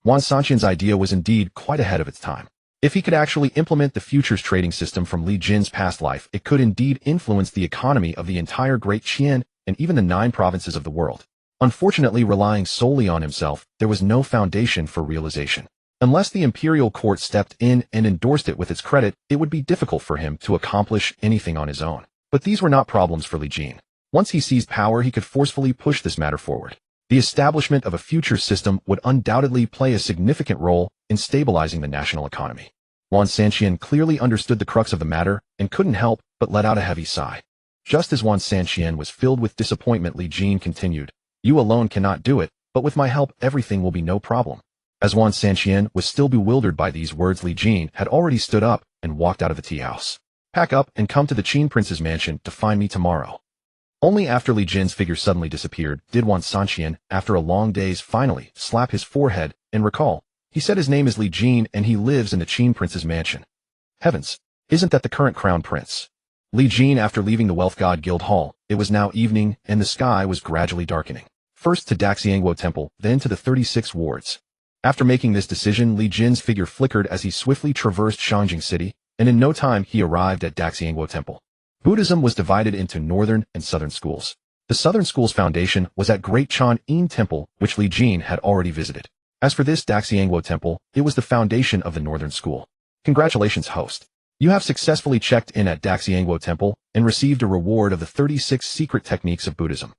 Wan Sanqian's idea was indeed quite ahead of its time. If he could actually implement the futures trading system from Li Jin's past life, it could indeed influence the economy of the entire Great Qian and even the 9 provinces of the world. Unfortunately, relying solely on himself, there was no foundation for realization. Unless the imperial court stepped in and endorsed it with its credit, it would be difficult for him to accomplish anything on his own. But these were not problems for Li Jin. Once he seized power, he could forcefully push this matter forward. The establishment of a futures system would undoubtedly play a significant role in stabilizing the national economy. Wan Sanqian clearly understood the crux of the matter and couldn't help but let out a heavy sigh. Just as Wan Sanqian was filled with disappointment, Li Jin continued, you alone cannot do it, but with my help everything will be no problem. As Wan Sanqian was still bewildered by these words, Li Jin had already stood up and walked out of the tea house. Pack up and come to the Qin Prince's mansion to find me tomorrow. Only after Li Jin's figure suddenly disappeared did Wan Sanqian, after a long days, finally slap his forehead and recall. He said his name is Li Jin and he lives in the Qin Prince's mansion. Heavens, isn't that the current crown prince? Li Jin, after leaving the Wealth God Guild Hall, it was now evening and the sky was gradually darkening. First to Daxiangwo Temple, then to the 36 wards. After making this decision, Li Jin's figure flickered as he swiftly traversed Shangjing City, and in no time he arrived at Daxiangwo Temple. Buddhism was divided into northern and southern schools. The southern school's foundation was at Great Chan In Temple, which Li Jin had already visited. As for this Daxiangwo Temple, it was the foundation of the northern school. Congratulations, host. You have successfully checked in at Daxiangwo Temple and received a reward of the 36 secret techniques of Buddhism.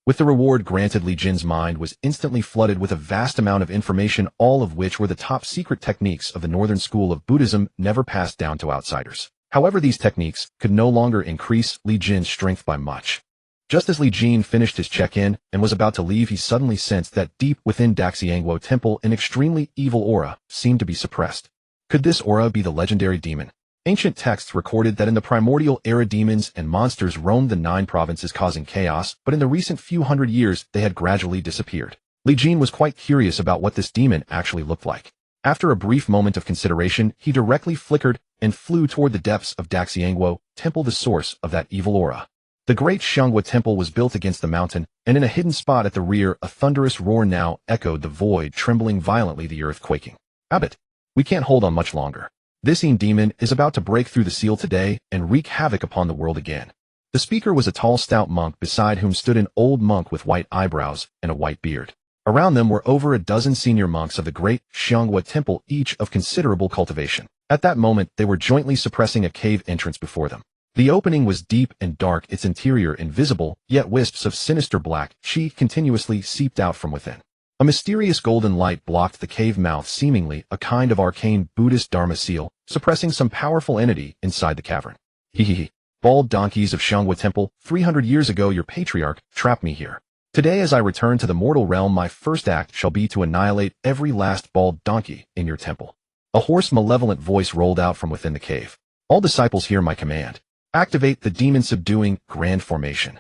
With the reward granted, Li Jin's mind was instantly flooded with a vast amount of information, all of which were the top secret techniques of the northern school of Buddhism, never passed down to outsiders. However, these techniques could no longer increase Li Jin's strength by much. Just as Li Jin finished his check-in and was about to leave, he suddenly sensed that deep within Daxiangwo Temple an extremely evil aura seemed to be suppressed. Could this aura be the legendary demon? Ancient texts recorded that in the primordial era demons and monsters roamed the 9 provinces causing chaos, but in the recent few hundred years they had gradually disappeared. Li Jin was quite curious about what this demon actually looked like. After a brief moment of consideration, he directly flickered and flew toward the depths of Daxiangwo Temple, the source of that evil aura. The great Xianghua Temple was built against the mountain, and in a hidden spot at the rear a thunderous roar now echoed the void, trembling violently, the earth quaking. Abbot, we can't hold on much longer. This demon is about to break through the seal today and wreak havoc upon the world again. The speaker was a tall, stout monk beside whom stood an old monk with white eyebrows and a white beard. Around them were over a dozen senior monks of the great Xianghua Temple, each of considerable cultivation. At that moment, they were jointly suppressing a cave entrance before them. The opening was deep and dark, its interior invisible, yet wisps of sinister black qi continuously seeped out from within. A mysterious golden light blocked the cave mouth, seemingly a kind of arcane Buddhist Dharma seal, suppressing some powerful entity inside the cavern. Hehehe. Bald donkeys of Xianghua Temple, 300 years ago your patriarch trapped me here. Today, as I return to the mortal realm, my first act shall be to annihilate every last bald donkey in your temple. A hoarse, malevolent voice rolled out from within the cave. All disciples hear my command. Activate the demon-subduing grand formation.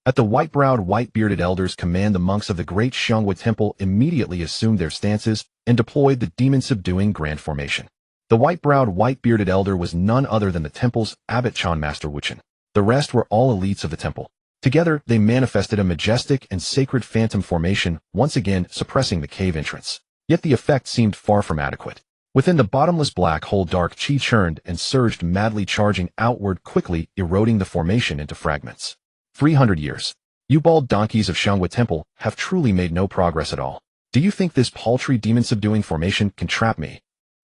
At the white-browed, white-bearded elders' command, the monks of the great Xianghua Temple immediately assumed their stances and deployed the demon-subduing grand formation. The white-browed, white-bearded elder was none other than the temple's abbot Chan Master Wuchen. The rest were all elites of the temple. Together, they manifested a majestic and sacred phantom formation, once again suppressing the cave entrance. Yet the effect seemed far from adequate. Within the bottomless black hole, dark qi churned and surged, madly charging outward, quickly eroding the formation into fragments. 300 years. You bald donkeys of Xianghua Temple have truly made no progress at all. Do you think this paltry demon-subduing formation can trap me?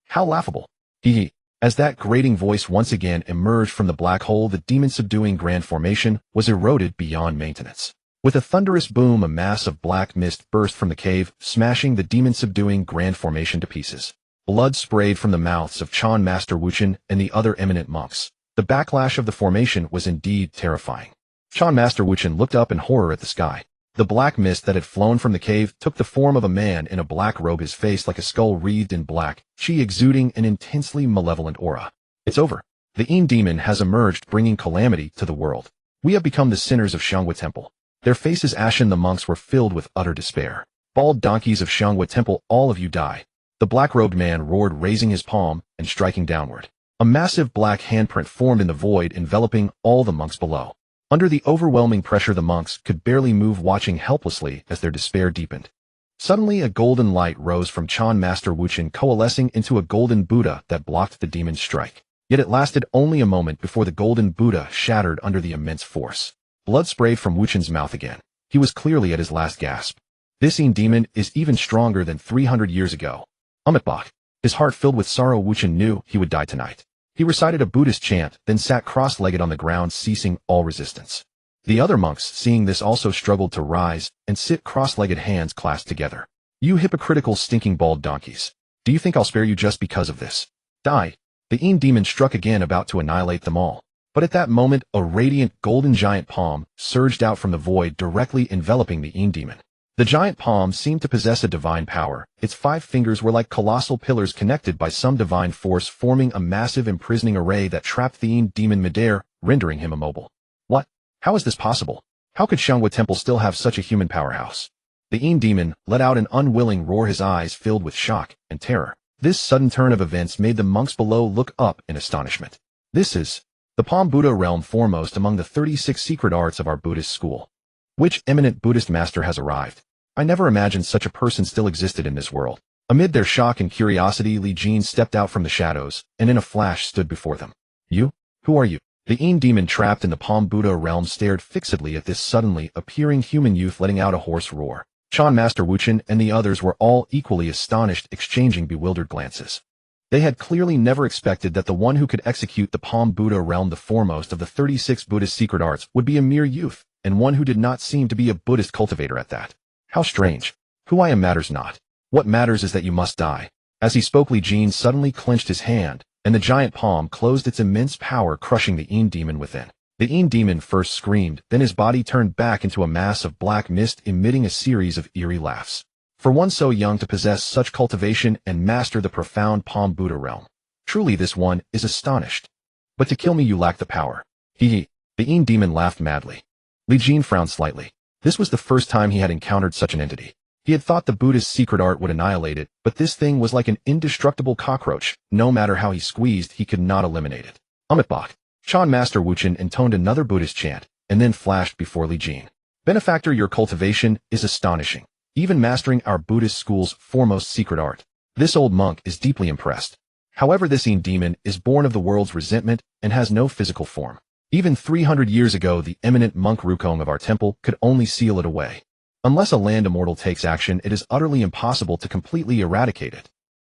How laughable. Hehe. As that grating voice once again emerged from the black hole, the demon-subduing grand formation was eroded beyond maintenance. With a thunderous boom, a mass of black mist burst from the cave, smashing the demon-subduing grand formation to pieces. Blood sprayed from the mouths of Chan Master Wuchen and the other eminent monks. The backlash of the formation was indeed terrifying. Chan Master Wuchen looked up in horror at the sky. The black mist that had flown from the cave took the form of a man in a black robe, his face like a skull wreathed in black, qi exuding an intensely malevolent aura. It's over. The demon has emerged, bringing calamity to the world. We have become the sinners of Xianghua Temple. Their faces ashen, the monks were filled with utter despair. Bald donkeys of Xianghua Temple, all of you die. The black-robed man roared, raising his palm and striking downward. A massive black handprint formed in the void, enveloping all the monks below. Under the overwhelming pressure, the monks could barely move, watching helplessly as their despair deepened. Suddenly, a golden light rose from Chan Master Wuchen, coalescing into a golden Buddha that blocked the demon's strike. Yet it lasted only a moment before the golden Buddha shattered under the immense force. Blood sprayed from Wuchen's mouth again. He was clearly at his last gasp. This demon is even stronger than 300 years ago. Umitbach. His heart filled with sorrow, Wuchen knew he would die tonight. He recited a Buddhist chant, then sat cross-legged on the ground, ceasing all resistance. The other monks, seeing this, also struggled to rise and sit cross-legged, hands clasped together. You hypocritical, stinking bald donkeys. Do you think I'll spare you just because of this? Die. The demon struck again, about to annihilate them all. But at that moment, a radiant golden giant palm surged out from the void, directly enveloping the demon. The giant palm seemed to possess a divine power. Its 5 fingers were like colossal pillars connected by some divine force, forming a massive imprisoning array that trapped the demon midair, rendering him immobile. What? How is this possible? How could Xianghua Temple still have such a human powerhouse? The Yin demon let out an unwilling roar, his eyes filled with shock and terror. This sudden turn of events made the monks below look up in astonishment. This is the Palm Buddha realm, foremost among the 36 secret arts of our Buddhist school. Which eminent Buddhist master has arrived? I never imagined such a person still existed in this world. Amid their shock and curiosity, Li Jin stepped out from the shadows, and in a flash stood before them. You? Who are you? The Yin demon trapped in the Palm Buddha realm stared fixedly at this suddenly appearing human youth, letting out a hoarse roar. Chan Master Wuchen and the others were all equally astonished, exchanging bewildered glances. They had clearly never expected that the one who could execute the Palm Buddha realm, the foremost of the 36 Buddhist secret arts, would be a mere youth, and one who did not seem to be a Buddhist cultivator at that. How strange. Who I am matters not. What matters is that you must die. As he spoke, Li Jin suddenly clenched his hand, and the giant palm closed its immense power, crushing the Yin demon within. The Yin demon first screamed, then his body turned back into a mass of black mist, emitting a series of eerie laughs. For one so young to possess such cultivation and master the profound Palm Buddha realm, truly this one is astonished. But to kill me you lack the power. Hee. The Yin demon laughed madly. Li Jin frowned slightly. This was the first time he had encountered such an entity. He had thought the Buddhist secret art would annihilate it, but this thing was like an indestructible cockroach. No matter how he squeezed, he could not eliminate it. Umitbach. Chan Master Wuchen intoned another Buddhist chant, and then flashed before Li Jin. Benefactor, your cultivation is astonishing, even mastering our Buddhist school's foremost secret art. This old monk is deeply impressed. However, this Yin demon is born of the world's resentment and has no physical form. Even 300 years ago, the eminent monk Rukong of our temple could only seal it away. Unless a Land Immortal takes action, it is utterly impossible to completely eradicate it.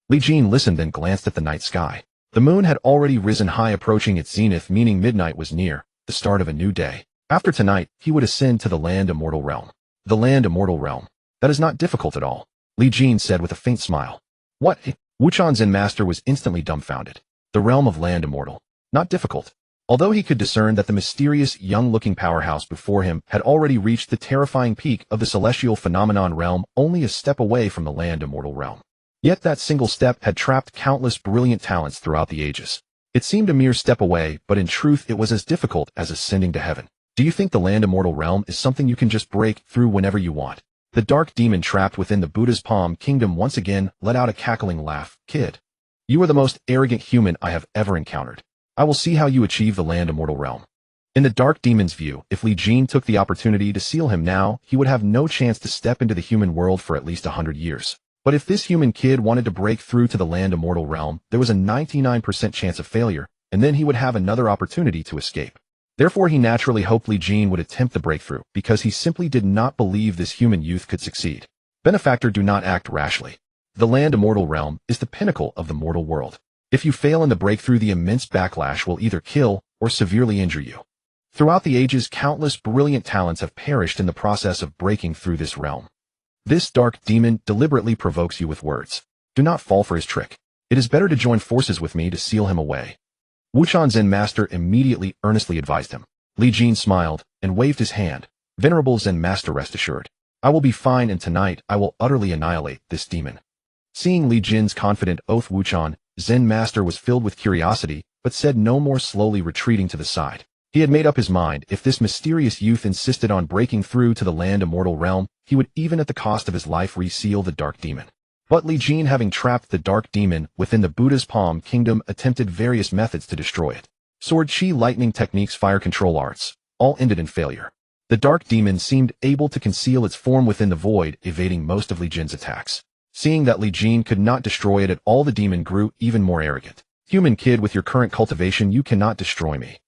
Li Jin listened, then glanced at the night sky. The moon had already risen high, approaching its zenith, meaning midnight was near, the start of a new day. After tonight, he would ascend to the Land Immortal realm. The Land Immortal realm. That is not difficult at all, Li Jin said with a faint smile. What? Wuchan Zen Master was instantly dumbfounded. The realm of Land Immortal. Not difficult. Although he could discern that the mysterious, young-looking powerhouse before him had already reached the terrifying peak of the celestial phenomenon realm, only a step away from the Land Immortal realm. Yet that single step had trapped countless brilliant talents throughout the ages. It seemed a mere step away, but in truth it was as difficult as ascending to heaven. Do you think the Land Immortal realm is something you can just break through whenever you want? The dark demon trapped within the Buddha's palm kingdom once again let out a cackling laugh. Kid, you are the most arrogant human I have ever encountered. I will see how you achieve the Land Immortal realm. In the dark demon's view, if Li Jin took the opportunity to seal him now, he would have no chance to step into the human world for at least 100 years. But if this human kid wanted to break through to the Land Immortal realm, there was a 99% chance of failure, and then he would have another opportunity to escape. Therefore, he naturally hoped Li Jin would attempt the breakthrough, because he simply did not believe this human youth could succeed. Benefactor, do not act rashly. The Land Immortal realm is the pinnacle of the mortal world. If you fail in the breakthrough, the immense backlash will either kill or severely injure you. Throughout the ages, countless brilliant talents have perished in the process of breaking through this realm. This dark demon deliberately provokes you with words. Do not fall for his trick. It is better to join forces with me to seal him away. Wuchan Zen Master immediately earnestly advised him. Li Jin smiled and waved his hand. Venerable Zen Master, rest assured. I will be fine, and tonight I will utterly annihilate this demon. Seeing Li Jin's confident oath, Wuchan Zen Master was filled with curiosity, but said no more, slowly retreating to the side. He had made up his mind. If this mysterious youth insisted on breaking through to the Land Immortal realm, he would, even at the cost of his life, reseal the dark demon. But Li Jin, having trapped the dark demon within the Buddha's palm kingdom, attempted various methods to destroy it. Sword, chi, lightning techniques, fire control arts, all ended in failure. The dark demon seemed able to conceal its form within the void, evading most of Li Jin's attacks. Seeing that Li Jin could not destroy it at all, the demon grew even more arrogant. Human kid, with your current cultivation, you cannot destroy me.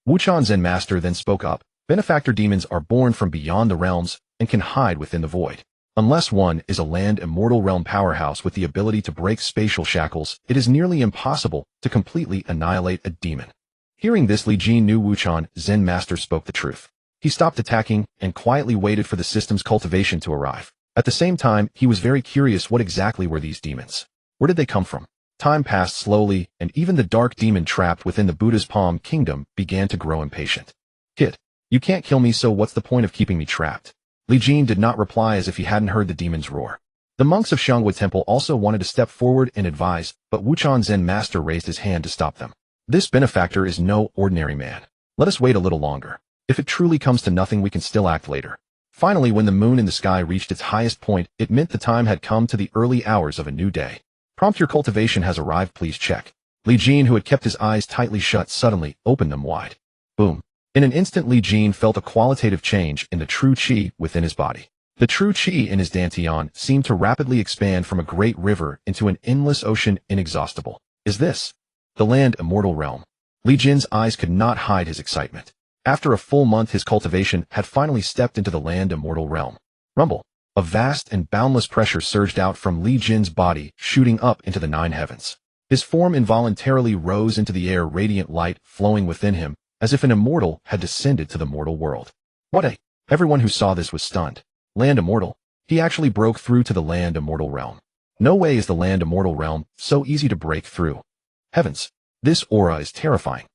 Wuchan Zen Master then spoke up. Benefactor, demons are born from beyond the realms and can hide within the void. Unless one is a Land Immortal realm powerhouse with the ability to break spatial shackles, it is nearly impossible to completely annihilate a demon. Hearing this, Li Jin knew Wuchan Zen Master spoke the truth. He stopped attacking and quietly waited for the system's cultivation to arrive. At the same time, he was very curious, what exactly were these demons? Where did they come from? Time passed slowly, and even the dark demon trapped within the Buddha's palm kingdom began to grow impatient. Kid, you can't kill me, so what's the point of keeping me trapped? Li Jin did not reply, as if he hadn't heard the demon's roar. The monks of Xianghua Temple also wanted to step forward and advise, but Wuchan Zen Master raised his hand to stop them. This benefactor is no ordinary man. Let us wait a little longer. If it truly comes to nothing, we can still act later. Finally, when the moon in the sky reached its highest point, it meant the time had come to the early hours of a new day. Prompt: your cultivation has arrived, please check. Li Jin, who had kept his eyes tightly shut, suddenly opened them wide. Boom. In an instant, Li Jin felt a qualitative change in the true qi within his body. The true qi in his dantian seemed to rapidly expand from a great river into an endless ocean, inexhaustible. Is this the Land Immortal realm? Li Jin's eyes could not hide his excitement. After a full month, his cultivation had finally stepped into the Land Immortal realm. Rumble. A vast and boundless pressure surged out from Li Jin's body, shooting up into the 9 heavens. His form involuntarily rose into the air, radiant light flowing within him, as if an immortal had descended to the mortal world. What a... Everyone who saw this was stunned. Land Immortal? He actually broke through to the Land Immortal realm. No way is the Land Immortal realm so easy to break through. Heavens. This aura is terrifying.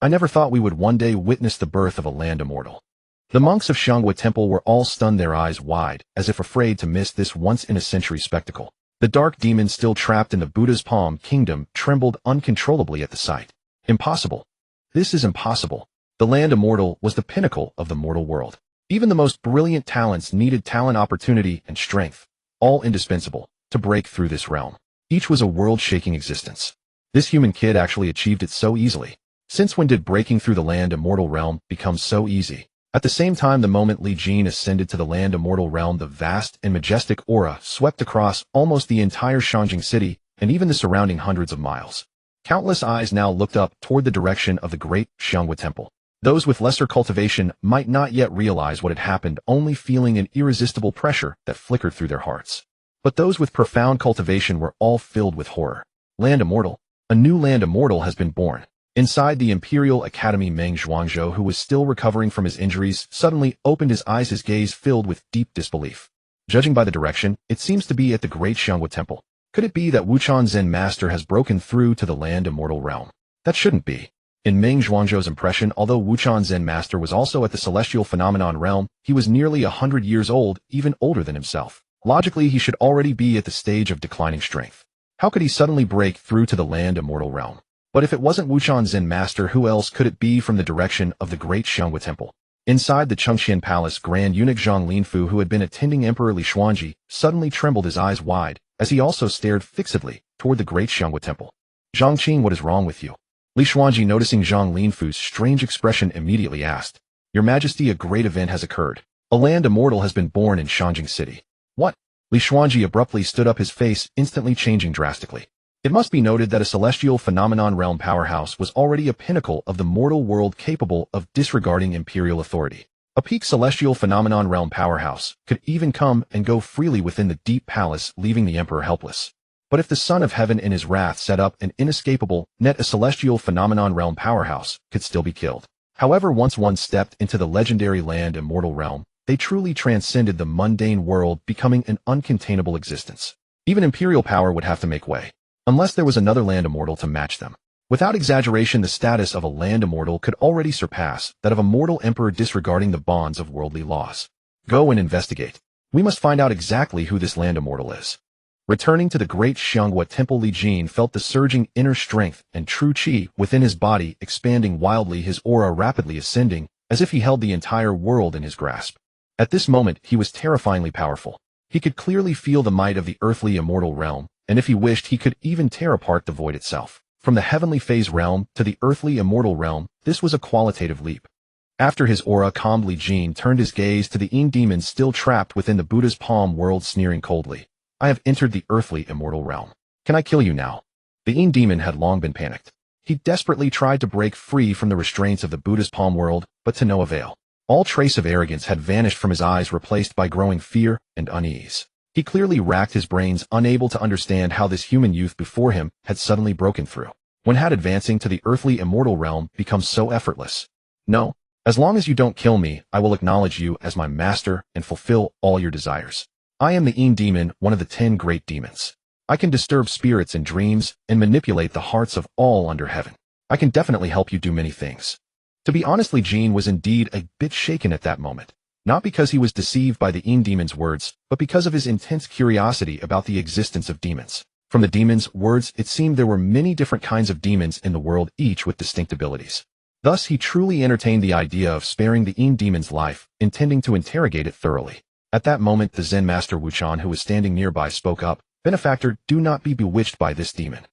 I never thought we would one day witness the birth of a Land Immortal. The monks of Xiangwa Temple were all stunned, their eyes wide, as if afraid to miss this once-in-a-century spectacle. The dark demon still trapped in the Buddha's palm kingdom trembled uncontrollably at the sight. Impossible. This is impossible. The Land Immortal was the pinnacle of the mortal world. Even the most brilliant talents needed talent, opportunity, and strength, all indispensable, to break through this realm. Each was a world-shaking existence. This human kid actually achieved it so easily. Since when did breaking through the Land Immortal realm become so easy? At the same time, the moment Li Jin ascended to the Land Immortal realm, the vast and majestic aura swept across almost the entire Shangjing city and even the surrounding hundreds of miles. Countless eyes now looked up toward the direction of the great Xiangwa Temple. Those with lesser cultivation might not yet realize what had happened, only feeling an irresistible pressure that flickered through their hearts. But those with profound cultivation were all filled with horror. Land Immortal. A new Land Immortal has been born. Inside the Imperial Academy, Meng Zhuangzhou, who was still recovering from his injuries, suddenly opened his eyes, his gaze filled with deep disbelief. Judging by the direction, it seems to be at the Great Xiangwa Temple. Could it be that Wuchan Zen Master has broken through to the Land Immortal realm? That shouldn't be. In Meng Zhuangzhou's impression, although Wuchan Zen Master was also at the Celestial Phenomenon realm, he was nearly 100 years old, even older than himself. Logically, he should already be at the stage of declining strength. How could he suddenly break through to the Land Immortal realm? But if it wasn't Wuchan Zen Master, who else could it be from the direction of the Great Xiangwa Temple? Inside the Chengxian Palace, Grand Eunuch Zhang Linfu, who had been attending Emperor Li Xuanji, suddenly trembled, his eyes wide, as he also stared fixedly toward the Great Xiangwa Temple. Zhang Qing, what is wrong with you? Li Xuanji, noticing Zhang Linfu's strange expression, immediately asked. Your Majesty, a great event has occurred. A Land Immortal has been born in Shangjing City. What? Li Xuanji abruptly stood up, his face instantly changing drastically. It must be noted that a Celestial Phenomenon realm powerhouse was already a pinnacle of the mortal world, capable of disregarding imperial authority. A peak Celestial Phenomenon realm powerhouse could even come and go freely within the deep palace, leaving the emperor helpless. But if the Son of Heaven in his wrath set up an inescapable net, a Celestial Phenomenon realm powerhouse could still be killed. However, once one stepped into the legendary Land Immortal realm, they truly transcended the mundane world, becoming an uncontainable existence. Even imperial power would have to make way, unless there was another Land Immortal to match them. Without exaggeration, the status of a Land Immortal could already surpass that of a mortal emperor, disregarding the bonds of worldly laws. Go and investigate. We must find out exactly who this Land Immortal is. Returning to the Great Xiangwa Temple, Li Jin felt the surging inner strength and true qi within his body expanding wildly, his aura rapidly ascending, as if he held the entire world in his grasp. At this moment, he was terrifyingly powerful. He could clearly feel the might of the earthly immortal realm, and if he wished, he could even tear apart the void itself. From the heavenly phase realm to the earthly immortal realm, this was a qualitative leap. After his aura calmed, Li Jin turned his gaze to the Yin demon still trapped within the Buddha's palm world, sneering coldly. I have entered the earthly immortal realm. Can I kill you now? The Yin demon had long been panicked. He desperately tried to break free from the restraints of the Buddha's palm world, but to no avail. All trace of arrogance had vanished from his eyes, replaced by growing fear and unease. He clearly racked his brains, unable to understand how this human youth before him had suddenly broken through. When had advancing to the earthly immortal realm become so effortless? No. As long as you don't kill me, I will acknowledge you as my master and fulfill all your desires. I am the Yin demon, one of the 10 great demons. I can disturb spirits and dreams and manipulate the hearts of all under heaven. I can definitely help you do many things. To be honest, Li Jin was indeed a bit shaken at that moment. Not because he was deceived by the Yin demon's words, but because of his intense curiosity about the existence of demons. From the demon's words, it seemed there were many different kinds of demons in the world, each with distinct abilities. Thus he truly entertained the idea of sparing the Yin demon's life, intending to interrogate it thoroughly. At that moment the Zen master Wuchan, who was standing nearby, spoke up. "Benefactor, do not be bewitched by this demon.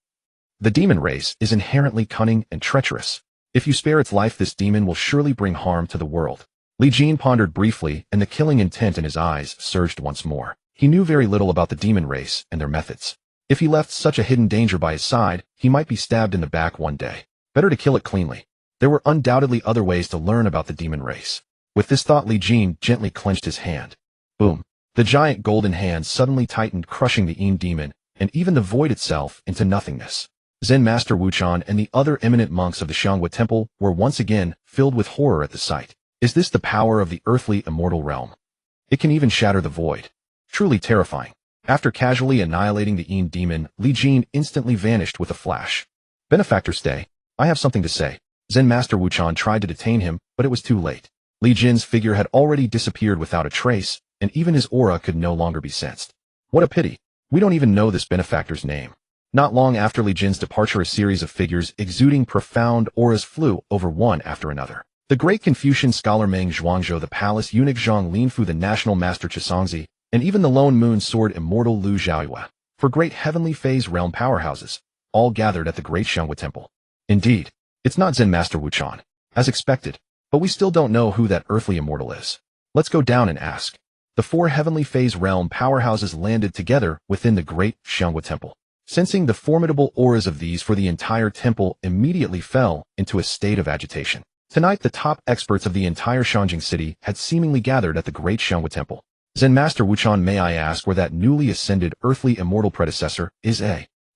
The demon race is inherently cunning and treacherous. If you spare its life, this demon will surely bring harm to the world." Li Jin pondered briefly, and the killing intent in his eyes surged once more. He knew very little about the demon race and their methods. If he left such a hidden danger by his side, he might be stabbed in the back one day. Better to kill it cleanly. There were undoubtedly other ways to learn about the demon race. With this thought, Li Jin gently clenched his hand. Boom. The giant golden hand suddenly tightened, crushing the Yin demon, and even the void itself, into nothingness. Zen Master Wuchan and the other eminent monks of the Xianghua Temple were once again filled with horror at the sight. Is this the power of the earthly immortal realm? It can even shatter the void. Truly terrifying. After casually annihilating the Yin demon, Li Jin instantly vanished with a flash. "Benefactor, stay. I have something to say." Zen Master Wuchan tried to detain him, but it was too late. Li Jin's figure had already disappeared without a trace, and even his aura could no longer be sensed. What a pity. We don't even know this benefactor's name. Not long after Li Jin's departure, a series of figures exuding profound auras flew over one after another. The great Confucian scholar Meng Zhuangzhou, the palace eunuch Zhang Linfu, the national master Chisongzi, and even the lone moon sword immortal Lu Zhaoyue, for great heavenly phase realm powerhouses, all gathered at the great Xianghua Temple. Indeed, it's not Zen Master Wuchan, as expected, but we still don't know who that earthly immortal is. Let's go down and ask. The four heavenly phase realm powerhouses landed together within the great Xianghua Temple. Sensing the formidable auras of these for the entire temple immediately fell into a state of agitation. Tonight the top experts of the entire Shanjing city had seemingly gathered at the great Xianghua Temple. Zen Master Wuchan, may I ask where that newly ascended earthly immortal predecessor is?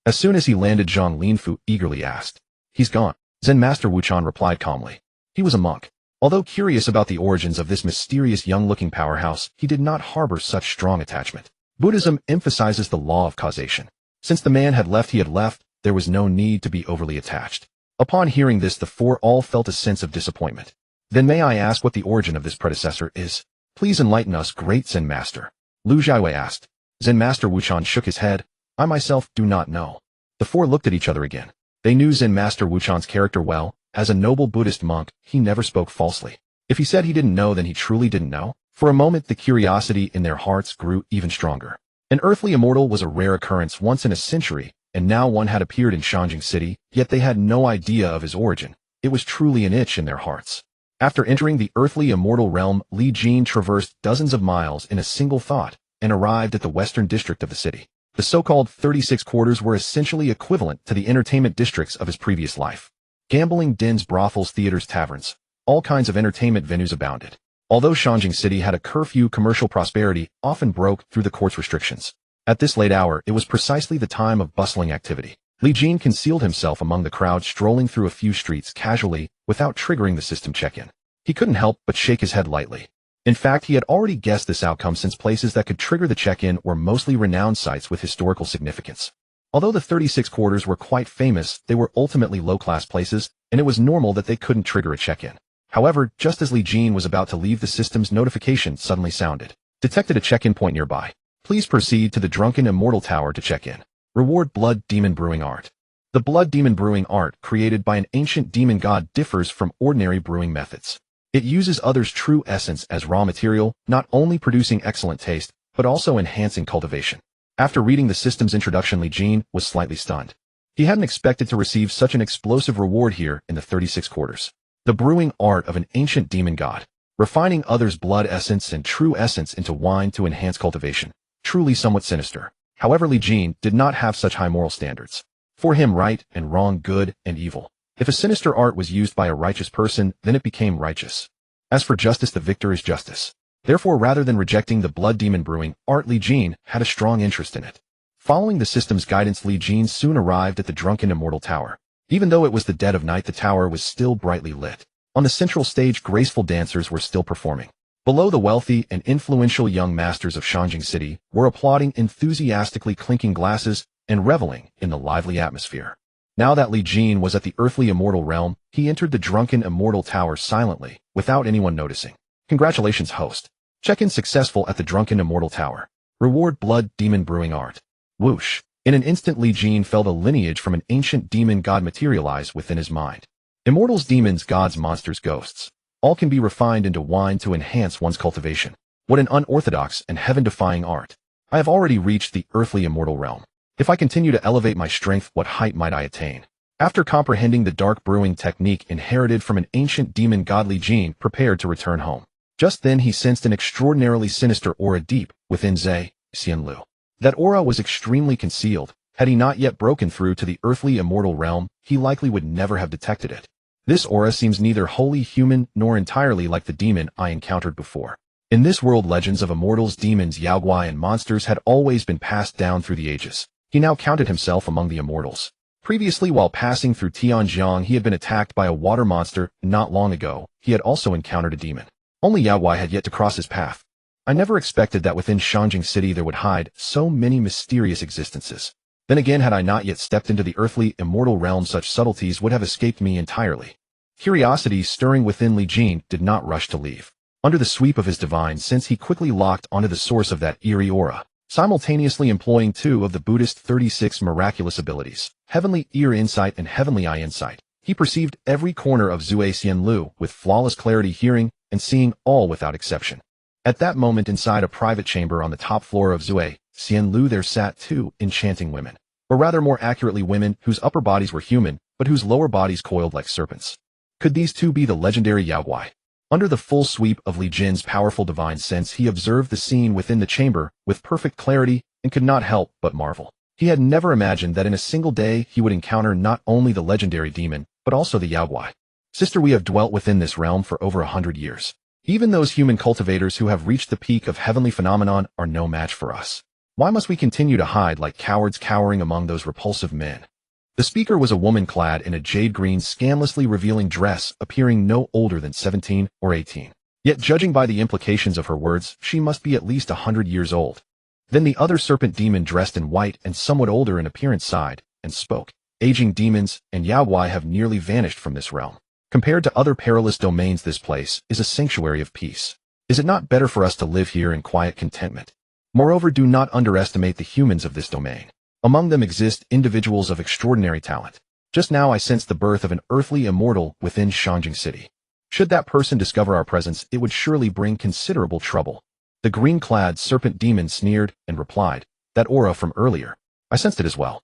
As soon as he landed, Zhang Linfu eagerly asked. "He's gone," Zen Master Wuchan replied calmly. He was a monk. Although curious about the origins of this mysterious young-looking powerhouse, he did not harbor such strong attachment. Buddhism emphasizes the law of causation. Since the man had left, there was no need to be overly attached. Upon hearing this, the four all felt a sense of disappointment. "Then may I ask what the origin of this predecessor is? Please enlighten us, great Zen Master," Lu Zhaoyue asked. Zen Master Wuchan shook his head. "I myself do not know." The four looked at each other again. They knew Zen Master Wuchan's character well. As a noble Buddhist monk, he never spoke falsely. If he said he didn't know, then he truly didn't know. For a moment, the curiosity in their hearts grew even stronger. An earthly immortal was a rare occurrence, once in a century, and now one had appeared in Shanjing City, yet they had no idea of his origin. It was truly an itch in their hearts. After entering the earthly immortal realm, Li Jin traversed dozens of miles in a single thought and arrived at the western district of the city. The so-called 36 quarters were essentially equivalent to the entertainment districts of his previous life. Gambling dens, brothels, theaters, taverns, all kinds of entertainment venues abounded. Although Shanjing City had a curfew, commercial prosperity often broke through the court's restrictions. At this late hour, it was precisely the time of bustling activity. Li Jin concealed himself among the crowd, strolling through a few streets casually without triggering the system check-in. He couldn't help but shake his head lightly. In fact, he had already guessed this outcome, since places that could trigger the check-in were mostly renowned sites with historical significance. Although the 36 quarters were quite famous, they were ultimately low-class places, and it was normal that they couldn't trigger a check-in. However, just as Li Jin was about to leave, the system's notification suddenly sounded. "Detected a check-in point nearby. Please proceed to the Drunken Immortal Tower to check in. Reward Blood Demon Brewing Art." The Blood Demon Brewing Art, created by an ancient demon god, differs from ordinary brewing methods. It uses others' true essence as raw material, not only producing excellent taste, but also enhancing cultivation. After reading the system's introduction, Li Jin was slightly stunned. He hadn't expected to receive such an explosive reward here in the 36 quarters. The brewing art of an ancient demon god, refining others' blood essence and true essence into wine to enhance cultivation. Truly somewhat sinister. However, Li Jin did not have such high moral standards. For him, right and wrong, good and evil. If a sinister art was used by a righteous person, then it became righteous. As for justice, the victor is justice. Therefore, rather than rejecting the Blood Demon Brewing Art, Li Jin had a strong interest in it. Following the system's guidance, Li Jin soon arrived at the Drunken Immortal Tower. Even though it was the dead of night, the tower was still brightly lit. On the central stage, graceful dancers were still performing. Below, the wealthy and influential young masters of Shanjing City were applauding enthusiastically, clinking glasses and reveling in the lively atmosphere. Now that Li Jin was at the earthly immortal realm, he entered the Drunken Immortal Tower silently, without anyone noticing. "Congratulations, host. Check-in successful at the Drunken Immortal Tower. Reward Blood Demon Brewing Art." Whoosh. In an instant, Li Jin felt a lineage from an ancient demon god materialize within his mind. Immortals, demons, gods, monsters, ghosts. All can be refined into wine to enhance one's cultivation. What an unorthodox and heaven-defying art. I have already reached the earthly immortal realm. If I continue to elevate my strength, what height might I attain? After comprehending the dark brewing technique inherited from an ancient demon god, Li Jin prepared to return home. Just then he sensed an extraordinarily sinister aura deep within Xianlu. That aura was extremely concealed. Had he not yet broken through to the earthly immortal realm, he likely would never have detected it. This aura seems neither wholly human nor entirely like the demon I encountered before. In this world, legends of immortals, demons, yaoguai, and monsters had always been passed down through the ages. He now counted himself among the immortals. Previously, while passing through Tianjiang, he had been attacked by a water monster. Not long ago, he had also encountered a demon. Only yaoguai had yet to cross his path. I never expected that within Shanjing City there would hide so many mysterious existences. Then again, had I not yet stepped into the earthly immortal realm, such subtleties would have escaped me entirely. Curiosity stirring within Li Jin did not rush to leave. Under the sweep of his divine sense, he quickly locked onto the source of that eerie aura, simultaneously employing two of the Buddhist 36 miraculous abilities, Heavenly Ear Insight and Heavenly Eye Insight. He perceived every corner of Xianlu with flawless clarity, hearing and seeing all without exception. At that moment, inside a private chamber on the top floor of Xianlu, there sat two enchanting women, or rather more accurately women whose upper bodies were human, but whose lower bodies coiled like serpents. Could these two be the legendary yaoguai? Under the full sweep of Li Jin's powerful divine sense, he observed the scene within the chamber with perfect clarity and could not help but marvel. He had never imagined that in a single day he would encounter not only the legendary demon, but also the yaoguai. Sister, we have dwelt within this realm for over 100 years. Even those human cultivators who have reached the peak of heavenly phenomenon are no match for us. Why must we continue to hide like cowards, cowering among those repulsive men? The speaker was a woman clad in a jade-green, scandalously revealing dress, appearing no older than 17 or 18. Yet, judging by the implications of her words, she must be at least 100 years old. Then the other serpent demon, dressed in white and somewhat older in appearance, sighed and spoke. Aging demons and yaoguai have nearly vanished from this realm. Compared to other perilous domains, this place is a sanctuary of peace. Is it not better for us to live here in quiet contentment? Moreover, do not underestimate the humans of this domain. Among them exist individuals of extraordinary talent. Just now I sensed the birth of an earthly immortal within Shanjing City. Should that person discover our presence, it would surely bring considerable trouble. The green-clad serpent demon sneered and replied, that aura from earlier. I sensed it as well.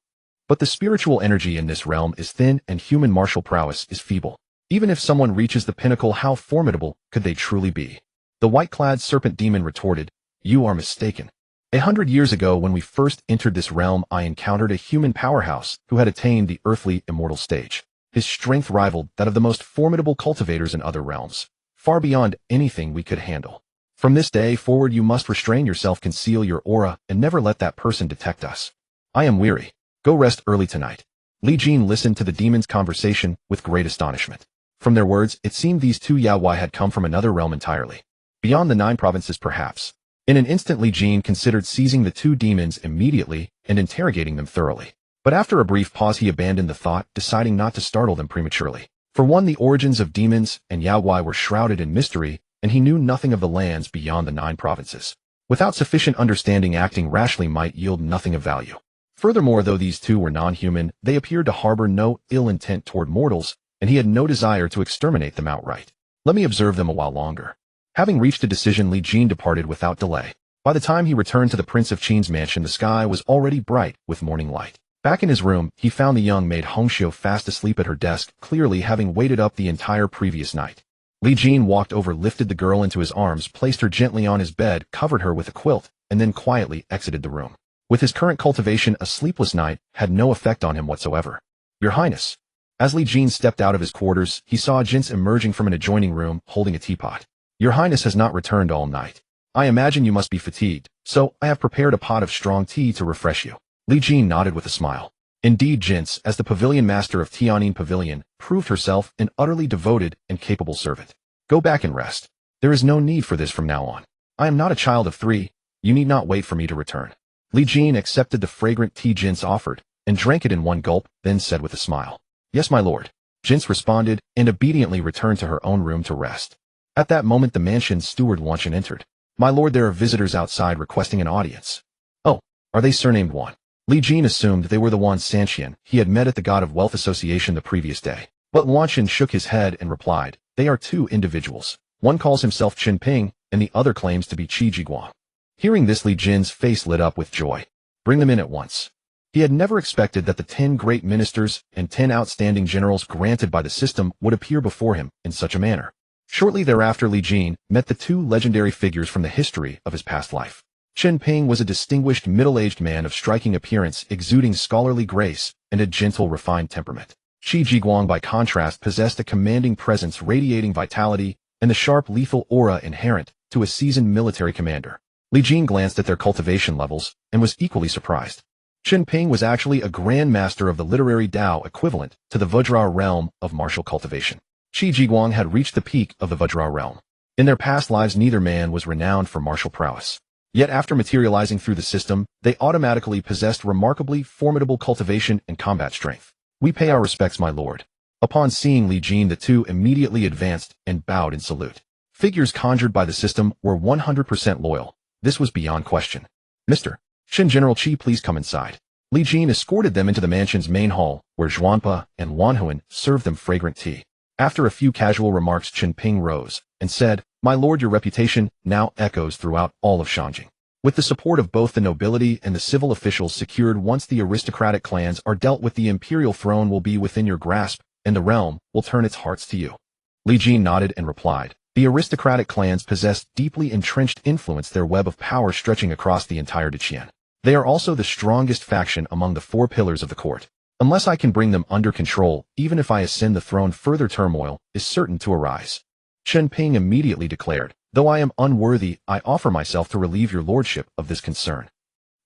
But the spiritual energy in this realm is thin and human martial prowess is feeble. Even if someone reaches the pinnacle, how formidable could they truly be? The white-clad serpent demon retorted, you are mistaken. 100 years ago, when we first entered this realm, I encountered a human powerhouse who had attained the earthly immortal stage. His strength rivaled that of the most formidable cultivators in other realms, far beyond anything we could handle. From this day forward, you must restrain yourself, conceal your aura, and never let that person detect us. I am weary. Go rest early tonight. Li Jin listened to the demon's conversation with great astonishment. From their words, it seemed these two yaoguai had come from another realm entirely. Beyond the 9 provinces, perhaps. In an instant, Li Jin considered seizing the two demons immediately and interrogating them thoroughly. But after a brief pause, he abandoned the thought, deciding not to startle them prematurely. For one, the origins of demons and yaoguai were shrouded in mystery, and he knew nothing of the lands beyond the 9 provinces. Without sufficient understanding, acting rashly might yield nothing of value. Furthermore, though these two were non-human, they appeared to harbor no ill intent toward mortals, and he had no desire to exterminate them outright. Let me observe them a while longer. Having reached a decision, Li Jin departed without delay. By the time he returned to the Prince of Qin's mansion, the sky was already bright with morning light. Back in his room, he found the young maid Hongxiu fast asleep at her desk, clearly having waited up the entire previous night. Li Jin walked over, lifted the girl into his arms, placed her gently on his bed, covered her with a quilt, and then quietly exited the room. With his current cultivation, a sleepless night had no effect on him whatsoever. Your Highness. As Li Jin stepped out of his quarters, he saw a jinx emerging from an adjoining room, holding a teapot. Your Highness has not returned all night. I imagine you must be fatigued, so I have prepared a pot of strong tea to refresh you. Li Jin nodded with a smile. Indeed, Jinx, as the pavilion master of Tianyin Pavilion, proved herself an utterly devoted and capable servant. Go back and rest. There is no need for this from now on. I am not a child of 3. You need not wait for me to return. Li Jin accepted the fragrant tea Jinx offered, and drank it in one gulp, then said with a smile, Yes, my lord. Jinx responded, and obediently returned to her own room to rest. At that moment, the mansion's steward Wanshan entered. My lord, there are visitors outside requesting an audience. Oh, are they surnamed Wan? Li Jin assumed they were the Wan Sanxian he had met at the God of Wealth Association the previous day. But Luan Qin shook his head and replied, "They are two individuals. One calls himself Qin Ping, and the other claims to be Qi Jiguang." Hearing this, Li Jin's face lit up with joy. Bring them in at once. He had never expected that the 10 great ministers and 10 outstanding generals granted by the system would appear before him in such a manner. Shortly thereafter, Li Jin met the two legendary figures from the history of his past life. Qin Ping was a distinguished middle-aged man of striking appearance, exuding scholarly grace and a gentle, refined temperament. Qi Jiguang, by contrast, possessed a commanding presence radiating vitality and the sharp, lethal aura inherent to a seasoned military commander. Li Jin glanced at their cultivation levels and was equally surprised. Qin Ping was actually a Grand Master of the literary Tao equivalent to the Vajra realm of martial cultivation. Qi Jiguang had reached the peak of the Vajra realm. In their past lives, neither man was renowned for martial prowess. Yet after materializing through the system, they automatically possessed remarkably formidable cultivation and combat strength. "We pay our respects, my lord." Upon seeing Li Jin, the two immediately advanced and bowed in salute. Figures conjured by the system were 100% loyal. This was beyond question. "Mr. Qin General Qi, please come inside." Li Jin escorted them into the mansion's main hall, where Zhuanpa and Wan Huan served them fragrant tea. After a few casual remarks, Qin Ping rose and said, "My lord, your reputation now echoes throughout all of Shangjing. With the support of both the nobility and the civil officials secured, once the aristocratic clans are dealt with, the imperial throne will be within your grasp, and the realm will turn its hearts to you." Li Jin nodded and replied, "The aristocratic clans possess deeply entrenched influence, their web of power stretching across the entire Deqian. They are also the strongest faction among the 4 pillars of the court. Unless I can bring them under control, even if I ascend the throne, further turmoil is certain to arise." Qin Ping immediately declared, "Though I am unworthy, I offer myself to relieve your lordship of this concern."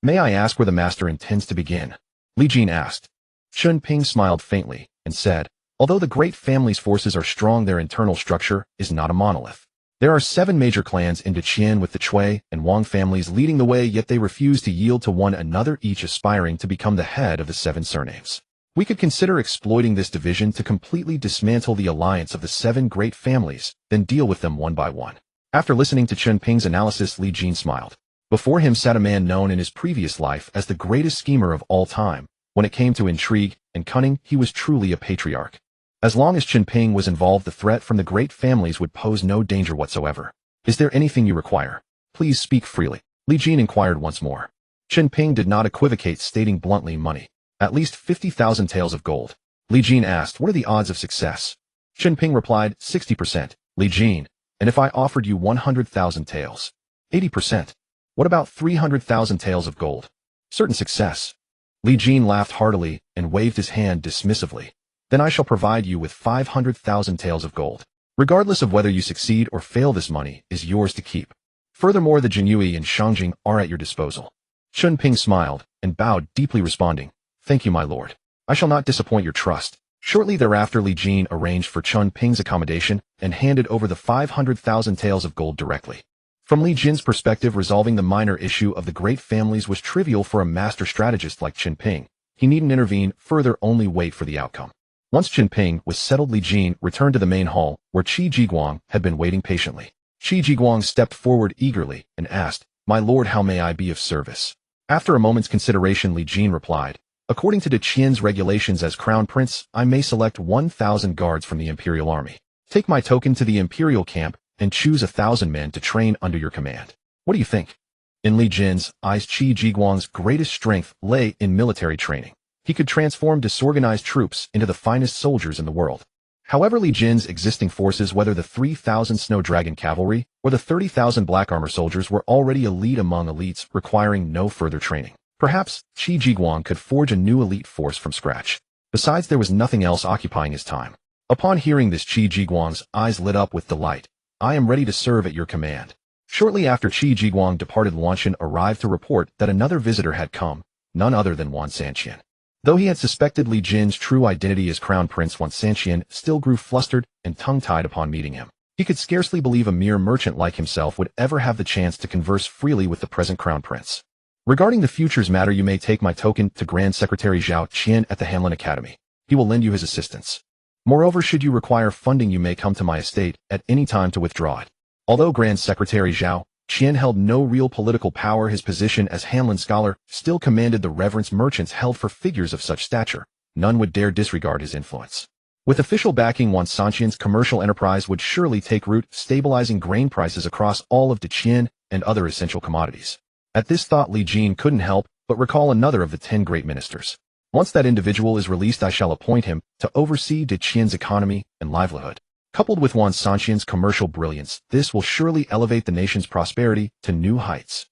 "May I ask where the master intends to begin?" Li Jin asked. Qin Ping smiled faintly and said, "Although the great family's forces are strong, their internal structure is not a monolith. There are 7 major clans in Deqian, with the Chui and Wang families leading the way, yet they refuse to yield to one another, each aspiring to become the head of the 7 surnames. We could consider exploiting this division to completely dismantle the alliance of the 7 great families, then deal with them one by one." After listening to Qin Ping's analysis, Li Jin smiled. Before him sat a man known in his previous life as the greatest schemer of all time. When it came to intrigue and cunning, he was truly a patriarch. As long as Qin Ping was involved, the threat from the great families would pose no danger whatsoever. "Is there anything you require? Please speak freely," Li Jin inquired once more. Qin Ping did not equivocate, stating bluntly, "Money. At least 50,000 taels of gold." Li Jin asked, "What are the odds of success?" Qin Ping replied, 60%. Li Jin, "And if I offered you 100,000 taels?" 80%. "What about 300,000 taels of gold?" "Certain success." Li Jin laughed heartily and waved his hand dismissively. "Then I shall provide you with 500,000 taels of gold. Regardless of whether you succeed or fail, this money is yours to keep. Furthermore, the Jinyui and Shangjing are at your disposal." Qin Ping smiled and bowed deeply, responding, "Thank you, my lord. I shall not disappoint your trust." Shortly thereafter, Li Jin arranged for Qin Ping's accommodation and handed over the 500,000 taels of gold directly. From Li Jin's perspective, resolving the minor issue of the great families was trivial for a master strategist like Qin Ping. He needn't intervene further, only wait for the outcome. Once Qin Ping was settled, Li Jin returned to the main hall, where Qi Jiguang had been waiting patiently. Qi Jiguang stepped forward eagerly and asked, "My lord, how may I be of service?" After a moment's consideration, Li Jin replied, "According to Deqian's regulations, as Crown Prince, I may select 1,000 guards from the Imperial Army. Take my token to the Imperial camp and choose 1,000 men to train under your command. What do you think?" In Li Jin's eyes, Qi Jiguang's greatest strength lay in military training. He could transform disorganized troops into the finest soldiers in the world. However, Li Jin's existing forces, whether the 3,000 Snow Dragon cavalry or the 30,000 black armor soldiers, were already elite among elites, requiring no further training. Perhaps Qi Jiguang could forge a new elite force from scratch. Besides, there was nothing else occupying his time. Upon hearing this, Qi Jiguang's eyes lit up with delight. "I am ready to serve at your command." Shortly after Qi Jiguang departed, Luan Qin arrived to report that another visitor had come, none other than Wan Sanqian. Though he had suspected Li Jin's true identity as Crown Prince, Wan Sanqian still grew flustered and tongue-tied upon meeting him. He could scarcely believe a mere merchant like himself would ever have the chance to converse freely with the present Crown Prince. "Regarding the future's matter, you may take my token to Grand Secretary Zhao Qian at the Hanlin Academy. He will lend you his assistance. Moreover, should you require funding, you may come to my estate at any time to withdraw it." Although Grand Secretary Zhao Qian held no real political power, his position as Hanlin scholar still commanded the reverence merchants held for figures of such stature. None would dare disregard his influence. With official backing, Wan Sanqian's commercial enterprise would surely take root, stabilizing grain prices across all of Deqian and other essential commodities. At this thought, Li Jin couldn't help but recall another of the 10 great ministers. Once that individual is released, I shall appoint him to oversee Deqian's economy and livelihood. Coupled with Wan Sanqian's commercial brilliance, this will surely elevate the nation's prosperity to new heights.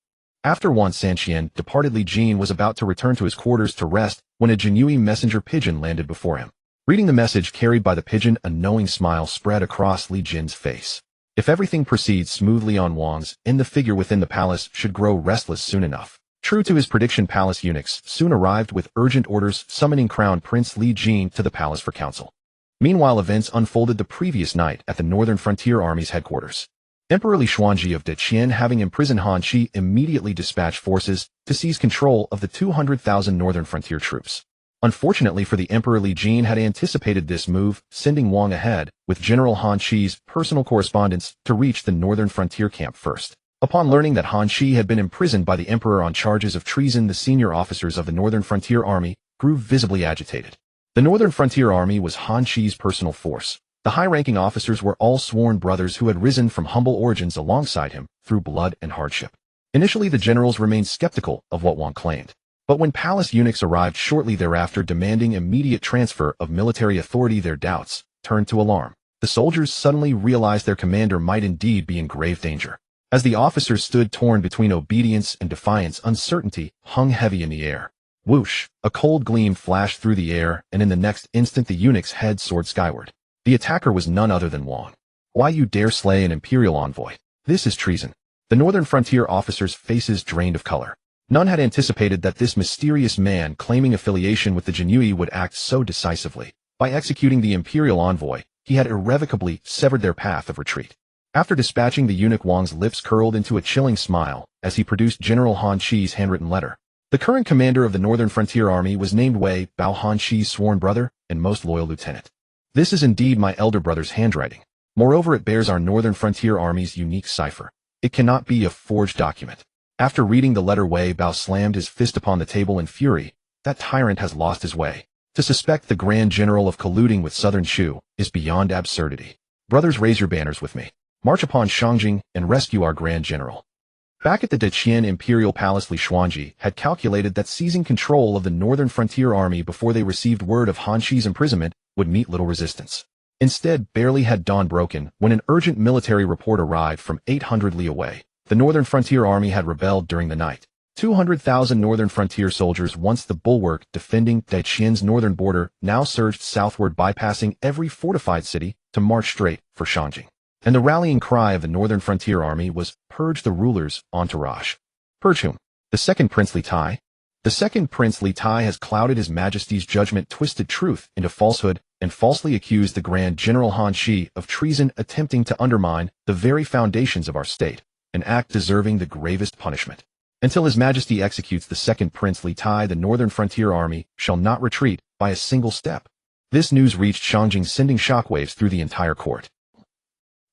After Wan Sanqian departed, Li Jin was about to return to his quarters to rest when a Jinui messenger pigeon landed before him. Reading the message carried by the pigeon, a knowing smile spread across Li Jin's face. If everything proceeds smoothly on Wang's end, the figure within the palace should grow restless soon enough. True to his prediction, palace eunuchs soon arrived with urgent orders summoning Crown Prince Li Jin to the palace for council. Meanwhile, events unfolded the previous night at the Northern Frontier Army's headquarters. Emperor Li Xuanji of Deqian, having imprisoned Han Qi, immediately dispatched forces to seize control of the 200,000 Northern Frontier troops. Unfortunately for the Emperor, Li Jin had anticipated this move, sending Wang ahead with General Han Qi's personal correspondents to reach the Northern Frontier camp first. Upon learning that Han Qi had been imprisoned by the Emperor on charges of treason, the senior officers of the Northern Frontier Army grew visibly agitated. The Northern Frontier Army was Han Qi's personal force. The high-ranking officers were all sworn brothers who had risen from humble origins alongside him through blood and hardship. Initially, the generals remained skeptical of what Wang claimed. But when palace eunuchs arrived shortly thereafter demanding immediate transfer of military authority, their doubts turned to alarm. The soldiers suddenly realized their commander might indeed be in grave danger. As the officers stood torn between obedience and defiance, uncertainty hung heavy in the air. Whoosh! A cold gleam flashed through the air, and in the next instant the eunuch's head soared skyward. The attacker was none other than Wang. Why you dare slay an imperial envoy? This is treason. The Northern Frontier officers' faces drained of color. None had anticipated that this mysterious man claiming affiliation with the Jinui would act so decisively. By executing the imperial envoy, he had irrevocably severed their path of retreat. After dispatching the eunuch, Wang's lips curled into a chilling smile as he produced General Han Qi's handwritten letter. The current commander of the Northern Frontier Army was named Wei Bao, Han Qi's sworn brother and most loyal lieutenant. This is indeed my elder brother's handwriting. Moreover, it bears our Northern Frontier Army's unique cipher. It cannot be a forged document. After reading the letter, Wei Bao slammed his fist upon the table in fury. That tyrant has lost his way. To suspect the Grand General of colluding with Southern Shu is beyond absurdity. Brothers, raise your banners with me. March upon Shangjing and rescue our Grand General. Back at the Deqian Imperial Palace, Li Xuanji had calculated that seizing control of the Northern Frontier Army before they received word of Han Qi's imprisonment would meet little resistance. Instead, barely had dawn broken when an urgent military report arrived from 800 li away. The Northern Frontier Army had rebelled during the night. 200,000 Northern Frontier soldiers, once the bulwark defending Deqian's northern border, now surged southward, bypassing every fortified city to march straight for Shangjing. And the rallying cry of the Northern Frontier Army was, "Purge the ruler's entourage." Purge whom? The second Prince Li Tai? The second Prince Li Tai has clouded His Majesty's judgment, twisted truth into falsehood, and falsely accused the Grand General Han Qi of treason, attempting to undermine the very foundations of our state, an act deserving the gravest punishment. Until His Majesty executes the second Prince Li Tai, the Northern Frontier Army shall not retreat by a single step. This news reached Shangjing, sending shockwaves through the entire court.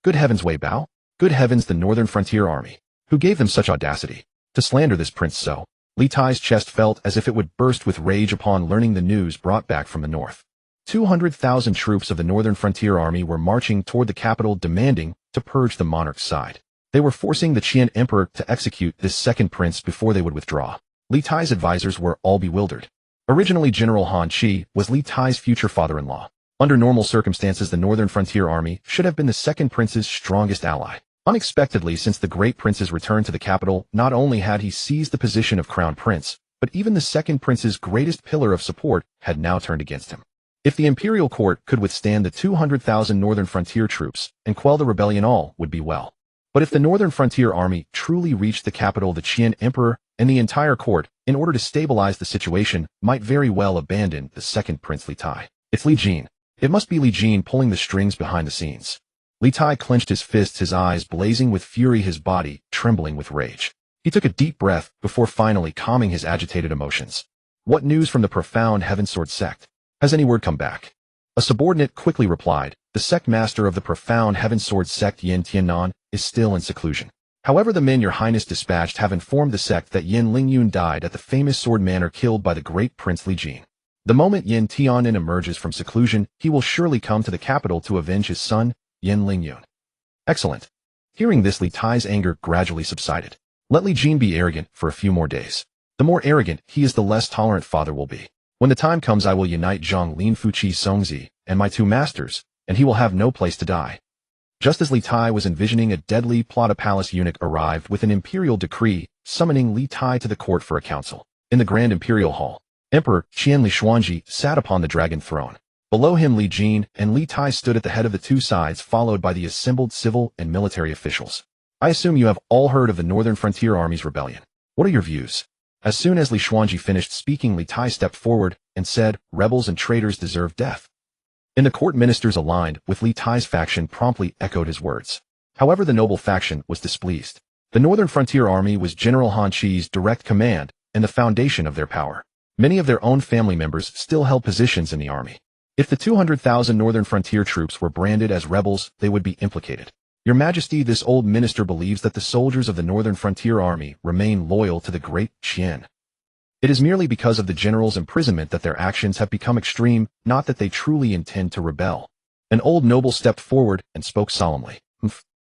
Good heavens, Wei Bao! Good heavens, the Northern Frontier Army! Who gave them such audacity to slander this prince so? Li Tai's chest felt as if it would burst with rage upon learning the news brought back from the north. 200,000 troops of the Northern Frontier Army were marching toward the capital, demanding to purge the monarch's side. They were forcing the Qian Emperor to execute this second prince before they would withdraw. Li Tai's advisors were all bewildered. Originally, General Han Qi was Li Tai's future father-in-law. Under normal circumstances, the Northern Frontier Army should have been the second prince's strongest ally. Unexpectedly, since the great prince's return to the capital, not only had he seized the position of crown prince, but even the second prince's greatest pillar of support had now turned against him. If the imperial court could withstand the 200,000 Northern Frontier troops and quell the rebellion, all would be well. But if the Northern Frontier Army truly reached the capital, the Qian Emperor and the entire court, in order to stabilize the situation, might very well abandon the second Prince Li Tai. It's Li Jin. It must be Li Jin pulling the strings behind the scenes. Li Tai clenched his fists, his eyes blazing with fury, his body trembling with rage. He took a deep breath before finally calming his agitated emotions. What news from the profound Heaven Sword sect? Has any word come back? A subordinate quickly replied. The sect master of the profound Heaven Sword sect, Yin Tianan, is still in seclusion. However, the men your highness dispatched have informed the sect that Yin Lingyun died at the famous Sword Manor, killed by the great Prince Li Jin. The moment Yin Tianin emerges from seclusion, he will surely come to the capital to avenge his son, Yin Lingyun. Excellent. Hearing this, Li Tai's anger gradually subsided. Let Li Jin be arrogant for a few more days. The more arrogant he is, the less tolerant father will be. When the time comes, I will unite Zhang Lin Fuqi Songzi and my two masters, and he will have no place to die. Just as Li Tai was envisioning a deadly plot, a palace eunuch arrived with an imperial decree summoning Li Tai to the court for a council. In the Grand Imperial Hall, Emperor Qian Li Xuanji sat upon the dragon throne. Below him, Li Jin and Li Tai stood at the head of the two sides, followed by the assembled civil and military officials. I assume you have all heard of the Northern Frontier Army's rebellion. What are your views? As soon as Li Xuanji finished speaking, Li Tai stepped forward and said, rebels and traitors deserve death. In the court, ministers aligned with Li Tai's faction promptly echoed his words. However, the noble faction was displeased. The Northern Frontier Army was General Han Chi's direct command and the foundation of their power. Many of their own family members still held positions in the army. If the 200,000 Northern Frontier troops were branded as rebels, they would be implicated. Your Majesty, this old minister believes that the soldiers of the Northern Frontier Army remain loyal to the great Qian. It is merely because of the general's imprisonment that their actions have become extreme, not that they truly intend to rebel. An old noble stepped forward and spoke solemnly.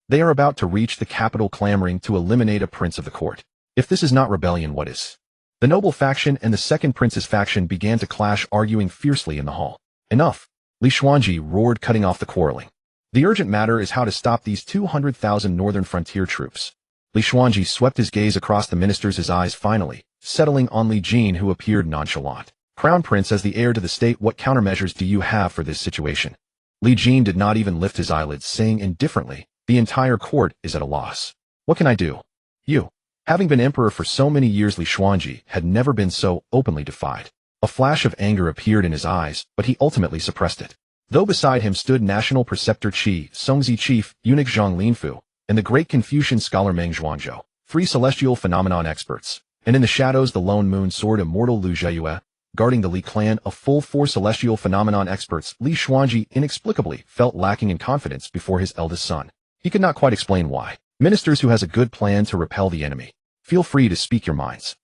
They are about to reach the capital, clamoring to eliminate a prince of the court. If this is not rebellion, what is? The noble faction and the second prince's faction began to clash, arguing fiercely in the hall. Enough! Li Xuanji roared, cutting off the quarreling. The urgent matter is how to stop these 200,000 Northern Frontier troops. Li Xuanji swept his gaze across the ministers, his eyes finally settling on Li Jin, who appeared nonchalant. Crown Prince, as the heir to the state, what countermeasures do you have for this situation? Li Jin did not even lift his eyelids, saying indifferently, the entire court is at a loss. What can I do? You. Having been emperor for so many years, Li Xuanji had never been so openly defied. A flash of anger appeared in his eyes, but he ultimately suppressed it. Though beside him stood National Preceptor Qi Songzi, Chief Eunuch Zhang Linfu, and the great Confucian scholar Meng Zhuanzhou, 3 celestial phenomenon experts, and in the shadows the lone moon sword immortal Lu Zheyue, guarding the Li clan, a full 4 celestial phenomenon experts, Li Xuanji inexplicably felt lacking in confidence before his eldest son. He could not quite explain why. Ministers who has a good plan to repel the enemy. Feel free to speak your minds.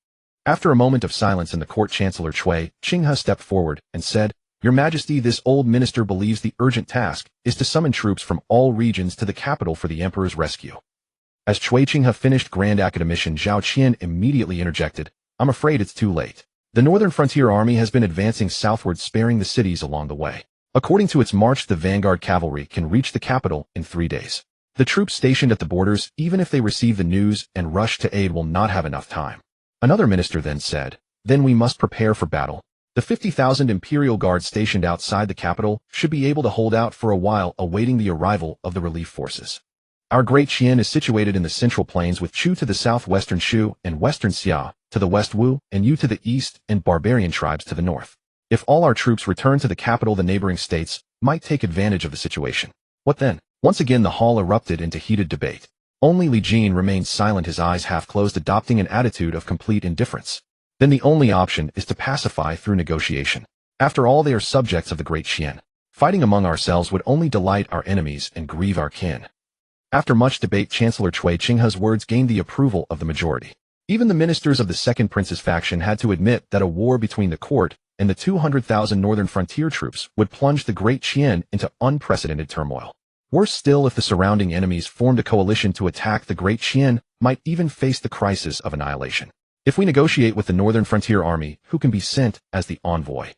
After a moment of silence in the court, Chancellor Cui Qinghe stepped forward and said, Your Majesty, this old minister believes the urgent task is to summon troops from all regions to the capital for the emperor's rescue. As Cui Qinghe finished, Grand Academician Zhao Qian immediately interjected, I'm afraid it's too late. The Northern Frontier Army has been advancing southward, sparing the cities along the way. According to its march, the vanguard cavalry can reach the capital in 3 days. The troops stationed at the borders, even if they receive the news and rush to aid, will not have enough time. Another minister then said, Then we must prepare for battle. The 50,000 Imperial Guards stationed outside the capital should be able to hold out for a while, awaiting the arrival of the relief forces. Our great Qian is situated in the central plains, with Chu to the southwestern Shu and western Xia to the west, Wu and Yu to the east, and barbarian tribes to the north. If all our troops return to the capital, the neighboring states might take advantage of the situation. What then? Once again the hall erupted into heated debate. Only Li Jin remained silent, his eyes half closed, adopting an attitude of complete indifference. Then the only option is to pacify through negotiation. After all, they are subjects of the great Qian. Fighting among ourselves would only delight our enemies and grieve our kin. After much debate, Chancellor Cui Qinghe's words gained the approval of the majority. Even the ministers of the second prince's faction had to admit that a war between the court and the 200,000 Northern Frontier troops would plunge the great Qian into unprecedented turmoil. Worse still, if the surrounding enemies formed a coalition to attack the great Qian, might even face the crisis of annihilation. If we negotiate with the Northern Frontier Army, who can be sent as the envoy?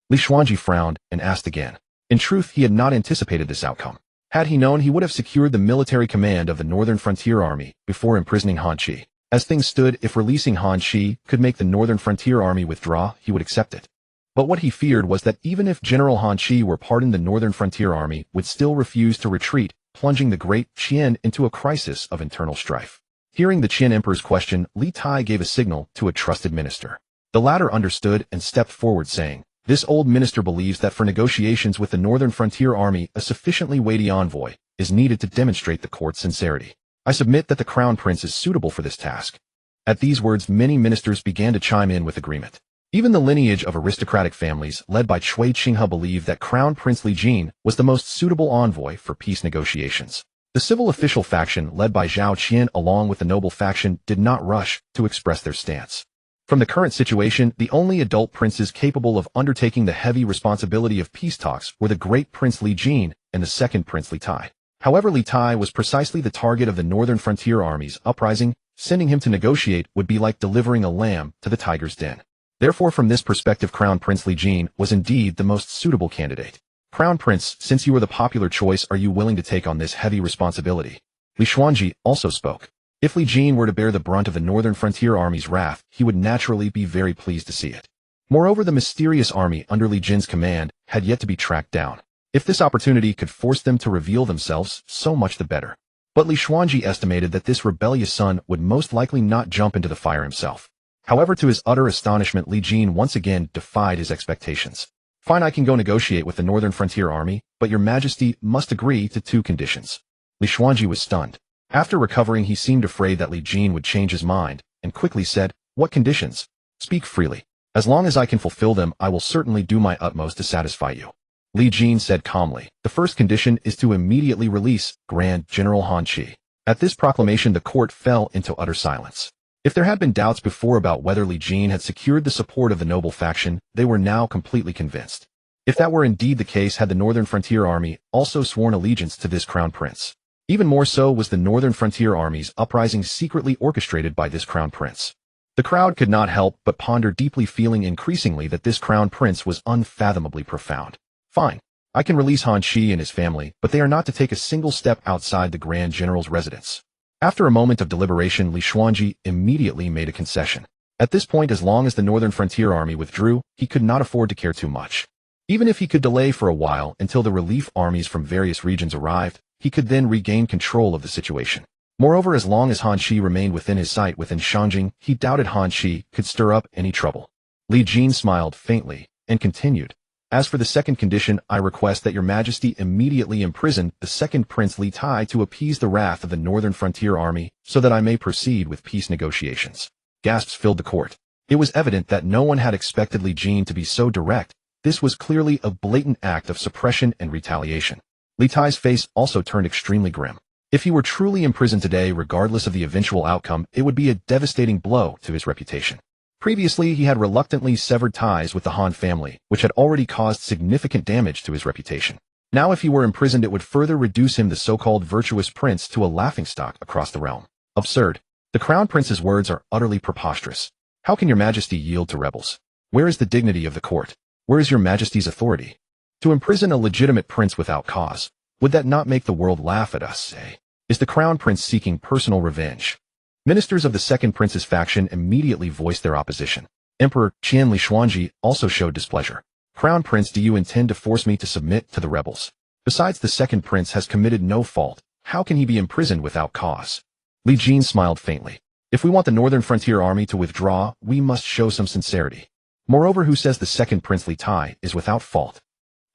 Li Xuanji frowned and asked again. In truth, he had not anticipated this outcome. Had he known, he would have secured the military command of the Northern Frontier Army before imprisoning Han Chi. As things stood, if releasing Han Chi could make the Northern Frontier Army withdraw, he would accept it. But what he feared was that even if General Han Chi were pardoned, the Northern Frontier Army would still refuse to retreat, plunging the great Qian into a crisis of internal strife. Hearing the Qian Emperor's question, Li Tai gave a signal to a trusted minister. The latter understood and stepped forward, saying, This old minister believes that for negotiations with the Northern Frontier Army, a sufficiently weighty envoy is needed to demonstrate the court's sincerity. I submit that the Crown Prince is suitable for this task. At these words, many ministers began to chime in with agreement. Even the lineage of aristocratic families, led by Cui Qinghe, believed that Crown Prince Li Jin was the most suitable envoy for peace negotiations. The civil official faction, led by Zhao Qian along with the noble faction, did not rush to express their stance. From the current situation, the only adult princes capable of undertaking the heavy responsibility of peace talks were the great Prince Li Jin and the second Prince Li Tai. However, Li Tai was precisely the target of the Northern Frontier Army's uprising. Sending him to negotiate would be like delivering a lamb to the tiger's den. Therefore, from this perspective, Crown Prince Li Jin was indeed the most suitable candidate. Crown Prince, since you are the popular choice, are you willing to take on this heavy responsibility? Li Xuanji also spoke. If Li Jin were to bear the brunt of the Northern Frontier Army's wrath, he would naturally be very pleased to see it. Moreover, the mysterious army under Li Jin's command had yet to be tracked down. If this opportunity could force them to reveal themselves, so much the better. But Li Xuanji estimated that this rebellious son would most likely not jump into the fire himself. However, to his utter astonishment, Li Jin once again defied his expectations. Fine, I can go negotiate with the Northern Frontier Army, but your Majesty must agree to 2 conditions. Li Xuanji was stunned. After recovering, he seemed afraid that Li Jin would change his mind, and quickly said, "What conditions? Speak freely. As long as I can fulfill them, I will certainly do my utmost to satisfy you." Li Jin said calmly, "The first condition is to immediately release Grand General Han Qi." At this proclamation, the court fell into utter silence. If there had been doubts before about whether Li Jin had secured the support of the noble faction, they were now completely convinced. If that were indeed the case, had the Northern Frontier Army also sworn allegiance to this crown prince. Even more so was the Northern Frontier Army's uprising secretly orchestrated by this crown prince. The crowd could not help but ponder deeply, feeling increasingly that this crown prince was unfathomably profound. Fine, I can release Han Qi and his family, but they are not to take a single step outside the Grand General's residence. After a moment of deliberation, Li Xuanji immediately made a concession. At this point, as long as the Northern Frontier Army withdrew, he could not afford to care too much. Even if he could delay for a while until the relief armies from various regions arrived, he could then regain control of the situation. Moreover, as long as Han Qi remained within his sight within Shanjing, he doubted Han Qi could stir up any trouble. Li Jin smiled faintly and continued. As for the second condition, I request that your Majesty immediately imprison the second Prince Li Tai to appease the wrath of the Northern Frontier Army, so that I may proceed with peace negotiations. Gasps filled the court. It was evident that no one had expected Li Jin to be so direct. This was clearly a blatant act of suppression and retaliation. Li Tai's face also turned extremely grim. If he were truly imprisoned today, regardless of the eventual outcome, it would be a devastating blow to his reputation. Previously, he had reluctantly severed ties with the Han family, which had already caused significant damage to his reputation. Now, if he were imprisoned, it would further reduce him, the so-called virtuous prince, to a laughingstock across the realm. Absurd. The Crown Prince's words are utterly preposterous. How can your Majesty yield to rebels? Where is the dignity of the court? Where is your Majesty's authority? To imprison a legitimate prince without cause, would that not make the world laugh at us, eh? Is the Crown Prince seeking personal revenge? Ministers of the second prince's faction immediately voiced their opposition. Emperor Qian Li Xuanji also showed displeasure. Crown Prince, do you intend to force me to submit to the rebels? Besides, the second prince has committed no fault. How can he be imprisoned without cause? Li Jin smiled faintly. If we want the Northern Frontier Army to withdraw, we must show some sincerity. Moreover, who says the second Prince Li Tai is without fault?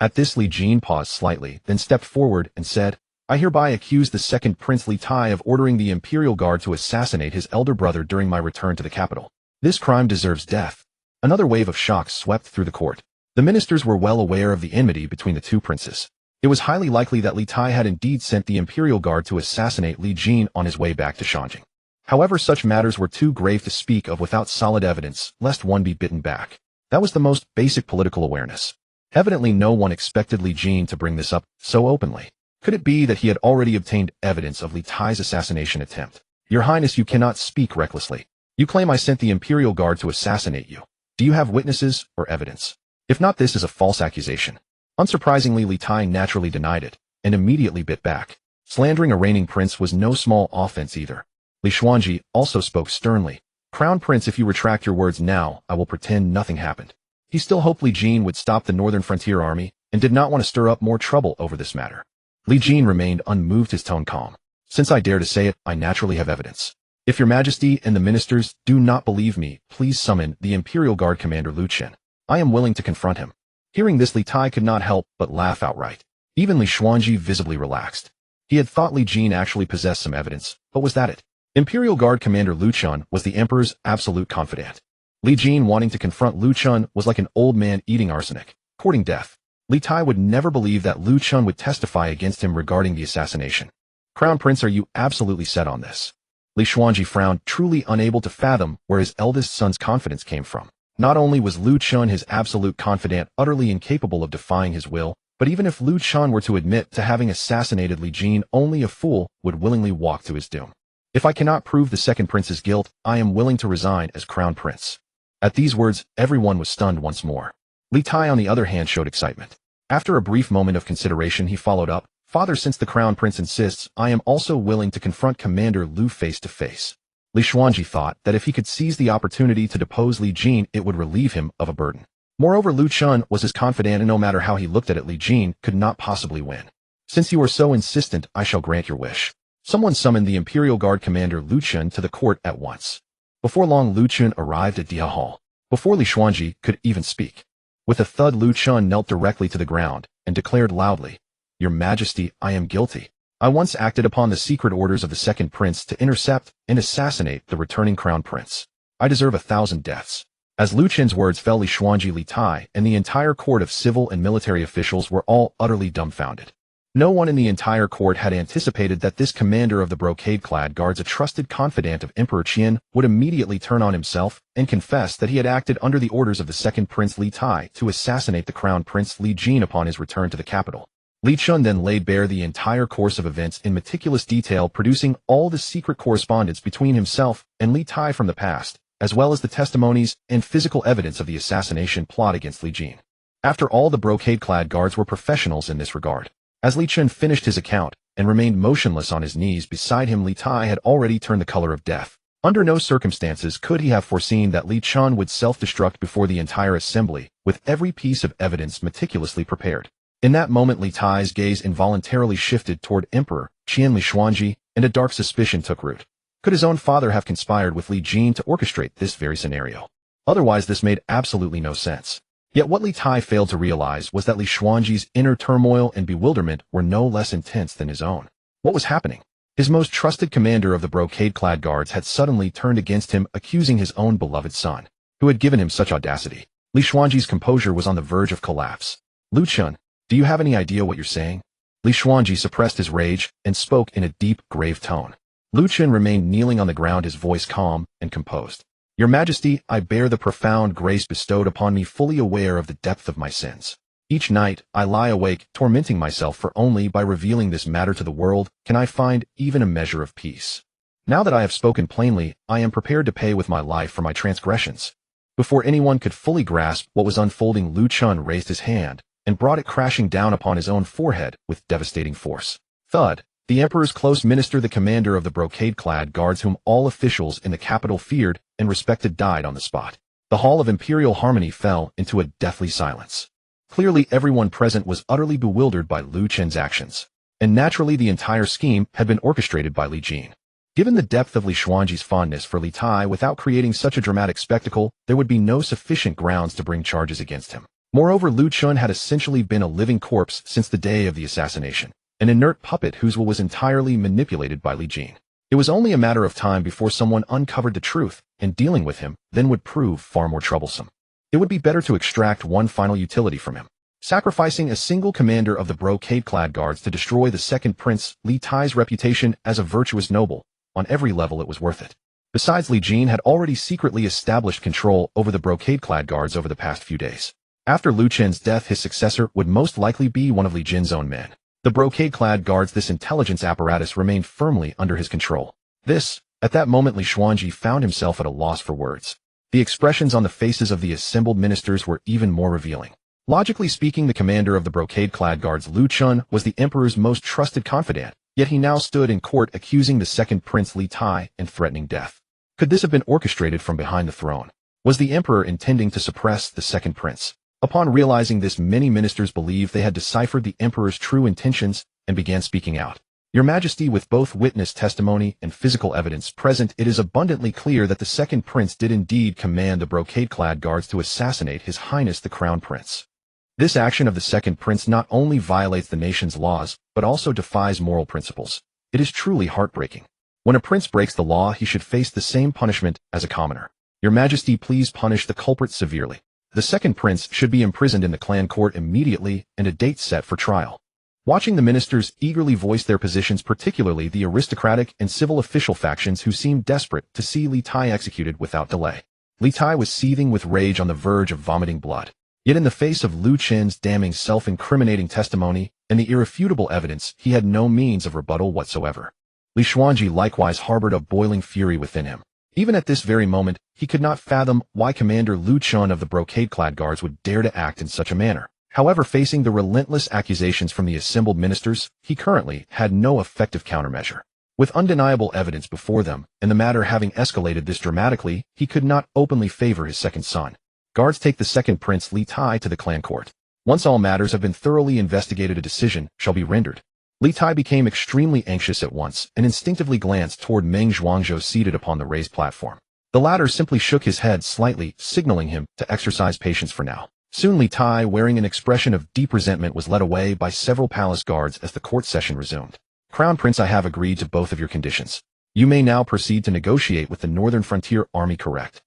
At this, Li Jin paused slightly, then stepped forward and said, I hereby accuse the second Prince Li Tai of ordering the Imperial Guard to assassinate his elder brother during my return to the capital. This crime deserves death. Another wave of shock swept through the court. The ministers were well aware of the enmity between the two princes. It was highly likely that Li Tai had indeed sent the Imperial Guard to assassinate Li Jin on his way back to Shanjing. However, such matters were too grave to speak of without solid evidence, lest one be bitten back. That was the most basic political awareness. Evidently, no one expected Li Jin to bring this up so openly. Could it be that he had already obtained evidence of Li Tai's assassination attempt? Your Highness, you cannot speak recklessly. You claim I sent the Imperial Guard to assassinate you. Do you have witnesses or evidence? If not, this is a false accusation. Unsurprisingly, Li Tai naturally denied it, and immediately bit back. Slandering a reigning prince was no small offense either. Li Xuanji also spoke sternly. Crown Prince, if you retract your words now, I will pretend nothing happened. He still hoped Li Jin would stop the Northern Frontier Army, and did not want to stir up more trouble over this matter. Li Jin remained unmoved, his tone calm. Since I dare to say it, I naturally have evidence. If your Majesty and the ministers do not believe me, please summon the Imperial Guard Commander Lu Chen. I am willing to confront him. Hearing this, Li Tai could not help but laugh outright. Even Li Xuanji visibly relaxed. He had thought Li Jin actually possessed some evidence, but was that it? Imperial Guard Commander Lu Chen was the Emperor's absolute confidant. Li Jin wanting to confront Lu Chen was like an old man eating arsenic, courting death. Li Tai would never believe that Lu Chen would testify against him regarding the assassination. Crown Prince, are you absolutely set on this? Li Xuanji frowned, truly unable to fathom where his eldest son's confidence came from. Not only was Lu Chun his absolute confidant utterly incapable of defying his will, but even if Lu Chun were to admit to having assassinated Li Jin, only a fool would willingly walk to his doom. If I cannot prove the second prince's guilt, I am willing to resign as crown prince. At these words, everyone was stunned once more. Li Tai, on the other hand, showed excitement. After a brief moment of consideration, he followed up, Father, since the crown prince insists, I am also willing to confront Commander Lu face to face. Li Xuanji thought that if he could seize the opportunity to depose Li Jin, it would relieve him of a burden. Moreover, Lu Chun was his confidant, and no matter how he looked at it, Li Jin could not possibly win. Since you are so insistent, I shall grant your wish. Someone summoned the Imperial Guard Commander Lu Chun to the court at once. Before long, Lu Chun arrived at Dia Hall. Before Li Xuanji could even speak. With a thud, Lu Chun knelt directly to the ground and declared loudly, Your Majesty, I am guilty. I once acted upon the secret orders of the second prince to intercept and assassinate the returning crown prince. I deserve 1,000 deaths. As Lu Chun's words fell, Li Xuanji, Li Tai, and the entire court of civil and military officials were all utterly dumbfounded. No one in the entire court had anticipated that this commander of the brocade-clad guards, a trusted confidant of Emperor Qian, would immediately turn on himself and confess that he had acted under the orders of the second prince Li Tai to assassinate the crown prince Li Jin upon his return to the capital. Li Chun then laid bare the entire course of events in meticulous detail, producing all the secret correspondence between himself and Li Tai from the past, as well as the testimonies and physical evidence of the assassination plot against Li Jin. After all, the brocade-clad guards were professionals in this regard. As Li Chun finished his account and remained motionless on his knees beside him, Li Tai had already turned the color of death. Under no circumstances could he have foreseen that Li Chun would self-destruct before the entire assembly, with every piece of evidence meticulously prepared. In that moment, Li Tai's gaze involuntarily shifted toward Emperor Qian Li Xuanji, and a dark suspicion took root. Could his own father have conspired with Li Jin to orchestrate this very scenario? Otherwise, this made absolutely no sense. Yet what Li Tai failed to realize was that Li Xuanji's inner turmoil and bewilderment were no less intense than his own. What was happening? His most trusted commander of the brocade-clad guards had suddenly turned against him, accusing his own beloved son, who had given him such audacity. Li Xuanji's composure was on the verge of collapse. Lu Chun, do you have any idea what you're saying? Li Xuanji suppressed his rage and spoke in a deep, grave tone. Lu Chun remained kneeling on the ground, his voice calm and composed. Your Majesty, I bear the profound grace bestowed upon me, fully aware of the depth of my sins. Each night, I lie awake, tormenting myself, for only by revealing this matter to the world can I find even a measure of peace. Now that I have spoken plainly, I am prepared to pay with my life for my transgressions. Before anyone could fully grasp what was unfolding, Lu Chun raised his hand and brought it crashing down upon his own forehead with devastating force. Thud. The emperor's close minister, the commander of the brocade-clad guards whom all officials in the capital feared and respected, died on the spot. The hall of imperial harmony fell into a deathly silence. Clearly, everyone present was utterly bewildered by Lu Chun's actions. And naturally, the entire scheme had been orchestrated by Li Jin. Given the depth of Li Xuanji's fondness for Li Tai, without creating such a dramatic spectacle, there would be no sufficient grounds to bring charges against him. Moreover, Lu Chun had essentially been a living corpse since the day of the assassination. An inert puppet whose will was entirely manipulated by Li Jin. It was only a matter of time before someone uncovered the truth, and dealing with him then would prove far more troublesome. It would be better to extract one final utility from him. Sacrificing a single commander of the brocade-clad guards to destroy the second prince, Li Tai's reputation as a virtuous noble, on every level it was worth it. Besides, Li Jin had already secretly established control over the brocade-clad guards over the past few days. After Lu Chun's death, his successor would most likely be one of Li Jin's own men. The brocade-clad guards, this intelligence apparatus, remained firmly under his control. At that moment, Li Xuanji found himself at a loss for words. The expressions on the faces of the assembled ministers were even more revealing. Logically speaking, the commander of the brocade-clad guards, Lu Chun, was the emperor's most trusted confidant, yet he now stood in court accusing the second prince Li Tai and threatening death. Could this have been orchestrated from behind the throne? Was the emperor intending to suppress the second prince? Upon realizing this, many ministers believed they had deciphered the emperor's true intentions and began speaking out. Your Majesty, with both witness testimony and physical evidence present, it is abundantly clear that the second prince did indeed command the brocade-clad guards to assassinate His Highness the Crown Prince. This action of the second prince not only violates the nation's laws, but also defies moral principles. It is truly heartbreaking. When a prince breaks the law, he should face the same punishment as a commoner. Your Majesty, please punish the culprit severely. The second prince should be imprisoned in the clan court immediately and a date set for trial. Watching the ministers eagerly voice their positions, particularly the aristocratic and civil official factions who seemed desperate to see Li Tai executed without delay. Li Tai was seething with rage on the verge of vomiting blood. Yet in the face of Lu Qin's damning self-incriminating testimony and the irrefutable evidence, he had no means of rebuttal whatsoever. Li Xuanji likewise harbored a boiling fury within him. Even at this very moment, he could not fathom why Commander Lu Chun of the brocade-clad guards would dare to act in such a manner. However, facing the relentless accusations from the assembled ministers, he currently had no effective countermeasure. With undeniable evidence before them, and the matter having escalated this dramatically, he could not openly favor his second son. Guards, take the second prince Li Tai to the clan court. Once all matters have been thoroughly investigated, a decision shall be rendered. Li Tai became extremely anxious at once and instinctively glanced toward Meng Zhuangzhou seated upon the raised platform. The latter simply shook his head slightly, signaling him to exercise patience for now. Soon Li Tai, wearing an expression of deep resentment, was led away by several palace guards as the court session resumed. Crown Prince, I have agreed to both of your conditions. You may now proceed to negotiate with the Northern Frontier Army, correct?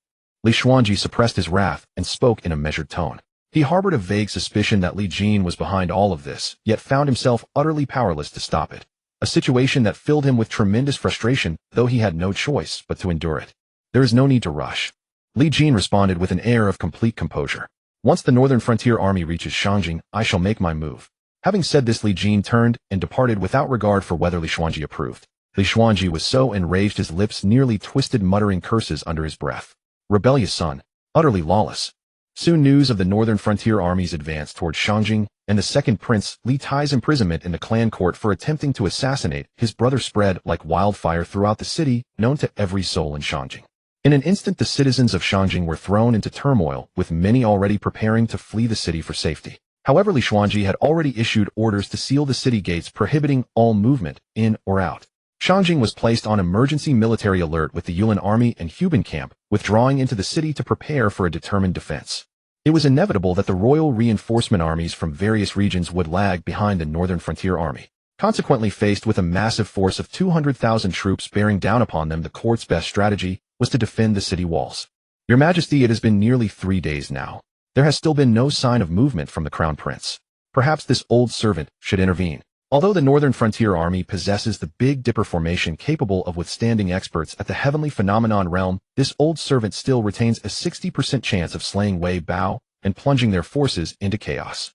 Li Xuanji suppressed his wrath and spoke in a measured tone. He harbored a vague suspicion that Li Jin was behind all of this, yet found himself utterly powerless to stop it. A situation that filled him with tremendous frustration, though he had no choice but to endure it. There is no need to rush. Li Jin responded with an air of complete composure. Once the Northern Frontier Army reaches Shangjing, I shall make my move. Having said this, Li Jin turned and departed without regard for whether Li Xuanji approved. Li Xuanji was so enraged his lips nearly twisted, muttering curses under his breath. Rebellious son. Utterly lawless. Soon news of the Northern Frontier Army's advance toward Shangjing and the second prince Li Tai's imprisonment in the clan court for attempting to assassinate his brother spread like wildfire throughout the city, known to every soul in Shangjing. In an instant, the citizens of Shangjing were thrown into turmoil, with many already preparing to flee the city for safety. However, Li Xuanji had already issued orders to seal the city gates, prohibiting all movement in or out. Shangjing was placed on emergency military alert, with the Yulin army and Huban camp withdrawing into the city to prepare for a determined defense. It was inevitable that the royal reinforcement armies from various regions would lag behind the Northern Frontier Army. Consequently, faced with a massive force of 200,000 troops bearing down upon them, the court's best strategy was to defend the city walls. Your Majesty, it has been nearly 3 days now. There has still been no sign of movement from the Crown Prince. Perhaps this old servant should intervene. Although the Northern Frontier Army possesses the Big Dipper formation capable of withstanding experts at the heavenly phenomenon realm, this old servant still retains a 60% chance of slaying Wei Bao and plunging their forces into chaos.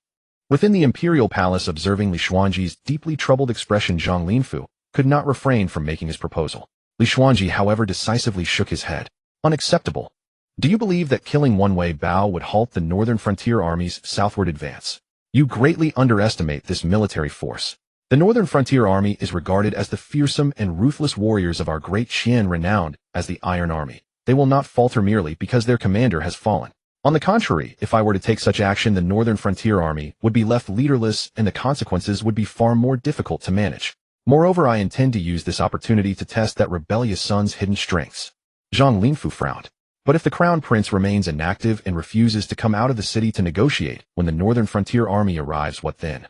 Within the Imperial Palace, observing Li Xuanji's deeply troubled expression, Zhang Linfu could not refrain from making his proposal. Li Xuanji, however, decisively shook his head. Unacceptable. Do you believe that killing one Wei Bao would halt the Northern Frontier Army's southward advance? You greatly underestimate this military force. The Northern Frontier Army is regarded as the fearsome and ruthless warriors of our great Qian, renowned as the Iron Army. They will not falter merely because their commander has fallen. On the contrary, if I were to take such action, the Northern Frontier Army would be left leaderless and the consequences would be far more difficult to manage. Moreover, I intend to use this opportunity to test that rebellious son's hidden strengths. Zhang Linfu frowned. But if the Crown Prince remains inactive and refuses to come out of the city to negotiate when the Northern Frontier Army arrives, what then?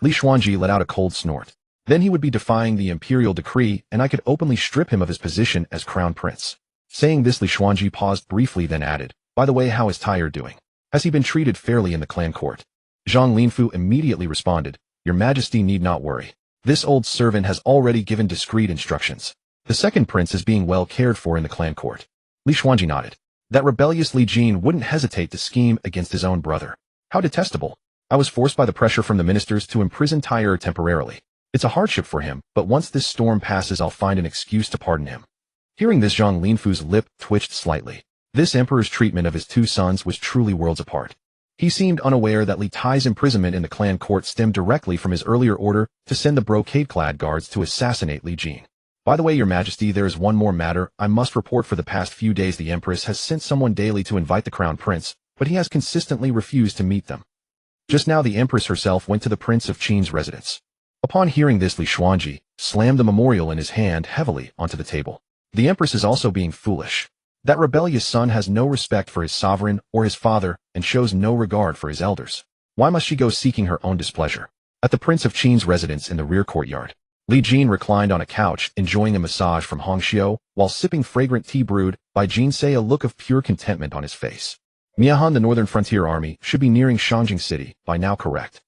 Li Xuanji let out a cold snort. Then he would be defying the imperial decree, and I could openly strip him of his position as Crown Prince. Saying this, Li Xuanji paused briefly, then added, by the way, how is Tyre doing? Has he been treated fairly in the clan court? Zhang Linfu immediately responded, Your Majesty need not worry. This old servant has already given discreet instructions. The second prince is being well cared for in the clan court. Li Xuanji nodded. That rebellious Li Jin wouldn't hesitate to scheme against his own brother. How detestable. I was forced by the pressure from the ministers to imprison Tyre temporarily. It's a hardship for him, but once this storm passes, I'll find an excuse to pardon him. Hearing this, Zhang Linfu's lip twitched slightly. This emperor's treatment of his two sons was truly worlds apart. He seemed unaware that Li Tai's imprisonment in the clan court stemmed directly from his earlier order to send the brocade-clad guards to assassinate Li Jin. By the way, Your Majesty, there is one more matter I must report. For the past few days, the Empress has sent someone daily to invite the Crown Prince, but he has consistently refused to meet them. Just now, the Empress herself went to the Prince of Qin's residence. Upon hearing this, Li Xuanji slammed the memorial in his hand heavily onto the table. The Empress is also being foolish. That rebellious son has no respect for his sovereign or his father and shows no regard for his elders. Why must she go seeking her own displeasure? At the Prince of Qin's residence in the rear courtyard, Li Jin reclined on a couch, enjoying a massage from Hong Xiu, while sipping fragrant tea brewed by Jin Se, a look of pure contentment on his face. Miahan, the Northern Frontier Army should be nearing Shangjing City by now, correct?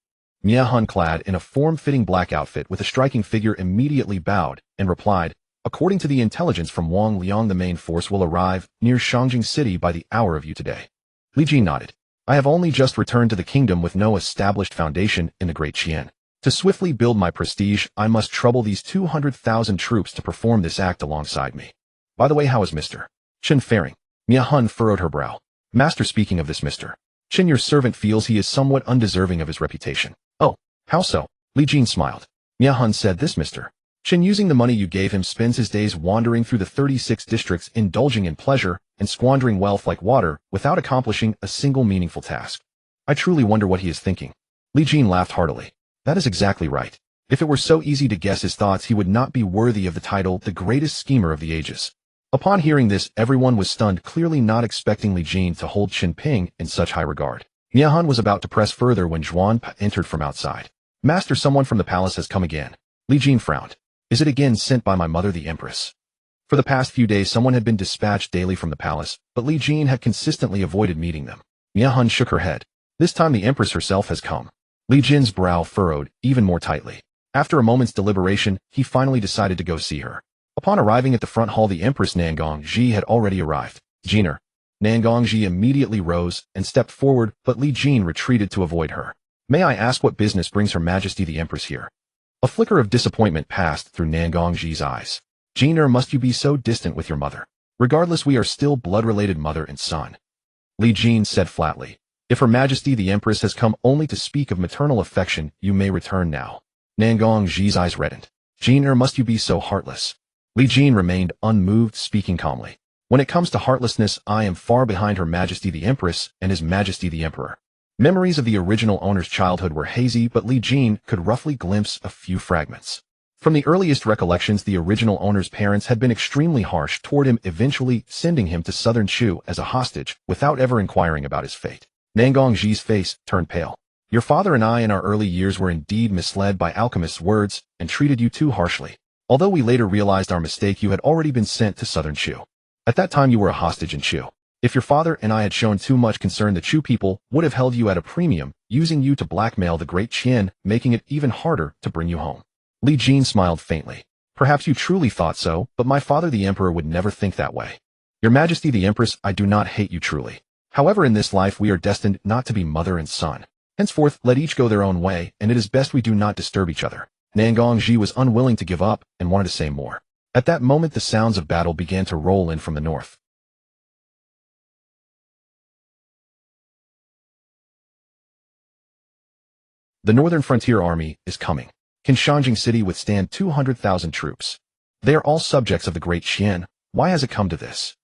Hun, clad in a form-fitting black outfit with a striking figure, immediately bowed and replied, "According to the intelligence from Wang Liang, the main force will arrive near Shangjing City by the hour of you today." Li Jin nodded. "I have only just returned to the kingdom with no established foundation in the Great Qian. To swiftly build my prestige, I must trouble these 200,000 troops to perform this act alongside me. By the way, how is Mr. Chen faring?" Hun furrowed her brow. "Master, speaking of this Mr. Chen, your servant feels he is somewhat undeserving of his reputation." "Oh, how so?" Li Jin smiled. Hun said, "This Mr. Chen, using the money you gave him, spends his days wandering through the 36 districts, indulging in pleasure and squandering wealth like water without accomplishing a single meaningful task. I truly wonder what he is thinking." Li Jin laughed heartily. "That is exactly right. If it were so easy to guess his thoughts, he would not be worthy of the title, the greatest schemer of the ages." Upon hearing this, everyone was stunned, clearly not expecting Li Jin to hold Qin Ping in such high regard. Hun was about to press further when Zhuan Pa entered from outside. "Master, someone from the palace has come again." Li Jin frowned. "Is it again sent by my mother, the Empress?" For the past few days, someone had been dispatched daily from the palace, but Li Jin had consistently avoided meeting them. Hun shook her head. "This time the Empress herself has come." Li Jin's brow furrowed even more tightly. After a moment's deliberation, he finally decided to go see her. Upon arriving at the front hall, the Empress Nangongji had already arrived. "Jiner." Nangongji immediately rose and stepped forward, but Li Jin retreated to avoid her. "May I ask what business brings Her Majesty the Empress here?" A flicker of disappointment passed through Nangongji's eyes. "Jiner, must you be so distant with your mother? Regardless, we are still blood-related mother and son." Li Jin said flatly. "If Her Majesty the Empress has come only to speak of maternal affection, you may return now." Nangongji's eyes reddened. "Jiner, must you be so heartless?" Li Jin remained unmoved, speaking calmly. "When it comes to heartlessness, I am far behind Her Majesty the Empress and His Majesty the Emperor." Memories of the original owner's childhood were hazy, but Li Jin could roughly glimpse a few fragments. From the earliest recollections, the original owner's parents had been extremely harsh toward him, eventually sending him to southern Shu as a hostage without ever inquiring about his fate. Nangongji's face turned pale. "Your father and I in our early years were indeed misled by alchemists' words and treated you too harshly. Although we later realized our mistake, you had already been sent to southern Shu. At that time you were a hostage in Shu. If your father and I had shown too much concern, the Chu people would have held you at a premium, using you to blackmail the Great Qian, making it even harder to bring you home." Li Jin smiled faintly. "Perhaps you truly thought so, but my father the Emperor would never think that way. Your Majesty the Empress, I do not hate you truly. However, in this life we are destined not to be mother and son. Henceforth, let each go their own way, and it is best we do not disturb each other." Nangongji was unwilling to give up and wanted to say more. At that moment, the sounds of battle began to roll in from the north. "The Northern Frontier Army is coming. Can Shangjing City withstand 200,000 troops? They are all subjects of the Great Qian. Why has it come to this?"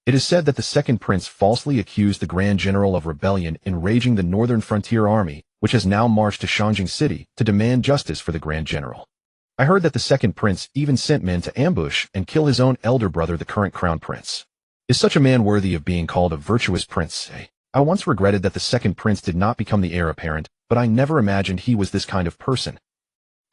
It is said that the second prince falsely accused the Grand General of rebellion, enraging the Northern Frontier Army, which has now marched to Shangjing City to demand justice for the Grand General. I heard that the second prince even sent men to ambush and kill his own elder brother, the current crown prince. Is such a man worthy of being called a virtuous prince? I once regretted that the second prince did not become the heir apparent, but I never imagined he was this kind of person.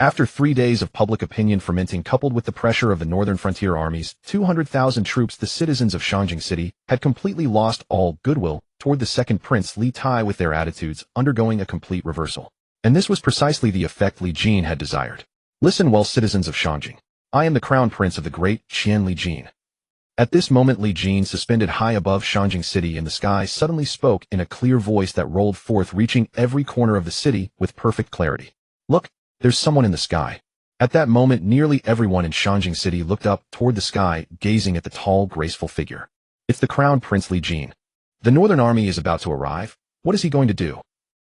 After 3 days of public opinion fermenting, coupled with the pressure of the Northern Frontier Army's 200,000 troops, the citizens of Shangjing City had completely lost all goodwill toward the second prince Li Tai, with their attitudes undergoing a complete reversal. And this was precisely the effect Li Jin had desired. "Listen well, citizens of Shangjing. I am the crown prince of the Great Qian, Li Jin." At this moment, Li Jin, suspended high above Shangjing City in the sky, suddenly spoke in a clear voice that rolled forth, reaching every corner of the city with perfect clarity. "Look, there's someone in the sky." At that moment, nearly everyone in Shangjing City looked up toward the sky, gazing at the tall, graceful figure. "It's the crown prince Li Jin. The Northern Army is about to arrive. What is he going to do?"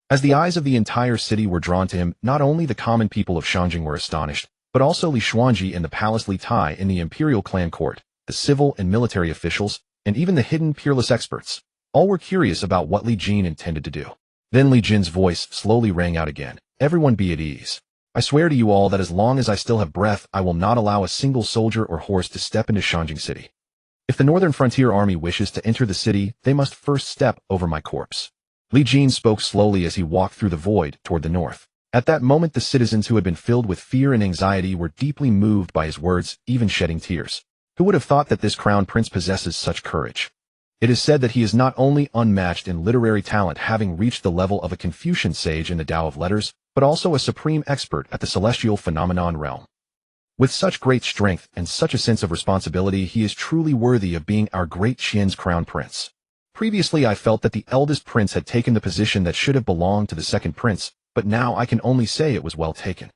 As the eyes of the entire city were drawn to him, not only the common people of Shangjing were astonished, but also Li Xuanji in the palace, Li Tai in the imperial clan court, the civil and military officials, and even the hidden peerless experts. All were curious about what Li Jin intended to do. Then Li Jin's voice slowly rang out again. "Everyone be at ease. I swear to you all that as long as I still have breath, I will not allow a single soldier or horse to step into Shangjing City. If the Northern Frontier Army wishes to enter the city, they must first step over my corpse." Li Jin spoke slowly as he walked through the void toward the north. At that moment, the citizens, who had been filled with fear and anxiety, were deeply moved by his words, even shedding tears. Who would have thought that this crown prince possesses such courage? It is said that he is not only unmatched in literary talent, having reached the level of a Confucian sage in the Tao of Letters, but also a supreme expert at the celestial phenomenon realm. With such great strength and such a sense of responsibility, he is truly worthy of being our great Qian's crown prince. Previously I felt that the eldest prince had taken the position that should have belonged to the second prince, but now I can only say it was well taken.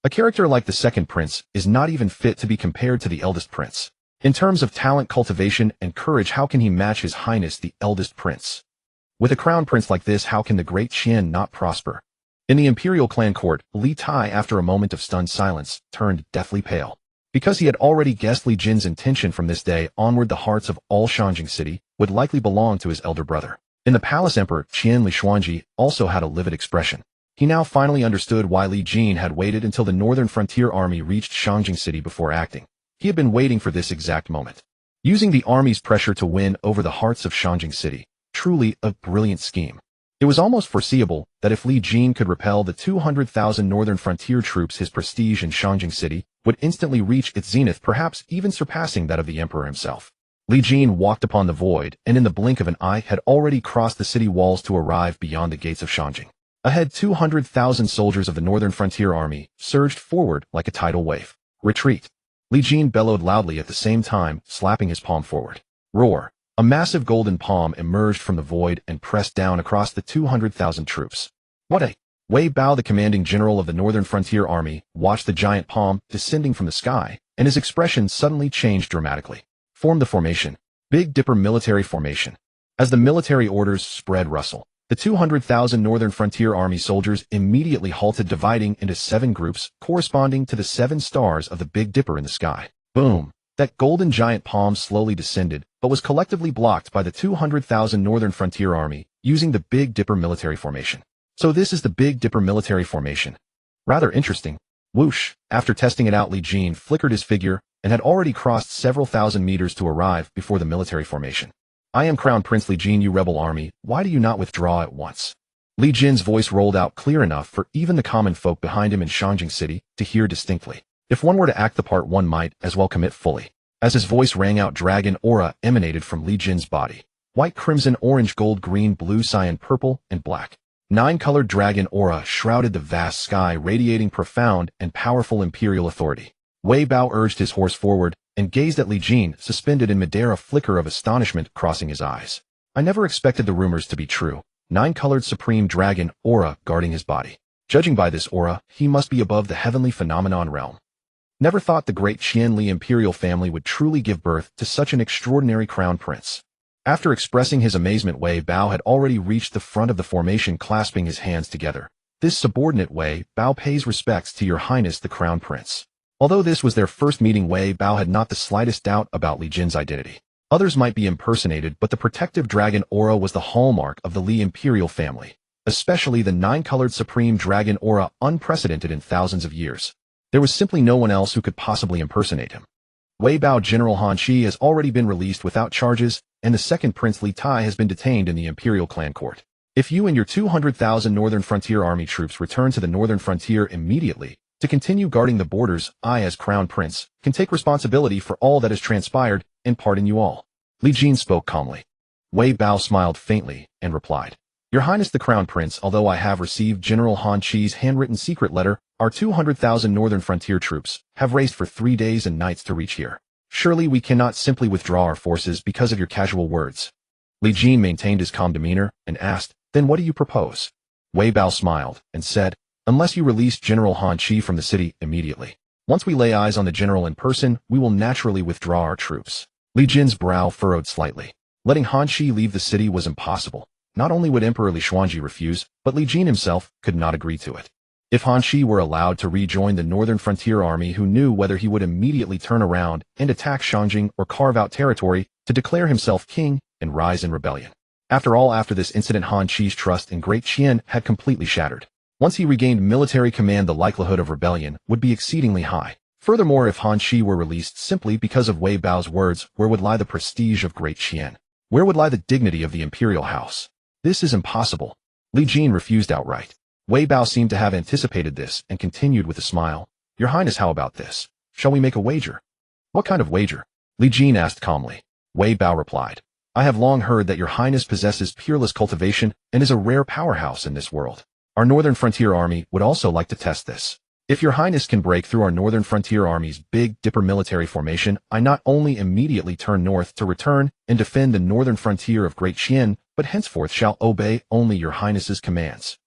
A character like the second prince is not even fit to be compared to the eldest prince. In terms of talent, cultivation, and courage, how can he match His Highness the eldest prince? With a crown prince like this, how can the great Qian not prosper? In the imperial clan court, Li Tai, after a moment of stunned silence, turned deathly pale. Because he had already guessed Li Jin's intention, from this day onward the hearts of all Shanjing City would likely belong to his elder brother. In the palace, Emperor Qian Li Xuanji also had a livid expression. He now finally understood why Li Jin had waited until the northern frontier army reached Shanjing City before acting. He had been waiting for this exact moment. Using the army's pressure to win over the hearts of Shanjing City. Truly a brilliant scheme. It was almost foreseeable that if Li Jin could repel the 200,000 northern frontier troops, his prestige in Shanjing City would instantly reach its zenith, perhaps even surpassing that of the emperor himself. Li Jin walked upon the void, and in the blink of an eye had already crossed the city walls to arrive beyond the gates of Shanjing. Ahead, 200,000 soldiers of the northern frontier army surged forward like a tidal wave. Retreat! Li Jin bellowed loudly, at the same time slapping his palm forward. Roar! A massive golden palm emerged from the void and pressed down across the 200,000 troops. What a... Wei Bao, the commanding general of the northern frontier army, watched the giant palm descending from the sky, and his expression suddenly changed dramatically. Form the formation. Big Dipper military formation. As the military orders spread rustle, the 200,000 northern frontier army soldiers immediately halted, dividing into 7 groups corresponding to the 7 stars of the Big Dipper in the sky. Boom! That golden giant palm slowly descended, but was collectively blocked by the 200,000 northern frontier army using the Big Dipper military formation. So this is the Big Dipper military formation. Rather interesting. Whoosh! After testing it out, Li Jin flickered his figure and had already crossed several thousand meters to arrive before the military formation. I am Crown Prince Li Jin, you rebel army, why do you not withdraw at once? Li Jin's voice rolled out clear enough for even the common folk behind him in Shanjing City to hear distinctly. If one were to act the part, one might as well commit fully. As his voice rang out, dragon aura emanated from Li Jin's body. White, crimson, orange, gold, green, blue, cyan, purple, and black. 9-colored dragon aura shrouded the vast sky, radiating profound and powerful imperial authority. Wei Bao urged his horse forward and gazed at Li Jin, suspended in midair, a flicker of astonishment crossing his eyes. I never expected the rumors to be true. 9-colored supreme dragon aura guarding his body. Judging by this aura, he must be above the heavenly phenomenon realm. Never thought the great Qian Li imperial family would truly give birth to such an extraordinary crown prince. After expressing his amazement, Wei Bao had already reached the front of the formation, clasping his hands together. This subordinate Wei Bao pays respects to Your Highness the Crown Prince. Although this was their first meeting, Wei Bao had not the slightest doubt about Li Jin's identity. Others might be impersonated, but the protective dragon aura was the hallmark of the Li imperial family, especially the 9-colored supreme dragon aura, unprecedented in thousands of years. There was simply no one else who could possibly impersonate him. Wei Bao, General Han Qi, has already been released without charges, and the second Prince Li Tai has been detained in the imperial clan court. If you and your 200,000 northern frontier army troops return to the northern frontier immediately to continue guarding the borders, I, as Crown Prince, can take responsibility for all that has transpired and pardon you all. Li Jin spoke calmly. Wei Bao smiled faintly and replied, Your Highness the Crown Prince, although I have received General Han Qi's handwritten secret letter, our 200,000 northern frontier troops have raced for 3 days and nights to reach here. Surely we cannot simply withdraw our forces because of your casual words. Li Jin maintained his calm demeanor and asked, Then what do you propose? Wei Bao smiled and said, Unless you release General Han Qi from the city immediately. Once we lay eyes on the general in person, we will naturally withdraw our troops. Li Jin's brow furrowed slightly. Letting Han Qi leave the city was impossible. Not only would Emperor Li Xuanji refuse, but Li Jin himself could not agree to it. If Han Qi were allowed to rejoin the northern frontier army, who knew whether he would immediately turn around and attack Shanjing or carve out territory to declare himself king and rise in rebellion. After all, after this incident, Han Qi's trust in Great Qian had completely shattered. Once he regained military command, the likelihood of rebellion would be exceedingly high. Furthermore, if Han Qi were released simply because of Wei Bao's words, where would lie the prestige of Great Qian? Where would lie the dignity of the imperial house? This is impossible. Li Jin refused outright. Wei Bao seemed to have anticipated this and continued with a smile. Your Highness, how about this? Shall we make a wager? What kind of wager? Li Jin asked calmly. Wei Bao replied. I have long heard that Your Highness possesses peerless cultivation and is a rare powerhouse in this world. Our Northern Frontier Army would also like to test this. If your highness can break through our Northern Frontier Army's Big Dipper military formation, I not only immediately turn north to return and defend the northern frontier of Great Qian, but henceforth shall obey only your highness's commands.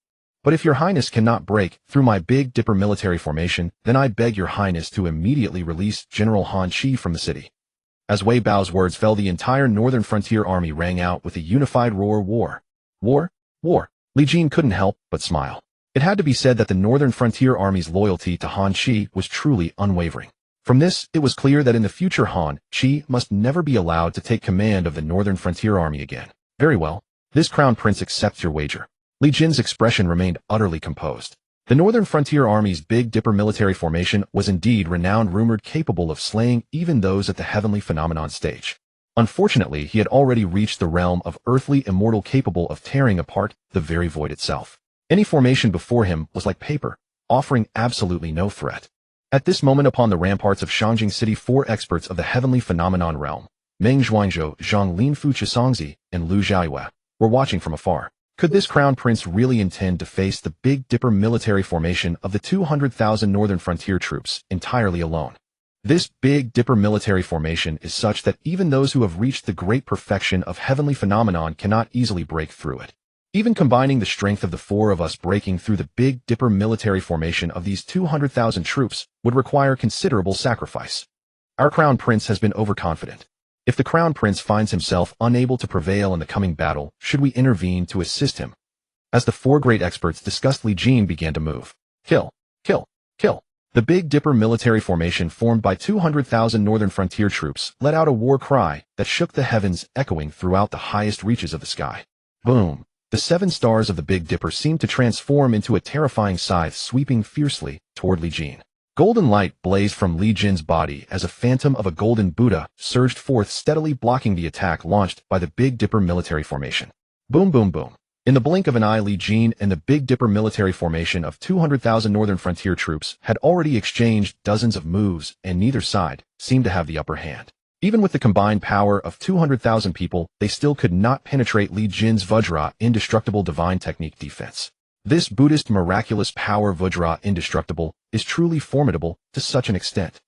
But if your highness cannot break through my Big Dipper military formation, then I beg your highness to immediately release General Han Chi from the city. As Wei Bao's words fell, the entire Northern Frontier Army rang out with a unified roar: war! War! War! Li Jin couldn't help but smile. It had to be said that the Northern Frontier Army's loyalty to Han Chi was truly unwavering. From this, it was clear that in the future Han Chi must never be allowed to take command of the Northern Frontier Army again. Very well. This Crown Prince accepts your wager. Li Jin's expression remained utterly composed. The Northern Frontier Army's Big Dipper military formation was indeed renowned, rumored capable of slaying even those at the heavenly phenomenon stage. Unfortunately, he had already reached the realm of earthly immortal, capable of tearing apart the very void itself. Any formation before him was like paper, offering absolutely no threat. At this moment, upon the ramparts of Shangjing City, 4 experts of the heavenly phenomenon realm, Meng Zhuangzhou, Zhang Linfu Chisongzi, and Lu Xiaoyue, were watching from afar. Could this Crown Prince really intend to face the Big Dipper military formation of the 200,000 Northern Frontier troops entirely alone? This Big Dipper military formation is such that even those who have reached the great perfection of heavenly phenomenon cannot easily break through it. Even combining the strength of the 4 of us, breaking through the Big Dipper military formation of these 200,000 troops would require considerable sacrifice. Our Crown Prince has been overconfident. If the Crown Prince finds himself unable to prevail in the coming battle, should we intervene to assist him? As the 4 great experts discussed, Li Jin began to move. Kill! Kill! Kill! The Big Dipper military formation, formed by 200,000 Northern Frontier troops, let out a war cry that shook the heavens, echoing throughout the highest reaches of the sky. Boom! The 7 stars of the Big Dipper seemed to transform into a terrifying scythe, sweeping fiercely toward Li Jin. Golden light blazed from Li Jin's body as a phantom of a golden Buddha surged forth, steadily blocking the attack launched by the Big Dipper military formation. Boom, boom, boom. In the blink of an eye, Li Jin and the Big Dipper military formation of 200,000 Northern Frontier troops had already exchanged dozens of moves, and neither side seemed to have the upper hand. Even with the combined power of 200,000 people, they still could not penetrate Li Jin's Vajra indestructible divine technique defense. This Buddhist miraculous power, Vajra indestructible, is truly formidable to such an extent.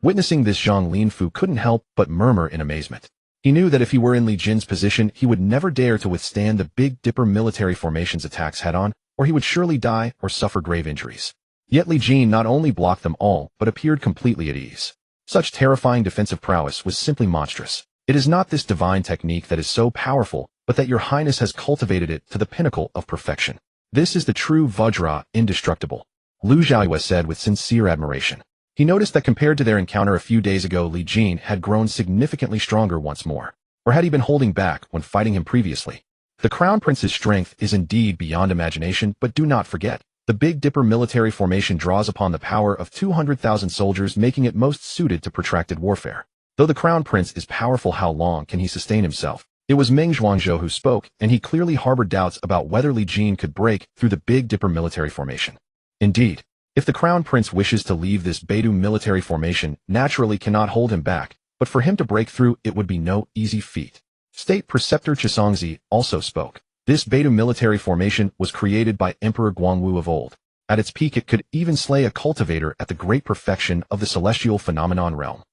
Witnessing this, Zhang Linfu couldn't help but murmur in amazement. He knew that if he were in Li Jin's position, he would never dare to withstand the Big Dipper military formation's attacks head-on, or he would surely die or suffer grave injuries. Yet Li Jin not only blocked them all, but appeared completely at ease. Such terrifying defensive prowess was simply monstrous. It is not this divine technique that is so powerful, but that your highness has cultivated it to the pinnacle of perfection. This is the true Vajra indestructible, Lu Xiaoyue said with sincere admiration. He noticed that compared to their encounter a few days ago, Li Jin had grown significantly stronger once more. Or had he been holding back when fighting him previously? The Crown Prince's strength is indeed beyond imagination, but do not forget, the Big Dipper military formation draws upon the power of 200,000 soldiers, making it most suited to protracted warfare. Though the Crown Prince is powerful, how long can he sustain himself? It was Meng Zhuangzhou who spoke, and he clearly harbored doubts about whether Li Jin could break through the Big Dipper military formation. Indeed, if the Crown Prince wishes to leave this Beidu military formation, naturally cannot hold him back, but for him to break through, it would be no easy feat. State Preceptor Chisongzi also spoke. This Beidu military formation was created by Emperor Guangwu of old. At its peak, it could even slay a cultivator at the great perfection of the celestial phenomenon realm.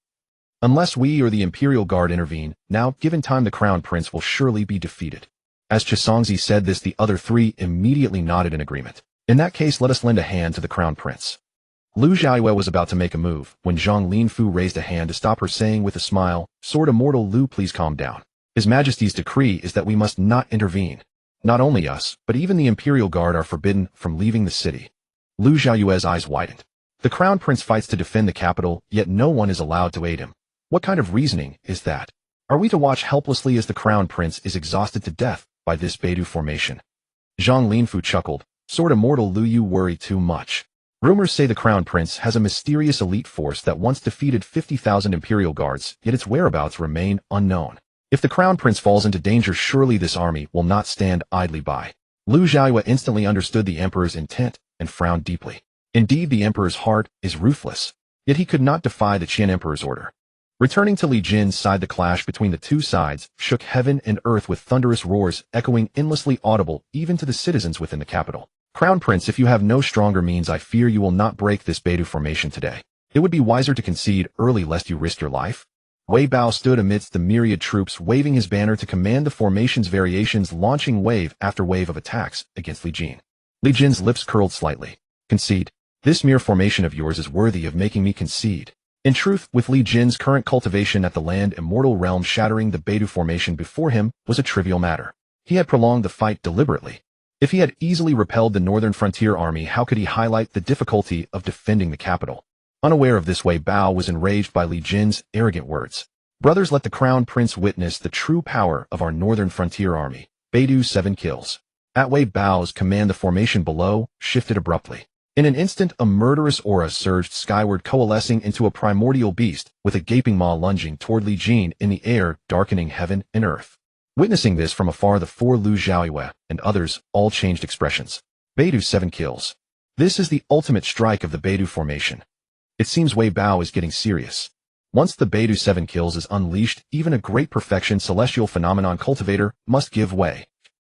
Unless we or the Imperial Guard intervene, now, given time, the Crown Prince will surely be defeated. As Chisongzi said this, the other 3 immediately nodded in agreement. In that case, let us lend a hand to the Crown Prince. Lu Xiaoyue was about to make a move, when Zhang Linfu raised a hand to stop her, saying with a smile, "Sword Immortal Lu, please calm down. His Majesty's decree is that we must not intervene. Not only us, but even the Imperial Guard are forbidden from leaving the city." Lu Xiaoyue's eyes widened. The Crown Prince fights to defend the capital, yet no one is allowed to aid him. What kind of reasoning is that? Are we to watch helplessly as the Crown Prince is exhausted to death by this Beidu formation? Zhang Linfu chuckled. "Sword Immortal Lu, you worry too much. Rumors say the Crown Prince has a mysterious elite force that once defeated 50,000 Imperial Guards, yet its whereabouts remain unknown. If the Crown Prince falls into danger, surely this army will not stand idly by." Lu Xiaoyue instantly understood the Emperor's intent and frowned deeply. Indeed, the Emperor's heart is ruthless, yet he could not defy the Qian Emperor's order. Returning to Li Jin's side, the clash between the 2 sides shook heaven and earth with thunderous roars echoing endlessly audible even to the citizens within the capital. Crown Prince, if you have no stronger means, I fear you will not break this Beidou formation today. It would be wiser to concede early lest you risk your life. Wei Bao stood amidst the myriad troops, waving his banner to command the formation's variations, launching wave after wave of attacks against Li Jin. Li Jin's lips curled slightly. Concede? This mere formation of yours is worthy of making me concede. In truth, with Li Jin's current cultivation at the Land Immortal realm, shattering the Beidou formation before him was a trivial matter. He had prolonged the fight deliberately. If he had easily repelled the Northern Frontier Army, how could he highlight the difficulty of defending the capital? Unaware of this, Wei Bao was enraged by Li Jin's arrogant words. Brothers, let the Crown Prince witness the true power of our Northern Frontier Army. Beidou 7 kills. At Wei Bao's command, the formation below shifted abruptly. In an instant, a murderous aura surged skyward, coalescing into a primordial beast, with a gaping maw lunging toward Li Jin in the air, darkening heaven and earth. Witnessing this from afar, the 4 Lu Xiaoyue and others all changed expressions. Beidou 7 kills. This is the ultimate strike of the Beidou formation. It seems Wei Bao is getting serious. Once the Beidou 7 kills is unleashed, even a great perfection celestial phenomenon cultivator must give way.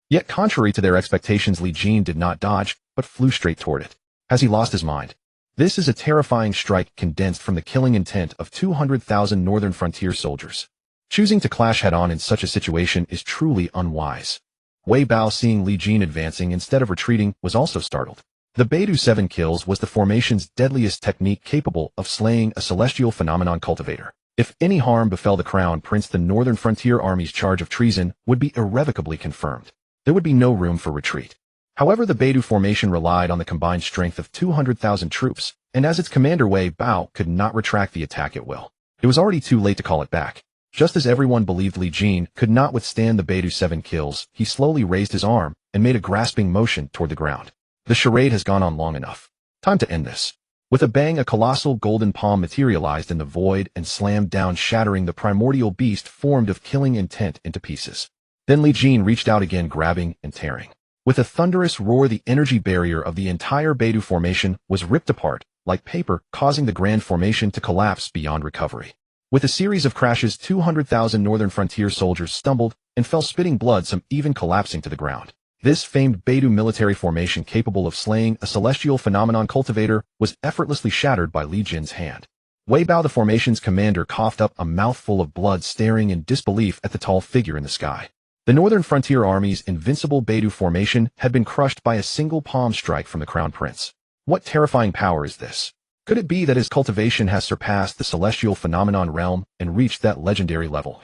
Yet contrary to their expectations, Li Jin did not dodge, but flew straight toward it. Has he lost his mind? This is a terrifying strike condensed from the killing intent of 200,000 Northern Frontier soldiers. Choosing to clash head-on in such a situation is truly unwise. Wei Bao, seeing Li Jin advancing instead of retreating, was also startled. The Beidou 7 kills was the formation's deadliest technique, capable of slaying a celestial phenomenon cultivator. If any harm befell the Crown Prince, the Northern Frontier Army's charge of treason would be irrevocably confirmed. There would be no room for retreat. However, the Beidou formation relied on the combined strength of 200,000 troops, and as its commander, Wei Bao could not retract the attack at will. It was already too late to call it back. Just as everyone believed Li Jin could not withstand the Beidou 7 kills, he slowly raised his arm and made a grasping motion toward the ground. The charade has gone on long enough. Time to end this. With a bang, a colossal golden palm materialized in the void and slammed down, shattering the primordial beast formed of killing intent into pieces. Then Li Jin reached out again, grabbing and tearing. With a thunderous roar, the energy barrier of the entire Beidou formation was ripped apart, like paper, causing the grand formation to collapse beyond recovery. With a series of crashes, 200,000 Northern Frontier soldiers stumbled and fell, spitting blood, some even collapsing to the ground. This famed Beidou military formation, capable of slaying a celestial phenomenon cultivator, was effortlessly shattered by Li Jin's hand. Wei Bao, the formation's commander, coughed up a mouthful of blood, staring in disbelief at the tall figure in the sky. The Northern Frontier Army's invincible Beidou formation had been crushed by a single palm strike from the Crown Prince. What terrifying power is this? Could it be that his cultivation has surpassed the celestial phenomenon realm and reached that legendary level?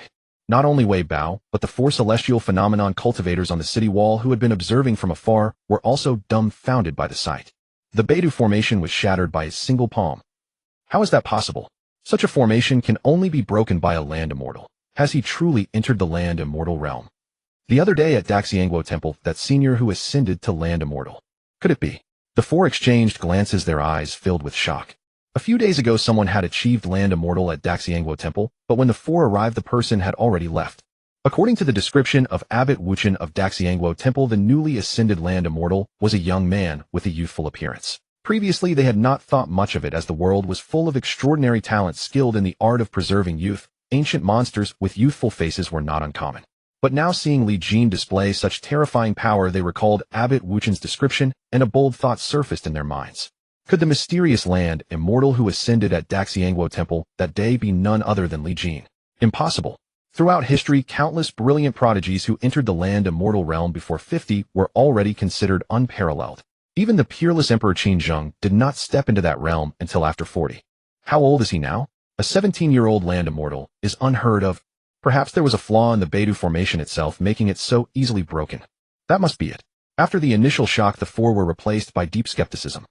Not only Wei Bao, but the 4 celestial phenomenon cultivators on the city wall, who had been observing from afar, were also dumbfounded by the sight. The Beidou formation was shattered by a single palm. How is that possible? Such a formation can only be broken by a Land Immortal. Has he truly entered the Land Immortal realm? The other day at Daxiangguo Temple, that senior who ascended to Land Immortal. Could it be? The 4 exchanged glances, their eyes filled with shock. A few days ago, someone had achieved Land Immortal at Daxiangguo Temple, but when the 4 arrived, the person had already left. According to the description of Abbot Wu Chen of Daxiangguo Temple, the newly ascended Land Immortal was a young man with a youthful appearance. Previously, they had not thought much of it, as the world was full of extraordinary talents skilled in the art of preserving youth. Ancient monsters with youthful faces were not uncommon. But now, seeing Li Jin display such terrifying power, they recalled Abbot Wu Chen's description, and a bold thought surfaced in their minds. Could the mysterious Land Immortal who ascended at Daxiangguo Temple that day be none other than Li Jin? Impossible. Throughout history, countless brilliant prodigies who entered the Land Immortal realm before 50 were already considered unparalleled. Even the peerless Emperor Qinzheng did not step into that realm until after 40. How old is he now? A 17-year-old Land Immortal is unheard of. Perhaps there was a flaw in the Beidou formation itself, making it so easily broken. That must be it. After the initial shock, the 4 were replaced by deep skepticism.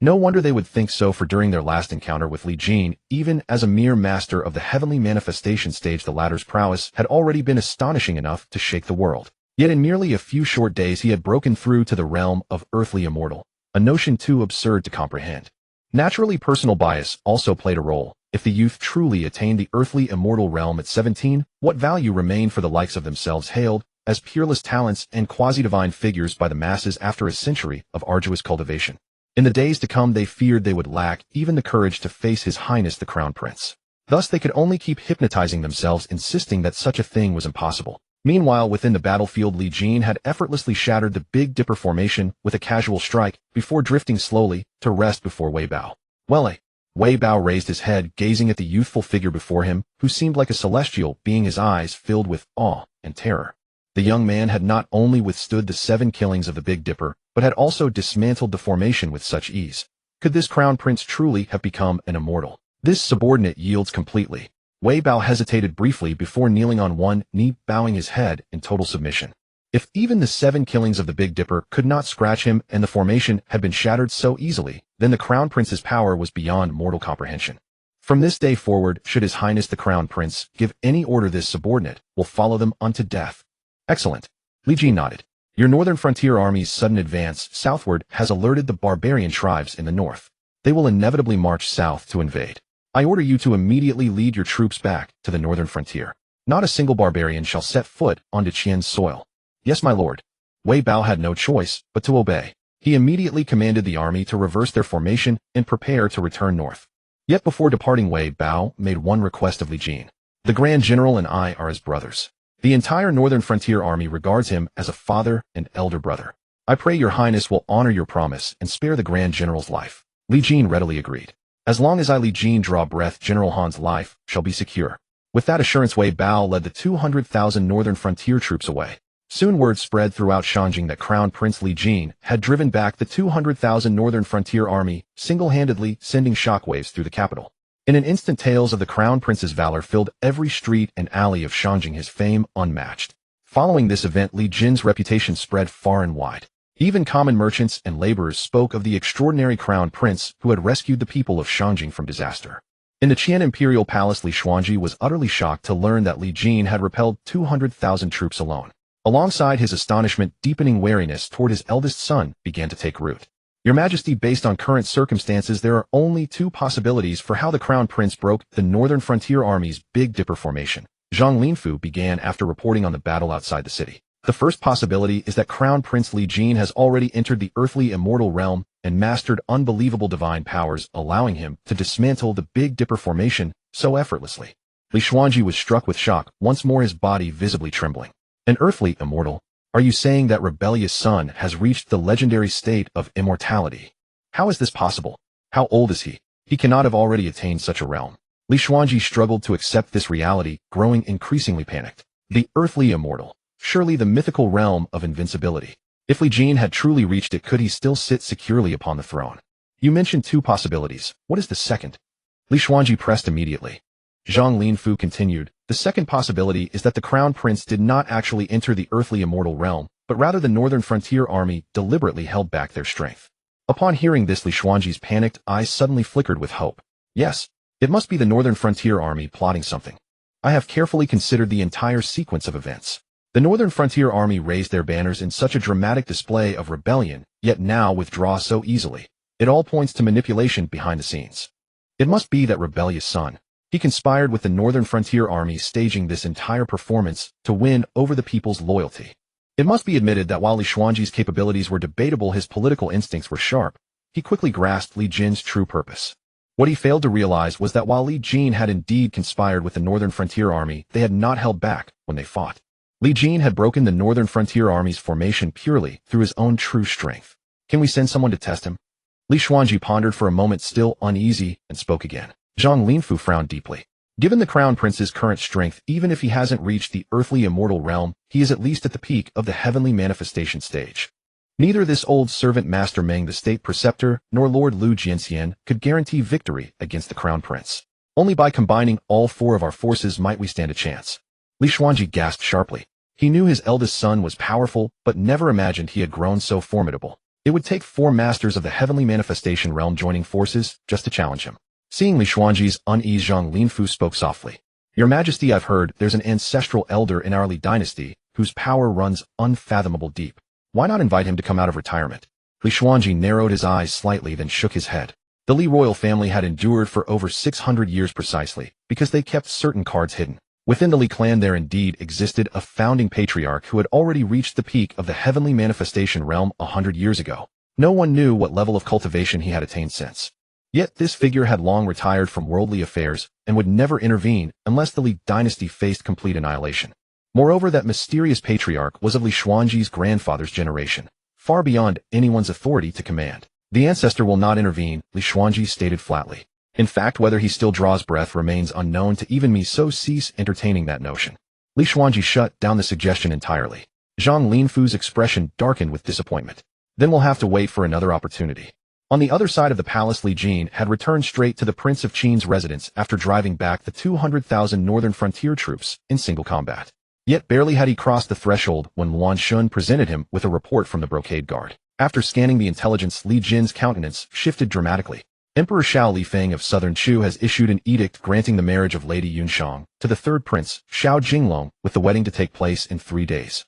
No wonder they would think so, for during their last encounter with Li Jin, even as a mere master of the heavenly manifestation stage, the latter's prowess had already been astonishing enough to shake the world. Yet in merely a few short days, he had broken through to the realm of earthly immortal, a notion too absurd to comprehend. Naturally, personal bias also played a role. If the youth truly attained the earthly immortal realm at 17, what value remained for the likes of themselves, hailed as peerless talents and quasi-divine figures by the masses after a century of arduous cultivation? In the days to come, they feared they would lack even the courage to face His Highness the Crown Prince. Thus they could only keep hypnotizing themselves, insisting that such a thing was impossible. Meanwhile, within the battlefield, Li Jin had effortlessly shattered the Big Dipper formation with a casual strike before drifting slowly to rest before Wei Bao. Well, Wei Bao raised his head, gazing at the youthful figure before him, who seemed like a celestial being, his eyes filled with awe and terror. The young man had not only withstood the 7 killings of the Big Dipper, but had also dismantled the formation with such ease. Could this crown prince truly have become an immortal? This subordinate yields completely. Wei Bao hesitated briefly before kneeling on one knee, bowing his head in total submission. If even the 7 killings of the Big Dipper could not scratch him and the formation had been shattered so easily, then the crown prince's power was beyond mortal comprehension. From this day forward, should His Highness the Crown Prince give any order, this subordinate will follow them unto death. Excellent. Li Jin nodded. Your northern frontier army's sudden advance southward has alerted the barbarian tribes in the north. They will inevitably march south to invade. I order you to immediately lead your troops back to the northern frontier. Not a single barbarian shall set foot onto Qian's soil. Yes, my lord. Wei Bao had no choice but to obey. He immediately commanded the army to reverse their formation and prepare to return north. Yet before departing, Wei Bao made one request of Li Jin. The Grand General and I are his brothers. The entire northern frontier army regards him as a father and elder brother. I pray your highness will honor your promise and spare the Grand General's life. Li Jin readily agreed. As long as I, Li Jin, draw breath, General Han's life shall be secure. With that assurance, Wei Bao led the 200,000 northern frontier troops away. Soon word spread throughout Shanjing that Crown Prince Li Jin had driven back the 200,000 northern frontier army, single-handedly sending shockwaves through the capital. In an instant, tales of the Crown Prince's valor filled every street and alley of Shanjing, his fame unmatched. Following this event, Li Jin's reputation spread far and wide. Even common merchants and laborers spoke of the extraordinary Crown Prince who had rescued the people of Shanjing from disaster. In the Qian Imperial Palace, Li Xuanji was utterly shocked to learn that Li Jin had repelled 200,000 troops alone. Alongside his astonishment, deepening wariness toward his eldest son began to take root. Your Majesty, based on current circumstances, there are only 2 possibilities for how the Crown Prince broke the Northern Frontier Army's Big Dipper formation. Zhang Linfu began after reporting on the battle outside the city. The first possibility is that Crown Prince Li Jin has already entered the earthly immortal realm and mastered unbelievable divine powers, allowing him to dismantle the Big Dipper formation so effortlessly. Li Xuanji was struck with shock, once more his body visibly trembling. An earthly immortal? Are you saying that rebellious son has reached the legendary state of immortality? How is this possible? How old is he? He cannot have already attained such a realm. Li Xuanji struggled to accept this reality, growing increasingly panicked. The earthly immortal. Surely the mythical realm of invincibility. If Li Jin had truly reached it, could he still sit securely upon the throne? You mentioned 2 possibilities. What is the second? Li Xuanji pressed immediately. Zhang Linfu continued. The second possibility is that the Crown Prince did not actually enter the earthly immortal realm, but rather the Northern Frontier Army deliberately held back their strength. Upon hearing this, Li Xuanji's panicked eyes suddenly flickered with hope. Yes, it must be the Northern Frontier Army plotting something. I have carefully considered the entire sequence of events. The Northern Frontier Army raised their banners in such a dramatic display of rebellion, yet now withdraw so easily. It all points to manipulation behind the scenes. It must be that rebellious son. He conspired with the Northern Frontier Army, staging this entire performance to win over the people's loyalty. It must be admitted that while Li Xuanji's capabilities were debatable, his political instincts were sharp. He quickly grasped Li Jin's true purpose. What he failed to realize was that while Li Jin had indeed conspired with the Northern Frontier Army, they had not held back when they fought. Li Jin had broken the Northern Frontier Army's formation purely through his own true strength. Can we send someone to test him? Li Xuanji pondered for a moment, still uneasy, and spoke again. Zhang Linfu frowned deeply. Given the Crown Prince's current strength, even if he hasn't reached the earthly immortal realm, he is at least at the peak of the heavenly manifestation stage. Neither this old servant Master Meng, the state preceptor, nor Lord Lu Jianxian could guarantee victory against the Crown Prince. Only by combining all 4 of our forces might we stand a chance. Li Xuanji gasped sharply. He knew his eldest son was powerful, but never imagined he had grown so formidable. It would take 4 masters of the heavenly manifestation realm joining forces just to challenge him. Seeing Li Xuanji's unease, Zhang Linfu spoke softly. Your Majesty, I've heard there's an ancestral elder in our Li dynasty whose power runs unfathomable deep. Why not invite him to come out of retirement? Li Xuanji narrowed his eyes slightly, then shook his head. The Li royal family had endured for over 600 years precisely because they kept certain cards hidden. Within the Li clan there indeed existed a founding patriarch who had already reached the peak of the heavenly manifestation realm 100 years ago. No one knew what level of cultivation he had attained since. Yet this figure had long retired from worldly affairs and would never intervene unless the Li dynasty faced complete annihilation. Moreover, that mysterious patriarch was of Li Xuanji's grandfather's generation, far beyond anyone's authority to command. The ancestor will not intervene, Li Xuanji stated flatly. In fact, whether he still draws breath remains unknown to even me, so cease entertaining that notion. Li Xuanji shut down the suggestion entirely. Zhang Linfu's expression darkened with disappointment. Then we'll have to wait for another opportunity. On the other side of the palace, Li Jin had returned straight to the Prince of Qin's residence after driving back the 200,000 northern frontier troops in single combat. Yet barely had he crossed the threshold when Luan Shun presented him with a report from the brocade guard. After scanning the intelligence, Li Jin's countenance shifted dramatically. Emperor Xiao Lifeng of southern Chu has issued an edict granting the marriage of Lady Yunshang to the third prince, Xiao Jinglong, with the wedding to take place in 3 days.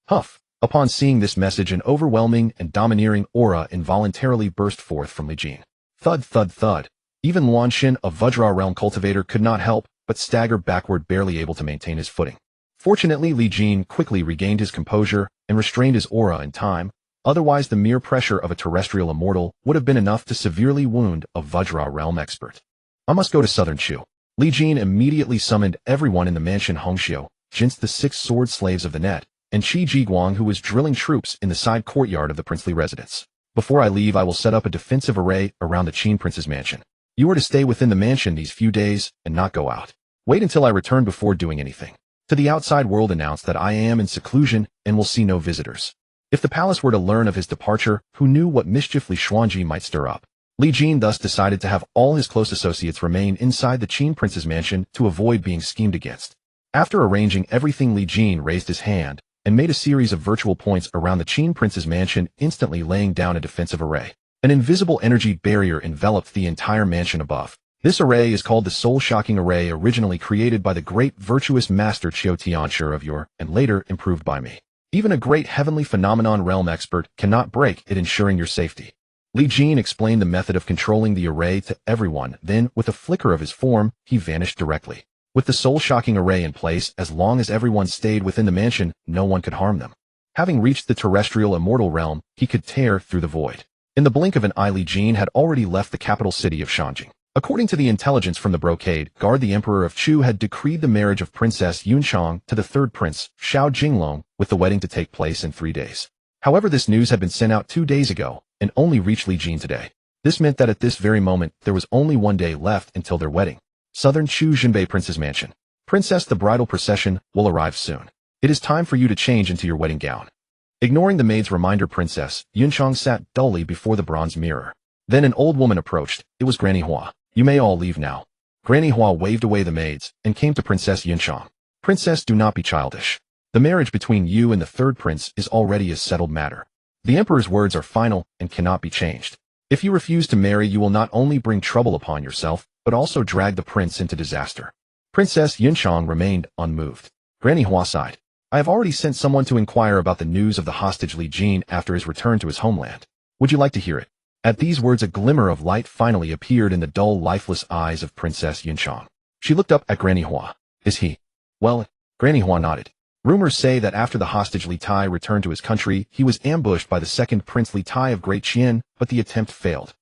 Huff! Upon seeing this message, an overwhelming and domineering aura involuntarily burst forth from Li Jin. Thud, thud, thud. Even Luan Shin, a Vajra realm cultivator, could not help but stagger backward, barely able to maintain his footing. Fortunately, Li Jin quickly regained his composure and restrained his aura in time. Otherwise, the mere pressure of a terrestrial immortal would have been enough to severely wound a Vajra realm expert. I must go to southern Chu. Li Jin immediately summoned everyone in the mansion Hongxiu, Jin's the 6 sword slaves of the net, and Qi Jiguang, who was drilling troops in the side courtyard of the princely residence. Before I leave, I will set up a defensive array around the Qin prince's mansion. You are to stay within the mansion these few days and not go out. Wait until I return before doing anything. To the outside world announce that I am in seclusion and will see no visitors. If the palace were to learn of his departure, who knew what mischief Li Xuanji might stir up? Li Jin thus decided to have all his close associates remain inside the Qin prince's mansion to avoid being schemed against. After arranging everything, Li Jin raised his hand and made a series of virtual points around the Qin prince's mansion, instantly laying down a defensive array. An invisible energy barrier enveloped the entire mansion above. This array is called the soul-shocking array, originally created by the great virtuous master Qiu Tianshi of Yore and later improved by me. Even a great heavenly phenomenon realm expert cannot break it, ensuring your safety. Li Jin explained the method of controlling the array to everyone, then, with a flicker of his form, he vanished directly. With the soul-shocking array in place, as long as everyone stayed within the mansion, no one could harm them. Having reached the terrestrial immortal realm, he could tear through the void. In the blink of an eye, Li Jin had already left the capital city of Shanjing. According to the intelligence from the brocade guard, the Emperor of Chu had decreed the marriage of Princess Yunshang to the third prince, Xiao Jinglong, with the wedding to take place in 3 days. However, this news had been sent out 2 days ago and only reached Li Jin today. This meant that at this very moment, there was only 1 day left until their wedding. Southern Chu Jinbei Prince's mansion. Princess, the bridal procession will arrive soon. It is time for you to change into your wedding gown. Ignoring the maid's reminder, Princess Yunshang sat dully before the bronze mirror. Then an old woman approached. It was Granny Hua. You may all leave now. Granny Hua waved away the maids and came to Princess Yunshang. Princess, do not be childish. The marriage between you and the third prince is already a settled matter. The emperor's words are final and cannot be changed. If you refuse to marry, you will not only bring trouble upon yourself, but also drag the prince into disaster. Princess Yunshang remained unmoved. Granny Hua sighed. I have already sent someone to inquire about the news of the hostage Li Jin after his return to his homeland. Would you like to hear it? At these words, a glimmer of light finally appeared in the dull, lifeless eyes of Princess Yunshang. She looked up at Granny Hua. Is he? Well, Granny Hua nodded. Rumors say that after the hostage Li Tai returned to his country, he was ambushed by the second Prince Li Tai of Great Qian, but the attempt failed.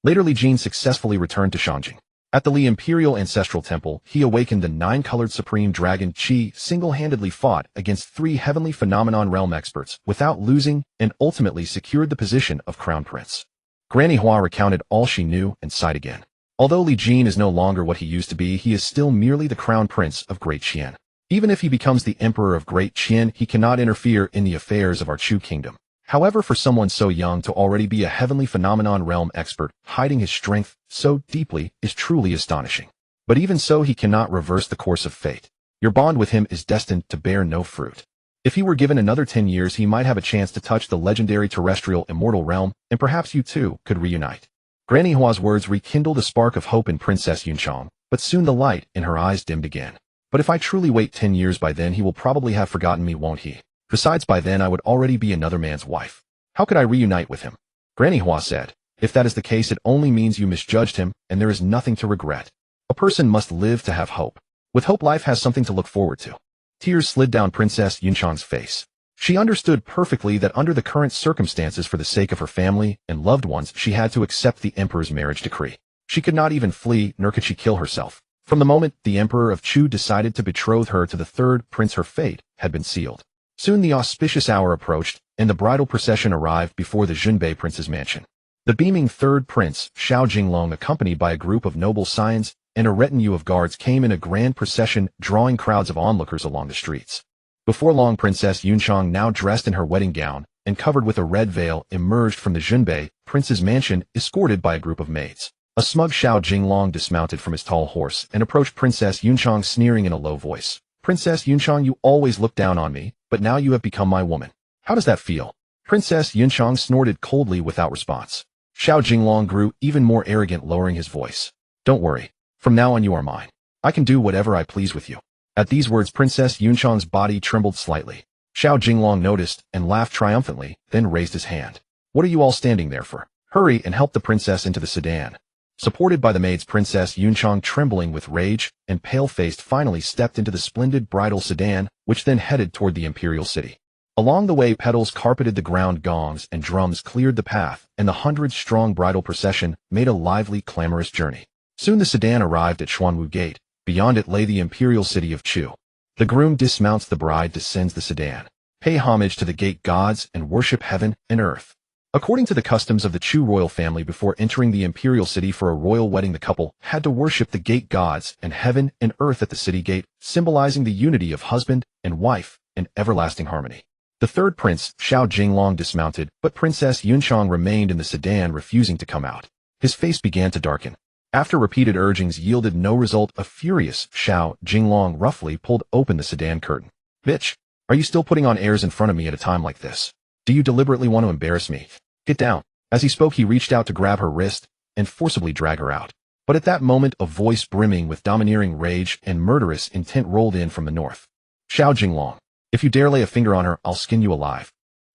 Later, Li Jin successfully returned to Shanjing. At the Li Imperial Ancestral Temple, he awakened the 9-colored Supreme Dragon Qi, single-handedly fought against 3 heavenly phenomenon realm experts without losing, and ultimately secured the position of Crown Prince. Granny Hua recounted all she knew and sighed again. Although Li Jin is no longer what he used to be, he is still merely the Crown Prince of Great Qian. Even if he becomes the Emperor of Great Qian, he cannot interfere in the affairs of our Chu kingdom. However, for someone so young to already be a heavenly phenomenon realm expert, hiding his strength so deeply is truly astonishing. But even so, he cannot reverse the course of fate. Your bond with him is destined to bear no fruit. If he were given another 10 years, he might have a chance to touch the legendary terrestrial immortal realm, and perhaps you two could reunite. Granny Hua's words rekindled a spark of hope in Princess Yunshang, but soon the light in her eyes dimmed again. But if I truly wait 10 years, by then he will probably have forgotten me, won't he? Besides, by then I would already be another man's wife. How could I reunite with him? Granny Hua said. If that is the case, it only means you misjudged him, and there is nothing to regret. A person must live to have hope. With hope, life has something to look forward to. Tears slid down Princess Yunshang's face. She understood perfectly that under the current circumstances, for the sake of her family and loved ones, she had to accept the emperor's marriage decree. She could not even flee, nor could she kill herself. From the moment the Emperor of Chu decided to betroth her to the third prince, her fate had been sealed. Soon the auspicious hour approached, and the bridal procession arrived before the Junbei prince's mansion. The beaming third prince, Xiao Jinglong, accompanied by a group of noble scions and a retinue of guards, came in a grand procession, drawing crowds of onlookers along the streets. Before long, Princess Yunchang, now dressed in her wedding gown and covered with a red veil, emerged from the Junbei prince's mansion, escorted by a group of maids. A smug Xiao Jinglong dismounted from his tall horse and approached Princess Yunchang, sneering in a low voice. "Princess Yunchang, you always looked down on me, but now you have become my woman. How does that feel?" Princess Yunchang snorted coldly without response. Xiao Jinglong grew even more arrogant, lowering his voice. "Don't worry. From now on you are mine. I can do whatever I please with you." At these words, Princess Yunchang's body trembled slightly. Xiao Jinglong noticed and laughed triumphantly, then raised his hand. "What are you all standing there for? Hurry and help the princess into the sedan." Supported by the maids, Princess Yunchang, trembling with rage and pale-faced, finally stepped into the splendid bridal sedan, which then headed toward the imperial city. Along the way, petals carpeted the ground, gongs and drums cleared the path, and the 100-strong bridal procession made a lively, clamorous journey. Soon the sedan arrived at Xuanwu Gate. Beyond it lay the imperial city of Chu. The groom dismounts, the bride descends the sedan. Pay homage to the gate gods and worship heaven and earth. According to the customs of the Chu royal family, before entering the imperial city for a royal wedding, the couple had to worship the gate gods and heaven and earth at the city gate, symbolizing the unity of husband and wife and everlasting harmony. The third prince, Xiao Jinglong, dismounted, but Princess Yunchang remained in the sedan, refusing to come out. His face began to darken. After repeated urgings yielded no result, a furious Xiao Jinglong roughly pulled open the sedan curtain. "Bitch, are you still putting on airs in front of me at a time like this? Do you deliberately want to embarrass me? Get down." As he spoke, he reached out to grab her wrist and forcibly drag her out. But at that moment, a voice brimming with domineering rage and murderous intent rolled in from the north. "Xiao Jinglong, if you dare lay a finger on her, I'll skin you alive.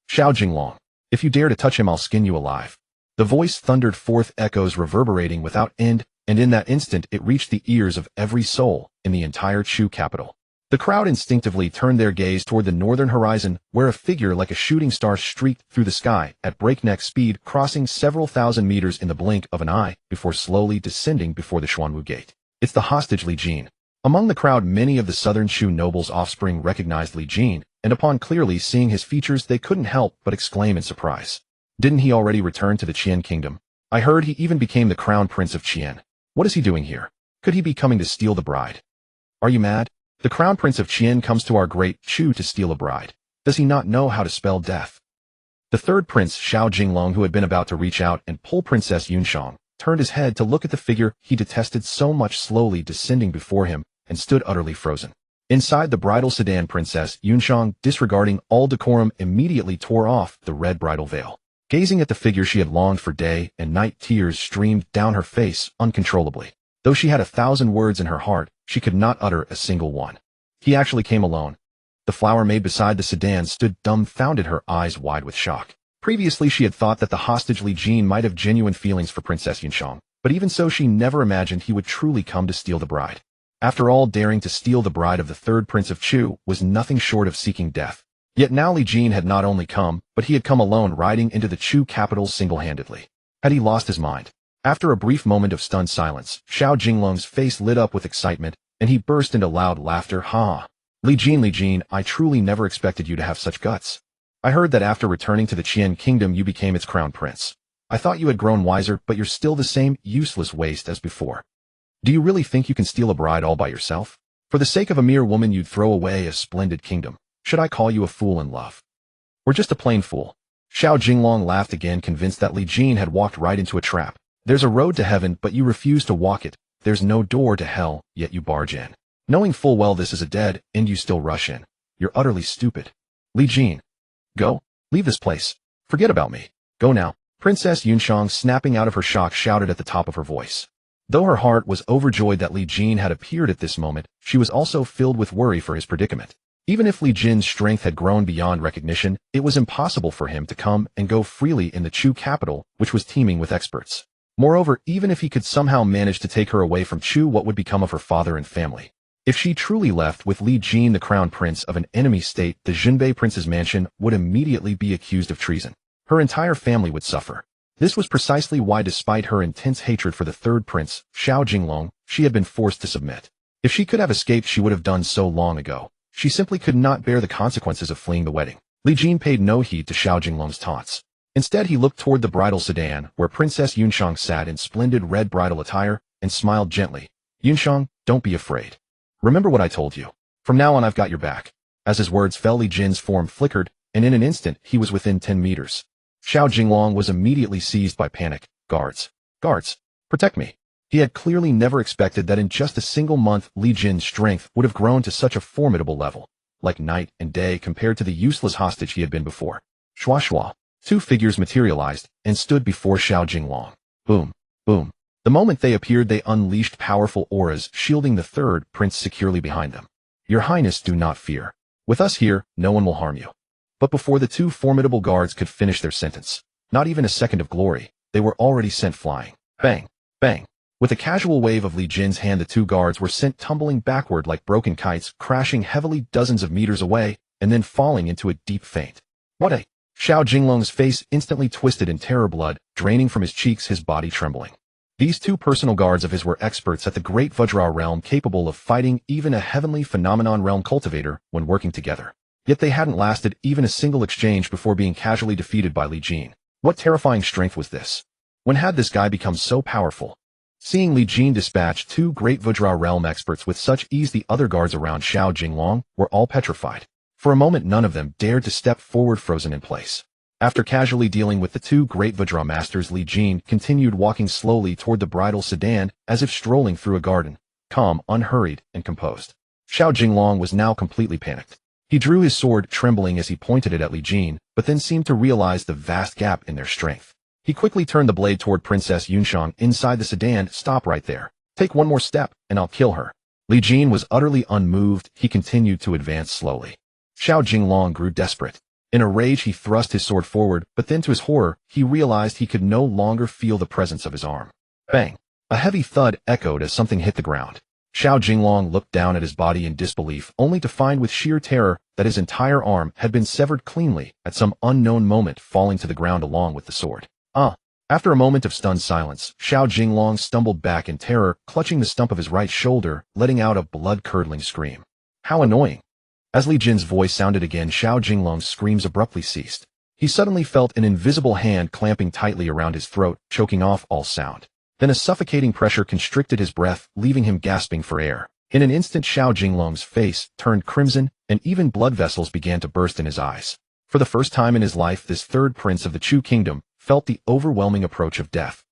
Xiao Jinglong, if you dare to touch him, I'll skin you alive." The voice thundered forth, echoes reverberating without end, and in that instant it reached the ears of every soul in the entire Chu capital. The crowd instinctively turned their gaze toward the northern horizon, where a figure like a shooting star streaked through the sky at breakneck speed, crossing several thousand meters in the blink of an eye before slowly descending before the Xuanwu Gate. "It's the hostage Li Jin." Among the crowd, many of the southern Chu nobles' offspring recognized Li Jin, and upon clearly seeing his features, they couldn't help but exclaim in surprise. "Didn't he already return to the Qian kingdom? I heard he even became the crown prince of Qian. What is he doing here? Could he be coming to steal the bride? Are you mad? The crown prince of Qian comes to our great Chu to steal a bride. Does he not know how to spell death?" The third prince, Xiao Jinglong, who had been about to reach out and pull Princess Yunchang, turned his head to look at the figure he detested so much slowly descending before him, and stood utterly frozen. Inside the bridal sedan, Princess Yunchang, disregarding all decorum, immediately tore off the red bridal veil. Gazing at the figure she had longed for day and night, tears streamed down her face uncontrollably. Though she had 1,000 words in her heart, she could not utter a single one. He actually came alone. The flower maid beside the sedan stood dumbfounded, her eyes wide with shock. Previously she had thought that the hostage Li Jin might have genuine feelings for Princess Yunchang, but even so she never imagined he would truly come to steal the bride. After all, daring to steal the bride of the third prince of Chu was nothing short of seeking death. Yet now Li Jin had not only come, but he had come alone, riding into the Chu capital single-handedly. Had he lost his mind? After a brief moment of stunned silence, Xiao Jinglong's face lit up with excitement, and he burst into loud laughter. "Ha! Li Jin, I truly never expected you to have such guts. I heard that after returning to the Qian kingdom you became its crown prince. I thought you had grown wiser, but you're still the same useless waste as before. Do you really think you can steal a bride all by yourself? For the sake of a mere woman you'd throw away a splendid kingdom. Should I call you a fool in love? Or just a plain fool?" Xiao Jinglong laughed again, convinced that Li Jin had walked right into a trap. "There's a road to heaven, but you refuse to walk it. There's no door to hell, yet you barge in. Knowing full well this is a dead end, you still rush in. You're utterly stupid. Li Jin, go. Leave this place. Forget about me. Go now." Princess Yunchang, snapping out of her shock, shouted at the top of her voice. Though her heart was overjoyed that Li Jin had appeared at this moment, she was also filled with worry for his predicament. Even if Li Jin's strength had grown beyond recognition, it was impossible for him to come and go freely in the Chu capital, which was teeming with experts. Moreover, even if he could somehow manage to take her away from Chu, what would become of her father and family? If she truly left with Li Jin, the crown prince of an enemy state, the Junbei prince's mansion would immediately be accused of treason. Her entire family would suffer. This was precisely why, despite her intense hatred for the third prince, Xiao Jinglong, she had been forced to submit. If she could have escaped, she would have done so long ago. She simply could not bear the consequences of fleeing the wedding. Li Jin paid no heed to Xiao Jinglong's taunts. Instead, he looked toward the bridal sedan, where Princess Yunshang sat in splendid red bridal attire, and smiled gently. Yunshang, don't be afraid. Remember what I told you. From now on, I've got your back. As his words fell, Li Jin's form flickered, and in an instant, he was within 10 meters. Xiao Jinglong was immediately seized by panic. Guards. Guards. Protect me. He had clearly never expected that in just a single month, Li Jin's strength would have grown to such a formidable level, like night and day compared to the useless hostage he had been before. Shua shua. Two figures materialized and stood before Xiao Jinglong. Boom. Boom. The moment they appeared, they unleashed powerful auras, shielding the third prince securely behind them. Your Highness, do not fear. With us here, no one will harm you. But before the two formidable guards could finish their sentence, not even a second of glory, they were already sent flying. Bang. Bang. With a casual wave of Li Jin's hand, the two guards were sent tumbling backward like broken kites, crashing heavily dozens of meters away, and then falling into a deep faint. What a... Xiao Jinglong's face instantly twisted in terror, blood draining from his cheeks, his body trembling. These two personal guards of his were experts at the great Vajra realm, capable of fighting even a heavenly phenomenon realm cultivator when working together. Yet they hadn't lasted even a single exchange before being casually defeated by Li Jin. What terrifying strength was this? When had this guy become so powerful? Seeing Li Jin dispatch two great Vajra realm experts with such ease, the other guards around Xiao Jinglong were all petrified. For a moment, none of them dared to step forward, frozen in place. After casually dealing with the two great Vajra masters, Li Jin continued walking slowly toward the bridal sedan, as if strolling through a garden, calm, unhurried, and composed. Xiao Jinglong was now completely panicked. He drew his sword, trembling as he pointed it at Li Jin, but then seemed to realize the vast gap in their strength. He quickly turned the blade toward Princess Yunshang inside the sedan. Stop right there. Take one more step, and I'll kill her. Li Jin was utterly unmoved. He continued to advance slowly. Xiao Jinglong grew desperate. In a rage, he thrust his sword forward, but then to his horror, he realized he could no longer feel the presence of his arm. Bang! A heavy thud echoed as something hit the ground. Xiao Jinglong looked down at his body in disbelief, only to find with sheer terror that his entire arm had been severed cleanly at some unknown moment, falling to the ground along with the sword. After a moment of stunned silence, Xiao Jinglong stumbled back in terror, clutching the stump of his right shoulder, letting out a blood-curdling scream. How annoying! As Li Jin's voice sounded again, Xiao Jinglong's screams abruptly ceased. He suddenly felt an invisible hand clamping tightly around his throat, choking off all sound. Then a suffocating pressure constricted his breath, leaving him gasping for air. In an instant, Xiao Jinglong's face turned crimson, and even blood vessels began to burst in his eyes. For the first time in his life, this third prince of the Chu Kingdom felt the overwhelming approach of death.